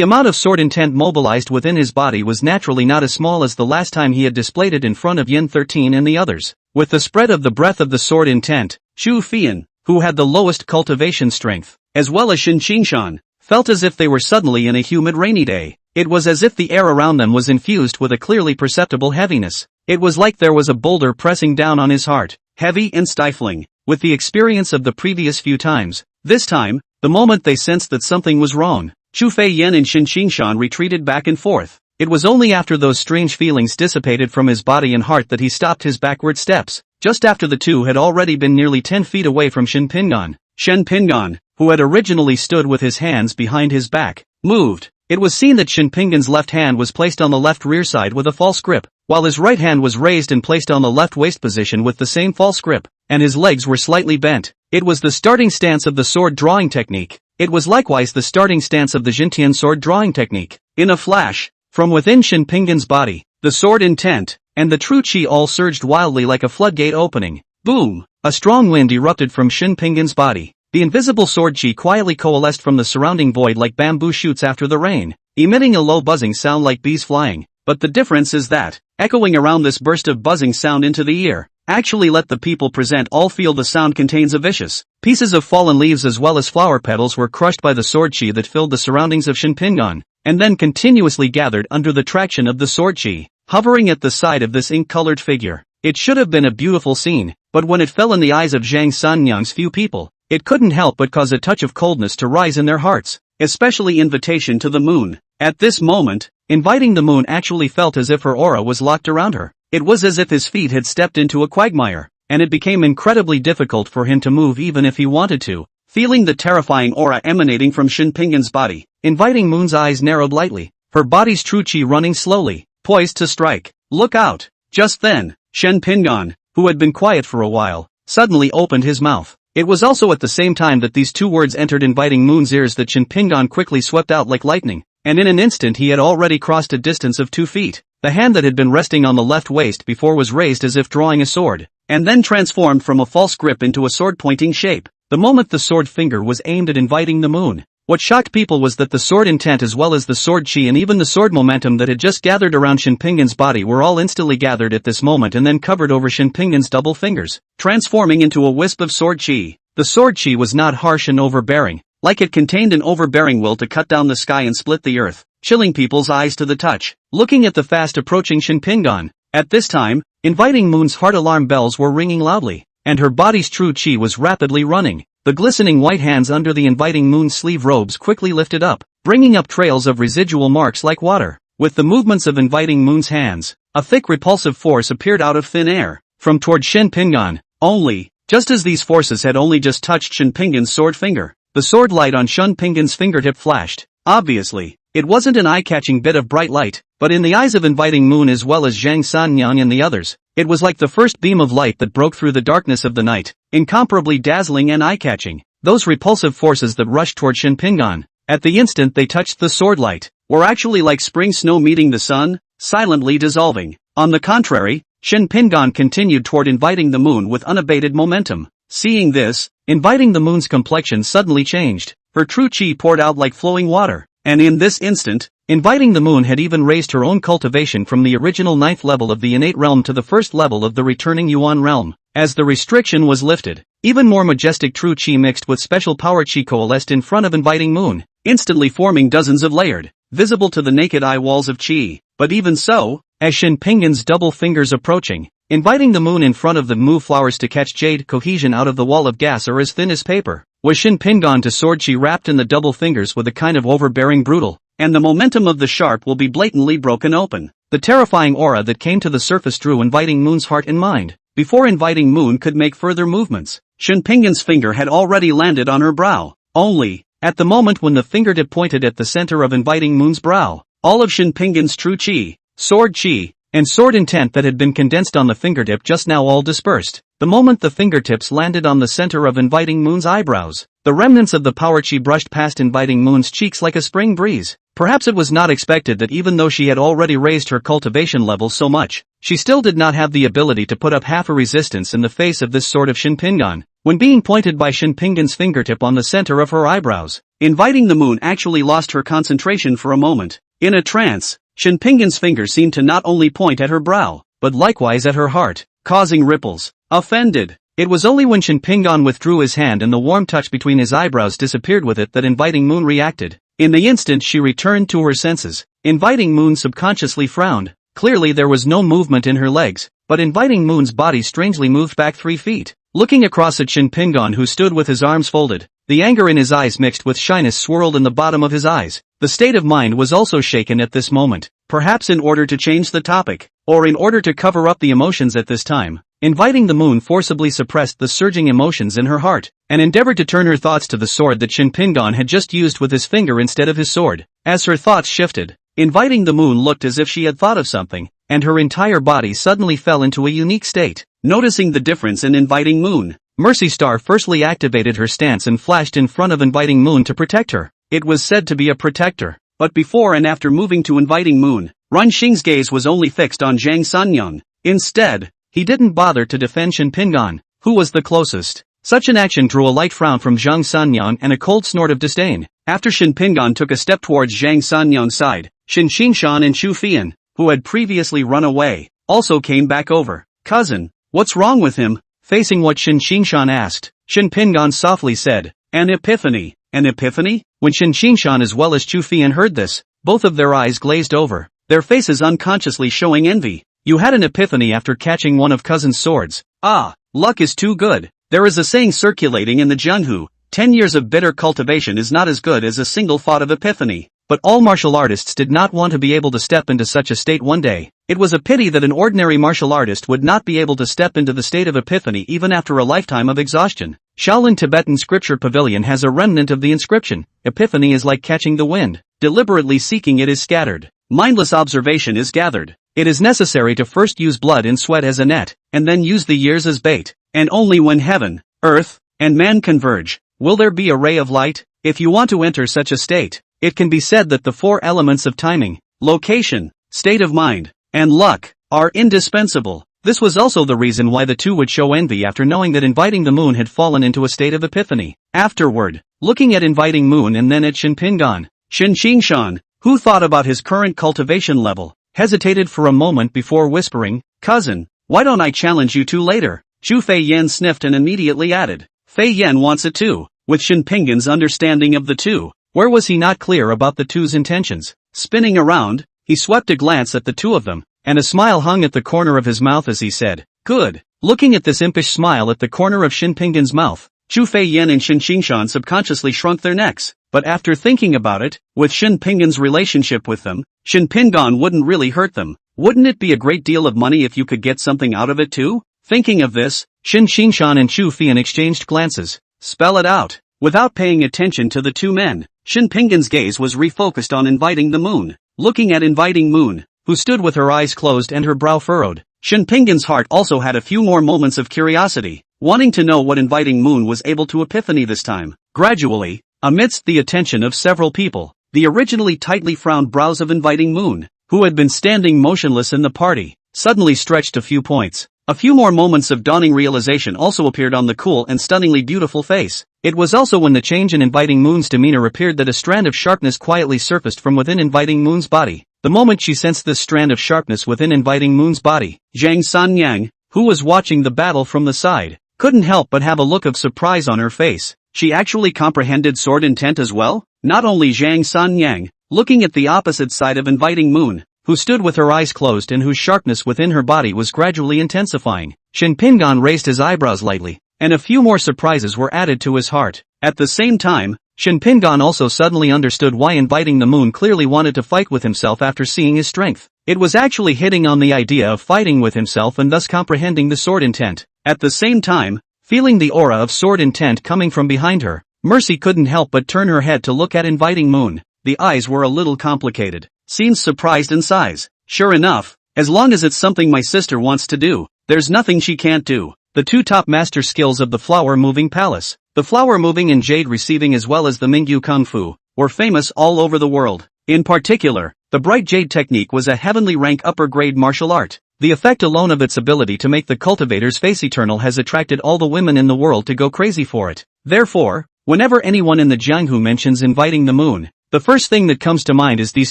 A: amount of sword intent mobilized within his body was naturally not as small as the last time he had displayed it in front of Yin 13 and the others. With the spread of the breath of the sword intent, Chu Fian, who had the lowest cultivation strength, as well as Shin Qingshan, felt as if they were suddenly in a humid rainy day. It was as if the air around them was infused with a clearly perceptible heaviness. It was like there was a boulder pressing down on his heart, heavy and stifling. With the experience of the previous few times, this time, the moment they sensed that something was wrong, Chu Feiyan and Shin Qingshan retreated back and forth. It was only after those strange feelings dissipated from his body and heart that he stopped his backward steps, just after the two had already been nearly 10 feet away from Shen Pingan. Shen Pingan, who had originally stood with his hands behind his back, moved. It was seen that Shen Pingan's left hand was placed on the left rear side with a false grip, while his right hand was raised and placed on the left waist position with the same false grip, and his legs were slightly bent. It was the starting stance of the sword drawing technique. It was likewise the starting stance of the Jintian sword drawing technique. In a flash, from within Shen Pingan's body, the sword intent, and the true chi all surged wildly like a floodgate opening. Boom! A strong wind erupted from Shen Pingan's body. The invisible sword chi quietly coalesced from the surrounding void like bamboo shoots after the rain, emitting a low buzzing sound like bees flying. But the difference is that, echoing around this burst of buzzing sound into the ear, actually let the people present all feel the sound contains a vicious. Pieces of fallen leaves as well as flower petals were crushed by the sword chi that filled the surroundings of Shen Pingan, and then continuously gathered under the traction of the sword chi, hovering at the side of this ink-colored figure. It should have been a beautiful scene, but when it fell in the eyes of Zhang Sanyang's few people, it couldn't help but cause a touch of coldness to rise in their hearts, especially invitation to the moon. At this moment, inviting the moon actually felt as if her aura was locked around her. It was as if his feet had stepped into a quagmire, and it became incredibly difficult for him to move even if he wanted to. Feeling the terrifying aura emanating from Shen Pingan's body, inviting moon's eyes narrowed lightly, her body's true chi running slowly, poised to strike. Look out! Just then, Shen Pingan, who had been quiet for a while, suddenly opened his mouth. It was also at the same time that these two words entered inviting moon's ears that Shen Pingan quickly swept out like lightning, and in an instant he had already crossed a distance of 2 feet. The hand that had been resting on the left waist before was raised as if drawing a sword, and then transformed from a false grip into a sword-pointing shape. The moment the sword finger was aimed at inviting the moon, what shocked people was that the sword intent as well as the sword chi and even the sword momentum that had just gathered around Shen Pingan's body were all instantly gathered at this moment and then covered over Shen Pingan's double fingers, transforming into a wisp of sword chi. The sword chi was not harsh and overbearing, like it contained an overbearing will to cut down the sky and split the earth, chilling people's eyes to the touch. Looking at the fast approaching Shen Pingan, at this time, inviting moon's heart alarm bells were ringing loudly, and her body's true chi was rapidly running. The glistening white hands under the inviting moon's sleeve robes quickly lifted up, bringing up trails of residual marks like water. With the movements of inviting moon's hands, a thick repulsive force appeared out of thin air, from toward Shen Pingan. Only, just as these forces had only just touched Shen Pingan's sword finger, the sword light on Shen Pingan's fingertip flashed. Obviously, it wasn't an eye-catching bit of bright light, but in the eyes of inviting moon as well as Zhang Sanyang and the others, it was like the first beam of light that broke through the darkness of the night, incomparably dazzling and eye-catching. Those repulsive forces that rushed toward Shen Pingan, at the instant they touched the sword light, were actually like spring snow meeting the sun, silently dissolving. On the contrary, Shen Pingan continued toward inviting the moon with unabated momentum. Seeing this, inviting the moon's complexion suddenly changed. Her true chi poured out like flowing water, and in this instant, inviting the moon had even raised her own cultivation from the original 9th level of the innate realm to the 1st level of the returning Yuan realm. As the restriction was lifted, even more majestic true chi mixed with special power chi coalesced in front of inviting moon, instantly forming dozens of layered, visible to the naked eye walls of chi. But even so, as Shen Pingan's double fingers approaching, inviting the moon in front of the move flowers to catch jade cohesion out of the wall of gas or as thin as paper, was Shen Pingan to sword chi wrapped in the double fingers with a kind of overbearing brutal, and the momentum of the sharp will be blatantly broken open. The terrifying aura that came to the surface drew inviting moon's heart and mind. Before inviting moon could make further movements, Shen Pingan's finger had already landed on her brow. Only, at the moment when the fingertip pointed at the center of inviting moon's brow, all of Shen Pingan's true chi, sword chi, and sword intent that had been condensed on the fingertip just now all dispersed. The moment the fingertips landed on the center of inviting moon's eyebrows, the remnants of the power chi brushed past inviting moon's cheeks like a spring breeze. Perhaps it was not expected that even though she had already raised her cultivation level so much, she still did not have the ability to put up half a resistance in the face of this sort of Shinpingan, when being pointed by Shinpingan's fingertip on the center of her eyebrows. Inviting the moon actually lost her concentration for a moment. In a trance, Shinpingan's finger seemed to not only point at her brow, but likewise at her heart, causing ripples. Offended. It was only when Shinpingan withdrew his hand and the warm touch between his eyebrows disappeared with it that Inviting Moon reacted. In the instant she returned to her senses. Inviting Moon subconsciously frowned. Clearly there was no movement in her legs, but Inviting Moon's body strangely moved back 3 feet. Looking across at Shinpingan, who stood with his arms folded, the anger in his eyes mixed with shyness swirled in the bottom of his eyes. The state of mind was also shaken at this moment, perhaps in order to change the topic, or in order to cover up the emotions at this time. Inviting the Moon forcibly suppressed the surging emotions in her heart, and endeavored to turn her thoughts to the sword that Shinpingan had just used with his finger instead of his sword. As her thoughts shifted, Inviting the Moon looked as if she had thought of something, and her entire body suddenly fell into a unique state. Noticing the difference in Inviting Moon, Mercy Star firstly activated her stance and flashed in front of Inviting Moon to protect her. It was said to be a protector, but before and after moving to Inviting Moon, Run Xing's gaze was only fixed on Zhang Sanyang. Instead, he didn't bother to defend Shinpingan, who was the closest. Such an action drew a light frown from Zhang Sanyang and a cold snort of disdain. After Shinpingan took a step towards Zhang Sanyang's side, Shin Xingshan and Chu Fian, who had previously run away, also came back over. Cousin, what's wrong with him? Facing what Shin Xingshan asked, Shinpingan softly said, an epiphany. An epiphany? When Shin Xingshan as well as Chu Fian heard this, both of their eyes glazed over, their faces unconsciously showing envy. You had an epiphany after catching one of cousin's swords. Ah, luck is too good. There is a saying circulating in the Jianghu, 10 years of bitter cultivation is not as good as a single thought of epiphany. But all martial artists did not want to be able to step into such a state one day. It was a pity that an ordinary martial artist would not be able to step into the state of epiphany even after a lifetime of exhaustion. Shaolin Tibetan Scripture Pavilion has a remnant of the inscription, epiphany is like catching the wind. Deliberately seeking it is scattered. Mindless observation is gathered. It is necessary to first use blood and sweat as a net, and then use the years as bait. And only when heaven, earth, and man converge, will there be a ray of light. If you want to enter such a state, it can be said that the 4 elements of timing, location, state of mind, and luck are indispensable. This was also the reason why the two would show envy after knowing that Inviting the Moon had fallen into a state of epiphany. Afterward, looking at Inviting Moon and then at Shinpingan, Shin Xingshan, who thought about his current cultivation level, hesitated for a moment before whispering, Cousin, why don't I challenge you two later? Chu Fei Yan sniffed and immediately added, Fei Yan wants it too. With Shinpingan's understanding of the two, where was he not clear about the two's intentions? Spinning around, he swept a glance at the two of them, and a smile hung at the corner of his mouth as he said, Good. Looking at this impish smile at the corner of Shinpingan's mouth, Chu Fei Yan and Shin Xingshan subconsciously shrunk their necks. But after thinking about it, with Shinpingan's relationship with them, Shinpingan wouldn't really hurt them. Wouldn't it be a great deal of money if you could get something out of it too? Thinking of this, Shin Xingshan and Chu Fian exchanged glances. Spell it out. Without paying attention to the two men, Shinpingan's gaze was refocused on Inviting the Moon. Looking at Inviting Moon, who stood with her eyes closed and her brow furrowed, Shinpingan's heart also had a few more moments of curiosity, wanting to know what Inviting Moon was able to epiphany this time. Gradually, amidst the attention of several people, the originally tightly frowned brows of Inviting Moon, who had been standing motionless in the party, suddenly stretched a few points. A few more moments of dawning realization also appeared on the cool and stunningly beautiful face. It was also when the change in Inviting Moon's demeanor appeared that a strand of sharpness quietly surfaced from within Inviting Moon's body. The moment she sensed this strand of sharpness within Inviting Moon's body, Zhang Sanyang, who was watching the battle from the side, couldn't help but have a look of surprise on her face. She actually comprehended sword intent as well? Not only Zhang Sanyang, looking at the opposite side of Inviting Moon, who stood with her eyes closed and whose sharpness within her body was gradually intensifying. Shinpingan raised his eyebrows lightly, and a few more surprises were added to his heart. At the same time, Shinpingan also suddenly understood why Inviting the Moon clearly wanted to fight with himself after seeing his strength. It was actually hitting on the idea of fighting with himself and thus comprehending the sword intent. At the same time, feeling the aura of sword intent coming from behind her, Mercy couldn't help but turn her head to look at Inviting Moon. The eyes were a little complicated. Seems surprised and sighs. Sure enough, as long as it's something my sister wants to do, there's nothing she can't do. The two top master skills of the flower moving palace, the flower moving and jade receiving as well as the Mingyu Kung Fu, were famous all over the world.
B: In particular, the bright jade technique was a heavenly rank upper grade martial art. The effect alone of its ability to make the cultivator's face eternal has attracted all the women in the world to go crazy for it. Therefore, whenever anyone in the Jianghu mentions inviting the moon, the first thing that comes to mind is these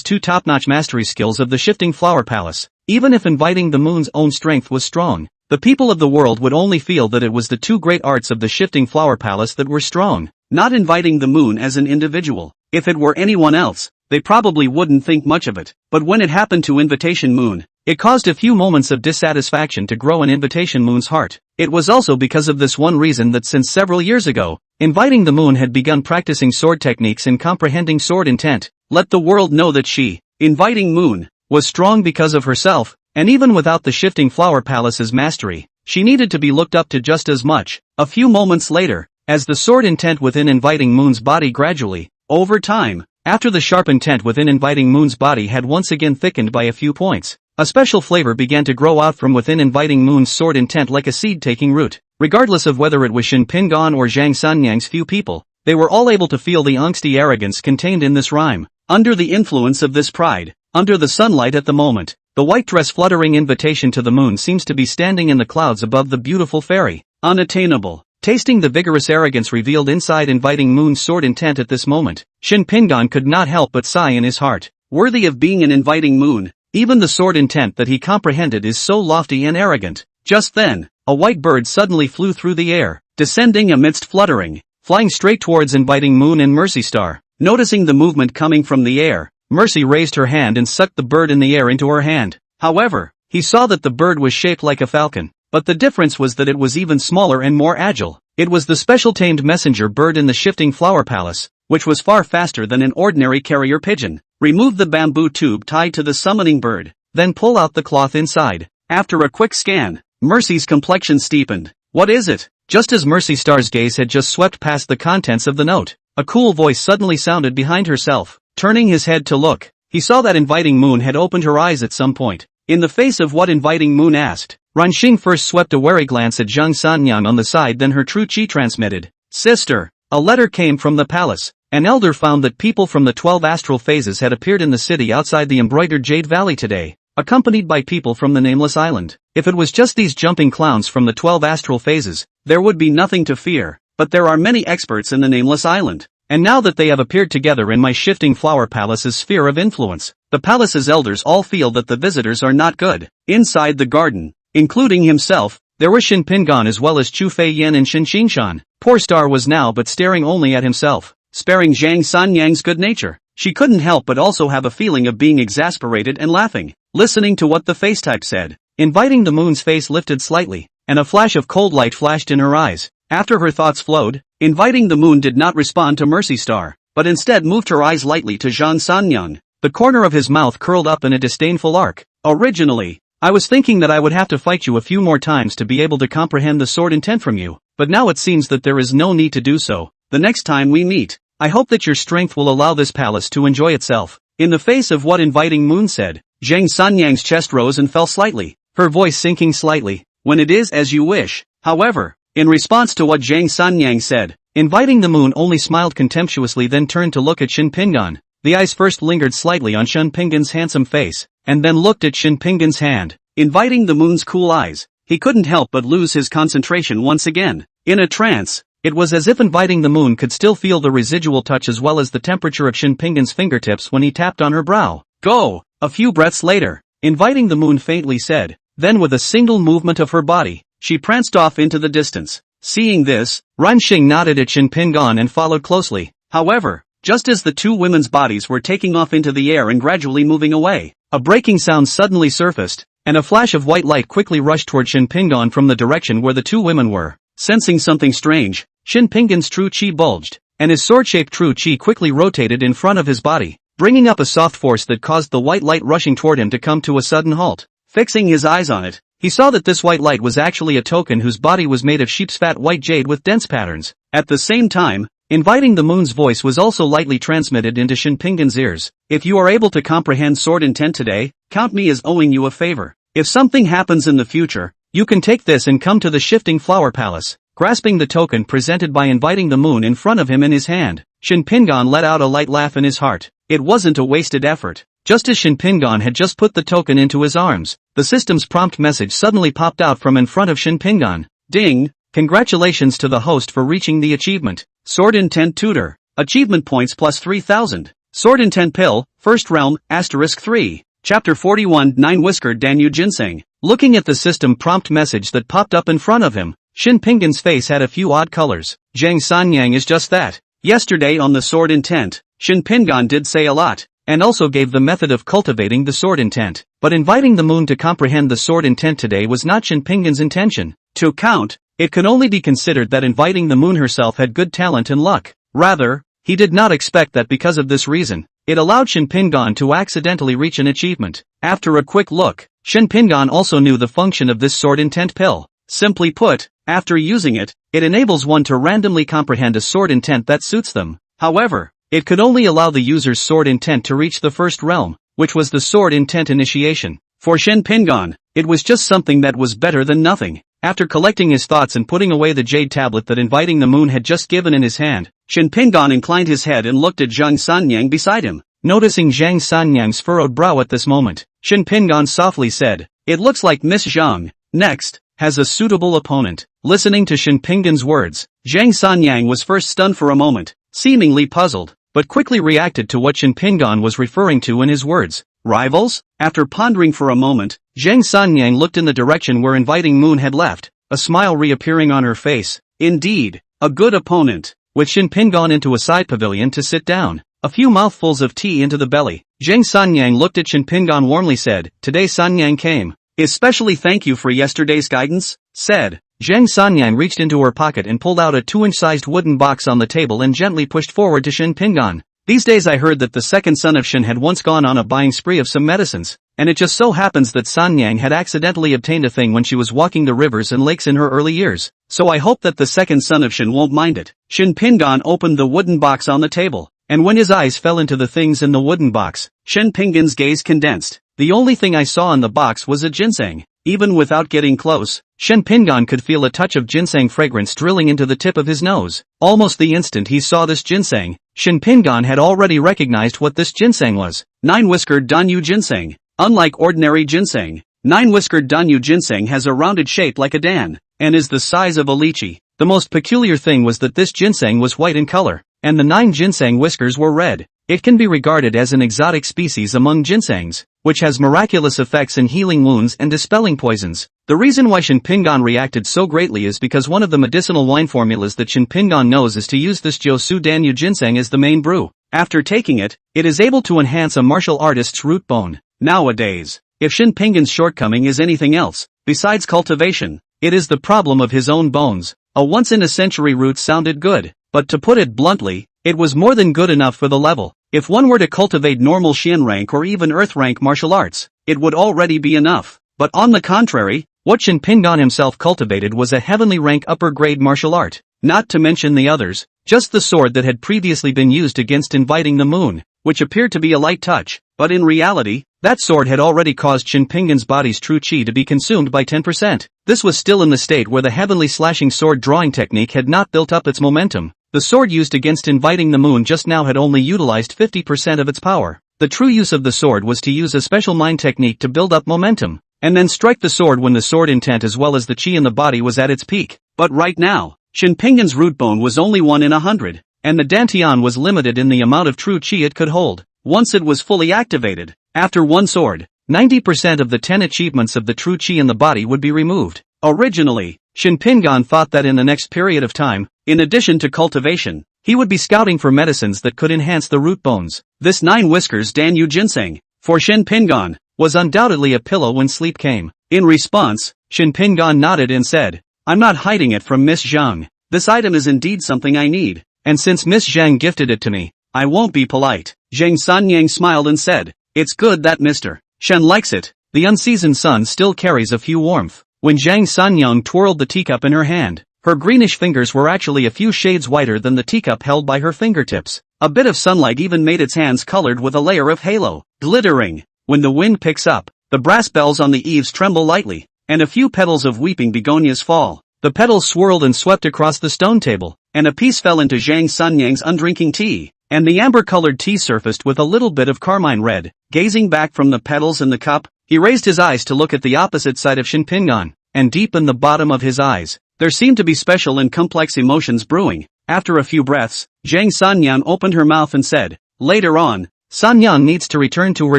B: two top-notch mastery skills of the shifting flower palace. Even if inviting the moon's own strength was strong, the people of the world would only feel that it was the two great arts of the shifting flower palace that were strong, not inviting the moon as an individual. If it were anyone else, they probably wouldn't think much of it. But when it happened to Invitation Moon, it caused a few moments of dissatisfaction to grow in Invitation Moon's heart. It was also because of this one reason that since several years ago, Inviting the Moon had begun practicing sword techniques and comprehending sword intent. Let the world know that she, Inviting Moon, was strong because of herself, and even without the shifting flower palace's mastery, she needed to be looked up to just as much. A few moments later, as the sword intent within Inviting Moon's body gradually, over time, after the sharp intent within Inviting Moon's body had once again thickened by a few points, a special flavor began to grow out from within Inviting Moon's sword intent like a seed taking root. Regardless of whether it was Shin Pingan or Zhang Sanyang's few people, they were all able to feel the angsty arrogance contained in this rhyme. Under the influence of this pride, under the sunlight at the moment, the white dress fluttering invitation to the moon seems to be standing in the clouds above the beautiful fairy, unattainable. Tasting the vigorous arrogance revealed inside Inviting Moon's sword intent at this moment, Shin Pingan could not help but sigh in his heart. Worthy of being an Inviting Moon, even the sword intent that he comprehended is so lofty and arrogant. Just then, a white bird suddenly flew through the air, descending amidst fluttering, flying straight towards Inviting Moon and Mercy Star. Noticing the movement coming from the air, Mercy raised her hand and sucked the bird in the air into her hand. However, he saw that the bird was shaped like a falcon, but the difference was that it was even smaller and more agile. It was the special tamed messenger bird in the shifting flower palace, which was far faster than an ordinary carrier pigeon. Remove the bamboo tube tied to the summoning bird, then pull out the cloth inside. After a quick scan, Mercy's complexion steepened. What is it? Just as Mercy Star's gaze had just swept past the contents of the note, a cool voice suddenly sounded behind herself. Turning his head to look, he saw that Inviting Moon had opened her eyes at some point. In the face of what Inviting Moon asked, Ranxing first swept a wary glance at Zhang Sanyang on the side, then her true chi transmitted. Sister, a letter came from the palace. An elder found that people from the 12 astral phases had appeared in the city outside the embroidered Jade Valley today, accompanied by people from the Nameless Island. If it was just these jumping clowns from the 12 astral phases, there would be nothing to fear, but there are many experts in the Nameless Island. And now that they have appeared together in my shifting flower palace's sphere of influence, the palace's elders all feel that the visitors are not good. Inside the garden, including himself, there were Shin Pingan as well as Chu Fei Yan and Shin Xingshan. Poor Star was now but staring only at himself, sparing Zhang Sanyang's good nature. She couldn't help but also have a feeling of being exasperated and laughing, listening to what the face type said. Inviting the Moon's face lifted slightly, and a flash of cold light flashed in her eyes. After her thoughts flowed, Inviting the Moon did not respond to Mercy Star, but instead moved her eyes lightly to Zhang Sanyang. The corner of his mouth curled up in a disdainful arc. Originally, I was thinking that I would have to fight you a few more times to be able to comprehend the sword intent from you, but now it seems that there is no need to do so. The next time we meet, I hope that your strength will allow this palace to enjoy itself. In the face of what Inviting Moon said, Zhang Sanyang's chest rose and fell slightly, her voice sinking slightly. When it is as you wish. However, in response to what Zhang Sanyang said, Inviting the Moon only smiled contemptuously, then turned to look at Shin Pingan. The eyes first lingered slightly on Shin Pingan's handsome face, and then looked at Shin Pingan's hand. Inviting the Moon's cool eyes, he couldn't help but lose his concentration once again. In a trance, it was as if Inviting the Moon could still feel the residual touch as well as the temperature of Shin Pingan's fingertips when he tapped on her brow. Go! A few breaths later, Inviting the Moon faintly said. Then with a single movement of her body, she pranced off into the distance. Seeing this, Ranxing nodded at Shin Pingan and followed closely. However, just as the two women's bodies were taking off into the air and gradually moving away, a breaking sound suddenly surfaced, and a flash of white light quickly rushed toward Shin Pingan from the direction where the two women were. Sensing something strange, Shin Pingan's true chi bulged, and his sword-shaped true chi quickly rotated in front of his body, bringing up a soft force that caused the white light rushing toward him to come to a sudden halt. Fixing his eyes on it, he saw that this white light was actually a token whose body was made of sheep's fat white jade with dense patterns. At the same time, Inviting the Moon's voice was also lightly transmitted into Shin Pingan's ears. If you are able to comprehend sword intent today, count me as owing you a favor. If something happens in the future, you can take this and come to the shifting flower palace. Grasping the token presented by Inviting the Moon in front of him in his hand, Shin Pingan let out a light laugh in his heart. it wasn't a wasted effort. Just as Shin Pingon had just put the token into his arms, the system's prompt message suddenly popped out from in front of Shin Pingon. Ding! Congratulations to the host for reaching the achievement. Sword Intent Tutor. Achievement points plus 3000. Sword Intent Pill, First Realm, *3. Chapter 41 Nine-Whiskered Danyu Ginseng. Looking at the system prompt message that popped up in front of him, Shin Pingon's face had a few odd colors. Jiang Sanyang is just that. Yesterday on the Sword Intent, Shin Pingon did say a lot, and also gave the method of cultivating the sword intent. But inviting the moon to comprehend the sword intent today was not Shin Pingon's intention. To count, it could only be considered that inviting the moon herself had good talent and luck. Rather, he did not expect that because of this reason, it allowed Shin Pingon to accidentally reach an achievement. After a quick look, Shin Pingon also knew the function of this sword intent pill. Simply put, after using it, it enables one to randomly comprehend a sword intent that suits them. However, it could only allow the user's sword intent to reach the first realm, which was the sword intent initiation. For Shin Pingon, it was just something that was better than nothing. After collecting his thoughts and putting away the jade tablet that inviting the moon had just given in his hand, Shin Pingon inclined his head and looked at Jiang Sanyang beside him. Noticing Jiang Sanyang's furrowed brow at this moment, Shin Pingon softly said, "It looks like Miss Jiang, next, has a suitable opponent." Listening to Shin Pingon's words, Jiang Sanyang was first stunned for a moment, seemingly puzzled, but quickly reacted to what Shin Pingon was referring to in his words. Rivals? After pondering for a moment, Jiang Sanyang looked in the direction where inviting moon had left, a smile reappearing on her face. Indeed, a good opponent. With Shin Pingon into a side pavilion to sit down, a few mouthfuls of tea into the belly, Jiang Sanyang looked at Shin Pingon warmly said, "Today Sanyang came. Especially thank you for yesterday's guidance," said. Jiang Sanyang reached into her pocket and pulled out a 2-inch-sized wooden box on the table and gently pushed forward to Shin Pingon. "These days I heard that the second son of Shin had once gone on a buying spree of some medicines, and it just so happens that Sanyang had accidentally obtained a thing when she was walking the rivers and lakes in her early years, so I hope that the second son of Shin won't mind it." Shin Pingon opened the wooden box on the table, and when his eyes fell into the things in the wooden box, Shin Pingon's gaze condensed. "The only thing I saw in the box was a ginseng." Even without getting close, Shin Pingon could feel a touch of ginseng fragrance drilling into the tip of his nose. Almost the instant he saw this ginseng, Shin Pingon had already recognized what this ginseng was. Nine-whiskered Danyu Ginseng. Unlike ordinary ginseng, nine-whiskered Danyu Ginseng has a rounded shape like a dan, and is the size of a lychee. The most peculiar thing was that this ginseng was white in color, and the 9 ginseng whiskers were red. It can be regarded as an exotic species among ginsengs, which has miraculous effects in healing wounds and dispelling poisons. The reason why Shin Pingon reacted so greatly is because one of the medicinal wine formulas that Shin Pingon knows is to use this Jiusu Danyu Ginseng as the main brew. After taking it, it is able to enhance a martial artist's root bone. Nowadays, if Shin Pingon's shortcoming is anything else, besides cultivation, it is the problem of his own bones. A once-in-a-century root sounded good, but to put it bluntly, it was more than good enough for the level. If one were to cultivate normal Xian rank or even Earth rank martial arts, it would already be enough. But on the contrary, what Shin Pingon himself cultivated was a heavenly rank upper grade martial art, not to mention the others, just the sword that had previously been used against inviting the moon, which appeared to be a light touch, but in reality, that sword had already caused Shin Pingon's body's true chi to be consumed by 10%. This was still in the state where the heavenly slashing sword drawing technique had not built up its momentum. The sword used against inviting the moon just now had only utilized 50% of its power. The true use of the sword was to use a special mind technique to build up momentum, and then strike the sword when the sword intent as well as the chi in the body was at its peak. But right now, Shin Pingon's root bone was only 1 in 100, and the dantian was limited in the amount of true chi it could hold. Once it was fully activated, after one sword, 90% of the 10 achievements of the true chi in the body would be removed. Originally, Shin Pingon thought that in the next period of time, in addition to cultivation, he would be scouting for medicines that could enhance the root bones. This 9 whiskers Danyu Ginseng, for Shin Pingon, was undoubtedly a pillow when sleep came. In response, Shin Pingon nodded and said, "I'm not hiding it from Miss Jiang. This item is indeed something I need, and since Miss Jiang gifted it to me, I won't be polite." Jiang Sanyang smiled and said, "It's good that Mr. Shen likes it." The unseasoned sun still carries a few warmth. When Jiang Sanyang twirled the teacup in her hand, her greenish fingers were actually a few shades whiter than the teacup held by her fingertips. A bit of sunlight even made its hands colored with a layer of halo, glittering. When the wind picks up, the brass bells on the eaves tremble lightly, and a few petals of weeping begonias fall. The petals swirled and swept across the stone table, and a piece fell into Jiang Sanyang's undrinking tea. and the amber-colored tea surfaced with a little bit of carmine red. Gazing back from the petals in the cup, he raised his eyes to look at the opposite side of Shinpingan, and deep in the bottom of his eyes, there seemed to be special and complex emotions brewing. After a few breaths, Zhang Sanyan opened her mouth and said, "Later on, Sanyan needs to return to her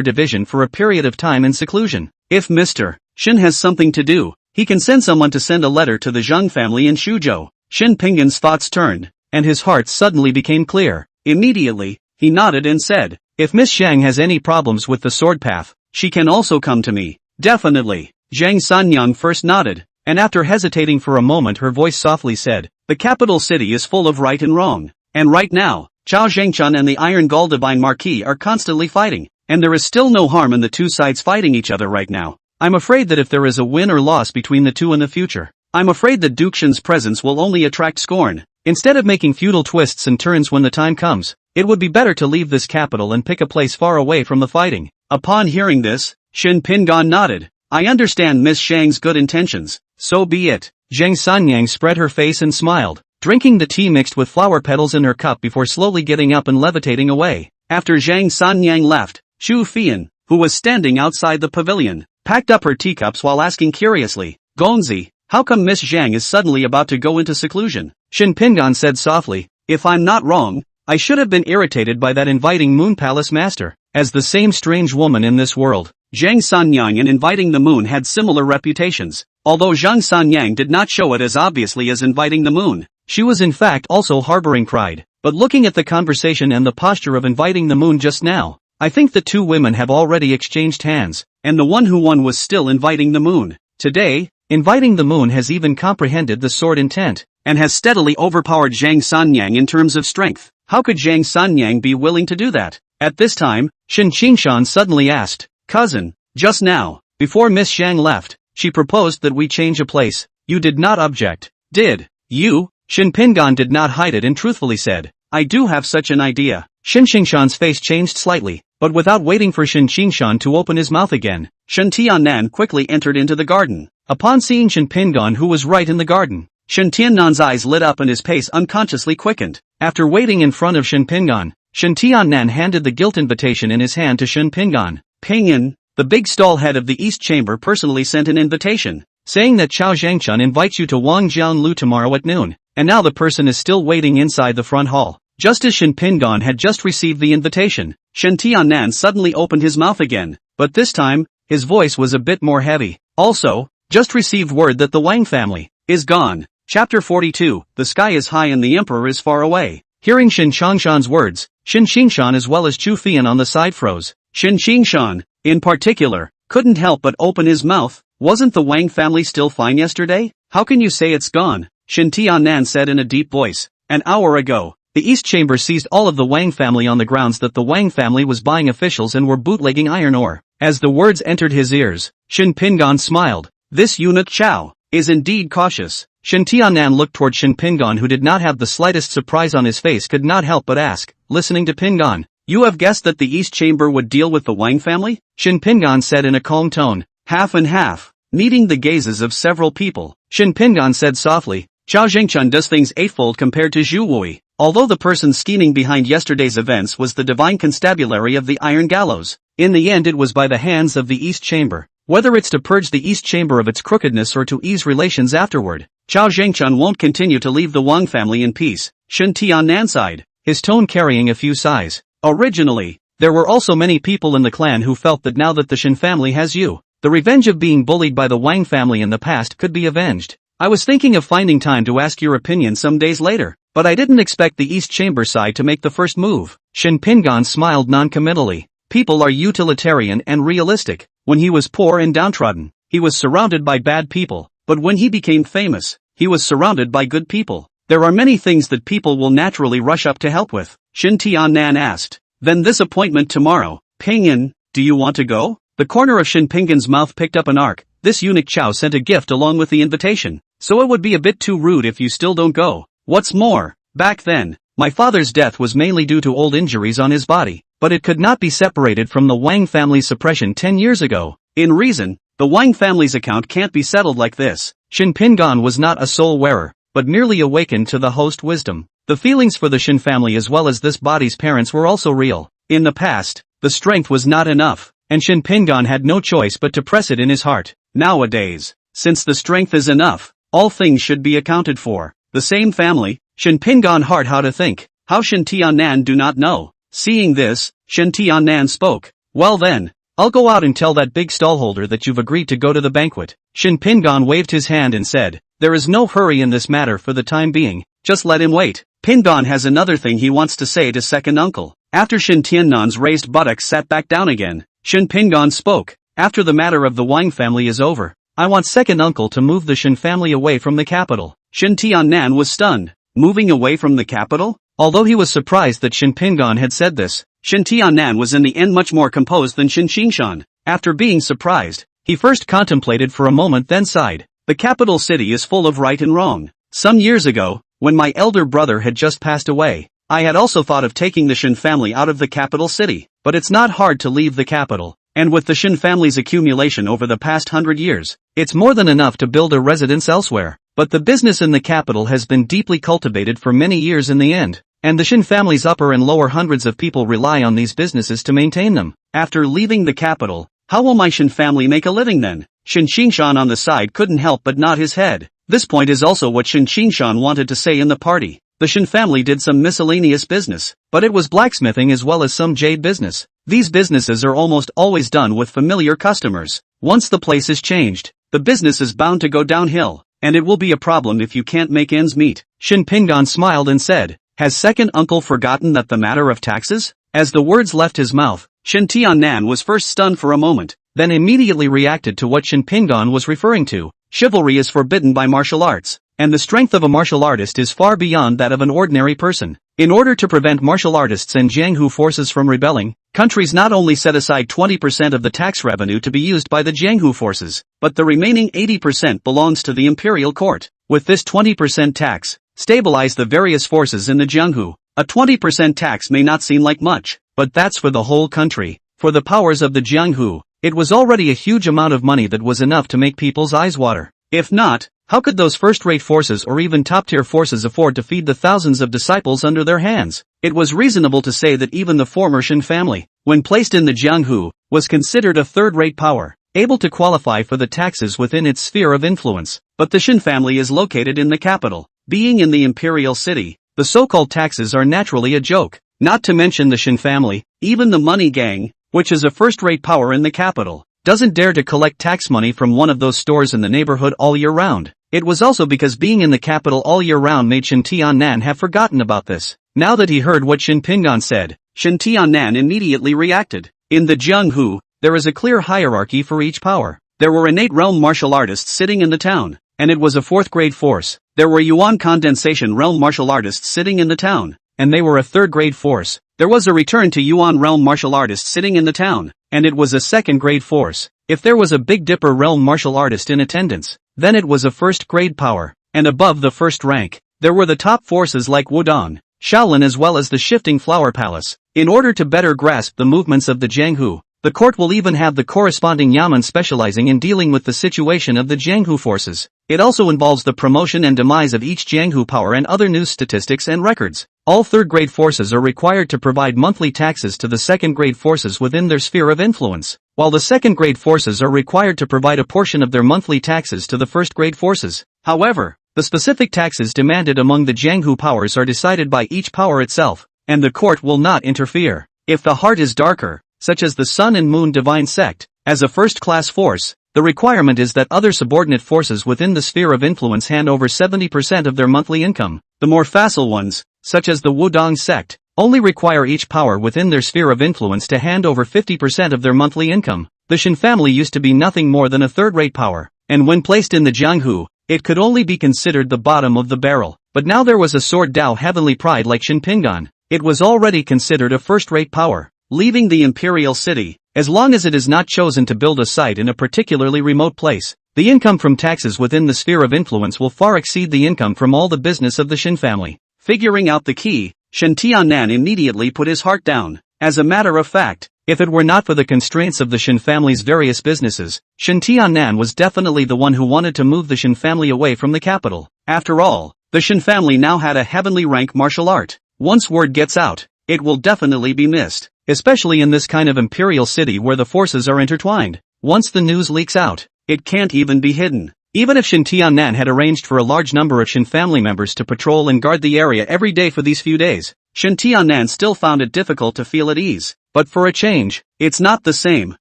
B: division for a period of time in seclusion. If Mr. Shin has something to do, he can send someone to send a letter to the Zhang family in Shuzhou." Shinpingan's thoughts turned, and his heart suddenly became clear. Immediately, he nodded and said, "If Miss Zhang has any problems with the sword path, she can also come to me." "Definitely." Zhang Sanyang first nodded, and after hesitating for a moment her voice softly said, "The capital city is full of right and wrong, and right now, Chao Zhengchun and the Iron Gall Divine Marquis are constantly fighting, and there is still no harm in the two sides fighting each other right now. I'm afraid that if there is a win or loss between the two in the future, I'm afraid that Duke Shen's presence will only attract scorn. Instead of making futile twists and turns when the time comes, it would be better to leave this capital and pick a place far away from the fighting." Upon hearing this, Shin Pingan nodded. "I understand Miss Shang's good intentions, so be it." Zhang Sanyang spread her face and smiled, drinking the tea mixed with flower petals in her cup before slowly getting up and levitating away. After Zhang Sanyang left, Xu Fian, who was standing outside the pavilion, packed up her teacups while asking curiously, "Gongzi, how come Miss Zhang is suddenly about to go into seclusion?" Shin Pingan said softly, "If I'm not wrong, I should have been irritated by that inviting Moon Palace master, as the same strange woman in this world." Zhang Sanyang and inviting the moon had similar reputations, although Zhang Sanyang did not show it as obviously as inviting the moon. She was in fact also harboring pride, but looking at the conversation and the posture of inviting the moon just now, I think the two women have already exchanged hands, and the one who won was still inviting the moon. Today, inviting the moon has even comprehended the sword intent, and has steadily overpowered Zhang Sanyang in terms of strength. How could Zhang Sanyang be willing to do that? At this time, Shin Qingshan suddenly asked, "Cousin, just now, before Miss Zhang left, she proposed that we change a place. You did not object, did you?" Shin Pingan did not hide it and truthfully said, "I do have such an idea." Shin Qingshan's face changed slightly, but without waiting for Shin Qingshan to open his mouth again, Shin Tiannan quickly entered into the garden. Upon seeing Shin Pingan who was right in the garden, Shin Tiannan's eyes lit up and his pace unconsciously quickened. After waiting in front of Shin Pingan, Shin Tiannan handed the gilt invitation in his hand to Shin Pingan. "Pingan, the big stall head of the East Chamber personally sent an invitation, saying that Chao Zhengchun invites you to Wang Jianlu tomorrow at noon, and now the person is still waiting inside the front hall." Just as Shin Pingan had just received the invitation, Shin Tiannan suddenly opened his mouth again, but this time, his voice was a bit more heavy. "Also, just received word that the Wang family is gone." Chapter 42, The sky is high and the emperor is far away. Hearing Shin Changshan's words, Shin Qingshan as well as Chu Fian on the side froze. Shin Qingshan, in particular, couldn't help but open his mouth. "Wasn't the Wang family still fine yesterday? How can you say it's gone?" Shin Tiannan said in a deep voice. "An hour ago, the East Chamber seized all of the Wang family on the grounds that the Wang family was buying officials and were bootlegging iron ore." As the words entered his ears, Shin Pingan smiled. "This eunuch Chao is indeed cautious." Shin Tiannan looked toward Shin Pingan who did not have the slightest surprise on his face, could not help but ask, listening to Pingan, "You have guessed that the East Chamber would deal with the Wang family?" Shin Pingan said in a calm tone. "Half and half." Meeting the gazes of several people, Shin Pingan said softly, "Chao Zhengchun does things eightfold compared to Zhu Wui. Although the person scheming behind yesterday's events was the divine constabulary of the Iron Gallows, in the end it was by the hands of the East Chamber. Whether it's to purge the East Chamber of its crookedness or to ease relations afterward, Chao Zhengchun won't continue to leave the Wang family in peace." Shin Tiannan sighed, his tone carrying a few sighs. "Originally, there were also many people in the clan who felt that now that the Shin family has you, the revenge of being bullied by the Wang family in the past could be avenged. I was thinking of finding time to ask your opinion some days later, but I didn't expect the East Chamber side to make the first move." Shin Pingan smiled non-committally. People are utilitarian and realistic. When he was poor and downtrodden, he was surrounded by bad people, but when he became famous, he was surrounded by good people. There are many things that people will naturally rush up to help with. Shin Tiannan asked, "Then this appointment tomorrow, Pingan, do you want to go?" The corner of Shin Pingan's mouth picked up an arc. This eunuch Chao sent a gift along with the invitation, so it would be a bit too rude if you still don't go. What's more, back then, my father's death was mainly due to old injuries on his body, but it could not be separated from the Wang family's suppression 10 years ago. In reason, the Wang family's account can't be settled like this." Shin Pingan was not a soul wearer, but merely awakened to the host wisdom. The feelings for the Shin family as well as this body's parents were also real. In the past, the strength was not enough, and Shin Pingon had no choice but to press it in his heart. Nowadays, since the strength is enough, all things should be accounted for. The same family, Shin Pingon heart how to think, how Shin Tiannan do not know. Seeing this, Shin Tiannan spoke. Well then, I'll go out and tell that big stallholder that you've agreed to go to the banquet. Shin Pingon waved his hand and said, there is no hurry in this matter for the time being, just let him wait. Pingon has another thing he wants to say to second uncle. After Shin Tiannan's raised buttocks sat back down again, Shin Pingon spoke, after the matter of the Wang family is over, I want second uncle to move the Shin family away from the capital. Shin Tiannan was stunned. Moving away from the capital? Although he was surprised that Shin Pingon had said this, Shin Tiannan was in the end much more composed than Shin Xingshan. After being surprised, he first contemplated for a moment then sighed. The capital city is full of right and wrong. Some years ago, when my elder brother had just passed away, I had also thought of taking the Shin family out of the capital city, but it's not hard to leave the capital, and with the Shin family's accumulation over the past 100 years, it's more than enough to build a residence elsewhere. But the business in the capital has been deeply cultivated for many years in the end, and the Shin family's upper and lower hundreds of people rely on these businesses to maintain them. After leaving the capital, how will my Shin family make a living then? Shin Xingshan on the side couldn't help but nod his head. This point is also what Shin Xingshan wanted to say in the party. The Shin family did some miscellaneous business, but it was blacksmithing as well as some jade business. These businesses are almost always done with familiar customers. Once the place is changed, the business is bound to go downhill, and it will be a problem if you can't make ends meet. Shin Pingon smiled and said, has second uncle forgotten that the matter of taxes? As the words left his mouth, Shin Tiannan was first stunned for a moment, then immediately reacted to what Shin Pingon was referring to. Chivalry is forbidden by martial arts, and the strength of a martial artist is far beyond that of an ordinary person. In order to prevent martial artists and Jianghu forces from rebelling, countries not only set aside 20% of the tax revenue to be used by the Jianghu forces, but the remaining 80% belongs to the Imperial court. With this 20% tax, stabilize the various forces in the Jianghu. A 20% tax may not seem like much, but that's for the whole country. For the powers of the Jianghu, it was already a huge amount of money that was enough to make people's eyes water. If not, how could those first-rate forces or even top-tier forces afford to feed the thousands of disciples under their hands? It was reasonable to say that even the former Shin family, when placed in the Jianghu, was considered a third-rate power, able to qualify for the taxes within its sphere of influence. But the Shin family is located in the capital. Being in the imperial city, the so-called taxes are naturally a joke. Not to mention the Shin family, even the money gang, which is a first-rate power in the capital, doesn't dare to collect tax money from one of those stores in the neighborhood all year round. It was also because being in the capital all year round made Shin Tiannan have forgotten about this. Now that he heard what Shin Pingon said, Shin Tiannan immediately reacted. In the Jianghu, there is a clear hierarchy for each power. There were innate realm martial artists sitting in the town, and it was a fourth-grade force. There were Yuan condensation realm martial artists sitting in the town, and they were a third-grade force. There was a return to Yuan realm martial artists sitting in the town, and it was a second-grade force. If there was a Big Dipper realm martial artist in attendance, then it was a first-grade power, and above the first rank, there were the top forces like Wudong, Shaolin as well as the shifting flower palace. In order to better grasp the movements of the Jianghu, the court will even have the corresponding yamen specializing in dealing with the situation of the Jianghu forces. It also involves the promotion and demise of each Jianghu power and other news statistics and records. All third-grade forces are required to provide monthly taxes to the second-grade forces within their sphere of influence, while the second-grade forces are required to provide a portion of their monthly taxes to the first-grade forces. However, the specific taxes demanded among the Jianghu powers are decided by each power itself, and the court will not interfere. If the heart is darker, such as the Sun and Moon Divine Sect, as a first-class force, the requirement is that other subordinate forces within the sphere of influence hand over 70% of their monthly income. The more facile ones, such as the Wudong sect, only require each power within their sphere of influence to hand over 50% of their monthly income. The Shin family used to be nothing more than a third-rate power, and when placed in the Jianghu, it could only be considered the bottom of the barrel. But now there was a sword Dao heavenly pride like Shin Pingon. It was already considered a first-rate power. Leaving the imperial city, as long as it is not chosen to build a site in a particularly remote place, the income from taxes within the sphere of influence will far exceed the income from all the business of the Shin family. Figuring out the key, Shin Tiannan immediately put his heart down. As a matter of fact, if it were not for the constraints of the Shin family's various businesses, Shin Tiannan was definitely the one who wanted to move the Shin family away from the capital. After all, The Shin family now had a heavenly rank martial art. Once word gets out, it will definitely be missed, especially in this kind of imperial city where the forces are intertwined. Once the news leaks out, it can't even be hidden. Even if Shin Tiannan had arranged for a large number of Shin family members to patrol and guard the area every day for these few days, Shin Tiannan still found it difficult to feel at ease. But for a change, it's not the same.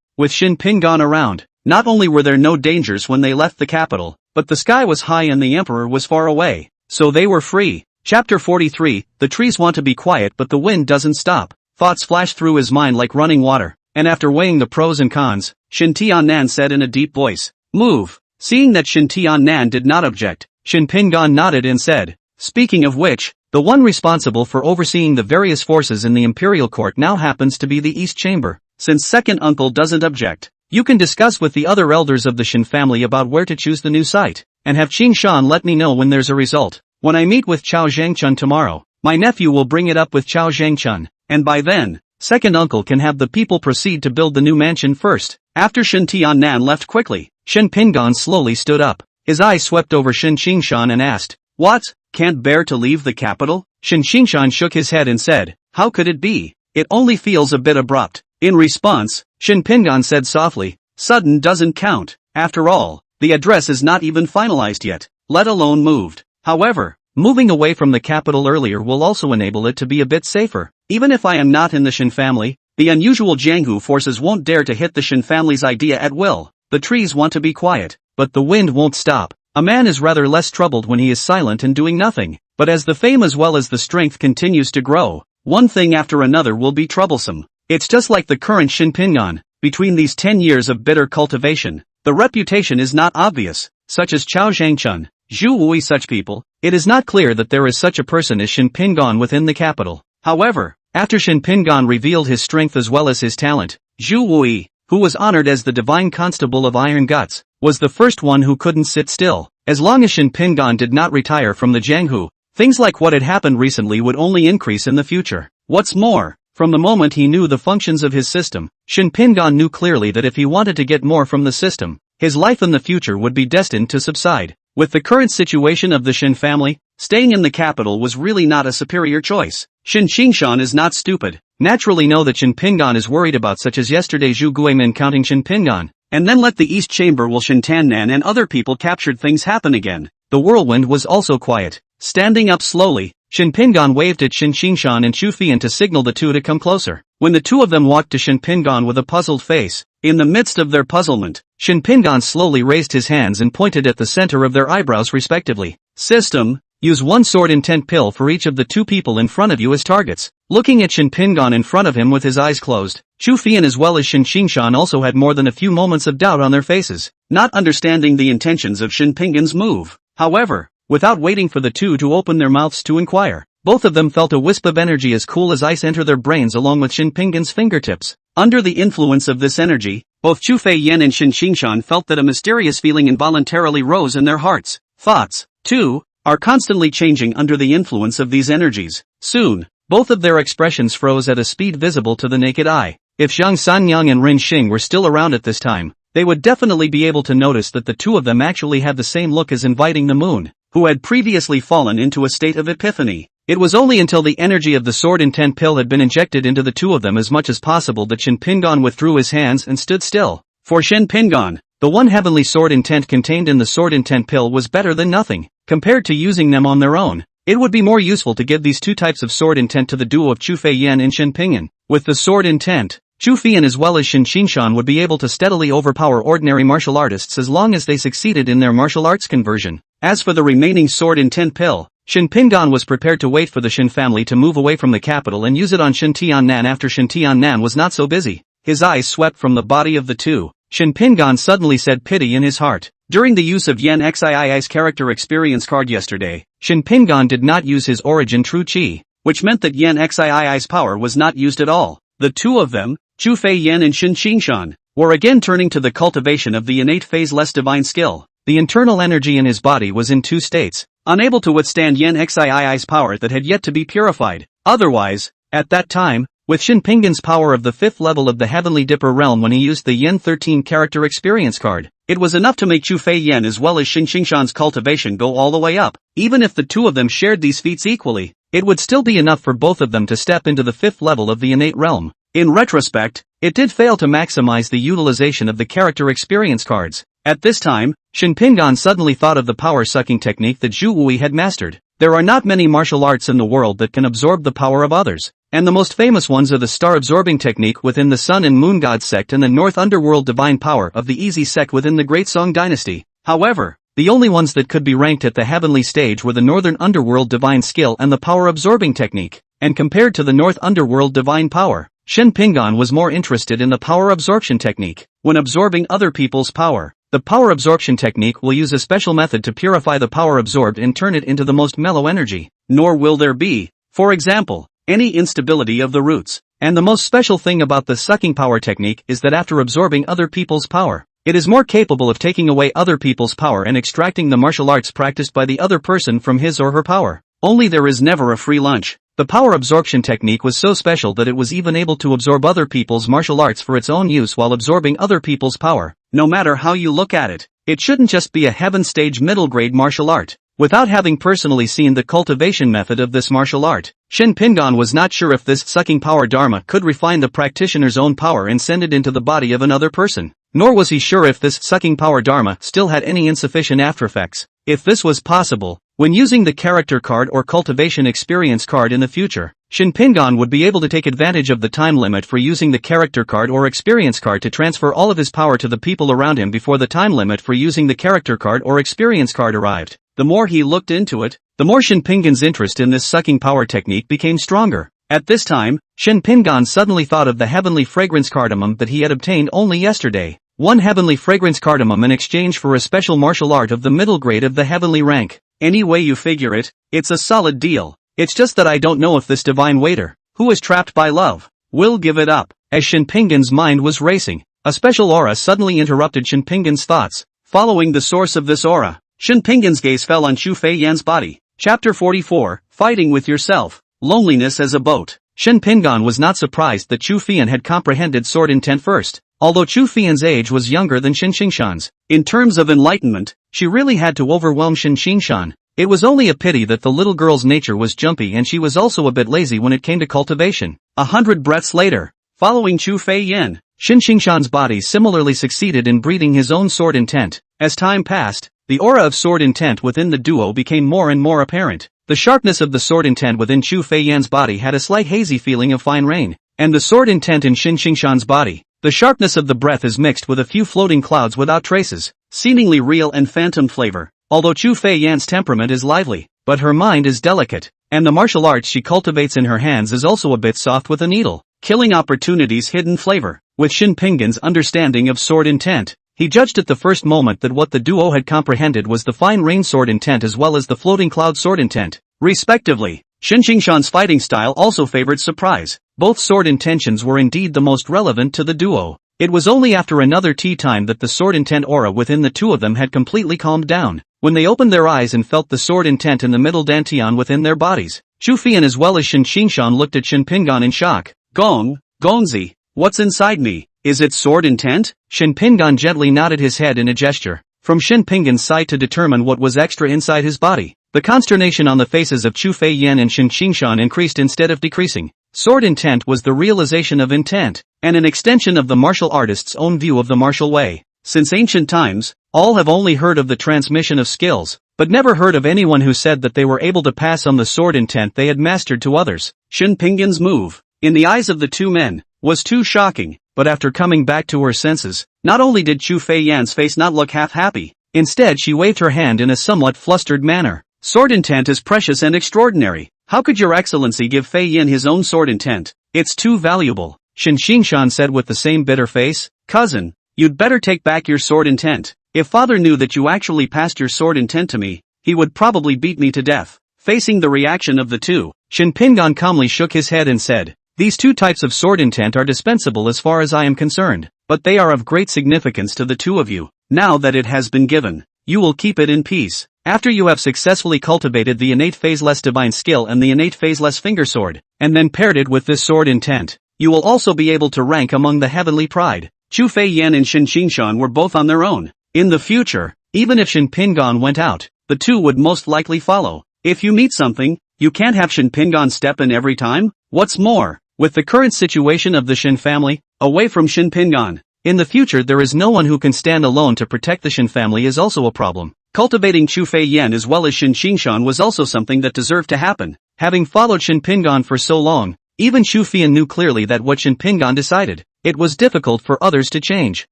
B: With Shin Pingan around, not only were there no dangers when they left the capital, but the sky was high and the emperor was far away, so they were free. Chapter 43, The trees want to be quiet but the wind doesn't stop. Thoughts flashed through his mind like running water, and after weighing the pros and cons, Shin Tiannan said in a deep voice, "Move." Seeing that Shin Tiannan did not object, Shin Pingan nodded and said, "Speaking of which, the one responsible for overseeing the various forces in the Imperial Court now happens to be the East Chamber. Since second uncle doesn't object, you can discuss with the other elders of the Shin family about where to choose the new site, and have Qing Shan let me know when there's a result. When I meet with Chao Zhangchun tomorrow, my nephew will bring it up with Chao Zhangchun, and by then, second uncle can have the people proceed to build the new mansion first." After Shin Tiannan left quickly, Shin Pingan slowly stood up. His eyes swept over Shin Qingshan and asked, "What? Can't bear to leave the capital?" Shin Qingshan shook his head and said, "How could it be? It only feels a bit abrupt." In response, Shin Pingan said softly, "Sudden doesn't count. After all, the address is not even finalized yet, let alone moved. However, moving away from the capital earlier will also enable it to be a bit safer. Even if I am not in the Shin family, the unusual Jianghu forces won't dare to hit the Shin family's idea at will. The trees want to be quiet, but the wind won't stop. A man is rather less troubled when he is silent and doing nothing, but as the fame as well as the strength continues to grow, one thing after another will be troublesome. It's just like the current Shin Pingan. Between these 10 years of bitter cultivation, the reputation is not obvious, such as Chao Zhangchun, Zhu Wui, such people. It is not clear that there is such a person as Shin Pingan within the capital. However, after Shin Pingan revealed his strength as well as his talent, Zhu Wui, who was honored as the divine constable of Iron Guts, was the first one who couldn't sit still. As long as Shin Pingan did not retire from the Jianghu, things like what had happened recently would only increase in the future. What's more, from the moment he knew the functions of his system, Shin Pingan knew clearly that if he wanted to get more from the system, his life in the future would be destined to subside. With the current situation of the Shin family, staying in the capital was really not a superior choice. Shin Qingshan is not stupid. Naturally know that Shin Pingan is worried about, such as yesterday Zhu Guimin counting Shin Pingan, and then let the East Chamber while Shin Tannan and other people captured things happen again. The whirlwind was also quiet. Standing up slowly, Shin Pingan waved at Shin Qingshan and Chu Fian to signal the two to come closer. When the two of them walked to Shin Pingan with a puzzled face, in the midst of their puzzlement, Shin Pingan slowly raised his hands and pointed at the center of their eyebrows respectively. System, use one sword intent pill for each of the two people in front of you as targets. Looking at Shin Pingan in front of him with his eyes closed, Chu Fian as well as Shin Qingshan also had more than a few moments of doubt on their faces, not understanding the intentions of Shin Pingan's move. However, without waiting for the two to open their mouths to inquire, both of them felt a wisp of energy as cool as ice enter their brains along with Shin Pingan's fingertips. Under the influence of this energy, both Chu Feiyan and Shin Qingshan felt that a mysterious feeling involuntarily rose in their hearts. Thoughts, too, are constantly changing under the influence of these energies. Soon, both of their expressions froze at a speed visible to the naked eye. If Zhang Sanyang and Rin Xing were still around at this time, they would definitely be able to notice that the two of them actually had the same look as inviting the moon, who had previously fallen into a state of epiphany. It was only until the energy of the sword intent pill had been injected into the two of them as much as possible that Shin Pingan withdrew his hands and stood still. For Shin Pingan, the one heavenly sword intent contained in the sword intent pill was better than nothing. Compared to using them on their own, it would be more useful to give these two types of sword intent to the duo of Chu Feiyan and Shin Pingan. With the sword intent, Chu Fian as well as Shin Qingshan would be able to steadily overpower ordinary martial artists as long as they succeeded in their martial arts conversion. As for the remaining sword intent pill, Shin Pingan was prepared to wait for the Shin family to move away from the capital and use it on Shin Tiannan after Shin Tiannan was not so busy. His eyes swept from the body of the two. Shin Pingan suddenly said pity in his heart. During the use of Yan Xii's character experience card yesterday, Shin Pingan did not use his origin true chi, which meant that Yan Xii's power was not used at all. The two of them, Chu Feiyan and Shin Qingshan, were again turning to the cultivation of the innate phase-less divine skill. The internal energy in his body was in two states, unable to withstand Yan Xii's power that had yet to be purified. Otherwise, at that time,
A: with Shin Pinggan's power of the 5th level of the Heavenly Dipper realm when he used the Yen 13 character experience card.
B: It was enough to make Chu Fei Yan as well as Xin Xingshan's cultivation go all the way up. Even if the two of them shared these feats equally,
A: it would still be enough for both of them to step into the 5th level of the innate realm.
B: In retrospect,
A: it did fail to maximize the utilization of the character experience cards.
B: At this time,
A: Shin Pinggan suddenly thought of the power-sucking technique that Zhu Wui had mastered. There are not many martial arts in the world that can absorb the power of others, and the most famous ones are the star-absorbing technique within the Sun and Moon God sect and the North Underworld divine power of the Easy sect within the Great Song dynasty. However, the only ones that could be ranked at the heavenly stage were the Northern Underworld divine skill and the power-absorbing technique, and compared to the North Underworld divine power, Shin Pinggan was more interested in the power absorption technique. When absorbing other people's power, the power absorption technique will use a special method to purify the power absorbed and turn it into the most mellow energy.
B: Nor will there be, for example, any instability of the roots.
A: And the most special thing about the sucking power technique is that after absorbing other people's power, it is more capable of taking away other people's power and extracting the martial arts practiced by the other person from his or her power.
B: Only there is never a free lunch.
A: The power absorption technique was so special that it was even able to absorb other people's martial arts for its own use while absorbing other people's power.
B: No matter how you look at it,
A: it shouldn't just be a heaven stage middle grade martial art. Without having personally seen the cultivation method of this martial art, Shin Pinggan was not sure if this sucking power dharma could refine the practitioner's own power and send it into the body of another person. Nor was he sure if this sucking power dharma still had any insufficient aftereffects. If this was possible, when using the character card or cultivation experience card in the future, Shin Pinggan would be able to take advantage of the time limit for using the character card or experience card to transfer all of his power to the people around him before the time limit for using the character card or experience card arrived.
B: The more he looked into it,
A: the more Shin Pinggan's interest in this sucking power technique became stronger.
B: At this time,
A: Shin Pinggan suddenly thought of the heavenly fragrance cardamom that he had obtained only yesterday. One heavenly fragrance cardamom in exchange for a special martial art of the middle grade of the heavenly rank.
B: Any way you figure it, it's a solid deal.
A: It's just that I don't know if this divine waiter,
B: who is trapped by love, will give it up.
A: As Shin Pinggan's mind was racing, a special aura suddenly interrupted Shin Pinggan's thoughts.
B: Following the source of this aura, Shin Pinggan's gaze fell on Chu Fei Yan's body. Chapter 44, Fighting with Yourself, Loneliness as a Boat.
A: Shin Pinggan was not surprised that Chu Feiyan had comprehended sword intent first, although Chu Feiyan's age was younger than Xin Xingshan's.
B: In terms of enlightenment,
A: she really had to overwhelm Xin Xingshan. It was only a pity that the little girl's nature was jumpy and she was also a bit lazy when it came to cultivation.
B: 100 breaths later, following Chu Fei Yan,
A: Xin Xingshan's body similarly succeeded in breathing his own sword intent. As time passed, the aura of sword intent within the duo became more and more apparent. The sharpness of the sword intent within Chu Fei Yan's body had a slight hazy feeling of fine rain, and the sword intent in Xin Xingshan's body, the sharpness of the breath is mixed with a few floating clouds without traces,
B: seemingly real and phantom flavor.
A: Although Chu Fei Yan's temperament is lively, but her mind is delicate, and the martial arts she cultivates in her hands is also a bit soft with a needle,
B: killing opportunities hidden flavor.
A: With Shin Pinggan's understanding of sword intent, he judged at the first moment that what the duo had comprehended was the fine rain sword intent as well as the floating cloud sword intent, respectively.
B: Xin Xingshan's fighting style also favored surprise.
A: Both sword intentions were indeed the most relevant to the duo. It was only after another tea time that the sword intent aura within the two of them had completely calmed down. When they opened their eyes and felt the sword intent in the middle dantian within their bodies, Chu Feiyan as well as Xin Xingshan looked at Shin Pinggan in shock.
B: Gongzi, what's inside me? Is it sword intent?
A: Shin Pinggan gently nodded his head in a gesture from Shin Pinggan's side to determine what was extra inside his body. The consternation on the faces of Chu Fei Yan and Xin Xingshan increased instead of decreasing. Sword intent was the realization of intent, and an extension of the martial artist's own view of the martial way. Since ancient times, all have only heard of the transmission of skills, but never heard of anyone who said that they were able to pass on the sword intent they had mastered to others.
B: Shin Pinggan's move, in the eyes of the two men, was too shocking.
A: But after coming back to her senses,
B: not only did Chu Fei Yan's face not look half happy,
A: instead she waved her hand in a somewhat flustered manner.
B: Sword intent is precious and extraordinary. How could your excellency give Fei Yan his own sword intent?
A: It's too valuable, Xin Xingshan said with the same bitter face.
B: Cousin, you'd better take back your sword intent. If father knew that you actually passed your sword intent to me, he would probably beat me to death. Facing the reaction of the two,
A: Shin Pinggan calmly shook his head and said, these two types of sword intent are dispensable as far as I am concerned, but they are of great significance to the two of you.
B: Now that it has been given, you will keep it in peace. After you have successfully cultivated the innate phaseless divine skill and the innate phaseless finger sword, and then paired it with this sword intent, you will also be able to rank among the heavenly pride. Chu Fei Yan and Shen Qingshan were both on their own. In the future, even if Shen Pingan went out, the two would most likely follow. If you meet something, you can't have Shen Pingan step in every time. What's more, with the current situation of the Shen family, away from Shen Pingan, in the future there is no one who can stand alone to protect the Shen family is also a problem. Cultivating Chu Fei Yan as well as Shen Qingshan was also something that deserved to happen. Having followed Shen Pingan for so long, even Chu Fian knew clearly that what Shen Pingan decided, it was difficult for others to change.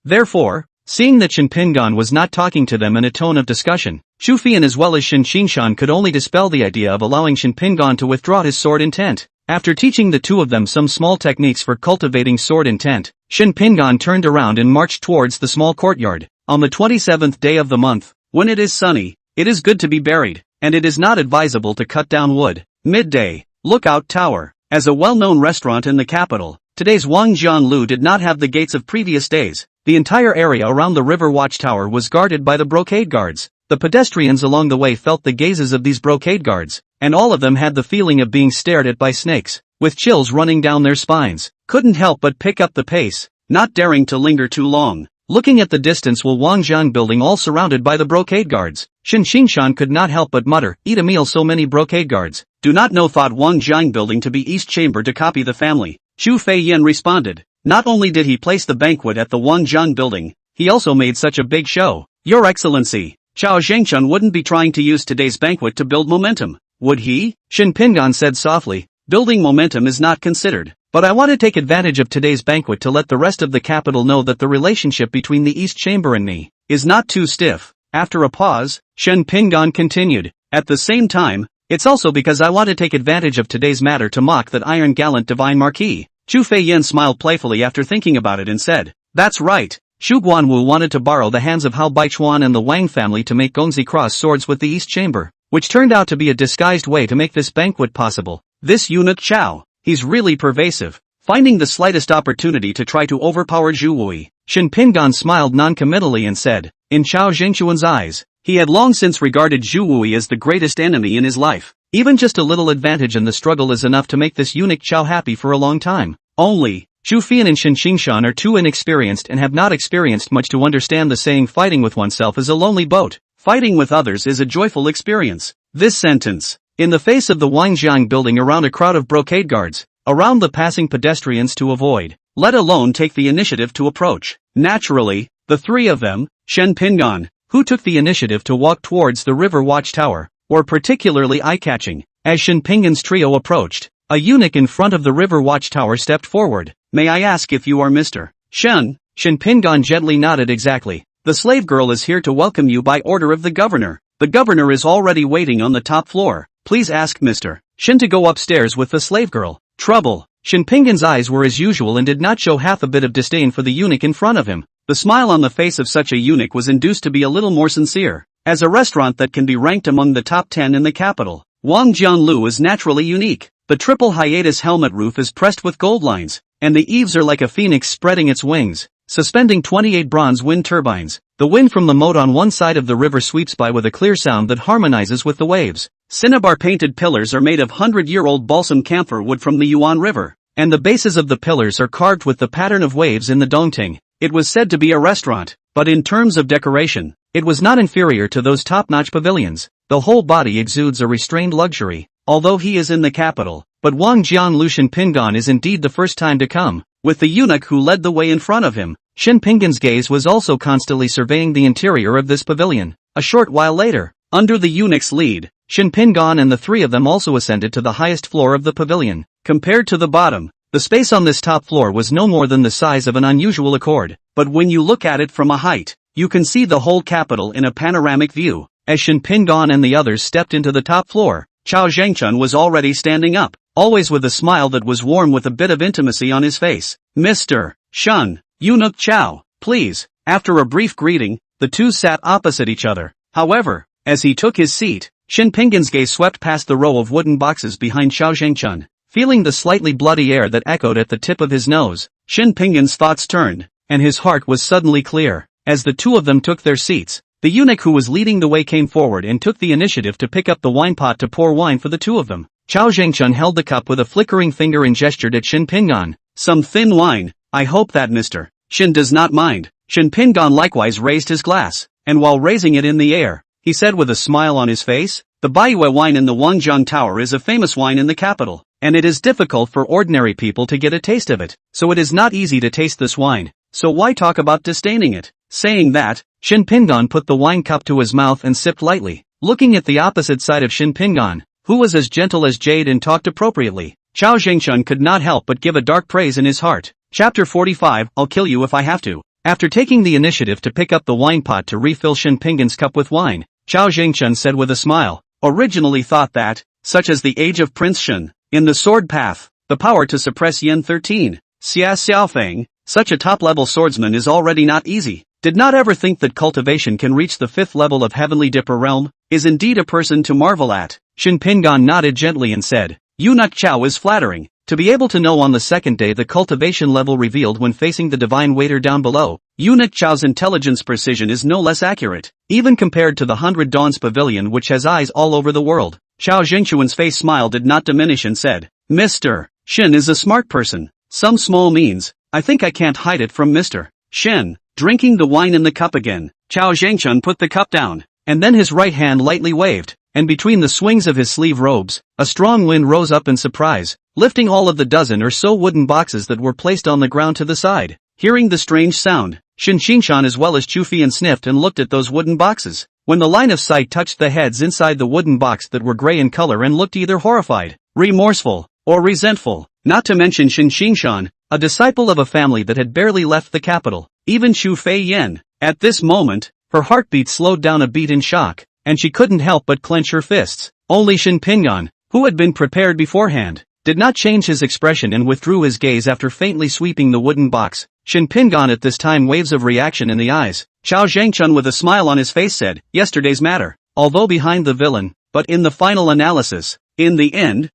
B: Therefore, seeing that Shen Pingan was not talking to them in a tone of discussion, Chu Fian as well as Shen Qingshan could only dispel the idea of allowing Shen Pingan to withdraw his sword intent. After teaching the two of them some small techniques for cultivating sword intent, Shen Pingan turned around and marched towards the small courtyard. On the 27th day of the month, when it is sunny, it is good to be buried, and it is not advisable to cut down wood. Midday, Lookout Tower. As a well-known restaurant in the capital, today's Wang Jianglu did not have the gates of previous days. The entire area around the river watchtower was guarded by the brocade guards. The pedestrians along the way felt the gazes of these brocade guards, and all of them had the feeling of being stared at by snakes, with chills running down their spines. Couldn't help but pick up the pace, not daring to linger too long. Looking at the distance while Wangjiang building all surrounded by the brocade guards, Shen Qingshan could not help but mutter, "Eat a meal, so many brocade guards." Do not know, thought Wangjiang building to be East Chamber to copy the family. Chu Fei Yan responded. Not only did he place the banquet at the Wangjiang building, he also made such a big show. Your Excellency, Chao Zhengchun wouldn't be trying to use today's banquet to build momentum, would he? Shen Pingan said softly. Building momentum is not considered. But I want to take advantage of today's banquet to let the rest of the capital know that the relationship between the East Chamber and me is not too stiff. After a pause, Shen Pingan continued. At the same time, it's also because I want to take advantage of today's matter to mock that iron gallant divine marquis. Chu Fei Yan smiled playfully after thinking about it and said, "That's right. Xu Guanwu wanted to borrow the hands of Hao Baichuan and the Wang family to make Gongzi cross swords with the East Chamber, which turned out to be a disguised way to make this banquet possible. This eunuch Chao, he's really pervasive, finding the slightest opportunity to try to overpower Zhu Wui." Shen Pingan smiled non-committally and said, in Chao Zhengchuan's eyes, he had long since regarded Zhu Wui as the greatest enemy in his life. Even just a little advantage in the struggle is enough to make this eunuch Chao happy for a long time. Only, Chu Fian and Shen Qingshan are too inexperienced and have not experienced much to understand the saying fighting with oneself is a lonely boat. Fighting with others is a joyful experience. This sentence, in the face of the Wangjiang building around a crowd of brocade guards, around the passing pedestrians to avoid, let alone take the initiative to approach. Naturally, the three of them, Shen Pingan, who took the initiative to walk towards the river watchtower, were particularly eye-catching. As Shen Pingan's trio approached, a eunuch in front of the river watchtower stepped forward. "May I ask if you are Mr. Shen?" Shen Pingan gently nodded. "Exactly. The slave girl is here to welcome you by order of the governor. The governor is already waiting on the top floor. Please ask Mr. Shen to go upstairs with the slave girl." Trouble. Shen Pingan's eyes were as usual and did not show half a bit of disdain for the eunuch in front of him. The smile on the face of such a eunuch was induced to be a little more sincere. As a restaurant that can be ranked among the top 10 in the capital, Wang Jianlu is naturally unique. The triple hiatus helmet roof is pressed with gold lines, and the eaves are like a phoenix spreading its wings, suspending 28 bronze wind turbines. The wind from the moat on one side of the river sweeps by with a clear sound that harmonizes with the waves. Cinnabar-painted pillars are made of 100-year-old balsam camphor wood from the Yuan River, and the bases of the pillars are carved with the pattern of waves in the Dongting. It was said to be a restaurant, but in terms of decoration, it was not inferior to those top-notch pavilions. The whole body exudes a restrained luxury. Although he is in the capital, but Wang Jianglu Shen Pingan is indeed the first time to come, with the eunuch who led the way in front of him. Shen Pingan's gaze was also constantly surveying the interior of this pavilion. A short while later, under the eunuch's lead, Shen Pingan and the three of them also ascended to the highest floor of the pavilion. Compared to the bottom, the space on this top floor was no more than the size of an unusual accord, but when you look at it from a height, you can see the whole capital in a panoramic view. As Shen Pingan and the others stepped into the top floor, Chao Zhengchun was already standing up, always with a smile that was warm with a bit of intimacy on his face. "Mr. Shen, eunuch Chao, please." After a brief greeting, the two sat opposite each other. However, as he took his seat, Shen Pingan's gaze swept past the row of wooden boxes behind Chao Zhengchun. Feeling the slightly bloody air that echoed at the tip of his nose, Shen Pingan's thoughts turned, and his heart was suddenly clear. As the two of them took their seats, The eunuch who was leading the way came forward and took the initiative to pick up the wine pot to pour wine for the two of them. Chao Zhengchun held the cup with a flickering finger and gestured at Shin Pingan.
A: Some thin wine, I hope that Mr. Shin does not mind. Shin Pingan likewise raised his glass, and while raising it in the air, he said with a smile on his face, the Baiyue wine in the Wangjiang Tower is a famous wine in the capital, and it is difficult for ordinary people to get a taste of it, so it is not easy to taste this wine, so why talk about disdaining it? Saying that, Shin Pingan put the wine cup to his mouth and sipped lightly, looking at the opposite side of Shin Pingan, who was as gentle as jade and talked appropriately. Chao Zhengchun could not help but give a dark praise in his heart. Chapter 45, I'll kill you if I have to. After taking the initiative to pick up the wine pot to refill Shin Pingan's cup with wine, Chao Zhengchun said with a smile, originally thought that, such as the age of Prince Shen, in the sword path, the power to suppress Yen 13, Xia Xiaofeng, such a top-level swordsman is already not easy. Did not ever think that cultivation can reach the 5th level of Heavenly Dipper realm, is indeed a person to marvel at. Shin Pingan nodded gently and said, Eunuch Chao is flattering. To be able to know on the second day the cultivation level revealed when facing the divine waiter down below, Eunuch Chao's intelligence precision is no less accurate, even compared to the 100 Dawns Pavilion which has eyes all over the world. Chao Zhengchuan's face smile did not diminish and said, Mr. Shin is a smart person. Some small means, I think I can't hide it from Mr. Shin. Drinking the wine in the cup again, Chao Zhengchun put the cup down, and then his right hand lightly waved, and between the swings of his sleeve robes, a strong wind rose up in surprise, lifting all of the dozen or so wooden boxes that were placed on the ground to the side. Hearing the strange sound, Shin Qingshan as well as Chu Fian sniffed and looked at those wooden boxes. When the line of sight touched the heads inside the wooden box that were gray in color and looked either horrified, remorseful, or resentful, not to mention Shin Qingshan, a disciple of a family that had barely left the capital. Even Xu Fei Yen, at this moment, her heartbeat slowed down a beat in shock, and she couldn't help but clench her fists. Only Shin Pingan, who had been prepared beforehand, did not change his expression and withdrew his gaze after faintly sweeping the wooden box. Shin Pingan at this time waves of reaction in the eyes. Chao Zhengchun with a smile on his face said, yesterday's matter, although behind the villain, but in the final analysis, in the end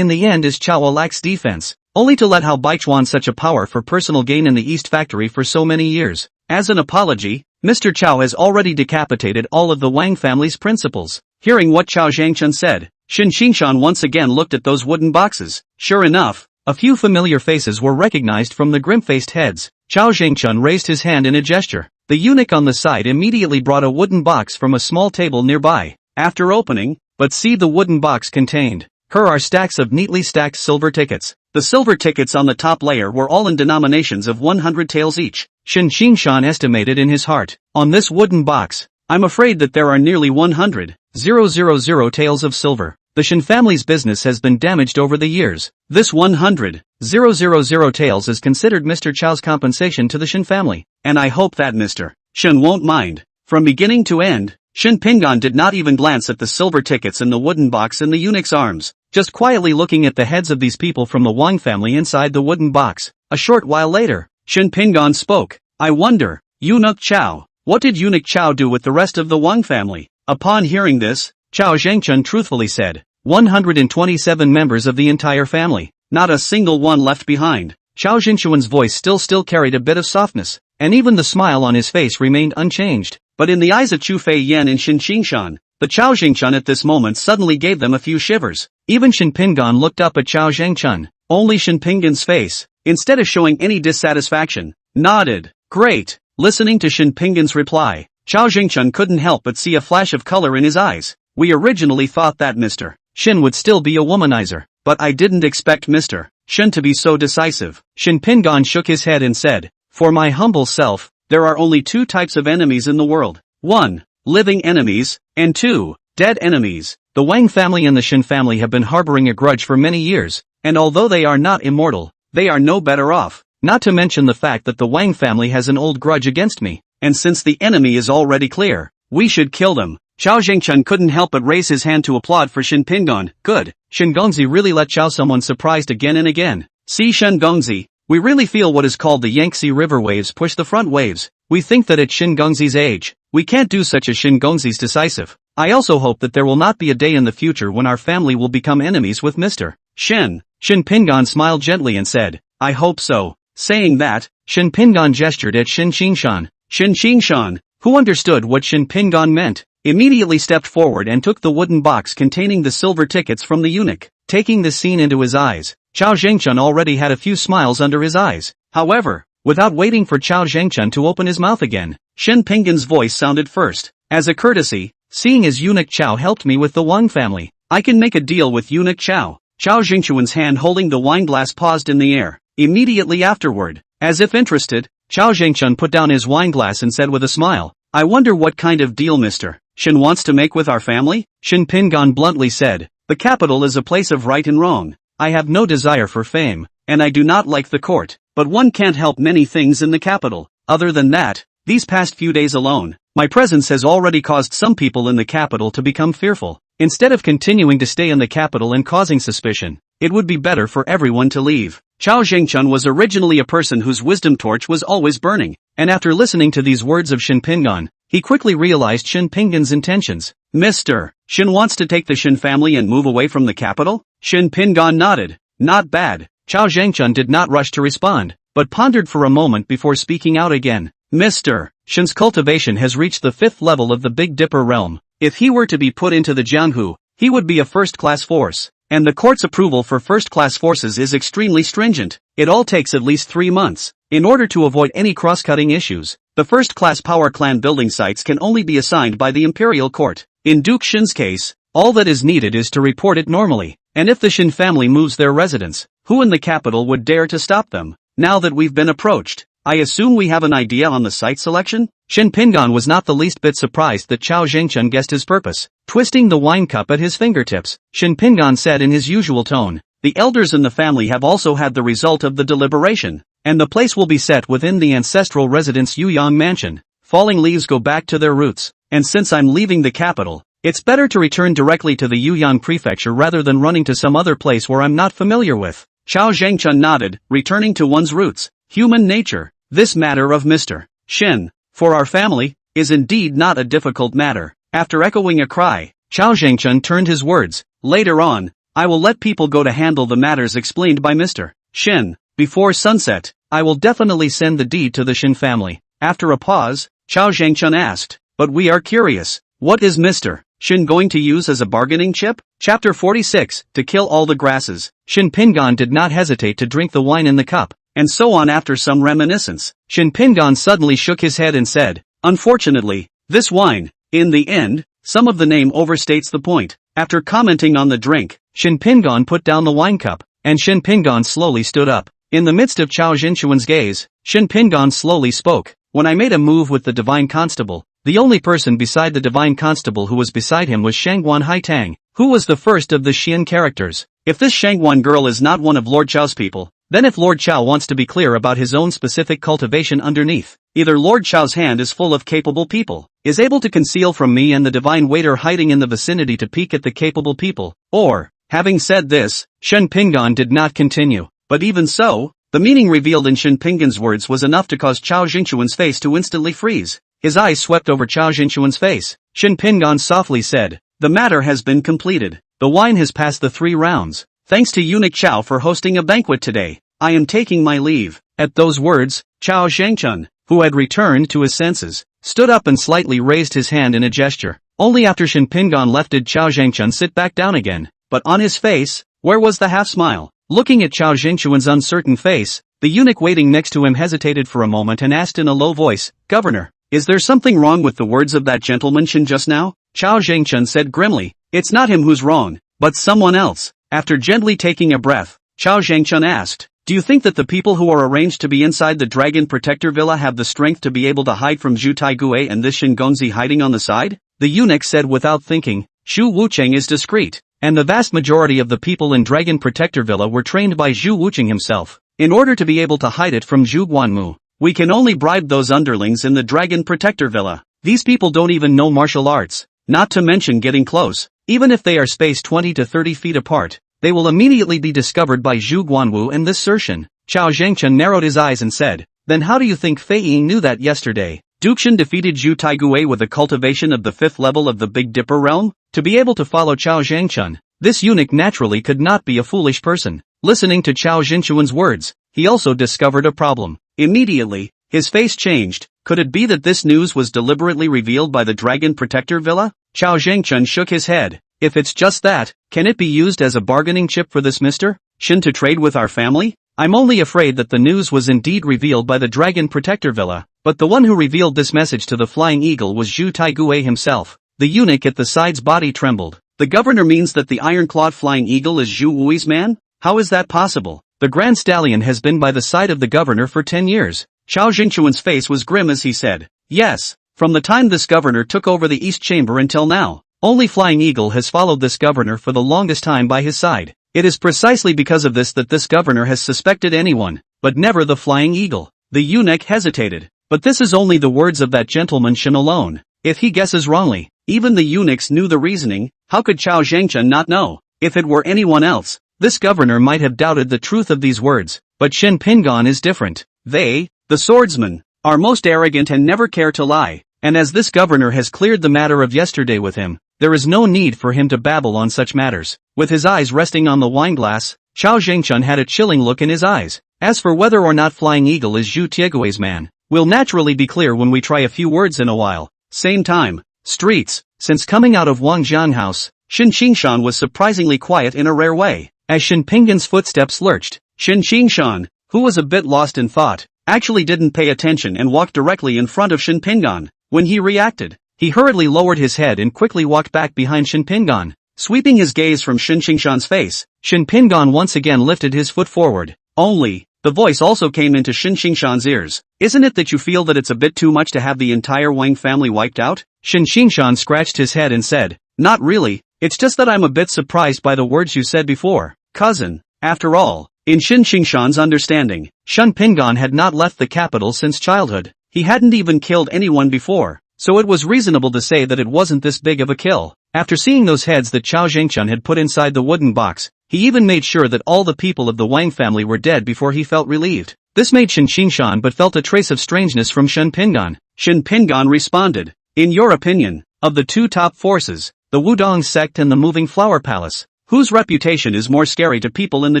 A: is Chao lacks defense. Only to let Hao Baichuan such a power for personal gain in the East Factory for so many years. As an apology, Mr. Chao has already decapitated all of the Wang family's principals. Hearing what Chao Zhengchun said, Shin Qingshan once again looked at those wooden boxes. Sure enough, a few familiar faces were recognized from the grim-faced heads. Chao Zhengchun raised his hand in a gesture. The eunuch on the side immediately brought a wooden box from a small table nearby. After opening, but see the wooden box contained. Here are stacks of neatly stacked silver tickets. The silver tickets on the top layer were all in denominations of 100 taels each. Shin Qingshan estimated in his heart. On this wooden box, I'm afraid that there are nearly 100,000 taels of silver. The Shin family's business has been damaged over the years. This 100,000 taels is considered Mr. Chao's compensation to the Shin family, and I hope that Mr. Shin won't mind. From beginning to end, Shin Pingan did not even glance at the silver tickets in the wooden box in the eunuch's arms, just quietly looking at the heads of these people from the Wang family inside the wooden box. A short while later, Shin Pingan spoke. I wonder, Eunuch Chao, what did Eunuch Chao do with the rest of the Wang family? Upon hearing this, Chao Zhengchun truthfully said, 127 members of the entire family, not a single one left behind. Chao Zhengchuan's voice still carried a bit of softness, and even the smile on his face remained unchanged. But in the eyes of Chu Fei Yen and Shin Qingshan, the Chao Zhengchun at this moment suddenly gave them a few shivers. Even Shin Pingan looked up at Chao Zhengchun. Only Shin Pingan's face, instead of showing any dissatisfaction, nodded. Great. Listening to Shin Pingan's reply, Chao Zhengchun couldn't help but see a flash of color in his eyes. We originally thought that Mr. Shin would still be a womanizer, but I didn't expect Mr. Shin to be so decisive. Shin Pingan shook his head and said, for my humble self, there are only two types of enemies in the world. 1. Living enemies, and 2. Dead enemies. The Wang family and the Shin family have been harboring a grudge for many years, and although they are not immortal, they are no better off. Not to mention the fact that the Wang family has an old grudge against me, and since the enemy is already clear, we should kill them. Chao Zhengchun couldn't help but raise his hand to applaud for Shin Pingan. Good. Shin Gongzi really let Chao someone surprised again and again. See Shin Gongzi, we really feel what is called the Yangtze River waves push the front waves. We think that at Shin Gongzi's age, we can't do such as Shin Gongzi's decisive. I also hope that there will not be a day in the future when our family will become enemies with Mr. Shin. Shin Pingan smiled gently and said, I hope so. Saying that, Shin Pingan gestured at Shin Qingshan. Shin Qingshan,
B: who understood what Shin Pingan meant, immediately stepped forward and took the wooden box containing the silver tickets from the eunuch. Taking this scene into his eyes, Chao Zhengchun already had a few smiles under his eyes. However, without waiting for Chao Zhengchun to open his mouth again, Shin Pingan's voice sounded first. As a courtesy, seeing as eunuch Chao helped me with the Wang family, I can make a deal with eunuch Chao. Chao Zhengchun's hand holding the wine glass paused in the air. Immediately afterward, as if interested, Chao Zhengchun put down his wine glass and said with a smile, "I wonder what kind of deal Mr. Shin wants to make with our family?" Shin Pingan bluntly said, "The capital is a place of right and wrong. I have no desire for fame, and I do not like the court, but one can't help many things in the capital. Other than that, these past few days alone, my presence has already caused some people in the capital to become fearful. Instead of continuing to stay in the capital and causing suspicion, it would be better for everyone to leave." Chao Zhengchun was originally a person whose wisdom torch was always burning, and after listening to these words of Shin Pingan, he quickly realized Shin Pingan's intentions. "Mr. Shin wants to take the Shin family and move away from the capital?" Shin Pingan nodded. "Not bad." Chao Zhengchun did not rush to respond, but pondered for a moment before speaking out again. "Mr. Shin's cultivation has reached the 5th level of the Big Dipper realm. If he were to be put into the Jianghu, he would be a first-class force. And the court's approval for first-class forces is extremely stringent. It all takes at least 3 months. In order to avoid any cross-cutting issues, the first-class power clan building sites can only be assigned by the Imperial court. In Duke Shin's case, all that is needed is to report it normally. And if the Shin family moves their residence, who in the capital would dare to stop them? Now that we've been approached, I assume we have an idea on the site selection?" Shin Pingan was not the least bit surprised that Chao Zhengchun guessed his purpose. Twisting the wine cup at his fingertips, Shin Pingan said in his usual tone, "The elders in the family have also had the result of the deliberation, and the place will be set within the ancestral residence Yuyang Mansion. Falling leaves go back to their roots, and since I'm leaving the capital, it's better to return directly to the Yuyang prefecture rather than running to some other place where I'm not familiar with." Chao Zhengchun nodded, returning to one's roots. Human nature. This matter of Mr. Shin, for our family, is indeed not a difficult matter. After echoing a cry, Chao Zhengchun turned his words. "Later on, I will let people go to handle the matters explained by Mr. Shin. Before sunset, I will definitely send the deed to the Shin family." After a pause, Chao Zhengchun asked, "But we are curious, what is Mr. Shin going to use as a bargaining chip?" Chapter 46, To Kill All the Grasses. Shin Pingan did not hesitate to drink the wine in the cup, and so on. After some reminiscence, Shin Pingan suddenly shook his head and said, "Unfortunately, this wine, in the end, some of the name overstates the point." After commenting on the drink, Shin Pingan put down the wine cup, and Shin Pingan slowly stood up. In the midst of Chao Zhengchun's gaze, Shin Pingan slowly spoke. "When I made a move with the Divine Constable, the only person beside the Divine Constable who was beside him was Shangguan Haitang, who was the first of the Xian characters. If this Shangguan girl is not one of Lord Chao's people, then if Lord Chao wants to be clear about his own specific cultivation underneath, either Lord Chao's hand is full of capable people, is able to conceal from me and the divine waiter hiding in the vicinity to peek at the capable people, or..." Having said this, Shin Pingan did not continue. But even so, the meaning revealed in Shin Pingan's words was enough to cause Chao Zhengchun's face to instantly freeze. His eyes swept over Chao Zhengchun's face. Shin Pingan softly said, "The matter has been completed. The wine has passed the 3 rounds. Thanks to eunuch Chao for hosting a banquet today. I am taking my leave." At those words, Chao Zhengchun, who had returned to his senses, stood up and slightly raised his hand in a gesture. Only after Shin Pingan left did Chao Zhengchun sit back down again. But on his face, where was the half-smile? Looking at Chao Zhengchun's uncertain face, the eunuch waiting next to him hesitated for a moment and asked in a low voice, "Governor, is there something wrong with the words of that gentleman Shin just now?" Chao Zhengchun said grimly, "It's not him who's wrong, but someone else." After gently taking a breath, Chao Zhengchun asked, "Do you think that the people who are arranged to be inside the Dragon Protector Villa have the strength to be able to hide from Zhu Taiguei and this Shin Gongzi hiding on the side?" The eunuch said without thinking, "Xu Wucheng is discreet, and the vast majority of the people in Dragon Protector Villa were trained by Zhu Wucheng himself. In order to be able to hide it from Zhu Guanmu, we can only bribe those underlings in the Dragon Protector Villa. These people don't even know martial arts, not to mention getting close. Even if they are spaced 20 to 30 feet apart, they will immediately be discovered by Zhu Guanwu and this Sershin." Chao Zhengchun narrowed his eyes and said, "Then how do you think Fei Ying knew that yesterday? Dukshin defeated Zhu Taiguei with a cultivation of the 5th level of the Big Dipper realm?" To be able to follow Chao Zhengchun, this eunuch naturally could not be a foolish person. Listening to Chao Zhengchun's words, he also discovered a problem. Immediately, His face changed. Could it be that this news was deliberately revealed by the Dragon Protector Villa? Chao Zhengchun shook his head. If it's just that, can it be used as a bargaining chip for this Mr. Shin to trade with our family? I'm only afraid that the news was indeed revealed by the Dragon Protector Villa, but the one who revealed this message to the Flying Eagle was Zhu Taiguei himself. The eunuch at the side's body trembled. The governor means that the iron-clawed Flying Eagle is Zhu Wui's man? How is that possible? The Grand Stallion has been by the side of the governor for 10 years. Chao Jingchuan's face was grim as he said, yes, from the time this governor took over the East Chamber until now. Only Flying Eagle has followed this governor for the longest time by his side. It is precisely because of this that this governor has suspected anyone, but never the Flying Eagle. The eunuch hesitated. But this is only the words of that gentleman Shin alone. If he guesses wrongly, even the eunuchs knew the reasoning. How could Chao Zhengchun not know? If it were anyone else, this governor might have doubted the truth of these words. But Shin Pingon is different. They, the swordsmen, are most arrogant and never care to lie. And as this governor has cleared the matter of yesterday with him, there is no need for him to babble on such matters. With his eyes resting on the wineglass, Chao Zhengchun had a chilling look in his eyes. As for whether or not Flying Eagle is Zhu Tiegui's man, will naturally be clear when we try a few words in a while. Same time. Streets. Since coming out of Wang Jiang house, Shin Qingshan was surprisingly quiet in a rare way. As Shin Pingon's footsteps lurched, Shin Qingshan, who was a bit lost in thought, actually didn't pay attention and walked directly in front of Shin Pingon. When he reacted, he hurriedly lowered his head and quickly walked back behind Shin Pingon. Sweeping his gaze from Shin Qingshan's face, Shin Pingon once again lifted his foot forward. Only, the voice also came into Shin Qingshan's ears. Isn't it that you feel that it's a bit too much to have the entire Wang family wiped out? Shin Qingshan scratched his head and said, not really, it's just that I'm a bit surprised by the words you said before, cousin. After all, in Shin Qingshan's understanding, Shin Pingon had not left the capital since childhood. He hadn't even killed anyone before, so it was reasonable to say that it wasn't this big of a kill. After seeing those heads that Chao Zhengchun had put inside the wooden box, he even made sure that all the people of the Wang family were dead before he felt relieved. This made Shin Qingshan but felt a trace of strangeness from Shin Pingon. Shin Pingon responded, in your opinion, of the two top forces, the Wudong sect and the Moving Flower Palace, whose reputation is more scary to people in the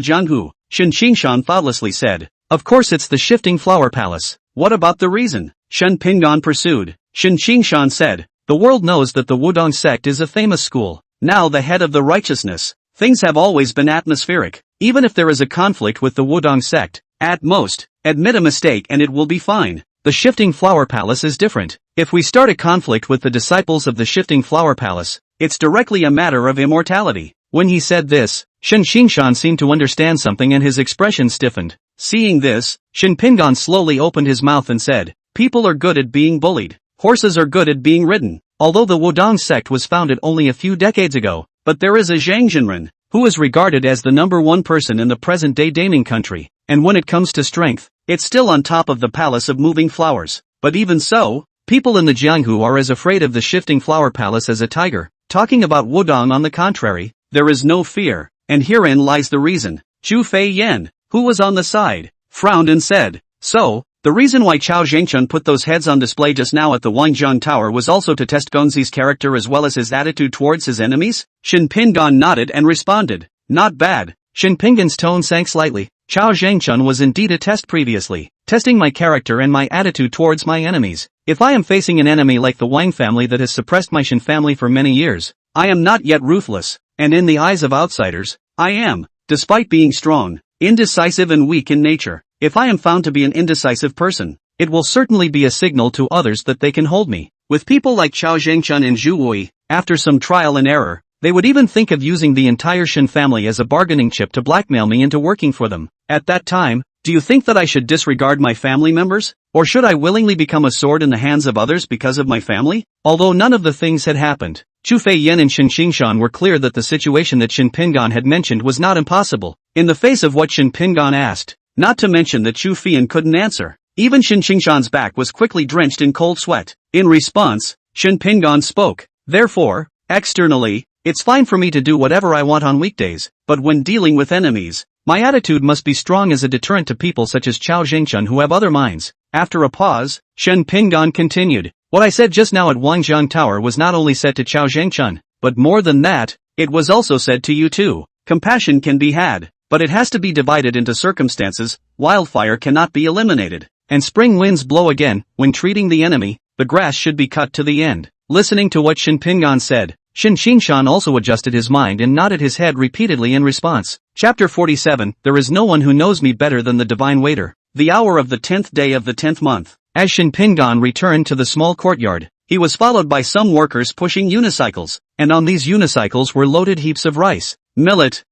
B: Jianghu? Shin Qingshan thoughtlessly said, of course it's the Shifting Flower Palace. What about the reason? Shin Pingon pursued. Shin Qingshan said, the world knows that the Wudong sect is a famous school. Now the head of the righteousness. Things have always been atmospheric. Even if there is a conflict with the Wudong sect, at most, admit a mistake and it will be fine. The Shifting Flower Palace is different. If we start a conflict with the disciples of the Shifting Flower Palace, it's directly a matter of immortality. When he said this, Shin Qingshan seemed to understand something and his expression stiffened. Seeing this, Shin Pingon slowly opened his mouth and said, people are good at being bullied. Horses are good at being ridden. Although the Wudong sect was founded only a few decades ago, but there is a Zhang Jinren, who is regarded as the #1 person in the present-day Daming country, and when it comes to strength, it's still on top of the Palace of Moving Flowers. But even so, people in the Jianghu are as afraid of the Shifting Flower Palace as a tiger. Talking about Wudong on the contrary, there is no fear, and herein lies the reason. Zhu Fei Yan, who was on the side, frowned and said, so, the reason why Chao Zhengchun put those heads on display just now at the Wangjiang Tower was also to test Gongzi's character as well as his attitude towards his enemies? Shin Pingon nodded and responded, not bad. Shin Pingon's tone sank slightly. Chao Zhengchun was indeed a test previously, testing my character and my attitude towards my enemies. If I am facing an enemy like the Wang family that has suppressed my Shin family for many years, I am not yet ruthless, and in the eyes of outsiders, I am, despite being strong, indecisive and weak in nature. If I am found to be an indecisive person, it will certainly be a signal to others that they can hold me. With people like Chao Zhengchun and Zhu Wui, after some trial and error, they would even think of using the entire Shin family as a bargaining chip to blackmail me into working for them. At that time, do you think that I should disregard my family members? Or should I willingly become a sword in the hands of others because of my family? Although none of the things had happened, Zhu Fei Yan and Shin Qingshan were clear that the situation that Shin Pingon had mentioned was not impossible. In the face of what Shin Pingon asked, not to mention that Chu Fian couldn't answer, even Shin Qingshan's back was quickly drenched in cold sweat. In response, Shin Pingon spoke, therefore, externally, it's fine for me to do whatever I want on weekdays, but when dealing with enemies, my attitude must be strong as a deterrent to people such as Chao Zhengchun who have other minds. After a pause, Shin Pingon continued, what I said just now at Wangjiang Tower was not only said to Chao Zhengchun, but more than that, it was also said to you too. Compassion can be had, but it has to be divided into circumstances. Wildfire cannot be eliminated.
A: and spring winds blow again. When treating the enemy, the grass should be cut to the end. Listening to what Shin Pingan said, Shin Xingshan also adjusted his mind and nodded his head repeatedly in response. Chapter 47, There is no one who knows me better than the divine waiter. The hour of the 10th day of the 10th month. As Shin Pingan returned to the small courtyard, he was followed by some workers pushing unicycles, and on these unicycles were loaded heaps of rice, millet,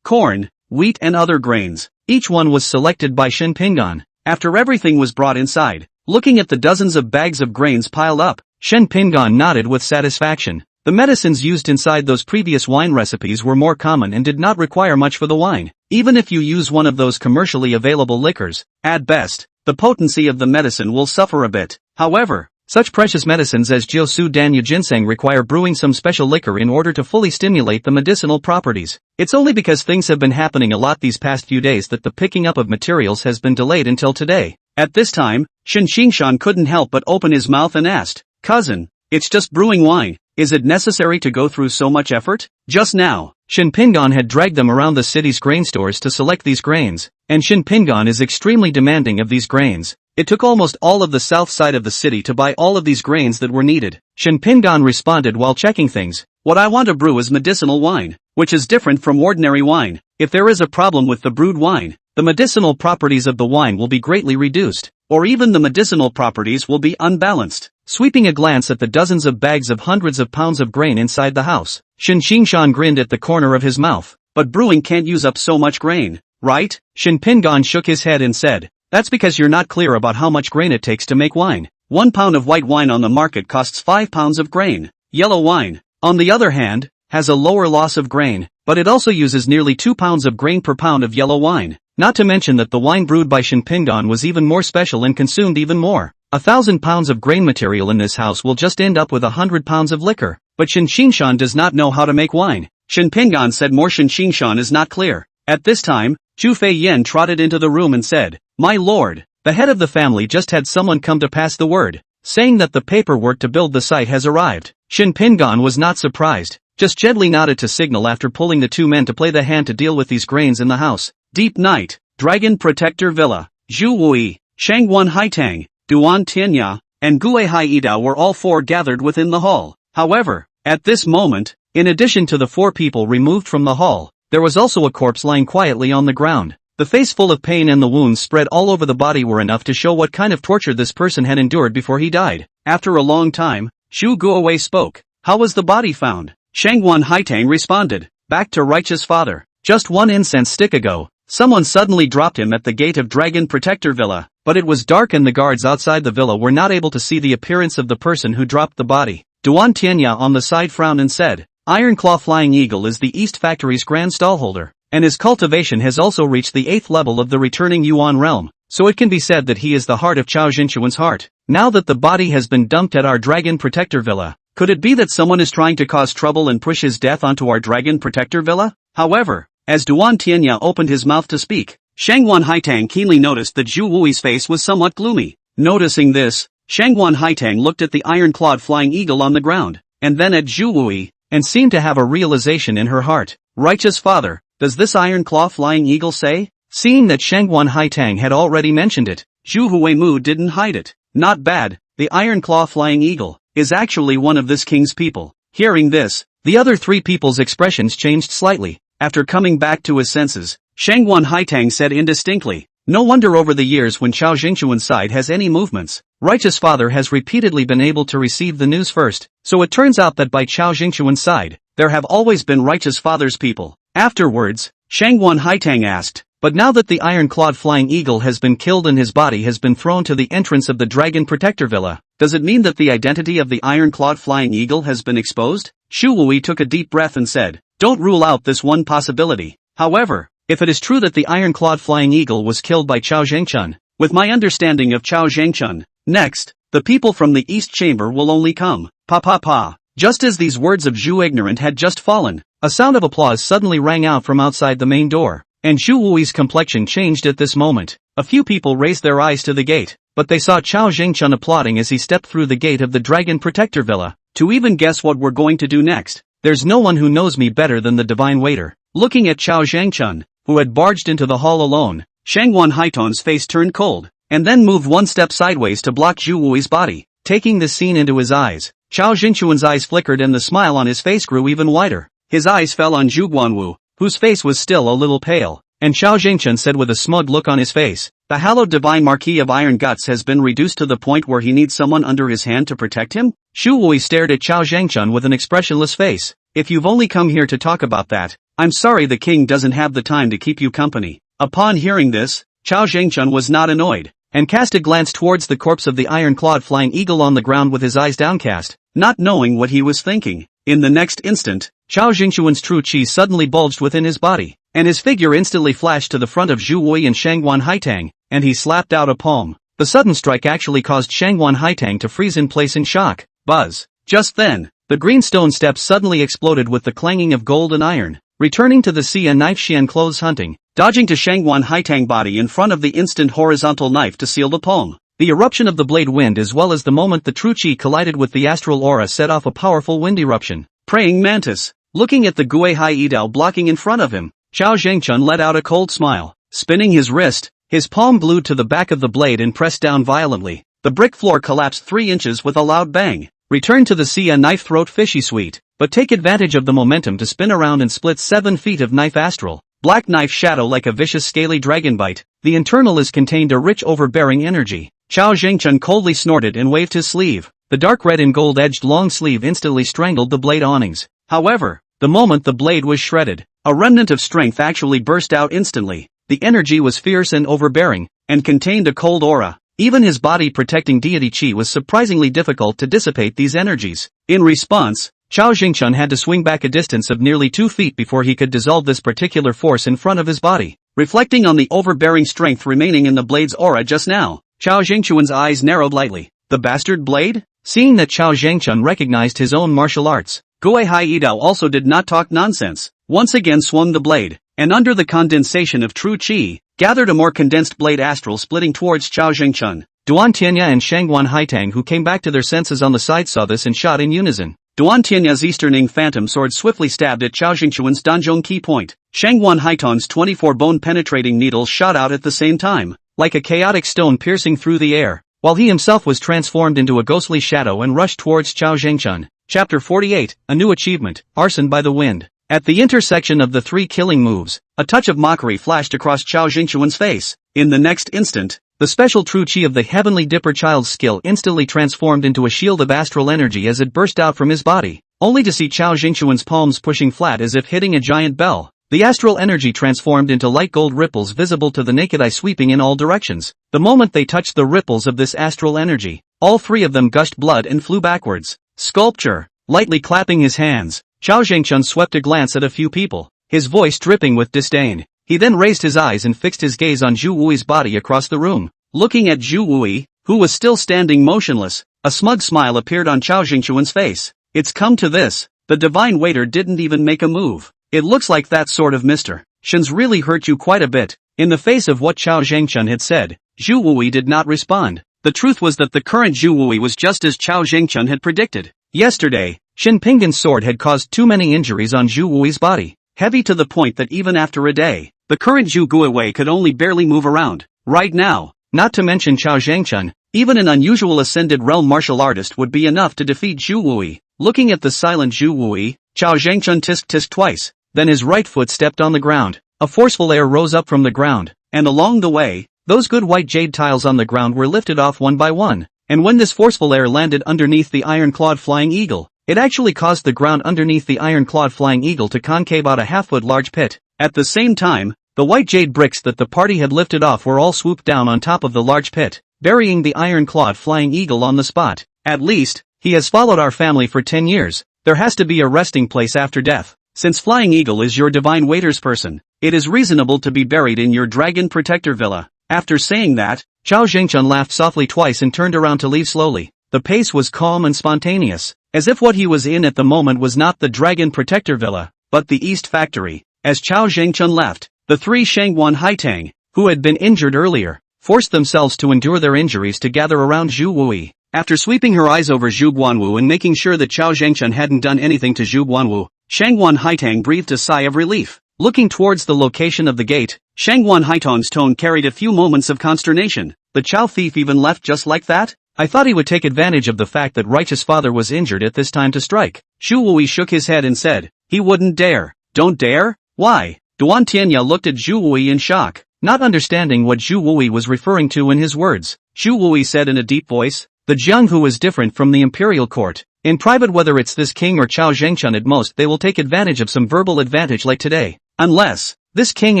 A: corn, wheat and other grains. Each one was selected by Shin Pingan. After everything was brought inside, looking at the dozens of bags of grains piled up, Shin Pingan nodded with satisfaction. The medicines used inside those previous wine recipes were more common and did not require much for the wine. Even if you use one of those commercially available liquors, at best, the potency of the medicine will suffer a bit. However, such precious medicines as Jiusu Danyu Ginseng require brewing some special liquor in order to fully stimulate the medicinal properties. It's only because things have been happening a lot these past few days that the picking up of materials has been delayed until today. At this time, Shin Xingshan couldn't help but open his mouth and asked, "Cousin, it's just brewing wine. Is it necessary to go through so much effort?" Just now, Shin Pingan had dragged them around the city's grain stores to select these grains, and Shin Pingan is extremely demanding of these grains. It took almost all of the south side of the city to buy all of these grains that were needed. Shin Pingan responded while checking things. "What I want to brew is medicinal wine, which is different from ordinary wine. If there is a problem with the brewed wine, the medicinal properties of the wine will be greatly reduced, or even the medicinal properties will be unbalanced." Sweeping a glance at the dozens of bags of hundreds of pounds of grain inside the house, Shin Xingshan grinned at the corner of his mouth. "But brewing can't use up so much grain, right?" Shin Pingan shook his head and said, "That's because you're not clear about how much grain it takes to make wine. 1 pound of white wine on the market costs 5 pounds of grain. Yellow wine, on the other hand, has a lower loss of grain, but it also uses nearly 2 pounds of grain per pound of yellow wine. Not to mention that the wine brewed by Shin Pingan was even more special and consumed even more. 1,000 pounds of grain material in this house will just end up with 100 pounds of liquor. But Shin Xingshan does not know how to make wine." Shin Pingan said more. Shin Xingshan is not clear. At this time, Zhu Fei Yen trotted into the room and said, "My lord, the head of the family just had someone come to pass the word, saying that the paperwork to build the site has arrived." Shin Pingan was not surprised, just gently nodded to signal after pulling the two men to play the hand to deal with these grains in the house. Deep Night, Dragon Protector Villa. Zhu Wui, Shangguan Haitang, Duan Tianya, and Gue Haida were all four gathered within the hall. However, at this moment, in addition to the 4 people removed from the hall, there was also a corpse lying quietly on the ground. The face full of pain and the wounds spread all over the body were enough to show what kind of torture this person had endured before he died. After a long time, Shu Guowei spoke. "How was the body found?" Shangguan Haitang responded, "Back to righteous father. Just 1 incense stick ago, someone suddenly dropped him at the gate of Dragon Protector Villa, but it was dark and the guards outside the villa were not able to see the appearance of the person who dropped the body." Duan Tianya on the side frowned and said, "Ironclaw Flying Eagle is the East Factory's grand stallholder, and his cultivation has also reached the 8th level of the returning Yuan realm, so it can be said that he is the heart of Chao Jinchuan's heart. Now that the body has been dumped at our Dragon Protector Villa, could it be that someone is trying to cause trouble and push his death onto our Dragon Protector Villa?" However, as Duan Tianya opened his mouth to speak, Shangguan Haitang keenly noticed that Zhu Wui's face was somewhat gloomy. Noticing this, Shangguan Haitang looked at the iron-clawed flying eagle on the ground, and then at Zhu Wui, and seemed to have a realization in her heart. "Righteous father, does this iron-claw flying eagle say?" Seeing that Shangguan Haitang had already mentioned it, Zhu Huimu didn't hide it. "Not bad, the iron-claw flying eagle is actually one of this king's people." Hearing this, the other 3 people's expressions changed slightly. After coming back to his senses, Shangguan Haitang said indistinctly, "No wonder over the years when Chao Jinchuan's side has any movements, righteous father has repeatedly been able to receive the news first. So it turns out that by Chao Jinchuan's side, there have always been righteous father's people." Afterwards, Shangguan Haitang asked, "But now that the iron-clawed flying eagle has been killed and his body has been thrown to the entrance of the Dragon Protector Villa, does it mean that the identity of the iron-clawed flying eagle has been exposed?" Shu Wui took a deep breath and said, "Don't rule out this one possibility. However, if it is true that the iron-clawed flying eagle was killed by Chao Zhengchun, with my understanding of Chao Zhengchun, next, the people from the East Chamber will only come." Pa pa pa. Just as these words of Zhu Ignorant had just fallen, a sound of applause suddenly rang out from outside the main door, and Zhu Wui's complexion changed at this moment. A few people raised their eyes to the gate, but they saw Chao Zhengchun applauding as he stepped through the gate of the Dragon Protector Villa. "To even guess what we're going to do next, there's no one who knows me better than the divine waiter." Looking at Chao Zhengchun, who had barged into the hall alone, Shangguan Haitong's face turned cold,
B: and then moved one step sideways to block Zhu Wui's body. Taking this scene into his eyes, Chao Jingquan's eyes flickered and the smile on his face grew even wider. His eyes fell on Zhu Guanwu, whose face was still a little pale, and Chao Jingquan said with a smug look on his face, "The hallowed divine Marquis of Iron Guts has been reduced to the point where he needs someone under his hand to protect him?" Zhu Wui stared at Chao Jingquan with an expressionless face. "If you've only come here to talk about that, I'm sorry the king doesn't have the time to keep you company." Upon hearing this, Chao Jingquan was not annoyed, and cast a glance towards the corpse of the iron-clawed flying eagle on the ground with his eyes downcast, not knowing what he was thinking. In the next instant, Chao Jingquan's true qi suddenly bulged within his body, and his figure instantly flashed to the front of Zhu Wui and Shangguan Haitang, and he slapped out a palm. The sudden strike actually caused Shangguan Haitang to freeze in place in shock. Buzz. Just then, the green stone steps suddenly exploded with the clanging of gold and iron. Returning to the sea, a knife Xian clothes hunting, dodging to Shangguan Haitang body in front of the instant horizontal knife to seal the palm. The eruption of the blade wind as well as the moment the true qi collided with the astral aura set off a powerful wind eruption. Praying mantis. Looking at the Gui Hai Idao blocking in front of him, Chao Jingquan let out a cold smile. Spinning his wrist, his palm glued to the back of the blade and pressed down violently. The brick floor collapsed 3 inches with a loud bang. Return to the sea, a knife throat fishy sweet, but take advantage of the momentum to spin around and split 7 feet of knife astral. Black knife shadow like a vicious scaly dragon bite. The internal is contained a rich overbearing energy. Chao Jingquan coldly snorted and waved his sleeve. The dark red and gold-edged long sleeve instantly strangled the blade awnings. However, the moment the blade was shredded, a remnant of strength actually burst out instantly. The energy was fierce and overbearing, and contained a cold aura. Even his body-protecting deity qi was surprisingly difficult to dissipate these energies. In response, Chao Jingquan had to swing back a distance of nearly 2 feet before he could dissolve this particular force in front of his body. Reflecting on the overbearing strength remaining in the blade's aura just now, Chao Jingquan's eyes narrowed lightly. The bastard blade? Seeing that Chao Jingquan recognized his own martial arts, Gui Hai Idao also did not talk nonsense. Once again swung the blade, and under the condensation of true qi, gathered a more condensed blade astral splitting towards Chao Jingquan. Duan Tianya and Shangguan Haitang, who came back to their senses on the side, saw this and shot in unison. Duan Tianya's Easterning Phantom Sword swiftly stabbed at Chao Jingquan's Danzhong key point. Shangguan Haitang's 24 bone-penetrating needles shot out at the same time, like a chaotic stone piercing through the air, while he himself was transformed into a ghostly shadow and rushed towards Chao Jingquan. Chapter 48, A New Achievement, Arson by the Wind. At the intersection of the 3 killing moves, a touch of mockery flashed across Chao Jingquan's face. In the next instant, the special true qi of the Heavenly Dipper Child's skill instantly transformed into a shield of astral energy as it burst out from his body, only to see Chao Jingquan's palms pushing flat as if hitting a giant bell. The astral energy transformed into light gold ripples visible to the naked eye sweeping in all directions. The moment they touched the ripples of this astral energy, all 3 of them gushed blood and flew backwards. Sculpture. Lightly clapping his hands, Chao Jingquan swept a glance at a few people, his voice dripping with disdain. He then raised his eyes and fixed his gaze on Zhu Wui's body across the room. Looking at Zhu Wui, who was still standing motionless, a smug smile appeared on Chao Jingquan's face. It's come to this, the divine waiter didn't even make a move. It looks like that sort of Mr. Shen's really hurt you quite a bit. In the face of what Chao Jingquan had said, Zhu Wui did not respond. The truth was that the current Zhu Wui was just as Chao Jingquan had predicted. Yesterday, Shin Pinggan's sword had caused too many injuries on Zhu Wui's body, heavy to the point that even after a day, the current Zhu Guiwei could only barely move around. Right now, not to mention Chao Jingquan, even an unusual ascended realm martial artist would be enough to defeat Zhu Wui. Looking at the silent Zhu Wui, Chao Jingquan tisk-tisk twice, then his right foot stepped on the ground. A forceful air rose up from the ground, and along the way, those good white jade tiles on the ground were lifted off one by one. And when this forceful air landed underneath the iron-clawed flying eagle, it actually caused the ground underneath the iron-clawed flying eagle to concave out a half-foot large pit. At the same time, the white jade bricks that the party had lifted off were all swooped down on top of the large pit, burying the iron-clawed flying eagle on the spot. At least, he has followed our family for 10 years. There has to be a resting place after death. Since Flying Eagle is your divine waiter's person, it is reasonable to be buried in your dragon protector villa. After saying that, Chao Jingquan laughed softly twice and turned around to leave slowly. The pace was calm and spontaneous, as if what he was in at the moment was not the Dragon Protector Villa, but the East Factory. As Chao Jingquan left, the 3 Shangguan Haitang, who had been injured earlier, forced themselves to endure their injuries to gather around Zhu Wui. After sweeping her eyes over Zhu Guanwu and making sure that Chao Jingquan hadn't done anything to Zhu Guanwu, Shangguan Haitang breathed a sigh of relief. Looking towards the location of the gate, Shangguan Haitang's tone carried a few moments of consternation. The Chow thief even left just like that? I thought he would take advantage of the fact that righteous father was injured at this time to strike. Xu Wui shook his head and said, he wouldn't dare. Don't dare? Why? Duan Tianya looked at Xu Wui in shock, not understanding what Xu Wui was referring to in his words. Xu Wui said in a deep voice, the Jianghu is different from the imperial court. In private, whether it's this king or Chao Zhengchun, at most they will take advantage of some verbal advantage like today. Unless this king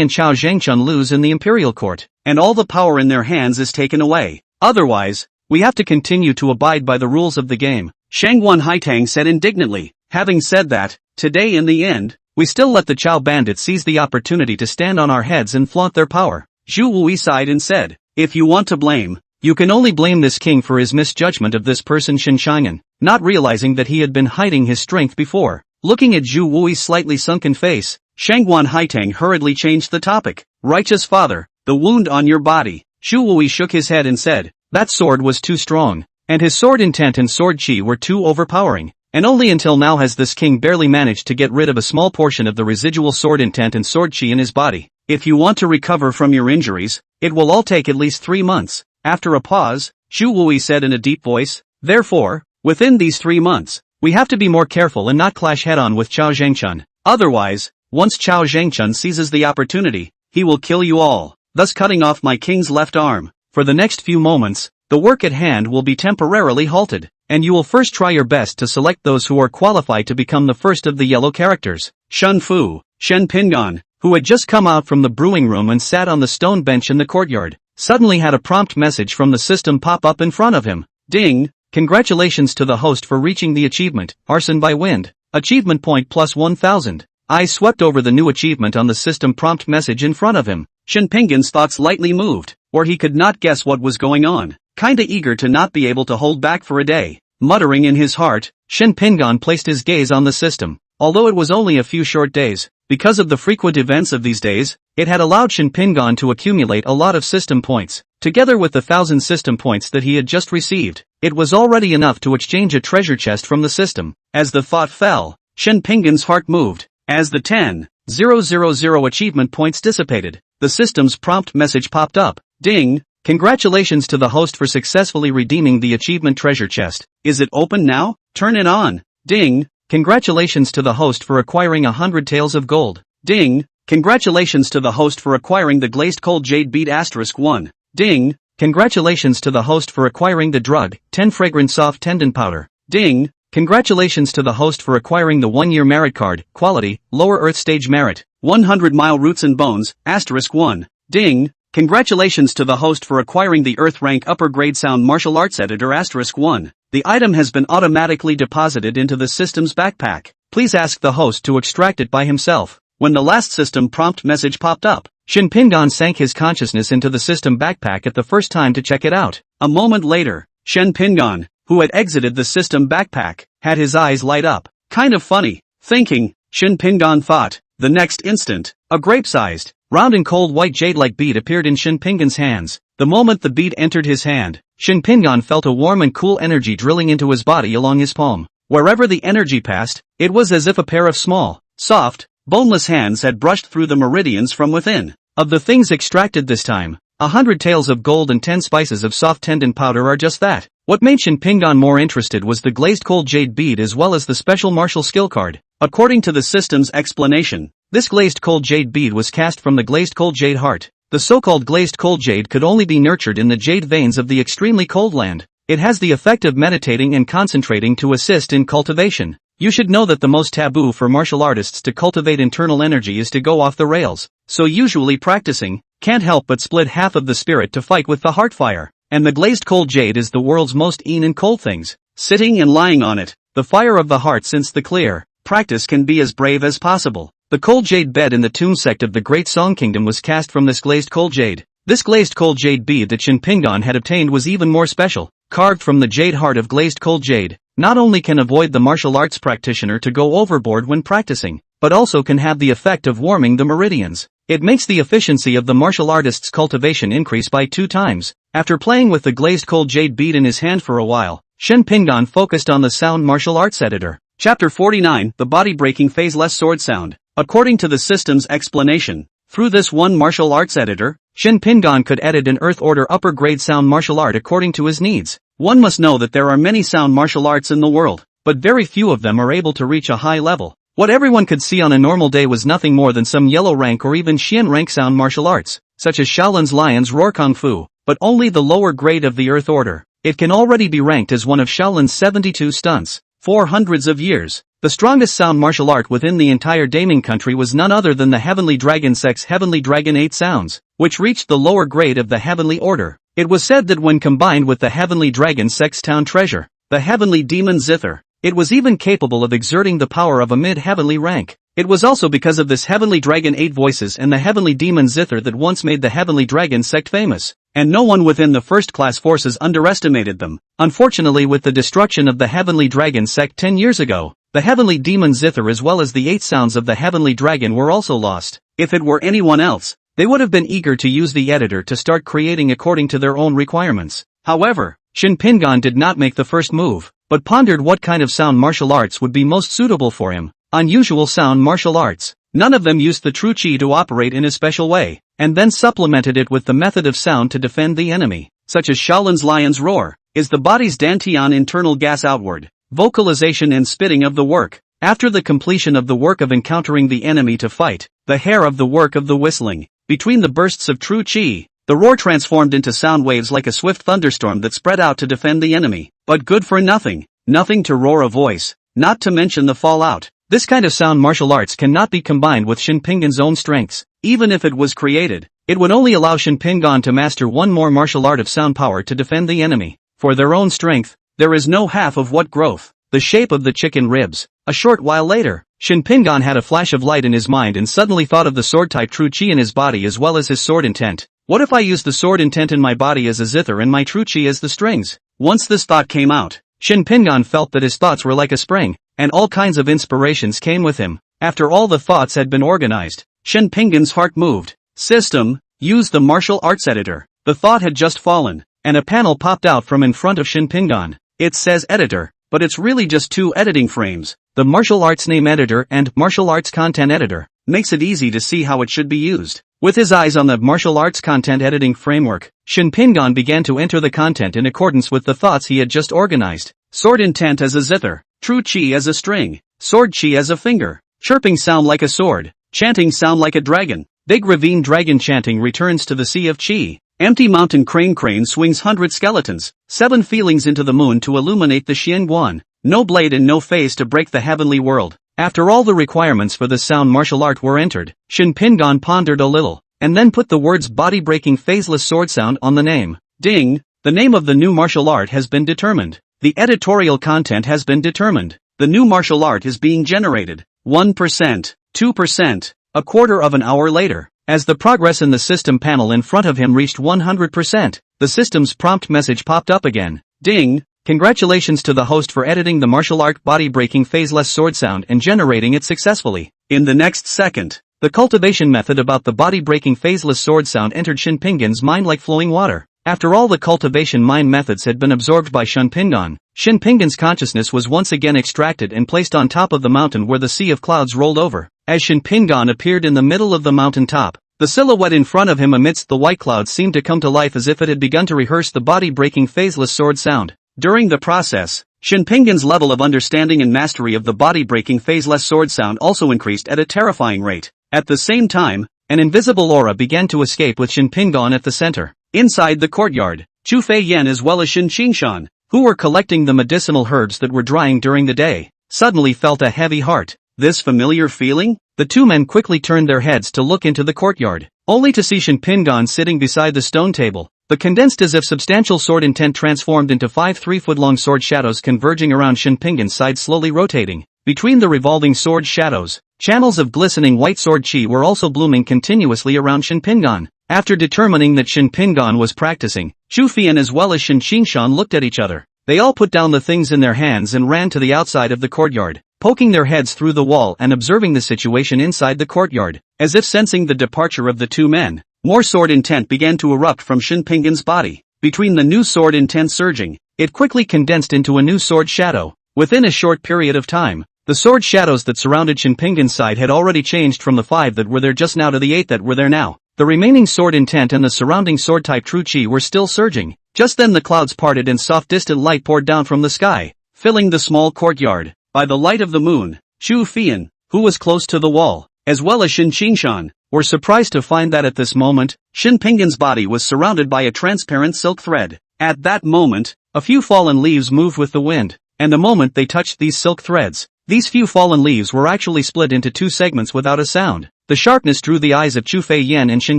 B: and Chao Zhengchun lose in the imperial court, and all the power in their hands is taken away. Otherwise, we have to continue to abide by the rules of the game. Shangwan Haitang said indignantly. Having said that, today in the end, we still let the Chao bandits seize the opportunity to stand on our heads and flaunt their power. Xu Wui sighed and said, if you want to blame, you can only blame this king for his misjudgment of this person Shinshangan, not realizing that he had been hiding his strength before. Looking at Xu Wui's slightly sunken face, Shangwan Haitang hurriedly changed the topic. Righteous father, the wound on your body. Xu Wui shook his head and said, that sword was too strong, and his sword intent and sword chi were too overpowering, and only until now has this king barely managed to get rid of a small portion of the residual sword intent and sword chi in his body. If you want to recover from your injuries, it will all take at least 3 months. After a pause, Xu Wui said in a deep voice, therefore, within these 3 months, we have to be more careful and not clash head-on with Chao Zhengchun. Otherwise, once Chao Zhengchun seizes the opportunity, he will kill you all, thus cutting off my king's left arm. For the next few moments, the work at hand will be temporarily halted, and you will first try your best to select those who are qualified to become the first of the yellow characters. Shun Fu, Shen Pingan, who had just come out from the brewing room and sat on the stone bench in the courtyard, suddenly had a prompt message from the system pop up in front of him. Ding! Congratulations to the host for reaching the achievement, Arson by Wind. Achievement point plus 1000. Eyes swept over the new achievement on the system prompt message in front of him. Shen Pingan's thoughts lightly moved, or he could not guess what was going on, kinda eager to not be able to hold back for a day. Muttering in his heart, Shen Pingan placed his gaze on the system. Although it was only a few short days, because of the frequent events of these days, it had allowed Shen Pingan to accumulate a lot of system points. Together with the 1000 system points that he had just received, it was already enough to exchange a treasure chest from the system. As the thought fell, Shen Pingan's heart moved. As the 10,000 achievement points dissipated, the system's prompt message popped up. Ding! Congratulations to the host for successfully redeeming the achievement treasure chest. Is it open now? Turn it on. Ding! Congratulations to the host for acquiring 100 taels of gold. Ding! Congratulations to the host for acquiring the glazed cold jade bead *1. Ding! Congratulations to the host for acquiring the drug, 10 fragrant soft tendon powder. Ding! Congratulations to the host for acquiring the 1-year merit card, quality, lower earth stage merit, 100 mile roots and bones, *1. Ding! Congratulations to the host for acquiring the earth rank upper grade sound martial arts editor *1. The item has been automatically deposited into the system's backpack. Please ask the host to extract it by himself. When the last system prompt message popped up, Shen Pingan sank his consciousness into the system backpack at the first time to check it out. A moment later, Shen Pingan, who had exited the system backpack, had his eyes light up. Kind of funny, thinking, Shen Pingan thought. The next instant, a grape-sized, round and cold white jade-like bead appeared in Shen Pingan's hands. The moment the bead entered his hand, Shen Pingan felt a warm and cool energy drilling into his body along his palm. Wherever the energy passed, it was as if a pair of small, soft, boneless hands had brushed through the meridians from within. Of the things extracted this time, 100 taels of gold and 10 spices of soft tendon powder are just that. What made Shen Pingan more interested was the glazed cold jade bead as well as the special martial skill card. According to the system's explanation, this glazed cold jade bead was cast from the glazed cold jade heart. The so-called glazed cold jade could only be nurtured in the jade veins of the extremely cold land. It has the effect of meditating and concentrating to assist in cultivation. You should know that the most taboo for martial artists to cultivate internal energy is to go off the rails, so usually practicing, can't help but split half of the spirit to fight with the heart fire. And the glazed cold jade is the world's most een and cold things. Sitting and lying on it, the fire of the heart since the clear practice can be as brave as possible. The cold jade bed in the tomb sect of the Great Song Kingdom was cast from this glazed cold jade. This glazed cold jade bead that Shen Pingan had obtained was even more special. Carved from the jade heart of glazed cold jade, not only can avoid the martial arts practitioner to go overboard when practicing, but also can have the effect of warming the meridians. It makes the efficiency of the martial artist's cultivation increase by 2 times. After playing with the glazed cold jade bead in his hand for a while, Shen Pingan focused on the sound martial arts editor. Chapter 49, the body-breaking phaseless sword sound. According to the system's explanation, Through this one martial arts editor, Shin Pingon could edit an Earth Order upper grade sound martial art according to his needs. One must know that there are many sound martial arts in the world, but very few of them are able to reach a high level. What everyone could see on a normal day was nothing more than some yellow rank or even Xian rank sound martial arts, such as Shaolin's Lion's Roar Kung Fu, but only the lower grade of the Earth Order. It can already be ranked as one of Shaolin's 72 stunts. For hundreds of years, the strongest sound martial art within the entire Daming country was none other than the Heavenly Dragon Sect's Heavenly Dragon 8 Sounds, which reached the lower grade of the Heavenly Order. It was said that when combined with the Heavenly Dragon Sect's Town Treasure, the Heavenly Demon Zither, it was even capable of exerting the power of a mid-heavenly rank. It was also because of this Heavenly Dragon 8 voices and the Heavenly Demon Zither that once made the Heavenly Dragon Sect famous, and no one within the first-class forces underestimated them. Unfortunately, with the destruction of the Heavenly Dragon Sect 10 years ago, the Heavenly Demon Zither as well as the 8 sounds of the Heavenly Dragon were also lost. If it were anyone else, they would have been eager to use the editor to start creating according to their own requirements. However, Shin Pingon did not make the first move, but pondered what kind of sound martial arts would be most suitable for him. Unusual sound martial arts. None of them used the true chi to operate in a special way, and then supplemented it with the method of sound to defend the enemy, such as Shaolin's Lion's Roar, is the body's dantian internal gas outward, vocalization and spitting of the work. After the completion of the work of encountering the enemy to fight, the hair of the work of the whistling, between the bursts of true chi, the roar transformed into sound waves like a swift thunderstorm that spread out to defend the enemy, but good for nothing, nothing to roar a voice, not to mention the fallout. This kind of sound martial arts cannot be combined with Shin Pingon's own strengths. Even if it was created, it would only allow Shin Pingon to master one more martial art of sound power to defend the enemy. For their own strength, there is no half of what growth, the shape of the chicken ribs. A short while later, Shin Pingon had a flash of light in his mind and suddenly thought of the sword-type true chi in his body as well as his sword intent. What if I use the sword intent in my body as a zither and my true chi as the strings? Once this thought came out, Shin Pingon felt that his thoughts were like a spring, and all kinds of inspirations came with him. After all the thoughts had been organized, Shin Pingon's heart moved. System, use the martial arts editor. The thought had just fallen, and a panel popped out from in front of Shin Pingon. It says editor, but it's really just two editing frames. The martial arts name editor and martial arts content editor makes it easy to see how it should be used. With his eyes on the martial arts content editing framework, Shin Pingon began to enter the content in accordance with the thoughts he had just organized. Sword intent as a zither, true chi as a string, sword chi as a finger, chirping sound like a sword, chanting sound like a dragon. Big ravine dragon chanting returns to the sea of chi. Empty mountain crane swings 100 skeletons, 7 feelings into the moon to illuminate the Xianguan. No blade and no phase to break the heavenly world. After all the requirements for this sound martial art were entered, Shin Pingon pondered a little, and then put the words body-breaking phaseless sword sound on the name. Ding! The name of the new martial art has been determined. The editorial content has been determined. The new martial art is being generated. 1%, 2%, a quarter of an hour later, as the progress in the system panel in front of him reached 100%, the system's prompt message popped up again. Ding! Congratulations to the host for editing the martial art body-breaking phaseless sword sound and generating it successfully. In the next second, the cultivation method about the body-breaking phaseless sword sound entered Shin Pingon's mind like flowing water. After all the cultivation mind methods had been absorbed by Shin Pingon's consciousness was once again extracted and placed on top of the mountain where the sea of clouds rolled over. As Shin Pingon appeared in the middle of the mountain top, the silhouette in front of him amidst the white clouds seemed to come to life as if it had begun to rehearse the body-breaking phaseless sword sound. During the process, Shin Pingon's level of understanding and mastery of the body-breaking phaseless sword sound also increased at a terrifying rate. At the same time, an invisible aura began to escape with Shin Pingon at the center. Inside the courtyard, Chu Fei Yan as well as Shin Qingshan, who were collecting the medicinal herbs that were drying during the day, suddenly felt a heavy heart. This familiar feeling? The two men quickly turned their heads to look into the courtyard, only to see Shin Pingon sitting beside the stone table. The condensed as if substantial sword intent transformed into 5 3-foot-long sword shadows converging around Shin Pingon's side slowly rotating. Between the revolving sword shadows, channels of glistening white sword chi were also blooming continuously around Shin Pingon. After determining that Shin Pingon was practicing, Chu Feiyan as well as Shin Qingshan looked at each other. They all put down the things in their hands and ran to the outside of the courtyard, poking their heads through the wall and observing the situation inside the courtyard. As if sensing the departure of the two men, more sword intent began to erupt from Shin Pingon's body. Between the new sword intent surging, it quickly condensed into a new sword shadow. Within a short period of time,
A: The sword shadows that surrounded Shinpingan's side had already changed from the 5 that were there just now to the 8 that were there now. The remaining sword intent and the surrounding sword-type true chi were still surging. Just then the clouds parted and soft distant light poured down from the sky, filling the small courtyard. By the light of the moon, Chu Fian, who was close to the wall, as well as Shin Qingshan, were surprised to find that at this moment, Shinpingan's body was surrounded by a transparent silk thread. At that moment, a few fallen leaves moved with the wind, and the moment they touched these silk threads, these few fallen leaves were actually split into 2 segments without a sound. The sharpness drew the eyes of Chu Feiyan and Shin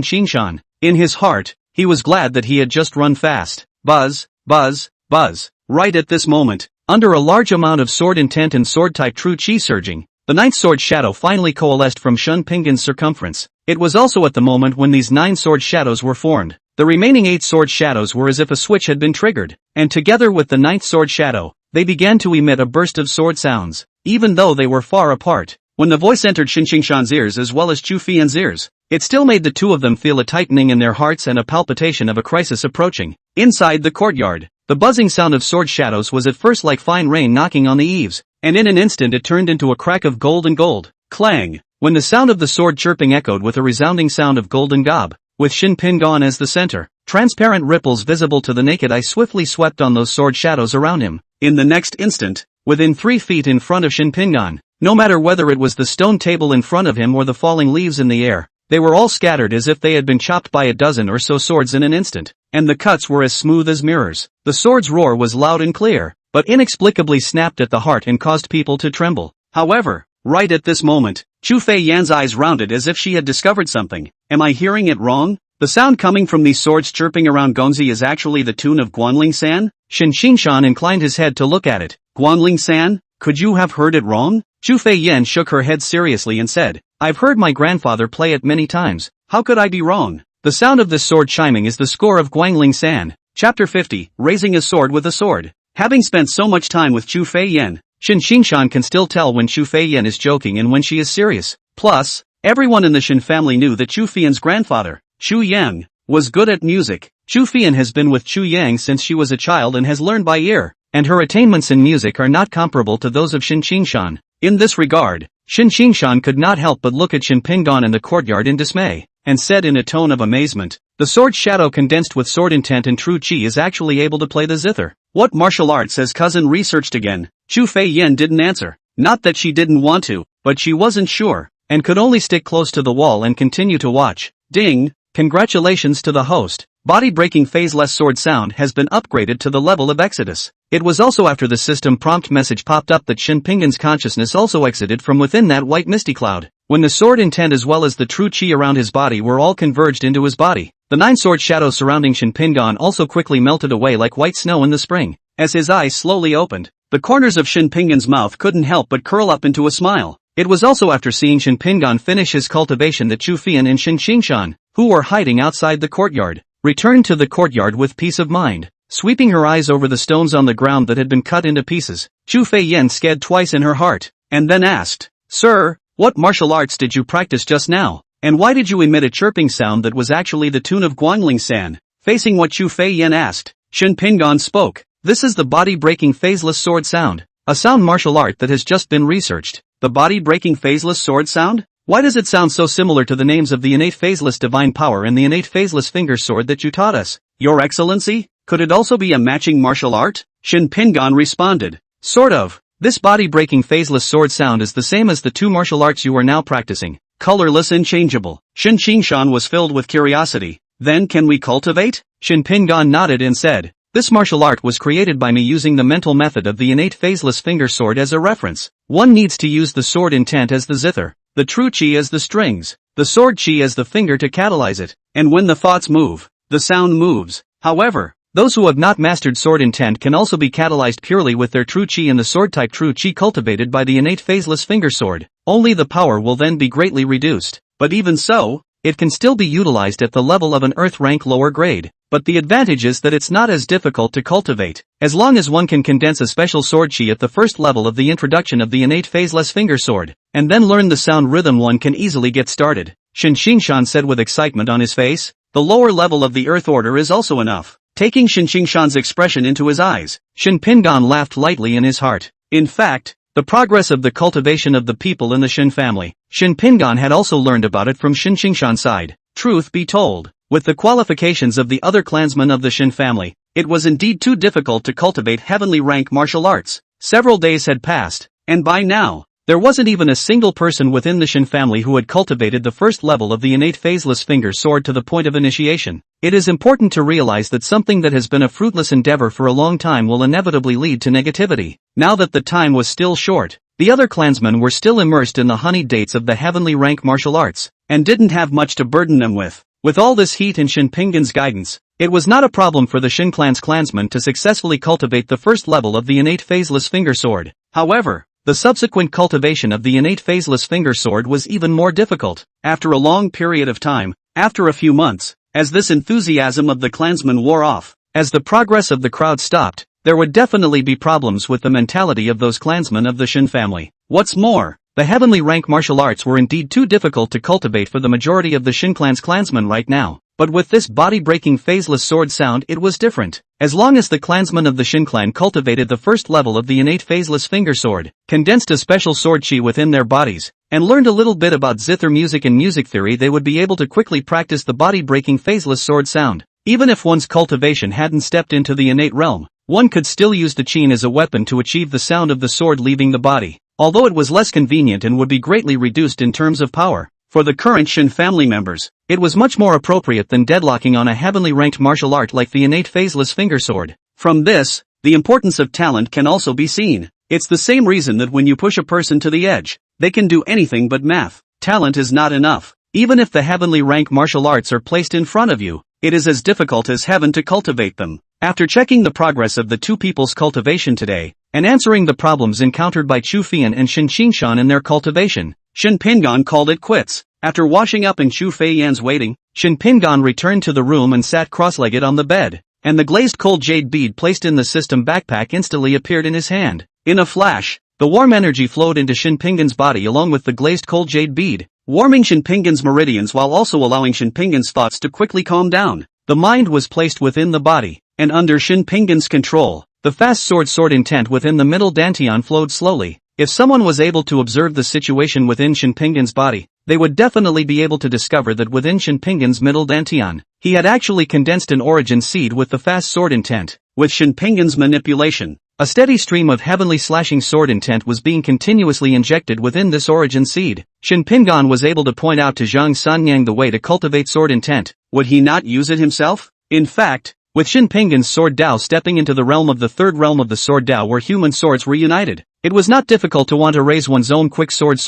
A: Qingshan. In his heart, he was glad that he had just run fast. Buzz, buzz, buzz. Right at this moment, under a large amount of sword intent and sword-type true chi surging, the 9th sword shadow finally coalesced from Shinpingan's circumference. It was also at the moment when these 9 sword shadows were formed. The remaining 8 sword shadows were as if a switch had been triggered, and together with the 9th sword shadow, they began to emit a burst of sword sounds, even though they were far apart. When the voice entered Shin Qingshan's ears as well as Chu Fian's ears, it still made the 2 of them feel a tightening in their hearts and a palpitation of a crisis approaching. Inside the courtyard, the buzzing sound of sword shadows was at first like fine rain knocking on the eaves, and in an instant it turned into a crack of gold and gold. Clang! When the sound of the sword chirping echoed with a resounding sound of golden gob, with Shinpingan as the center, transparent ripples visible to the naked eye swiftly swept on those sword shadows around him. In the next instant, within 3 feet in front of Shinpingan, no matter whether it was the stone table in front of him or the falling leaves in the air, they were all scattered as if they had been chopped by a dozen or so swords in an instant, and the cuts were as smooth as mirrors. The sword's roar was loud and clear, but inexplicably snapped at the heart and caused people to tremble. However, right at this moment, Chu Feiyan's eyes rounded as if she had discovered something. Am I hearing it wrong? The sound coming from these swords chirping around Gongzi is actually the tune of Guanling-san? Shin Qingshan inclined his head to look at it. Guanling-san? Could you have heard it wrong? Chu Feiyan shook her head seriously and said, I've heard my grandfather play it many times. How could I be wrong? The sound of this sword chiming is the score of Guanling-san. Chapter 50, Raising a Sword with a Sword. Having spent so much time with Chu Feiyan, Shin Qingshan can still tell when Chu Feiyan is joking and when she is serious. Plus, everyone in the Shin family knew that Chu Fian's grandfather, Chu Yang, was good at music. Chu Fian has been with Chu Yang since she was a child and has learned by ear, and her attainments in music are not comparable to those of Shin Qingshan. In this regard, Shin Qingshan could not help but look at Shinpingan in the courtyard in dismay, and said in a tone of amazement, the sword shadow condensed with sword intent and true chi is actually able to play the zither. What martial arts has cousin researched again? Chu Feiyan didn't answer. Not that she didn't want to, but she wasn't sure, and could only stick close to the wall and continue to watch. Ding! Congratulations to the host. Body-breaking phaseless sword sound has been upgraded to the level of Exodus. It was also after the system prompt message popped up that Shinpingan's consciousness also exited from within that white misty cloud. When the sword intent as well as the true chi around his body were all converged into his body, the 9 sword shadows surrounding Shinpingan also quickly melted away like white snow in the spring. As his eyes slowly opened, the corners of Shinpingan's mouth couldn't help but curl up into a smile. It was also after seeing Shinpingan finish his cultivation that Chu Fian and Shin Qingshan, who were hiding outside the courtyard, returned to the courtyard with peace of mind. Sweeping her eyes over the stones on the ground that had been cut into pieces, Chu Feiyan sked twice in her heart, and then asked, Sir, what martial arts did you practice just now, and why did you emit a chirping sound that was actually the tune of Guanling-san? Facing what Chu Feiyan asked, Shinpingan spoke, This is the body-breaking phaseless sword sound, a sound martial art that has just been researched. The body-breaking phaseless sword sound? Why does it sound so similar to the names of the innate phaseless divine power and the innate phaseless finger sword that you taught us? Your Excellency? Could it also be a matching martial art? Shinpingan responded. Sort of. This body-breaking phaseless sword sound is the same as the 2 martial arts you are now practicing. Colorless and changeable. Shin Qingshan was filled with curiosity. Then can we cultivate? Shinpingan nodded and said, This martial art was created by me using the mental method of the innate phaseless finger sword as a reference. One needs to use the sword intent as the zither, the true chi as the strings, the sword chi as the finger to catalyze it, and when the thoughts move, the sound moves. However, those who have not mastered sword intent can also be catalyzed purely with their true chi and the sword-type true chi cultivated by the innate phaseless finger sword. Only the power will then be greatly reduced. But even so, it can still be utilized at the level of an earth rank lower grade. But the advantage is that it's not as difficult to cultivate, as long as one can condense a special sword chi at the first level of the introduction of the innate phaseless finger sword, and then learn the sound rhythm. One can easily get started. Shin Qingshan said with excitement on his face. The lower level of the earth order is also enough. Taking Shin Qingshan's expression into his eyes, Shinpingan laughed lightly in his heart. In fact, the progress of the cultivation of the people in the Shin family. Shin Pingan had also learned about it from Shin Qingshan's side. Truth be told, with the qualifications of the other clansmen of the Shin family, it was indeed too difficult to cultivate heavenly rank martial arts. Several days had passed, and by now, there wasn't even a single person within the Shin family who had cultivated the first level of the innate phaseless finger sword to the point of initiation. It is important to realize that something that has been a fruitless endeavor for a long time will inevitably lead to negativity. Now that the time was still short, the other clansmen were still immersed in the honeyed dates of the heavenly rank martial arts, and didn't have much to burden them with. With all this heat and Shin Pingan's guidance, it was not a problem for the Shin clan's clansmen to successfully cultivate the first level of the innate phaseless finger sword. However, the subsequent cultivation of the innate phaseless finger sword was even more difficult. After a long period of time, after a few months, as this enthusiasm of the clansmen wore off, as the progress of the crowd stopped, there would definitely be problems with the mentality of those clansmen of the Shin family. What's more, the heavenly rank martial arts were indeed too difficult to cultivate for the majority of the Shin clan's clansmen right now. But with this body-breaking phaseless sword sound it was different. As long as the clansmen of the Shin clan cultivated the first level of the innate phaseless finger sword, condensed a special sword chi within their bodies, and learned a little bit about zither music and music theory, they would be able to quickly practice the body-breaking phaseless sword sound. Even if one's cultivation hadn't stepped into the innate realm, one could still use the qin as a weapon to achieve the sound of the sword leaving the body, although it was less convenient and would be greatly reduced in terms of power. For the current Shin family members, it was much more appropriate than deadlocking on a heavenly ranked martial art like the innate phaseless finger sword. From this, the importance of talent can also be seen. It's the same reason that when you push a person to the edge, they can do anything but math. Talent is not enough. Even if the heavenly rank martial arts are placed in front of you, it is as difficult as heaven to cultivate them. After checking the progress of the two people's cultivation today, and answering the problems encountered by Chu Fian and Shin Qingshan in their cultivation, Shin Pingan called it quits. After washing up in Chu Feiyan's waiting, Shin Pingan returned to the room and sat cross-legged on the bed, and the glazed cold jade bead placed in the system backpack instantly appeared in his hand. In a flash, the warm energy flowed into Shin Pingan's body along with the glazed cold jade bead, warming Shin Pingan's meridians while also allowing Shin Pingan's thoughts to quickly calm down. The mind was placed within the body, and under Shin Pingan's control, the fast sword intent within the middle dantian flowed slowly. If someone was able to observe the situation within Shin Pingan's body, they would definitely be able to discover that within Shin Pingan's middle dantian, he had actually condensed an origin seed with the fast sword intent. With Shin Pingan's manipulation, a steady stream of heavenly slashing sword intent was being continuously injected within this origin seed. Shin Pingan was able to point out to Zhang Sanyang the way to cultivate sword intent. Would he not use it himself? In fact, with Shin Pingan's sword Dao stepping into the realm of the third realm of the sword Dao where human swords were united, it was not difficult to want to raise one's own quick sword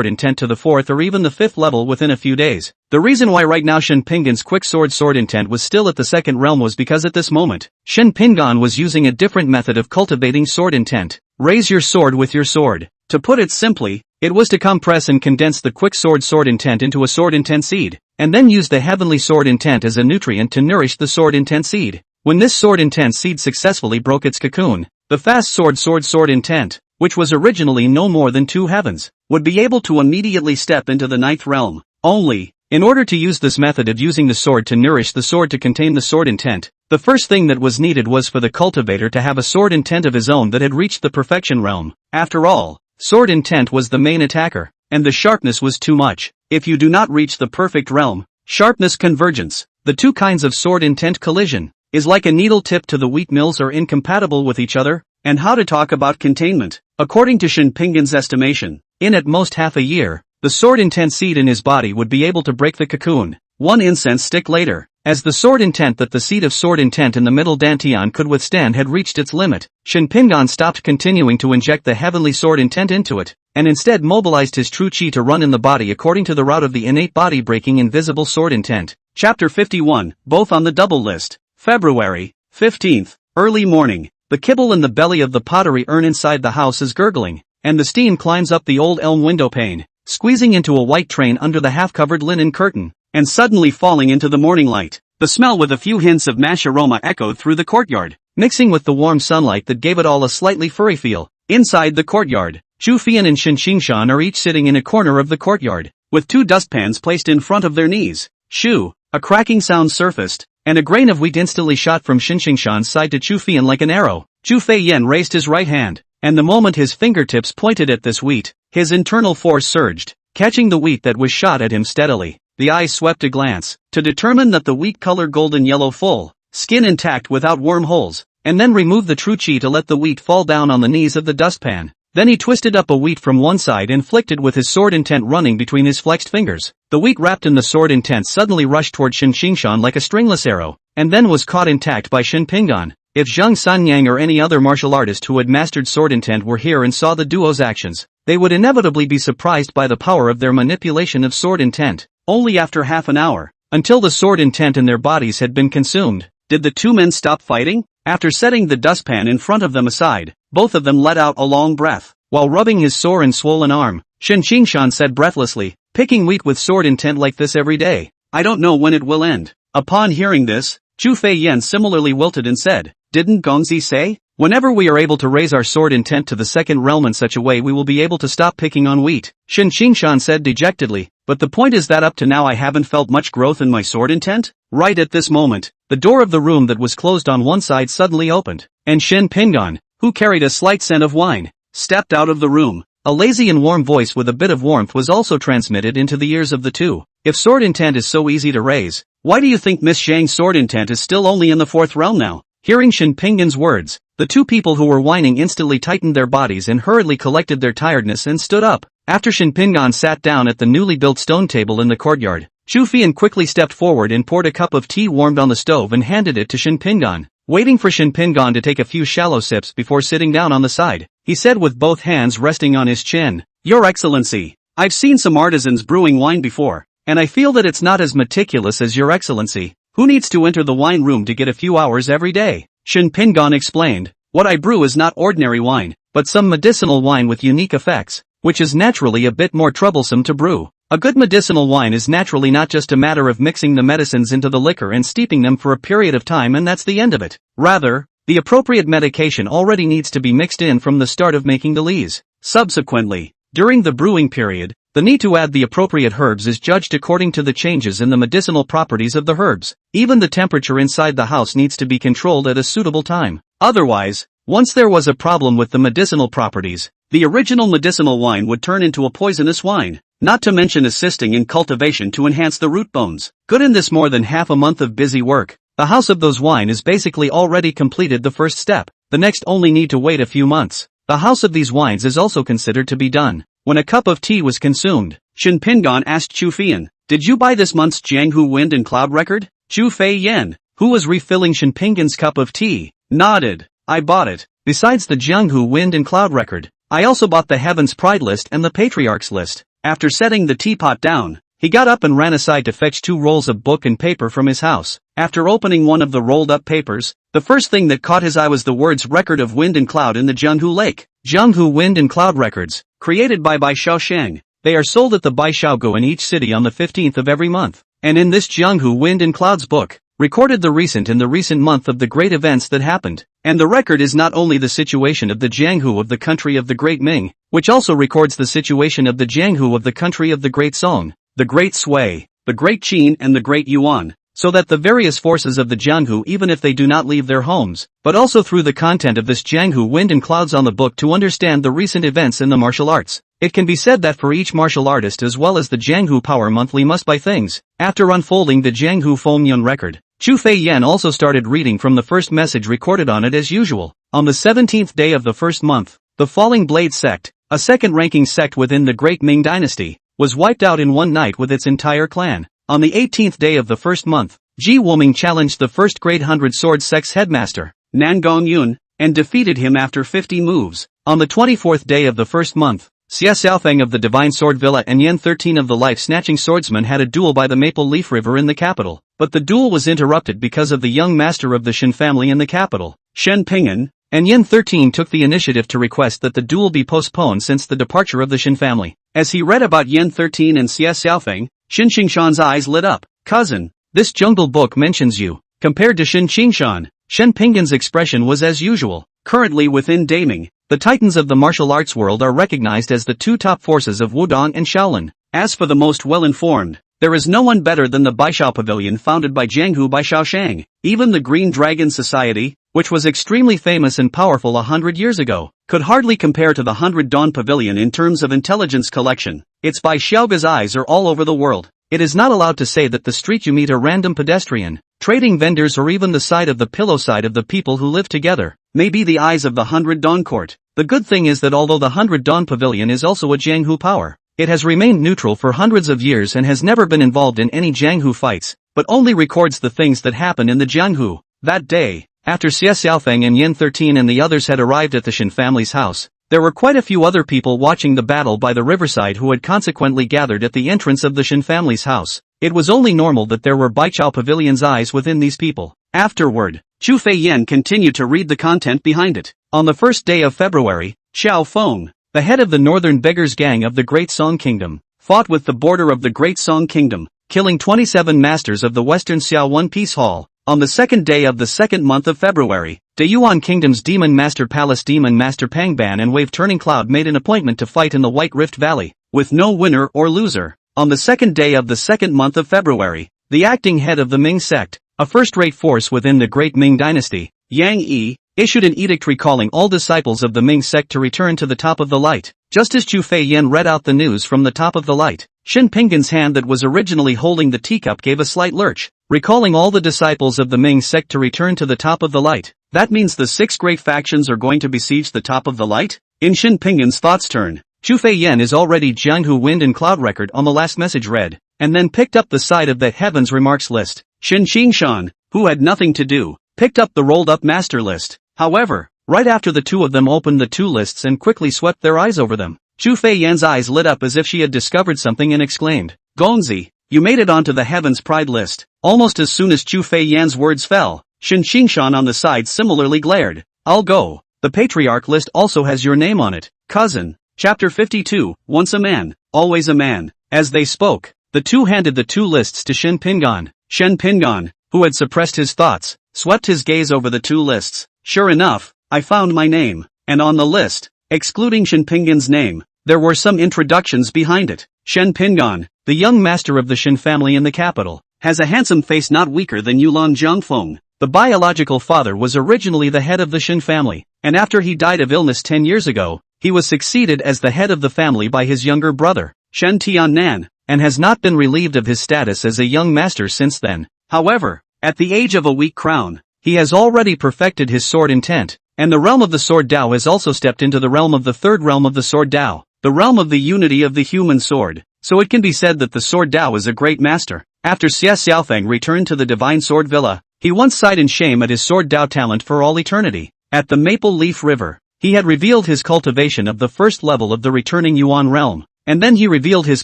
A: intent to the fourth or even the fifth level within a few days. The reason why right now Shin Pingan's quick sword intent was still at the second realm was because at this moment, Shin Pingan was using a different method of cultivating sword intent. Raise your sword with your sword. To put it simply, it was to compress and condense the quick sword intent into a sword intent seed, and then use the heavenly sword intent as a nutrient to nourish the sword intent seed. When this sword intent seed successfully broke its cocoon, the fast sword intent, which was originally no more than 2 heavens, would be able to immediately step into the 9th realm. Only, in order to use this method of using the sword to nourish the sword to contain the sword intent, the first thing that was needed was for the cultivator to have a sword intent of his own that had reached the perfection realm. After all, sword intent was the main attacker, and the sharpness was too much. If you do not reach the perfect realm, sharpness convergence, the two kinds of sword intent collision, is like a needle tip to the wheat mills are incompatible with each other. And how to talk about containment? According to Shin Pingan's estimation, in at most half a year, the sword intent seed in his body would be able to break the cocoon. 1 incense stick later, as the sword intent that the seed of sword intent in the middle dantian could withstand had reached its limit, Shin Pingan stopped continuing to inject the heavenly sword intent into it, and instead mobilized his true chi to run in the body according to the route of the innate body-breaking invisible sword intent. Chapter 51, both on the double list. February 15th, early morning. The kibble in the belly of the pottery urn inside the house is gurgling, and the steam climbs up the old elm window pane, squeezing into a white train under the half-covered linen curtain, and suddenly falling into the morning light. The smell with a few hints of mash aroma echoed through the courtyard, mixing with the warm sunlight that gave it all a slightly furry feel. Inside the courtyard, Chu Fian and Shin Qingshan are each sitting in a corner of the courtyard, with 2 dustpans placed in front of their knees. Shoo! A cracking sound surfaced, and a grain of wheat instantly shot from Shin Qingshan's side to Chu Fian like an arrow. Chu Feiyan raised his right hand,
B: and the moment his fingertips pointed at this wheat, his internal force surged, catching the wheat that was shot at him steadily. The eye swept a glance, to determine that the wheat color golden yellow full, skin intact without wormholes, and then remove the true chi to let the wheat fall down on the knees of the dustpan. Then he twisted up a wheat from one side and flicked it with his sword intent running between his flexed fingers. The wheat wrapped in the sword intent suddenly rushed toward Shin Xingshan like a stringless arrow, and then was caught intact by Shin Pingan. If Zhang Sanyang or any other martial artist who had mastered sword intent were here and saw the duo's actions, they would inevitably be surprised by the power of their manipulation of sword intent. Only after half an hour, until the sword intent in their bodies had been consumed, did the two men stop fighting. After setting the dustpan in front of them aside, both of them let out a long breath. While rubbing his sore and swollen arm, Shin Xingshan said breathlessly, "Picking wheat with sword intent like this every day. I don't know when it will end." Upon hearing this, Chu Fei Yan similarly wilted and said, "Didn't Gongzi say? Whenever we are able to raise our sword intent to the second realm in such a way we will be able to stop picking on wheat." Shin Xingshan said dejectedly, "But the point is that up to now I haven't felt much growth in my sword intent?" Right at this moment, the door of the room that was closed on one side suddenly opened, and Shin Pingan, who carried a slight scent of wine, stepped out of the room. A lazy and warm voice with a bit of warmth was also transmitted into the ears of the two. "If sword intent is so easy to raise, why do you think Miss Zhang's sword intent is still only in the fourth realm now?" Hearing Shin Pingan's words, the two people who were whining instantly tightened their bodies and hurriedly collected their tiredness and stood up. After Shin Pingan sat down at the newly built stone table in the courtyard, Chu Fian quickly stepped forward and poured a cup of tea warmed on the stove and handed it to Shin Pingan. Waiting for Shin Pingan to take a few shallow sips before sitting down on the side, he said with both hands resting on his chin, "Your Excellency, I've seen some artisans brewing wine before, and I feel that it's not as meticulous as Your Excellency. Who needs to enter the wine room to get a few hours every day?" Shin Pingan explained, "What I brew is not ordinary wine, but some medicinal wine with unique effects, which is naturally a bit more troublesome to brew. A good medicinal wine is naturally not just a matter of mixing the medicines into the liquor and steeping them for a period of time and that's the end of it. Rather, the appropriate medication already needs to be mixed in from the start of making the lees. Subsequently, during the brewing period, the need to add the appropriate herbs is judged according to the changes in the medicinal properties of the herbs. Even the temperature inside the house needs to be controlled at a suitable time. Otherwise, once there was a problem with the medicinal properties, the original medicinal wine would turn into a poisonous wine, not to mention assisting in cultivation to enhance the root bones. Good in this more than half a month of busy work, the house of those wine is basically already completed the first step. The next only need to wait a few months. The house of these wines is also considered to be done." When a cup of tea was consumed, Shin Pingan asked Chu Fian, "Did you buy this month's Jianghu Wind and Cloud record?" Chu Fei Yan, who was refilling Shin Pingan's cup of tea, nodded. "I bought it. Besides the Jianghu Wind and Cloud record, I also bought the Heaven's Pride list and the Patriarch's list." After setting the teapot down, he got up and ran aside to fetch 2 rolls of book and paper from his house. After opening one of the rolled-up papers, the first thing that caught his eye was the words "Record of Wind and Cloud in the Jianghu Lake." Jianghu Wind and Cloud records, created by Bai Shaosheng. They are sold at the Bai Shaogu in each city on the 15th of every month. And in this Jianghu Wind and Clouds book, recorded the recent month of the great events that happened. And the record is not only the situation of the Jianghu of the country of the Great Ming, which also records the situation of the Jianghu of the country of the Great Song, the Great Sui, the Great Qin and the Great Yuan, so that the various forces of the Jianghu, even if they do not leave their homes, but also through the content of this Jianghu Wind and Clouds on the book to understand the recent events in the martial arts. It can be said that for each martial artist as well as the Jianghu Power Monthly must buy things. After unfolding the Jianghu Fomyun record, Chu Fei Yan also started reading from the first message recorded on it as usual. On the 17th day of the first month, the Falling Blade sect, a second-ranking sect within the Great Ming dynasty, was wiped out in one night with its entire clan. On the 18th day of the first month, Ji Woming challenged the first Great Hundred Sword Sect's headmaster, Nan Gongyun, and defeated him after 50 moves. On the 24th day of the first month, Xia Xiaofeng of the Divine Sword Villa and Yen 13 of the Life-Snatching Swordsman had a duel by the Maple Leaf River in the capital, but the duel was interrupted because of the young master of the Shin family in the capital, Shen Ping'an, and Yen 13 took the initiative to request that the duel be postponed since the departure of the Shin family. As he read about Yen 13 and Xia Xiaofeng, Shin Qingshan's eyes lit up. "Cousin, this jungle book mentions you." Compared to Shin Qingshan, Shen Ping'an's expression was as usual. Currently within Daming, the titans of the martial arts world are recognized as the 2 top forces of Wudong and Shaolin. As for the most well-informed, There is no one better than the Baishao Pavilion founded by Jianghu by Shaoshang. Even the Green Dragon Society, which was extremely famous and powerful 100 years ago, could hardly compare to the 100 Dawn Pavilion in terms of intelligence collection. Its Baishaoga's eyes are all over the world. It is not allowed to say that the street you meet a random pedestrian, trading vendors or even the side of the pillow side of the people who live together, may be the eyes of the 100 Dawn Court. The good thing is that although the 100 Dawn Pavilion is also a Jianghu power, it has remained neutral for hundreds of years and has never been involved in any Jianghu fights, but only records the things that happen in the Jianghu. That day, after Xie Xiaofeng and Yin 13 and the others had arrived at the Shin family's house, there were quite a few other people watching the battle by the riverside who had consequently gathered at the entrance of the Shin family's house. It was only normal that there were Baichao Pavilion's eyes within these people. Afterward, Chu Fei Yan continued to read the content behind it. On the first day of February, Xiao Feng, the head of the northern beggars gang of the Great Song Kingdom, fought with the border of the Great Song Kingdom, killing 27 masters of the Western Xiao One Peace Hall. On the second day of the second month of February, the Yuan Kingdom's Demon Master Palace Demon Master Pangban and Wave Turning Cloud made an appointment to fight in the White Rift Valley, with no winner or loser. On the second day of the second month of February, the acting head of the Ming sect, a first-rate force within the Great Ming Dynasty, Yang Yi, issued an edict recalling all disciples of the Ming sect to return to the top of the light. Just as Chu Fei Yan read out the news from the top of the light, Shin Pinggan's hand that was originally holding the teacup gave a slight lurch, recalling all the disciples of the Ming sect to return to the top of the light. That means the 6 great factions are going to besiege the top of the light? In Shin Pinggan's thoughts turn, Chu Fei Yan is already Jianghu Wind and Cloud record on the last message read, and then picked up the side of the Heavens remarks list. Shin Qingshan, who had nothing to do, picked up the rolled-up master list. However, right after the two of them opened the 2 lists and quickly swept their eyes over them, Chu Fei Yan's eyes lit up as if she had discovered something and exclaimed, "Gongzi, you made it onto the Heavens Pride list." Almost as soon as Chu Fei Yan's words fell, Shin Qingshan on the side similarly glared. "I'll go. The Patriarch list also has your name on it, cousin." Chapter 52, Once a Man, Always a Man. As they spoke, the two handed the 2 lists to Shin Pinggan. Shin Pinggan, who had suppressed his thoughts, swept his gaze over the 2 lists. "Sure enough, I found my name, and on the list, excluding Shin Pinggan's name, there were some introductions behind it. Shen Pinggan, the young master of the Shin family in the capital, has a handsome face not weaker than Yulan Jiangfeng. The biological father was originally the head of the Shin family, and after he died of illness 10 years ago, he was succeeded as the head of the family by his younger brother, Shen Tiannan, and has not been relieved of his status as a young master since then. However, at the age of a weak crown, he has already perfected his sword intent, and the realm of the sword Dao has also stepped into the realm of the third realm of the sword Dao, the realm of the unity of the human sword, so it can be said that the sword Dao is a great master. After Xie Xiaofeng returned to the Divine Sword Villa, he once sighed in shame at his sword Dao talent for all eternity. At the Maple Leaf River, he had revealed his cultivation of the first level of the returning Yuan realm, and then he revealed his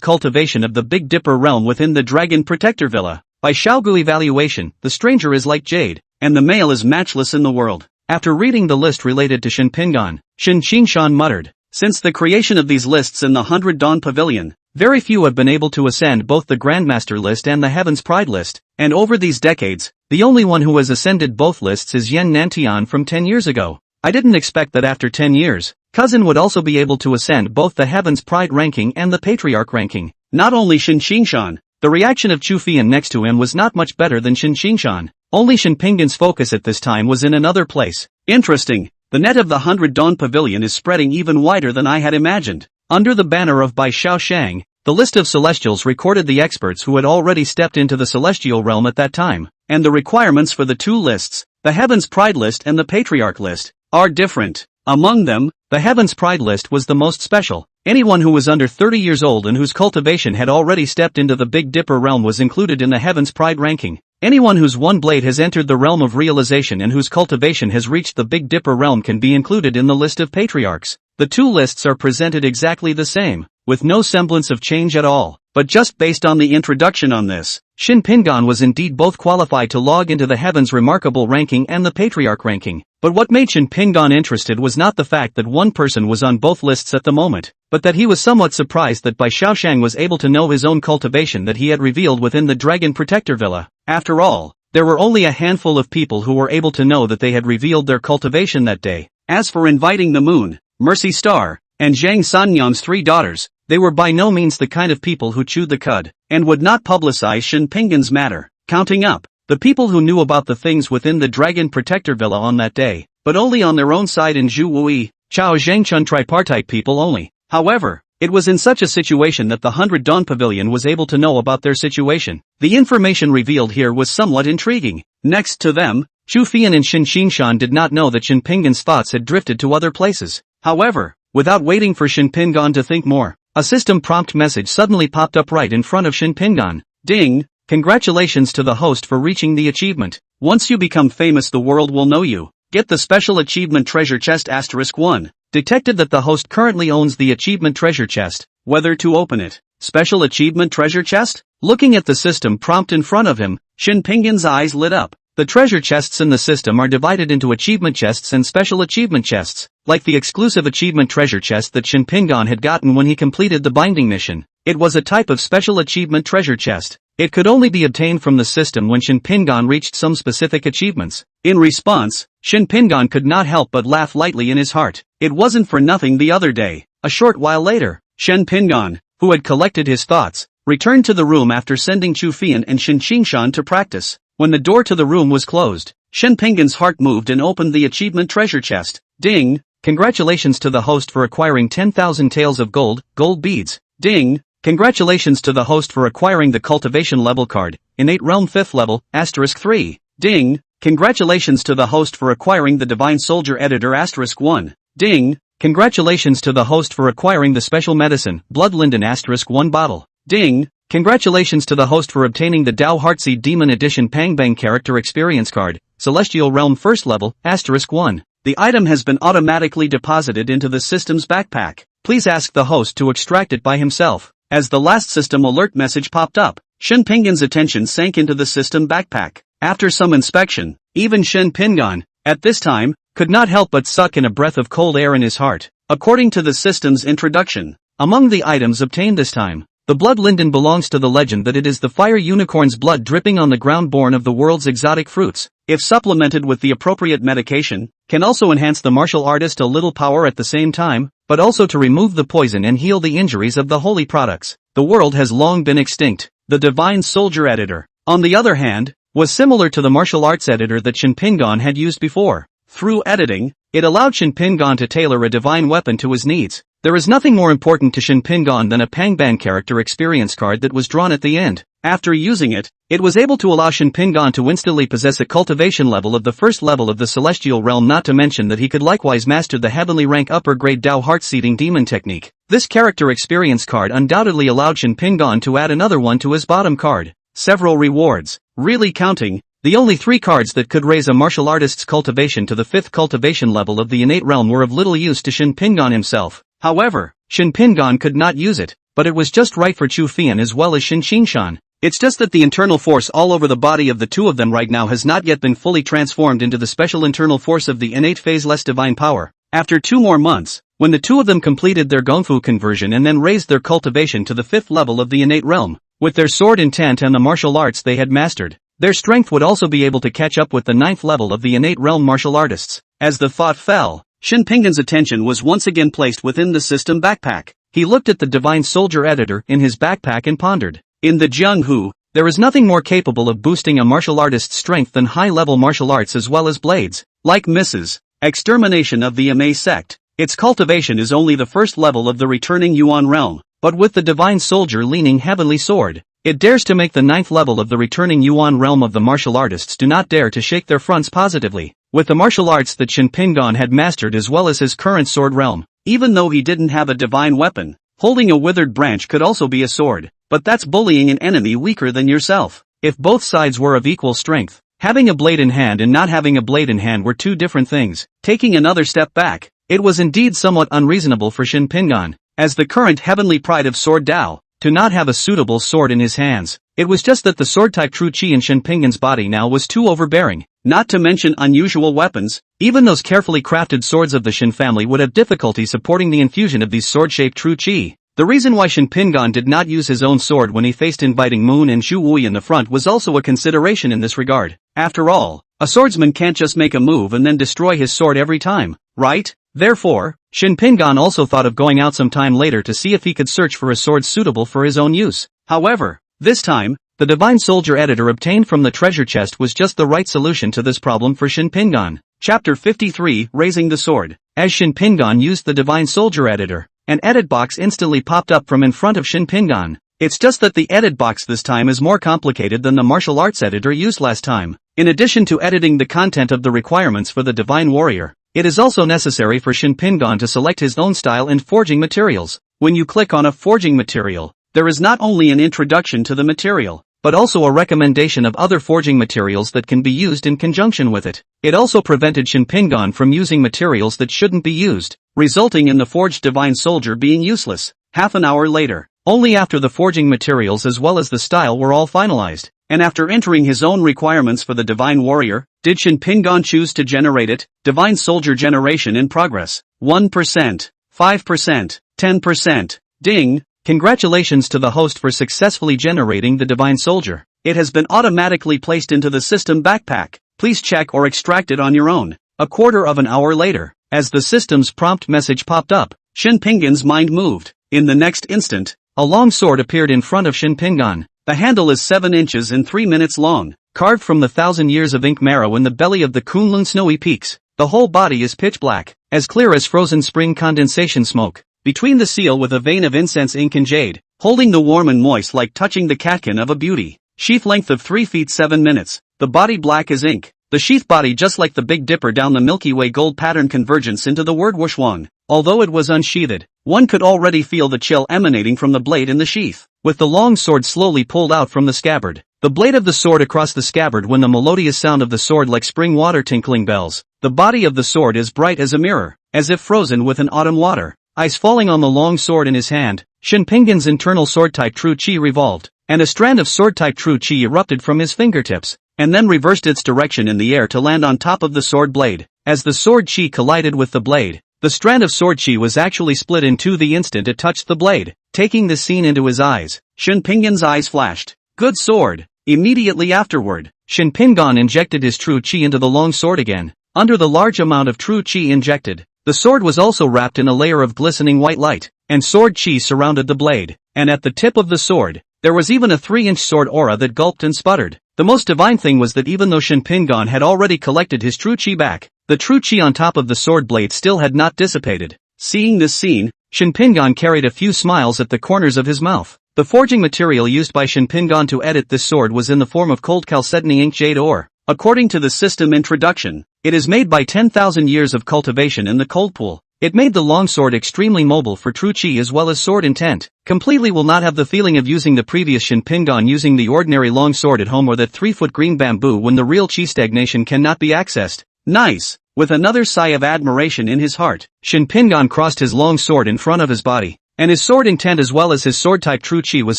B: cultivation of the Big Dipper realm within the Dragon Protector Villa. By Xiaogu evaluation, the stranger is like jade, and the male is matchless in the world. After reading the list related to Shin Pinggan, Shin Qingshan muttered, "Since the creation of these lists in the 100 Dawn Pavilion, very few have been able to ascend both the Grandmaster list and the Heaven's Pride list, and over these decades, the only one who has ascended both lists is Yen Nantian from 10 years ago. I didn't expect that after 10 years, cousin would also be able to ascend both the Heaven's Pride ranking and the Patriarch ranking." Not only Shin Qingshan, the reaction of Chu Fian next to him was not much better than Shin Qingshan. Only Shin Pinggan's focus at this time was in another place. Interesting, the net of the 100 Dawn Pavilion is spreading even wider than I had imagined. Under the banner of Bai Xiaoshang, the list of Celestials recorded the experts who had already stepped into the Celestial realm at that time, and the requirements for the 2 lists, the Heaven's Pride list and the Patriarch list, are different. Among them, the Heaven's Pride list was the most special. Anyone who was under 30 years old and whose cultivation had already stepped into the Big Dipper realm was included in the Heaven's Pride ranking. Anyone whose one blade has entered the realm of realization and whose cultivation has reached the Big Dipper realm can be included in the list of patriarchs. The 2 lists are presented exactly the same, with no semblance of change at all, but just based on the introduction on this, Shin Pinggan was indeed both qualified to log into the Heaven's Remarkable ranking and the Patriarch ranking. But what made Shin Pinggan interested was not the fact that one person was on both lists at the moment, but that he was somewhat surprised that Bai Xiaoshang was able to know his own cultivation that he had revealed within the Dragon Protector Villa. After all, there were only a handful of people who were able to know that they had revealed their cultivation that day. As for inviting the Moon, Mercy Star, and Zhang Sanyang's 3 daughters, they were by no means the kind of people who chewed the cud, and would not publicize Shen Pinggan's matter. Counting up the people who knew about the things within the Dragon Protector Villa on that day, but only on their own side in Zhu Wui, Chao Zhangchun tripartite people only. However, it was in such a situation that the 100 Dawn Pavilion was able to know about their situation. The information revealed here was somewhat intriguing. Next to them, Chu Fian and Shin Xingshan did not know that Shen Pinggan's thoughts had drifted to other places. However, without waiting for Shen Pinggan to think more, a system prompt message suddenly popped up right in front of Shen Pinggan. Ding! Congratulations to the host for reaching the achievement. Once you become famous, the world will know you. Get the special achievement treasure chest *1. Detected that the host currently owns the achievement treasure chest. Whether to open it. Special achievement treasure chest? Looking at the system prompt in front of him, Shen Pinggan's eyes lit up. The treasure chests in the system are divided into achievement chests and special achievement chests, like the exclusive achievement treasure chest that Shen Pinggan had gotten when he completed the binding mission. It was a type of special achievement treasure chest. It could only be obtained from the system when Shen Pinggan reached some specific achievements. In response, Shen Pinggan could not help but laugh lightly in his heart. It wasn't for nothing the other day. A short while later, Shen Pinggan, who had collected his thoughts, returned to the room after sending Chu Fian and Shin Xingshan to practice. When the door to the room was closed, Shen Pinggan's heart moved and opened the achievement treasure chest. Ding! Congratulations to the host for acquiring 10,000 taels of gold beads. Ding! Congratulations to the host for acquiring the cultivation level card, innate realm 5th level, *3. Ding! Congratulations to the host for acquiring the divine soldier editor *1. Ding! Congratulations to the host for acquiring the special medicine, blood linden *1 bottle. Ding! Congratulations to the host for obtaining the Dao Heartseed Demon Edition Pangbang character experience card, celestial realm 1st level, *1. The item has been automatically deposited into the system's backpack. Please ask the host to extract it by himself. As the last system alert message popped up, Shen Pinggan's attention sank into the system backpack. After some inspection, even Shen Pinggan, at this time, could not help but suck in a breath of cold air in his heart. According to the system's introduction, among the items obtained this time, the blood linden belongs to the legend that it is the fire unicorn's blood dripping on the ground born of the world's exotic fruits. If supplemented with the appropriate medication, can also enhance the martial artist a little power at the same time, but also to remove the poison and heal the injuries of the holy products. The world has long been extinct. The divine soldier editor, on the other hand, was similar to the martial arts editor that Shen Pinggan had used before. Through editing, it allowed Shen Pinggan to tailor a divine weapon to his needs. There is nothing more important to Shen Pinggan than a Pangbang character experience card that was drawn at the end. After using it, it was able to allow Shen Pinggan to instantly possess a cultivation level of the 1st level of the celestial realm, not to mention that he could likewise master the heavenly rank upper grade Dao Heart-Seeding Demon technique. This character experience card undoubtedly allowed Shen Pinggan to add another one to his bottom card. Several rewards. Really counting, the only 3 cards that could raise a martial artist's cultivation to the 5th cultivation level of the innate realm were of little use to Shen Pinggan himself. However, Shen Pinggan could not use it, but it was just right for Chu Fian as well as Shin Xingshan. It's just that the internal force all over the body of the two of them right now has not yet been fully transformed into the special internal force of the innate phase-less divine power. After 2 more months, when the two of them completed their Gongfu conversion and then raised their cultivation to the 5th level of the innate realm, with their sword intent and the martial arts they had mastered, their strength would also be able to catch up with the 9th level of the innate realm martial artists. As the thought fell, Shen Pinggan's attention was once again placed within the system backpack. He looked at the divine soldier editor in his backpack and pondered. In the Jianghu, there is nothing more capable of boosting a martial artist's strength than high-level martial arts as well as blades. Like Mrs. Extermination of the Amei sect, its cultivation is only the 1st level of the returning Yuan realm, but with the divine soldier leaning heavenly sword, it dares to make the 9th level of the returning Yuan realm of the martial artists do not dare to shake their fronts positively. With the martial arts that Shen Pinggan had mastered as well as his current sword realm, even though he didn't have a divine weapon, holding a withered branch could also be a sword, but that's bullying an enemy weaker than yourself. If both sides were of equal strength, having a blade in hand and not having a blade in hand were 2 different things. Taking another step back, it was indeed somewhat unreasonable for Shen Pinggan, as the current heavenly pride of Sword Dao, to not have a suitable sword in his hands. It was just that the sword-type true chi in Shen Pinggan's body now was too overbearing. Not to mention unusual weapons, even those carefully crafted swords of the Shen family would have difficulty supporting the infusion of these sword-shaped true chi. The reason why Shen Pinggan did not use his own sword when he faced Inviting Moon and Zhu Wui in the front was also a consideration in this regard. After all, a swordsman can't just make a move and then destroy his sword every time, right?
A: Therefore, Shin Pingan also thought of going out some time later to see if he could search for a sword suitable for his own use. However, this time, the Divine Soldier editor obtained from the treasure chest was just the right solution to this problem for Shin Pingan. Chapter 53, Raising the Sword. As Shin Pingan used the Divine Soldier editor, an edit box instantly popped up from in front of Shin Pingan. It's just that the edit box this time is more complicated than the martial arts editor used last time. In addition to editing the content of the requirements for the Divine Warrior, it is also necessary for Shin Pingan to select his own style and forging materials. When you click on a forging material, there is not only an introduction to the material, but also a recommendation of other forging materials that can be used in conjunction with it. It also prevented Shin Pingan from using materials that shouldn't be used, resulting in the forged Divine Soldier being useless. Half an hour later, only after the forging materials as well as the style were all finalized, and after entering his own requirements for the Divine Warrior, did Shin Pingan choose to generate it. Divine Soldier generation in progress. 1%, 5%, 10%. Ding! Congratulations to the host for successfully generating the Divine Soldier. It has been automatically placed into the system backpack. Please check or extract it on your own. A quarter of an hour later, as the system's prompt message popped up, Shin Pingan's mind moved. In the next instant, a long sword appeared in front of Shin Pingan. The handle is 7 inches and 3 minutes long, carved from the 1,000 years of ink marrow in the belly of the Kunlun snowy peaks. The whole body is pitch black, as clear as frozen spring condensation smoke. Between the seal with a vein of incense ink and jade, holding the warm and moist like touching the catkin of a beauty. Sheath length of 3 feet 7 minutes, the body black as ink. The sheath body just like the Big Dipper down the Milky Way gold pattern convergence into the word Wushwang. Although it was unsheathed, one could already feel the chill emanating from the blade in the sheath. With the long sword slowly pulled out from the scabbard, the blade of the sword across the scabbard when the melodious sound of the sword like spring water tinkling bells. The body of the sword is bright as a mirror, as if frozen with an autumn water. Ice falling on the long sword in his hand, Shin Pingan's internal sword-type true chi revolved, and a strand of sword-type true chi erupted from his fingertips, and then reversed its direction in the air to land on top of the sword blade. As the sword chi collided with the blade, the strand of sword chi was actually split in two the instant it touched the blade. Taking this scene into his eyes, Shin Pingan's eyes flashed. Good sword! Immediately afterward, Shin Pingan injected his true chi into the long sword again. Under the large amount of true chi injected, the sword was also wrapped in a layer of glistening white light, and sword chi surrounded the blade, and at the tip of the sword, there was even a 3-inch sword aura that gulped and sputtered. The most divine thing was that even though Shin Pingan had already collected his true chi back, the true chi on top of the sword blade still had not dissipated. Seeing this scene, Shin Pingan carried a few smiles at the corners of his mouth. The forging material used by Shin Pingan to edit this sword was in the form of cold chalcedony ink jade ore. According to the system introduction, it is made by 10,000 years of cultivation in the cold pool. It made the longsword extremely mobile for true chi as well as sword intent. Completely will not have the feeling of using the previous Shin Pingan using the ordinary longsword at home or that 3-foot green bamboo when the real chi stagnation cannot be accessed. Nice! With another sigh of admiration in his heart, Shin Pingan crossed his long sword in front of his body, and his sword intent as well as his sword-type true chi was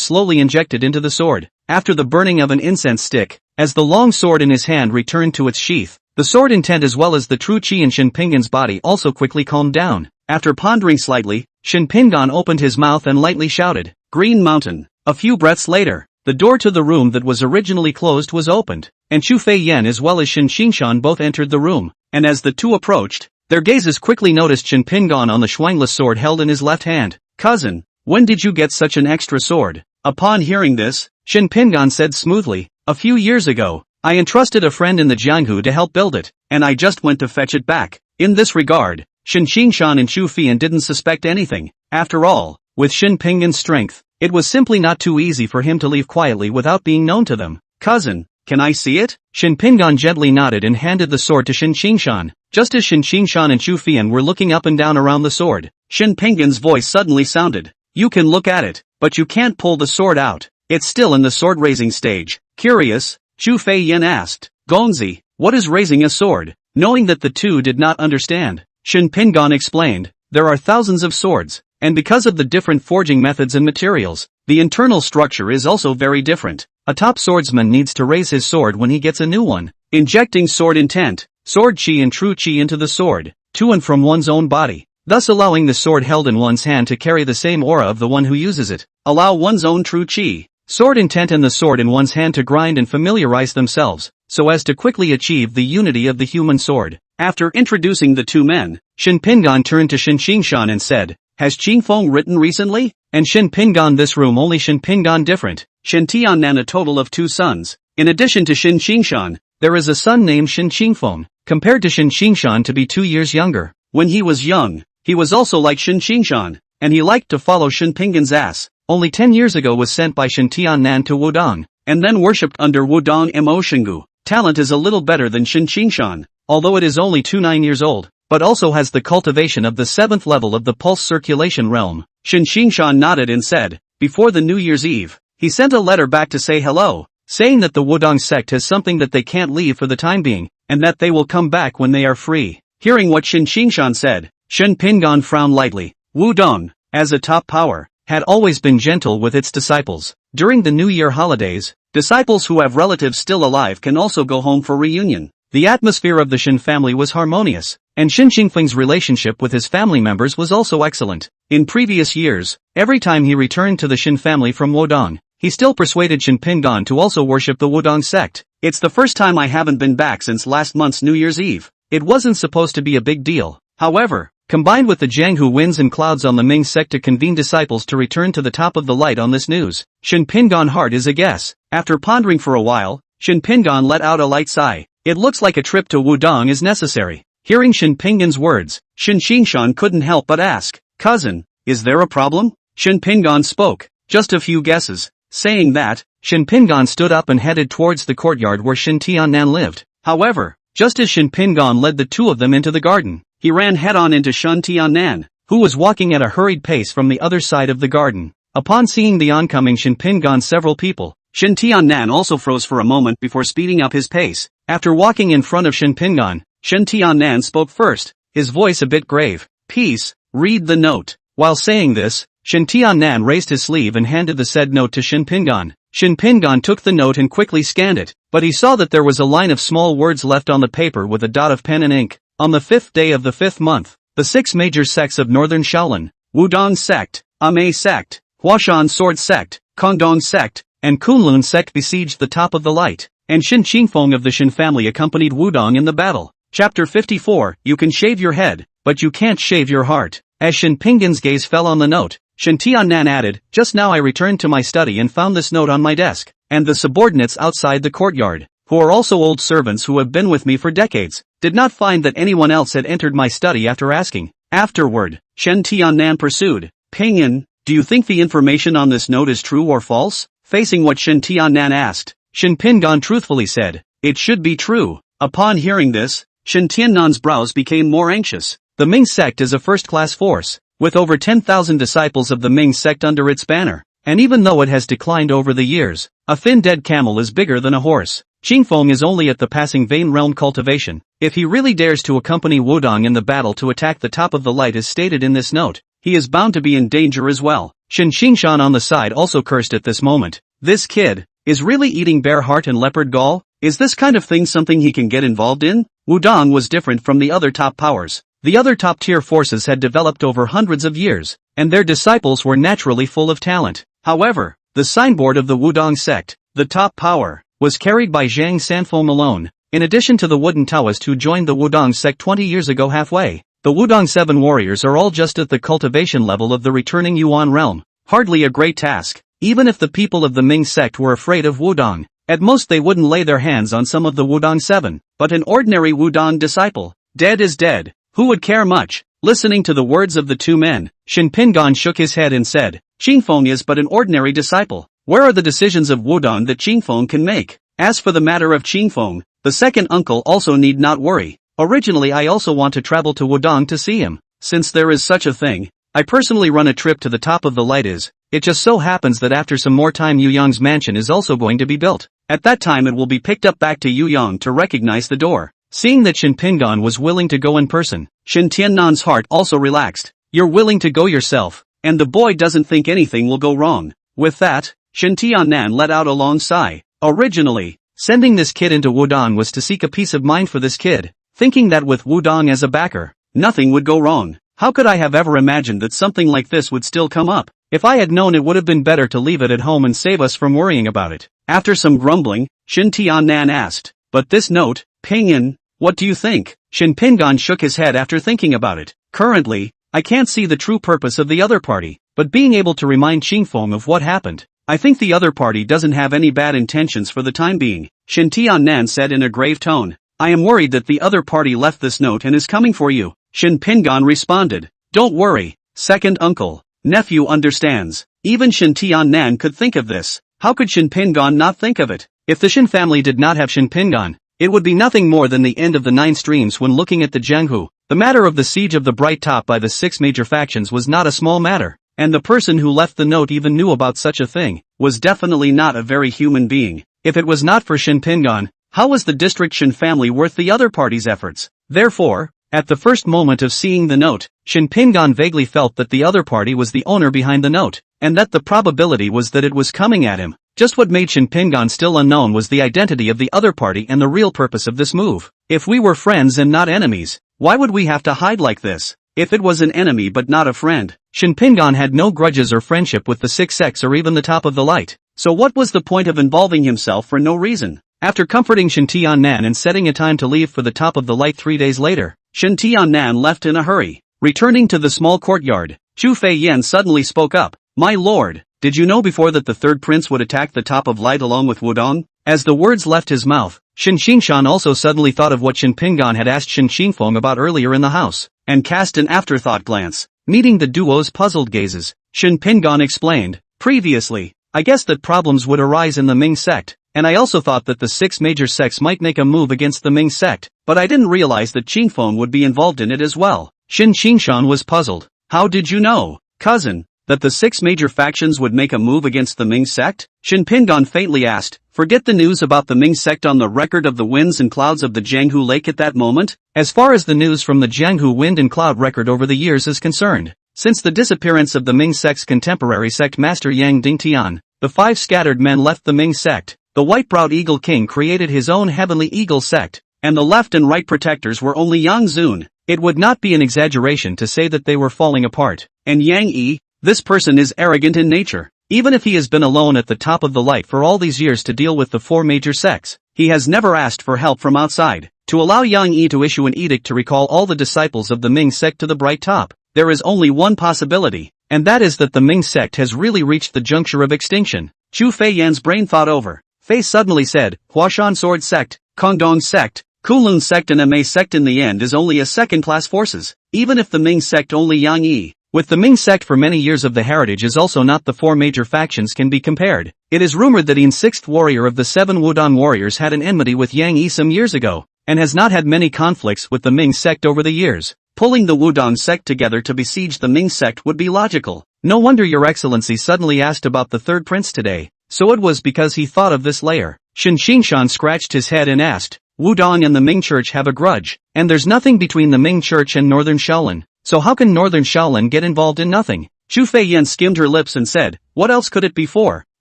A: slowly injected into the sword. After the burning of an incense stick, as the long sword in his hand returned to its sheath, the sword intent as well as the true chi in Shin Pingan's body also quickly calmed down. After pondering slightly, Shin Pingan opened his mouth and lightly shouted, "Green Mountain." A few breaths later, the door to the room that was originally closed was opened, and Chu Fei Yan as well as Shin Xingshan both entered the room, and as the two approached, their gazes quickly noticed Shin Pingan on the Shuangless sword held in his left hand. "Cousin, when did you get such an extra sword?" Upon hearing this, Shin Pingan said smoothly, "A few years ago, I entrusted a friend in the Jianghu to help build it, and I just went to fetch it back." In this regard, Shin Xingshan and Chu Feiyan didn't suspect anything. After all, with Shin Pingan's strength, it was simply not too easy for him to leave quietly without being known to them. "Cousin, can I see it?" Shin Pingan gently nodded and handed the sword to Shin Xingshan. Just as Shin Xingshan and Chu Feiyan were looking up and down around the sword, Shin Pingan's voice suddenly sounded. "You can look at it, but you can't pull the sword out. It's still in the sword raising stage." Curious, Chu Fei Yan asked, "Gongzi, what is raising a sword?" Knowing that the two did not understand, Shin Pingan explained, "There are thousands of swords, and because of the different forging methods and materials, the internal structure is also very different. A top swordsman needs to raise his sword when he gets a new one, injecting sword intent, sword chi and true chi into the sword, to and from one's own body, thus allowing the sword held in one's hand to carry the same aura of the one who uses it. Allow one's own true chi, sword intent and the sword in one's hand to grind and familiarize themselves, so as to quickly achieve the unity of the human sword.
B: After introducing the two men,
A: Shin Pingan turned to Shin Xingshan and said, "Has Qingfeng written recently?" And Shin Pingan, "This room only Shin Pingan different.
B: Shin Tiannan a total of 2 sons. In addition to Shin Xingshan,
A: There is a son named Shin Qingfeng, compared to Shin Xingshan to be 2 years younger.
B: When he was young, he was also like Shin Xingshan, and he liked to follow Shin Pingan's ass.
A: Only 10 years ago was sent by Shin Tiannan to Wudong,
B: and then worshipped under Wudong Mo Shingu. Talent is a little better than Shin Xingshan,
A: although it is only 29 years old, but also has the cultivation of the 7th level of the pulse circulation realm."
B: Shin Xingshan nodded and said, before the New Year's Eve, he sent a letter back to say hello,
A: saying that the Wudong sect has something that they can't leave for the time being, and that they will come back when they are free.
B: Hearing what Shin Xingshan said,
A: Shin Pingan frowned lightly.
B: Wudong, as a top power,
A: had always been gentle with its disciples. During the New Year holidays,
B: disciples who have relatives still alive can also go home for reunion.
A: The atmosphere of the Shin family was harmonious, and Shin Qingfeng's relationship with his family members was also excellent. In previous years, every time he returned to the Shin family from Wudong, he still persuaded Shin Pingan to also worship the Wudong sect.
B: "It's the first time I haven't been back since last month's New Year's Eve."
A: It wasn't supposed to be a big deal. However, combined with the Jianghu winds and clouds on the Ming sect to convene disciples to return to the top of the light on this news, Shin Pingan heart is a guess.
B: After pondering for a while, Shin Pingan let out a light sigh. It looks like a trip to Wudong is necessary.
A: Hearing Shin Pingan's words,
B: Shin Xingshan couldn't help but ask, "Cousin, is there a problem?" Shin Pingan spoke, "Just a few guesses." Saying that,
A: Shin Pingan stood up and headed towards the courtyard where Shin Tiannan lived.
B: However,
A: just as Shin Pingan led the two of them into the garden,
B: he ran head-on into Shin Tiannan,
A: who was walking at a hurried pace from the other side of the garden. Upon seeing the oncoming Shin Pingan, several people,
B: Shin Tiannan also froze for a moment before speeding up his pace.
A: After walking in front of Shin Pingan,
B: Shin Tiannan spoke first,
A: his voice a bit grave.
B: "Peace, read the note."
A: While saying this, Shin Tiannan raised his sleeve and handed the said note to Shin Pingan. Shin Pingan took the note and quickly scanned it, but he saw that there was a line of small words left on the paper with a dot of pen and ink. On the 5th day of the 5th month, the 6 major sects of Northern Shaolin,
B: Wudong sect, Ame sect, Huashan sword sect, Kongdong sect,
A: and Kunlun sect besieged the top of the light, and Shin Qingfeng of the Shin family accompanied Wudong in the battle.
B: Chapter 54, You can shave your head,
A: but you can't shave your heart. As Shin Pingan's gaze fell on the note, Shin Tiannan added, "Just now I returned to my study and found this note on my desk, and the subordinates outside the courtyard, who are also old servants who have been with me for decades, did not find that anyone else had entered my study after asking." Afterward,
B: Shin Tiannan pursued, "Pingan, do you think the information on this note is true or false?" Facing what Shin Tiannan asked,
A: Shin Pingan truthfully said,
B: "It should be true." Upon hearing this, Shin Tiannan's brows became more anxious.
A: The Ming sect is a first-class force, with over 10,000 disciples of the Ming sect under its banner, and even though it has declined over the years, a thin dead camel is bigger than a horse. Qingfeng is only at the passing vein realm cultivation. If he really dares to accompany Wudong in the battle to attack the top of the light as stated in this note,
B: he is bound to be in danger as well.
A: Shin Xingshan on the side also cursed at this moment.
B: This kid is really eating bear heart and leopard gall? Is this kind of thing something he can get involved in? Wudong was different from the other top powers.
A: The other top-tier forces had developed over hundreds of years, and their disciples were naturally full of talent.
B: However,
A: the signboard of the Wudong sect,
B: the top power,
A: was carried by Zhang Sanfeng alone, in addition to the wooden Taoist who joined the Wudong sect 20 years ago halfway. The Wudong 7 warriors are all just at the cultivation level of the returning Yuan realm. Hardly a great task, even if the people of the Ming sect were afraid of Wudong. At most they wouldn't lay their hands on some of the Wudong 7,
B: but an ordinary Wudong disciple, dead is dead. Who would care much? Listening to the words of the two men,
A: Shin Pingan shook his head and said,
B: "Qingfeng is but an ordinary disciple. Where are the decisions of Wudong that Qingfeng can make? As for the matter of Qingfeng, the second uncle also need not worry. Originally I also want to travel to Wudong to see him. Since there is such a thing, I personally run a trip to the top of the light it just so happens that after some more time Yuyang's mansion is also going to be built. At that time it will be picked up back to Yuyang to recognize the door."
A: Seeing that Shin Pingan was willing to go in person,
B: Shin Tiannan's heart also relaxed.
A: "You're willing to go yourself,
B: and the boy doesn't think anything will go wrong." With that, Shin Tiannan let out a long sigh. Originally,
A: sending this kid into Wudong was to seek a peace of mind for this kid, thinking that with Wudong as a backer,
B: nothing would go wrong. How could I have ever imagined that something like this would still come up?
A: If I had known, it would have been better to leave it at home and save us from worrying about it.
B: After some grumbling, Shin Tiannan asked, "But this note, Pingan, What do you think? Shin Pingan shook his head after thinking about it. Currently, I can't see the true purpose of the other party, but being able to remind Qingfeng of what happened. I think the other party doesn't have any bad intentions for the time being, Shin Tiannan said in a grave tone. I am worried that the other party left this note and is coming for you, Shin Pingan responded. Don't worry, second uncle. Nephew understands. Even Shin Tiannan could think of this. How could Shin Pingan not think of it? If the Shin family did not have Shin Pingan, it would be nothing more than the end of the 9 streams when looking at the Jianghu. The matter of the siege of the Bright Top by the 6 major factions was not a small matter, and the person who left the note even knew about such a thing, was definitely not a very human being. If it was not for Shin Pingan, how was the district Shin family worth the other party's efforts? Therefore, at the first moment of seeing the note, Shin Pingan vaguely felt that the other party was the owner behind the note, and that the probability was that it was coming at him. Just what made Shin Pingan still unknown was the identity of the other party and the real purpose of this move. If we were friends and not enemies, why would we have to hide like this? If it was an enemy but not a friend, Shin Pingan had no grudges or friendship with the 6 sects or even the top of the light. So what was the point of involving himself for no reason? After comforting Shin Tiannan and setting a time to leave for the top of the light 3 days later, Shin Tiannan left in a hurry. Returning to the small courtyard, Chu Feiyan suddenly spoke up. My lord, did you know before that the third prince would attack the top of light along with Wudong? As the words left his mouth, Shin Xingshan also suddenly thought of what Shin Pingan had asked Shin Xingfeng about earlier in the house, and cast an afterthought glance. Meeting the duo's puzzled gazes, Shin Pingan explained, previously, I guessed that problems would arise in the Ming sect, and I also thought that the 6 major sects might make a move against the Ming sect, but I didn't realize that Qingfeng would be involved in it as well. Shin Xingshan was puzzled. How did you know, cousin, that the 6 major factions would make a move against the Ming sect? Shin Pingan faintly asked. Forget the news about the Ming sect on the record of the winds and clouds of the Jianghu lake at that moment. As far as the news from the Jianghu wind and cloud record over the years is concerned, since the disappearance of the Ming sect's contemporary sect master Yang Dingtian, the 5 scattered men left the Ming sect. The white-browed Eagle King created his own Heavenly Eagle sect, and the left and right protectors were only Yang Zun. It would not be an exaggeration to say that they were falling apart. And Yang Yi, this person is arrogant in nature. Even if he has been alone at the top of the light for all these years to deal with the 4 major sects, he has never asked for help from outside. To allow Yang Yi to issue an edict to recall all the disciples of the Ming sect to the Bright Top, there is only one possibility, and that is that the Ming sect has really reached the juncture of extinction. Chu Feiyan's brain thought over. Fei suddenly said, Huashan Sword Sect, Kongdong Sect, Kunlun Sect and Ma Sect in the end is only a second-class forces, even if the Ming sect only Yang Yi. With the Ming sect for many years of the heritage is also not the 4 major factions can be compared. It is rumored that Yin 6th warrior of the 7 Wudong warriors had an enmity with Yang Yi some years ago, and has not had many conflicts with the Ming sect over the years. Pulling the Wudong sect together to besiege the Ming sect would be logical. No wonder your excellency suddenly asked about the third prince today. So it was because he thought of this layer. Shin Xingshan scratched his head and asked, Wudong and the Ming Church have a grudge, and there's nothing between the Ming Church and Northern Shaolin. So how can Northern Shaolin get involved in nothing? Chu Feiyan skimmed her lips and said, what else could it be for?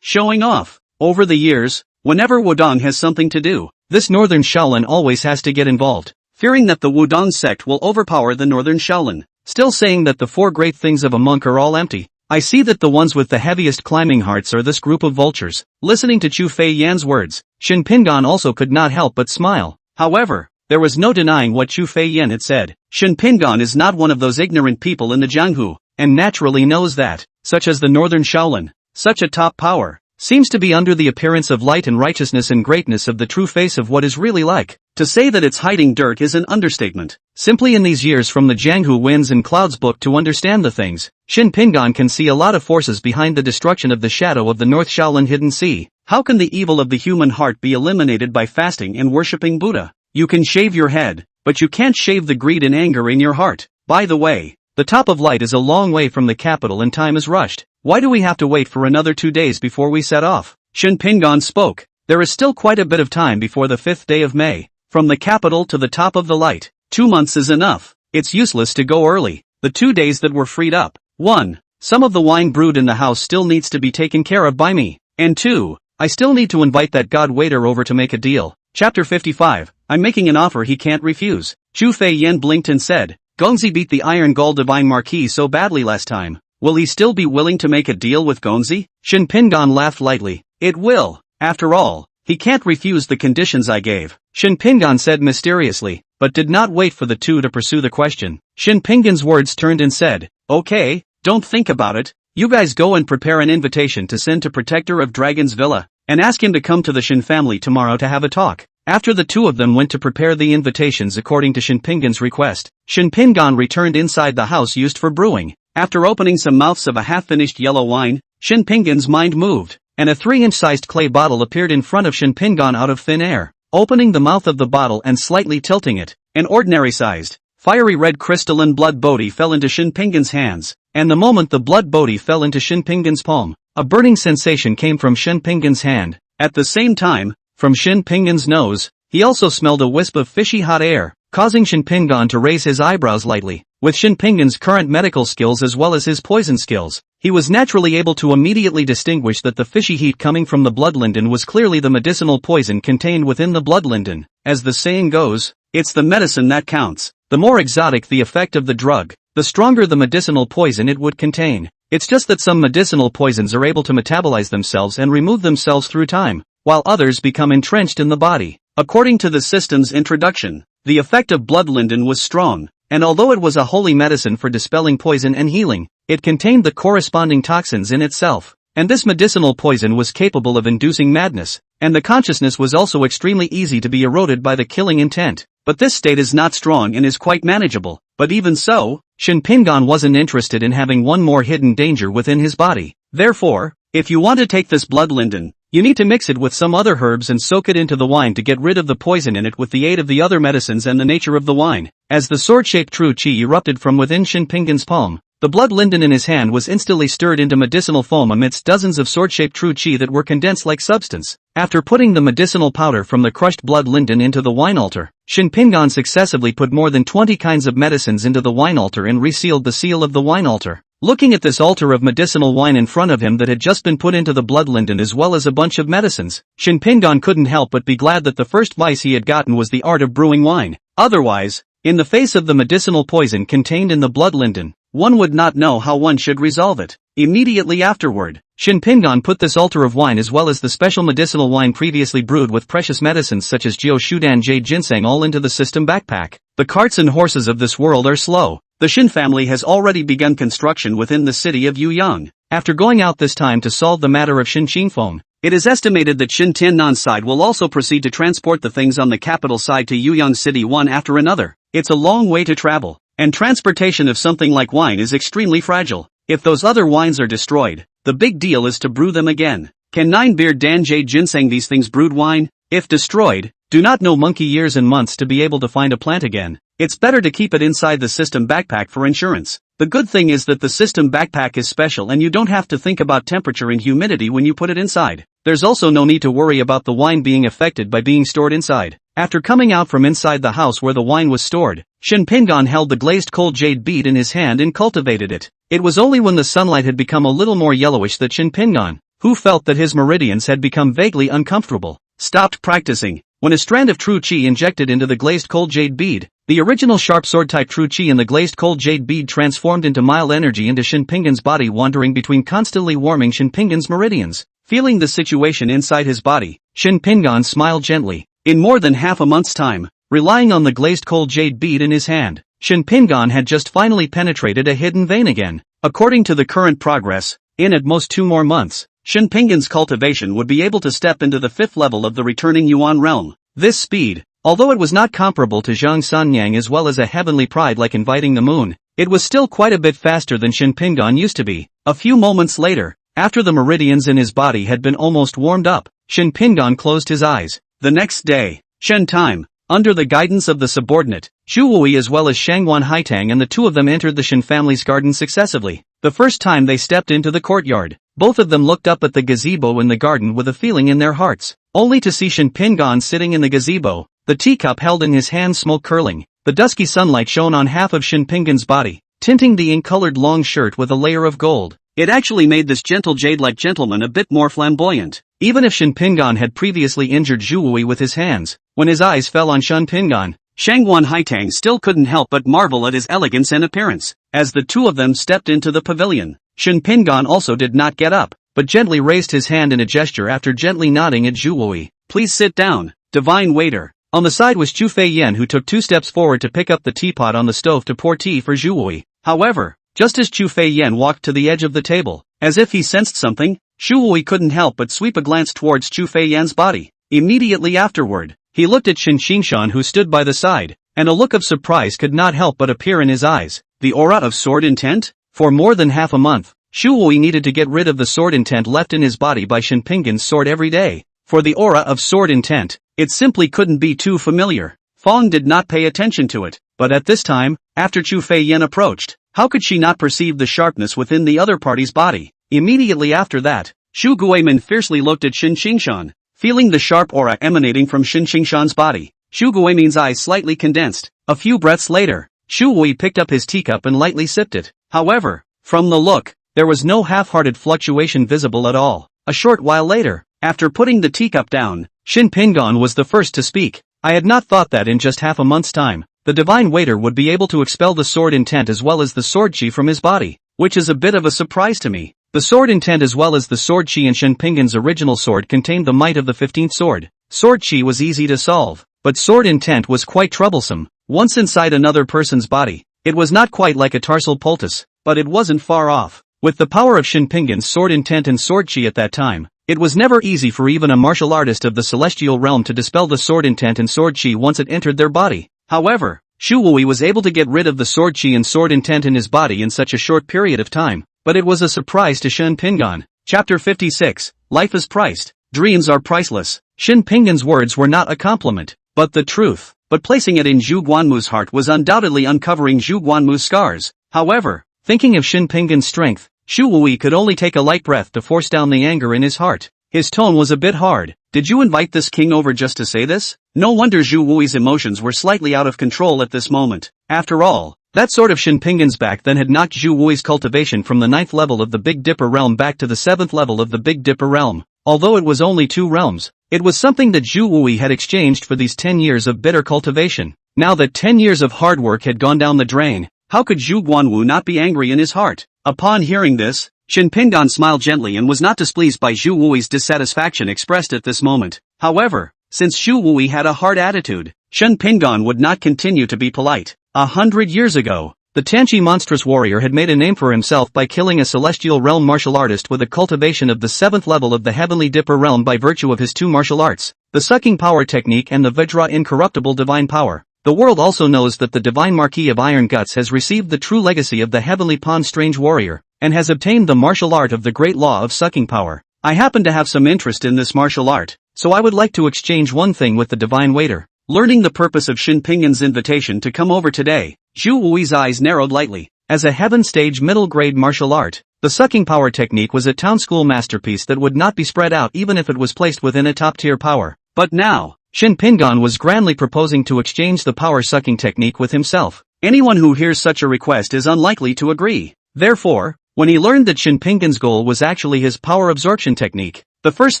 B: Showing off. Over the years, whenever Wudong has something to do, this Northern Shaolin always has to get involved, fearing that the Wudong sect will overpower the Northern Shaolin. Still saying that the 4 great things of a monk are all empty. I see that the ones with the heaviest climbing hearts are this group of vultures. Listening to Chu Feiyan's words, Shin Pingan also could not help but smile. However, there was no denying what Chu Feiyan had said. Shin Pingan is not one of those ignorant people in the Jianghu, and naturally knows that, such as the Northern Shaolin, such a top power, seems to be under the appearance of light and righteousness and greatness of the true face of what is really like. To say that it's hiding dirt is an understatement. Simply in these years from the Jianghu Winds and Clouds book to understand the things, Shin Pingan can see a lot of forces behind the destruction of the shadow of the North Shaolin Hidden Sea. How can the evil of the human heart be eliminated by fasting and worshipping Buddha? You can shave your head, but you can't shave the greed and anger in your heart. By the way, the top of light is a long way from the capital and time is rushed. Why do we have to wait for another 2 days before we set off? Shin Pingan spoke. There is still quite a bit of time before the 5th day of May. From the capital to the top of the light, 2 months is enough. It's useless to go early. The 2 days that were freed up. 1. Some of the wine brewed in the house still needs to be taken care of by me. And 2. I still need to invite that god waiter over to make a deal. Chapter 55. I'm making an offer he can't refuse. Chu Feiyan blinked and said, Gongzi beat the Iron Gull Divine Marquis so badly last time. Will he still be willing to make a deal with Gongzi? Shin Pingan laughed lightly. It will. After all, He can't refuse the conditions I gave, Shin Pingan said mysteriously, but did not wait for the two to pursue the question. Shin Pingan's words turned and said, okay, don't think about it, you guys go and prepare an invitation to send to Protector of Dragon's Villa, and ask him to come to the Shin family tomorrow to have a talk. After the two of them went to prepare the invitations according to Shin Pingan's request, Shin Pingan returned inside the house used for brewing. After opening some mouths of a half-finished yellow wine, Shin Pingan's mind moved, and a 3-inch-sized clay bottle appeared in front of Shin Pingan out of thin air. Opening the mouth of the bottle and slightly tilting it, an ordinary-sized, fiery red crystalline blood bodhi fell into Shin Pingan's hands, and the moment the blood bodhi fell into Shin Pingan's palm, a burning sensation came from Shin Pingan's hand. At the same time, from Shin Pingan's nose, he also smelled a wisp of fishy hot air, causing Shin Pingan to raise his eyebrows lightly. With Shin Pingan's current medical skills as well as his poison skills, he was naturally able to immediately distinguish that the fishy heat coming from the blood linden was clearly the medicinal poison contained within the blood linden. As the saying goes, it's the medicine that counts. The more exotic the effect of the drug, the stronger the medicinal poison it would contain. It's just that some medicinal poisons are able to metabolize themselves and remove themselves through time, while others become entrenched in the body. According to the system's introduction, the effect of blood linden was strong, and although it was a holy medicine for dispelling poison and healing, it contained the corresponding toxins in itself, and this medicinal poison was capable of inducing madness, and the consciousness was also extremely easy to be eroded by the killing intent. But this state is not strong and is quite manageable. But even so, Shin Pingan wasn't interested in having one more hidden danger within his body. Therefore, if you want to take this blood linden, you need to mix it with some other herbs and soak it into the wine to get rid of the poison in it with the aid of the other medicines and the nature of the wine. As the sword-shaped true chi erupted from within Shin Pingan's palm, the blood linden in his hand was instantly stirred into medicinal foam amidst dozens of sword-shaped true chi that were condensed like substance. After putting the medicinal powder from the crushed blood linden into the wine altar, Shin Pingan successively put more than 20 kinds of medicines into the wine altar and resealed the seal of the wine altar. Looking at this altar of medicinal wine in front of him that had just been put into the blood linden as well as a bunch of medicines, Shin Pingan couldn't help but be glad that the first vice he had gotten was the art of brewing wine. Otherwise, in the face of the medicinal poison contained in the blood linden, one would not know how one should resolve it. Immediately afterward, Shin Pingan put this altar of wine as well as the special medicinal wine previously brewed with precious medicines such as Jiao Shudan Jade Ginseng all into the system backpack. The carts and horses of this world are slow. The Shin family has already begun construction within the city of Yuyang. After going out this time to solve the matter of Shin Qingfeng, it is estimated that Shin Tiannan's side will also proceed to transport the things on the capital side to Yuyang City one after another. It's a long way to travel, and transportation of something like wine is extremely fragile. If those other wines are destroyed, the big deal is to brew them again. Can 9-beard Dan Jade Ginseng these things brewed wine? If destroyed, do not know monkey years and months to be able to find a plant again. It's better to keep it inside the system backpack for insurance. The good thing is that the system backpack is special and you don't have to think about temperature and humidity when you put it inside. There's also no need to worry about the wine being affected by being stored inside. After coming out from inside the house where the wine was stored, Shin Pingan held the glazed cold jade bead in his hand and cultivated it. It was only when the sunlight had become a little more yellowish that Shin Pingan, who felt that his meridians had become vaguely uncomfortable, stopped practicing. When a strand of true chi injected into the glazed cold jade bead, the original sharp sword-type true chi in the glazed cold jade bead transformed into mild energy into Shin Pingan's body, wandering between constantly warming Shin Pingan's meridians. Feeling the situation inside his body, Shin Pingan smiled gently. In more than half a month's time, relying on the glazed cold jade bead in his hand, Shin Pingan had just finally penetrated a hidden vein again. According to the current progress, in at most 2 more months, Shin Pingan's cultivation would be able to step into the 5th level of the returning Yuan realm. This speed, although it was not comparable to Zhang Sanyang as well as a heavenly pride like inviting the moon, it was still quite a bit faster than Shin Pingan used to be. A few moments later, after the meridians in his body had been almost warmed up, Shin Pingan closed his eyes. The next day, Shen time, under the guidance of the subordinate, Zhu Wui as well as Shangwan Haitang and the two of them entered the Shin family's garden successively. The first time they stepped into the courtyard, both of them looked up at the gazebo in the garden with a feeling in their hearts, only to see Shin Pingan sitting in the gazebo, the teacup held in his hand, smoke curling. The dusky sunlight shone on half of Shin Pingan's body, tinting the ink-colored long shirt with a layer of gold. It actually made this gentle jade-like gentleman a bit more flamboyant. Even if Shin Pingan had previously injured Zhu Wui with his hands, when his eyes fell on Shin Pingan, Shangwan Haitang still couldn't help but marvel at his elegance and appearance. As the two of them stepped into the pavilion, Shin Pingan also did not get up, but gently raised his hand in a gesture after gently nodding at Zhu Wui. Please sit down, divine waiter.
A: On the side was Chu Fei Yan, who took 2 steps forward to pick up the teapot on the stove to pour tea for Zhu Wui.
B: However, just as Chu Fei Yan walked to the edge of the table, as if he sensed something, Zhu Wui couldn't help but sweep a glance towards Chu Fei Yan's body. Immediately afterward, he looked at Shin Xingshan, who stood by the side, and a look of surprise could not help but appear in his eyes. The aura of sword intent? For more than half a month, Zhu Wui needed to get rid of the sword intent left in his body by Shin Pingan's sword every day. For the aura of sword intent, it simply couldn't be too familiar. Fong did not pay attention to it, but at this time, after Chu Fei Yan approached, how could she not perceive the sharpness within the other party's body? Immediately after that, Shu Guimin fiercely looked at Shin Xingshan. Feeling the sharp aura emanating from Shin Xingshan's body, Shu Guimin's eyes slightly condensed. A few breaths later, Zhu Wui picked up his teacup and lightly sipped it. However, from the look, there was no half-hearted fluctuation visible at all. A short while later, after putting the teacup down, Shin Pingan was the first to speak. I had not thought that in just half a month's time, the divine waiter would be able to expel the sword intent as well as the sword chi from his body, which is a bit of a surprise to me. The sword intent as well as the sword chi in Shin Pingan's original sword contained the might of the 15th sword. Sword chi was easy to solve, but sword intent was quite troublesome. Once inside another person's body, it was not quite like a tarsal poultice, but it wasn't far off. With the power of Shin Pingan's sword intent and sword chi at that time, it was never easy for even a martial artist of the celestial realm to dispel the sword intent and sword chi once it entered their body. However, Zhu Wui was able to get rid of the sword chi and sword intent in his body in such a short period of time, but it was a surprise to Shin Pingan. Chapter 56, Life is Priced. Dreams are priceless. Shin Pingan's words were not a compliment, but the truth. But placing it in Zhu Guanmu's heart was undoubtedly uncovering Zhu Guanmu's scars. However, thinking of Shin Pingan's strength, Zhu Wui could only take a light breath to force down the anger in his heart. His tone was a bit hard. Did you invite this king over just to say this? No wonder Zhu Wui's emotions were slightly out of control at this moment. After all, that sort of Shin Pingan's back then had knocked Zhu Wui's cultivation from the 9th level of the Big Dipper realm back to the 7th level of the Big Dipper realm. Although it was only 2 realms, it was something that Zhu Wui had exchanged for these 10 years of bitter cultivation. Now that 10 years of hard work had gone down the drain, how could Zhu Guanwu not be angry in his heart? Upon hearing this, Shin Pingan smiled gently and was not displeased by Zhu Wui's dissatisfaction expressed at this moment. However, since Zhu Wui had a hard attitude, Shin Pingan would not continue to be polite. 100 years ago, the Tanchi monstrous warrior had made a name for himself by killing a celestial realm martial artist with a cultivation of the 7th level of the Heavenly Dipper realm by virtue of his 2 martial arts, the sucking power technique and the Vajra incorruptible divine power. The world also knows that the divine Marquis of Iron Guts has received the true legacy of the Heavenly Pond Strange Warrior, and has obtained the martial art of the great law of sucking power. I happen to have some interest in this martial art, so I would like to exchange one thing with the divine waiter. Learning the purpose of Shin Pingan's invitation to come over today, Zhu Wui's eyes narrowed lightly. As a heaven stage middle-grade martial art, the sucking power technique was a town school masterpiece that would not be spread out even if it was placed within a top-tier power. But now, Shin Pingan was grandly proposing to exchange the power-sucking technique with himself. Anyone who hears such a request is unlikely to agree. Therefore, when he learned that Shin Pingan's goal was actually his power absorption technique, the first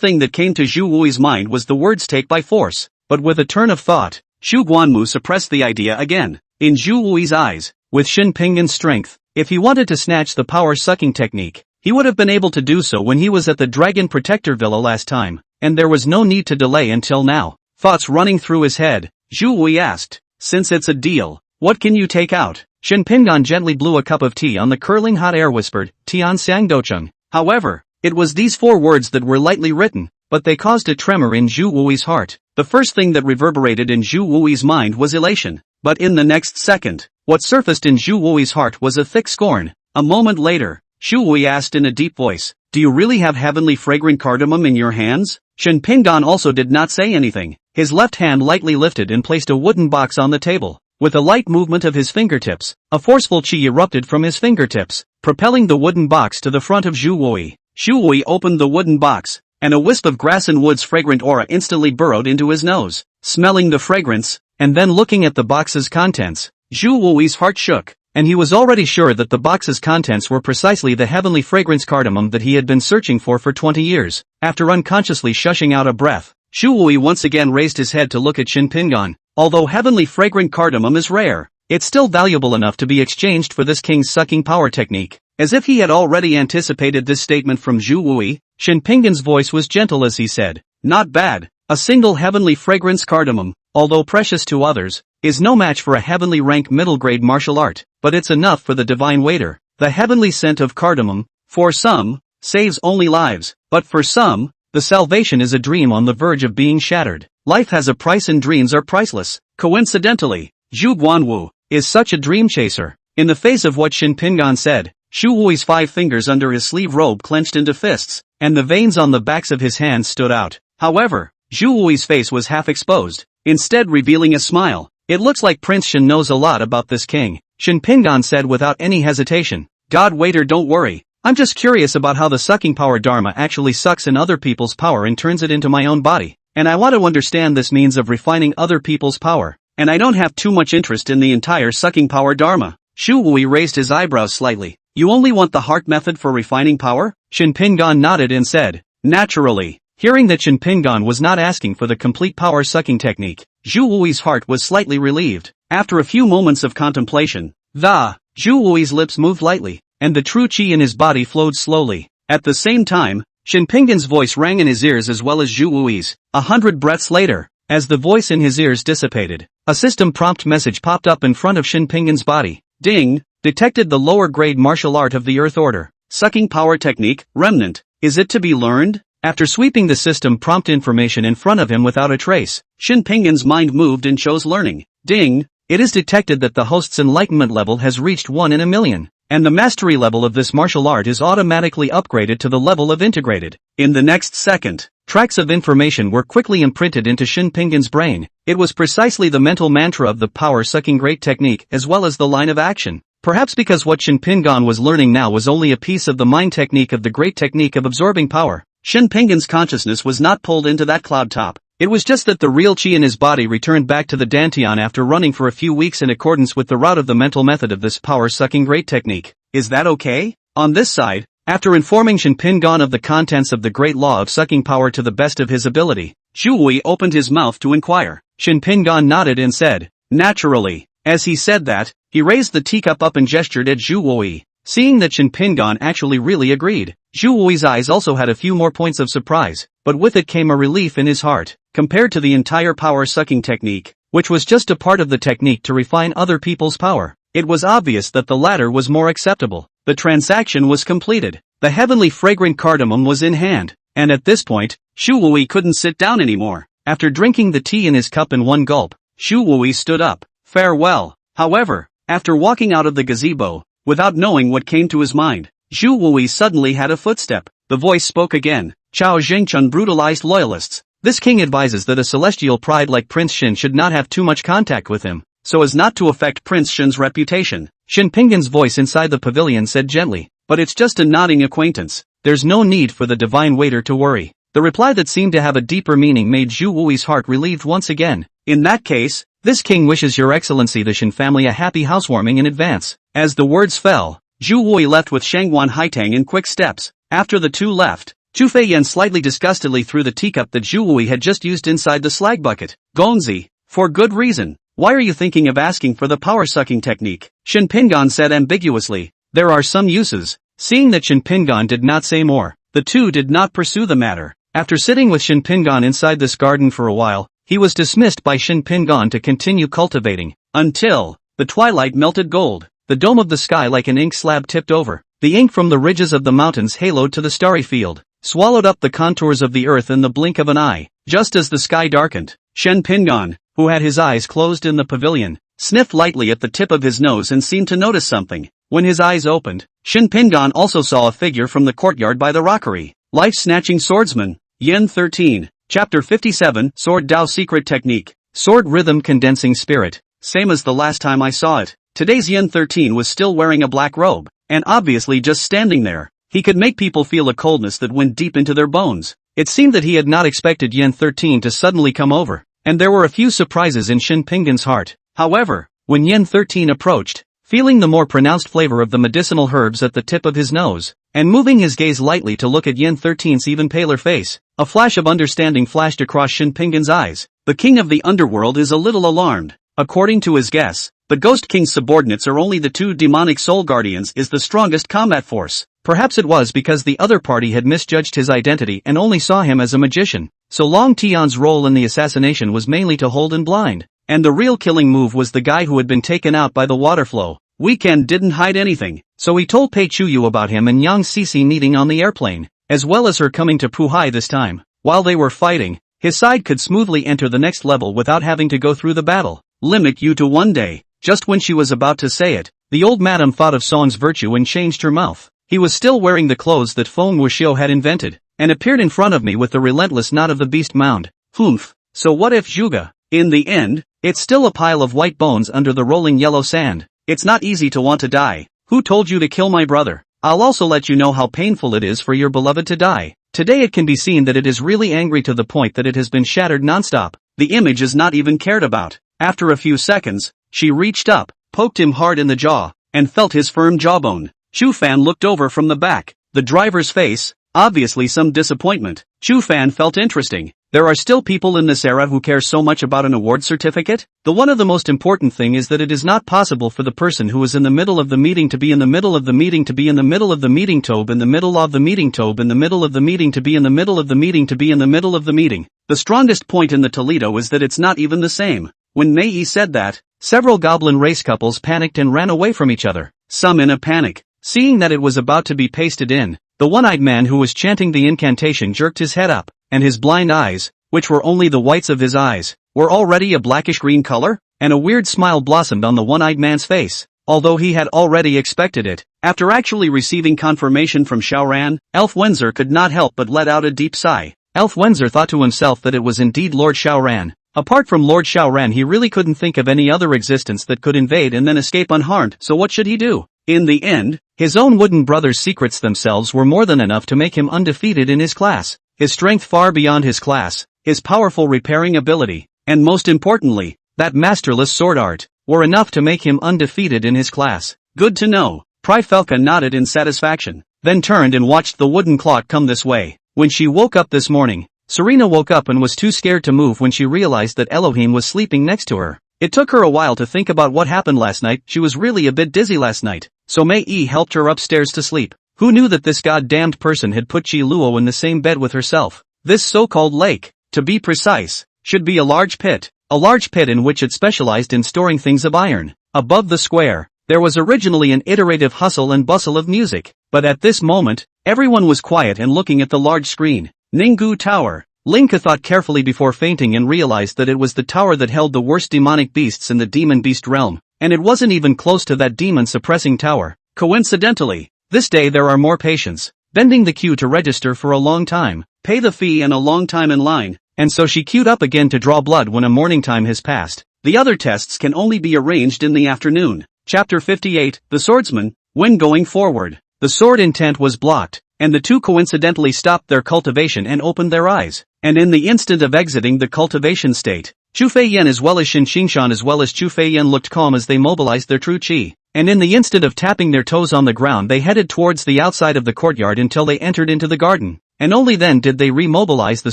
B: thing that came to Zhu Wui's mind was the words take by force. But with a turn of thought, Zhu Guanmu suppressed the idea again. In Zhu Wui's eyes, with Shin Pingan's strength, if he wanted to snatch the power-sucking technique, he would have been able to do so when he was at the Dragon Protector Villa last time, and there was no need to delay until now. Thoughts running through his head, Zhu Wui asked, since it's a deal, what can you take out? Shin Pingan gently blew a cup of tea on the curling hot air, whispered, Tian Sang Docheng. However, it was these 4 words that were lightly written, but they caused a tremor in Zhu Wui's heart. The first thing that reverberated in Zhu Wui's mind was elation, but in the next second, what surfaced in Zhu Wui's heart was a thick scorn. A moment later, Zhu Wui asked in a deep voice, do you really have heavenly fragrant cardamom in your hands? Shin Pingan also did not say anything. His left hand lightly lifted and placed a wooden box on the table. With a light movement of his fingertips, a forceful chi erupted from his fingertips, propelling the wooden box to the front of Zhu Wui. Zhu Wui opened the wooden box, and a wisp of grass and wood's fragrant aura instantly burrowed into his nose. Smelling the fragrance, and then looking at the box's contents, Zhu Wui's heart shook, and he was already sure that the box's contents were precisely the heavenly fragrance cardamom that he had been searching for 20 years. After unconsciously shushing out a breath, Zhu Wui once again raised his head to look at Shin Pingan. Although heavenly fragrant cardamom is rare, it's still valuable enough to be exchanged for this king's sucking power technique. As if he had already anticipated this statement from Zhu Wui, Shin Pingan's voice was gentle as he said, not bad, A single heavenly fragrance cardamom, although precious to others, is no match for a heavenly rank middle-grade martial art, but it's enough for the divine waiter. The heavenly scent of cardamom, for some, saves only lives, but for some, the salvation is a dream on the verge of being shattered. Life has a price and dreams are priceless. Coincidentally, Zhu Guanwu is such a dream chaser. In the face of what Xin Pingan said, Shu Wui's 5 fingers under his sleeve robe clenched into fists, and the veins on the backs of his hands stood out. However, Zhu Wui's face was half exposed, instead revealing a smile. It looks like Prince Xin knows a lot about this king, Xin Pingan said without any hesitation. God waiter, don't worry. I'm just curious about how the sucking power dharma actually sucks in other people's power and turns it into my own body. And I want to understand this means of refining other people's power. And I don't have too much interest in the entire sucking power dharma. Shu Wui raised his eyebrows slightly. You only want the heart method for refining power? Xin Pingan nodded and said, naturally. Hearing that Xin Pingan was not asking for the complete power-sucking technique, Zhu Wui's heart was slightly relieved. After a few moments of contemplation, Zhu Wui's lips moved lightly, and the true qi in his body flowed slowly. At the same time, Xin Pingan's voice rang in his ears as well as Zhu Wui's. 100 breaths later, as the voice in his ears dissipated, a system prompt message popped up in front of Xin Pingan's body. Ding! Detected the lower grade martial art of the Earth Order. Sucking power technique, remnant. Is it to be learned? After sweeping the system prompt information in front of him without a trace, Xin Pingan's mind moved and chose learning. Ding! It is detected that the host's enlightenment level has reached 1 in a million, and the mastery level of this martial art is automatically upgraded to the level of integrated. In the next second, tracks of information were quickly imprinted into Xin Pingan's brain. It was precisely the mental mantra of the power-sucking great technique as well as the line of action. Perhaps because what Xin Pingan was learning now was only a piece of the mind technique of the great technique of absorbing power. Xin Pingan's consciousness was not pulled into that cloud top. It was just that the real qi in his body returned back to the Dantian after running for a few weeks in accordance with the route of the mental method of this power-sucking great technique. Is that okay? On this side, after informing Xin Pingan of the contents of the great law of sucking power to the best of his ability, Zhu Wui opened his mouth to inquire. Xin Pingan nodded and said, naturally. As he said that, he raised the teacup up and gestured at Zhu Wui. Seeing that Xin Pingan actually really agreed, Zhu Wui's eyes also had a few more points of surprise, but with it came a relief in his heart. Compared to the entire power-sucking technique, which was just a part of the technique to refine other people's power, it was obvious that the latter was more acceptable. The transaction was completed. The heavenly fragrant cardamom was in hand, and at this point, Shu Wui couldn't sit down anymore. After drinking the tea in his cup in one gulp, Shu Wui stood up. Farewell. However, after walking out of the gazebo, without knowing what came to his mind, Zhu Wui suddenly had a footstep. The voice spoke again. Chao Jingchun brutalized loyalists. This king advises that a celestial pride like Prince Xin should not have too much contact with him, so as not to affect Prince Xin's reputation. Xin Pingan's voice inside the pavilion said gently, but it's just a nodding acquaintance. There's no need for the divine waiter to worry. The reply that seemed to have a deeper meaning made Zhu Wui's heart relieved once again. In that case, this king wishes your excellency the Xin family a happy housewarming in advance. As the words fell, Zhu Wui left with Shangwan Haitang in quick steps. After the two left, Chu Feiyan slightly disgustedly threw the teacup that Zhu Wui had just used inside the slag bucket. Gongzi, for good reason. Why are you thinking of asking for the power-sucking technique? Xin Pingan said ambiguously. There are some uses. Seeing that Xin Pingan did not say more, the two did not pursue the matter. After sitting with Xin Pingan inside this garden for a while, he was dismissed by Xin Pingan to continue cultivating, until the twilight melted gold, the dome of the sky like an ink slab tipped over, the ink from the ridges of the mountains haloed to the starry field, swallowed up the contours of the earth in the blink of an eye. Just as the sky darkened, Xin Pingan, who had his eyes closed in the pavilion, sniffed lightly at the tip of his nose and seemed to notice something. When his eyes opened, Xin Pingan also saw a figure from the courtyard by the rockery. Life-snatching swordsman. Yen 13. Chapter 57. Sword Dao Secret Technique. Sword Rhythm Condensing Spirit. Same as the last time I saw it. Today's Yen 13 was still wearing a black robe, and obviously just standing there. He could make people feel a coldness that went deep into their bones. It seemed that he had not expected Yen 13 to suddenly come over, and there were a few surprises in Xin Pingan's heart. However, when Yen 13 approached, feeling the more pronounced flavor of the medicinal herbs at the tip of his nose, and moving his gaze lightly to look at Yen 13's even paler face, a flash of understanding flashed across Xin Pingan's eyes. The king of the underworld is a little alarmed. According to his guess, the Ghost King's subordinates are only the two demonic soul guardians is the strongest combat force. Perhaps it was because the other party had misjudged his identity and only saw him as a magician.
A: so Long Tian's role in the assassination was mainly to hold in blind.
B: And the real killing move was the guy who had been taken out by the water flow. Weekend didn't hide anything,
A: so he told Pei Chuyu about him and Yang Cece meeting on the airplane, as well as her coming to Puhai this time. While they were fighting, his side could smoothly enter the next level without having to go through the battle.
B: Limit you to one day. Just when she was about to say it,
A: the old madam thought of Song's virtue and changed her mouth. He was still wearing the clothes that Feng Wuxiu had invented, and appeared in front of me with the relentless knot of the beast mound.
B: Humph. So what if Zhuge? In the end,
A: it's still a pile of white bones under the rolling yellow sand.
B: It's not easy to want to die. Who told you to kill my brother?
A: I'll also let you know how painful it is for your beloved to die. Today it can be seen that it is really angry to the point that it has been shattered nonstop.
B: The image is not even cared about. After a few seconds, she reached up, poked him hard in the jaw, and felt his firm jawbone. Chu Fan looked over from the back. The driver's face, obviously some disappointment. Chu Fan felt interesting. There are still people in this era who care so much about an award certificate?
A: The one of the most important thing is that it is not possible for the person who is in the middle of the meeting to be in the middle of the meeting to be in the middle of the meeting tobe in the middle of the meeting tobe in the middle of the meeting to be in the middle of the meeting to be in the middle of the meeting.
B: The strongest point in the Toledo is that it's not even the same. When Mei said that,
A: several goblin race couples panicked and ran away from each other.
B: Some in a panic.
A: Seeing that it was about to be pasted in, the one-eyed man who was chanting the incantation jerked his head up, and his blind eyes, which were only the whites of his eyes, were already a blackish-green color, and a weird smile blossomed on the one-eyed man's face, although he had already expected it.
B: After actually receiving confirmation from Xiaoran, Elf Wenzer could not help but let out a deep sigh.
A: Elf Wenzer thought to himself that it was indeed Lord Xiaoran. Apart from Lord Xiaoran he really couldn't think of any other existence that could invade and then escape unharmed, so what should he do?
B: In the end,
A: his own wooden brother's secrets themselves were more than enough to make him undefeated in his class. His strength far beyond his class, his powerful repairing ability, and most importantly, that masterless sword art, were enough to make him undefeated in his class.
B: Good to know. Pryfelka nodded in satisfaction,
A: then turned and watched the wooden clock come this way. When she woke up this morning, Serena woke up and was too scared to move when she realized that Elohim was sleeping next to her. It took her a while to think about what happened last night. She was really a bit dizzy last night, so Mei helped her upstairs to sleep. Who knew that this goddamned person had put Chi Luo in the same bed with herself? This so-called lake, to be precise, should be a large pit in which it specialized in storing things of iron. Above the square, there was originally an iterative hustle and bustle of music, but at this moment, everyone was quiet and looking at the large screen. Ninggu Tower. Linka thought carefully before fainting and realized that it was the tower that held the worst demonic beasts in the demon beast realm, and it wasn't even close to that demon-suppressing tower. Coincidentally, this day there are more patients, bending the queue to register for a long time, pay the fee and a long time in line, and so she queued up again to draw blood when a morning time has passed. The other tests can only be arranged in the afternoon. Chapter 58, The Swordsman. When going forward, the sword intent was blocked, and the two coincidentally stopped their cultivation and opened their eyes. And in the instant of exiting the cultivation state, Chu Feiyan as well as Shin Xingshan as well as Chu Feiyan looked calm as they mobilized their true chi. And in the instant of tapping their toes on the ground they headed towards the outside of the courtyard until they entered into the garden. And only then did they remobilize the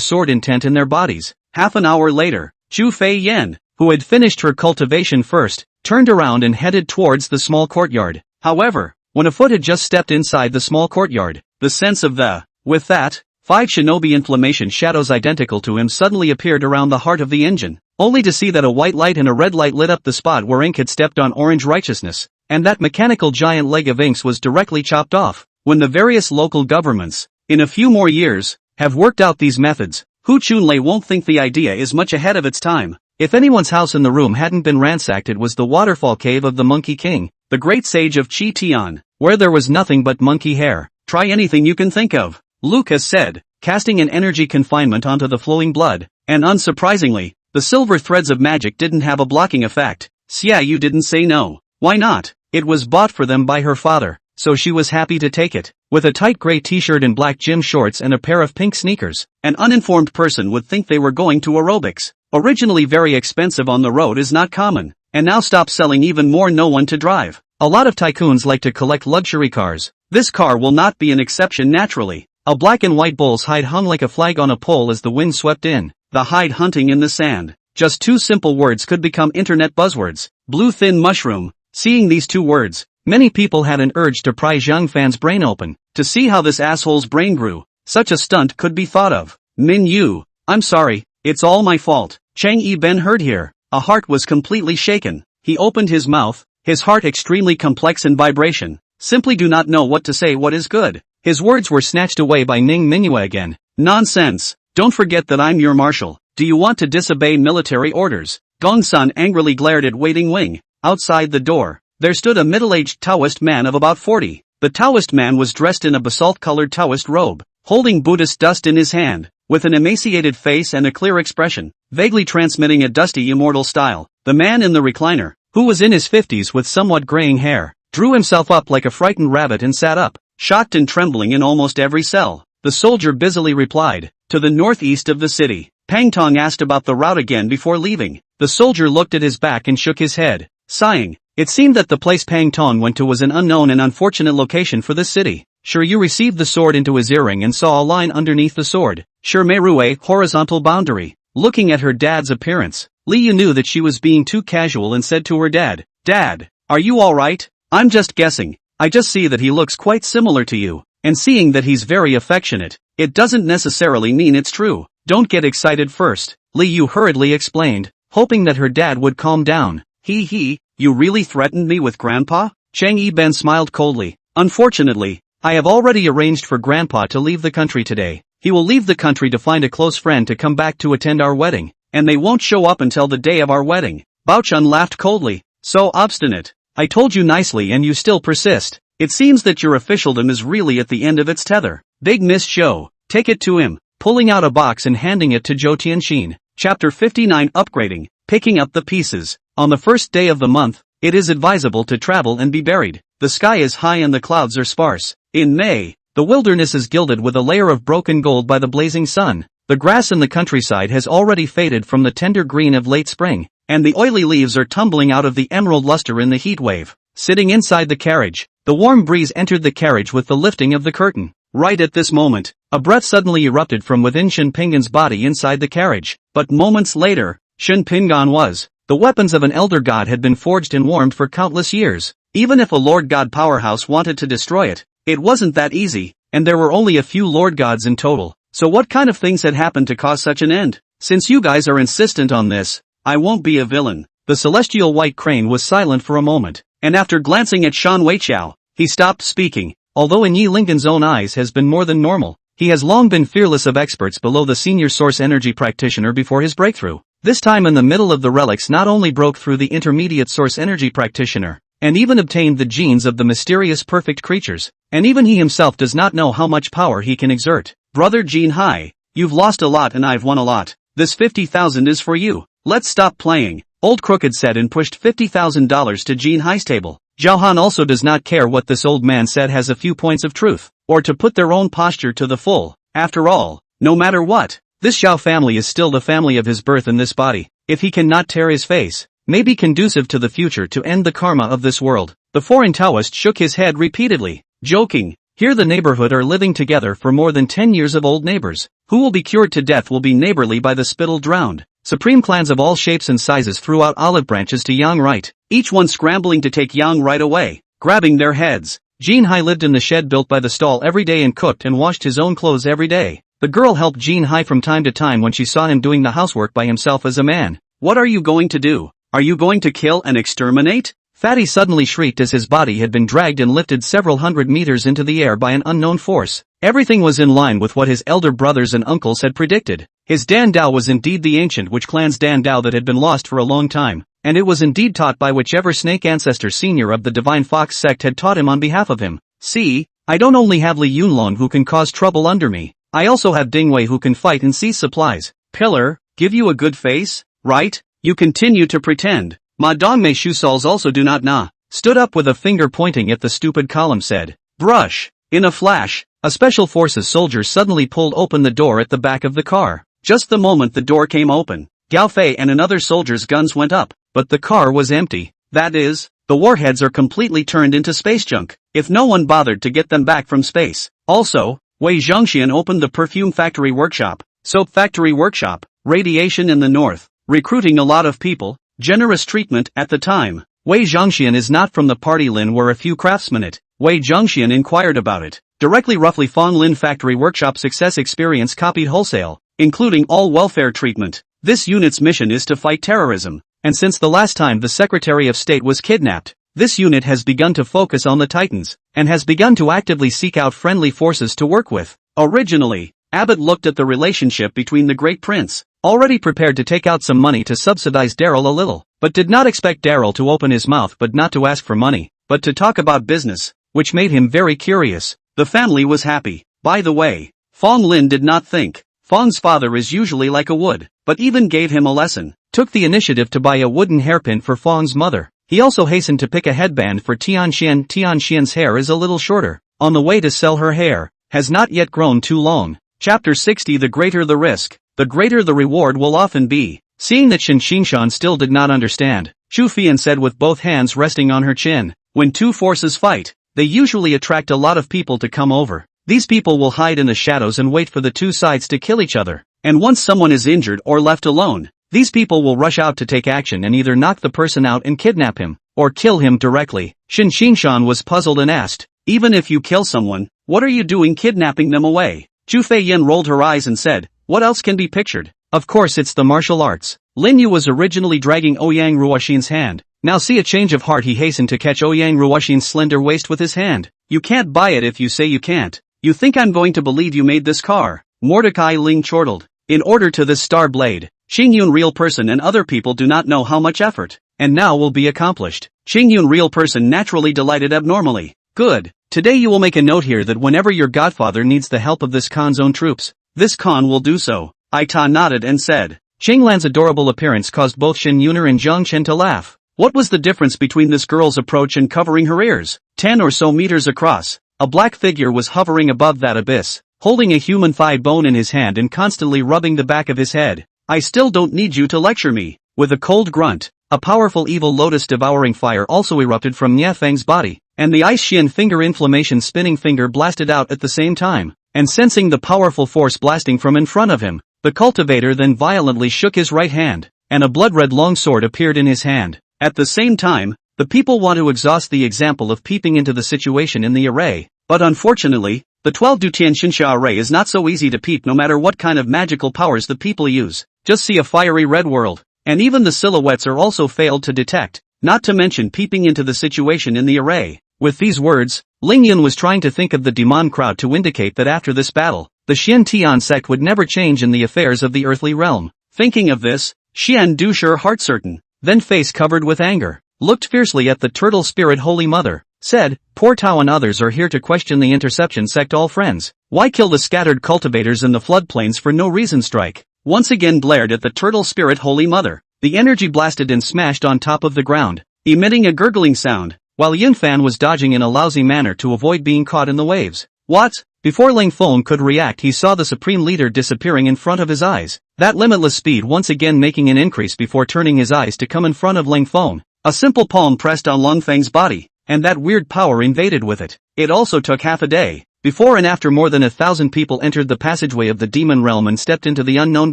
A: sword intent in their bodies. Half an hour later, Chu Feiyan, who had finished her cultivation first, turned around and headed towards the small courtyard. However, when a foot had just stepped inside the small courtyard, the sense of with that, 5 shinobi inflammation shadows identical to him suddenly appeared around the heart of the engine, only to see that a white light and a red light lit up the spot where ink had stepped on orange righteousness, and that mechanical giant leg of inks was directly chopped off. When the various local governments, in a few more years, have worked out these methods, Hu Chunlei won't think the idea is much ahead of its time. If anyone's house in the room hadn't been ransacked it was the waterfall cave of the Monkey King, the great sage of Chi Tian, where there was nothing but monkey hair. Try anything you can think of, Lucas said, casting an energy confinement onto the flowing blood, and unsurprisingly, the silver threads of magic didn't have a blocking effect. Xia Yu didn't say no. Why not? It was bought for them by her father, so she was happy to take it. With a tight gray t-shirt and black gym shorts and a pair of pink sneakers, an uninformed person would think they were going to aerobics. Originally very expensive on the road is not common, and now stop selling even more no one to drive. A lot of tycoons like to collect luxury cars. This car will not be an exception naturally. A black and white bull's hide hung like a flag on a pole as the wind swept in. The hide hunting in the sand. Just two simple words could become internet buzzwords. Blue thin mushroom. Seeing these two words, many people had an urge to pry Zhang Fan's brain open, to see how this asshole's brain grew. Such a stunt could be thought of. Min Yu,
B: I'm sorry, it's all my fault. Chang Yi-ben heard here. A heart was completely shaken. He opened his mouth, his heart extremely complex in vibration. Simply do not know what to say what is good. His words were snatched away by Ning Mingyue again. Nonsense. Don't forget that I'm your marshal. Do you want to disobey military orders? Gongsun angrily glared at Waiting Wing. Outside the door, there stood a middle-aged Taoist man of about 40. The Taoist man was dressed in a basalt-colored Taoist robe, holding Buddhist dust in his hand, with an emaciated face and a clear expression, vaguely transmitting a dusty immortal style. The man in the recliner, who was in his 50s with somewhat graying hair, drew himself up like a frightened rabbit and sat up, shocked and trembling in almost every cell. The soldier busily replied, to the northeast of the city. Pang Tong asked about the route again before leaving. The soldier looked at his back and shook his head, sighing. It seemed that the place Pang Tong went to was an unknown and unfortunate location for the city. Sure, you received the sword into his earring and saw a line underneath the sword. Sure, Merue, horizontal boundary. Looking at her dad's appearance, Li Yu knew that she was being too casual and said to her dad, Dad, are you alright? I'm just guessing. I just see that he looks quite similar to you. And seeing that he's very affectionate, it doesn't necessarily mean it's true. Don't get excited first, Li Yu hurriedly explained, hoping that her dad would calm down. You really threatened me with Grandpa? Chang Yi-ben smiled coldly. Unfortunately, I have already arranged for Grandpa to leave the country today. He will leave the country to find a close friend to come back to attend our wedding, and they won't show up until the day of our wedding. Bao Chun laughed coldly. So obstinate. I told you nicely and you still persist. It seems that your officialdom is really at the end of its tether. Big Miss Zhou, take it to him. Pulling out a box and handing it to Zhou Tianxin. Chapter 59 Upgrading, Picking Up the Pieces. On the first day of the month, it is advisable to travel and be buried. The sky is high and the clouds are sparse. In May, the wilderness is gilded with a layer of broken gold by the blazing sun. The grass in the countryside has already faded from the tender green of late spring, and the oily leaves are tumbling out of the emerald luster in the heat wave. Sitting inside the carriage, the warm breeze entered the carriage with the lifting of the curtain. Right at this moment, a breath suddenly erupted from within Shen Pingan's body inside the carriage. But moments later, Shen Pingan was. The weapons of an elder god had been forged and warmed for countless years. Even if a Lord God powerhouse wanted to destroy it, it wasn't that easy, and there were only a few Lord Gods in total. So what kind of things had happened to cause such an end? Since you guys are insistent on this, I won't be a villain. The celestial white crane was silent for a moment, and after glancing at Shan Weiqiao, he stopped speaking. Although in Yi Lincoln's own eyes has been more than normal, he has long been fearless of experts below the senior source energy practitioner before his breakthrough. This time in the middle of the relics not only broke through the intermediate source energy practitioner, and even obtained the genes of the mysterious perfect creatures, and even he himself does not know how much power he can exert. Brother Jin Hai, you've lost a lot and I've won a lot. This 50,000 is for you. Let's stop playing. Old Crooked said and pushed $50,000 to Jin Hai's table. Zhao Han also does not care what this old man said has a few points of truth, or to put their own posture to the full. After all, no matter what, this Zhao family is still the family of his birth in this body. If he cannot tear his face, may be conducive to the future to end the karma of this world. The foreign Taoist shook his head repeatedly, joking. Here the neighborhood are living together for more than 10 years of old neighbors. Who will be cured to death will be neighborly by the spittle drowned. Supreme clans of all shapes and sizes threw out olive branches to Yang right, each one scrambling to take Yang right away, grabbing their heads. Jin Hai lived in the shed built by the stall every day and cooked and washed his own clothes every day. The girl helped Jin Hai from time to time when she saw him doing the housework by himself as a man. What are you going to do? Are you going to kill and exterminate? Fatty suddenly shrieked as his body had been dragged and lifted several hundred meters into the air by an unknown force. Everything was in line with what his elder brothers and uncles had predicted. His Dan Dao was indeed the ancient witch clan's Dan Dao that had been lost for a long time, and it was indeed taught by whichever snake ancestor senior of the Divine Fox sect had taught him on behalf of him. See, I don't only have Li Yunlong who can cause trouble under me, I also have Ding Wei who can fight and seize supplies. Pillar, give you a good face, right? You continue to pretend. Ma Dongmei Shusols also do not na. Stood up with a finger pointing at the stupid column said, brush. In a flash, a special forces soldier suddenly pulled open the door at the back of the car. Just the moment the door came open, Gao Fei and another soldier's guns went up, but the car was empty. That is, the warheads are completely turned into space junk, if no one bothered to get them back from space. Also, Wei Zhongxian opened the perfume factory workshop, soap factory workshop, radiation in the north, recruiting a lot of people, generous treatment at the time. Wei Zhongxian is not from the party Lin were a few craftsmen it. Wei Zhongxian inquired about it. Directly roughly Fong Lin factory workshop success experience copied wholesale. including all welfare treatment. This unit's mission is to fight terrorism. And since the last time the Secretary of State was kidnapped, this unit has begun to focus on the Titans, and has begun to actively seek out friendly forces to work with. Originally, Abbott looked at the relationship between the Great Prince, already prepared to take out some money to subsidize Daryl a little, but did not expect Daryl to open his mouth but not to ask for money, but to talk about business, which made him very curious. The family was happy. By the way, Fong Lin did not think. Fong's father is usually like a wood, but even gave him a lesson. Took the initiative to buy a wooden hairpin for Fong's mother. He also hastened to pick a headband for Tianxian. Tianxian's hair is a little shorter, on the way to sell her hair, has not yet grown too long. Chapter 60. The greater the risk, the greater the reward will often be. Seeing that Shen Xingshan still did not understand, Chu Fian said with both hands resting on her chin, when two forces fight, they usually attract a lot of people to come over. These people will hide in the shadows and wait for the two sides to kill each other. And once someone is injured or left alone, these people will rush out to take action and either knock the person out and kidnap him, or kill him directly. Shen Xingshan was puzzled and asked, even if you kill someone, what are you doing kidnapping them away? Chu Feiyan rolled her eyes and said, what else can be pictured? Of course it's the martial arts. Lin Yu was originally dragging Ouyang Ruoxin's hand. Now see a change of heart, he hastened to catch Ouyang Ruoxin's slender waist with his hand. You can't buy it if you say you can't. You think I'm going to believe you made this car? Mordecai Ling chortled. In order to this star blade, Xingyun real person and other people do not know how much effort, and now will be accomplished. Xingyun real person naturally delighted abnormally. Good. Today you will make a note here that whenever your godfather needs the help of this Khan's own troops, this Khan will do so. Aita nodded and said. Qinglan's adorable appearance caused both Shen Yuner and Zhang Chen to laugh. What was the difference between this girl's approach and covering her ears? 10 or so meters across, a black figure was hovering above that abyss, holding a human thigh bone in his hand and constantly rubbing the back of his head. I still don't need you to lecture me. With a cold grunt, a powerful evil lotus devouring fire also erupted from Nie Feng's body, and the ice Xian finger inflammation spinning finger blasted out at the same time, and sensing the powerful force blasting from in front of him, the cultivator then violently shook his right hand, and a blood-red longsword appeared in his hand. At the same time, the people want to exhaust the example of peeping into the situation in the array, but unfortunately, the 12 Dutian Xinsha array is not so easy to peep no matter what kind of magical powers the people use. Just see a fiery red world, and even the silhouettes are also failed to detect, not to mention peeping into the situation in the array. With these words, Ling Yun was trying to think of the demon crowd to indicate that after this battle, the Xian Tian sect would never change in the affairs of the earthly realm. Thinking of this, Xian Du sure heart certain, then face covered with anger, looked fiercely at the turtle spirit Holy Mother, said, poor Tao and others are here to question the interception sect all friends. Why kill the scattered cultivators in the floodplains for no reason? Strike once again blared at the turtle spirit Holy Mother. The energy blasted and smashed on top of the ground, emitting a gurgling sound, while Yin Fan was dodging in a lousy manner to avoid being caught in the waves. What? Before Ling Feng could react, he saw the supreme leader disappearing in front of his eyes, that limitless speed once again making an increase before turning his eyes to come in front of Ling Feng. A simple palm pressed on Long Feng's body, and that weird power invaded with it. It also took half a day. Before and after more than 1,000 people entered the passageway of the demon realm and stepped into the unknown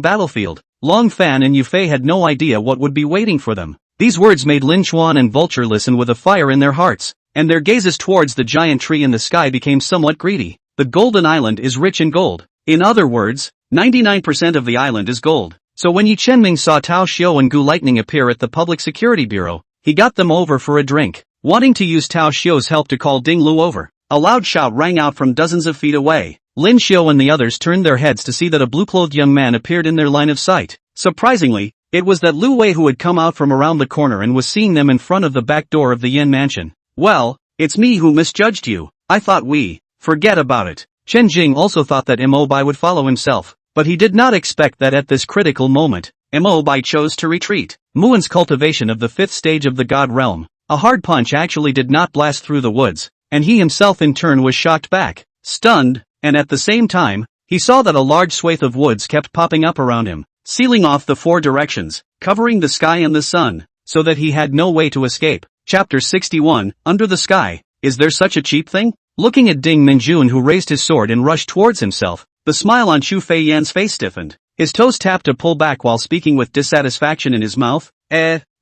B: battlefield, Long Fan and Yufei had no idea what would be waiting for them. These words made Lin Chuan and Vulture listen with a fire in their hearts, and their gazes towards the giant tree in the sky became somewhat greedy. The Golden Island is rich in gold. In other words, 99% of the island is gold. So when Yi Chenming saw Tao Xiu and Gu Lightning appear at the Public Security Bureau, he got them over for a drink, wanting to use Tao Xiu's help to call Ding Lu over. A loud shout rang out from dozens of feet away. Lin Xiu and the others turned their heads to see that a blue-clothed young man appeared in their line of sight. Surprisingly, it was that Lu Wei who had come out from around the corner and was seeing them in front of the back door of the Yin mansion. Well, it's me who misjudged you. I thought forget about it. Chen Jing also thought that Mo Bai would follow himself, but he did not expect that at this critical moment, Mo Bai chose to retreat. Muan's cultivation of the 5th stage of the God realm, a hard punch actually did not blast through the woods, and he himself in turn was shocked back, stunned, and at the same time, he saw that a large swathe of woods kept popping up around him, sealing off the 4 directions, covering the sky and the sun, so that he had no way to escape. Chapter 61, Under the Sky. Is there such a cheap thing? Looking at Ding Minjun, who raised his sword and rushed towards himself, the smile on Chu Feiyan's face stiffened. His toes tapped to pull back while speaking with dissatisfaction in his mouth.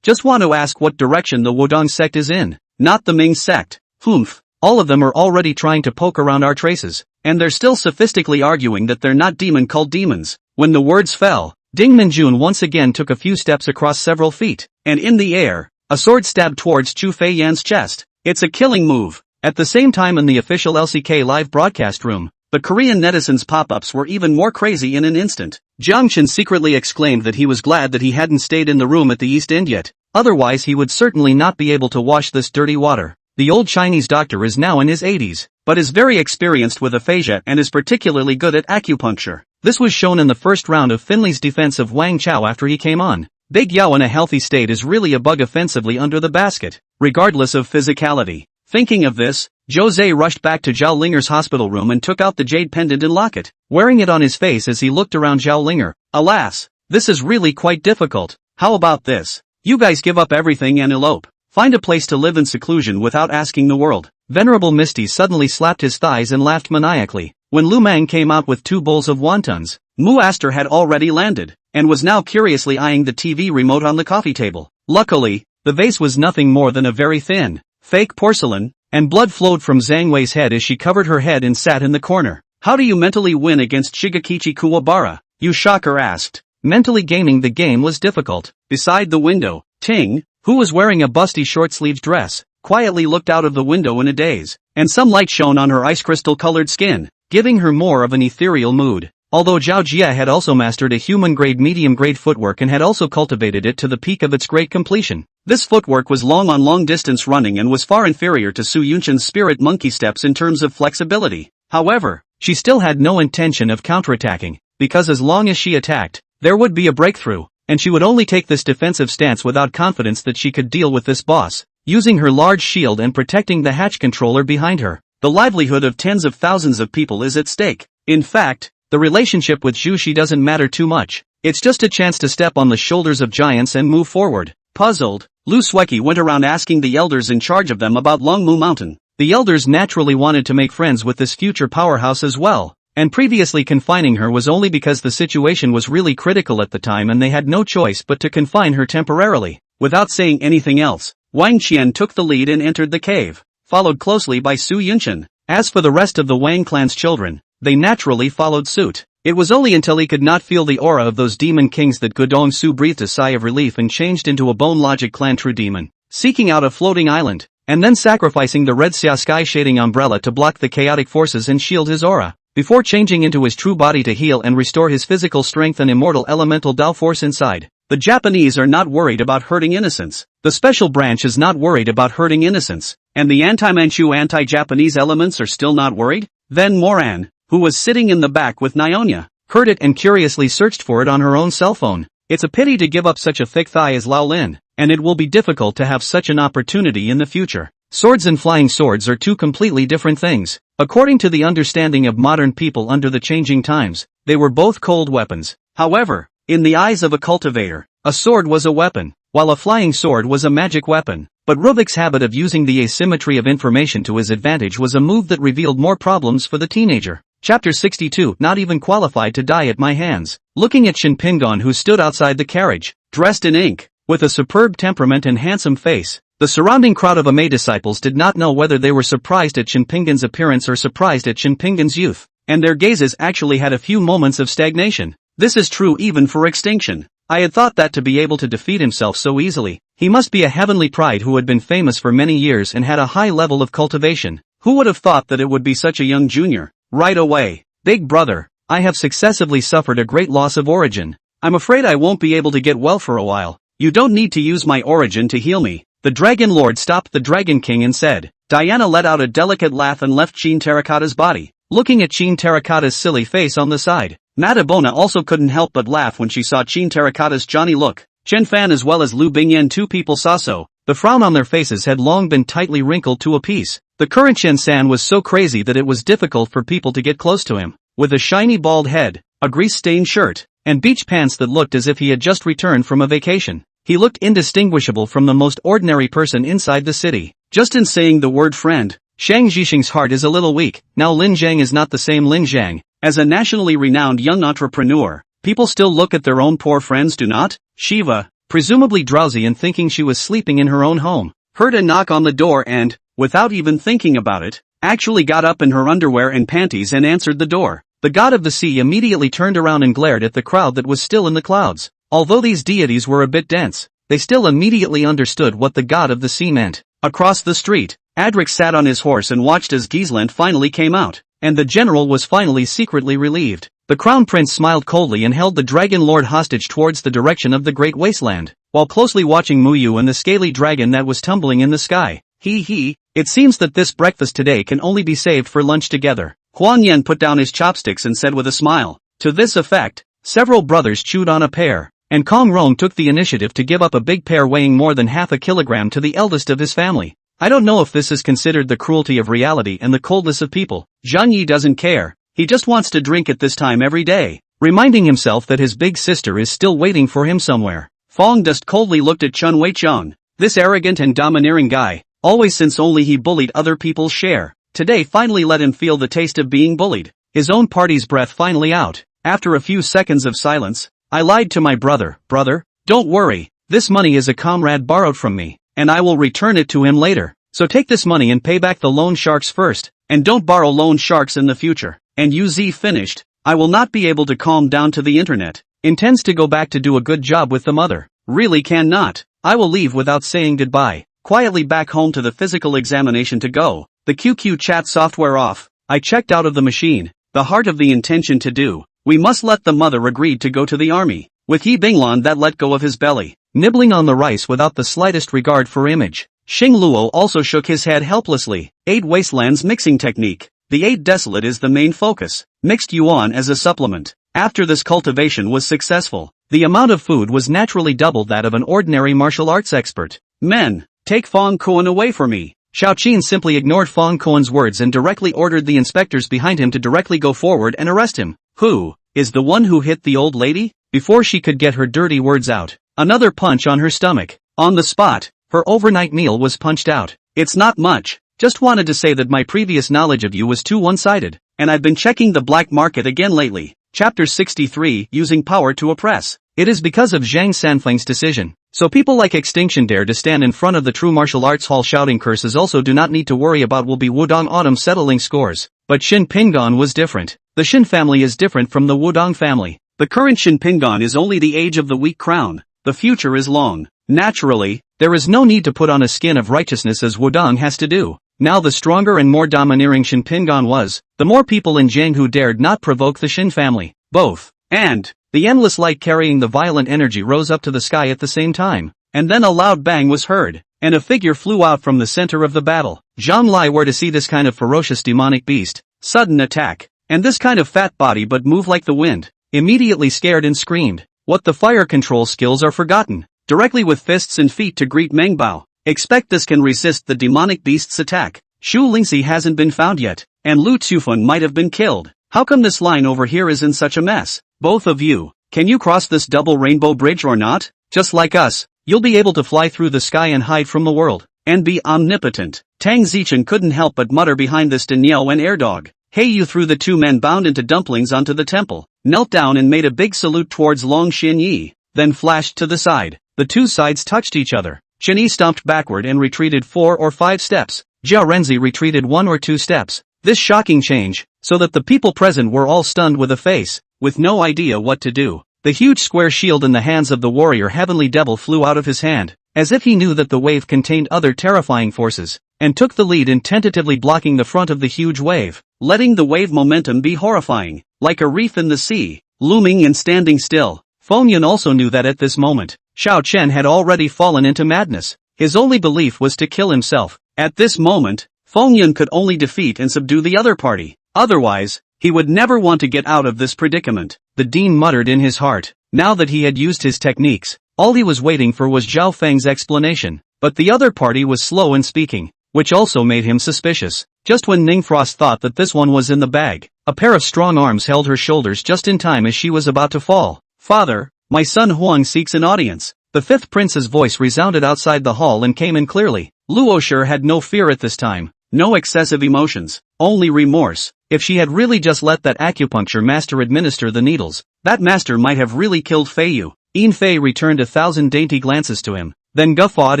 B: Just want to ask what direction the Wudong sect is in. Not the Ming sect. Humph. All of them are already trying to poke around our traces, and they're still sophistically arguing that they're not demon called demons. When the words fell, Ding Minjun once again took a few steps across several feet, and in the air, a sword stabbed towards Chu Fei Yan's chest. It's a killing move. At the same time in the official LCK live broadcast room, the Korean netizens' pop-ups were even more crazy in an instant. Jiang Chen secretly exclaimed that he was glad that he hadn't stayed in the room at the East End yet, otherwise he would certainly not be able to wash this dirty water. The old Chinese doctor is now in his 80s, but is very experienced with aphasia and is particularly good at acupuncture. This was shown in the first round of Finley's defense of Wang Chao after he came on. Big Yao in a healthy state is really a bug offensively under the basket, regardless of physicality. Thinking of this, Jose rushed back to Zhao Linger's hospital room and took out the jade pendant and locket, wearing it on his face as he looked around Zhao Linger. Alas, this is really quite difficult. How about this? You guys give up everything and elope. Find a place to live in seclusion without asking the world. Venerable Misty suddenly slapped his thighs and laughed maniacally. When Lu Mang came out with 2 bowls of wontons, Mu Aster had already landed, and was now curiously eyeing the TV remote on the coffee table. Luckily, the vase was nothing more than a very thin, fake porcelain, and blood flowed from Zhang Wei's head as she covered her head and sat in the corner. How do you mentally win against Shigekichi Kuwabara? Yu Shocker asked. Mentally gaming the game was difficult. Beside the window, Ting, who was wearing a busty short-sleeved dress, quietly looked out of the window in a daze, and some light shone on her ice crystal-colored skin, giving her more of an ethereal mood. Although Zhao Jia had also mastered a human-grade medium-grade footwork and had also cultivated it to the peak of its great completion. This footwork was long on long-distance running and was far inferior to Su Yunshan's spirit monkey steps in terms of flexibility. However, she still had no intention of counterattacking, because as long as she attacked, there would be a breakthrough, and she would only take this defensive stance without confidence that she could deal with this boss, using her large shield and protecting the hatch controller behind her. The livelihood of tens of thousands of people is at stake. In fact, the relationship with Zhu Shi doesn't matter too much. It's just a chance to step on the shoulders of giants and move forward. Puzzled, Lu Sueki went around asking the elders in charge of them about Longmu Mountain. The elders naturally wanted to make friends with this future powerhouse as well, and previously confining her was only because the situation was really critical at the time and they had no choice but to confine her temporarily. Without saying anything else, Wang Qian took the lead and entered the cave, followed closely by Su Yunshan. As for the rest of the Wang clan's children, they naturally followed suit. It was only until he could not feel the aura of those demon kings that Gudong Su breathed a sigh of relief and changed into a Bone Logic clan true demon, seeking out a floating island, and then sacrificing the red Xia sky shading umbrella to block the chaotic forces and shield his aura, before changing into his true body to heal and restore his physical strength and immortal elemental Dao force inside. The Japanese are not worried about hurting innocents. The special branch is not worried about hurting innocents, and the anti-Manchu anti-Japanese elements are still not worried? Then Moran, who was sitting in the back with Nyonya, heard it and curiously searched for it on her own cell phone. It's a pity to give up such a thick thigh as Lao Lin, and it will be difficult to have such an opportunity in the future. Swords and flying swords are two completely different things. According to the understanding of modern people under the changing times, they were both cold weapons. However, in the eyes of a cultivator, a sword was a weapon, while a flying sword was a magic weapon. But Ruvik's habit of using the asymmetry of information to his advantage was a move that revealed more problems for the teenager. Chapter 62. Not even qualified to die at my hands. Looking at Shin Pingon, who stood outside the carriage, dressed in ink, with a superb temperament and handsome face, the surrounding crowd of Amei disciples did not know whether they were surprised at Shin Pingon's appearance or surprised at Shin Pingon's youth, and their gazes actually had a few moments of stagnation. This is true even for Extinction. I had thought that to be able to defeat himself so easily, he must be a heavenly pride who had been famous for many years and had a high level of cultivation. Who would have thought that it would be such a young junior? Right away. Big brother, I have successively suffered a great loss of origin. I'm afraid I won't be able to get well for a while. You don't need to use my origin to heal me. The Dragon Lord stopped the Dragon King and said. Diana let out a delicate laugh and left Chin Terracotta's body, looking at Chin Terracotta's silly face on the side. Matabona also couldn't help but laugh when she saw Chin Terracotta's Johnny look. Chen Fan as well as Lu Bingyan, two people saw so. The frown on their faces had long been tightly wrinkled to a piece. The current Chen San was so crazy that it was difficult for people to get close to him. With a shiny bald head, a grease-stained shirt, and beach pants that looked as if he had just returned from a vacation, he looked indistinguishable from the most ordinary person inside the city. Just in saying the word friend, Shang Zhixing's heart is a little weak. Now Lin Zhang is not the same Lin Zhang. As a nationally renowned young entrepreneur, people still look at their own poor friends, do not? Shiva, presumably drowsy and thinking she was sleeping in her own home, heard a knock on the door and, without even thinking about it, actually got up in her underwear and panties and answered the door.
A: The god of the sea immediately turned around and glared at the crowd that was still in the clouds. Although these deities were a bit dense, they still immediately understood what the god of the sea meant. Across the street, Adric sat on his horse and watched as Gisland finally came out, and the general was finally secretly relieved. The crown prince smiled coldly and held the dragon lord hostage towards the direction of the great wasteland, while closely watching Muyu and the scaly dragon that was tumbling in the sky. It seems that this breakfast today can only be saved for lunch together. Huang Yan put down his chopsticks and said with a smile. To this effect, several brothers chewed on a pear, and Kong Rong took the initiative to give up a big pear weighing more than half a kilogram to the eldest of his family. I don't know if this is considered the cruelty of reality and the coldness of people. Zhang Yi doesn't care, he just wants to drink at this time every day, reminding himself that his big sister is still waiting for him somewhere. Fong just coldly looked at Chun Wei-cheng, this arrogant and domineering guy, always since only he bullied other people's share. Today finally let him feel the taste of being bullied. His own party's breath finally out. After a few seconds of silence, I lied to my brother. Brother, don't worry, this money is a comrade borrowed from me, and I will return it to him later. So take this money and pay back the loan sharks first, and don't borrow loan sharks in the future. And UZ finished. I will not be able to calm down to the internet. Intends to go back to do a good job with the mother. Really cannot. I will leave without saying goodbye. Quietly back home to the physical examination to go. The QQ chat software off. I checked out of the machine. The heart of the intention to do. We must let the mother agreed to go to the army. With He Binglan that let go of his belly, nibbling on the rice without the slightest regard for image. Xing Luo also shook his head helplessly. 8 Wastelands mixing technique. The 8 Desolate is the main focus. Mixed yuan as a supplement. After this cultivation was successful, the amount of food was naturally double that of an ordinary martial arts expert. Men, take Fong Kuan away for me. Xiaoqin simply ignored Fong Kuan's words and directly ordered the inspectors behind him to directly go forward and arrest him. Who is the one who hit the old lady? Before she could get her dirty words out, another punch on her stomach. On the spot, her overnight meal was punched out. It's not much. Just wanted to say that my previous knowledge of you was too one-sided, and I've been checking the black market again lately. Chapter 63, Using Power to Oppress. It is because of Zhang Sanfeng's decision. So people like Extinction dare to stand in front of the true martial arts hall shouting curses also do not need to worry about will be Wudong Autumn settling scores. But Shin Pingon was different. The Shin family is different from the Wudong family. The current Shin Pingon is only the age of the weak crown. The future is long. Naturally, there is no need to put on a skin of righteousness as Wudong has to do. Now the stronger and more domineering Shin Pingon was, the more people in Jianghu dared not provoke the Shin family. Both. And the endless light carrying the violent energy rose up to the sky at the same time. And then a loud bang was heard, and a figure flew out from the center of the battle. Zhang Lai were to see this kind of ferocious demonic beast. Sudden attack. And this kind of fat body but move like the wind. Immediately scared and screamed. What the fire control skills are forgotten. Directly with fists and feet to greet Meng Bao. Expect this can resist the demonic beast's attack. Shu Lingxi hasn't been found yet, and Lu Tufun might have been killed. How come this line over here is in such a mess? Both of you, can you cross this double rainbow bridge or not? Just like us, you'll be able to fly through the sky and hide from the world, and be omnipotent. Tang Zichen couldn't help but mutter behind this Danielle and Airdog. Hey, you threw the 2 men bound into dumplings onto the temple, knelt down and made a big salute towards Long Xin Yi, then flashed to the side. The 2 sides touched each other. Chen Yi stomped backward and retreated 4 or 5 steps. Jia Renzi retreated 1 or 2 steps. This shocking change, so that the people present were all stunned with a face, with no idea what to do. The huge square shield in the hands of the warrior Heavenly Devil flew out of his hand, as if he knew that the wave contained other terrifying forces, and took the lead in tentatively blocking the front of the huge wave, letting the wave momentum be horrifying, like a reef in the sea, looming and standing still. Feng Yun also knew that at this moment, Xiao Chen had already fallen into madness. His only belief was to kill himself. At this moment, Feng Yun could only defeat and subdue the other party. Otherwise, he would never want to get out of this predicament. The dean muttered in his heart. Now that he had used his techniques, all he was waiting for was Zhao Feng's explanation. But the other party was slow in speaking, which also made him suspicious. Just when Ningfrost thought that this one was in the bag, a pair of strong arms held her shoulders just in time as she was about to fall. Father, my son Huang seeks an audience. The 5th prince's voice resounded outside the hall and came in clearly. Luoshi had no fear at this time, no excessive emotions, only remorse. If she had really just let that acupuncture master administer the needles, that master might have really killed Fei Yu. Yin Fei returned 1,000 dainty glances to him, then guffawed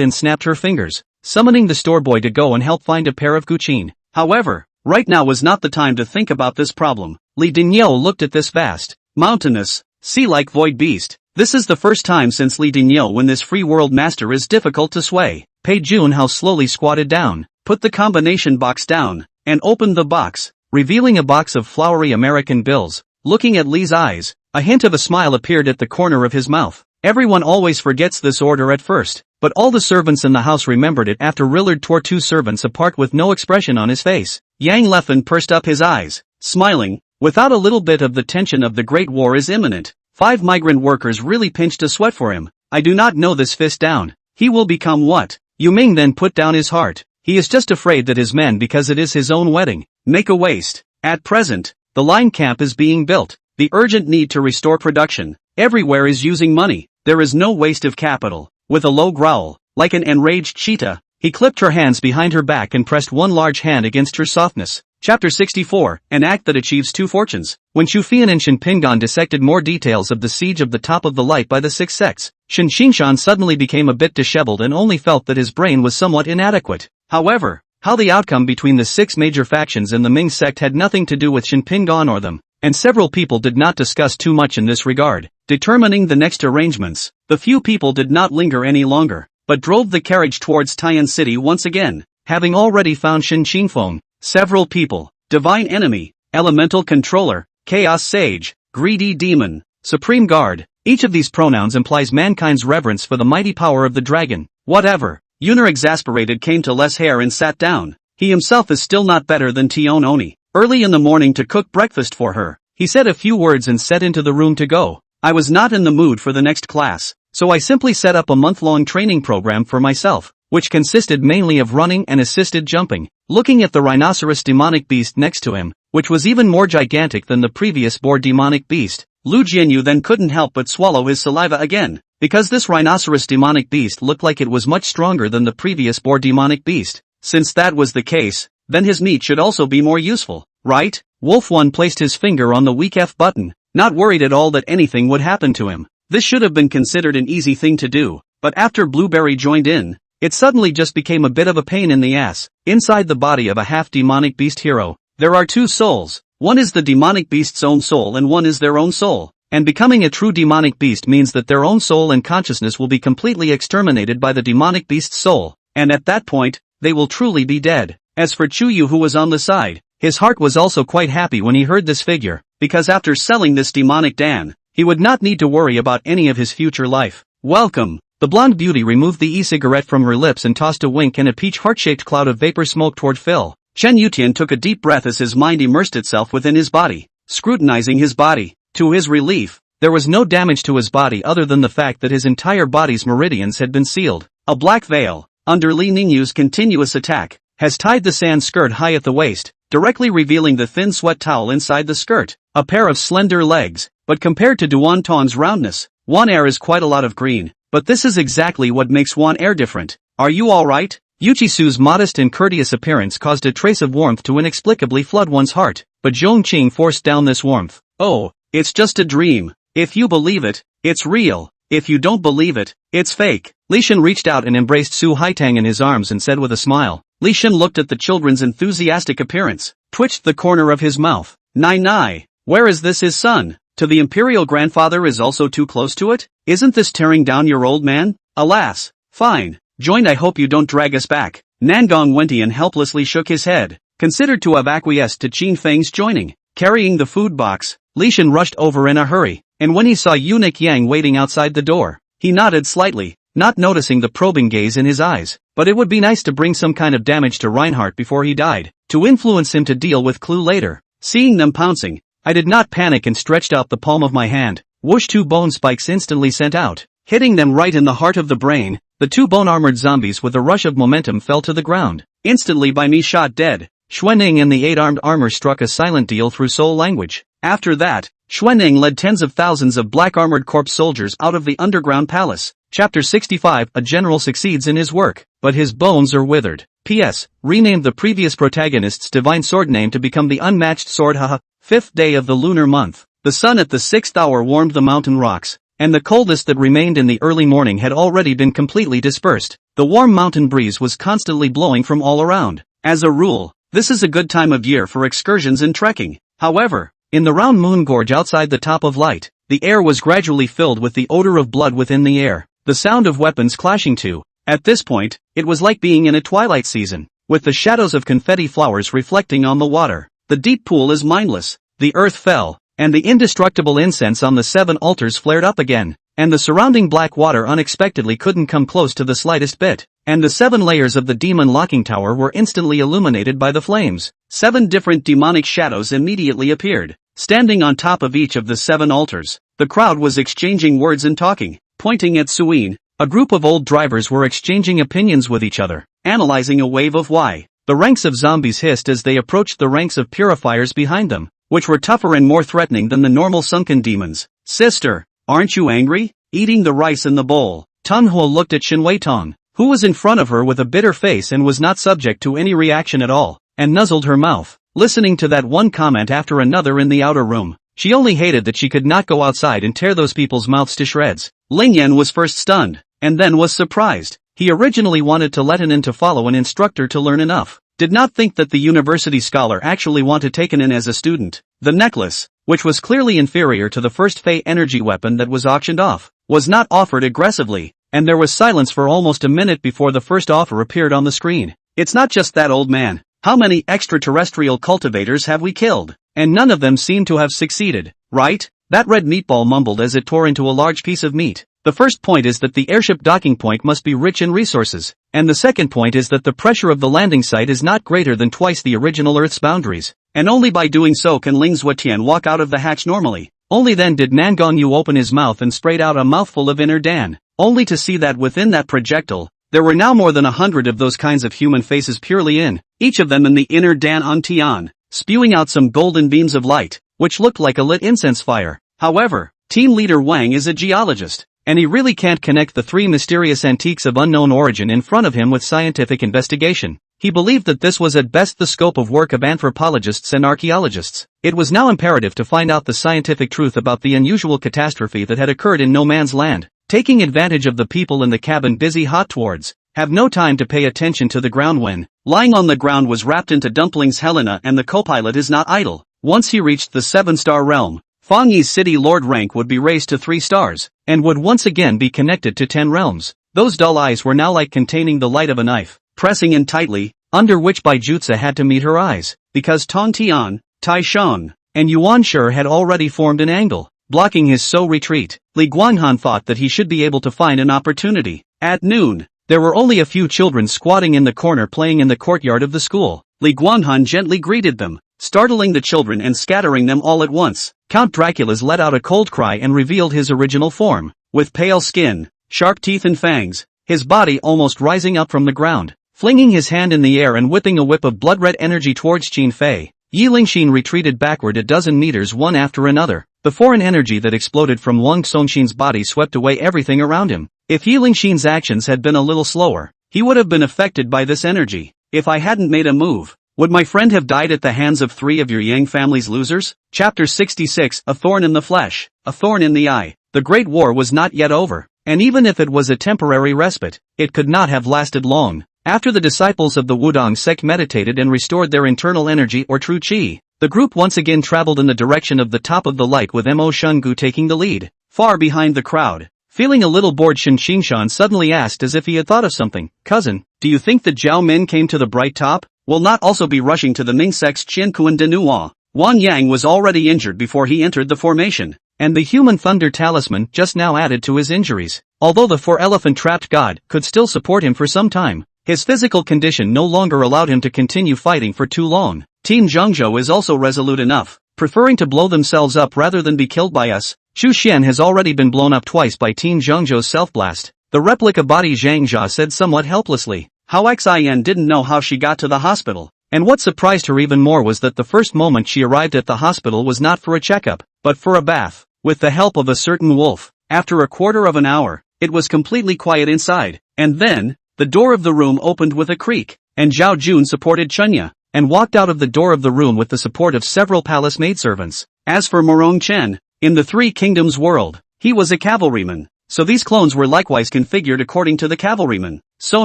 A: and snapped her fingers, summoning the store boy to go and help find a pair of guqin. However,
B: Right now was not the time to think about this problem. Li Dingyao looked at this vast, mountainous, sea-like void beast. This is the first time since Li Dingyao when this free world master is difficult to sway. Pei Junhao slowly squatted down, put the combination box down, and opened the box, revealing a box of flowery American bills. Looking at Li's eyes, a hint of a smile appeared at the corner of his mouth. Everyone always forgets this order at first, but all the servants in the house remembered it after Rillard tore two servants apart with no expression on his face. Yang Leffen pursed up his eyes, smiling. Without a little bit of the tension of the Great War is imminent. 5 migrant workers really pinched a sweat for him. I do not know this fist down. He will become what? Yu Ming then put down his heart. He is just afraid that his men, because it is his own wedding, make a waste. At present, the line camp is being built. The urgent need to restore production. Everywhere is using money. There is no waste of capital. With a low growl, like an enraged cheetah, he clipped her hands behind her back and pressed one large hand against her softness. Chapter 64, An Act That Achieves Two Fortunes. When Xu Fian and Shen Pingan dissected more details of the siege of the Top of the Light by the Six Sects, Shen Xingshan suddenly became a bit disheveled and only felt that his brain was somewhat inadequate. However, how the outcome between the 6 major factions in the Ming sect had nothing to do with Shen Pingan or them, and several people did not discuss too much in this regard. Determining the next arrangements, the few people did not linger any longer, but drove the carriage towards Taiyan City once again, having already found Shen Qingfeng. Several people, Divine Enemy, Elemental Controller, Chaos Sage, Greedy Demon, Supreme Guard. Each of these pronouns implies mankind's reverence for the mighty power of the dragon. Whatever. Yuner exasperated came to Les Hair and sat down. He himself is still not better than Tion Oni. Early in the morning to cook breakfast for her. He said a few words and set into the room to go. I was not in the mood for the next class, so I simply set up a month-long training program for myself, which consisted mainly of running and assisted jumping. Looking at the rhinoceros demonic beast next to him, which was even more gigantic than the previous boar demonic beast, Lu Jianyu then couldn't help but swallow his saliva again, because this rhinoceros demonic beast looked like it was much stronger than the previous boar demonic beast. Since that was the case, then his meat should also be more useful, right? Wolf One placed his finger on the weak F button, not worried at all that anything would happen to him. This should have been considered an easy thing to do, but after Blueberry joined in, it suddenly just became a bit of a pain in the ass. Inside the body of a half-demonic beast hero, there are 2 souls. One is the demonic beast's own soul and one is their own soul. And becoming a true demonic beast means that their own soul and consciousness will be completely exterminated by the demonic beast's soul, and at that point, they will truly be dead. As for Chuyu, who was on the side, his heart was also quite happy when he heard this figure, because after selling this demonic Dan, he would not need to worry about any of his future life. Welcome. The blonde beauty removed the e-cigarette from her lips and tossed a wink and a peach heart-shaped cloud of vapor smoke toward Phil. Chen Yutian took a deep breath as his mind immersed itself within his body, scrutinizing his body. To his relief, there was no damage to his body other than the fact that his entire body's meridians had been sealed. A black veil, under Li Ningyu's continuous attack, has tied the sand skirt high at the waist, directly revealing the thin sweat towel inside the skirt. A pair of slender legs, but compared to Duan Tong's roundness, Wan Air is quite a lot of green. But this is exactly what makes Wan Air different. Are you alright? Yuchisu's modest and courteous appearance caused a trace of warmth to inexplicably flood one's heart, but Zhongqing forced down this warmth. Oh, it's just a dream. If you believe it, it's real. If you don't believe it, it's fake. Li Shen reached out and embraced Su Haitang in his arms and said with a smile. Li Shen looked at the children's enthusiastic appearance, twitched the corner of his mouth. Nai, where is this his son? To the Imperial grandfather is also too close to it? Isn't this tearing down your old man? Alas. Fine. Joined. I hope you don't drag us back. Nangong Wentian helplessly shook his head, considered to have acquiesced to Qin Feng's joining. Carrying the food box, Li Shen rushed over in a hurry, and when he saw Eunuch Yang waiting outside the door, he nodded slightly, not noticing the probing gaze in his eyes. But it would be nice to bring some kind of damage to Reinhardt before he died, to influence him to deal with Clue later. Seeing them pouncing, I did not panic and stretched out the palm of my hand. Whoosh! 2 bone spikes instantly sent out, hitting them right in the heart of the brain. The 2 bone-armored zombies with a rush of momentum fell to the ground, instantly by me shot dead. Xuanning and the 8-armed armor struck a silent deal through soul language. After that, Xuanning led tens of thousands of black-armored corpse soldiers out of the underground palace. Chapter 65. A general succeeds in his work, but his bones are withered. P.S. Renamed the previous protagonist's divine sword name to become the unmatched sword. Haha. 5th day of the lunar month. The sun at the 6th hour warmed the mountain rocks, and the coldest that remained in the early morning had already been completely dispersed. The warm mountain breeze was constantly blowing from all around. As a rule, This is a good time of year for excursions and trekking. However, in the round moon gorge outside the top of light, the air was gradually filled with the odor of blood within the air, the sound of weapons clashing too. At this point, it was like being in a twilight season, with the shadows of confetti flowers reflecting on the water. The deep pool is mindless, the earth fell, and the indestructible incense on the 7 altars flared up again, and the surrounding black water unexpectedly couldn't come close to the slightest bit, and the 7 layers of the demon locking tower were instantly illuminated by the flames. 7 different demonic shadows immediately appeared, standing on top of each of the 7 altars. The crowd was exchanging words and talking, pointing at Suin. A group of old drivers were exchanging opinions with each other, analyzing a wave of why. The ranks of zombies hissed as they approached the ranks of purifiers behind them, which were tougher and more threatening than the normal sunken demons. Sister, aren't you angry? Eating the rice in the bowl, Tanhuo looked at Shin Weitong, who was in front of her with a bitter face and was not subject to any reaction at all, and nuzzled her mouth, listening to that one comment after another in the outer room. She only hated that she could not go outside and tear those people's mouths to shreds. Ling Yan was first stunned, and then was surprised. He originally wanted to let Anin to follow an instructor to learn enough. Did not think that the university scholar actually wanted to take Anin as a student. The necklace, which was clearly inferior to the first Fey energy weapon that was auctioned off, was not offered aggressively, and there was silence for almost a minute before the first offer appeared on the screen. It's not just that, old man. How many extraterrestrial cultivators have we killed? And none of them seem to have succeeded, right? That red meatball mumbled as it tore into a large piece of meat. The first point is that the airship docking point must be rich in resources, and the second point is that the pressure of the landing site is not greater than twice the original Earth's boundaries, and only by doing so can Ling Zuotian walk out of the hatch normally. Only then did Nangon Yu open his mouth and sprayed out a mouthful of inner Dan, only to see that within that projectile, there were now more than 100 of those kinds of human faces purely in, each of them in the inner Dan on Tian, spewing out some golden beams of light, which looked like a lit incense fire. However, team leader Wang is a geologist, and he really can't connect the 3 mysterious antiques of unknown origin in front of him with scientific investigation. He believed that this was at best the scope of work of anthropologists and archaeologists. It was now imperative to find out the scientific truth about the unusual catastrophe that had occurred in no man's land. Taking advantage of the people in the cabin busy hot towards, have no time to pay attention to the ground when, lying on the ground was wrapped into dumplings Helena, and the co-pilot is not idle. Once he reached the 7-star realm, Fang Yi's city lord rank would be raised to 3 stars, and would once again be connected to 10 realms. Those dull eyes were now like containing the light of a knife, pressing in tightly, under which Baijutsu had to meet her eyes, because Tong Tian, Tai Shang, and Yuan Shi had already formed an angle, blocking his retreat. Li Guanghan thought that he should be able to find an opportunity. At noon, there were only a few children squatting in the corner playing in the courtyard of the school. Li Guanghan gently greeted them, startling the children and scattering them all at once. Count Dracula's let out a cold cry and revealed his original form, with pale skin, sharp teeth and fangs, his body almost rising up from the ground. Flinging his hand in the air and whipping a whip of blood-red energy towards Qin Fei, Yi Lingxin retreated backward a dozen meters one after another, before an energy that exploded from Wang Songxin's body swept away everything around him. If Yi Lingxin's actions had been a little slower, he would have been affected by this energy. If I hadn't made a move, would my friend have died at the hands of 3 of your Yang family's losers? Chapter 66, A Thorn in the Flesh, A Thorn in the Eye. The Great War was not yet over, and even if it was a temporary respite, it could not have lasted long. After the disciples of the Wudong sect meditated and restored their internal energy or true qi, the group once again traveled in the direction of the top of the light with Mo Shungu taking the lead. Far behind the crowd, feeling a little bored, Shen Qingshan suddenly asked as if he had thought of something, "Cousin, do you think that Zhao Min came to the bright top? Will not also be rushing to the Ming sect's Qiankuan de Nuo?" Wang Yang was already injured before he entered the formation, and the human thunder talisman just now added to his injuries. Although the 4-elephant trapped god could still support him for some time, his physical condition no longer allowed him to continue fighting for too long. Team Zhengzhou is also resolute enough, preferring to blow themselves up rather than be killed by us. Xu Xian has already been blown up twice by Team Zhengzhou's self-blast, the replica body Zhang Jia said somewhat helplessly. How Xin didn't know how she got to the hospital, and what surprised her even more was that the first moment she arrived at the hospital was not for a checkup, but for a bath, with the help of a certain wolf. After a quarter of an hour, it was completely quiet inside, and then, the door of the room opened with a creak, and Zhao Jun supported Chunya, and walked out of the door of the room with the support of several palace maidservants. As for Morong Chen, in the 3 Kingdoms world, he was a cavalryman, so these clones were likewise configured according to the cavalryman. So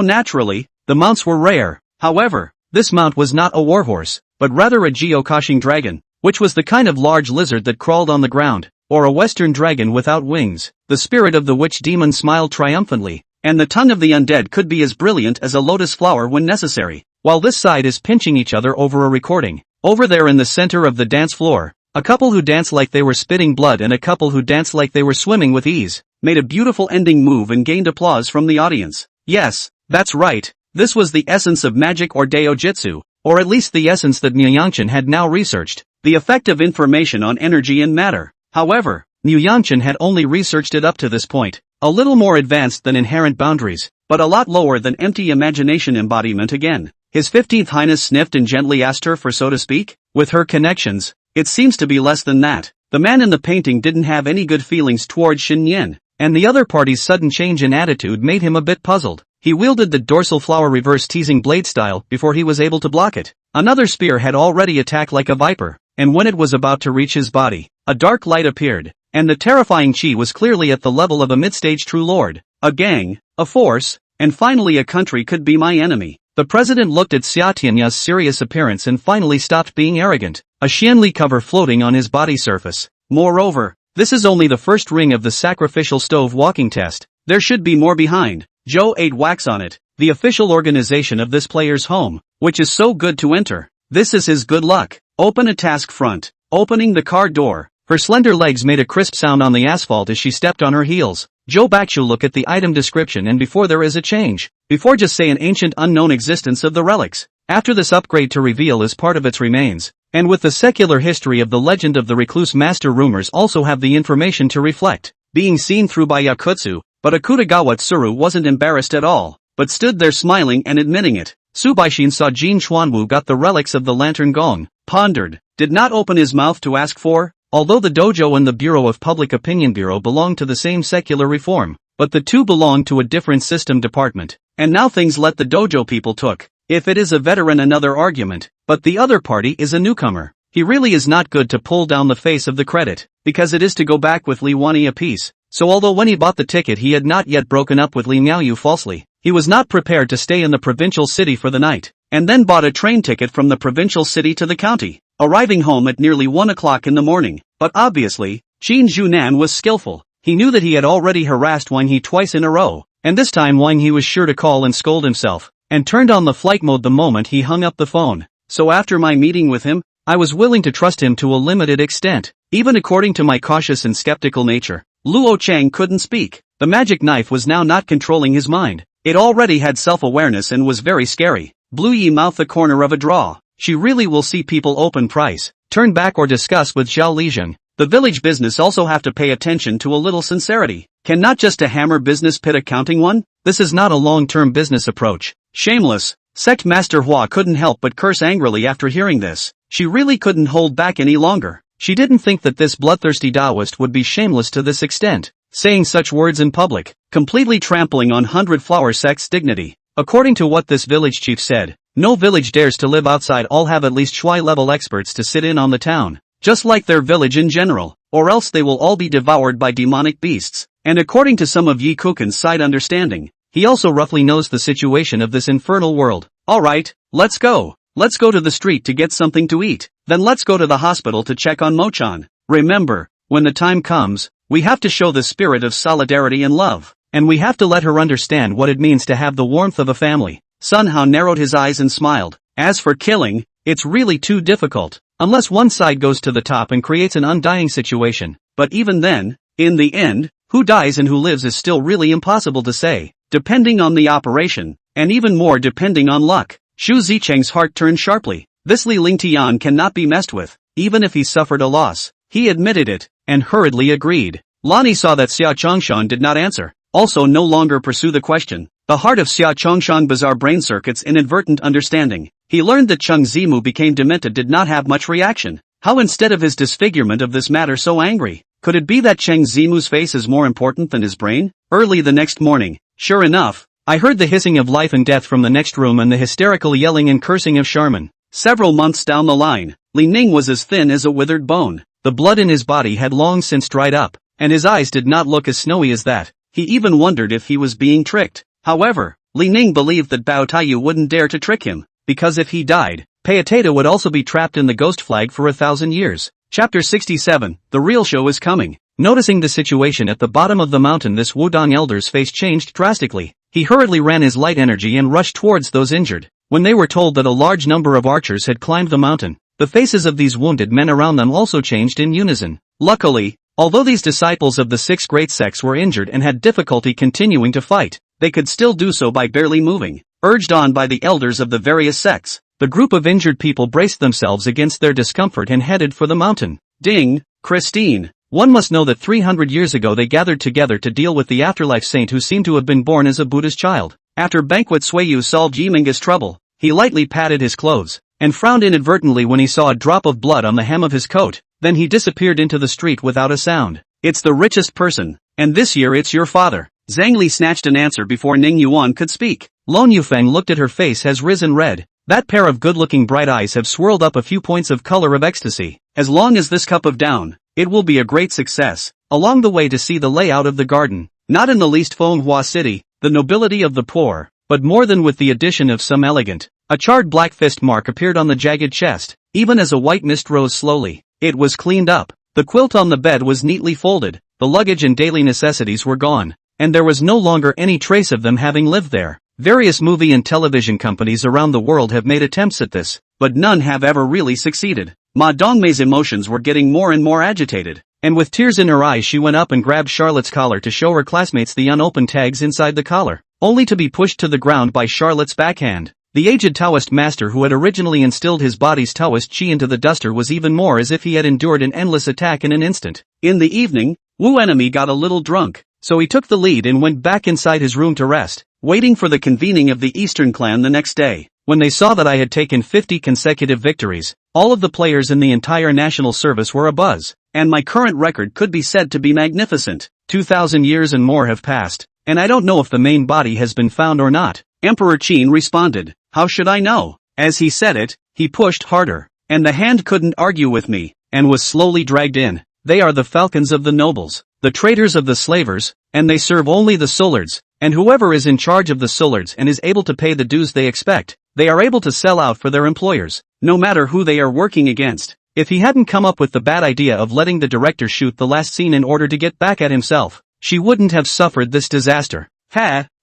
B: naturally, the mounts were rare. However,
A: This mount was not a warhorse, but rather a geocaching dragon, which was the kind of large lizard that crawled on the ground, or a western dragon without wings. The spirit of the witch demon smiled triumphantly, and the tongue of the undead could be as brilliant as a lotus flower when necessary. While this side is pinching each other over a recording, over there in the center of the dance floor, a couple who danced like they were spitting blood and a couple who danced like they were swimming with ease, made a beautiful ending move and gained applause from the audience. Yes, that's right, this was the essence of magic or Daojitsu, or at least the essence that Mu Yangchen had now researched, the effect of information on energy and matter. However, Mu Yangchen had only researched it up to this point, a little more advanced than inherent boundaries, but a lot lower than empty imagination embodiment again. His 15th Highness sniffed and gently asked her for so to speak. With her connections, it seems to be less than that. The man in the painting didn't have any good feelings towards Xin Yan, and the other party's sudden change in attitude made him a bit puzzled. He wielded the dorsal flower reverse teasing blade style before he was able to block it. Another spear had already attacked like a viper, and when it was about to reach his body, a dark light appeared, and the terrifying Qi was clearly at the level of a mid-stage true lord. A gang, a force, and finally a country could be my enemy. The president looked at Xia Tianya's serious appearance and finally stopped being arrogant, a Xianli cover floating on his body surface. Moreover, this is only the first ring of the sacrificial stove walking test. There should be more behind. Joe ate wax on it, the official organization of this player's home, which is so good to enter. This is his good luck. Open a task front. Opening the car door. Her slender legs made a crisp sound on the asphalt as she stepped on her heels. Joe Bakshu look at the item description and before there is a change. Before just say an ancient unknown existence of the relics. After this upgrade to reveal is part of its remains. And with the secular history of the legend of the recluse master rumors also have the information to reflect. Being seen through by Yakutsu, but Akutagawa Tsuru wasn't embarrassed at all, but stood there smiling and admitting it. Subaishin saw Jin Chuanwu got the relics of the lantern gong, pondered, did not open his mouth to ask for, although the dojo and the Bureau of Public Opinion Bureau belong to the same secular reform, but the two belong to a different system department, and now things let the dojo people took. If it is a veteran another argument, but the other party is a newcomer. He really is not good to pull down the face of the credit, because it is to go back with Li Wani apiece. So although when he bought the ticket he had not yet broken up with Li Miaoyu falsely, he was not prepared to stay in the provincial city for the night, and then bought a train ticket from the provincial city to the county, arriving home at nearly 1 o'clock in the morning. But obviously, Qin Junan was skillful. He knew that he had already harassed Wang He twice in a row, and this time Wang He was sure to call and scold himself, and turned on the flight mode the moment he hung up the phone. So after my meeting with him, I was willing to trust him to a limited extent, even according to my cautious and skeptical nature. Luo Chang couldn't speak. The magic knife was now not controlling his mind. It already had self-awareness and was very scary. Blue Yi mouthed the corner of a draw. She really will see people open price, turn back or discuss with Zhao Lizheng. The village business also have to pay attention to a little sincerity. Can not just a hammer business pit accounting one? This is not a long-term business approach. Shameless. Sect Master Hua couldn't help but curse angrily after hearing this. She really couldn't hold back any longer. She didn't think that this bloodthirsty Taoist would be shameless to this extent, saying such words in public, completely trampling on 100 Flower sect's dignity. According to what this village chief said, no village dares to live outside, all have at least Shui-level experts to sit in on the town, just like their village in general, or else they will all be devoured by demonic beasts. And according to some of Yi Kuken's side understanding, he also roughly knows the situation of this infernal world. Alright, let's go. Let's go to the street to get something to eat. Then let's go to the hospital to check on Mochan. Remember, when the time comes, we have to show the spirit of solidarity and love. And we have to let her understand what it means to have the warmth of a family. Sun Hao narrowed his eyes and smiled. As for killing, it's really too difficult. Unless one side goes to the top and creates an undying situation. But even then, in the end, who dies and who lives is still really impossible to say, depending on the operation, and even more depending on luck. Xu Zicheng's heart turned sharply. This Li Lingtian cannot be messed with, even if he suffered a loss. He admitted it, and hurriedly agreed. Lani saw that Xia Chongshan did not answer, also no longer pursue the question. The heart of Xia Chongshan bizarre brain circuits inadvertent understanding. He learned that Cheng Zimu became demented did not have much reaction. How instead of his disfigurement of this matter so angry? Could it be that Cheng Zimu's face is more important than his brain? Early the next morning, sure enough, I heard the hissing of life and death from the next room and the hysterical yelling and cursing of Charmin. Several months down the line, Li Ning was as thin as a withered bone. The blood in his body had long since dried up, and his eyes did not look as snowy as that. He even wondered if he was being tricked. However, Li Ning believed that Bao Taiyu wouldn't dare to trick him.
B: because if he died, Payatata would also be trapped in the ghost flag for 1,000 years. Chapter 67, The Real Show is Coming. Noticing the situation at the bottom of the mountain, this Wudong elder's face changed drastically. He hurriedly ran his light energy and rushed towards those injured. When they were told that a large number of archers had climbed the mountain, the faces of these wounded men around them also changed in unison. Luckily, although these disciples of the six great sects were injured and had difficulty continuing to fight, they could still do so by barely moving. Urged on by the elders of the various sects, the group of injured people braced themselves against their discomfort and headed for the mountain. Ding, Christine. One must know that 300 years ago they gathered together to deal with the afterlife saint who seemed to have been born as a Buddha's child. After banquet Suiyu solved Yiminga's trouble, he lightly patted his clothes, and frowned inadvertently when he saw a drop of blood on the hem of his coat. Then he disappeared into the street without a sound. It's the richest person, and this year it's your father. Zhang Li snatched an answer before Ning Yuan could speak. Lon Yufeng looked at her face has risen red. That pair of good-looking bright eyes have swirled up a few points of color of ecstasy. As long as this cup of down, it will be a great success. Along the way to see the layout of the garden, not in the least Fenghua City, the nobility of the poor, but more than with the addition of some elegant. A charred black fist mark appeared on the jagged chest, even as a white mist rose slowly. It was cleaned up. The quilt on the bed was neatly folded, the luggage and daily necessities were gone, and there was no longer any trace of them having lived there. Various movie and television companies around the world have made attempts at this, but none have ever really succeeded. Ma Dongmei's emotions were getting more and more agitated, and with tears in her eyes she went up and grabbed Charlotte's collar to show her classmates the unopened tags inside the collar, only to be pushed to the ground by Charlotte's backhand. The aged Taoist master who had originally instilled his body's Taoist chi into the duster was even more as if he had endured an endless attack in an instant. In the evening, Wu Enemy got a little drunk, so he took the lead and went back inside his room to rest, waiting for the convening of the Eastern Clan the next day. When they saw that I had taken 50 consecutive victories, all of the players in the entire national service were abuzz, and my current record could be said to be magnificent. 2,000 years and more have passed, and I don't know if the main body has been found or not. Emperor Qin responded, how should I know? As he said it, he pushed harder, and the hand couldn't argue with me, and was slowly dragged in. They are the falcons of the nobles, the traitors of the slavers, and they serve only the sullards, and whoever is in charge of the sullards and is able to pay the dues they expect, they are able to sell out for their employers, no matter who they are working against. If he hadn't come up with the bad idea of letting the director shoot the last scene in order to get back at himself, she wouldn't have suffered this disaster.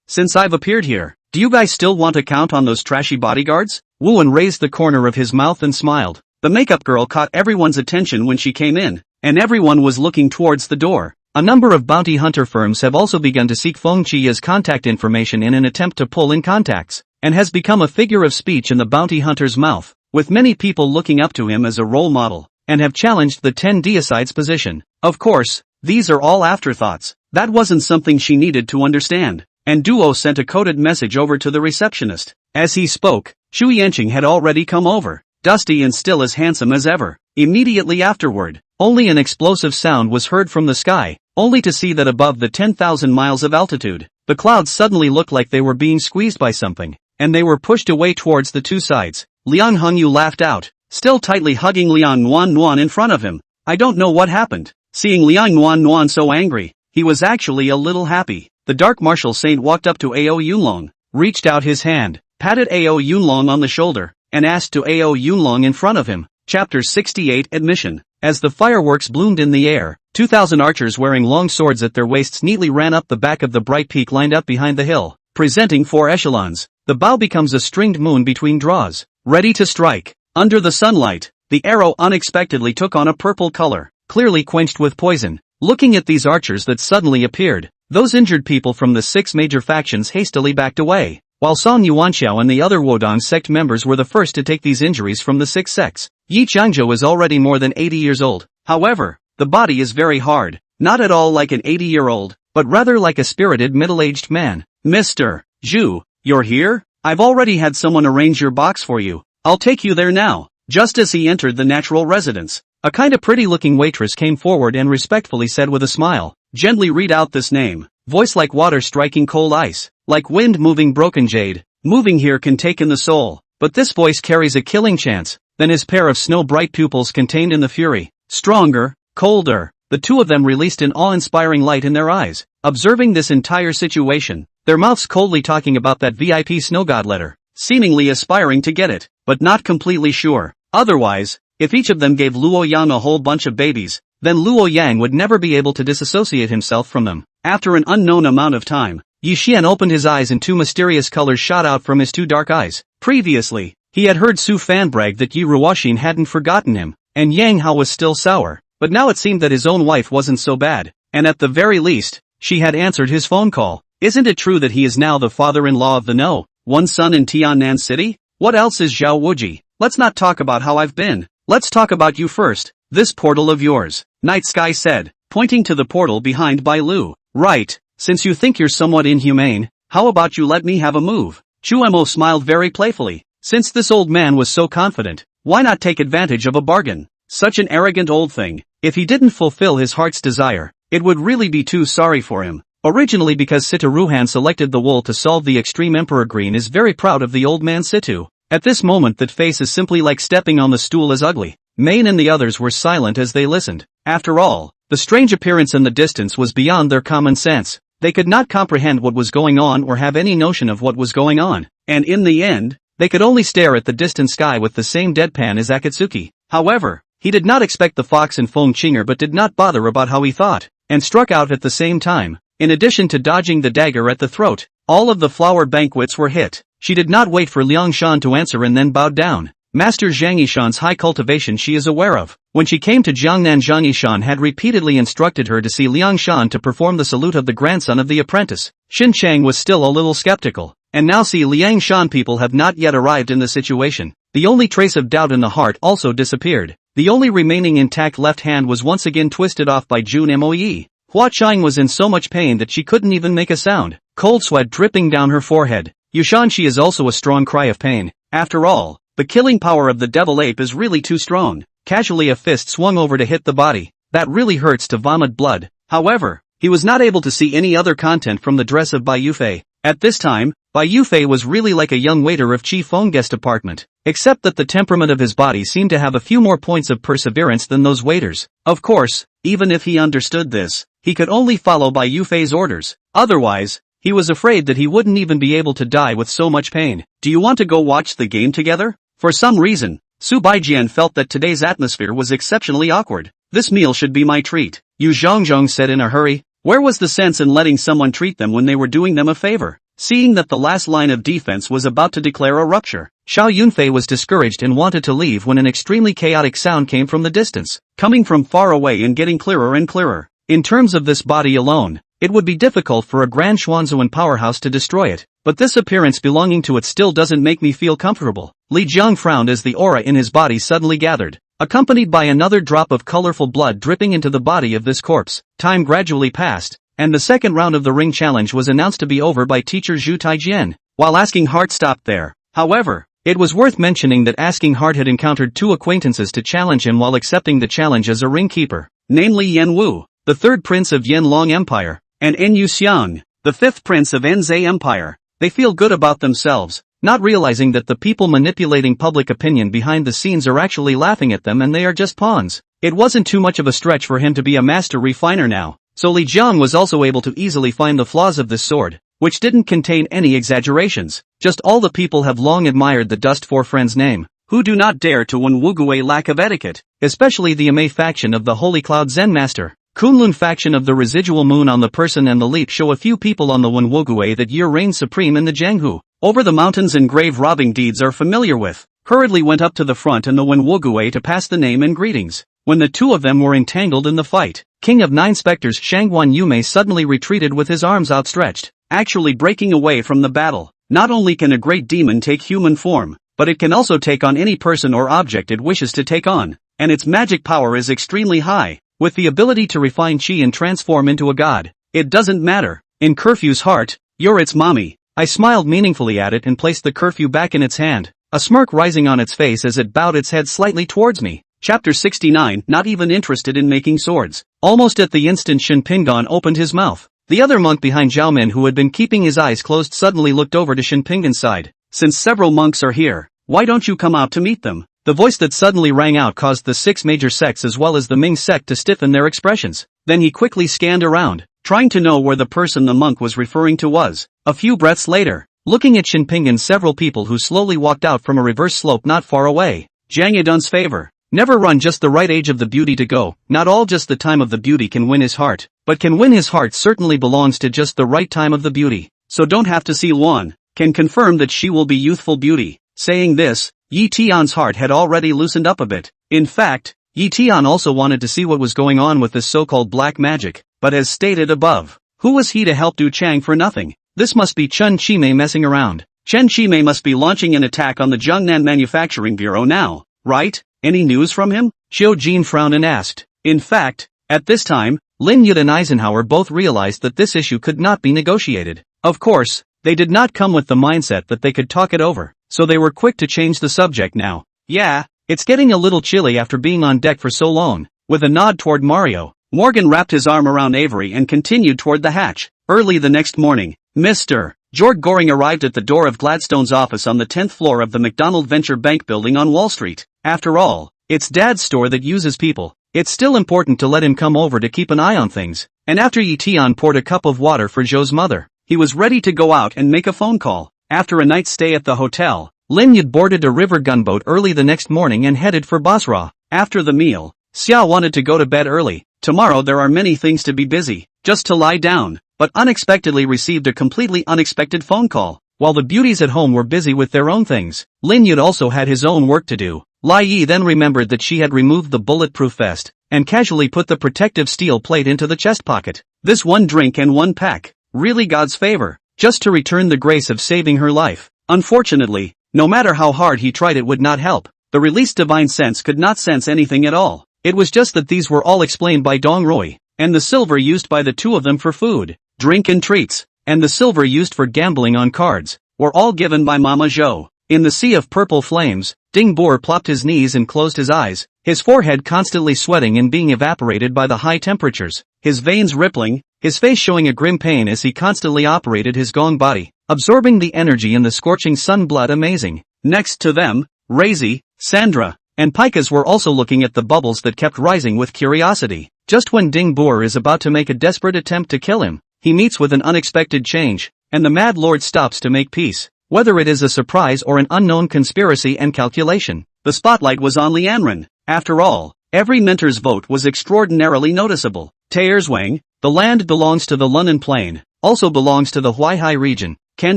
B: Since I've appeared here, do you guys still want to count on those trashy bodyguards? Wuan raised the corner of his mouth and smiled. The makeup girl caught everyone's attention when she came in, and everyone was looking towards the door. A number of bounty hunter firms have also begun to seek Feng Chia's contact information in an attempt to pull in contacts, and has become a figure of speech in the bounty hunter's mouth, with many people looking up to him as a role model, and have challenged the 10 deicide's position. Of course, these are all afterthoughts. That wasn't something she needed to understand. And Duo sent a coded message over to the receptionist. As he spoke, Shu Yanqing had already come over, dusty and still as handsome as ever. Immediately afterward, only an explosive sound was heard from the sky, only to see that above the 10,000 miles of altitude, the clouds suddenly looked like they were being squeezed by something, and they were pushed away towards the two sides. Liang Hongyu laughed out, still tightly hugging Liang Nuan in front of him. I don't know what happened. Seeing Liang Nuan so angry, he was actually a little happy. The dark martial saint walked up to Ao Yunlong, reached out his hand, patted Ao Yunlong on the shoulder, and asked to Ao Yunlong in front of him. Chapter 68 Admission. As the fireworks bloomed in the air, 2,000 archers wearing long swords at their waists neatly ran up the back of the bright peak lined up behind the hill, presenting 4 echelons. The bow becomes a stringed moon between draws, ready to strike. Under the sunlight, the arrow unexpectedly took on a purple color, clearly quenched with poison. Looking at these archers that suddenly appeared, those injured people from the 6 major factions hastily backed away, while Song Yuanxiao and the other Wodong sect members were the first to take these injuries from the 6 sects. Yi Changzhou is already more than 80 years old. However, the body is very hard, not at all like an 80-year-old, but rather like a spirited middle-aged man. Mr. Zhu, you're here? I've already had someone arrange your box for you. I'll take you there now. Just as he entered the natural residence, a kinda pretty-looking waitress came forward and respectfully said with a smile, gently read out this name. Voice like water striking cold ice, like wind moving broken jade. Moving here can take in the soul, but this voice carries a killing chance. Then his pair of snow-bright pupils contained in the fury. Stronger, colder. The two of them released an awe-inspiring light in their eyes, observing this entire situation, their mouths coldly talking about that VIP snow god letter. seemingly aspiring to get it, but not completely sure. Otherwise, if each of them gave Luo Yang a whole bunch of babies, then Luo Yang would never be able to disassociate himself from them. After an unknown amount of time, Yi Xian opened his eyes and two mysterious colors shot out from his two dark eyes. Previously, he had heard Su Fan brag that Yi Ruoxin hadn't forgotten him, and Yang Hao was still sour, but now it seemed that his own wife wasn't so bad, and at the very least, she had answered his phone call. Isn't it true that he is now the father-in-law of the one son in Tiannan City? What else is Zhao Wuji? Let's not talk about how I've been. Let's talk about you first. This portal of yours, Night Sky said, pointing to the portal behind Bai Lu. Right, since you think you're somewhat inhumane, how about you let me have a move? Chu Mo smiled very playfully. Since this old man was so confident, why not take advantage of a bargain? Such an arrogant old thing. If he didn't fulfill his heart's desire, it would really be too sorry for him. Originally because Sita Ruhan selected the wool to solve the extreme Emperor Green is very proud of the old man Situ. At this moment that face is simply like stepping on the stool is ugly. Main and the others were silent as they listened. After all, the strange appearance in the distance was beyond their common sense. They could not comprehend what was going on or have any notion of what was going on. And in the end, they could only stare at the distant sky with the same deadpan as Akatsuki. However, he did not expect the fox and Feng Qinger but did not bother about how he thought, and struck out at the same time. In addition to dodging the dagger at the throat, all of the flower banquets were hit. She did not wait for Liang Shan to answer and then bowed down. Master Zhang Yishan's high cultivation she is aware of. When she came to Jiangnan, Zhang Yishan had repeatedly instructed her to see Liang Shan to perform the salute of the grandson of the apprentice. Xin Chang was still a little skeptical, and now see Liang Shan people have not yet arrived in the situation. The only trace of doubt in the heart also disappeared. The only remaining intact left hand was once again twisted off by Jun Moe. Hua Chang was in so much pain that she couldn't even make a sound, cold sweat dripping down her forehead. Yushan she is also a strong cry of pain. After all, the killing power of the devil ape is really too strong. Casually a fist swung over to hit the body. That really hurts to vomit blood. However, he was not able to see any other content from the dress of Bai Yufei. At this time, Bai Yufei was really like a young waiter of Chi Feng guest apartment, except that the temperament of his body seemed to have a few more points of perseverance than those waiters. Of course, even if he understood this, he could only follow Bai Yufei's orders. Otherwise, he was afraid that he wouldn't even be able to die with so much pain. Do you want to go watch the game together? For some reason, Su Baijian felt that today's atmosphere was exceptionally awkward. This meal should be my treat, Yu Zhongzhong said in a hurry. Where was the sense in letting someone treat them when they were doing them a favor? Seeing that the last line of defense was about to declare a rupture, Xiao Yunfei was discouraged and wanted to leave when an extremely chaotic sound came from the distance, coming from far away and getting clearer and clearer. In terms of this body alone, it would be difficult for a Grand Xuanzuan powerhouse to destroy it, but this appearance belonging to it still doesn't make me feel comfortable. Li Jiang frowned as the aura in his body suddenly gathered, accompanied by another drop of colorful blood dripping into the body of this corpse. Time gradually passed, and the second round of the ring challenge was announced to be over by teacher Zhu Taijian. While Asking Heart stopped there, however, it was worth mentioning that Asking Heart had encountered two acquaintances to challenge him while accepting the challenge as a ring keeper, namely Yan Wu, the third prince of Yan Long Empire, and Yu Xiang, the fifth prince of Nzai Empire. They feel good about themselves, not realizing that the people manipulating public opinion behind the scenes are actually laughing at them and they are just pawns. It wasn't too much of a stretch for him to be a master refiner now, so Li Jiang was also able to easily find the flaws of this sword, which didn't contain any exaggerations. Just all the people have long admired the Dust Four Friends name, who do not dare to Wenwugui's lack of etiquette, especially the Amei faction of the Holy Cloud Zen Master. Kunlun faction of the residual moon on the person and the leap show a few people on the Wenwugui that year reigns supreme in the Jianghu. Over the mountains and grave robbing deeds are familiar with. Hurriedly went up to the front and the Wenwugui to pass the name and greetings. When the two of them were entangled in the fight, King of Nine Spectres Shangguan Yumei suddenly retreated with his arms outstretched, actually breaking away from the battle. Not only can a great demon take human form, but it can also take on any person or object it wishes to take on, and its magic power is extremely high. With the ability to refine chi and transform into a god, it doesn't matter. In Curfew's heart, you're its mommy. I smiled meaningfully at it and placed the curfew back in its hand, a smirk rising on its face as it bowed its head slightly towards me. Chapter 69. Not even interested in making swords. Almost at the instant Shen Pingan opened his mouth. The other monk behind Zhao Min who had been keeping his eyes closed suddenly looked over to Shen Pingan's side. Since several monks are here, why don't you come out to meet them? The voice that suddenly rang out caused the 6 major sects as well as the Ming sect to stiffen their expressions. Then he quickly scanned around, trying to know where the person the monk was referring to was. A few breaths later,
A: looking at Shinping and several people who slowly walked out from a reverse slope not far away.
B: Jiang Yidun's favor.
A: Never run just the right age of the beauty to go. Not all just the time of the beauty can win his heart, but can win his heart certainly belongs to just the right time of the beauty.
B: So don't have to see Luan. Can confirm that she will be youthful beauty. Saying this, Yi Tian's heart had already loosened up a bit. In fact, Yi Tian also wanted to see what was going on with this so-called black magic, but as stated above, who was he to help Du Chang for nothing? This must be Chen Qimei messing around. Chen Qimei must be launching an attack on the Jiangnan Manufacturing Bureau now, right? Any news from him?
A: Xiao Jin frowned and asked.
B: In fact, at this time,
A: Lin Yud and Eisenhower both realized that this issue could not be negotiated. Of course, they did not come with the mindset that they could talk it over, so they were quick to change the subject now. Yeah, it's getting a little chilly after being on deck for so long. With a nod toward Mario,
B: Morgan wrapped his arm around Avery and continued toward the hatch. Early the next morning, Mr. George Goring arrived at the door of Gladstone's office on the 10th floor of the McDonald Venture Bank building on Wall Street. After all, it's Dad's store that uses people. It's still important to let him come over to keep an eye on things. And after Yi Tian poured a cup of water for Zhou's mother, he was ready to go out and make a phone call. After a night's stay at the hotel,
A: Lin Yud boarded a river gunboat early the next morning and headed for Basra.
B: After the meal, Xiao wanted to go to bed early. Tomorrow there are many things to be busy, just to lie down, but unexpectedly received a completely unexpected phone call.
A: While the beauties at home were busy with their own things, Lin Yud also had his own work to do. Lai Yi then remembered that she had removed the bulletproof vest, and casually put the protective steel plate into the chest pocket.
B: This one drink and one pack, really God's favor,
A: just to return the grace of saving her life.
B: Unfortunately, no matter how hard he tried it would not help. The released divine sense could not sense anything at all.
A: It was just that these were all explained by Dong Rui,
B: and the silver used by the two of them for food, drink and treats,
A: and the silver used for gambling on cards,
B: were all given by Mama Zhou.
A: In the sea of purple flames, Ding Boer plopped his knees and closed his eyes, his forehead constantly sweating and being evaporated by the high temperatures, his veins rippling, his face showing a grim pain as he constantly operated his gong body, absorbing the energy in the scorching sun blood amazing.
B: Next to them, Razi, Sandra, and Pikas were also looking at the bubbles that kept rising with curiosity.
A: Just when Ding Boer is about to make a desperate attempt to kill him, he meets with an unexpected change, and the Mad Lord stops to make peace. Whether it is a surprise or an unknown conspiracy and calculation,
B: the spotlight was on Lianren. After all, every mentor's vote was extraordinarily noticeable. Taerzwang, the land belongs to the Lunnan Plain,
A: also belongs to the Huaihai region,
B: can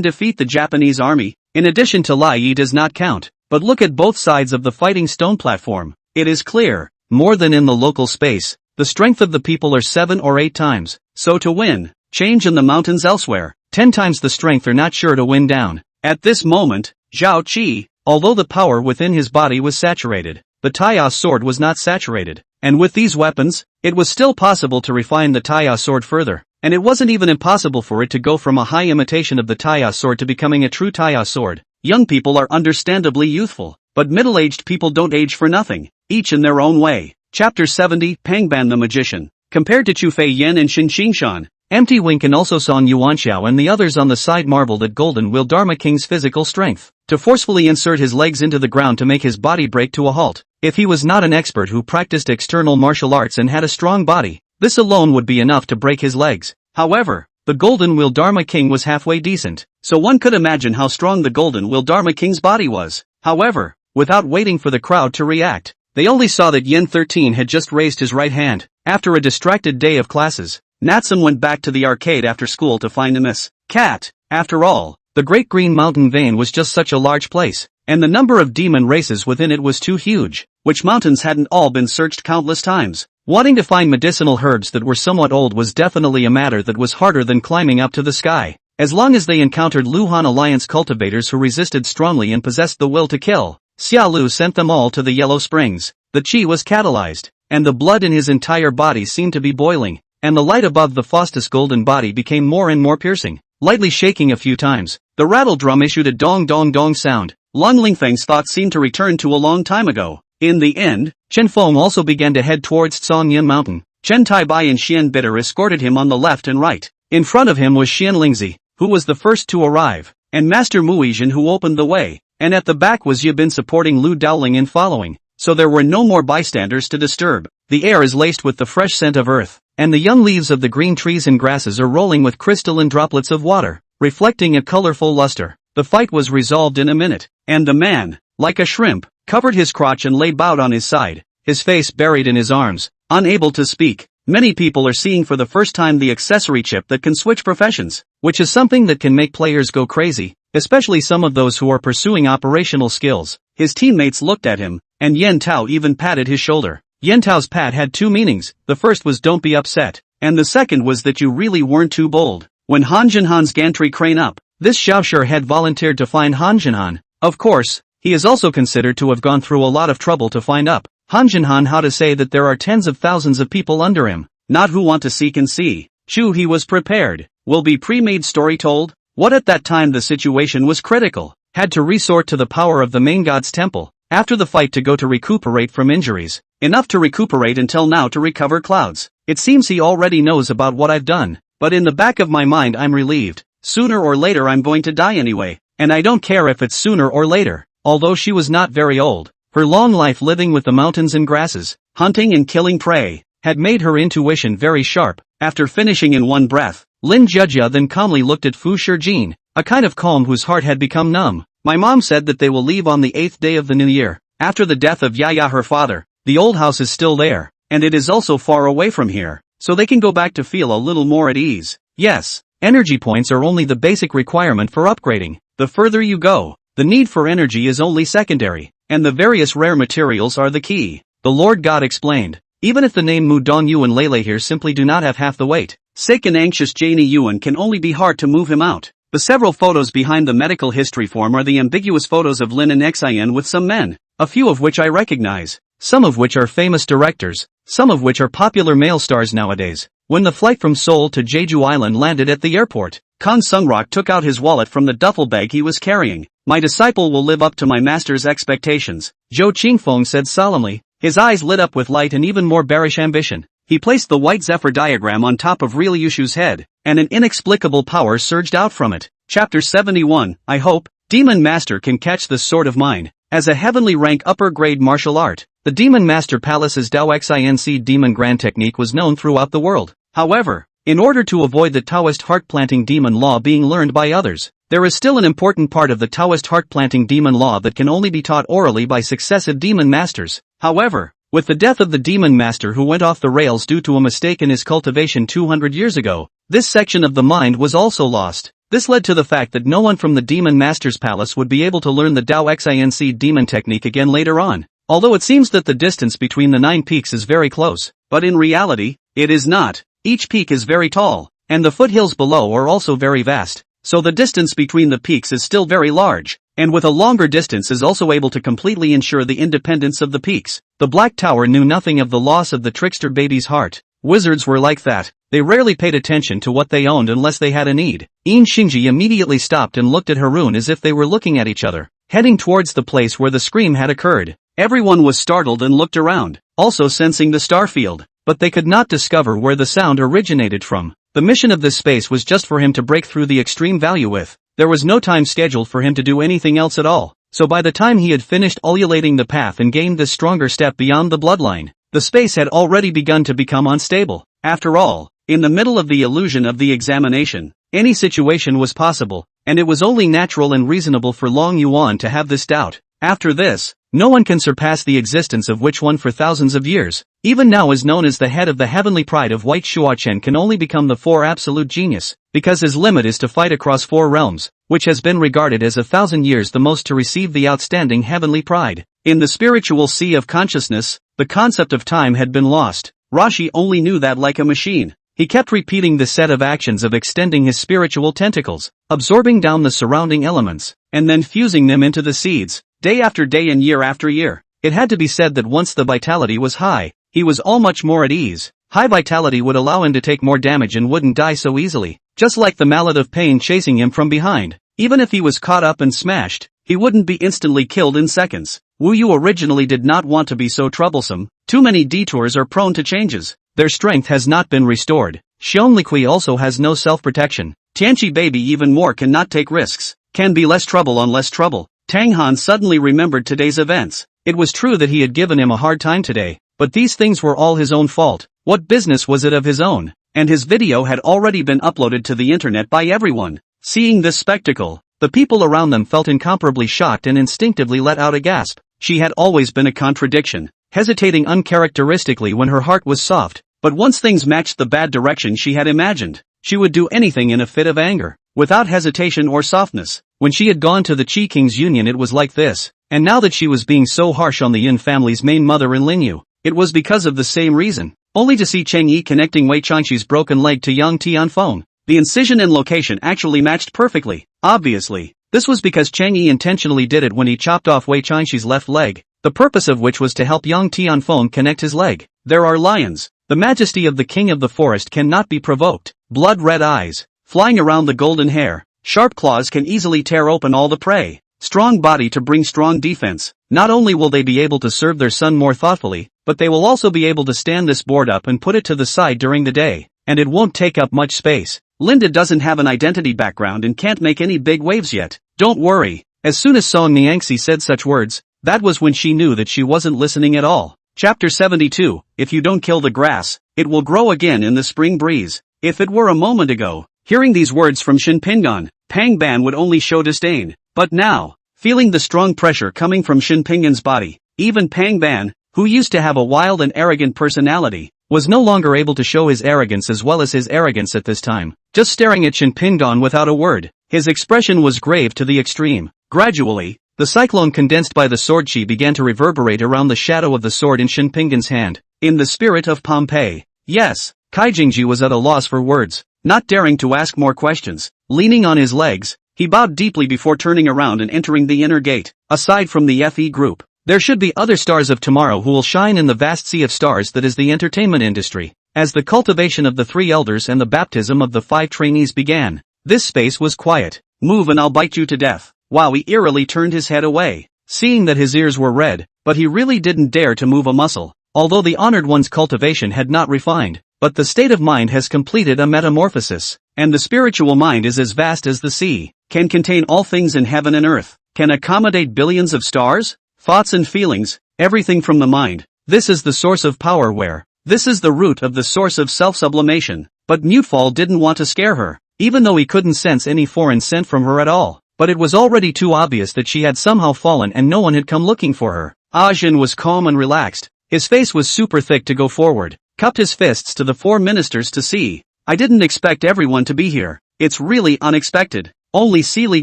B: defeat the Japanese army.
A: In addition to Lai Yi does not count, but look at both sides of the fighting stone platform.
B: It is clear,
A: more than in the local space, the strength of the people are 7 or 8 times.
B: So to win, change in the mountains elsewhere,
A: 10 times the strength are not sure to win down.
B: At this moment, Zhao Qi,
A: although the power within his body was saturated, the Taiya sword was not saturated, and with these weapons, it was still possible to refine the Taiya sword further, and it wasn't even impossible for it to go from a high imitation of the Taiya sword to becoming a true Taiya sword.
B: Young people are understandably youthful, but middle-aged people don't age for nothing, each in their own way. Chapter 70, Pangban the Magician. Compared to Chu Fei Yan and Xin Xingshan,
A: Empty Wink and also Song Yuanxiao and the others on the side marveled at Golden Will Dharma King's physical strength, to forcefully insert his legs into the ground to make his body break to a halt. If he was not an expert who practiced external martial arts and had a strong body, this alone would be enough to break his legs.
B: However,
A: the Golden Will Dharma King was halfway decent,
B: so one could imagine how strong the Golden Will Dharma King's body was.
A: However, without waiting for the crowd to react, they only saw that Yen 13 had just raised his right hand. After a distracted day of classes,
B: Natsun went back to the arcade after school to find Miss Cat. After all,
A: the Great Green Mountain Vein was just such a large place,
B: and the number of demon races within it was too huge, which mountains hadn't all been searched countless times.
A: Wanting to find medicinal herbs that were somewhat old was definitely a matter that was harder than climbing up to the sky. As long as they encountered Luhan Alliance cultivators who resisted strongly and possessed the will to kill, Xia Lu sent them all to the Yellow Springs. The chi was catalyzed, and the blood in his entire body seemed to be boiling, and the light above the Faustus golden body became more and more piercing. Lightly shaking a few times, the rattle drum issued a dong dong dong sound.
B: Lung Lingfeng's thoughts seemed to return to a long time ago. In the end,
A: Chen Feng also began to head towards Songyin Mountain.
B: Chen Taibai and Xian Bitter escorted him on the left and right.
A: In front of him was Xian Lingzi, who was the first to arrive,
B: and Master Muizhen who opened the way, and at the back was Yibin supporting Lu Dowling in following, so there were no more bystanders to disturb.
A: The air is laced with the fresh scent of earth, and the young leaves of the green trees and grasses are rolling with crystalline droplets of water. reflecting a colorful luster. The fight was resolved in a minute, and the man, like a shrimp, covered his crotch and lay bowed on his side, his face buried in his arms, unable to speak. Many people are seeing for the first time the accessory chip that can switch professions, which is something that can make players go crazy, especially some of those who are pursuing operational skills. His teammates looked at him, and Yen Tao even patted his shoulder. Yen Tao's pat had two meanings. The first was don't be upset, and the second was that you really weren't too bold. When Han Jinhan's gantry crane up, this Xiaoshur had volunteered to find Han Jinhan. Of course, he is also considered to have gone through a lot of trouble to find up Han Jinhan how to say that there are tens of thousands of people under him, not who want to see can see. He was prepared. Will be pre-made story told? What at that time the situation was critical, had to resort to the power of the main god's temple, after the fight to go to recuperate from injuries, enough to recuperate until now to recover clouds. It seems he already knows about what I've done, but in the back of my mind I'm relieved. Sooner or later I'm going to die anyway, and I don't care if it's sooner or later. Although she was not very old, her long life living with the mountains and grasses, hunting and killing prey, had made her intuition very sharp. After finishing in one breath, Lin Jejia then calmly looked at Fu Shijin, a kind of calm whose heart had become numb. My mom said that they will leave on the 8th day of the new year. After the death of Yaya her father, the old house is still there, and it is also far away from here, so they can go back to feel a little more at ease. Yes, energy points are only the basic requirement for upgrading. The further you go, the need for energy is only secondary, and the various rare materials are the key. The Lord God explained. Even if the name Mu Dong Yuan Lele here simply do not have half the weight, sick and anxious Janie Yuan can only be hard to move him out. The several photos behind the medical history form are the ambiguous photos of Lin and Xian with some men, a few of which I recognize, some of which are famous directors, some of which are popular male stars nowadays. When the flight from Seoul to Jeju Island landed at the airport, Khan Sungrock took out his wallet from the duffel bag he was carrying. My disciple will live up to my master's expectations, Zhou Qingfeng said solemnly, his eyes lit up with light and even more bearish ambition. He placed the white zephyr diagram on top of Real Yushu's head, and an inexplicable power surged out from it. Chapter 71, I hope, Demon Master can catch this sword of mine. As a heavenly rank upper grade martial art, the Demon Master Palace's Dao Xinc Demon Grand technique was known throughout the world. However, in order to avoid the Taoist heart-planting demon law being learned by others, there is still an important part of the Taoist heart-planting demon law that can only be taught orally by successive demon masters. However, with the death of the demon master who went off the rails due to a mistake in his cultivation 200 years ago, this section of the mind was also lost. This led to the fact that no one from the demon master's palace would be able to learn the Dao Xinc demon technique again later on. Although it seems that the distance between the 9 peaks is very close, but in reality, it is not. Each peak is very tall, and the foothills below are also very vast, so the distance between the peaks is still very large, and with a longer distance is also able to completely ensure the independence of the peaks. The Black Tower knew nothing of the loss of the trickster baby's heart. Wizards were like that, they rarely paid attention to what they owned unless they had a need. Yin Xingji immediately stopped and looked at Harun as if they were looking at each other, heading towards the place where the scream had occurred. Everyone was startled and looked around, also sensing the star field, but they could not discover where the sound originated from. The mission of this space was just for him to break through the extreme value with. There was no time scheduled for him to do anything else at all, so by the time he had finished ululating the path and gained this stronger step beyond the bloodline, the space had already begun to become unstable. After all, in the middle of the illusion of the examination, any situation was possible, and it was only natural and reasonable for Long Yuan to have this doubt. After this, no one can surpass the existence of which one for thousands of years, even now is known as the head of the heavenly pride of White Shuachen can only become the 4 absolute genius, because his limit is to fight across 4 realms, which has been regarded as 1,000 years the most to receive the outstanding heavenly pride. In the spiritual sea of consciousness, the concept of time had been lost. Rashi only knew that like a machine. He kept repeating the set of actions of extending his spiritual tentacles, absorbing down the surrounding elements, and then fusing them into the seeds, day after day and year after year. It had to be said that once the vitality was high, he was all much more at ease. High vitality would allow him to take more damage and wouldn't die so easily, just like the mallet of pain chasing him from behind. Even if he was caught up and smashed, he wouldn't be instantly killed in seconds. Wu Yu originally did not want to be so troublesome. Too many detours are prone to changes. Their strength has not been restored. Xionglikui also has no self-protection. Tianqi baby even more cannot take risks. Can be less trouble on less trouble. Tang Han suddenly remembered today's events. It was true that he had given him a hard time today, but these things were all his own fault. What business was it of his own? And his video had already been uploaded to the internet by everyone.
B: Seeing this spectacle, the people around them felt incomparably shocked and instinctively let out a gasp. She had always been a contradiction, hesitating uncharacteristically when her heart was soft, but once things matched the bad direction she had imagined, she would do anything in a fit of anger, without hesitation or softness. When she had gone to the Qi King's union it was like this, and now that she was being so harsh on the Yin family's main mother in Linyu, it was because of the same reason, only to see Cheng Yi connecting Wei Changxi's broken leg to Yang Tianfeng. The incision and location actually matched perfectly. Obviously, this was because Cheng Yi intentionally did it when he chopped off Wei Changxi's left leg, the purpose of which was to help Yang Tianfeng connect his leg. There are lions. The majesty of the king of the forest cannot be provoked. Blood-red eyes, flying around the golden hair, sharp claws can easily tear open all the prey. Strong body to bring strong defense. Not only will they be able to serve their son more thoughtfully, but they will also be able to stand this board up and put it to the side during the day, and it won't take up much space. Linda doesn't have an identity background and can't make any big waves yet. Don't worry. As soon as Song Niangxi said such words, that was when she knew that she wasn't listening at all. Chapter 72, If you don't kill the grass, it will grow again in the spring breeze. If it were a moment ago, hearing these words from Shin Pingan, Pang Ban would only show disdain. But now, feeling the strong pressure coming from Shin Pingan's body, even Pang Ban, who used to have a wild and arrogant personality, was no longer able to show his arrogance as well as his arrogance at this time. Just staring at Shin Pingan without a word, his expression was grave to the extreme. Gradually, the cyclone condensed by the sword chi began to reverberate around the shadow of the sword in Shin Pingan's hand. In the spirit of Pompeii. Yes, Kai Jingji was at a loss for words, not daring to ask more questions. Leaning on his legs, he bowed deeply before turning around and entering the inner gate. Aside from the FE group, there should be other stars of tomorrow who will shine in the vast sea of stars that is the entertainment industry. As the cultivation of the 3 elders and the baptism of the 5 trainees began, this space was quiet. Move and I'll bite you to death. Wowie eerily turned his head away, seeing that his ears were red, but he really didn't dare to move a muscle. Although the honored one's cultivation had not refined, but the state of mind has completed a metamorphosis, and the spiritual mind is as vast as the sea, can contain all things in heaven and earth, can accommodate billions of stars, thoughts and feelings, everything from the mind. This is the source of power this is the root of the source of self-sublimation. But Mutefall didn't want to scare her, even though he couldn't sense any foreign scent from her at all. But it was already too obvious that she had somehow fallen and no one had come looking for her. Ajin was calm and relaxed. His face was super thick to go forward, cupped his fists to the 4 ministers to see. I didn't expect everyone to be here. It's really unexpected. Only Sili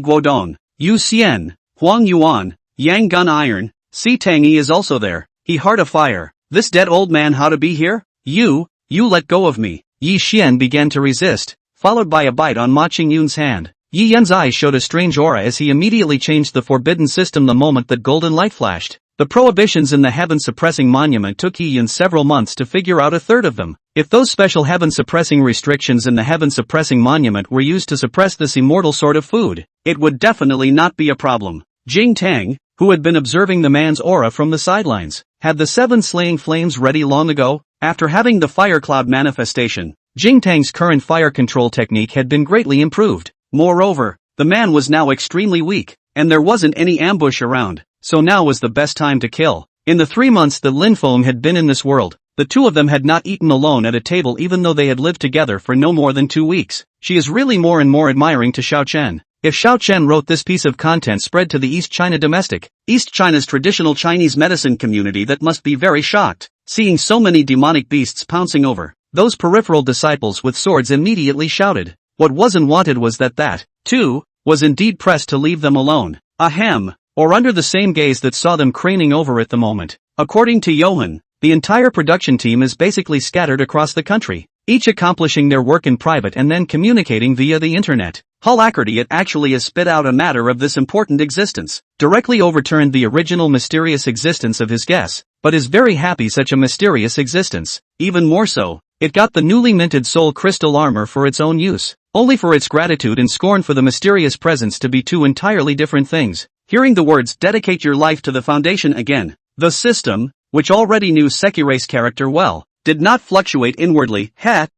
B: Guodong, Yu Xian, Huang Yuan, Yang Gun Iron, Si Tangyi is also there. He heart of fire. This dead old man how to be here? You let go of me. Yi Xian began to resist, followed by a bite on Ma Qingyun's hand. Yi Yan's eyes showed a strange aura as he immediately changed the forbidden system the moment that golden light flashed. The prohibitions in the heaven-suppressing monument took Yi Yan several months to figure out a third of them. If those special heaven-suppressing restrictions in the heaven-suppressing monument were used to suppress this immortal sort of food, it would definitely not be a problem. Jing Tang, who had been observing the man's aura from the sidelines, had the 7 slaying flames ready long ago. After having the fire cloud manifestation, Jing Tang's current fire control technique had been greatly improved. Moreover, the man was now extremely weak, and there wasn't any ambush around, so now was the best time to kill. In the 3 months that Lin Feng had been in this world, the 2 of them had not eaten alone at a table even though they had lived together for no more than 2 weeks. She is really more and more admiring to Xiao Chen. If Xiao Chen wrote this piece of content spread to the East China domestic, East China's traditional Chinese medicine community, that must be very shocked, seeing so many demonic beasts pouncing over. Those peripheral disciples with swords immediately shouted. What wasn't wanted was that, too, was indeed pressed to leave them alone. Ahem, or under the same gaze that saw them craning over at the moment. According to Johan, the entire production team is basically scattered across the country, each accomplishing their work in private and then communicating via the internet. Alacrity, it actually has spit out a matter of this important existence, directly overturned the original mysterious existence of his guess, but is very happy such a mysterious existence. Even more so, it got the newly minted soul crystal armor for its own use, only for its gratitude and scorn for the mysterious presence to be 2 entirely different things. Hearing the words dedicate your life to the foundation again, the system, which already knew Sekirai's character well, did not fluctuate inwardly.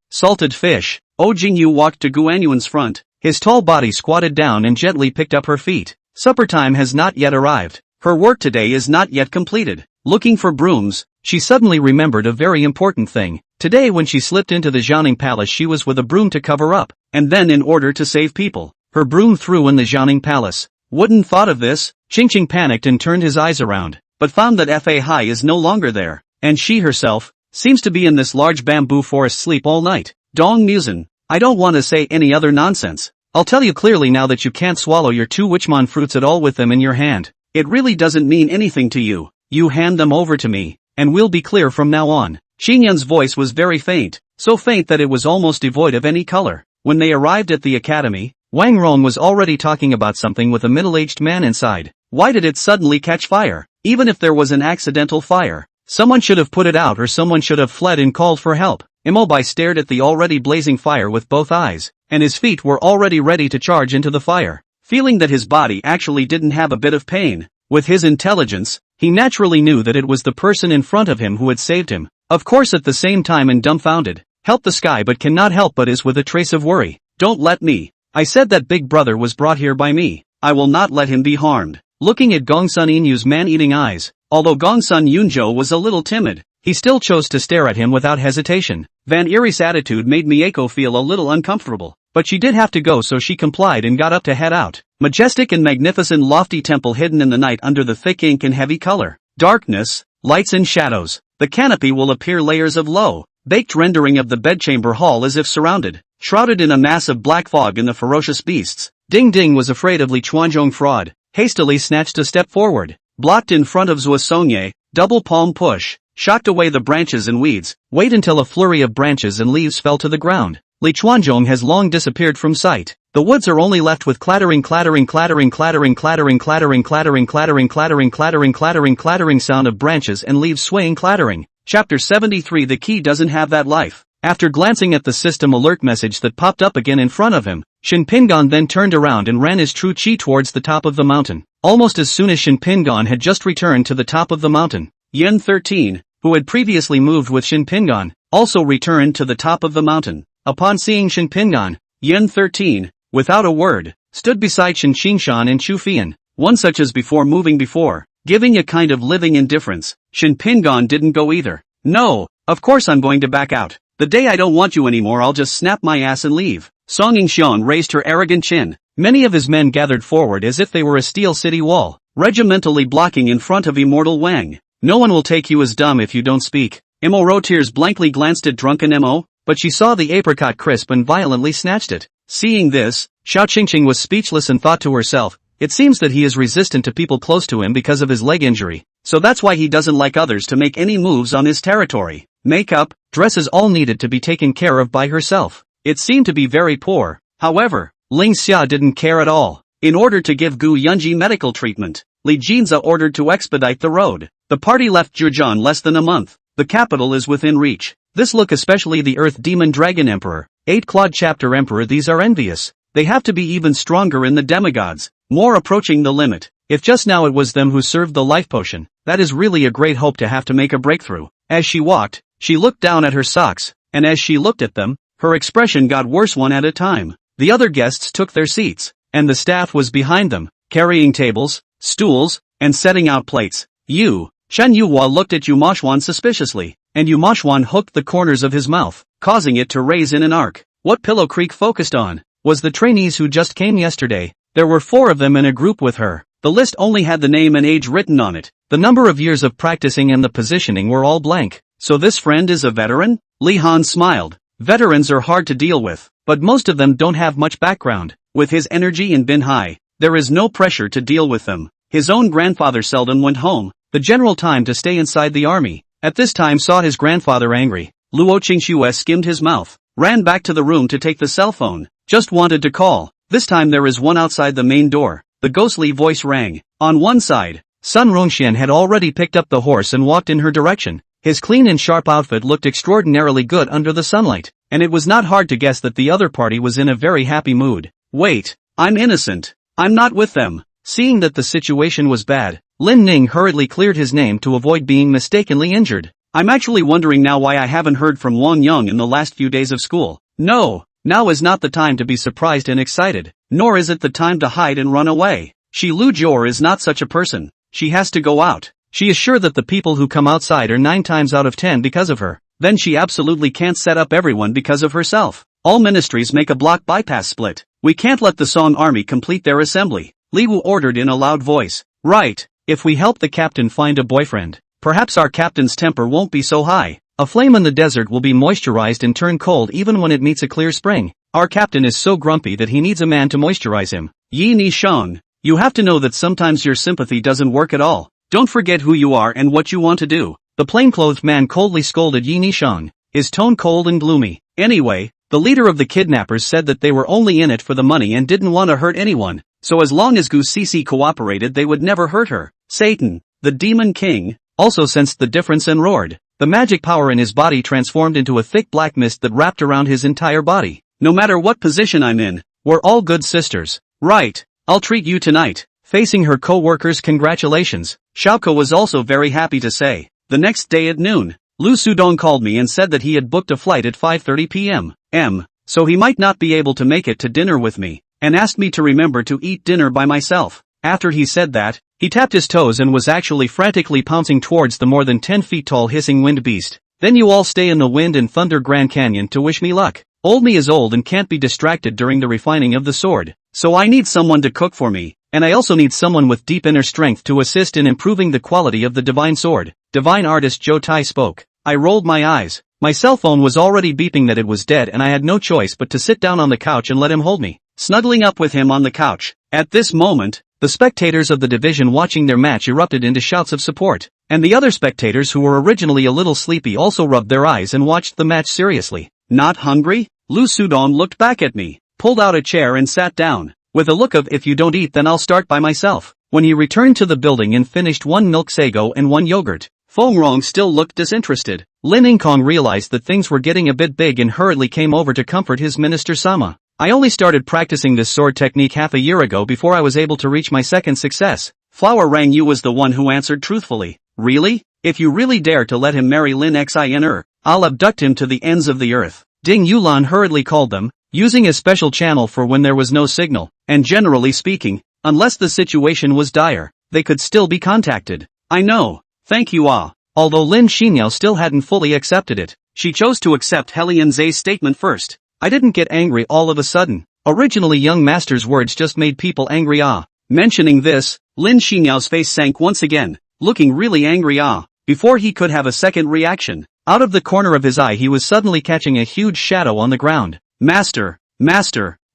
B: Salted fish. O Jingyu walked to Guanyuan's front. His tall body squatted down and gently picked up her feet. Supper time has not yet arrived. Her work today is not yet completed. Looking for brooms, she suddenly remembered a very important thing. Today when she slipped into the Jiangning palace she was with a broom to cover up, and then in order to save people.
A: her broom threw in the Jianghu palace. Wouldn't thought of this? Qingqing panicked and turned his eyes around, but found that Fa Hai is no longer there, and she herself seems to be in this large bamboo forest sleep all night. Dong Musen, I don't want to say any other nonsense. I'll tell you clearly now that you can't swallow your 2 witchmon fruits at all with them in your hand. It really doesn't mean anything to you. You hand them over to me, and we'll be clear from now on. Xinyan's voice was very faint, so faint that it was almost devoid of any color. When they arrived at the academy, Wang Rong was already talking about something with a middle-aged man inside. Why did it suddenly catch fire? Even if there was an accidental fire, someone should have put it out or someone should have fled and called for help. Imobai stared at the already blazing fire with both eyes, and his feet were already ready to charge into the fire. Feeling that his body actually didn't have a bit of pain, with his intelligence, he naturally knew that it was the person in front of him who had saved him. Of course at the same time and dumbfounded, help the sky but cannot help but is with a trace of worry. Don't let me. I said that big brother was brought here by me. I will not let him be harmed. Looking at Gongsun Inyu's man-eating eyes, although Gongsun Yunzhou was a little timid, he still chose to stare at him without hesitation. Van Erie's attitude made Mieko feel a little uncomfortable, but she did have to go so she complied and got up to head out. Majestic and magnificent lofty temple hidden in the night under the thick ink and heavy color. Darkness, lights and shadows. The canopy will appear layers of low, baked rendering of the bedchamber hall as if surrounded, shrouded in a mass of black fog and the ferocious beasts. Ding Ding was afraid of Li Chuanzhong fraud, hastily snatched a step forward, blocked in front of Zhou Songye, double palm push, shocked away the branches and weeds, wait until a flurry of branches and leaves fell to the ground. Li Chuanzhong has long disappeared from sight. The woods are only left with clattering clattering clattering clattering clattering clattering clattering clattering clattering clattering clattering clattering sound of branches and leaves swaying clattering. Chapter 73. The key doesn't have that life. After glancing at the system alert message that popped up again in front of him, Shin Pingon then turned around and ran his true chi towards the top of the mountain. Almost as soon as Shin Pingon had just returned to the top of the mountain, Yen 13, who had previously moved with Shin Pingon, also returned to the top of the mountain. Upon seeing Shin Pingon, Yen 13, without a word, stood beside Shin Qingshan and Chu Fian, one such as before moving before, giving a kind of living indifference. Shin Pingon didn't go either. No, of course I'm going to back out. The day I don't want you anymore I'll just snap my ass and leave. Song Yingxian raised her arrogant chin. Many of his men gathered forward as if they were a steel city wall, regimentally blocking in front of Immortal Wang. No one will take you as dumb if you don't speak. Imo Rotiers blankly glanced at drunken Imo, but she saw the apricot crisp and violently snatched it. Seeing this, Xiao Qingqing was speechless and thought to herself, it seems that he is resistant to people close to him because of his leg injury, so that's why he doesn't like others to make any moves on his territory. Makeup, dresses all needed to be taken care of by herself. It seemed to be very poor. However, Ling Xia didn't care at all. In order to give Gu Yunji medical treatment, Li Jinza ordered to expedite the road. The party left Zhejiang less than a month. The capital is within reach. This look especially the Earth Demon Dragon Emperor, 8-Clawed Chapter Emperor, these are envious. They have to be even stronger in the demigods, more approaching the limit. If just now it was them who served the life potion, that is really a great hope to have to make a breakthrough. As she walked, she looked down at her socks, and as she looked at them, her expression got worse one at a time. The other guests took their seats, and the staff was behind them, carrying tables, stools, and setting out plates. Shan Yuhua looked at Yu Mashwan suspiciously, and Yu Mashwan hooked the corners of his mouth, causing it to raise in an arc. What Pillow Creek focused on was the trainees who just came yesterday. There were 4 of them in a group with her. The list only had the name and age written on it. The number of years of practicing and the positioning were all blank. So this friend is a veteran? Li Han smiled. Veterans are hard to deal with, but most of them don't have much background. With his energy and bin high, there is no pressure to deal with them. His own grandfather seldom went home. The general time to stay inside the army. At this time saw his grandfather angry. Luo Qingxue skimmed his mouth, ran back to the room to take the cell phone. Just wanted to call. This time there is one outside the main door. The ghostly voice rang. On one side, Sun Rongxian had already picked up the horse and walked in her direction. His clean and sharp outfit looked extraordinarily good under the sunlight, and it was not hard to guess that the other party was in a very happy mood. Wait, I'm innocent. I'm not with them. Seeing that the situation was bad, Lin Ning hurriedly cleared his name to avoid being mistakenly injured. I'm actually wondering now why I haven't heard from Wang Yang in the last few days of school. No, now is not the time to be surprised and excited, nor is it the time to hide and run away. Shi Lu Jior is not such a person. She has to go out. She is sure that the people who come outside are 9 times out of 10 because of her. Then she absolutely can't set up everyone because of herself.
B: All ministries make a block bypass split. We can't let the Song army complete their assembly. Li Wu ordered in a loud voice. Right. If we help the captain find a boyfriend, perhaps our captain's temper won't be so high. A flame in the desert will be moisturized and turn cold even when it meets a clear spring. Our captain is so grumpy that he needs a man to moisturize him. Yi Ni Shang. You have to know that sometimes your sympathy doesn't work at all. Don't forget who you are and what you want to do. The plainclothed man coldly scolded Yi Ni Shang, his tone cold and gloomy. Anyway, the leader of the kidnappers said that they were only in it for the money and didn't want to hurt anyone, so as long as Gu Cece cooperated they would never hurt her. Satan, the demon king, also sensed the difference and roared. The magic power in his body transformed into a thick black mist that wrapped around his entire body. No matter what position I'm in, we're all good sisters. Right, I'll treat you tonight. Facing her co-workers, congratulations, Xiaoko was also very happy to say. The next day at noon, Lu Sudong called me and said that he had booked a flight at 5:30 p.m. So he might not be able to make it to dinner with me, and asked me to remember to eat dinner by myself. After he said that, he tapped his toes and was actually frantically pouncing towards the more than 10 feet tall hissing wind beast. Then you all stay in the wind and thunder Grand Canyon to wish me luck. Old me is old and can't be distracted during the refining of the sword, so I need someone to cook for me, and I also need someone with deep inner strength to assist in improving the quality of the divine sword. Divine artist Zhou Tai spoke. I rolled my eyes. My cell phone was already beeping that it was dead and I had no choice but to sit down on the couch and let him hold me, snuggling up with him on the couch. At this moment, the spectators of the division watching their match erupted into shouts of support, and the other spectators who were originally a little sleepy also rubbed their eyes and watched the match seriously. Not hungry? Lu Sudong looked back at me, pulled out a chair and sat down, with a look of if you don't eat then I'll start by myself. When he returned to the building and finished one milk sago and one yogurt, Feng Rong still looked disinterested. Lin Yingkong realized that things were getting a bit big and hurriedly came over to comfort his minister Sama. I only started practicing this sword technique half a year ago before I was able to reach my second success. Flower Rang Yu was the one who answered truthfully. Really? If you really dare to let him marry Lin Xin, I'll abduct him to the ends of the earth. Ding Yulan hurriedly called them, using a special channel for when there was no signal, and generally speaking, unless the situation was dire, they could still be contacted. I know. Thank you ah. Although Lin Xinyao still hadn't fully accepted it, she chose to accept Helian Zay's statement first. I didn't get angry all of a sudden. Originally young master's words just made people angry ah. Mentioning this, Lin Xinyao's face sank once again, looking really angry ah. Before he could have a second reaction, out of the corner of his eye he was suddenly catching a huge shadow on the ground. Master,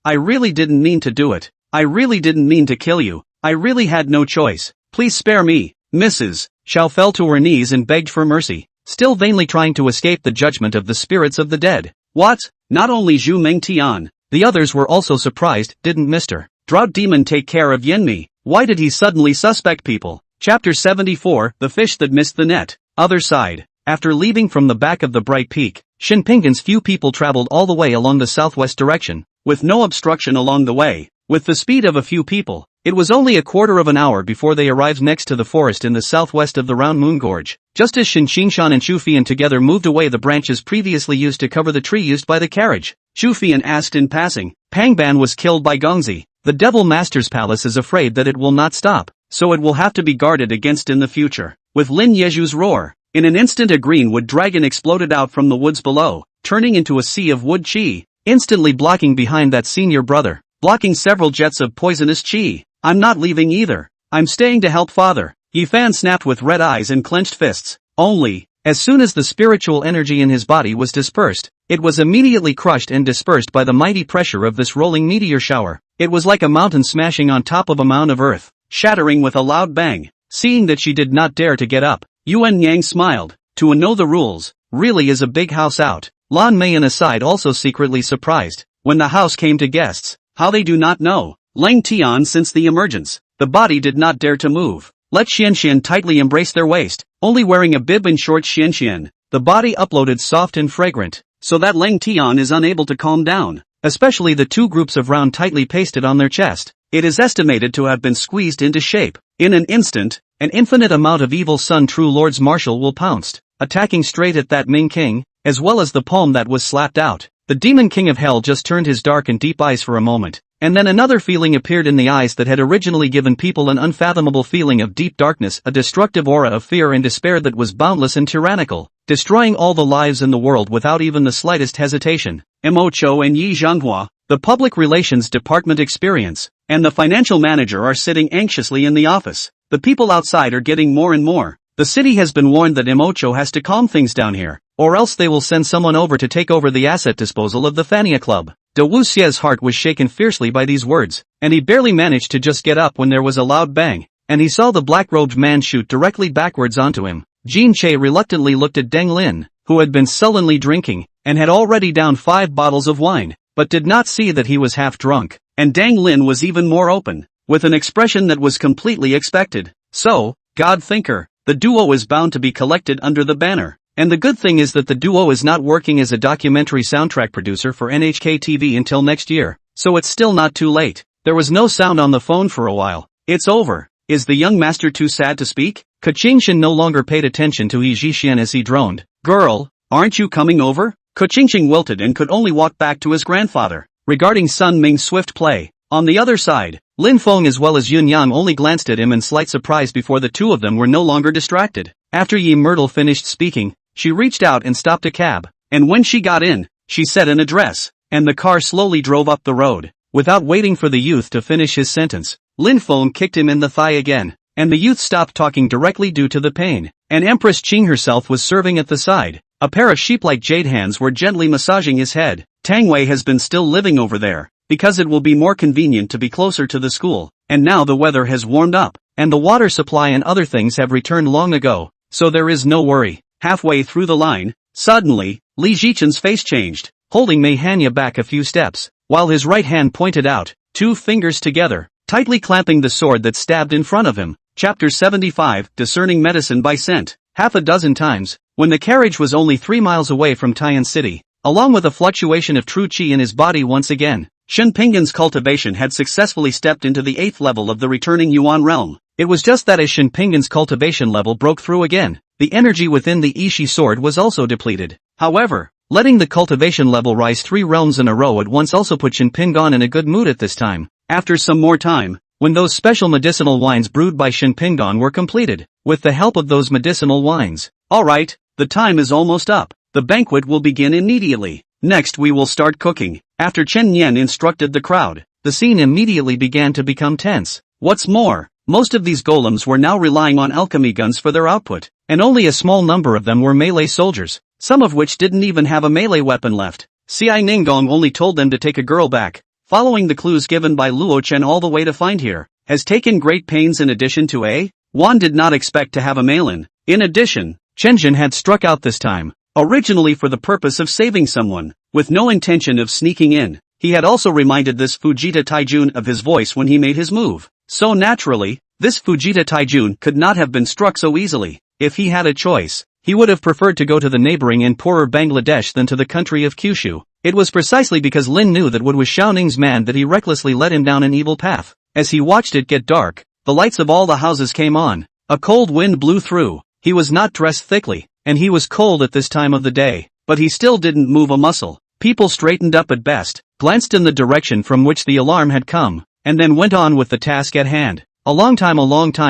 B: I really didn't mean to do it. I really didn't mean to kill you. I really had no choice. Please spare me. Mrs. Xiao fell to her knees and begged for mercy, still vainly trying to escape the judgment of the spirits of the dead. What? Not only Zhu Mengtian, the others were also surprised. Didn't Mr. Drought Demon take care of Yenmi? Why did he suddenly suspect people? Chapter 74, The Fish That Missed the Net. Other side. After leaving from the back of the Bright Peak, Shinpingan's few people traveled all the way along the southwest direction, with no obstruction along the way. With the speed of a few people, it was only a quarter of an hour before they arrived next to the forest in the southwest of the Round Moon Gorge. Just as Shin Xingshan and Chu Fian together moved away the branches previously used to cover the tree used by the carriage, Chu Fian asked in passing, Pangban was killed by Gongzi. The Devil Master's palace is afraid that it will not stop, so it will have to be guarded against in the future. With Lin Yeju's roar, in an instant a green wood dragon exploded out from the woods below, turning into a sea of wood chi, instantly blocking behind that senior brother, blocking several jets of poisonous chi. I'm not leaving either. I'm staying to help father. Yifan snapped with red eyes and clenched fists. Only, as soon as the spiritual energy in his body was dispersed, it was immediately crushed and dispersed by the mighty pressure of this rolling meteor shower. It was like a mountain smashing on top of a mound of earth, shattering with a loud bang. Seeing that she did not dare to get up, Yuan Yang smiled. To know the rules, really is a big house out. Lan Meian aside also secretly surprised, when the house came to guests, how they do not know. Lang Tian since the emergence, the body did not dare to move. Let Xianxian tightly embrace their waist, only wearing a bib and short Xianxian, the body uploaded soft and fragrant, so that Lang Tian is unable to calm down, especially the two groups of round tightly pasted on their chest. It is estimated to have been squeezed into shape. In an instant, an infinite amount of evil Sun True Lords Martial will pounced, attacking straight at that Ming King, as well as the palm that was slapped out. The Demon King of Hell just turned his dark and deep eyes for a moment, and then another feeling appeared in the eyes that had originally given people an unfathomable feeling of deep darkness, a destructive aura of fear and despair that was boundless and tyrannical, destroying all the lives in the world without even the slightest hesitation. Imocho and Yi Jianghua, the public relations department experience, and the financial manager are sitting anxiously in the office. The people outside are getting more and more. The city has been warned that Imocho has to calm things down here, or else they will send someone over to take over the asset disposal of the Fania Club. De Wuxie's heart was shaken fiercely by these words, and he barely managed to just get up when there was a loud bang, and he saw the black-robed man shoot directly backwards onto him. Jin Che reluctantly looked at Deng Lin, who had been sullenly drinking, and had already downed 5 bottles of wine, but did not see that he was half drunk, and Deng Lin was even more open, with an expression that was completely expected. So, God thinker, the duo is bound to be collected under the banner. And the good thing is that the duo is not working as a documentary soundtrack producer for NHK TV until next year, so it's still not too late. There was no sound on the phone for a while. It's over. Is the young master too sad to speak? Kochingshin no longer paid attention to Yi Jixian as he droned. Girl, aren't you coming over? Kochingshin wilted and could only walk back to his grandfather. Regarding Sun Ming's swift play, on the other side, Lin Feng as well as Yun Yang only glanced at him in slight surprise before the two of them were no longer distracted. After Yi Myrtle finished speaking, she reached out and stopped a cab, and when she got in, she said an address, and the car slowly drove up the road. Without waiting for the youth to finish his sentence, Lin Feng kicked him in the thigh again, and the youth stopped talking directly due to the pain. And Empress Qing herself was serving at the side. A pair of sheep-like jade hands were gently massaging his head. Tang Wei has been still living over there, because it will be more convenient to be closer to the school, and now the weather has warmed up, and the water supply and other things have returned long ago, so there is no worry. Halfway through the line, suddenly, Li Zhichen's face changed, holding Mei Hanya back a few steps, while his right hand pointed out, 2 fingers together, tightly clamping the sword that stabbed in front of him. Chapter 75, Discerning Medicine by Scent. Half a dozen times, when the carriage was only 3 miles away from Tian City, along with a fluctuation of true qi in his body once again, Shen Pingan's cultivation had successfully stepped into the 8th level of the returning Yuan realm. It was just that as Shen Pingan's cultivation level broke through again, the energy within the Ishi sword was also depleted. However, letting the cultivation level rise 3 realms in a row at once also put Shen Pingan in a good mood at this time. After some more time, when those special medicinal wines brewed by Shen Pingan were completed, with the help of those medicinal wines. Alright, the time is almost up. The banquet will begin immediately. Next we will start cooking. After Chen Yan instructed the crowd, the scene immediately began to become tense. What's more, most of these golems were now relying on alchemy guns for their output, and only a small number of them were melee soldiers, some of which didn't even have a melee weapon left. Xi Ninggong only told them to take a girl back, following the clues given by Luo Chen all the way to find here, has taken great pains in addition to Wan did not expect to have a Malin. In addition, Chen Jin had struck out this time, originally for the purpose of saving someone, with no intention of sneaking in. He had also reminded this Fujita Taijun of his voice when he made his move. So naturally, this Fujita Taijun could not have been struck so easily. If he had a choice, he would have preferred to go to the neighboring and poorer Bangladesh than to the country of Kyushu. It was precisely because Lin knew that Wood was Xiaoning's man that he recklessly led him down an evil path. As he watched it get dark, the lights of all the houses came on. A cold wind blew through. He was not dressed thickly, and he was cold at this time of the day, but he still didn't move a muscle. People straightened up at best, glanced in the direction from which the alarm had come, and then went on with the task at hand. A long time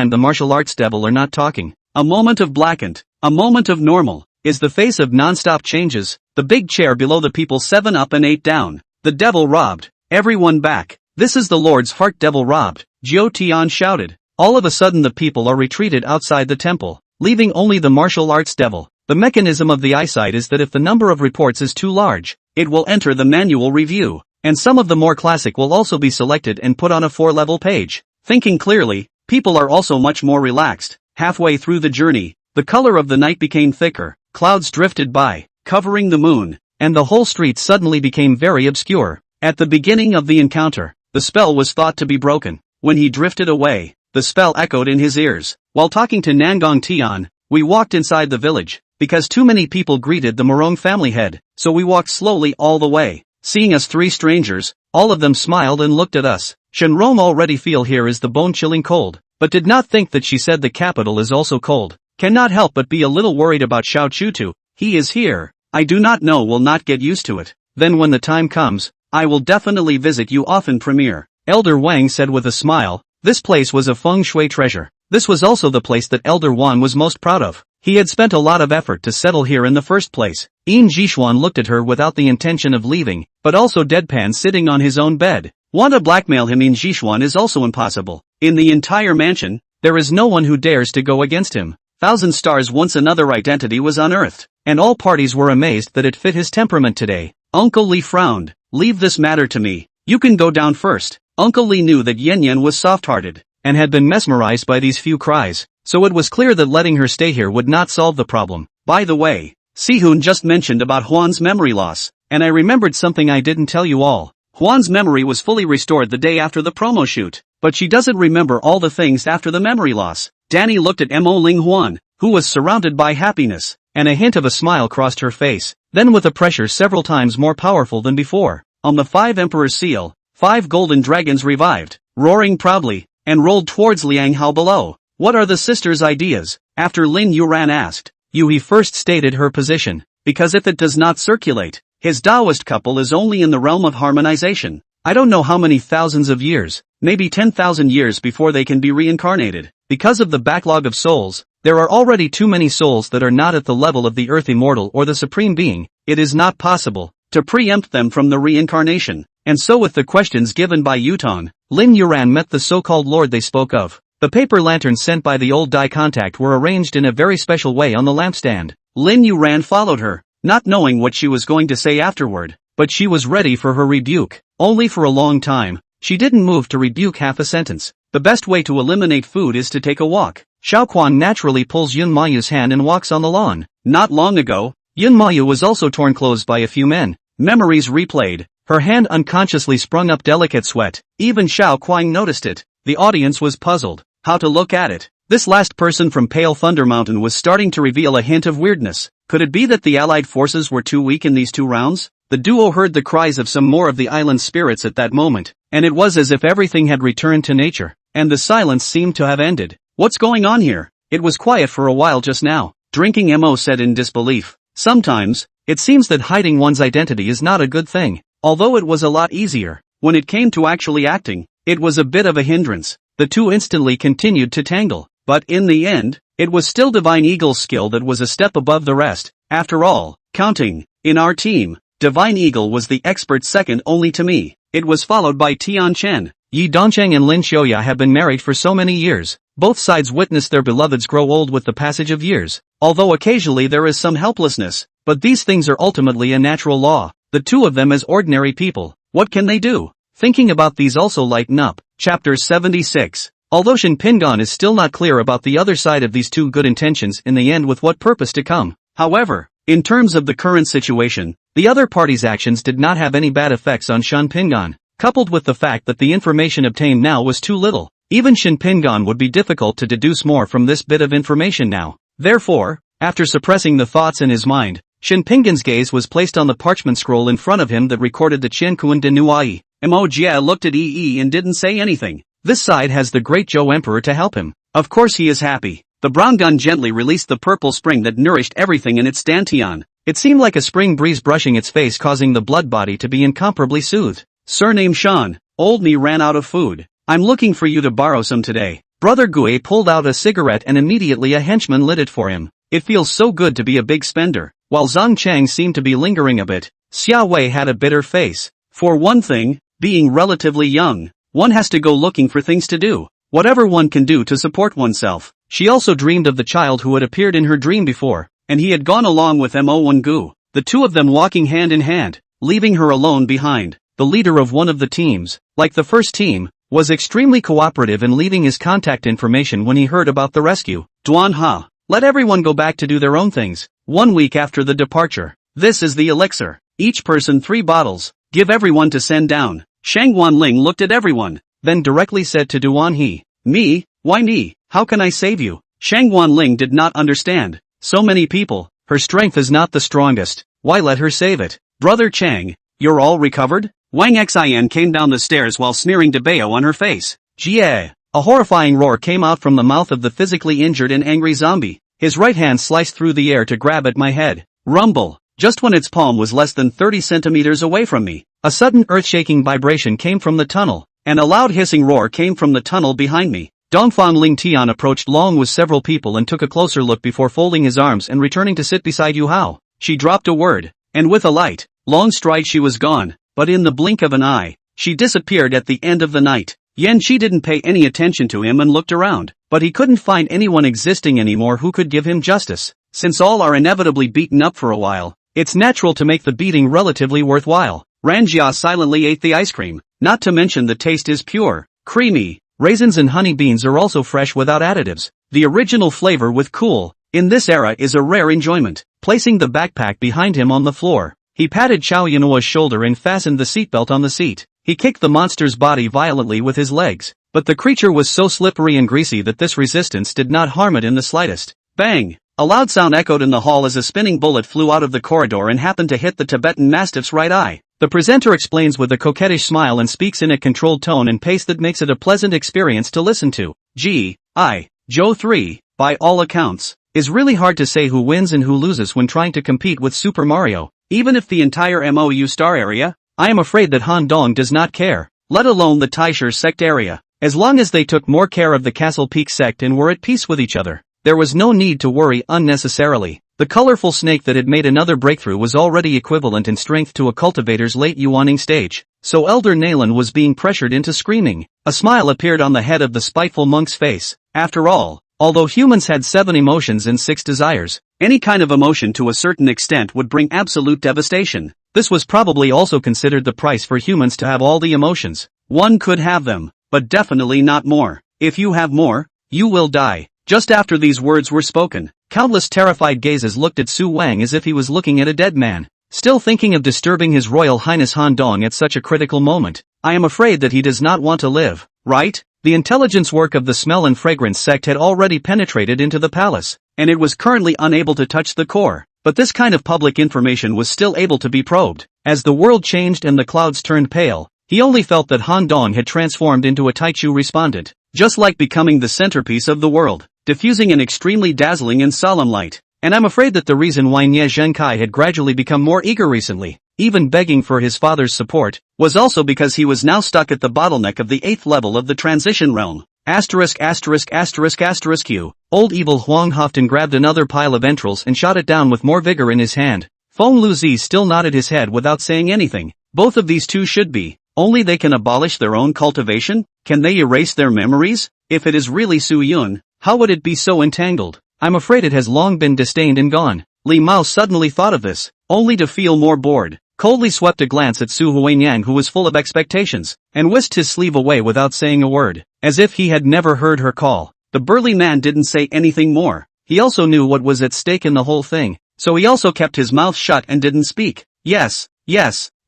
B: the martial arts devil are not talking. A moment of blackened, a moment of normal, is the face of non-stop changes. The big chair below the people 7 up and 8 down. The devil robbed. Everyone back. This is the Lord's heart devil robbed. Jiao Tian shouted. All of a sudden the people are retreated outside the temple, leaving only the martial arts devil. The mechanism of the eyesight is that if the number of reports is too large, it will enter the manual review, and some of the more classic will also be selected and put on a 4-level page. Thinking clearly, people are also much more relaxed. Halfway through the journey, the color of the night became thicker, clouds drifted by, covering the moon, and the whole street suddenly became very obscure. At the beginning of the encounter, the spell was thought to be broken. When he drifted away, the spell echoed in his ears. While talking to Nangong Tian, we walked inside the village, because too many people greeted the Morong family head, so we walked slowly all the way. Seeing us 3 strangers, all of them smiled and looked at us. Shenrong already feel here is the bone-chilling cold, but did not think that she said the capital is also cold. Cannot help but be a little worried about Xiao Chutu. He is here. I do not know, will not get used to it. Then when the time comes, I will definitely visit you often, Premier. Elder Wang said with a smile. This place was a feng shui treasure. This was also the place that Elder Wan was most proud of.
A: He had spent a lot of effort to settle here in the first place. Yin Jishuan looked at her without the intention of leaving, but also deadpan sitting on his own bed. Want to blackmail him? Yin Jishuan is also impossible. In the entire mansion, there is no one who dares to go against him. Thousand stars. Once another identity was unearthed, and all parties were amazed that it fit his temperament today. Uncle Li frowned. Leave this matter to me. You can go down first. Uncle Li knew that Yen Yen was soft-hearted, and had been mesmerized by these few cries, so it was clear that letting her stay here would not solve the problem. By the way, Sihun just mentioned about Huan's memory loss, and I remembered something I didn't tell you all. Huan's memory was fully restored the day after the promo shoot, but she doesn't remember all the things after the memory loss. Danny looked at Mo Ling Huan, who was surrounded by happiness, and a hint of a smile crossed her face. Then with a pressure several times more powerful than before, on the 5 Emperor's seal, 5 golden dragons revived, roaring proudly, and rolled towards Liang Hao below. What are the sisters' ideas? After Lin Yuran asked, He first stated her position, because if it does not circulate, his Taoist couple is only in the realm of harmonization. I don't know how many thousands of years, maybe 10,000 years before they can be reincarnated. Because of the backlog of souls, there are already too many souls that are not at the level of the Earth Immortal or the Supreme Being. It is not possible to preempt them from the reincarnation. And so with the questions given by Yuton, Lin Yuran met the so-called lord they spoke of. The paper lanterns sent by the old Dai contact were arranged in a very special way on the lampstand. Lin Yuran followed her, not knowing what she was going to say afterward, but she was ready for her rebuke. Only for a long time, she didn't move to rebuke half a sentence. The best way to eliminate food is to take a walk. Xiaoquan naturally pulls Yun Mayu's hand and walks on the lawn. Not long ago, Yun Mayu was also torn clothes by a few men. Memories replayed. Her hand unconsciously sprung up delicate sweat. Even Xiao Kuang noticed it. The audience was puzzled how to look at it. This last person from Pale Thunder Mountain was starting to reveal a hint of weirdness. Could it be that the allied forces were too weak in these 2 rounds? The duo heard the cries of some more of the island spirits at that moment, and it was as if everything had returned to nature, and the silence seemed to have ended. What's going on here? It was quiet for a while just now. Drinking Mo said in disbelief. Sometimes, it seems that hiding one's identity is not a good thing. Although it was a lot easier, when it came to actually acting, it was a bit of a hindrance. The two instantly continued to tangle, but in the end, it was still Divine Eagle's skill that was a step above the rest. After all, counting, in our team, Divine Eagle was the expert second only to me. It was followed by Tian Chen. Yi Dongcheng and Lin Xiaoya have been married for so many years. Both sides witness their beloveds grow old with the passage of years, although occasionally there is some helplessness, but these things are ultimately a natural law. The two of them as ordinary people, what can they do? Thinking about these also lighten up. Chapter 76. Although Shin Pingon is still not clear about the other side of these two good intentions in the end with what purpose to come. However, in terms of the current situation, the other party's actions did not have any bad effects on Shin Pingon. Coupled with the fact that the information obtained now was too little, even Shin Pingon would be difficult to deduce more from this bit of information now. Therefore, after suppressing the thoughts in his mind, Shin Pingon's gaze was placed on the parchment scroll in front of him that recorded the Qiankuan de Nuai. Mo Jia looked at Yi and didn't say anything. This side has the great Zhou Emperor to help him. Of course he is happy. The brown gun gently released the purple spring that nourished everything in its dantian. It seemed like a spring breeze brushing its face, causing the blood body to be incomparably soothed. Surname Shan, old me ran out of food. I'm looking for you to borrow some today. Brother Gui pulled out a cigarette and immediately a henchman lit it for him. It feels so good to be a big spender. While Zhang Chang seemed to be lingering a bit, Xia Wei had a bitter face. For one thing, being relatively young, one has to go looking for things to do. Whatever one can do to support oneself. She also dreamed of the child who had appeared in her dream before, and he had gone along with Mo Wengu, the two of them walking hand in hand, leaving her alone behind. The leader of one of the teams, like the first team, was extremely cooperative in leaving his contact information when he heard about the rescue. Duan Ha, let everyone go back to do their own things. 1 week after the departure. This is the elixir. Each person 3 bottles. Give everyone to send down. Shang Wanling looked at everyone, then directly said to Duan He, me? Why me? How can I save you? Shang Wanling did not understand. So many people, her strength is not the strongest. Why let her save it? Brother Chang, you're all recovered? Wang Xian came down the stairs while smearing Debao on her face. Jie! A horrifying roar came out from the mouth of the physically injured and angry zombie. His right hand sliced through the air to grab at my head. Rumble! Just when its palm was less than 30 centimeters away from me, a sudden earth-shaking vibration came from the tunnel, and a loud hissing roar came from the tunnel behind me.
B: Dongfang Ling Tian approached Long with several people and took a closer look before folding his arms and returning to sit beside Yu Hao. She dropped a word, and with a light, long stride she was gone, but in the blink of an eye, she disappeared at the end of the night. Yan Qi didn't pay any attention to him and looked around, but he couldn't find anyone existing anymore who could give him justice. Since all are inevitably beaten up for a while, it's natural to make the beating relatively worthwhile. Ranjia silently ate the ice cream, not to mention the taste is pure, creamy. Raisins and honey beans are also fresh without additives. The original flavor with cool, in this era is a rare enjoyment. Placing the backpack behind him on the floor, he patted Xiao Yunhua's shoulder and fastened the seatbelt on the seat. He kicked the monster's body violently with his legs, but the creature was so slippery and greasy that this resistance did not harm it in the slightest. Bang! A loud sound echoed in the hall as a spinning bullet flew out of the corridor and happened to hit the Tibetan Mastiff's right eye. The presenter explains with a coquettish smile and speaks in a controlled tone and pace that makes it a pleasant experience to listen to. Joe 3, by all accounts, is really hard to say who wins and who loses when trying to compete with Super Mario. Even if the entire MOU star area, I am afraid that Han Dong does not care, let alone the Taisher sect area. As long as they took more care of the Castle Peak sect and were at peace with each other, there was no need to worry unnecessarily. The colorful snake that had made another breakthrough was already equivalent in strength to a cultivator's late yuaning stage, so Elder Naylan was being pressured into screaming. A smile appeared on the head of the spiteful monk's face. After all, although humans had 7 emotions and 6 desires, any kind of emotion to a certain extent would bring absolute devastation. This was probably also considered the price for humans to have all the emotions. One could have them, but definitely not more. If you have more, you will die. Just after these words were spoken, countless terrified gazes looked at Su Wang as if he was looking at a dead man. Still thinking of disturbing His Royal Highness Han Dong at such a critical moment, I am afraid that he does not want to live, right? The intelligence work of the Smell and Fragrance sect had already penetrated into the palace, and it was currently unable to touch the core. But this kind of public information was still able to be probed. As the world changed and the clouds turned pale, he only felt that Han Dong had transformed into a Taichu respondent, just like becoming the centerpiece of the world, diffusing an extremely dazzling and solemn light. And I'm afraid that the reason why Nie Zhenkai had gradually become more eager recently, even begging for his father's support, was also because he was now stuck at the bottleneck of the 8th level of the transition realm. Q. Old evil Huang Hofton grabbed another pile of entrails and shot it down with more vigor in his hand. Feng Luzi still nodded his head without saying anything. Both of these two should be. Only they can abolish their own cultivation? Can they erase their memories? If it is really Su Yun, how would it be so entangled? I'm afraid it has long been disdained and gone. Li Mao suddenly thought of this, only to feel more bored. Coldly swept a glance at Su Huanyang, who was full of expectations, and whisked his sleeve away without saying a word, as if he had never heard her call. The burly man didn't say anything more. He also knew what was at stake in the whole thing, so he also kept his mouth shut and didn't speak. Yes,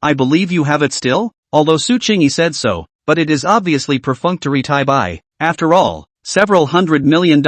B: I believe you have it still? Although Su Qingyi said so, but it is obviously perfunctory Tai Bai. After all, several $100 million,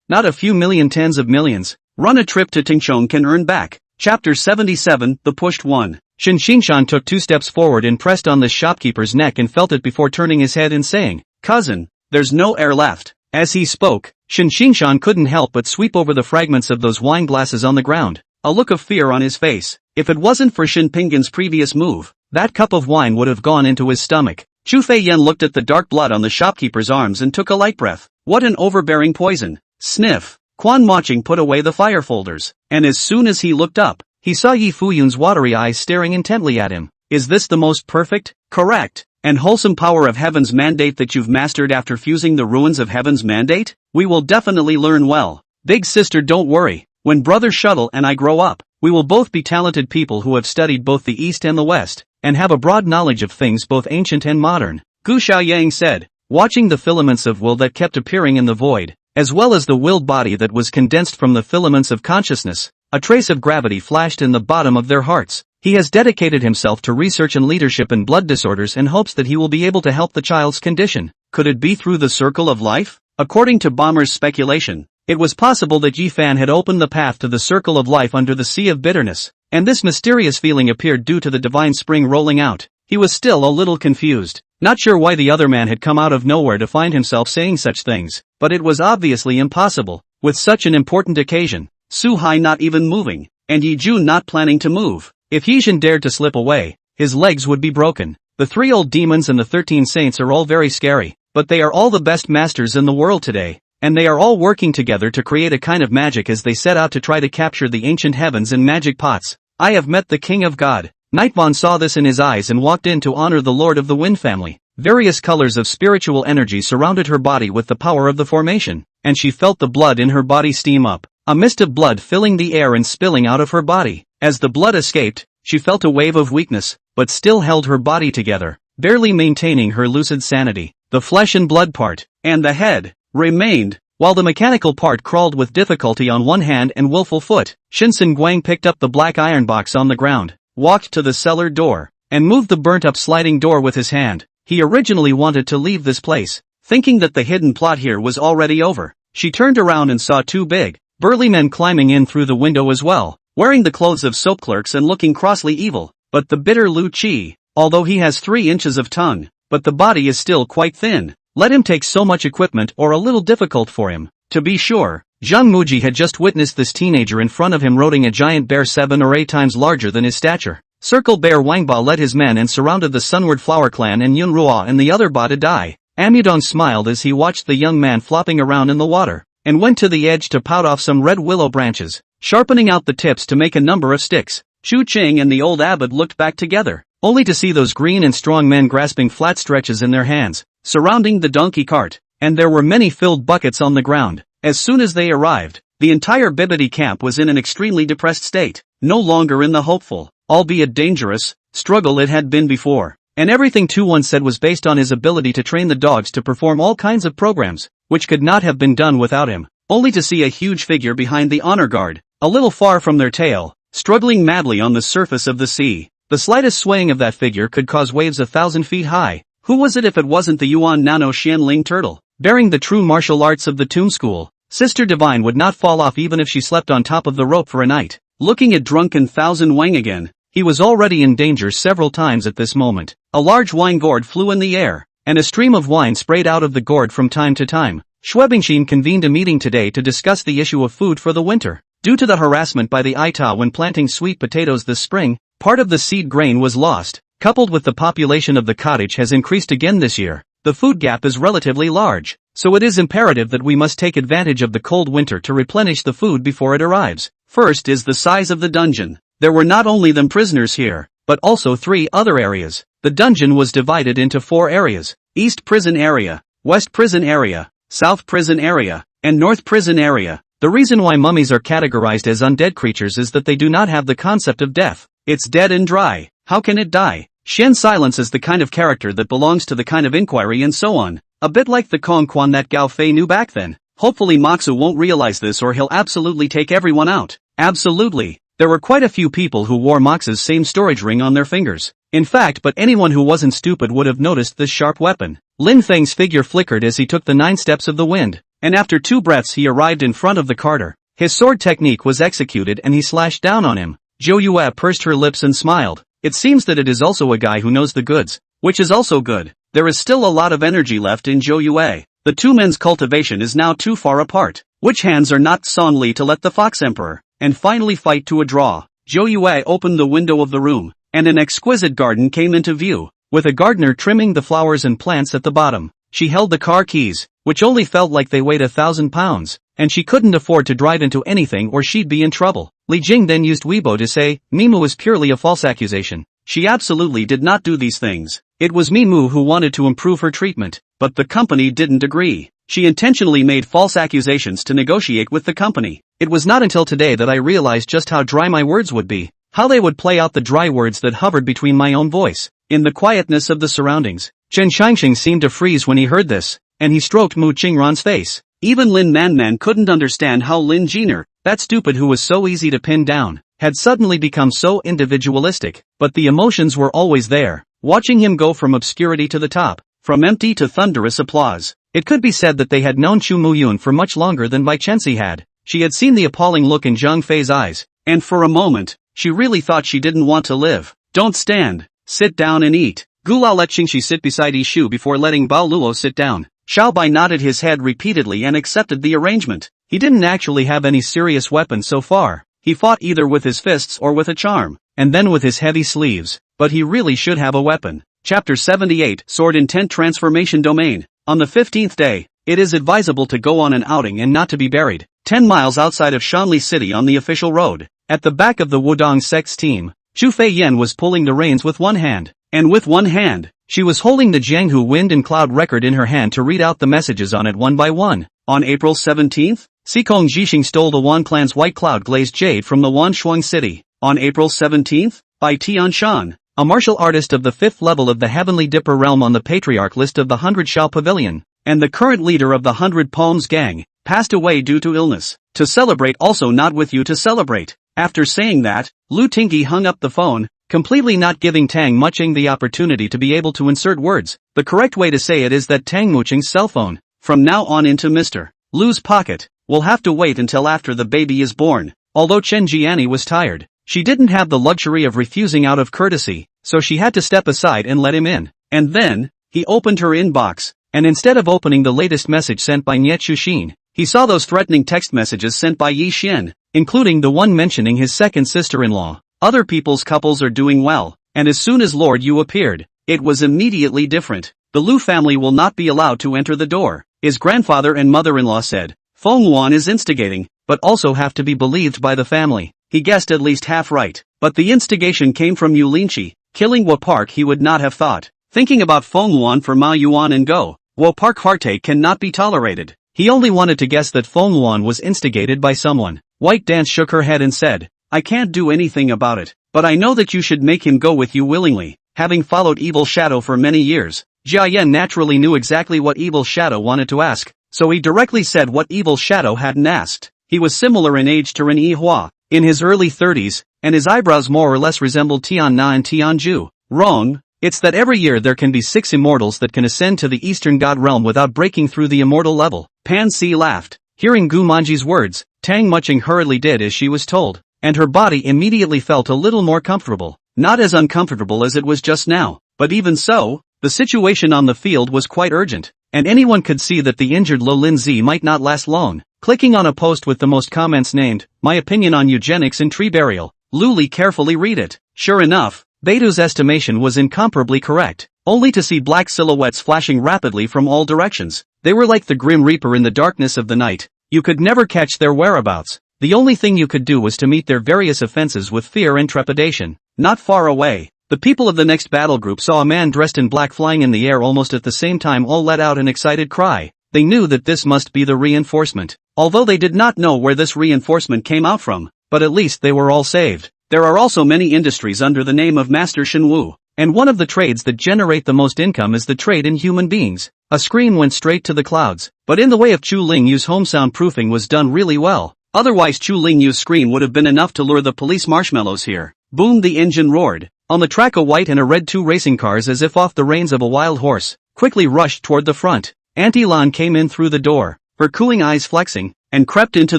B: not a few million, tens of millions. Run a trip to Tingchong can earn back. Chapter 77, The Pushed One. Shin Xingshan took 2 steps forward and pressed on the shopkeeper's neck and felt it before turning his head and saying, "Cousin, there's no air left." As he spoke, Shin Xingshan couldn't help but sweep over the fragments of those wine glasses on the ground, a look of fear on his face. If it wasn't for Shin Pingin's previous move, that cup of wine would have gone into his stomach. Chu Feiyan looked at the dark blood on the shopkeeper's arms and took a light breath. What an overbearing poison. Sniff. Quan Moching put away the fire folders, and as soon as he looked up, he saw Yi Fuyun's watery eyes staring intently at him. Is this the most perfect, correct, and wholesome power of Heaven's mandate that you've mastered after fusing the ruins of Heaven's mandate? We will definitely learn well. Big sister, don't worry. When Brother Shuttle and I grow up, we will both be talented people who have studied both the East and the West, and have a broad knowledge of things both ancient and modern. Gu Xiaoyang said, watching the filaments of will that kept appearing in the void, as well as the willed body that was condensed from the filaments of consciousness. A trace of gravity flashed in the bottom of their hearts. He has dedicated himself to research and leadership in blood disorders and hopes that he will be able to help the child's condition. Could it be through the circle of life? According to Bomber's speculation, it was possible that Yi Fan had opened the path to the circle of life under the sea of bitterness, and this mysterious feeling appeared due to the divine spring rolling out. He was still a little confused, not sure why the other man had come out of nowhere to find himself saying such things, but it was obviously impossible, with such an important occasion. Su Hai not even moving, and Yi Jun not planning to move. If Yijin dared to slip away, his legs would be broken. The 3 old demons and the 13 saints are all very scary,
A: but they are all the best masters in the world today, and they are all working together to create a kind of magic as they set out to try to capture the ancient heavens in magic pots. I have met the King of God. Nightbond saw this in his eyes and walked in to honor the Lord of the Wind family. Various colors of spiritual energy surrounded her body with the power of the formation, and she felt the blood in her body steam up, a mist of blood filling the air and spilling out of her body. As the blood escaped, she felt a wave of weakness, but still held her body together, barely maintaining her lucid sanity. The flesh and blood part, and the head, remained, while the mechanical part crawled with difficulty on one hand and willful foot. Shinsen Guang picked up the black iron box on the ground, walked to the cellar door, and moved the burnt-up sliding door with his hand. He originally wanted to leave this place, thinking that the hidden plot here was already over. She turned around and saw two big, burly men climbing in through the window as well, wearing the clothes of soap clerks and looking crossly evil. But the bitter Lu Qi, although he has 3 inches of tongue, but the body is still quite thin, let him take so much equipment or a little difficult for him. To be sure, Zhang Muji had just witnessed this teenager in front of him riding a giant bear 7 or 8 times larger than his stature. Circle Bear Wangba led his men and surrounded the Sunward Flower clan, and Yun Ruo and the other Ba Dai. Amudong smiled as he watched the young man flopping around in the water, and went to the edge to pout off some red willow branches, sharpening out the tips to make a number of sticks. Shu Qing and the old abbot looked back together, only to see those green and strong men grasping flat stretches in their hands, surrounding the donkey cart, and there were many filled buckets on the ground. As soon as they arrived, the entire Bibbidi camp was in an extremely depressed state, no longer in the hopeful, albeit dangerous, struggle it had been before, and everything Tuan said was based on his ability to train the dogs to perform all kinds of programs, which could not have been done without him, only to see a huge figure behind the honor guard, a little far from their tail, struggling madly on the surface of the sea. The slightest swaying of that figure could cause waves 1,000 feet high. Who was it if it wasn't the Yuan Nano Xianling turtle, bearing the true martial arts of the Tomb School? Sister Divine would not fall off even if she slept on top of the rope for a night. Looking at drunken Thousand Wang again, he was already in danger several times at this moment. A large wine gourd flew in the air, and a stream of wine sprayed out of the gourd from time to time. Schwebingxin convened a meeting today to discuss the issue of food for the winter. Due to the harassment by the Ita when planting sweet potatoes this spring, part of the seed grain was lost, coupled with the population of the cottage has increased again this year. The food gap is relatively large, so it is imperative that we must take advantage of the cold winter to replenish the food before it arrives. First is the size of the dungeon. There were not only them prisoners here, but also 3 other areas. The dungeon was divided into 4 areas: East Prison Area, West Prison Area, South Prison Area, and North Prison Area. The reason why mummies are categorized as undead creatures is that they do not have the concept of death. It's dead and dry. How can it die? Shen Silence is the kind of character that belongs to the kind of inquiry and so on. A bit like the Kong Quan that Gao Fei knew back then. Hopefully Moxu won't realize this or he'll absolutely take everyone out. Absolutely. There were quite a few people who wore Mox's same storage ring on their fingers. In fact, but anyone who wasn't stupid would have noticed this sharp weapon. Lin Feng's figure flickered as he took the 9 steps of the wind, and after 2 breaths he arrived in front of the carter. His sword technique was executed and he slashed down on him. Zhou Yue pursed her lips and smiled. It seems that it is also a guy who knows the goods, which is also good. There is still a lot of energy left in Zhou Yue. The 2 men's cultivation is now too far apart. Which hands are not Son Li to let the Fox Emperor, and finally fight to a draw? Zhou Yue opened the window of the room, and an exquisite garden came into view, with a gardener trimming the flowers and plants at the bottom. She held the car keys, which only felt like they weighed 1,000 pounds, and she couldn't afford to drive into anything or she'd be in trouble. Li Jing then used Weibo to say, Mimu is purely a false accusation. She absolutely did not do these things. It was Mimu who wanted to improve her treatment, but the company didn't agree. She intentionally made false accusations to negotiate with the company. It was not until today that I realized just how dry my words would be, how they would play out the dry words that hovered between my own voice. In the quietness of the surroundings, Chen Shangxing seemed to freeze when he heard this, and he stroked Mu Qingran's face. Even Lin Manman couldn't understand how Lin Jiner, that stupid who was so easy to pin down, had suddenly become so individualistic, but the emotions were always there, watching him go from obscurity to the top, from empty to thunderous applause. It could be said that they had known Chu Muyun for much longer than Bai Chenxi had. She had seen the appalling look in Zhang Fei's eyes, and for a moment, she really thought she didn't want to live. Don't stand, sit down and eat. Gulao let Qingxi sit beside Yishu before letting Bao Luo sit down. Xiao Bai nodded his head repeatedly and accepted the arrangement. He didn't actually have any serious weapons so far. He fought either with his fists or with a charm, and then with his heavy sleeves, but he really should have a weapon. Chapter 78, Sword Intent Transformation Domain.
B: On the 15th day, it is advisable to go on an outing and not to be buried. 10 miles outside of Shanli City on the official road, at the back of the Wudong Sect's team, Chu Feiyan was pulling the reins with one hand, and with one hand, she was holding the Jianghu wind and cloud record in her hand to read out the messages on it one by one. On April 17th, Sikong Jixing stole the Wan clan's white cloud-glazed jade from the Wan Shuang city. On April 17th, by Tian Shan, a martial artist of the 5th level of the Heavenly Dipper realm on the Patriarch list of the 100 Shao Pavilion, and the current leader of the 100 Palms gang, passed away due to illness. To celebrate, also not with you to celebrate. After saying that, Lu Tingyi hung up the phone, completely not giving Tang Muching the opportunity to be able to insert words. The correct way to say it is that Tang Muching's cell phone, from now on into Mr. Lu's pocket, will have to wait until after the baby is born. Although Chen Jiani was tired, she didn't have the luxury of refusing out of courtesy, so she had to step aside and let him in. And then, he opened her inbox, and instead of opening the latest message sent by Nye Chuxin, he saw those threatening text messages sent by Yi Xian, including the one mentioning his second sister-in-law. Other people's couples are doing well, and as soon as Lord Yu appeared, it was immediately different. The Lu family will not be allowed to enter the door, his grandfather and mother-in-law said. Feng Wan is instigating, but also have to be believed by the family. He guessed at least half right, but the instigation came from Yu Linqi, killing Wu Park he would not have thought. Thinking about Feng Wan for Ma Yuan and Go, Wu Park Harte cannot be tolerated. He only wanted to guess that Feng Wan was instigated by someone. White Dance shook her head and said, I can't do anything about it, but I know that you should make him go with you willingly, having followed Evil Shadow for many years. Jia Yan naturally knew exactly what Evil Shadow wanted to ask, so he directly said what Evil Shadow hadn't asked. He was similar in age to Ren Yihua, in his early 30s, and his eyebrows more or less resembled Tian Na and Tian Ju. Wrong. It's that every year there can be 6 immortals that can ascend to the Eastern God realm without breaking through the immortal level. Pan Si laughed. Hearing Gu Manji's words, Tang Muching hurriedly did as she was told, and her body immediately felt a little more comfortable. Not as uncomfortable as it was just now, but even so, the situation on the field was quite urgent, and anyone could see that the injured Lo Linzi might not last long. Clicking on a post with the most comments named, My Opinion on Eugenics in Tree Burial, Lu Li carefully read it. Sure enough, Beidou's estimation was incomparably correct, only to see black silhouettes flashing rapidly from all directions. They were like the Grim Reaper in the darkness of the night. You could never catch their whereabouts. The only thing you could do was to meet their various offenses with fear and trepidation. Not far away, the people of the next battle group saw a man dressed in black flying in the air almost at the same time. All let out an excited cry. They knew that this must be the reinforcement, although they did not know where this reinforcement came out from, but at least they were all saved. There are also many industries under the name of Master Shenwu, and one of the trades that generate the most income is the trade in human beings. A scream went straight to the clouds, but in the way of Chu Lingyu's home soundproofing was done really well. Otherwise Chu Lingyu's scream would have been enough to lure the police marshmallows here. Boom, the engine roared. On the track a white and a red 2 racing cars, as if off the reins of a wild horse, quickly rushed toward the front. Auntie Lan came in through the door, her cooling eyes flexing, and crept into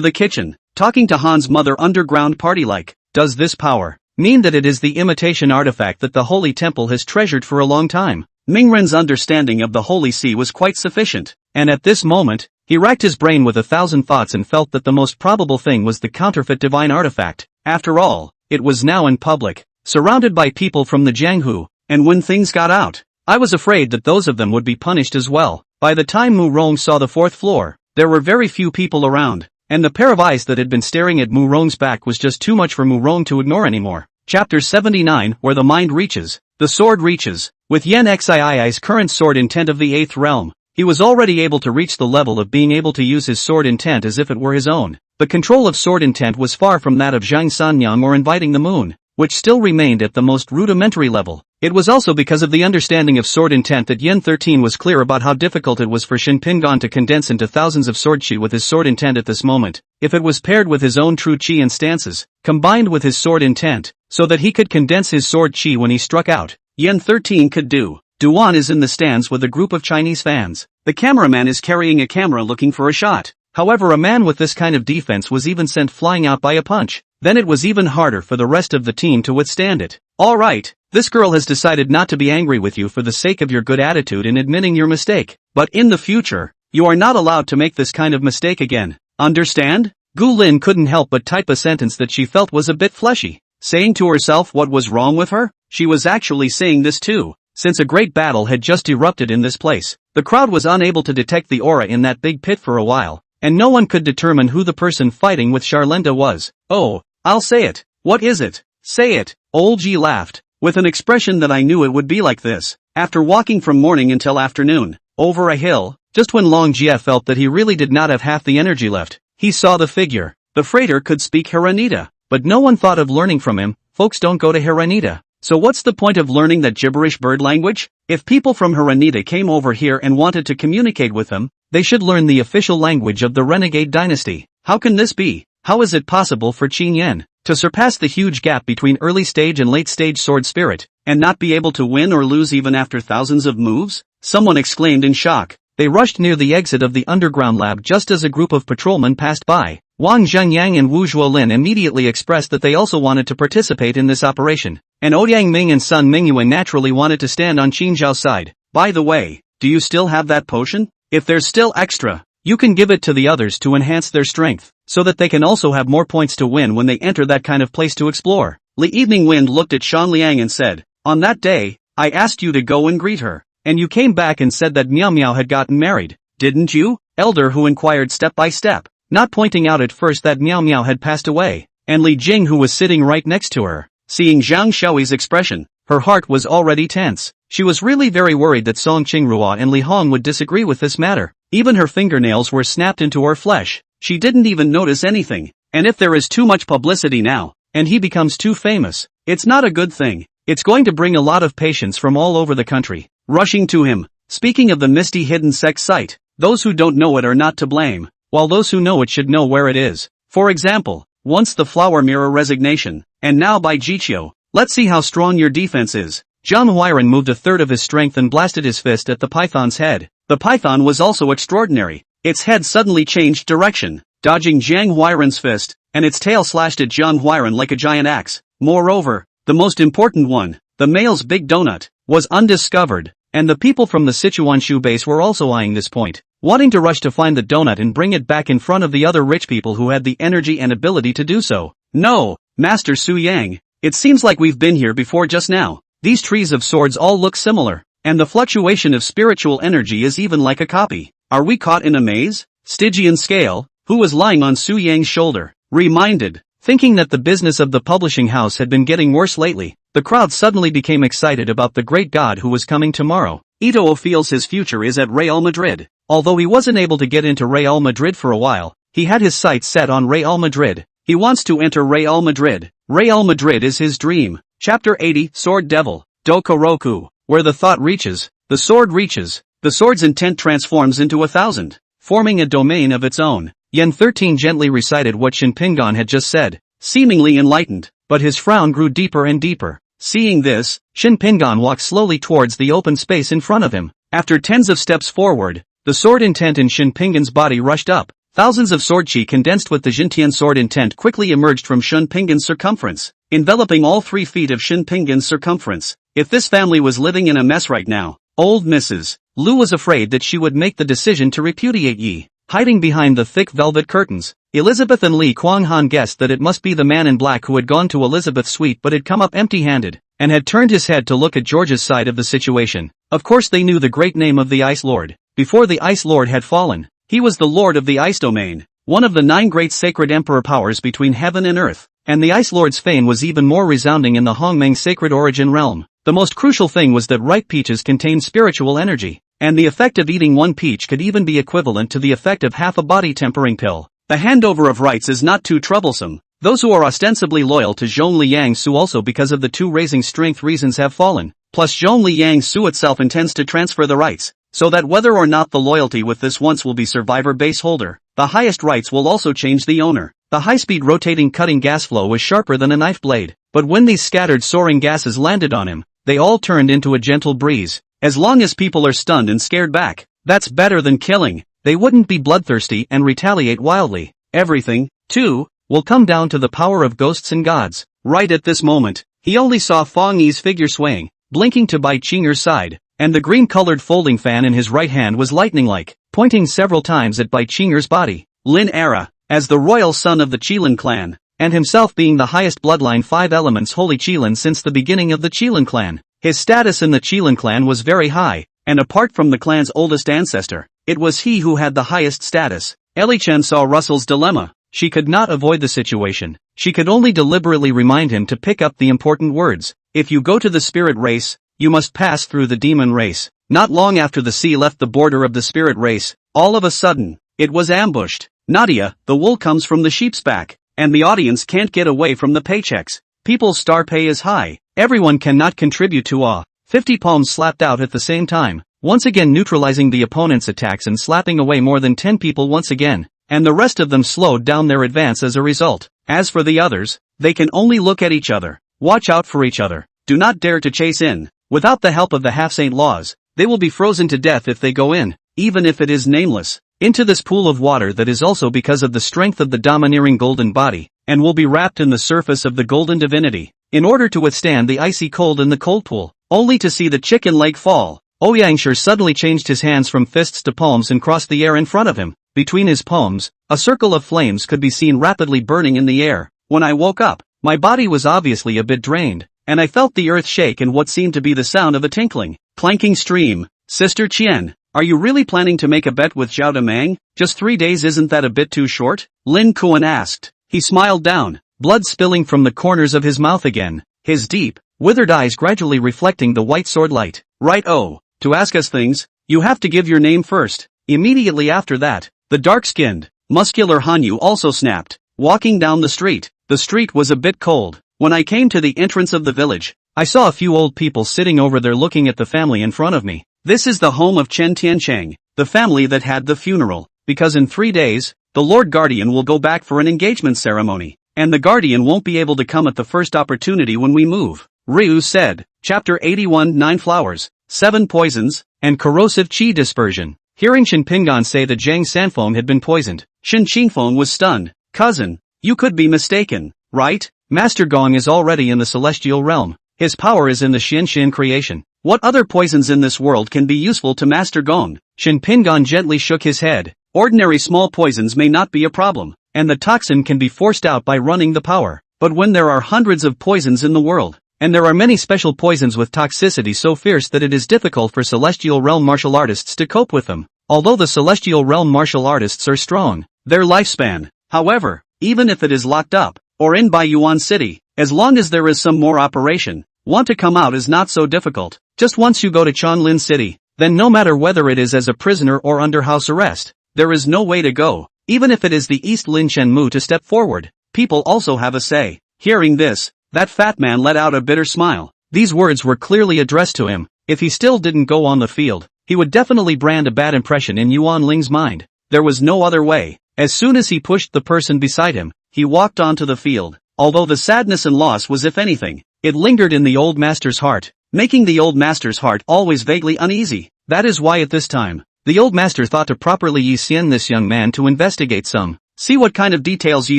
B: the kitchen, talking to Han's mother underground party-like. Does this power mean that it is the imitation artifact that the Holy Temple has treasured for a long time? Mingren's understanding of the Holy See was quite sufficient, and at this moment, he racked his brain with 1,000 thoughts and felt that the most probable thing was the counterfeit divine artifact. After all, it was now in public, surrounded by people from the Jianghu, and when things got out, I was afraid that those of them would be punished as well. By the time Mu Rong saw the 4th floor, there were very few people around, and the pair of eyes that had been staring at Mu Rong's back was just too much for Mu Rong to ignore anymore. Chapter 79, Where the Mind Reaches. The Sword Reaches. With Yen Xii's current sword intent of the 8th realm, he was already able to reach the level of being able to use his sword intent as if it were his own. The control of sword intent was far from that of Zhang Sanyang or inviting the moon, which still remained at the most rudimentary level. It was also because of the understanding of sword intent that Yen 13 was clear about how difficult it was for Shin Pingon to condense into thousands of sword chi with his sword intent at this moment, if it was paired with his own true chi and stances, combined with his sword intent, so that he could condense his sword chi when he struck out. Yen 13 could do. Duan is in the stands with a group of Chinese fans. The cameraman is carrying a camera looking for a shot. However, a man with this kind of defense was even sent flying out by a punch. Then it was even harder for the rest of the team to withstand it. Alright, this girl has decided not to be angry with you for the sake of your good attitude in admitting your mistake. But in the future, you are not allowed to make this kind of mistake again. Understand? Gu Lin couldn't help but type a sentence that she felt was a bit fleshy. Saying to herself what was wrong with her? She was actually saying this too. since a great battle had just erupted in this place. The crowd was unable to detect the aura in that big pit for a while, and no one could determine who the person fighting with Charlenta was. "Oh, I'll say it. What is it? Say it." Old G laughed, with an expression that I knew it would be like this. After walking from morning until afternoon, over a hill, just when Long Jie felt that he really did not have half the energy left, he saw the figure. The freighter could speak Haranita, but no one thought of learning from him. Folks don't go to Haranita. So what's the point of learning that gibberish bird language? If people from Haranita came over here and wanted to communicate with him, they should learn the official language of the renegade dynasty. How can this be? How is it possible for Qin Yan to surpass the huge gap between early stage and late stage sword spirit, and not be able to win or lose even after thousands of moves? Someone exclaimed in shock. They rushed near the exit of the underground lab just as a group of patrolmen passed by. Wang Zhenyang and Wu Zhuolin immediately expressed that they also wanted to participate in this operation, and Ouyang Ming and Sun Mingyuan naturally wanted to stand on Qin Zhao's side. By the way, do you still have that potion? If there's still extra, you can give it to the others to enhance their strength, so that they can also have more points to win when they enter that kind of place to explore. Li Evening Wind looked at Shan Liang and said, "On that day, I asked you to go and greet her, and you came back and said that Miao Miao had gotten married, didn't you?" Elder Hu inquired step by step, not pointing out at first that Miao Miao had passed away, and Li Jing, who was sitting right next to her, seeing Zhang Xiaoyi's expression, her heart was already tense. She was really very worried that Song Qingrua and Li Hong would disagree with this matter. Even her fingernails were snapped into her flesh. She didn't even notice anything. And if there is too much publicity now, and he becomes too famous, it's not a good thing. It's going to bring a lot of patients from all over the country rushing to him. Speaking of the misty hidden sex site, those who don't know it are not to blame, while those who know it should know where it is. For example, once the flower mirror resignation, and now by Jiqiu. Let's see how strong your defense is. Zhang Huairan moved a third of his strength and blasted his fist at the python's head. The python was also extraordinary. Its head suddenly changed direction, dodging Zhang Huairan's fist, and its tail slashed at Zhang Huairan like a giant axe. Moreover, the most important one, the male's big donut, was undiscovered, and the people from the Sichuanshu base were also eyeing this point, wanting to rush to find the donut and bring it back in front of the other rich people who had the energy and ability to do so. "No, Master Su Yang, it seems like we've been here before just now. These trees of swords all look similar, and the fluctuation of spiritual energy is even like a copy. Are we caught in a maze?" Stygian Scale, who was lying on Su Yang's shoulder, reminded. Thinking that the business of the publishing house had been getting worse lately, the crowd suddenly became excited about the great god who was coming tomorrow. Ito feels his future is at Real Madrid. Although he wasn't able to get into Real Madrid for a while, he had his sights set on Real Madrid. He wants to enter Real Madrid. Real Madrid is his dream. Chapter 80, Sword Devil, Dokoroku. Where the thought reaches, the sword reaches. The sword's intent transforms into 1,000, forming a domain of its own. Yen 13 gently recited what Shinpingan had just said, seemingly enlightened, but his frown grew deeper and deeper. Seeing this, Shinpingan walked slowly towards the open space in front of him. After tens of steps forward, the sword intent in Shinpingan's body rushed up. Thousands of sword chi condensed with the Jintian sword intent quickly emerged from Shinpingan's circumference, enveloping all 3 feet of Shinpingan's circumference. If this family was living in a mess right now, old Mrs. Lu was afraid that she would make the decision to repudiate Yi. Hiding behind the thick velvet curtains, Elizabeth and Li Kuanghan guessed that it must be the man in black who had gone to Elizabeth's suite but had come up empty-handed, and had turned his head to look at George's side of the situation. Of course they knew the great name of the Ice Lord. Before the Ice Lord had fallen, he was the Lord of the Ice Domain, one of the 9 great sacred emperor powers between heaven and earth, and the Ice Lord's fame was even more resounding in the Hongmeng sacred origin realm. The most crucial thing was that ripe peaches contained spiritual energy, and the effect of eating 1 peach could even be equivalent to the effect of half a body tempering pill. The handover of rights is not too troublesome. Those who are ostensibly loyal to Zhong Liang Su also because of the 2 raising strength reasons have fallen, plus Zhong Liang Su itself intends to transfer the rights, so that whether or not the loyalty with this once will be survivor base holder, the highest rights will also change the owner. The high-speed rotating cutting gas flow was sharper than a knife blade, but when these scattered soaring gases landed on him, they all turned into a gentle breeze. As long as people are stunned and scared back, that's better than killing. They wouldn't be bloodthirsty and retaliate wildly. Everything, too, will come down to the power of ghosts and gods. Right at this moment, he only saw Fong Yi's figure swaying, blinking to Bai Qinger's side, and the green-colored folding fan in his right hand was lightning-like, pointing several times at Bai Qinger's body. Lin Era, as the royal son of the Qilin clan, and himself being the highest bloodline 5 elements holy Qilin since the beginning of the Qilin clan, His status in the Qilin clan was very high, and apart from the clan's oldest ancestor, it was he who had the highest status. Ellie Chen saw Russell's dilemma. She could not avoid the situation. She could only deliberately remind him to pick up the important words. If you go to the spirit race, you must pass through the demon race. Not long after the sea left the border of the spirit race, all of a sudden, it was ambushed. Nadia, the wool comes from the sheep's back, and the audience can't get away from the paychecks. People's star pay is high. Everyone cannot contribute to 50 palms slapped out at the same time, once again neutralizing the opponent's attacks and slapping away more than 10 people once again, and the rest of them slowed down their advance as a result. As for the others, they can only look at each other. Watch out for each other. Do not dare to chase in. Without the help of the half-saint laws, they will be frozen to death if they go in, even if it is nameless, into this pool of water that is also because of the strength of the domineering golden body, and will be wrapped in the surface of the golden divinity, in order to withstand the icy cold in the cold pool, only to see the chicken leg fall. Ouyangshi suddenly changed his hands from fists to palms and crossed the air in front of him. Between his palms, a circle of flames could be seen rapidly burning in the air. When I woke up, my body was obviously a bit drained, and I felt the earth shake and what seemed to be the sound of a tinkling, clanking stream. Sister Qian, are you really planning to make a bet with Zhao Demang? Just 3 days, isn't that a bit too short? Lin Kuan asked. He smiled down, blood spilling from the corners of his mouth again, his deep, withered eyes gradually reflecting the white sword light. Right, to ask us things, you have to give your name first. Immediately after that, the dark-skinned, muscular Hanyu also snapped, walking down the street. The street was a bit cold. When I came to the entrance of the village, I saw a few old people sitting over there looking at the family in front of me. This is the home of Chen Tiancheng, the family that had the funeral, because in 3 days, the Lord Guardian will go back for an engagement ceremony, and the Guardian won't be able to come at the first opportunity when we move. Ryu said. Chapter 81 9 Flowers, 7 Poisons, and Corrosive Qi Dispersion. Hearing Shin Pingan say that Zhang Sanfeng had been poisoned, Shin Qingfeng was stunned. Cousin, you could be mistaken, right? Master Gong is already in the celestial realm. His power is in the Xian creation. What other poisons in this world can be useful to Master Gong? Shin Pingan gently shook his head. Ordinary small poisons may not be a problem, and the toxin can be forced out by running the power. But when there are hundreds of poisons in the world, and there are many special poisons with toxicity so fierce that it is difficult for Celestial Realm martial artists to cope with them. Although the Celestial Realm martial artists are strong, their lifespan, however, even if it is locked up, or in by Yuan City, as long as there is some more operation, want to come out is not so difficult. Just once you go to Chanlin City, then no matter whether it is as a prisoner or under house arrest, there is no way to go, even if it is the East Lin Shenmu to step forward. People also have a say. Hearing this, that fat man let out a bitter smile. These words were clearly addressed to him. If he still didn't go on the field, he would definitely brand a bad impression in Yuan Ling's mind. There was no other way. As soon as he pushed the person beside him, he walked onto the field. Although the sadness and loss was, if anything, it lingered in the old master's heart, making the old master's heart always vaguely uneasy. That is why at this time, the old master thought to properly Yi Xian this young man to investigate see what kind of details Yi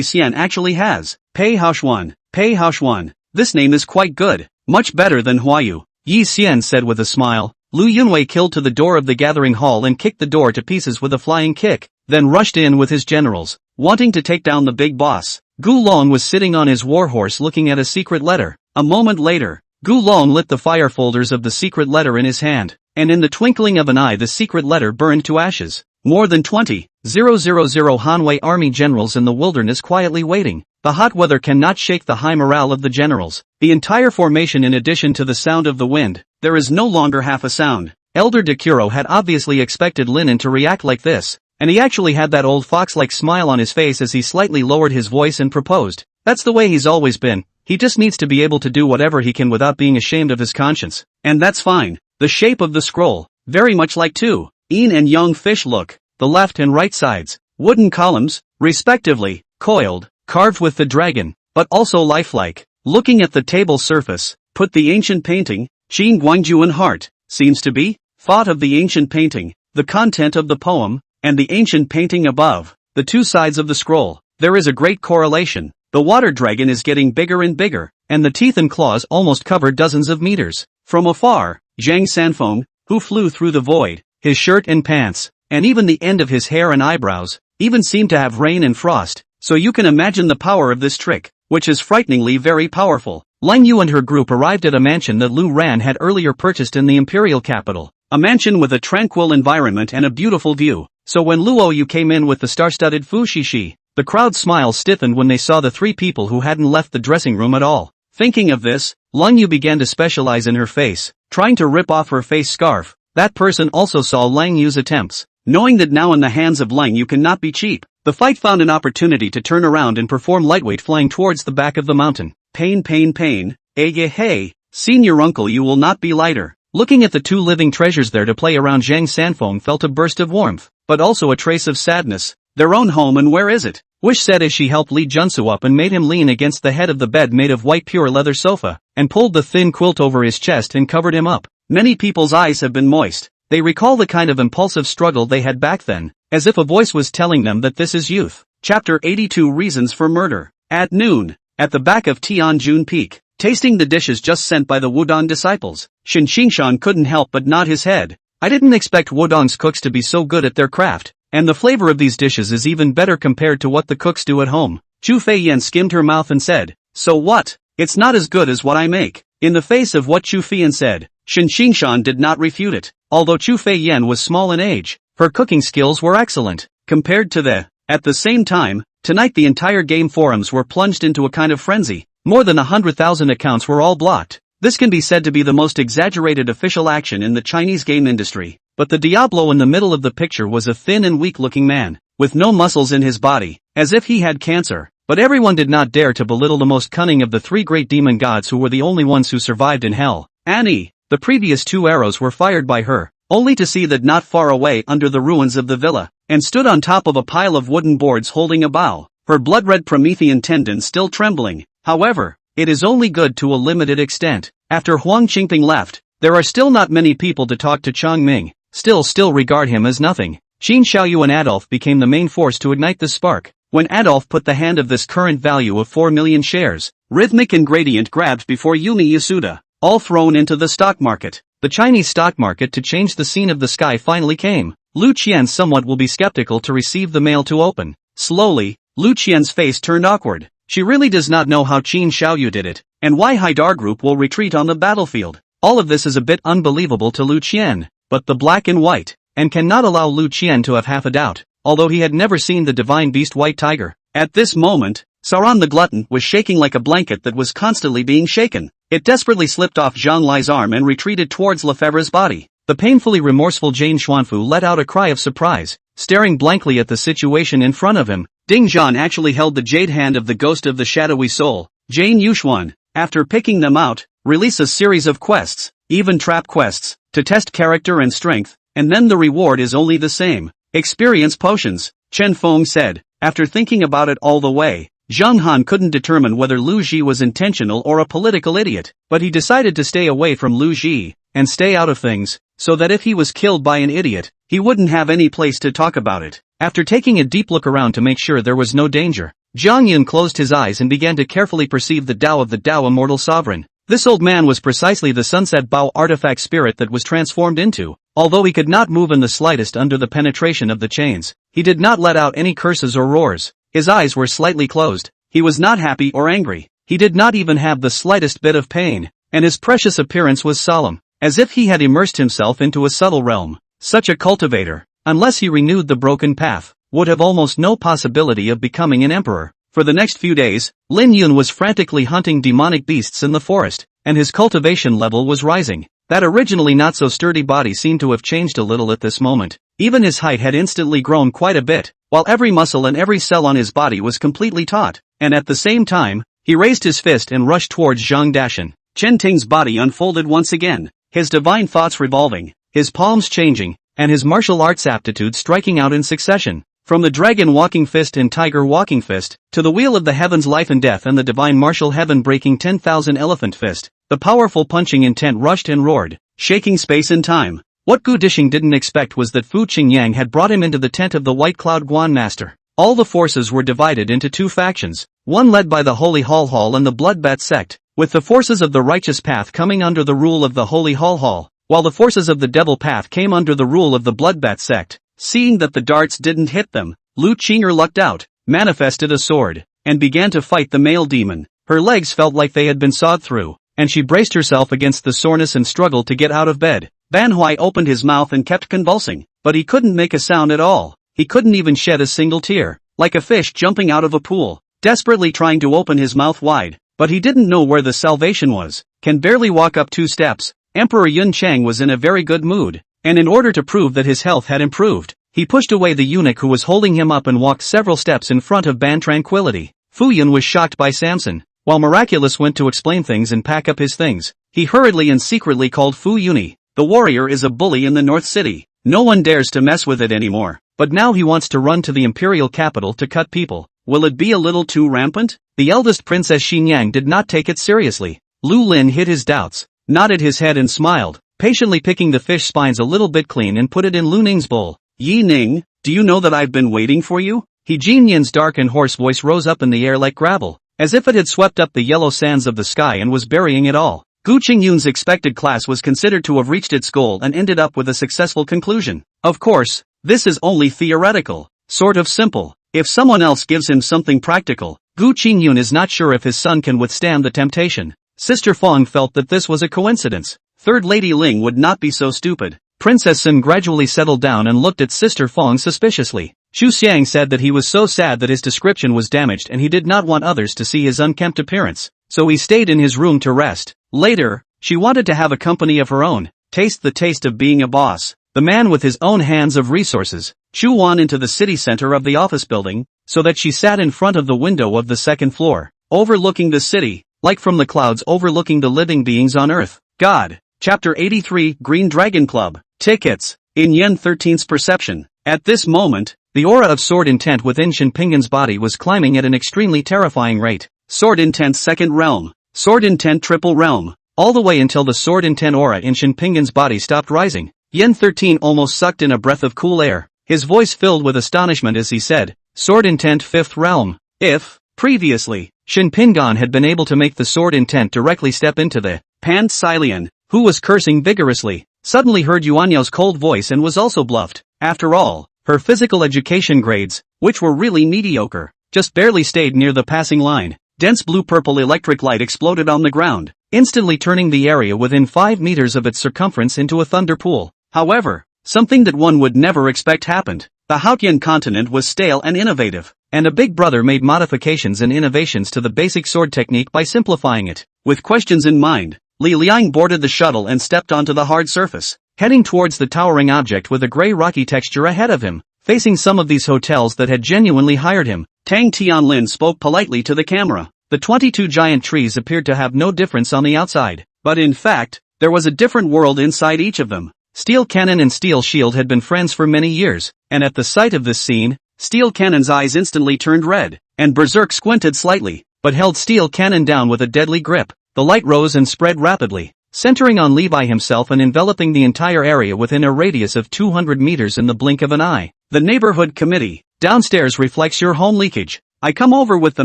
B: Xian actually has. Pei Haoshuan, this name is quite good, much better than Huayu, Yi Xian said with a smile. Lu Yunwei killed to the door of the gathering hall and kicked the door to pieces with a flying kick, then rushed in with his generals, wanting to take down the big boss. Gu Long was sitting on his warhorse looking at a secret letter. A moment later, Gu Long lit the fire folders of the secret letter in his hand, and in the twinkling of an eye the secret letter burned to ashes. More than 20,000 Hanwei army generals in the wilderness quietly waiting. The hot weather cannot shake the high morale of the generals. The entire formation, in addition to the sound of the wind, there is no longer half a sound. Elder Dekuro had obviously expected Linen to react like this, and he actually had that old fox-like smile on his face as he slightly lowered his voice and proposed. That's the way he's always been. He just needs to be able to do whatever he can without being ashamed of his conscience. And that's fine. The shape of the scroll, very much like two yin and yang fish look, the left and right sides, wooden columns, respectively, coiled, carved with the dragon, but also lifelike. Looking at the table surface, put the ancient painting, Qin Guangjuan heart, seems to be, thought of the ancient painting, the content of the poem, and the ancient painting above, the two sides of the scroll. There is a great correlation. The water dragon is getting bigger and bigger, and the teeth and claws almost cover dozens of meters. From afar, Zhang Sanfeng, who flew through the void, his shirt and pants, and even the end of his hair and eyebrows, even seemed to have rain and frost, so you can imagine the power of this trick, which is frighteningly very powerful.
A: Lang Yu and her group arrived at a mansion that Lu Ran had earlier purchased in the Imperial capital.
B: A mansion with a tranquil environment and a beautiful view. So when Luo Yu came in with the star-studded Fu Shishi, the crowd's smile stiffened when they saw the three people who hadn't left the dressing room at all. Thinking of this, Lang Yu began to specialize in her face, trying to rip off her face scarf. That person also saw Lang Yu's attempts. Knowing that now in the hands of Lang Yu cannot be cheap, the fight found an opportunity to turn around and perform lightweight flying towards the back of the mountain. Pain, pain, pain. Hey, senior uncle, you will not be lighter. Looking at the two living treasures there to play around, Zhang Sanfeng felt a burst of warmth, but also a trace of sadness. Their own home, and where is it? Wish said as she helped Li Junsu up and made him lean against the head of the bed made of white pure leather sofa, and pulled the thin quilt over his chest and covered him up. Many people's eyes have been moist. They recall the kind of impulsive struggle they had back then, as if a voice was telling them that this is youth. Chapter 82 Reasons for Murder. At noon, at the back of Tianjun Peak, tasting the dishes just sent by the Wudong disciples, Shen Qingshan couldn't help but nod his head. I didn't expect Wudong's cooks to be so good at their craft, and the flavor of these dishes is even better compared to what the cooks do at home. Chu Feiyan skimmed her mouth and said, so what? It's not as good as what I make. In the face of what Chu Feiyan said, Shen Qingshan did not refute it. Although Chu Feiyan was small in age, her cooking skills were excellent, compared to the. At the same time, tonight the entire game forums were plunged into a kind of frenzy. More than 100,000 accounts were all blocked. This can be said to be the most exaggerated official action in the Chinese game industry. But the Diablo in the middle of the picture was a thin and weak-looking man, with no muscles in his body, as if he had cancer. But everyone did not dare to belittle the most cunning of the three great demon gods who were the only ones who survived in hell. Annie. The previous two arrows were fired by her, only to see that not far away under the ruins of the villa, and stood on top of a pile of wooden boards holding a bow, her blood-red Promethean tendons still trembling. However, it is only good to a limited extent. After Huang Qingping left, there are still not many people to talk to Chang Ming, still regard him as nothing. Qin Xiaoyu and Adolf became the main force to ignite the spark. When Adolf put the hand of this current value of 4 million shares, Rhythmic and Gradient grabbed before Yumi Yasuda, all thrown into the stock market. The Chinese stock market to change the scene of the sky finally came. Lu Qian somewhat will be skeptical to receive the mail to open. Slowly, Lu Qian's face turned awkward. She really does not know how Qin Xiaoyu did it, and why Haidar Group will retreat on the battlefield. All of this is a bit unbelievable to Lu Qian, but the black and white, and cannot allow Lu Qian to have half a doubt, although he had never seen the divine beast White Tiger. At this moment, Sauron the Glutton was shaking like a blanket that was constantly being shaken. It desperately slipped off Zhang Lai's arm and retreated towards Lefebvre's body. The painfully remorseful Jane Xuanfu let out a cry of surprise, staring blankly at the situation in front of him. Ding Zhan actually held the jade hand of the ghost of the shadowy soul, Jane Yuxuan. After picking them out, release a series of quests, even trap quests, to test character and strength, and then the reward is only the same. Experience potions, Chen Feng said. After thinking about it all the way, Zhang Han couldn't determine whether Lu Ji was intentional or a political idiot, but he decided to stay away from Lu Ji, and stay out of things, so that if he was killed by an idiot, he wouldn't have any place to talk about it. After taking a deep look around to make sure there was no danger, Jiang Yun closed his eyes and began to carefully perceive the Tao of the Tao Immortal Sovereign. This old man was precisely the Sunset Bao artifact spirit that was transformed into. Although he could not move in the slightest under the penetration of the chains, he did not let out any curses or roars. His eyes were slightly closed. He was not happy or angry. He did not even have the slightest bit of pain, and his precious appearance was solemn, as if he had immersed himself into a subtle realm. Such a cultivator, unless he renewed the broken path, would have almost no possibility of becoming an emperor. For the next few days, Lin Yun was frantically hunting demonic beasts in the forest, and his cultivation level was rising. That originally not so sturdy body seemed to have changed a little at this moment. Even his height had instantly grown quite a bit, while every muscle and every cell on his body was completely taut, and at the same time, he raised his fist and rushed towards Zhang Dashan. Chen Ting's body unfolded once again, his divine thoughts revolving, his palms changing, and his martial arts aptitude striking out in succession. From the dragon walking fist and tiger walking fist, to the wheel of the heavens life and death and the divine martial heaven breaking 10,000 elephant fist, the powerful punching intent rushed and roared, shaking space and time. What Gu Dishing didn't expect was that Fu Qingyang had brought him into the tent of the White Cloud Guan Master. All the forces were divided into two factions, one led by the Holy Hall Hall and the Bloodbat sect, with the forces of the Righteous Path coming under the rule of the Holy Hall Hall, while the forces of the Devil Path came under the rule of the Bloodbat sect. Seeing that the darts didn't hit them, Lu Qinger lucked out, manifested a sword, and began to fight the male demon. Her legs felt like they had been sawed through, and she braced herself against the soreness and struggled to get out of bed. Manhwa opened his mouth and kept convulsing, but he couldn't make a sound at all. He couldn't even shed a single tear, like a fish jumping out of a pool, desperately trying to open his mouth wide, but he didn't know where the salvation was. Can barely walk up 2 steps. Emperor Yun Chang was in a very good mood, and in order to prove that his health had improved, he pushed away the eunuch who was holding him up and walked several steps in front of Ban Tranquility. Fu Yun was shocked by Samson. While Miraculous went to explain things and pack up his things, he hurriedly and secretly called Fu Yuni. The warrior is a bully in the North City. No one dares to mess with it anymore, but now he wants to run to the Imperial capital to cut people. Will it be a little too rampant? The eldest Princess Xinyang did not take it seriously. Lu Lin hid his doubts, nodded his head and smiled, patiently picking the fish spines a little bit clean and put it in Lu Ning's bowl. Yi Ning, do you know that I've been waiting for you? Jin Yin's dark and hoarse voice rose up in the air like gravel, as if it had swept up the yellow sands of the sky and was burying it all. Gu Qingyun's expected class was considered to have reached its goal and ended up with a successful conclusion. Of course, this is only theoretical, sort of simple. If someone else gives him something practical, Gu Qingyun is not sure if his son can withstand the temptation. Sister Feng felt that this was a coincidence. Third Lady Ling would not be so stupid. Princess Sun gradually settled down and looked at Sister Feng suspiciously. Xu Xiang said that he was so sad that his description was damaged and he did not want others to see his unkempt appearance, so he stayed in his room to rest. Later, she wanted to have a company of her own, taste the taste of being a boss. The man with his own hands of resources, Chu Wan into the city center of the office building, so that she sat in front of the window of the second floor, overlooking the city, like from the clouds overlooking the living beings on earth. God. Chapter 83 Green Dragon Club. Tickets. In Yen 13's perception, at this moment, the aura of sword intent within Shen Pingan's body was climbing at an extremely terrifying rate. Sword intent second realm. Sword intent triple realm. All the way until the sword intent aura in Shen Pingan's body stopped rising. Yen 13 almost sucked in a breath of cool air, his voice filled with astonishment as he said, Sword intent 5th realm. If, previously, Shen Pingan had been able to make the sword intent directly step into the Pan Xilian, who was cursing vigorously, suddenly heard Yuanyu's cold voice and was also bluffed. After all, her physical education grades, which were really mediocre, just barely stayed near the passing line. Dense blue-purple electric light exploded on the ground, instantly turning the area within 5 meters of its circumference into a thunder pool. However, something that one would never expect happened. The Hautian continent was stale and innovative, and a big brother made modifications and innovations to the basic sword technique by simplifying it. With questions in mind, Li Liang boarded the shuttle and stepped onto the hard surface, heading towards the towering object with a gray rocky texture ahead of him, facing some of these hotels that had genuinely hired him. Tang Tianlin spoke politely to the camera. The 22 giant trees appeared to have no difference on the outside, but in fact, there was a different world inside each of them. Steel Cannon and Steel Shield had been friends for many years, and at the sight of this scene, Steel Cannon's eyes instantly turned red, and Berserk squinted slightly, but held Steel Cannon down with a deadly grip. The light rose and spread rapidly, centering on Levi himself and enveloping the entire area within a radius of 200 meters in the blink of an eye. The neighborhood committee, downstairs reflects your home leakage. I come over with the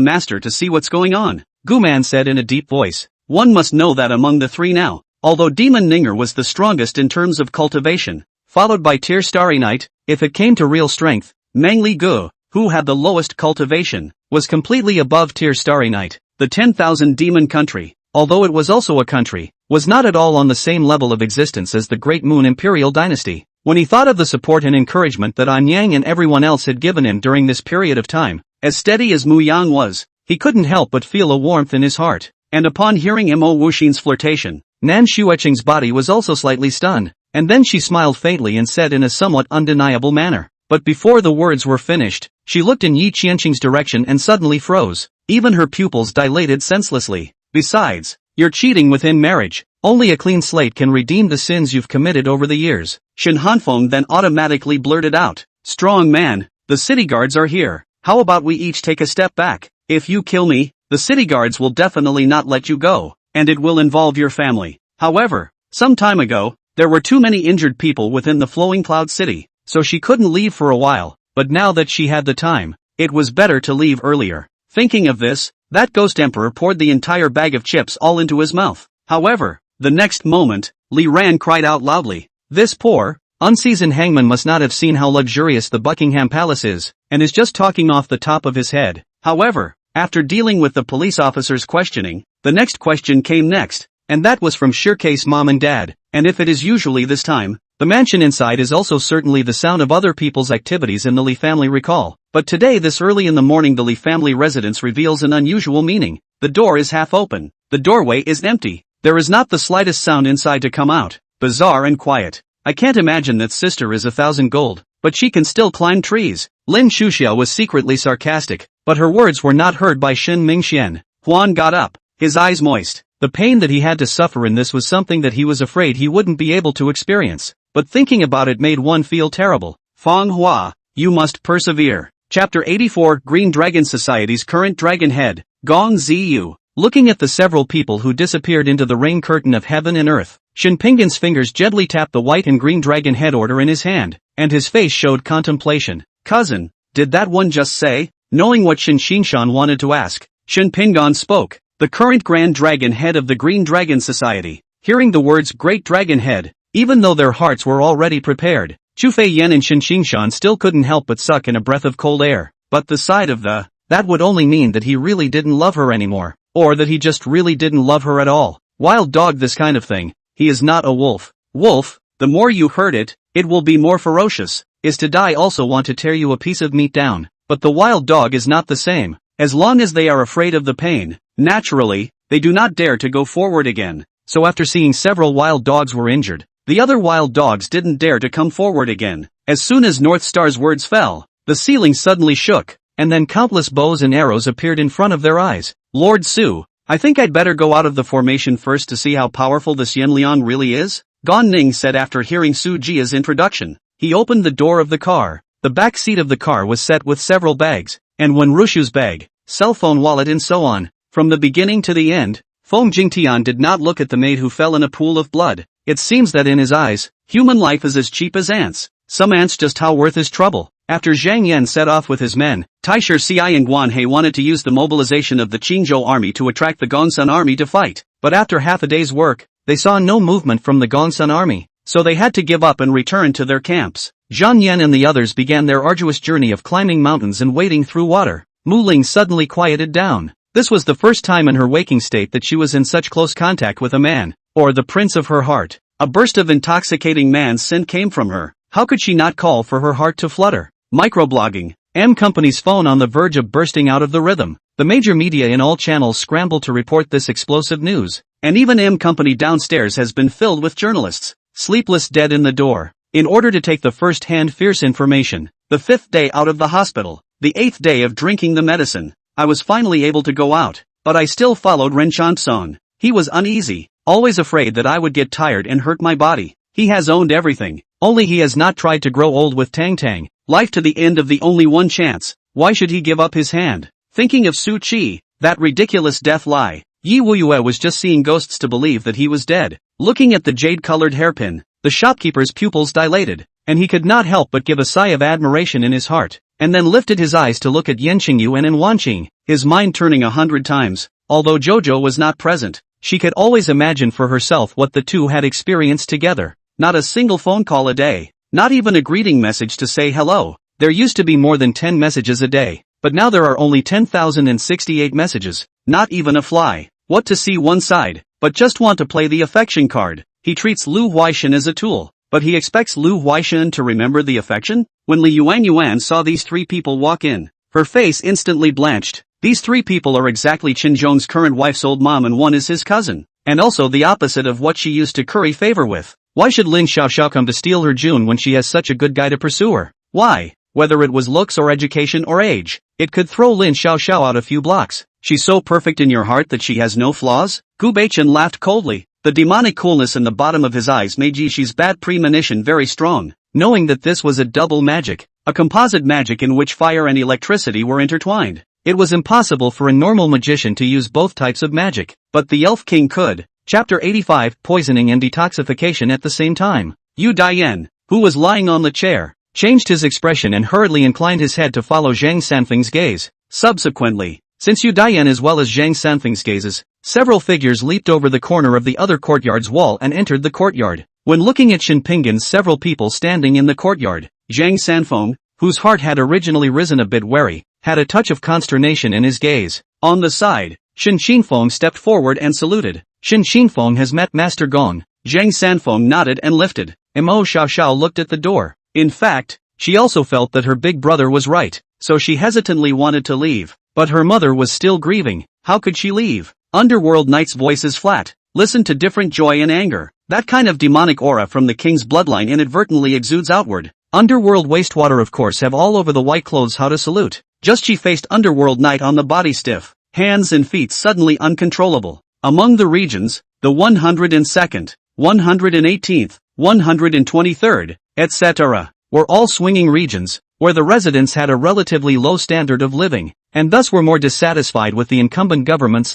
B: master to see what's going on, Guman said in a deep voice. One must know that among the three now, although Demon Ninger was the strongest in terms of cultivation, followed by Tyr Starry Night, if it came to real strength, Meng Li Gu, who had the lowest cultivation, was completely above Tyr Starry Night. The 10,000 demon country, although it was also a country, was not at all on the same level of existence as the Great Moon Imperial dynasty. When he thought of the support and encouragement that An Yang and everyone else had given him during this period of time, as steady as Mu Yang was, he couldn't help but feel a warmth in his heart. And upon hearing Mo Wuxin's flirtation, Nan Shueching's body was also slightly stunned, and then she smiled faintly and said in a somewhat undeniable manner. But before the words were finished, she looked in Yi Qianqing's direction and suddenly froze. Even her pupils dilated senselessly. Besides, you're cheating within marriage. Only a clean slate can redeem the sins you've committed over the years. Shen Hanfeng then automatically blurted out, Strong man, the city guards are here. How about we each take a step back? If you kill me, the city guards will definitely not let you go, and it will involve your family. However, some time ago, there were too many injured people within the Flowing Cloud City, so she couldn't leave for a while, but now that she had the time, it was better to leave earlier. Thinking of this, that ghost emperor poured the entire bag of chips all into his mouth. However, the next moment, Li Ran cried out loudly, This poor, unseasoned hangman must not have seen how luxurious the Buckingham Palace is, and is just talking off the top of his head. However, After dealing with the police officer's questioning, the next question came next, and that was from Shirke's mom and dad, and if it is usually this time, the mansion inside is also certainly the sound of other people's activities in the Lee family recall. But today this early in the morning the Lee family residence reveals an unusual meaning. The door is half open. The doorway is empty. There is not the slightest sound inside to come out. Bizarre and quiet. I can't imagine that sister is 1,000 gold, but she can still climb trees. Lin Shuxiao was secretly sarcastic, but her words were not heard by Shin Mingxian. Huan got up, his eyes moist. The pain that he had to suffer in this was something that he was afraid he wouldn't be able to experience, but thinking about it made one feel terrible. Feng Hua, you must persevere. Chapter 84 Green Dragon Society's current dragon head, Gong Ziyu. Looking at the several people who disappeared into the rain curtain of heaven and earth, Shin Pinggan's fingers gently tapped the white and green dragon head order in his hand, and his face showed contemplation. Cousin, did that one just say? Knowing what Shin Xinshan wanted to ask, Shin Pinggan spoke. The current Grand Dragon head of the Green Dragon Society. Hearing the words Great Dragon Head, even though their hearts were already prepared, Chu Fei Yan and Shin Xingshan still couldn't help but suck in a breath of cold air. But the side of that would only mean that he really didn't love her anymore, or that he just really didn't love her at all. Wild dog this kind of thing, he is not a wolf. Wolf, the more you hurt it, it will be more ferocious. Is to die also want to tear you a piece of meat down, but the wild dog is not the same. As long as they are afraid of the pain, naturally, they do not dare to go forward again. So after seeing several wild dogs were injured, the other wild dogs didn't dare to come forward again. As soon as North Star's words fell, the ceiling suddenly shook, and then countless bows and arrows appeared in front of their eyes. Lord Su, I think I'd better go out of the formation first to see how powerful this Yanliang really is, Gan Ning said after hearing Su Jia's introduction. He opened the door of the car. The back seat of the car was set with several bags, and when Rushu's bag, cell phone wallet and so on. From the beginning to the end, Feng Jingtian did not look at the maid who fell in a pool of blood. It seems that in his eyes, human life is as cheap as ants. Some ants just how worth his trouble. After Zhang Yan set off with his men, Taisher Ci and Guan He wanted to use the mobilization of the Qingzhou army to attract the Gongsun army to fight. But after half a day's work, they saw no movement from the Gongsun army, so they had to give up and return to their camps. Zhang Yan and the others began their arduous journey of climbing mountains and wading through water. Mu Ling suddenly quieted down. This was the first time in her waking state that she was in such close contact with a man, or the prince of her heart. A burst of intoxicating man's scent came from her. How could she not call for her heart to flutter? Microblogging. M Company's phone on the verge of bursting out of the rhythm. The major media in all channels scramble to report this explosive news, and even M Company downstairs has been filled with journalists. Sleepless dead in the door. In order to take the first-hand fierce information, the 5th day out of the hospital, the 8th day of drinking the medicine, I was finally able to go out, but I still followed Ren Song. He was uneasy, always afraid that I would get tired and hurt my body. He has owned everything, only he has not tried to grow old with Tang Tang. Life to the end of the only one chance. Why should he give up his hand? Thinking of Su Qi, that ridiculous death lie, Yi Wuyue was just seeing ghosts to believe that he was dead. Looking at the jade-colored hairpin, the shopkeeper's pupils dilated, and he could not help but give a sigh of admiration in his heart, and then lifted his eyes to look at Yan Qingyu and Wanqing, his mind turning 100 times. Although Jojo was not present, she could always imagine for herself what the two had experienced together. Not a single phone call a day, not even a greeting message to say hello. There used to be more than 10 messages a day, but now there are only 10,068 messages, not even a fly. What to see one side, but just want to play the affection card. He treats Lu Huaishan as a tool, but he expects Lu Huaishan to remember the affection? When Li Yuan saw these three people walk in, her face instantly blanched. These three people are exactly Qin Zhong's current wife's old mom and one is his cousin, and also the opposite of what she used to curry favor with. Why should Lin Xiaoxiao come to steal her June when she has such a good guy to pursue her? Why? Whether it was looks or education or age, it could throw Lin Xiaoxiao out a few blocks. She's so perfect in your heart that she has no flaws? Gu Beichen laughed coldly. The demonic coolness in the bottom of his eyes made Yishi's bad premonition very strong, knowing that this was a double magic, a composite magic in which fire and electricity were intertwined. It was impossible for a normal magician to use both types of magic, but the Elf King could. Chapter 85 Poisoning and Detoxification at the same time. Yu Dian, who was lying on the chair, changed his expression and hurriedly inclined his head to follow Zhang Sanfeng's gaze. Subsequently, since Yu Dian as well as Zhang Sanfeng's gazes, several figures leaped over the corner of the other courtyard's wall and entered the courtyard. When looking at Shin Pinggan, several people standing in the courtyard, Zhang Sanfeng, whose heart had originally risen a bit wary,
A: had a touch of consternation in his gaze.
B: On the side, Shen Xinfeng stepped forward and saluted.
A: Shen Xinfeng has met Master Gong.
B: Zhang Sanfeng nodded and lifted.
A: Mo Xiaoxiao looked at the door.
B: In fact, she also felt that her big brother was right, so she hesitantly wanted to leave. But her mother was still grieving. How could she leave? Underworld Knight's voice is flat. Listen to different joy and anger. That kind of demonic aura from the king's bloodline inadvertently exudes outward.
A: Underworld Wastewater of course have all over the white clothes how to salute.
B: Just she faced Underworld Knight on the body stiff, hands and feet suddenly uncontrollable. Among the regions, the 102nd, 118th, 123rd, etc., were all swinging regions, where the residents had a relatively low standard of living, and thus were more dissatisfied with the incumbent government,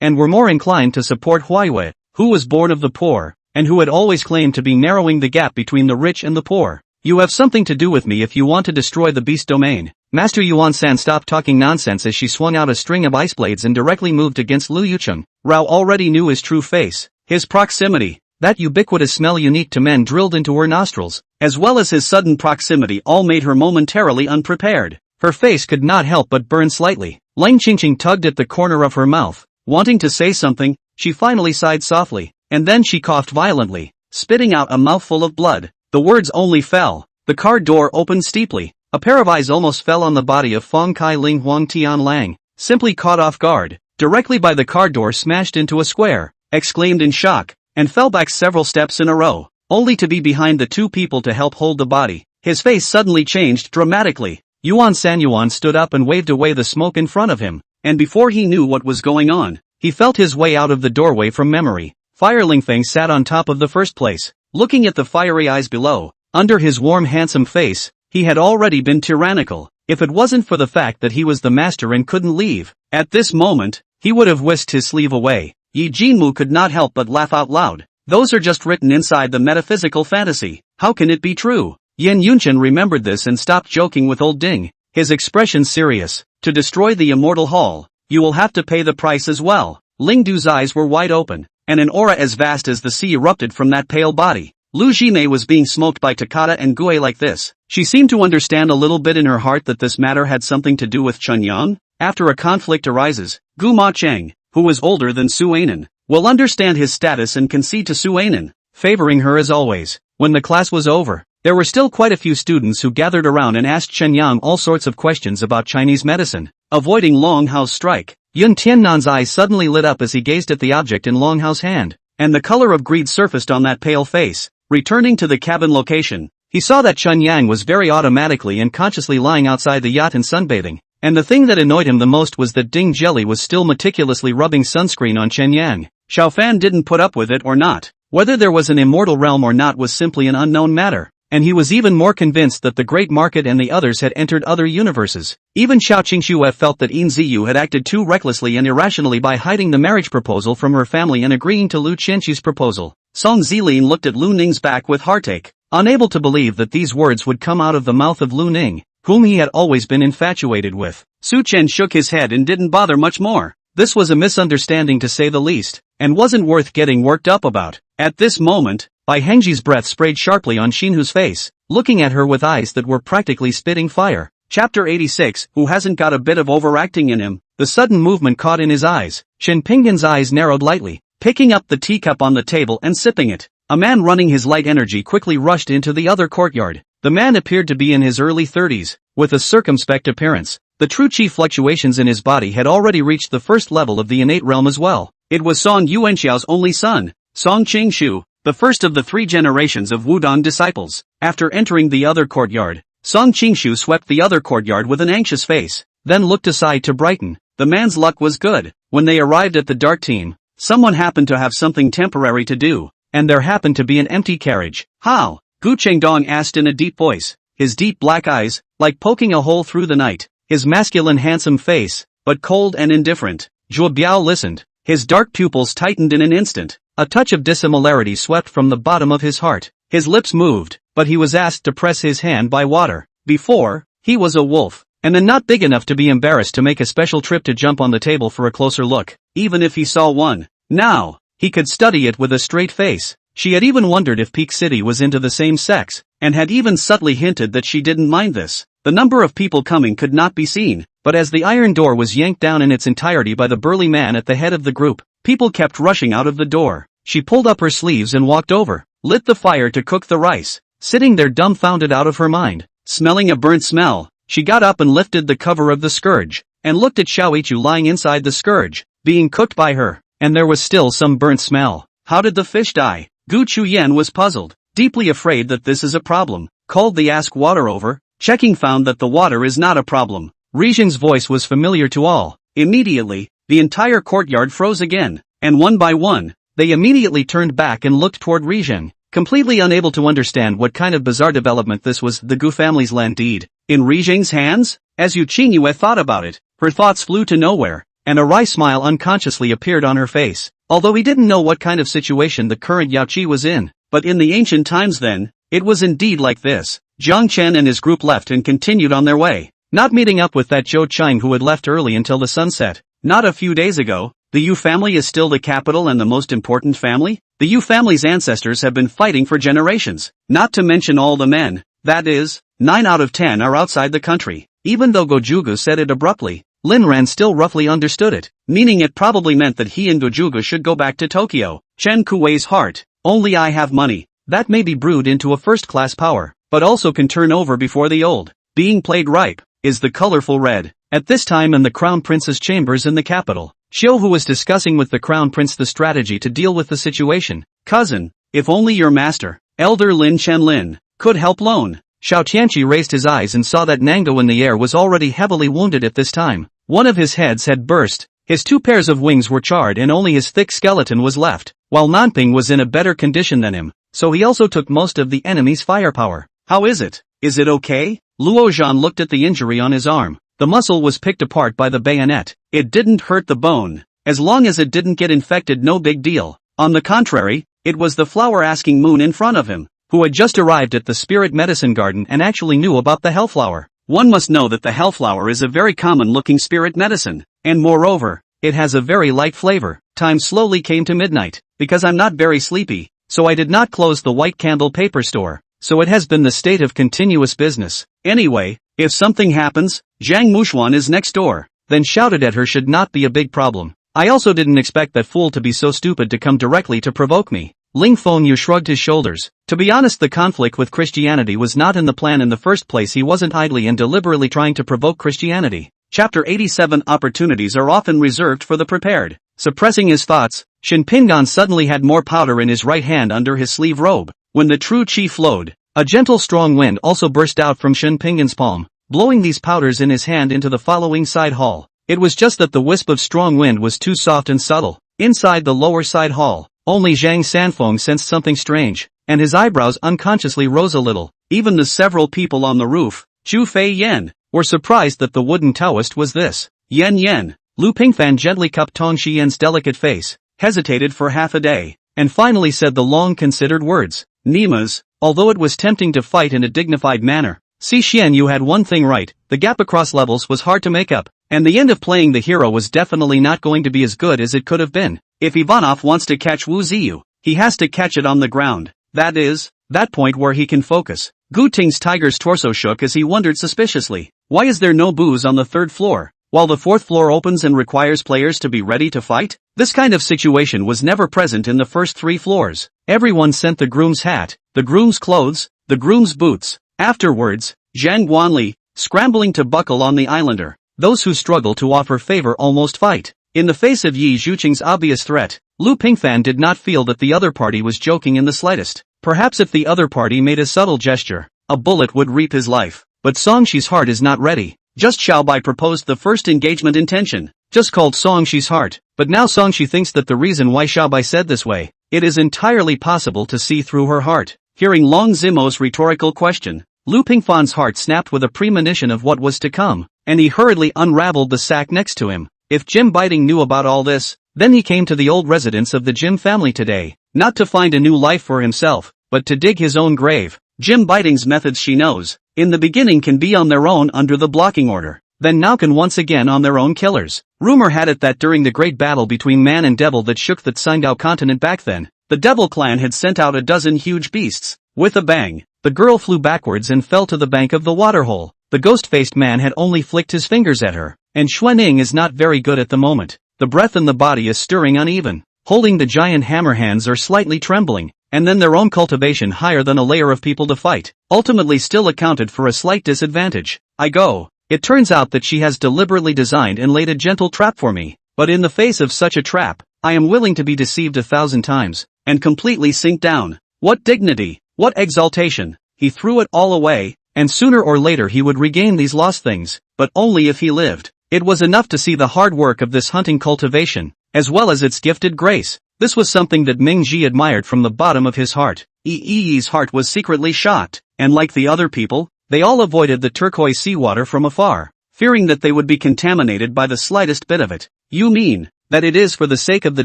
B: and were more inclined to support Huaiwei, who was born of the poor, and who had always claimed to be narrowing the gap between the rich and the poor. You have something to do with me if you want to destroy the beast domain. Master Yuan-san stopped talking nonsense as she swung out a string of ice blades and directly moved against Lu Yucheng. Rao already knew his true face, his proximity, that ubiquitous smell unique to men drilled into her nostrils, as well as his sudden proximity all made her momentarily unprepared. Her face could not help but burn slightly. Lang Qingqing tugged at the corner of her mouth, wanting to say something. She finally sighed softly, and then she coughed violently, spitting out a mouthful of blood. The words only fell. The car door opened steeply. A pair of eyes almost fell on the body of Fong Kai Ling Huang Tian Lang, simply caught off guard, directly by the car door smashed into a square, exclaimed in shock, and fell back several steps in a row, only to be behind the two people to help hold the body. His face suddenly changed dramatically. Yuan Sanyuan stood up and waved away the smoke in front of him, and before he knew what was going on, he felt his way out of the doorway from memory. Fire Lingfeng sat on top of the first place, looking at the fiery eyes below. Under his warm handsome face, he had already been tyrannical. If it wasn't for the fact that he was the master and couldn't leave, at this moment, he would have whisked his sleeve away. Yi Jinmu could not help but laugh out loud. Those are just written inside the metaphysical fantasy. How can it be true? Yen Yunchen remembered this and stopped joking with old Ding, his expression serious. To destroy the immortal hall, you will have to pay the price as well. Ling Du's eyes were wide open, and an aura as vast as the sea erupted from that pale body. Lu Jimei was being smoked by Takata and Gue like this. She seemed to understand a little bit in her heart that this matter had something to do with Chunyang. After a conflict arises, Gu Ma Cheng, who was older than Su Ainen, will understand his status and concede to Su Ainen, favoring her as always. When the class was over, there were still quite a few students who gathered around and asked Chunyang all sorts of questions about Chinese medicine. Avoiding Long Hao's strike, Yun Tiannan's eyes suddenly lit up as he gazed at the object in Long Hao's hand, and the color of greed surfaced on that pale face. Returning to the cabin location, he saw that Chunyang was very automatically and consciously lying outside the yacht and sunbathing, and the thing that annoyed him the most was that Ding Jelly was still meticulously rubbing sunscreen on Chunyang. Xiaofan didn't put up with it or not. Whether there was an immortal realm or not was simply an unknown matter, and he was even more convinced that the Great Market and the others had entered other universes. Even Xiao Qingxue felt that Yin Ziyu had acted too recklessly and irrationally by hiding the marriage proposal from her family and agreeing to Lu Qianqi's proposal. Song Zilin looked at Lu Ning's back with heartache, unable to believe that these words would come out of the mouth of Lu Ning, whom he had always been infatuated with. Su Chen shook his head and didn't bother much more. This was a misunderstanding to say the least, and wasn't worth getting worked up about. At this moment, Bai Hengji's breath sprayed sharply on Xinhu's face, looking at her with eyes that were practically spitting fire. Chapter 86, who hasn't got a bit of overacting in him? The sudden movement caught in his eyes. Shen Pinggan's eyes narrowed lightly, picking up the teacup on the table and sipping it. A man running his light energy quickly rushed into the other courtyard. The man appeared to be in his early 30s, with a circumspect appearance. The true chi fluctuations in his body had already reached the first level of the innate realm as well. It was Song Yuanxiao's only son, Song Qingshu, the first of the 3 generations of Wudong disciples. After entering the other courtyard, Song Qingshu swept the other courtyard with an anxious face, then looked aside to brighten. The man's luck was good. When they arrived at the dart team, someone happened to have something temporary to do, and there happened to be an empty carriage. How? Gu Chengdong asked in a deep voice, his deep black eyes, like poking a hole through the night, his masculine handsome face, but cold and indifferent. Zhuo Biao listened, his dark pupils tightened in an instant. A touch of dissimilarity swept from the bottom of his heart. His lips moved, but he was asked to press his hand by water. Before, he was a wolf, and then not big enough to be embarrassed to make a special trip to jump on the table for a closer look, even if he saw one. Now, he could study it with a straight face. She had even wondered if Peak City was into the same sex, and had even subtly hinted that she didn't mind this. The number of people coming could not be seen, but as the iron door was yanked down in its entirety by the burly man at the head of the group, people kept rushing out of the door. She pulled up her sleeves and walked over, lit the fire to cook the rice, sitting there dumbfounded out of her mind, smelling a burnt smell. She got up and lifted the cover of the scourge, and looked at Xiaoichu lying inside the scourge, being cooked by her, and there was still some burnt smell. How did the fish die? Gu Chuyen was puzzled, deeply afraid that this is a problem, called the ask water over, checking found that the water is not a problem. Rizheng's voice was familiar to all. Immediately, the entire courtyard froze again, and one by one, they immediately turned back and looked toward Rizheng, completely unable to understand what kind of bizarre development this was. The Gu family's land deed in Rizheng's hands? As Yu Qingyue thought about it, her thoughts flew to nowhere, and a wry smile unconsciously appeared on her face. Although he didn't know what kind of situation the current Yaoqi was in, but in the ancient times then, it was indeed like this. Jiang Chen and his group left and continued on their way, not meeting up with that Zhou Qing who had left early until the sunset. Not a few days ago. The Yu family is still the capital and the most important family? The Yu family's ancestors have been fighting for generations, not to mention all the men, that is, 9 out of 10 are outside the country. Even though Gojugu said it abruptly, Lin Ran still roughly understood it, meaning it probably meant that he and Gojugu should go back to Tokyo. Chen Kuwei's heart, only I have money, that may be brewed into a first-class power, but also can turn over before the old, being played ripe, is the colorful red. At this time in the Crown Prince's chambers in the capital, Xiuhu was discussing with the Crown Prince the strategy to deal with the situation. Cousin, if only your master, Elder Lin Chenlin, could help loan. Xiao Tianqi raised his eyes and saw that Nangdo in the air was already heavily wounded at this time. One of his heads had burst, his 2 pairs of wings were charred and only his thick skeleton was left, while Nanping was in a better condition than him, so he also took most of the enemy's firepower. How is it? Is it okay? Luo Zhan looked at the injury on his arm. The muscle was picked apart by the bayonet. It didn't hurt the bone. As long as it didn't get infected, no big deal. On the contrary, it was the flower-asking moon in front of him, who had just arrived at the spirit medicine garden and actually knew about the hellflower. One must know that the hellflower is a very common-looking spirit medicine, and moreover, it has a very light flavor. Time slowly came to midnight, because I'm not very sleepy, so I did not close the white candle paper store, so it has been the state of continuous business. Anyway, if something happens, Zhang Mushuan is next door, then shouted at her should not be a big problem. I also didn't expect that fool to be so stupid to come directly to provoke me. Ling Fengyu shrugged his shoulders. To be honest, the conflict with Christianity was not in the plan in the first place. He wasn't idly and deliberately trying to provoke Christianity. Chapter 87. Opportunities are often reserved for the prepared. Suppressing his thoughts, Shin Pingan suddenly had more powder in his right hand under his sleeve robe. When the true chi flowed, a gentle strong wind also burst out from Shin Pingan's palm, blowing these powders in his hand into the following side hall. It was just that the wisp of strong wind was too soft and subtle. Inside the lower side hall, only Zhang Sanfeng sensed something strange, and his eyebrows unconsciously rose a little. Even the several people on the roof, Chu Fei Yan, were surprised that the wooden Taoist was this. Yan. Lu Pingfan gently cupped Tong Xian's delicate face, hesitated for half a day, and finally said the long-considered words. Nimas, although it was tempting to fight in a dignified manner, Si Xianyu had one thing right, the gap across levels was hard to make up, and the end of playing the hero was definitely not going to be as good as it could have been. If Ivanov wants to catch Wu Ziyu, he has to catch it on the ground. That is, that point where he can focus. Gu Ting's tiger's torso shook as he wondered suspiciously, why is there no booze on the 3rd floor, while the 4th floor opens and requires players to be ready to fight? This kind of situation was never present in the first 3 floors. Everyone sent the groom's hat, the groom's clothes, the groom's boots. Afterwards, Zhang Guanli, scrambling to buckle on the islander. Those who struggle to offer favor almost fight. In the face of Yi Zhuqing's obvious threat, Lu Pingfan did not feel that the other party was joking in the slightest. Perhaps if the other party made a subtle gesture, a bullet would reap his life. But Songxi's heart is not ready. Just Xiaobai proposed the first engagement intention, just called Songxi's heart. But now Songxi thinks that the reason why Xiaobai said this way, it is entirely possible to see through her heart. Hearing Long Zimo's rhetorical question, Lu Pingfan's heart snapped with a premonition of what was to come, and he hurriedly unraveled the sack next to him. If Jim Biting knew about all this, then he came to the old residence of the Jim family today, not to find a new life for himself, but to dig his own grave. Jim Biting's methods she knows, in the beginning can be on their own under the blocking order, then now can once again on their own killers. Rumor had it that during the great battle between man and devil that shook the Tsingtao continent back then, the devil clan had sent out a dozen huge beasts. With a bang, the girl flew backwards and fell to the bank of the waterhole.
A: The ghost-faced man had only flicked his fingers at her, and Xuanning is not very good at the moment. The breath in the body is stirring uneven. Holding the giant hammer hands are slightly trembling, and then their own cultivation higher than a layer of people to fight, ultimately still accounted for a slight disadvantage. I go. It turns out that she has deliberately designed and laid a gentle trap for me, but in the face of such a trap, I am willing to be deceived 1,000 times, and completely sink down. What dignity, what exaltation. He threw it all away, and sooner or later he would regain these lost things, but only if he lived. It was enough to see the hard work of this hunting cultivation, as well as its gifted grace. This was something that Ming Ji admired from the bottom of his heart. Yi's heart was secretly shocked, and like the other people, they all avoided the turquoise seawater from afar, fearing that they would be contaminated by the slightest bit of it. You mean that it is for the sake of the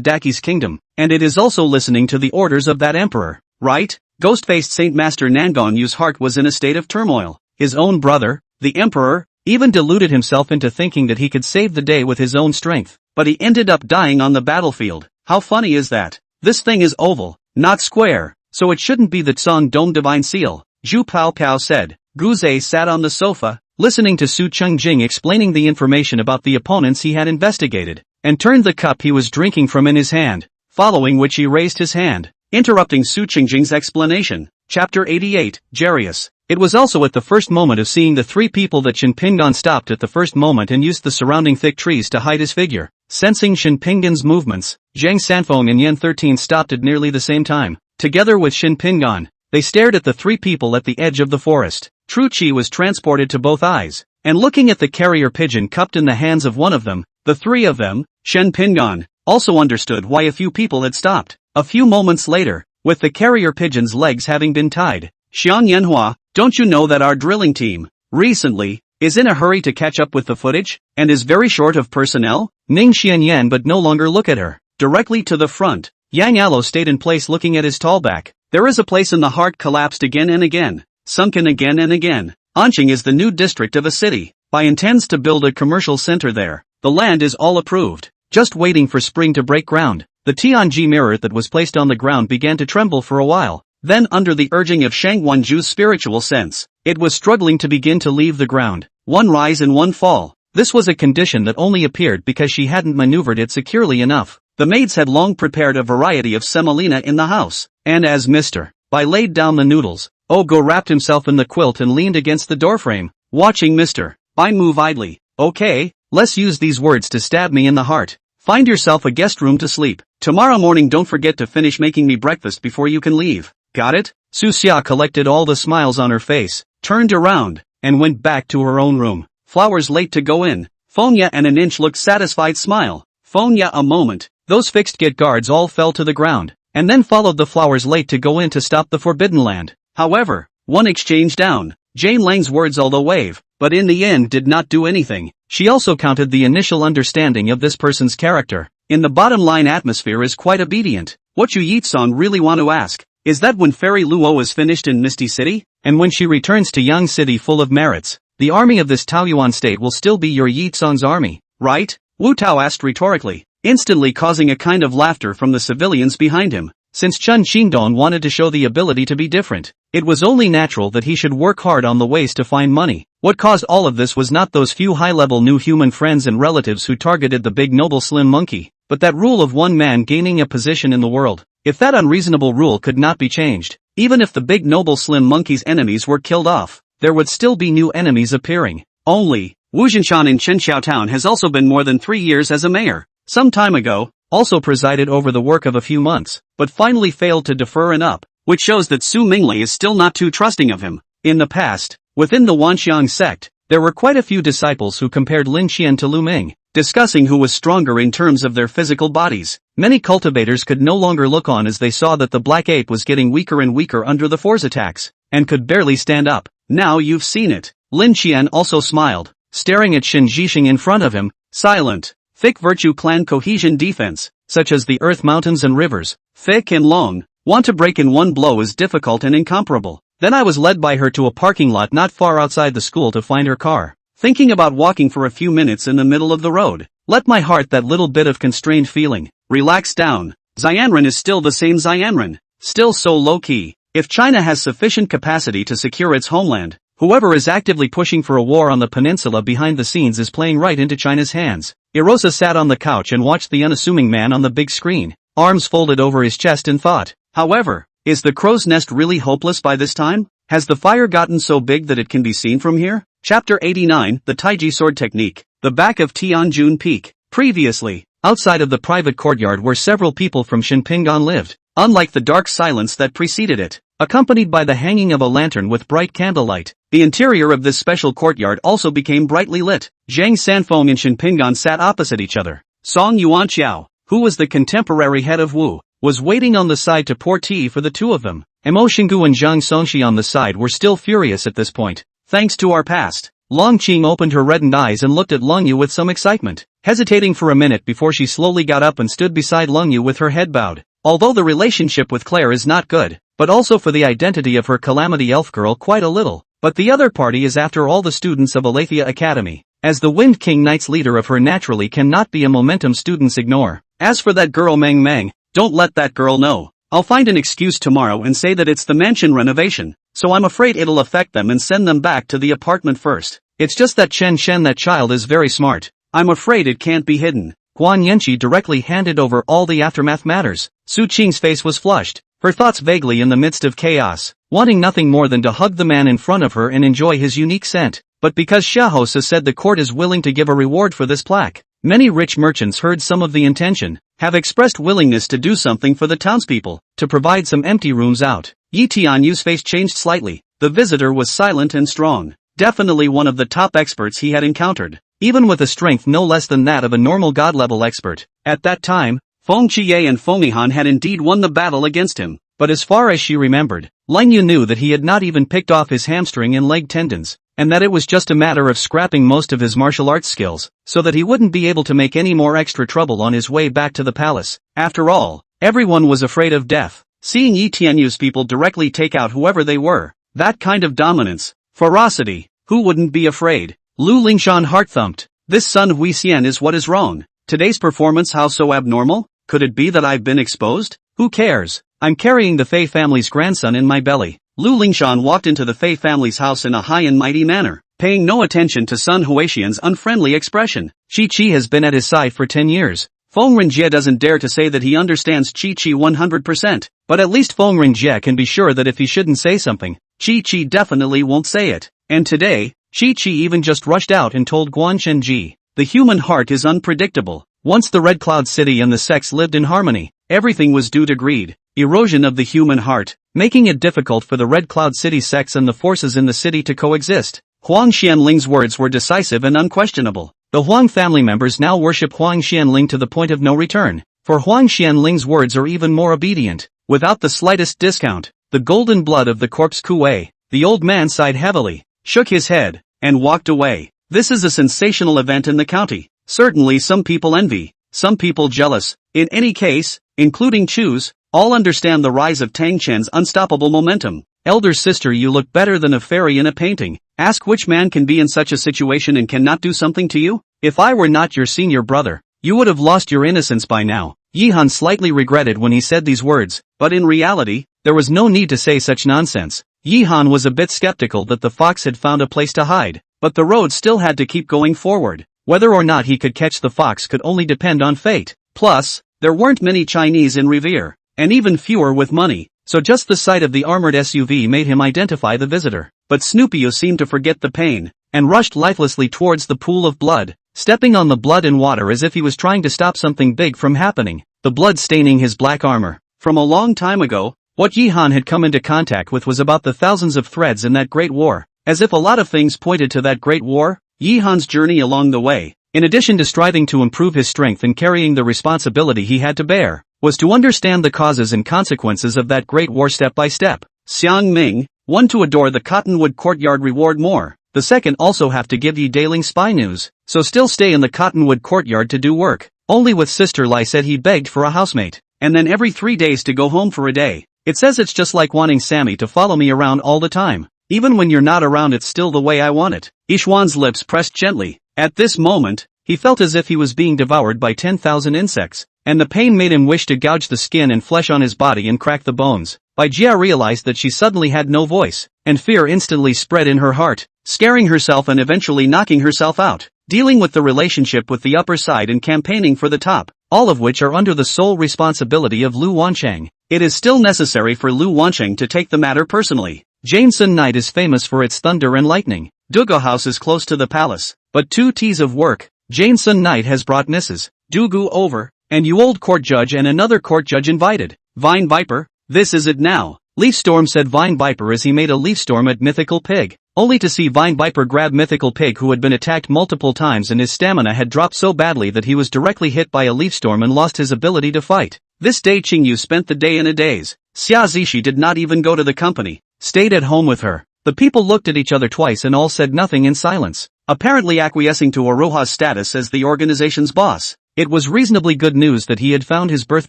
A: Daki's kingdom, and it is also listening to the orders of that emperor, right? Ghost-faced Saint Master Nangon Yu's heart was in a state of turmoil. His own brother, the emperor, even deluded himself into thinking that he could save the day with his own strength, but he ended up dying on the battlefield. How funny is that? This thing is oval, not square, so it shouldn't be the Tsang Dome Divine Seal, Zhu Pao Pao said. Guze sat on the sofa, listening to Su Chengjing explaining the information about the opponents he had investigated, and turned the cup he was drinking from in his hand, following which he raised his hand, interrupting Su Chengjing's explanation. Chapter 88, Jarius. It was also at the first moment of seeing the three people that Shen Pingan stopped at the first moment and used the surrounding thick trees to hide his figure. Sensing Shen Pingan's movements, Zhang Sanfeng and Yan 13 stopped at nearly the same time. Together with Shen Pingan, they stared at the three people at the edge of the forest. Tru Chi was transported to both eyes, and looking at the carrier pigeon cupped in the hands of one of them, the three of them, Shen Pingan, also understood why a few people had stopped. A few moments later, with the carrier pigeon's legs having been tied, Xiang Yanhua, don't you know that our drilling team, recently, is in a hurry to catch up with the footage, and is very short of personnel? Ning Xianyan but no longer look at her. Directly to the front, Yang Alo stayed in place looking at his tall back. There is a place in the heart collapsed again and again, sunken again and again. Anqing is the new district of a city. Bai intends to build a commercial center there. The land is all approved, just waiting for spring to break ground. The Tianji mirror that was placed on the ground began to tremble for a while. Then under the urging of Shang Wanju's spiritual sense, it was struggling to begin to leave the ground. One rise and one fall. This was a condition that only appeared because she hadn't maneuvered it securely enough. The maids had long prepared a variety of semolina in the house, and as Mr. Bai laid down the noodles, Ogo wrapped himself in the quilt and leaned against the doorframe, watching Mr. Bai move idly. Okay, let's use these words to stab me in the heart. Find yourself a guest room to sleep. Tomorrow morning don't forget to finish making me breakfast before you can leave. Got it? Su Xia collected all the smiles on her face, turned around, and went back to her own room. Flowers late to go in. Fonya and an inch looked satisfied smile. Fonya a moment. Those fixed gate guards all fell to the ground, and then followed the flowers late to go in to stop the Forbidden Land. However, one exchanged down Jane Lang's words although wave, but in the end did not do anything. She also counted the initial understanding of this person's character. In the bottom line atmosphere is quite obedient. What you Yitsong really want to ask, is that when Fairy Luo is finished in Misty City, and when she returns to Yang City full of merits, the army of this Taoyuan state will still be your Yitsong's army, right? Wu Tao asked rhetorically, instantly causing a kind of laughter from the civilians behind him. Since Chen Qingdong wanted to show the ability to be different, it was only natural that he should work hard on the ways to find money. What caused all of this was not those few high-level new human friends and relatives who targeted the big noble slim monkey, but that rule of one man gaining a position in the world. If that unreasonable rule could not be changed, even if the big noble slim monkey's enemies were killed off, there would still be new enemies appearing. Only, Wu Jinshan in Chenxiao Town has also been more than 3 years as a mayor. Some time ago, also presided over the work of a few months, but finally failed to defer and up, which shows that Su Minglei is still not too trusting of him. In the past, within the Wanxiang sect, there were quite a few disciples who compared Lin Qian to Lu Ming, discussing who was stronger in terms of their physical bodies. Many cultivators could no longer look on as they saw that the black ape was getting weaker and weaker under the force attacks, and could barely stand up. Now you've seen it. Lin Qian also smiled, staring at Shen Zhixing in front of him, silent. Thick virtue clan cohesion defense, such as the earth mountains and rivers, thick and long, want to break in one blow is difficult and incomparable. Then I was led by her to a parking lot not far outside the school to find her car. Thinking about walking for a few minutes in the middle of the road, let my heart that little bit of constrained feeling, relax down. Xianren is still the same Xianren, still so low-key. If China has sufficient capacity to secure its homeland,
B: Whoever is actively pushing for a war on the peninsula behind the scenes is playing right into China's hands. Erosa sat on the couch and watched the unassuming man on the big screen, arms folded over his chest in thought. However, is the crow's nest really hopeless by this time? Has the fire gotten so big that it can be seen from here? Chapter 89, The Taiji Sword Technique. The back of Tianjun Peak. Previously, outside of the private courtyard where several people from Shinpingan lived, unlike the dark silence that preceded it, accompanied by the hanging of a lantern with bright candlelight, the interior of this special courtyard also became brightly lit. Zhang Sanfeng and Shinpingan sat opposite each other. Song Yuanqiao, who was the contemporary head of Wu, was waiting on the side to pour tea for the two of them. Mo Xinggu and Zhang Songxi on the side were still furious at this point. Thanks to our past. Long Qing opened her reddened eyes and looked at Long Yu with some excitement, hesitating for a minute before she slowly got up and stood beside Long Yu with her head bowed. Although the relationship with Claire is not good, but also for the identity of her Calamity Elf girl quite a little, but the other party is after all the students of Aletheia Academy. As the Wind King Knight's leader of her naturally cannot be a momentum students ignore. As for that girl Meng Meng, don't let that girl know. I'll find an excuse tomorrow and say that it's the mansion renovation, so I'm afraid it'll affect them and send them back to the apartment first. It's just that Chen Shen, that child, is very smart. I'm afraid it can't be hidden. Guan Yanqi directly handed over all the aftermath matters. Su Qing's face was flushed, her thoughts vaguely in the midst of chaos, wanting nothing more than to hug the man in front of her and enjoy his unique scent. But because Xiaohosa said the court is willing to give a reward for this plaque, many rich merchants heard some of the intention, have expressed willingness to do something for the townspeople, to provide some empty rooms out. Yi Tianyu's face changed slightly. The visitor was silent and strong, definitely one of the top experts he had encountered, even with a strength no less than that of a normal god-level expert. At that time, Feng Qiye and Feng Yihan had indeed won the battle against him, but as far as she remembered, Lang Yu knew that he had not even picked off his hamstring and leg tendons, and that it was just a matter of scrapping most of his martial arts skills, so that he wouldn't be able to make any more extra trouble on his way back to the palace. After all, everyone was afraid of death. Seeing Yi Tianyu's people directly take out whoever they were, that kind of dominance, ferocity, who wouldn't be afraid? Lu Lingshan heart-thumped. This Sun Huixian is what is wrong. Today's performance, how so abnormal? Could it be that I've been exposed? Who cares? I'm carrying the Fei family's grandson in my belly. Lu Lingshan walked into the Fei family's house in a high and mighty manner, paying no attention to Sun Huixian's unfriendly expression. Chi-Chi has been at his side for 10 years. Feng Rinjie doesn't dare to say that he understands Chi-Chi 100%, but at least Feng Rinjie can be sure that if he shouldn't say something, Chi-Chi definitely won't say it. And today, Chi-Chi even just rushed out and told Guan Shenji, the human heart is unpredictable. Once the Red Cloud City and the sects lived in harmony, everything was due to greed, erosion of the human heart, making it difficult for the Red Cloud City sects and the forces in the city to coexist. Huang Xianling's words were decisive and unquestionable. The Huang family members now worship Huang Xianling to the point of no return, for Huang Xianling's words are even more obedient, without the slightest discount. The golden blood of the corpse Kuei. The old man sighed heavily, shook his head, and walked away. This is a sensational event in the county. Certainly some people envy, some people jealous. In any case, including Chu's, all understand the rise of Tang Chen's unstoppable momentum. Elder sister, you look better than a fairy in a painting. Ask which man can be in such a situation and cannot do something to you? If I were not your senior brother, you would have lost your innocence by now. Yihan slightly regretted when he said these words, but in reality, there was no need to say such nonsense. Yihan was a bit skeptical that the fox had found a place to hide, but the road still had to keep going forward. Whether or not he could catch the fox could only depend on fate. Plus, there weren't many Chinese in Revere, and even fewer with money, so just the sight of the armored SUV made him identify the visitor. But Snoopio seemed to forget the pain, and rushed lifelessly towards the pool of blood, stepping on the blood and water as if he was trying to stop something big from happening, the blood staining his black armor. From a long time ago, what Yihan had come into contact with was about the thousands of threads in that great war. As if a lot of things pointed to that great war, Yihan's journey along the way, in addition to striving to improve his strength and carrying the responsibility he had to bear, was to understand the causes and consequences of that great war step by step. Xiang Ming, one to adore the Cottonwood Courtyard reward more, the second also have to give Yi Daling spy news, so still stay in the Cottonwood Courtyard to do work. Only with Sister Lai said he begged for a housemate, and then every 3 days to go home for a day. It says it's just like wanting Sammy to follow me around all the time. Even when you're not around, it's still the way I want it. Yishuan's lips pressed gently. At this moment, he felt as if he was being devoured by 10,000 insects.
A: and the pain made him wish to gouge the skin and flesh on his body and crack the bones. Bai Jia realized that she suddenly had no voice, and fear instantly spread in her heart, scaring herself and eventually knocking herself out. Dealing with the relationship with the upper side and campaigning for the top, all of which are under the sole responsibility of Lu Wancheng. It is still necessary for Lu Wancheng to take the matter personally. Jiangsu Night is famous for its thunder and lightning. Dugu House is close to the palace, but 2 days of work. Jiangsu Night has brought Mrs. Dugu over, and you old court judge and another court judge invited. Vine Viper, this is it now. Leaf Storm said Vine Viper as he made a leaf storm at Mythical Pig, only to see Vine Viper grab Mythical Pig, who had been attacked multiple times and his stamina had dropped so badly that he was directly hit by a leaf storm and lost his ability to fight. This day Qingyu spent the day in a daze. Xia Zishi did not even go to the company, stayed at home with her. The people looked at each other twice and all said nothing in silence, apparently acquiescing to Aroha's status as the organization's boss. It was reasonably good news that he had found his birth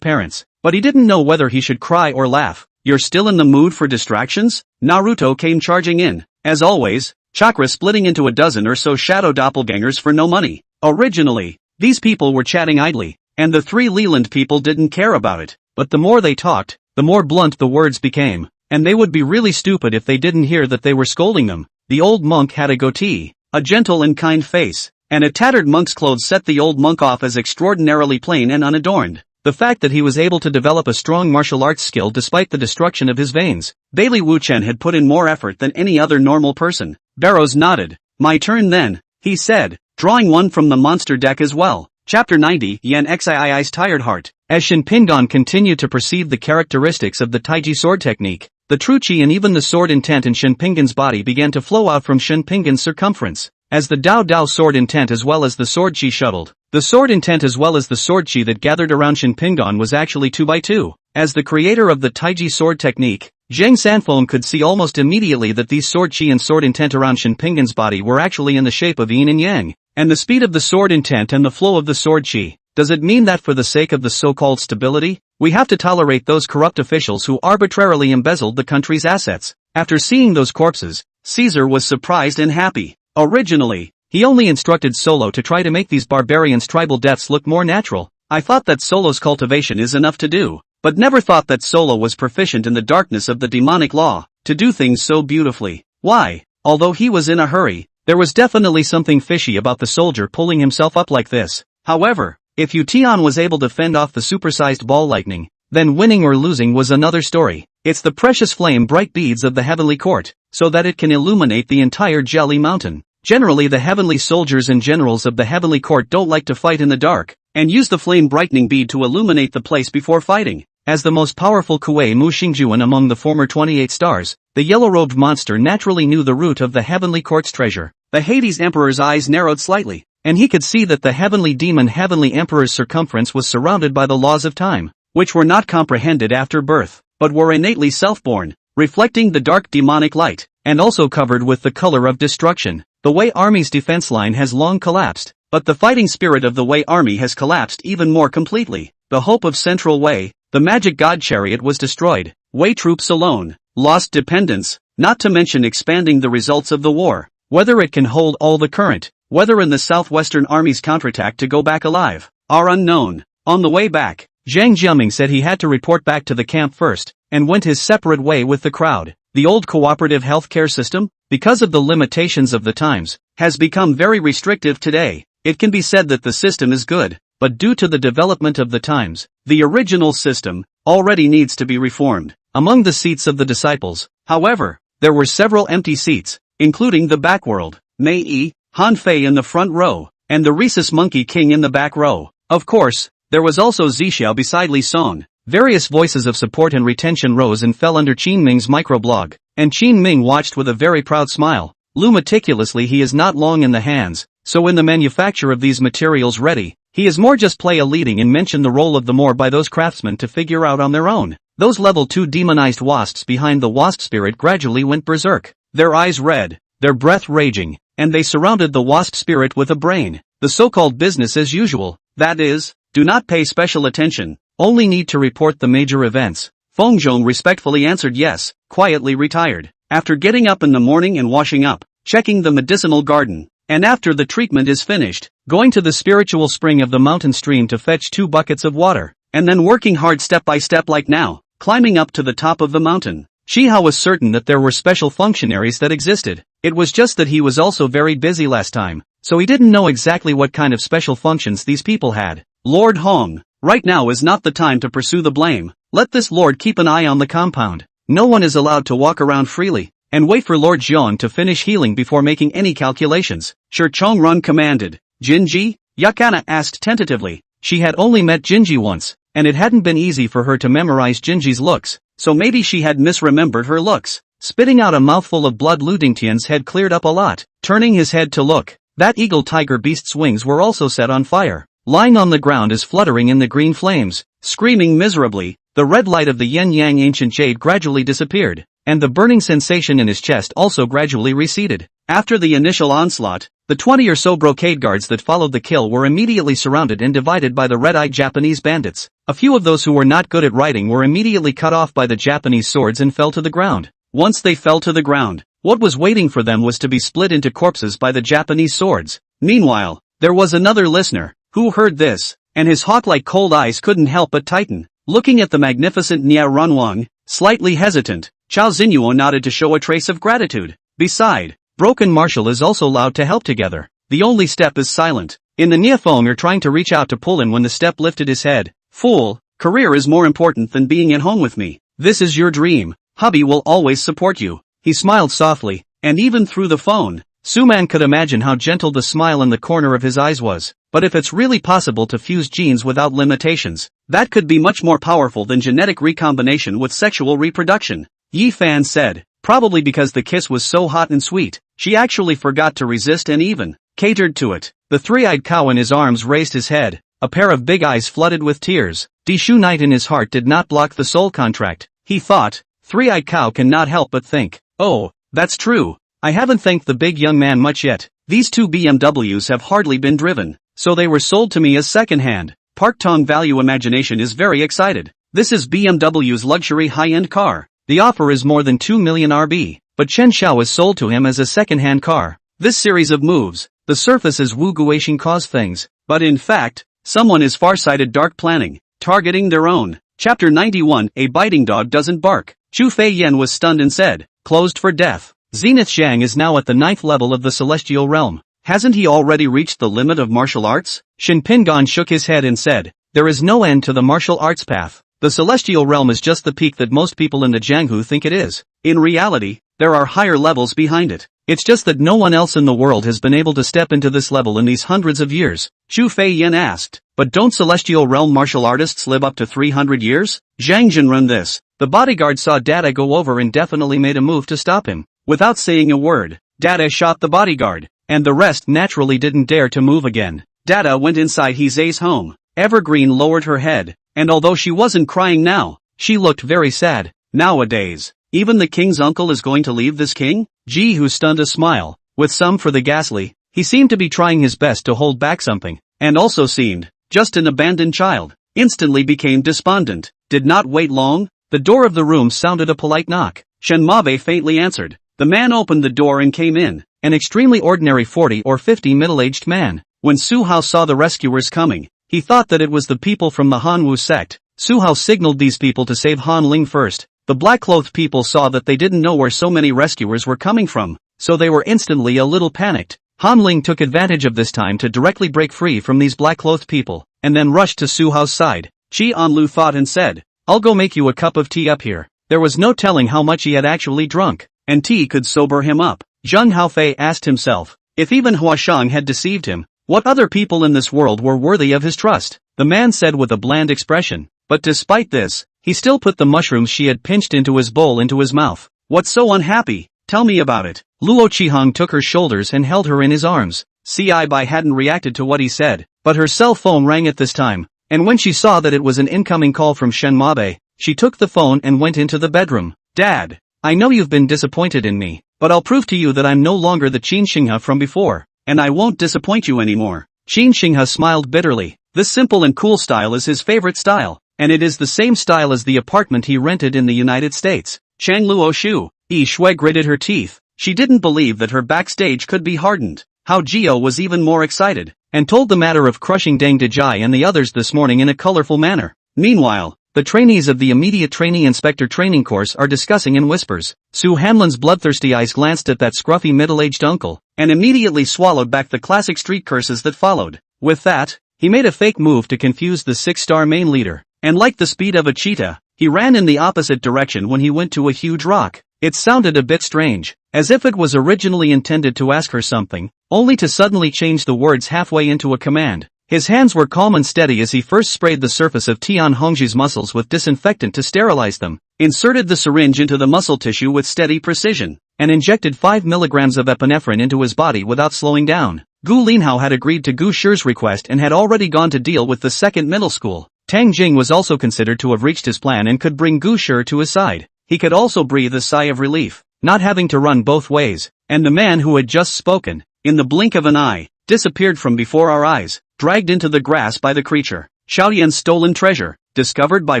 A: parents, but he didn't know whether he should cry or laugh. You're still in the mood for distractions? Naruto came charging in. As always, chakra splitting into a dozen or so shadow doppelgangers for no money. Originally, these people were chatting idly, and the 3 Leland people didn't care about it, but the more they talked, the more blunt the words became, and they would be really stupid if they didn't hear that they were scolding them. The old monk had a goatee, a gentle and kind face, and a tattered monk's clothes set the old monk off as extraordinarily plain and unadorned. The fact that he was able to develop a strong martial arts skill despite the destruction of his veins. Bailey Wuchen had put in more effort than any other normal person. Barrows nodded. My turn then, he said, drawing one from the monster deck as well. Chapter 90, Yan Xii's Tired Heart. As Shin Pingon continued to perceive the characteristics of the Taiji sword technique, the true chi and even the sword intent in Shin Pingon's body began to flow out from Shin Pingon's circumference. As the Dao Dao sword intent as well as the sword chi shuttled, the sword intent as well as the sword chi that gathered around Shin Pingon was actually 2 by 2. As the creator of the Taiji sword technique, Zhang Sanfeng could see almost immediately that these sword chi and sword intent around Shin Pingon's body were actually in the shape of yin and yang, and the speed of the sword intent and the flow of the sword chi. Does it mean that for the sake of the so-called stability, we have to tolerate those corrupt officials who arbitrarily embezzled the country's assets? After seeing those corpses, Caesar was surprised and happy. Originally, he only instructed Solo to try to make these barbarians' tribal deaths look more natural. I thought that Solo's cultivation is enough to do, but never thought that Solo was proficient in the darkness of the demonic law, to do things so beautifully. Why? Although he was in a hurry, there was definitely something fishy about the soldier pulling himself up like this. However, if Yu Tian was able to fend off the supersized ball lightning, then winning or losing was another story. It's the precious flame bright beads of the heavenly court, so that it can illuminate the entire Jelly Mountain. Generally the heavenly soldiers and generals of the heavenly court don't like to fight in the dark, and use the flame brightening bead to illuminate the place before fighting. As the most powerful Kuei Mu Xingjuan among the former 28 stars, the yellow-robed monster naturally knew the root of the heavenly court's treasure. The Hades Emperor's eyes narrowed slightly, and he could see that the heavenly demon Heavenly Emperor's circumference was surrounded by the laws of time, which were not comprehended after birth, but were innately self-born, reflecting the dark demonic light, and also covered with the color of destruction. The Wei Army's defense line has long collapsed, but the fighting spirit of the Wei Army has collapsed even more completely. The hope of Central Wei, the magic god chariot, was destroyed. Wei troops alone lost dependence, not to mention expanding the results of the war. Whether it can hold all the current, whether in the Southwestern Army's counterattack to go back alive, are unknown. On the way back, Zhang Jiaming said he had to report back to the camp first, and went his separate way with the crowd. The old cooperative healthcare system, because of the limitations of the times, has become very restrictive today. It can be said that the system is good, but due to the development of the times, the original system already needs to be reformed. Among the seats of the disciples, however, there were several empty seats, including the backworld, Mei Yi, Han Fei in the front row, and the Rhesus Monkey King in the back row. Of course, there was also Zixiao beside Li Song. Various voices of support and retention rose and fell under Qin Ming's microblog, and Qin Ming watched with a very proud smile. Lu meticulously, he is not long in the hands, so when the manufacture of these materials ready, he is more just play a leading and mention the role of the more by those craftsmen to figure out on their own. Those level 2 demonized wasps behind the wasp spirit gradually went berserk, their eyes red, their breath raging, and they surrounded the wasp spirit with a brain. The so-called business as usual, that is, do not pay special attention, only need to report the major events. Feng Zhong respectfully answered yes, quietly retired. After getting up in the morning and washing up, checking the medicinal garden,
B: and after the treatment is finished, going to the spiritual spring of the mountain stream to fetch 2 buckets of water, and then working hard step by step like now, climbing up to the top of the mountain. Shiha was certain that there were special functionaries that existed. It was just that he was also very busy last time, so he didn't know exactly what kind of special functions these people had. Lord Hong, right now is not the time to pursue the blame. Let this lord keep an eye on the compound. No one is allowed to walk around freely, and wait for Lord Jiang to finish healing before making any calculations. Sure, Chongrun commanded. Jinji? Yakana asked tentatively. She had only met Jinji once, and it hadn't been easy for her to memorize Jinji's looks, so maybe she had misremembered her looks. Spitting out a mouthful of blood, Lu Dingtian's head cleared up a lot. Turning his head to look, that eagle tiger beast's wings were also set on fire. Lying on the ground is fluttering in the green flames. Screaming miserably, the red light of the yin-yang ancient jade gradually disappeared, and the burning sensation in his chest also gradually receded. After the initial onslaught, the 20 or so brocade guards that followed the kill were immediately surrounded and divided by the red-eyed Japanese bandits. A few of those who were not good at riding were immediately cut off by the Japanese swords and fell to the ground. Once they fell to the ground, what was waiting for them was to be split into corpses by the Japanese swords. Meanwhile, there was another listener who heard this, and his hawk-like cold eyes couldn't help but tighten. Looking at the magnificent Nia Runwang, slightly hesitant, Chao Xinyuo nodded to show a trace of gratitude. Beside, broken martial is also allowed to help together. The only step is silent. In the Niafeng are trying to reach out to pull him when the step lifted his head. Fool, career is more important than being at home with me. This is your dream. Hubby will always support you. He smiled softly, and even through the phone, Suman could imagine how gentle the smile in the corner of his eyes was. But if it's really possible to fuse genes without limitations, that could be much more powerful than genetic recombination with sexual reproduction. Yi Fan said, probably because the kiss was so hot and sweet, she actually forgot to resist and even catered to it. The three-eyed cow in his arms raised his head, a pair of big eyes flooded with tears. Dishu Knight in his heart did not block the soul contract. He thought, three-eyed cow cannot help but think, oh, that's true. I haven't thanked the big young man much yet. These 2 BMWs have hardly been driven, so they were sold to me as second-hand. Park Tong Value Imagination is very excited. This is BMW's luxury high-end car. The offer is more than 2 million RB, but Chen Xiao is sold to him as a second-hand car. This series of moves, the surface is Wu Guixing cause things, but in fact, someone is far-sighted dark planning, targeting their own. Chapter 91, A Biting Dog Doesn't Bark. Chu Fei Yen was stunned and said, closed for death. Zenith Zhang is now at the 9th level of the celestial realm. Hasn't he already reached the limit of martial arts? Shin Pingon shook his head and said, there is no end to the martial arts path. The celestial realm is just the peak that most people in the Jianghu think it is. In reality, there are higher levels behind it. It's just that no one else in the world has been able to step into this level in these hundreds of years. Chu Fei Yen asked, but don't celestial realm martial artists live up to 300 years? Zhang Jinrun this. The bodyguard saw Dada go over and definitely made a move to stop him. Without saying a word, Dada shot the bodyguard, and the rest naturally didn't dare to move again. Dada went inside Heze's home. Evergreen lowered her head, and although she wasn't crying now, she looked very sad. Nowadays, even the king's uncle is going to leave this king? Ji who stunned a smile, with some for the ghastly. He seemed to be trying his best to hold back something, and also seemed just an abandoned child. Instantly became despondent. Did not wait long. The door of the room sounded a polite knock. Shen Mabe faintly answered. The man opened the door and came in, an extremely ordinary 40 or 50 middle-aged man. When Su Hao saw the rescuers coming, he thought that it was the people from the Hanwu sect. Su Hao signaled these people to save Han Ling first. The black-clothed people saw that they didn't know where so many rescuers were coming from, so they were instantly a little panicked. Han Ling took advantage of this time to directly break free from these black-clothed people, and then rushed to Su Hao's side. Qi Anlu thought and said, I'll go make you a cup of tea up here. There was no telling how much he had actually drunk, and tea could sober him up. Zheng Haofei asked himself, if even Huashang had deceived him, what other people in this world were worthy of his trust? The man said with a bland expression, but despite this, he still put the mushrooms she had pinched into his bowl into his mouth. What's so unhappy? Tell me about it. Luo Qihang took her shoulders and held her in his arms. Ci Bai hadn't reacted to what he said, but her cell phone rang at this time, and when she saw that it was an incoming call from Shen Mabe, she took the phone and went into the bedroom. Dad, I know you've been disappointed in me, but I'll prove to you that I'm no longer the Qin Xinghe from before, and I won't disappoint you anymore. Qin Xinghe smiled bitterly. This simple and cool style is his favorite style, and it is the same style as the apartment he rented in the United States. Chang Luo Shu, Yi Shui gritted her teeth. She didn't believe that her backstage could be hardened. Hao Jio was even more excited, and told the matter of crushing Deng Dejai and the others this morning in a colorful manner. Meanwhile, the trainees of the immediate trainee inspector training course are discussing in whispers. Su Hanlon's bloodthirsty eyes glanced at that scruffy middle-aged uncle, and immediately swallowed back the classic street curses that followed. With that, he made a fake move to confuse the six-star main leader, and like the speed of a cheetah, he ran in the opposite direction when he went to a huge rock. It sounded a bit strange, as if it was originally intended to ask her something, only to suddenly change the words halfway into a command. His hands were calm and steady as he first sprayed the surface of Tian Hongzhi's muscles with disinfectant to sterilize them, inserted the syringe into the muscle tissue with steady precision, and injected 5 milligrams of epinephrine into his body without slowing down. Gu Linhao had agreed to Gu Shi's request and had already gone to deal with the second middle school. Tang Jing was also considered to have reached his plan and could bring Gu Shi to his side. He could also breathe a sigh of relief, not having to run both ways, and the man who had just spoken, in the blink of an eye, disappeared from before our eyes, dragged into the grass by the creature. Xiaoyan's stolen treasure, discovered by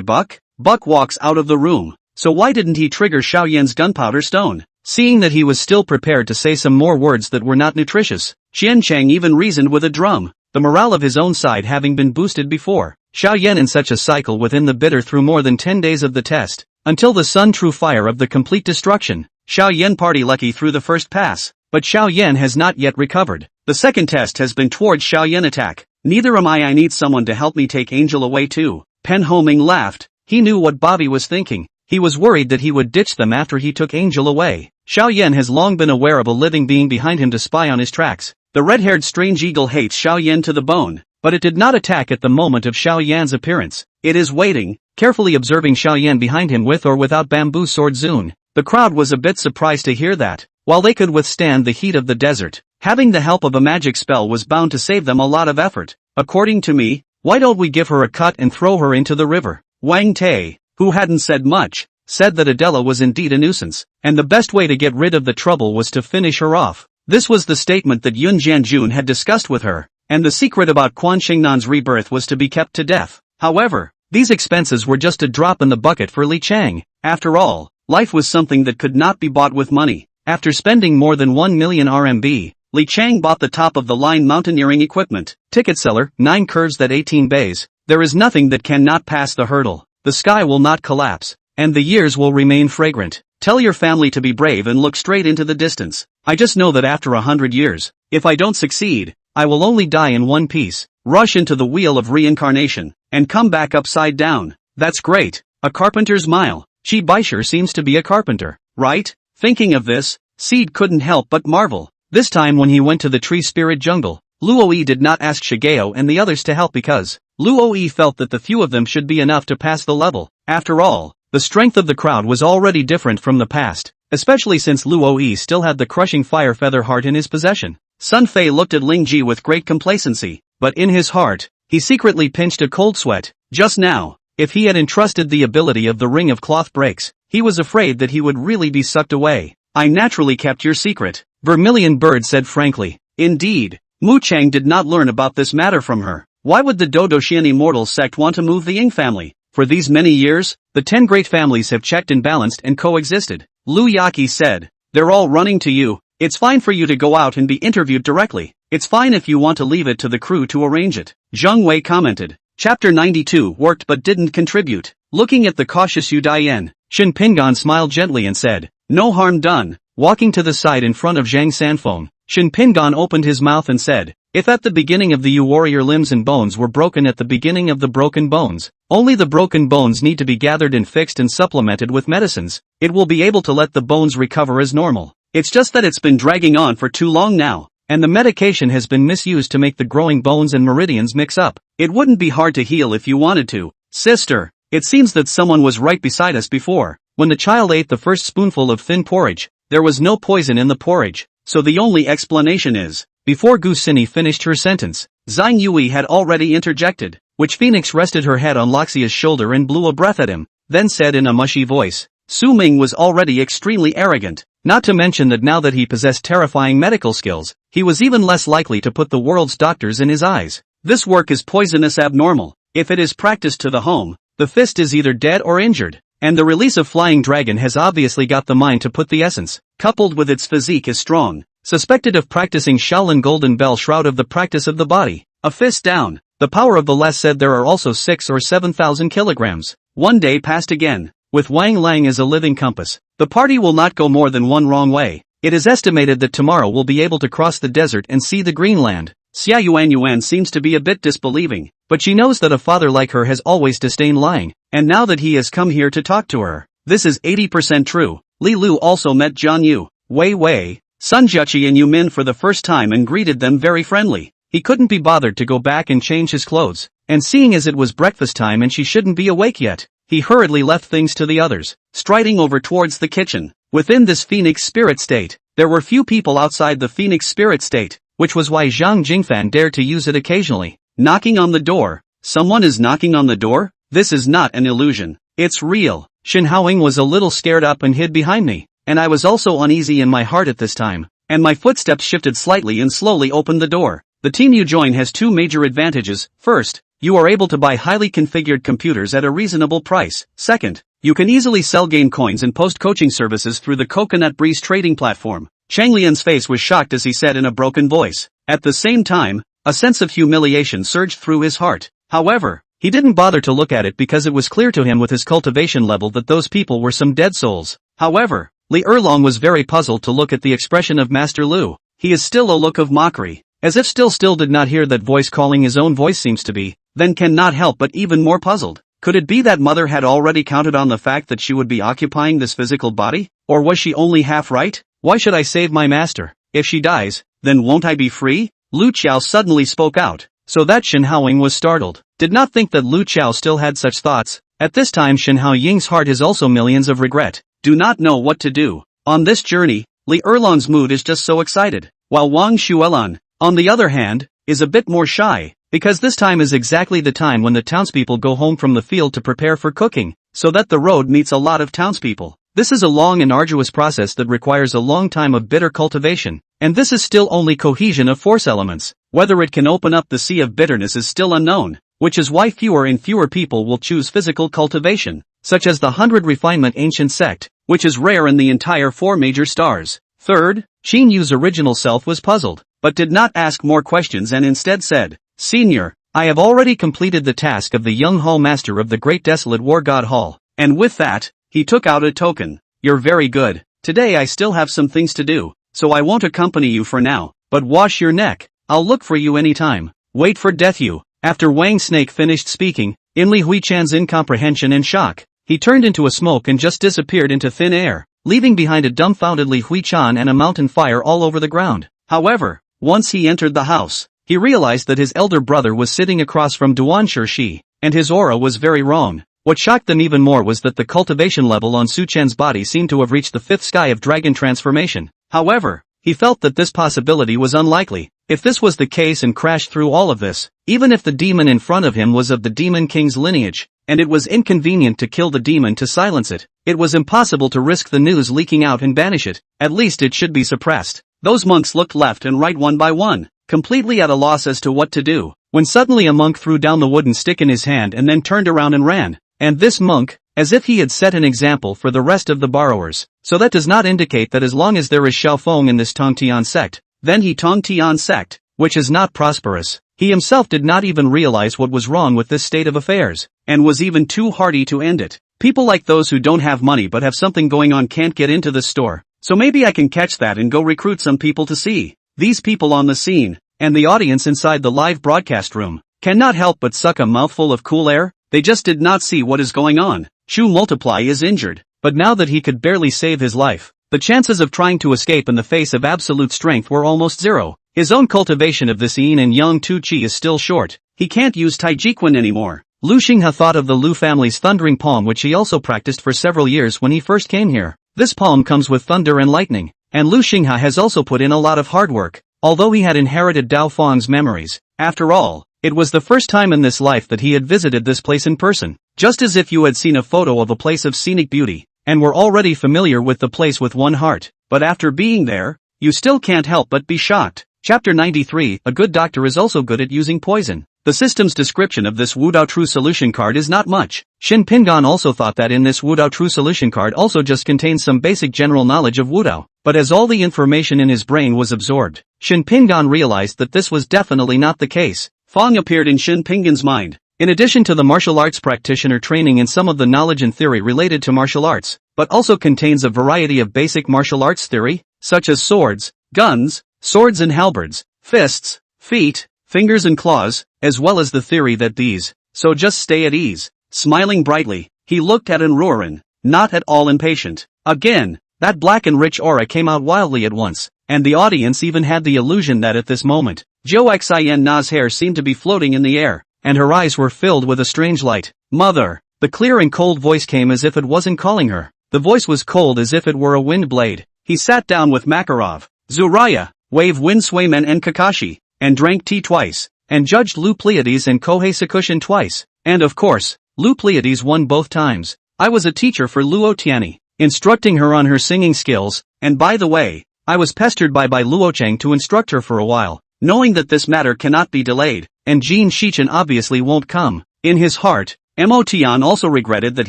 B: Buck? Buck walks out of the room. So why didn't he trigger Xiaoyan's gunpowder stone? Seeing that he was still prepared to say some more words that were not nutritious, Qian Chang even reasoned with a drum, the morale of his own side having been boosted before. Xiaoyan in such a cycle within the bitter through more than 10 days of the test, until the sun true fire of the complete destruction. Xiaoyan party lucky through the first pass, but Xiaoyan has not yet recovered. The second test has been towards Xiaoyan attack. Neither am I need someone to help me take Angel away too. Pen Homing laughed. He knew what Bobby was thinking. He was worried that he would ditch them after he took Angel away. Xiaoyan has long been aware of a living being behind him to spy on his tracks. The red-haired strange eagle hates Xiaoyan to the bone, but it did not attack at the moment of Xiaoyan's appearance. It is waiting, carefully observing Xiaoyan behind him with or without bamboo sword Zun. The crowd was a bit surprised to hear that. While they could withstand the heat of the desert, having the help of a magic spell was bound to save them a lot of effort. According to me, why don't we give her a cut and throw her into the river? Wang Te, who hadn't said much, said that Adela was indeed a nuisance, and the best way to get rid of the trouble was to finish her off. This was the statement that Yun Jianjun had discussed with her, and the secret about Quan Xingnan's rebirth was to be kept to death. However, these expenses were just a drop in the bucket for Li Chang. After all, life was something that could not be bought with money. After spending more than 1 million RMB, Li Chang bought the top-of-the-line mountaineering equipment. Ticket seller, 9 curves that 18 bays. There is nothing that cannot pass the hurdle. The sky will not collapse, and the years will remain fragrant. Tell your family to be brave and look straight into the distance. I just know that after 100 years, if I don't succeed, I will only die in one piece, rush into the wheel of reincarnation, and come back upside down. That's great. A carpenter's mile. Chi Baisher seems to be a carpenter, right? Thinking of this, Seed couldn't help but marvel. This time when he went to the tree spirit jungle, Luoyi did not ask Shigeo and the others to help because Luoyi felt that the few of them should be enough to pass the level. After all, the strength of the crowd was already different from the past, especially since Luoyi still had the crushing fire feather heart in his possession. Sun Fei looked at Ling Ji with great complacency, but in his heart, he secretly pinched a cold sweat. Just now, if he had entrusted the ability of the Ring of Cloth Breaks, he was afraid that he would really be sucked away. I naturally kept your secret, Vermilion Bird said frankly. Indeed, Mu Chang did not learn about this matter from her. Why would the Dodoshian immortal sect want to move the Ying family? For these many years, the 10 great families have checked and balanced and coexisted. Lu Yaqi said, they're all running to you. It's fine for you to go out and be interviewed directly. It's fine if you want to leave it to the crew to arrange it. Zheng Wei commented. Chapter 92 worked but didn't contribute. Looking at the cautious Yu Daiyan, Shin Pingan smiled gently and said, no harm done. Walking to the side in front of Zhang Sanfeng, Shin Pingan opened his mouth and said, if at the beginning of the Yu warrior limbs and bones were broken at the beginning of the broken bones, only the broken bones need to be gathered and fixed and supplemented with medicines, it will be able to let the bones recover as normal. It's just that it's been dragging on for too long now, and the medication has been misused to make the growing bones and meridians mix up. It wouldn't be hard to heal if you wanted to. Sister, it seems that someone was right beside us before. When the child ate the first spoonful of thin porridge, there was no poison in the porridge, so the only explanation is, before Gu Sini finished her sentence, Zhang Yui had already interjected, which Phoenix rested her head on Loxia's shoulder and blew a breath at him, then said in a mushy voice, Su Ming was already extremely arrogant, not to mention that now that he possessed terrifying medical skills, he was even less likely to put the world's doctors in his eyes. This work is poisonous abnormal. If it is practiced to the home, the fist is either dead or injured. And the release of Flying Dragon has obviously got the mind to put the essence, coupled with its physique is strong.
A: Suspected of practicing Shaolin Golden Bell Shroud of the practice of the body. A fist down. The power of the less said there are also 6 or 7,000 kilograms. One day passed again. With Wang Lang as a living compass, the party will not go more than one wrong way. It is estimated that tomorrow we'll be able to cross the desert and see the green land. Xia Yuan seems to be a bit disbelieving, but she knows that a father like her has always disdained lying, and now that he has come here to talk to her, this is 80% true. Li Lu also met Jiang Yu, Wei Wei, Sun Jiaqi and Yu Min for the first time and greeted them very friendly. He couldn't be bothered to go back and change his clothes, and seeing as it was breakfast time and she shouldn't be awake yet, he hurriedly left things to the others, striding over towards the kitchen. Within this Phoenix spirit state, there were few people outside the Phoenix spirit state, which was why Zhang Jingfan dared to use it occasionally. Knocking on the door. Someone is knocking on the door? This is not an illusion. It's real. Shen Haoying was a little scared up and hid behind me, and I was also uneasy in my heart at this time, and my footsteps shifted slightly and slowly opened the door. The team you join has 2 major advantages. First, you are able to buy highly configured computers at a reasonable price. Second, you can easily sell game coins and post coaching services through the Coconut Breeze trading platform. Chang Lian's face was shocked as he said in a broken voice. At the same time, a sense of humiliation surged through his heart. However, he didn't bother to look at it because it was clear to him with his cultivation level that those people were some dead souls. However, Li Erlong was very puzzled to look at the expression of Master Lu. He is still a look of mockery, as if still did not hear that voice calling his own voice seems to be, then cannot help but even more puzzled. Could it be that mother had already counted on the fact that she would be occupying this physical body? Or was she only half right? Why should I save my master? If she dies, then won't I be free? Lu Qiao suddenly spoke out, so that Shen Haoying was startled. Did not think that Lu Qiao still had such thoughts. At this time Shen Haoying's heart is also millions of regret. Do not know what to do. On this journey, Li Erlong's mood is just so excited, while Wang Xuelan, on the other hand, is a bit more shy, because this time is exactly the time when the townspeople go home from the field to prepare for cooking, so that the road meets a lot of townspeople. This is a long and arduous process that requires a long time of bitter cultivation, and this is still only cohesion of force elements. Whether it can open up the sea of bitterness is still unknown, which is why fewer and fewer people will choose physical cultivation, such as the 100 Refinement Ancient Sect, which is rare in the entire 4 major stars. Third, Qin Yu's original self was puzzled, but did not ask more questions and instead said, Senior, I have already completed the task of the young hall master of the Great Desolate War God Hall, and with that, he took out a token. You're very good. Today I still have some things to do, so I won't accompany you for now, but wash your neck. I'll look for you anytime. Wait for death you. After Wang Snake finished speaking, in Li Huichan's incomprehension and shock, he turned into a smoke and just disappeared into thin air, leaving behind a dumbfounded Li Huichan and a mountain fire all over the ground. However, once he entered the house, he realized that his elder brother was sitting across from Duan Shi, and his aura was very wrong. What shocked them even more was that the cultivation level on Su Chen's body seemed to have reached the 5th sky of dragon transformation. However, he felt that this possibility was unlikely. If this was the case and crashed through all of this, even if the demon in front of him was of the Demon King's lineage, and it was inconvenient to kill the demon to silence it, it was impossible to risk the news leaking out and banish it. At least it should be suppressed. Those monks looked left and right one by one, completely at a loss as to what to do, when suddenly a monk threw down the wooden stick in his hand and then turned around and ran. And this monk, as if he had set an example for the rest of the borrowers. So that does not indicate that as long as there is Xiaofeng in this Tongtian sect, then he Tongtian sect, which is not prosperous. He himself did not even realize what was wrong with this state of affairs, and was even too hardy to end it. People like those who don't have money but have something going on can't get into the store, so maybe I can catch that and go recruit some people to see. These people on the scene, and the audience inside the live broadcast room, cannot help but suck a mouthful of cool air. They just did not see what is going on. Chu Multiply is injured, but now that he could barely save his life, the chances of trying to escape in the face of absolute strength were almost zero. His own cultivation of this yin and yang tu chi is still short. He can't use Taijiquan anymore. Lu Xinghe thought of the Lu family's thundering palm, which he also practiced for several years when he first came here. This palm comes with thunder and lightning, and Lu Xinghe has also put in a lot of hard work, although he had inherited Dao Fang's memories. After all, it was the first time in this life that he had visited this place in person, just as if you had seen a photo of a place of scenic beauty, and were already familiar with the place with one heart, but after being there, you still can't help but be shocked. Chapter 93, A good doctor is also good at using poison. The system's description of this Wudao True Solution card is not much. Shin Pingan also thought that in this Wudao True Solution card also just contains some basic general knowledge of Wudao, but as all the information in his brain was absorbed, Shin Pingan realized that this was definitely not the case.
B: Fong appeared in Shin Pingan's mind.
A: In addition to the martial arts practitioner training in some of the knowledge and theory related to martial arts, but also contains a variety of basic martial arts theory, such as swords, guns, swords and halberds, fists, feet, fingers and claws, as well as the theory that these, so just stay at ease. Smiling brightly, he looked at Enrurin, not at all impatient. Again, that black and rich aura came out wildly at once, and the audience even had the illusion that at this moment, Zhou Xin Na's hair seemed to be floating in the air, and her eyes were filled with a strange light. Mother! The clear and cold voice came as if it wasn't calling her. The voice was cold as if it were a wind blade.
B: He sat down with Makarov, Zuraya, Wave Wind Swayman and Kakashi, and drank tea twice,
A: and judged Lu Pleiades and Kohei Sakushin twice, and of course, Lu Pleiades won both times. I was a teacher for Luo Tianyi, instructing her on her singing skills, and by the way, I was pestered by Luo Cheng to instruct her for a while, knowing that this matter cannot be delayed, and Jin Shichen obviously won't come. In his heart, Mo Tian also regretted that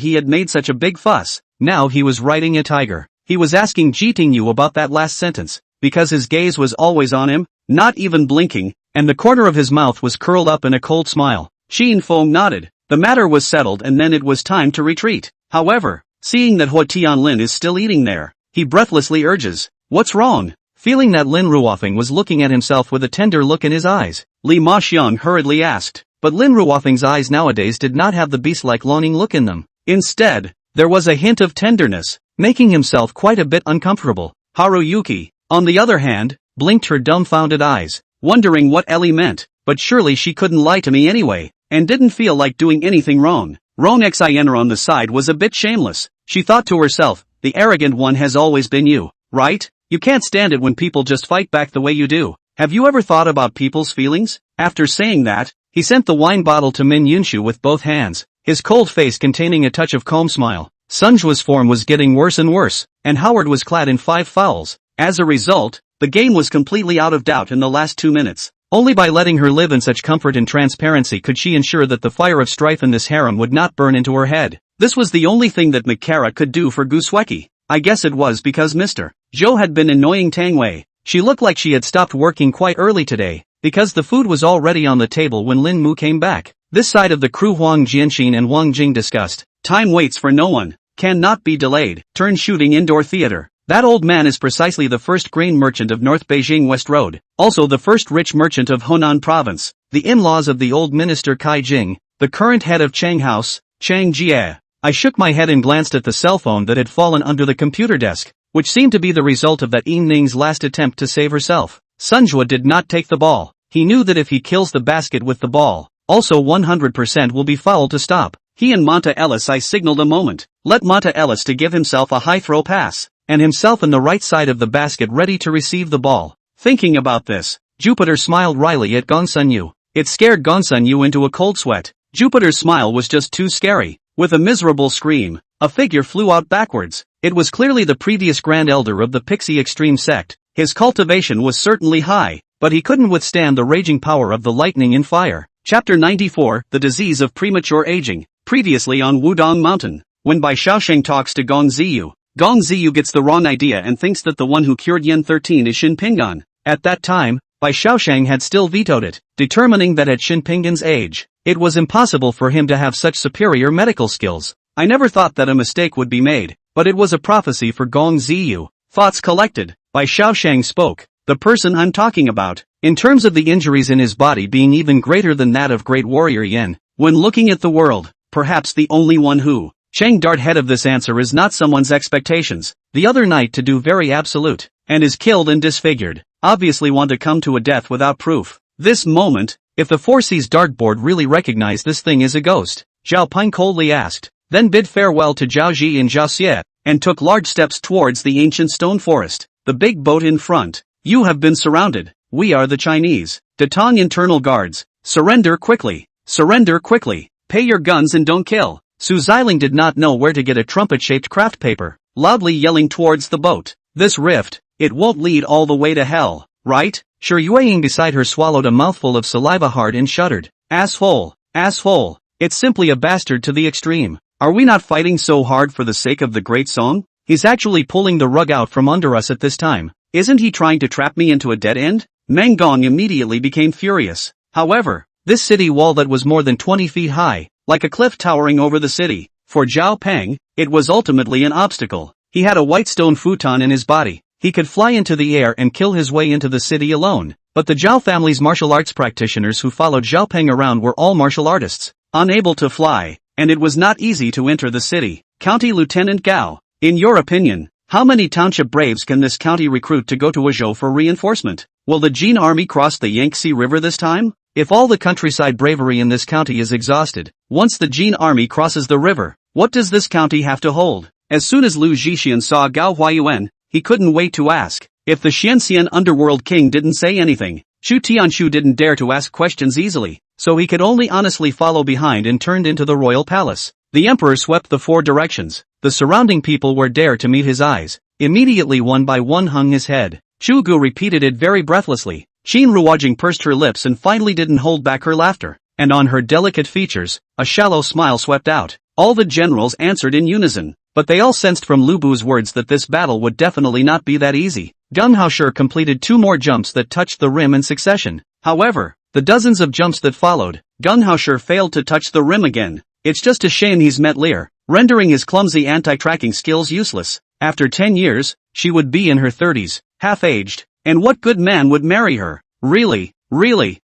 A: he had made such a big fuss. Now he was riding a tiger. He was asking Jiting Yu about that last sentence, because his gaze was always on him, not even blinking, and the corner of his mouth was curled up in a cold smile. Xin Feng nodded. The matter was settled and then it was time to retreat. However, seeing that Hua Tianlin is still eating there, he breathlessly urges, "What's wrong?" Feeling that Lin Ruofeng was looking at himself with a tender look in his eyes, Li Ma Xiang hurriedly asked, but Lin Ruofeng's eyes nowadays did not have the beast-like longing look in them. Instead, there was a hint of tenderness, making himself quite a bit uncomfortable. Haruyuki, on the other hand, blinked her dumbfounded eyes, wondering what Ellie meant, but surely she couldn't lie to me anyway, and didn't feel like doing anything wrong. Ron Xiner on the side was a bit shameless. She thought to herself, the arrogant one has always been you, right? You can't stand it when people just fight back the way you do. Have you ever thought about people's feelings? After saying that, he sent the wine bottle to Min Yunshu with both hands, his cold face containing a touch of calm smile. Sunjua's form was getting worse and worse, and Howard was clad in 5 fouls. As a result, the game was completely out of doubt in the last 2 minutes. Only by letting her live in such comfort and transparency could she ensure that the fire of strife in this harem would not burn into her head. This was the only thing that Makara could do for Gusweki. I guess it was because Mr. Zhou had been annoying Tang Wei. She looked like she had stopped working quite early today, because the food was already on the table when Lin Mu came back. This side of the crew Huang Jianxin and Wang Jing discussed. Time waits for no one. Cannot be delayed. Turn shooting indoor theater. That old man is precisely the first grain merchant of North Beijing West Road, also the first rich merchant of Honan Province, the in-laws of the old minister Kai Jing, the current head of Chang House, Chang Jie. I shook my head and glanced at the cell phone that had fallen under the computer desk, which seemed to be the result of that Yin Ning's last attempt to save herself. Sunjua did not take the ball. He knew that if he kills the basket with the ball, also 100% will be fouled to stop. He and Monta Ellis I signaled a moment, let Monta Ellis to give himself a high throw pass, and himself in the right side of the basket ready to receive the ball. Thinking about this, Jupiter smiled wryly at Gong Sun Yu. It scared Gong Sun Yu into a cold sweat. Jupiter's smile was just too scary. With a miserable scream, a figure flew out backwards. It was clearly the previous Grand Elder of the Pixie Extreme sect. His cultivation was certainly high, but he couldn't withstand the raging power of the lightning and fire. Chapter 94, The Disease of Premature Aging. Previously on Wudong Mountain, when Bai Shaosheng talks to Gong Ziyu gets the wrong idea and thinks that the one who cured Yen 13 is Shin Pingan. At that time, Bai Shaosheng had still vetoed it, determining that at Shin Pingan's age, it was impossible for him to have such superior medical skills. I never thought that a mistake would be made, but it was a prophecy for Gong Ziyu. Thoughts collected, Bai Shaosheng spoke. The person I'm talking about, in terms of the injuries in his body being even greater than that of great warrior Yen, when looking at the world, perhaps the only one who, Cheng Dart head of this answer is not someone's expectations, the other night to do very absolute, and is killed and disfigured, obviously want to come to a death without proof. This moment, if the Four Seas dartboard really recognized this thing as a ghost, Zhao Ping coldly asked, then bid farewell to Zhao Ji and Zhao Xie, and took large steps towards the ancient stone forest, the big boat in front. You have been surrounded. We are the Chinese. Datong internal guards. Surrender quickly. Surrender quickly. Pay your guns and don't kill. Su Xiling did not know where to get a trumpet-shaped craft paper, loudly yelling towards the boat. This rift, it won't lead all the way to hell, right? Sure Yueying beside her swallowed a mouthful of saliva hard and shuddered. Asshole. Asshole. It's simply a bastard to the extreme. Are we not fighting so hard for the sake of the great song?
B: He's actually pulling the rug out from under us at this time. Isn't he trying to trap me into a dead end? Meng Gong immediately became furious. However, this city wall that was more than 20 feet high, like a cliff towering over the city, for Zhao Peng, it was ultimately an obstacle. He had a white stone futon in his body. He could fly into the air and kill his way into the city alone. But the Zhao family's martial arts practitioners who followed Zhao Peng around were all martial artists, unable to fly, and it was not easy to enter the city. County Lieutenant Gao, in your opinion, how many township braves can this county recruit to go to Wuzhou for reinforcement? Will the Jin army cross the Yangtze River this time? If all the countryside bravery in this county is exhausted, once the Jin army crosses the river, what does this county have to hold? As soon as Lu Zhixian saw Gao Huayuan, he couldn't wait to ask. If the Xianxian underworld king didn't say anything, Xu Tianshu didn't dare to ask questions easily, so he could only honestly follow behind and turned into the royal palace. The emperor swept the four directions. The surrounding people were dare to meet his eyes. Immediately one by one hung his head. Chu Gu repeated it very breathlessly. Qin Ruojing pursed her lips and finally didn't hold back her laughter, and on her delicate features, a shallow smile swept out. All the generals answered in unison, but they all sensed from Lu Bu's words that this battle would definitely not be that easy. Gung Haoshi completed 2 more jumps that touched the rim in succession. However, the dozens of jumps that followed, Gung Haoshi failed to touch the rim again. It's just a shame he's met Lear, rendering his clumsy anti-tracking skills useless. After 10 years, she would be in her 30s, half-aged, and what good man would marry her? Really?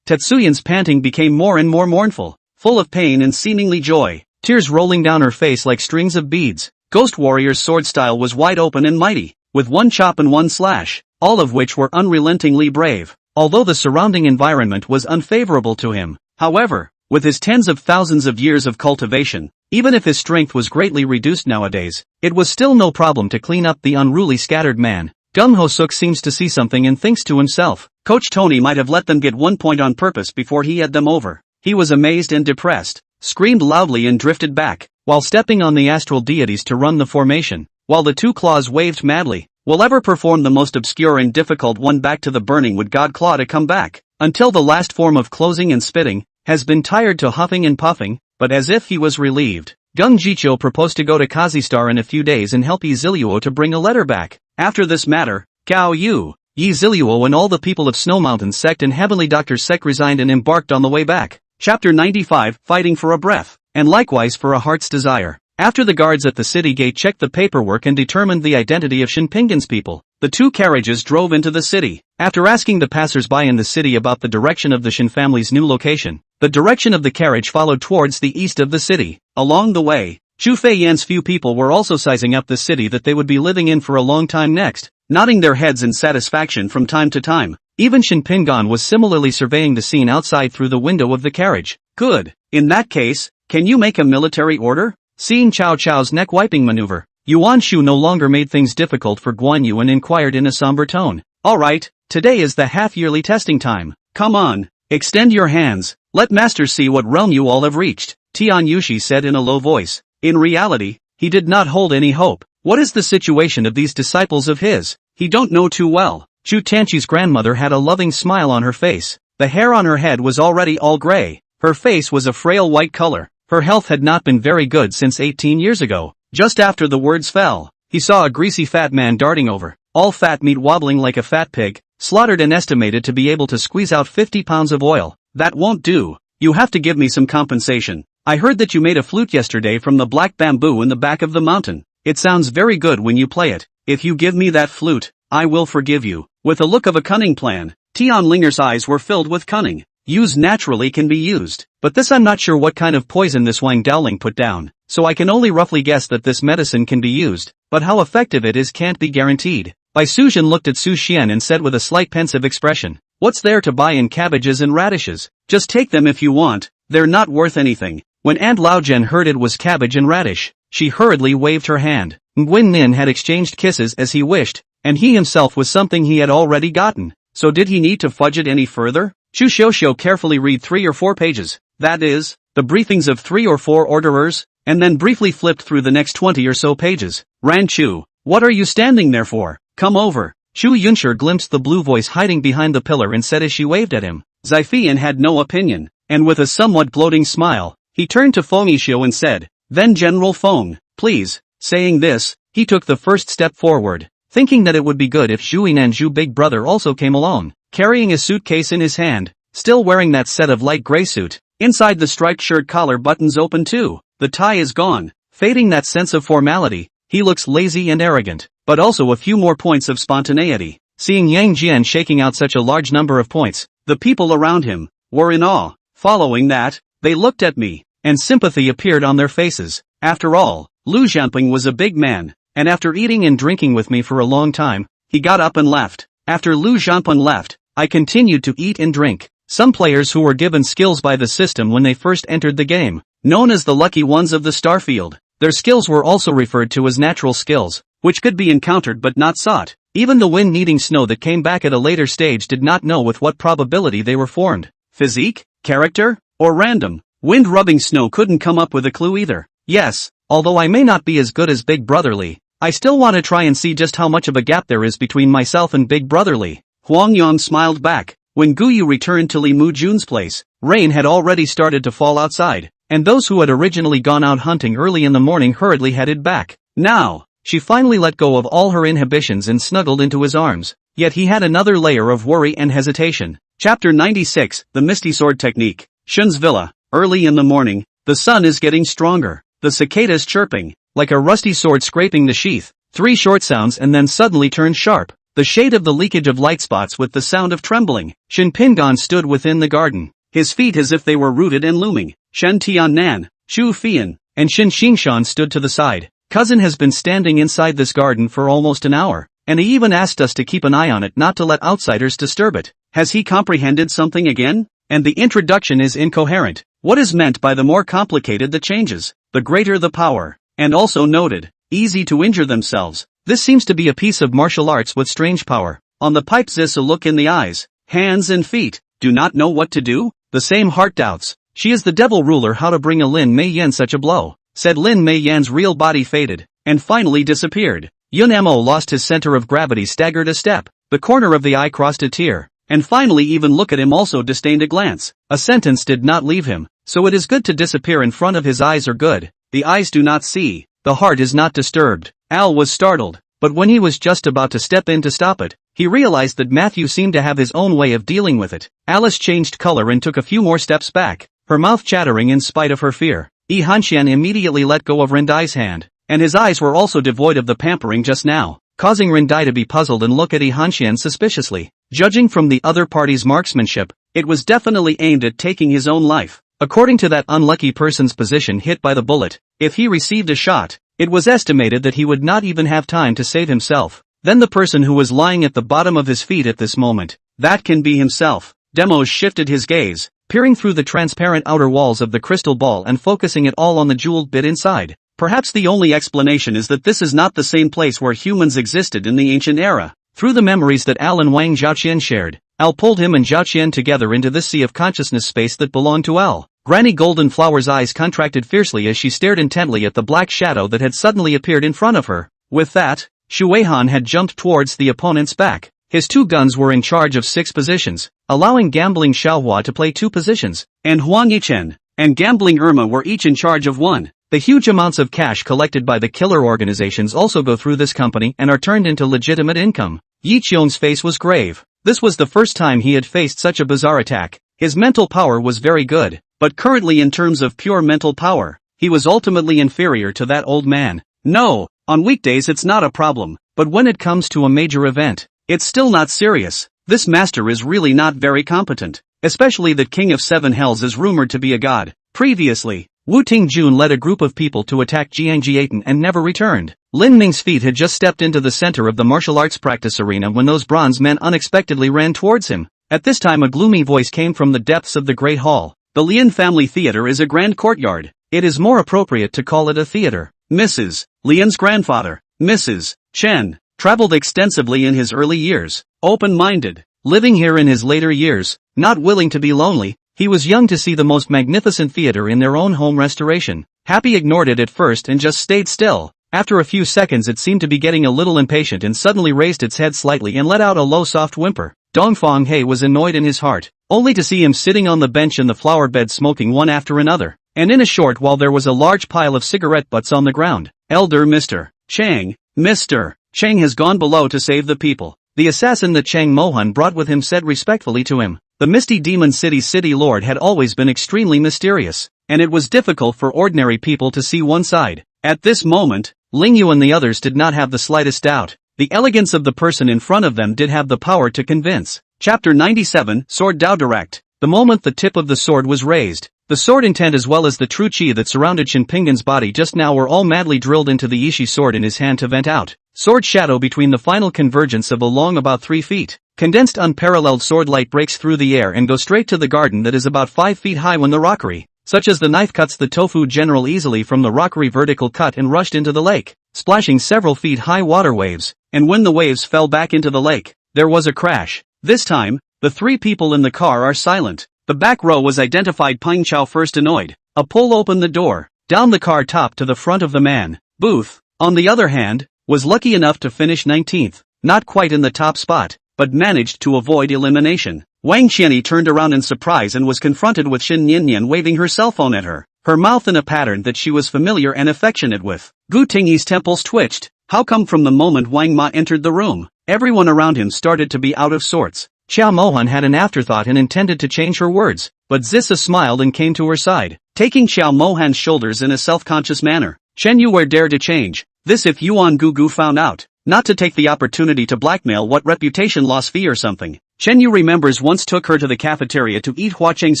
B: Tetsuyan's panting became more and more mournful, full of pain and seemingly joy, tears rolling down her face like strings of beads. Ghost Warrior's sword style was wide open and mighty, with 1 chop and 1 slash, all of which were unrelentingly brave, although the surrounding environment was unfavorable to him. However, with his tens of thousands of years of cultivation, even if his strength was greatly reduced nowadays, it was still no problem to clean up the unruly scattered man. Gung Ho Suk seems to see something and thinks to himself, Coach Tony might have let them get 1 point on purpose before he had them over. He was amazed and depressed, screamed loudly and drifted back, while stepping on the astral deities to run the formation, while the 2 claws waved madly. Will ever perform the most obscure and difficult one back to the burning wood god claw to come back, until the last form of closing and spitting, has been tired to huffing and puffing, but as if he was relieved. Gung Jiqiu proposed to go to Kazistar in a few days and help Yi Ziluo to bring a letter back. After this matter, Gao Yu, Yi Ziluo and all the people of Snow Mountain sect and Heavenly Doctor's sect resigned and embarked on the way back. Chapter 95, Fighting for a Breath, and likewise for a heart's desire. After the guards at the city gate checked the paperwork and determined the identity of Shinpingan's people, the 2 carriages drove into the city. After asking the passers-by in the city about the direction of the Shin family's new location, the direction of the carriage followed towards the east of the city. Along the way, Chu Feiyan's few people were also sizing up the city that they would be living in for a long time next, nodding their heads in satisfaction from time to time. Even Shinpingan was similarly surveying the scene outside through the window of the carriage. Good. In that case, can you make a military order? Seeing Cao Cao's neck-wiping maneuver, Yuan Shu no longer made things difficult for Guan Yu and inquired in a somber tone. Alright, today is the half-yearly testing time. Come on, extend your hands, let masters see what realm you all have reached, Tian Yushi said in a low voice. In reality, he did not hold any hope. What is the situation of these disciples of his? He don't know too well. Chu Tanchi's grandmother had a loving smile on her face. The hair on her head was already all gray. Her face was a frail white color. Her health had not been very good since 18 years ago. Just after the words fell, he saw a greasy fat man darting over, all fat meat wobbling like a fat pig, slaughtered and estimated to be able to squeeze out 50 pounds of oil. That won't do. You have to give me some compensation. I heard that you made a flute yesterday from the black bamboo in the back of the mountain. It sounds very good when you play it. If you give me that flute, I will forgive you. With a look of a cunning plan, Tian Linger's eyes were filled with cunning. Use naturally can be used, but this I'm not sure what kind of poison this Wang Dowling put down, so I can only roughly guess that this medicine can be used, but how effective it is can't be guaranteed. Bai Suzhen looked at Su Xian and said with a slight pensive expression, what's there to buy in cabbages and radishes? Just take them if you want, they're not worth anything. When Aunt Laojian heard it was cabbage and radish, she hurriedly waved her hand. Nguyen Nin had exchanged kisses as he wished, and he himself was something he had already gotten, so did he need to fudge it any further? Chu Xiaoxiao carefully read 3 or 4 pages, that is, the briefings of 3 or 4 orderers, and then briefly flipped through the next 20 or so pages. Ran Chu, what are you standing there for? Come over. Chu Yunshi glimpsed the blue voice hiding behind the pillar and said as she waved at him. Zaifian had no opinion, and with a somewhat gloating smile, he turned to Feng Yishio and said, then General Feng, please. Saying this,
A: he took the first step forward, thinking that it would be good if Zhu Yinan's big brother also came along, carrying a suitcase in his hand, still wearing that set of light gray suit. Inside the striped shirt collar buttons open too, the tie is gone, fading that sense of formality. He looks lazy and arrogant, but also a few more points of spontaneity. Seeing Yang Jian shaking out such a large number of points, the people around him were in awe. Following that, they looked at me, and sympathy appeared on their faces. After all, Lu Jianping was a big man, and after eating and drinking with me for a long time, he got up and left. After Lu Jianping left, I continued to eat and drink. Some players who were given skills by the system when they first entered the game, known as the lucky ones of the starfield, their skills were also referred to as natural skills, which could be encountered but not sought. Even the wind-kneading snow that came back at a later stage did not know with what probability they were formed. Physique, character, or random. Wind-rubbing snow couldn't come up with a clue either. Yes, although I may not be as good as Big Brother Li, I still want to try and see just how much of a gap there is between myself and Big Brother Li. Huang Yang smiled back. When Guyu returned to Li Mujun's place, rain had already started to fall outside, and those who had originally gone out hunting early in the morning hurriedly headed back. Now, she finally let go of all her inhibitions and snuggled into his arms, yet he had another layer of worry and hesitation. Chapter 96, The Misty Sword Technique. Shun's Villa. Early in the morning, the sun is getting stronger, the cicadas chirping, like a rusty sword scraping the sheath. 3 short sounds and then suddenly turned sharp. The shade of the leakage of light spots with the sound of trembling. Shin Pingan stood within the garden, his feet as if they were rooted and looming. Shen Tiannan, Chu Fian, and Shin Xingshan stood to the side. Cousin has been standing inside this garden for almost an hour, and he even asked us to keep an eye on it not to let outsiders disturb it. Has he comprehended something again? And the introduction is incoherent. What is meant by the more complicated the changes, the greater the power? And also noted, easy to injure themselves. This seems to be a piece of martial arts with strange power. On the pipe Zis a look in the eyes, hands and feet, do not know what to do? The same heart doubts. She is the devil ruler, how to bring a Lin Mei Yan such a blow? Said Lin Mei Yan's real body faded, and finally disappeared. Yun Mo lost his center of gravity, staggered a step, the corner of the eye crossed a tear, and finally even look at him also disdained a glance. A sentence did not leave him, so it is good to disappear in front of his eyes or good. The eyes do not see, the heart is not disturbed. Al was startled, but when he was just about to step in to stop it, he realized that Matthew seemed to have his own way of dealing with it. Alice changed color and took a few more steps back, her mouth chattering in spite of her fear. Yi Hanxian immediately let go of Rendai's hand, and his eyes were also devoid of the pampering just now, causing Rendai to be puzzled and look at Yi Hanxian suspiciously. Judging from the other party's marksmanship, it was definitely aimed at taking his own life. According to that unlucky person's position hit by the bullet, if he received a shot, it was estimated that he would not even have time to save himself. Then the person who was lying at the bottom of his feet at this moment, that can be himself. Demos shifted his gaze, peering through the transparent outer walls of the crystal ball and focusing it all on the jeweled bit inside. Perhaps the only explanation is that this is not the same place where humans existed in the ancient era. Through the memories that Al and Wang Zhaoqian shared, Al pulled him and Zhaoqian together into this sea of consciousness space that belonged to Al. Granny Golden Flower's eyes contracted fiercely as she stared intently at the black shadow that had suddenly appeared in front of her. With that, Xu Weihan had jumped towards the opponent's back. His 2 guns were in charge of 6 positions, allowing Gambling Xiaohua to play 2 positions, and Huang Yichen and Gambling Irma were each in charge of 1. The huge amounts of cash collected by the killer organizations also go through this company and are turned into legitimate income. Yi Qiong's face was grave. This was the first time he had faced such a bizarre attack. His mental power was very good, but currently in terms of pure mental power, he was ultimately inferior to that old man. No, on weekdays it's not a problem, but when it comes to a major event, it's still not serious. This master is really not very competent, especially that King of 7 Hells is rumored to be a god. Previously, Wu Tingjun led a group of people to attack Jiangjiaten and never returned. Lin Ming's feet had just stepped into the center of the martial arts practice arena when those bronze men unexpectedly ran towards him. At this time a gloomy voice came from the depths of the great hall. The Lian family theater is a grand courtyard. It is more appropriate to call it a theater. Mrs. Lian's grandfather, Mrs. Chen, traveled extensively in his early years, open-minded, living here in his later years, not willing to be lonely. He was young to see the most magnificent theater in their own home restoration. Happy ignored it at first and just stayed still. After a few seconds it seemed to be getting a little impatient and suddenly raised its head slightly and let out a low soft whimper. Dongfang He was annoyed in his heart, only to see him sitting on the bench in the flower bed smoking one after another, and in a short while there was a large pile of cigarette butts on the ground. Elder Mr. Chang,
B: Mr. Cheng has gone below to save the people. The assassin that Chang Mohan brought with him said respectfully to him. The Misty Demon City's city lord had always been extremely mysterious, and it was difficult for ordinary people to see one side. At this moment, Ling Yu and the others did not have the slightest doubt. The elegance of the person in front of them did have the power to convince. Chapter 97, Sword Dao Direct. The moment the tip of the sword was raised, the sword intent as well as the true chi that surrounded Shinpingan's body just now were all madly drilled into the Yishi sword in his hand to vent out. Sword shadow between the final convergence of a long about 3 feet. Condensed unparalleled sword light breaks through the air and goes straight to the garden that is about 5 feet high when the rockery, such as the knife cuts the tofu general easily from the rockery vertical cut and rushed into the lake, splashing several feet high water waves, and when the waves fell back into the lake, there was a crash. This time, the 3 people in the car are silent. The back row was identified. Peng Chao first annoyed. A pull opened the door, down the car top to the front of the man. Booth, on the other hand, was lucky enough to finish 19th, not quite in the top spot, but managed to avoid elimination. Wang Qianyi turned around in surprise and was confronted with Xin Niannian waving her cell phone at her, her mouth in a pattern that she was familiar and affectionate with. Gu Tingyi's temples twitched. How come from the moment Wang Ma entered the room, everyone around him started to be out of sorts? Xiao Mohan had an afterthought and intended to change her words, but Zissa smiled and came to her side, taking Xiao Mohan's shoulders in a self-conscious manner. Chen Yu were dare to change this if Yuan Gugu found out, not to take the opportunity to blackmail what reputation loss fee or something. Chen Yu remembers once took her to the cafeteria to eat Hua Cheng's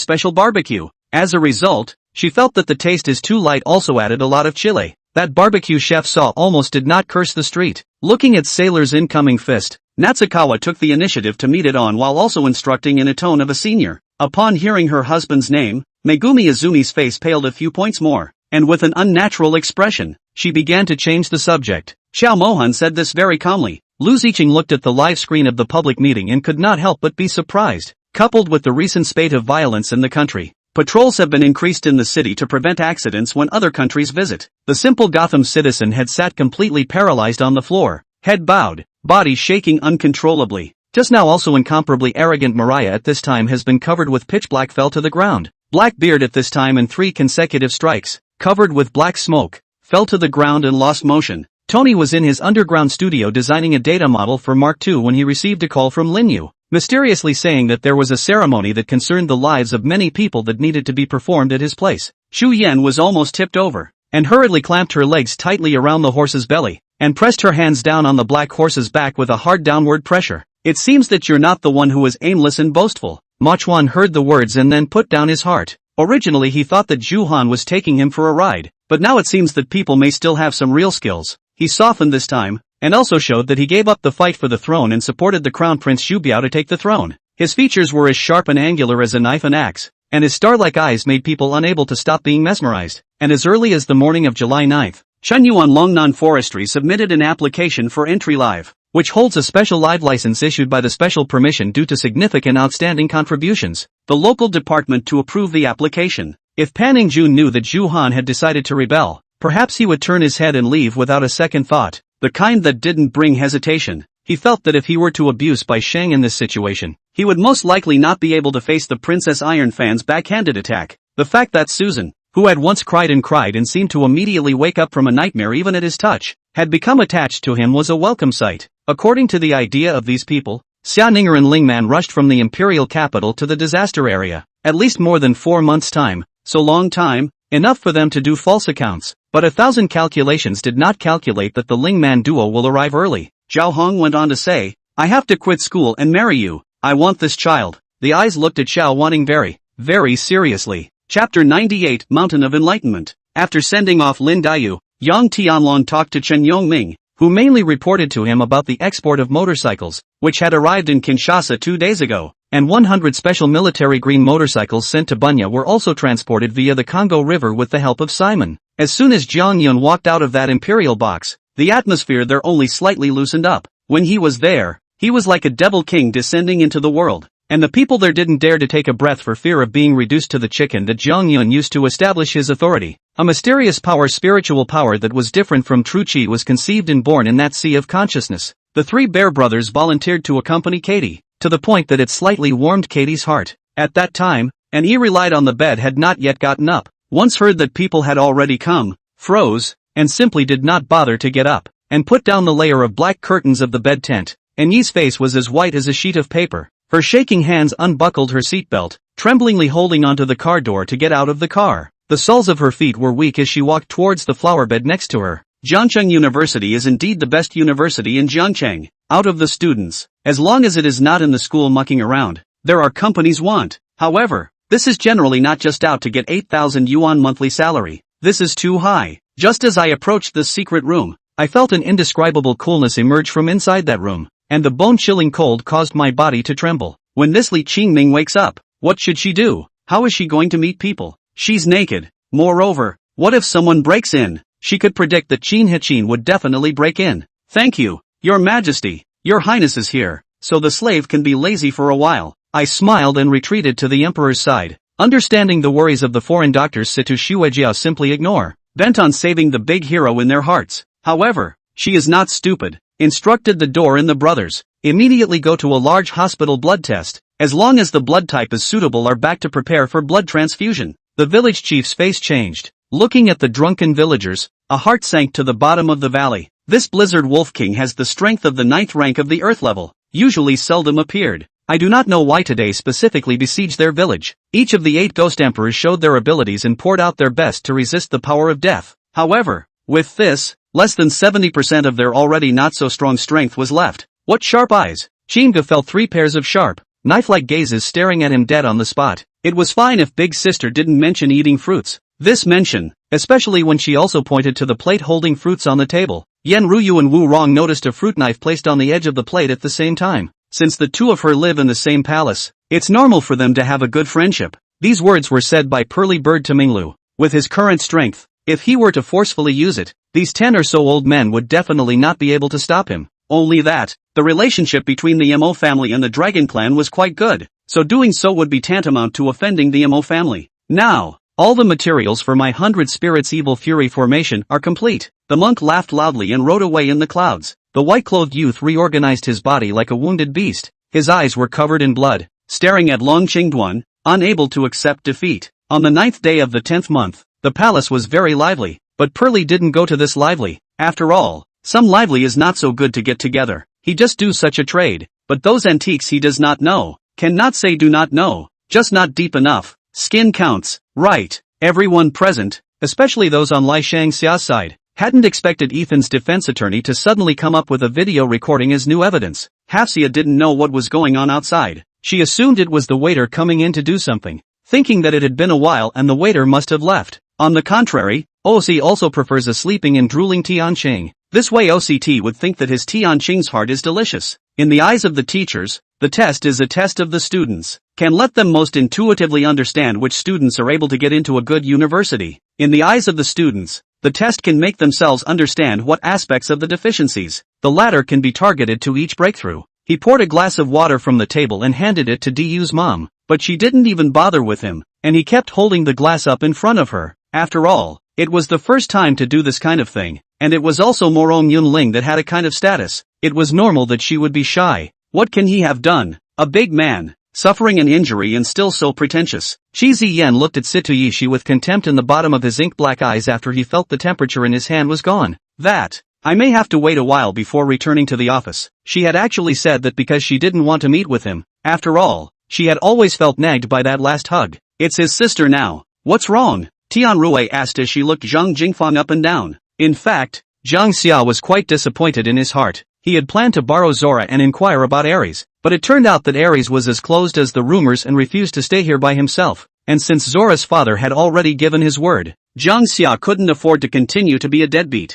B: special barbecue. As a result, she felt that the taste is too light also added a lot of chili. That barbecue chef saw almost did not curse the street. Looking at Sailor's incoming fist, Natsukawa took the initiative to meet it on while also instructing in a tone of a senior. Upon hearing her husband's name, Megumi Izumi's face paled a few points more, and with an unnatural expression, she began to change the subject. Xiao Mohan said this very calmly. Lu Ziqing looked at the live screen of the public meeting and could not help but be surprised. Coupled with the recent spate of violence in the country, patrols have been increased in the city to prevent accidents when other countries visit. The simple Gotham citizen had sat completely paralyzed on the floor, head bowed, body shaking uncontrollably. Just now also incomparably arrogant Mariah at this time has been covered with pitch black fell to the ground. Blackbeard at this time in 3 consecutive strikes, covered with black smoke, fell to the ground and lost motion. Tony was in his underground studio designing a data model for Mark II when he received a call from Lin Yu, mysteriously saying that there was a ceremony that concerned the lives of many people that needed to be performed at his place. Xu Yan was almost tipped over, and hurriedly clamped her legs tightly around the horse's belly, and pressed her hands down on the black horse's back with a hard downward pressure. It seems that you're not the one who is aimless and boastful. Ma Chuan heard the words and then put down his heart. Originally he thought that Zhu Han was taking him for a ride, but now it seems that people may still have some real skills. He softened this time, and also showed that he gave up the fight for the throne and supported the Crown Prince Xu Biao to take the throne. His features were as sharp and angular as a knife and axe, and his star-like eyes made people unable to stop being mesmerized. And as early as the morning of July 9th, Chen Yu on Longnan Forestry submitted an application for entry live, which holds a special live license issued by the special permission due to significant outstanding contributions. The local department to approve the application. If Pan Yingjun knew that Zhu Han had decided to rebel, perhaps he would turn his head and leave without a second thought, the kind that didn't bring hesitation. He felt that if he were to abuse by Shang in this situation, he would most likely not be able to face the Princess Iron Fan's backhanded attack. The fact that Susan, who had once cried and seemed to immediately wake up from a nightmare even at his touch, had become attached to him was a welcome sight. According to the idea of these people, Xia Ninger and Ling Man rushed from the imperial capital to the disaster area, at least more than 4 months' time, so long time, enough for them to do false accounts, but 1,000 calculations did not calculate that the Ling Man duo will arrive early. Zhao Hong went on to say, I have to quit school and marry you, I want this child. The eyes looked at Xiao wanting very, very seriously. Chapter 98, Mountain of Enlightenment. After sending off Lin Daiyu, Yang Tianlong talked to Chen Yongming, who mainly reported to him about the export of motorcycles, which had arrived in Kinshasa 2 days ago, and 100 special military green motorcycles sent to Bunya were also transported via the Congo River with the help of Simon. As soon as Jiang Yun walked out of that imperial box, the atmosphere there only slightly loosened up. When he was there, he was like a devil king descending into the world, and the people there didn't dare to take a breath for fear of being reduced to the chicken that Jiang Yun used to establish his authority. A mysterious power, spiritual power that was different from true chi was conceived and born in that sea of consciousness. The 3 Bear brothers volunteered to accompany Katie, to the point that it slightly warmed Katie's heart. At that time, an E relied on the bed had not yet gotten up, once heard that people had already come, froze, and simply did not bother to get up.
A: and put down the layer of black curtains of the bed tent. And Yi's face was as white as a sheet of paper. Her shaking hands unbuckled her seatbelt, tremblingly holding onto the car door to get out of the car. The soles of her feet were weak as she walked towards the flower bed next to her. Jiangcheng University is indeed the best university in Jiangcheng. Out of the students, as long as it is not in the school mucking around, there are companies want. However, this is generally not just out to get 8,000 yuan monthly salary. This is too high. Just as I approached this secret room, I felt an indescribable coolness emerge from inside that room, and the bone-chilling cold caused my body to tremble. When this Li Qingming wakes up, what should she do? How is she going to meet people? She's naked. Moreover, what if someone breaks in? She could predict that Qin Hichin would definitely break in. Thank you, Your Majesty. Your Highness is here, so the slave can be lazy for a while. I smiled and retreated to the emperor's side. Understanding the worries of the foreign doctors, Situ Shuejiao simply ignore, bent on saving the big hero in their hearts. However, she is not stupid. Instructed the door and the brothers, immediately go to a large hospital blood test. As long as the blood type is suitable, are back to prepare for blood transfusion. The village chief's face changed. Looking at the drunken villagers, a heart sank to the bottom of the valley. This Blizzard Wolf King has the strength of the 9th rank of the Earth level, usually seldom appeared. I do not know why today specifically besieged their village. Each of the 8 ghost emperors showed their abilities and poured out their best to resist the power of death. However, with this, less than 70% of their already not so strong strength was left. What sharp eyes! Qingge felt 3 pairs of sharp, knife-like gazes staring at him dead on the spot. It was fine if Big Sister didn't mention eating fruits. This mention, especially when she also pointed to the plate holding fruits on the table. Yan Ruyu and Wu Rong noticed a fruit knife placed on the edge of the plate at the same time. Since the two of her live in the same palace, it's normal for them to have a good friendship. These words were said by Pearly Bird to Minglu. With his current strength, if he were to forcefully use it, these 10 or so old men would definitely not be able to stop him. Only that, the relationship between the Mo family and the Dragon Clan was quite good, so doing so would be tantamount to offending the Mo family. Now, all the materials for my 100 Spirits Evil Fury formation are complete. The monk laughed loudly and rode away in the clouds. The white-clothed youth reorganized his body like a wounded beast. His eyes were covered in blood, staring at Long Qingduan, unable to accept defeat. On the 9th day of the 10th month, the palace was very lively, but Pearly didn't go to this lively. After all, some lively is not so good to get together. He just do such a trade, but those antiques he does not know. Cannot say do not know, just not deep enough. Skin counts, right? Everyone present, especially those on Lai Shangxia's side, hadn't expected Ethan's defense attorney to suddenly come up with a video recording as new evidence. Hafsia didn't know what was going on outside. She assumed it was the waiter coming in to do something, thinking that it had been a while and the waiter must have left. On the contrary, OC also prefers a sleeping and drooling Tianqing. This way OCT would think that his Tianqing's heart is delicious. In the eyes of the teachers, the test is a test of the students, can let them most intuitively understand which students are able to get into a good university. In the eyes of the students, the test can make themselves understand what aspects of the deficiencies. The latter can be targeted to each breakthrough. He poured a glass of water from the table and handed it to Du's mom, but she didn't even bother with him, and he kept holding the glass up in front of her. After all, it was the first time to do this kind of thing, and it was also Morong Yunling that had a kind of status. It was normal that she would be shy. What can he have done? A big man, suffering an injury and still so pretentious. Qi Ziyan looked at Situ Yishi with contempt in the bottom of his ink-black eyes after he felt the temperature in his hand was gone. That, I may have to wait a while before returning to the office. She had actually said that because she didn't want to meet with him. After all, she had always felt nagged by that last hug. It's his sister now. What's wrong? Tian Rui asked as she looked Zhang Jingfang up and down. In fact, Zhang Xia was quite disappointed in his heart. He had planned to borrow Zora and inquire about Ares, but it turned out that Ares was as closed as the rumors and refused to stay here by himself. And since Zora's father had already given his word, Zhang Xia couldn't afford to continue to be a deadbeat.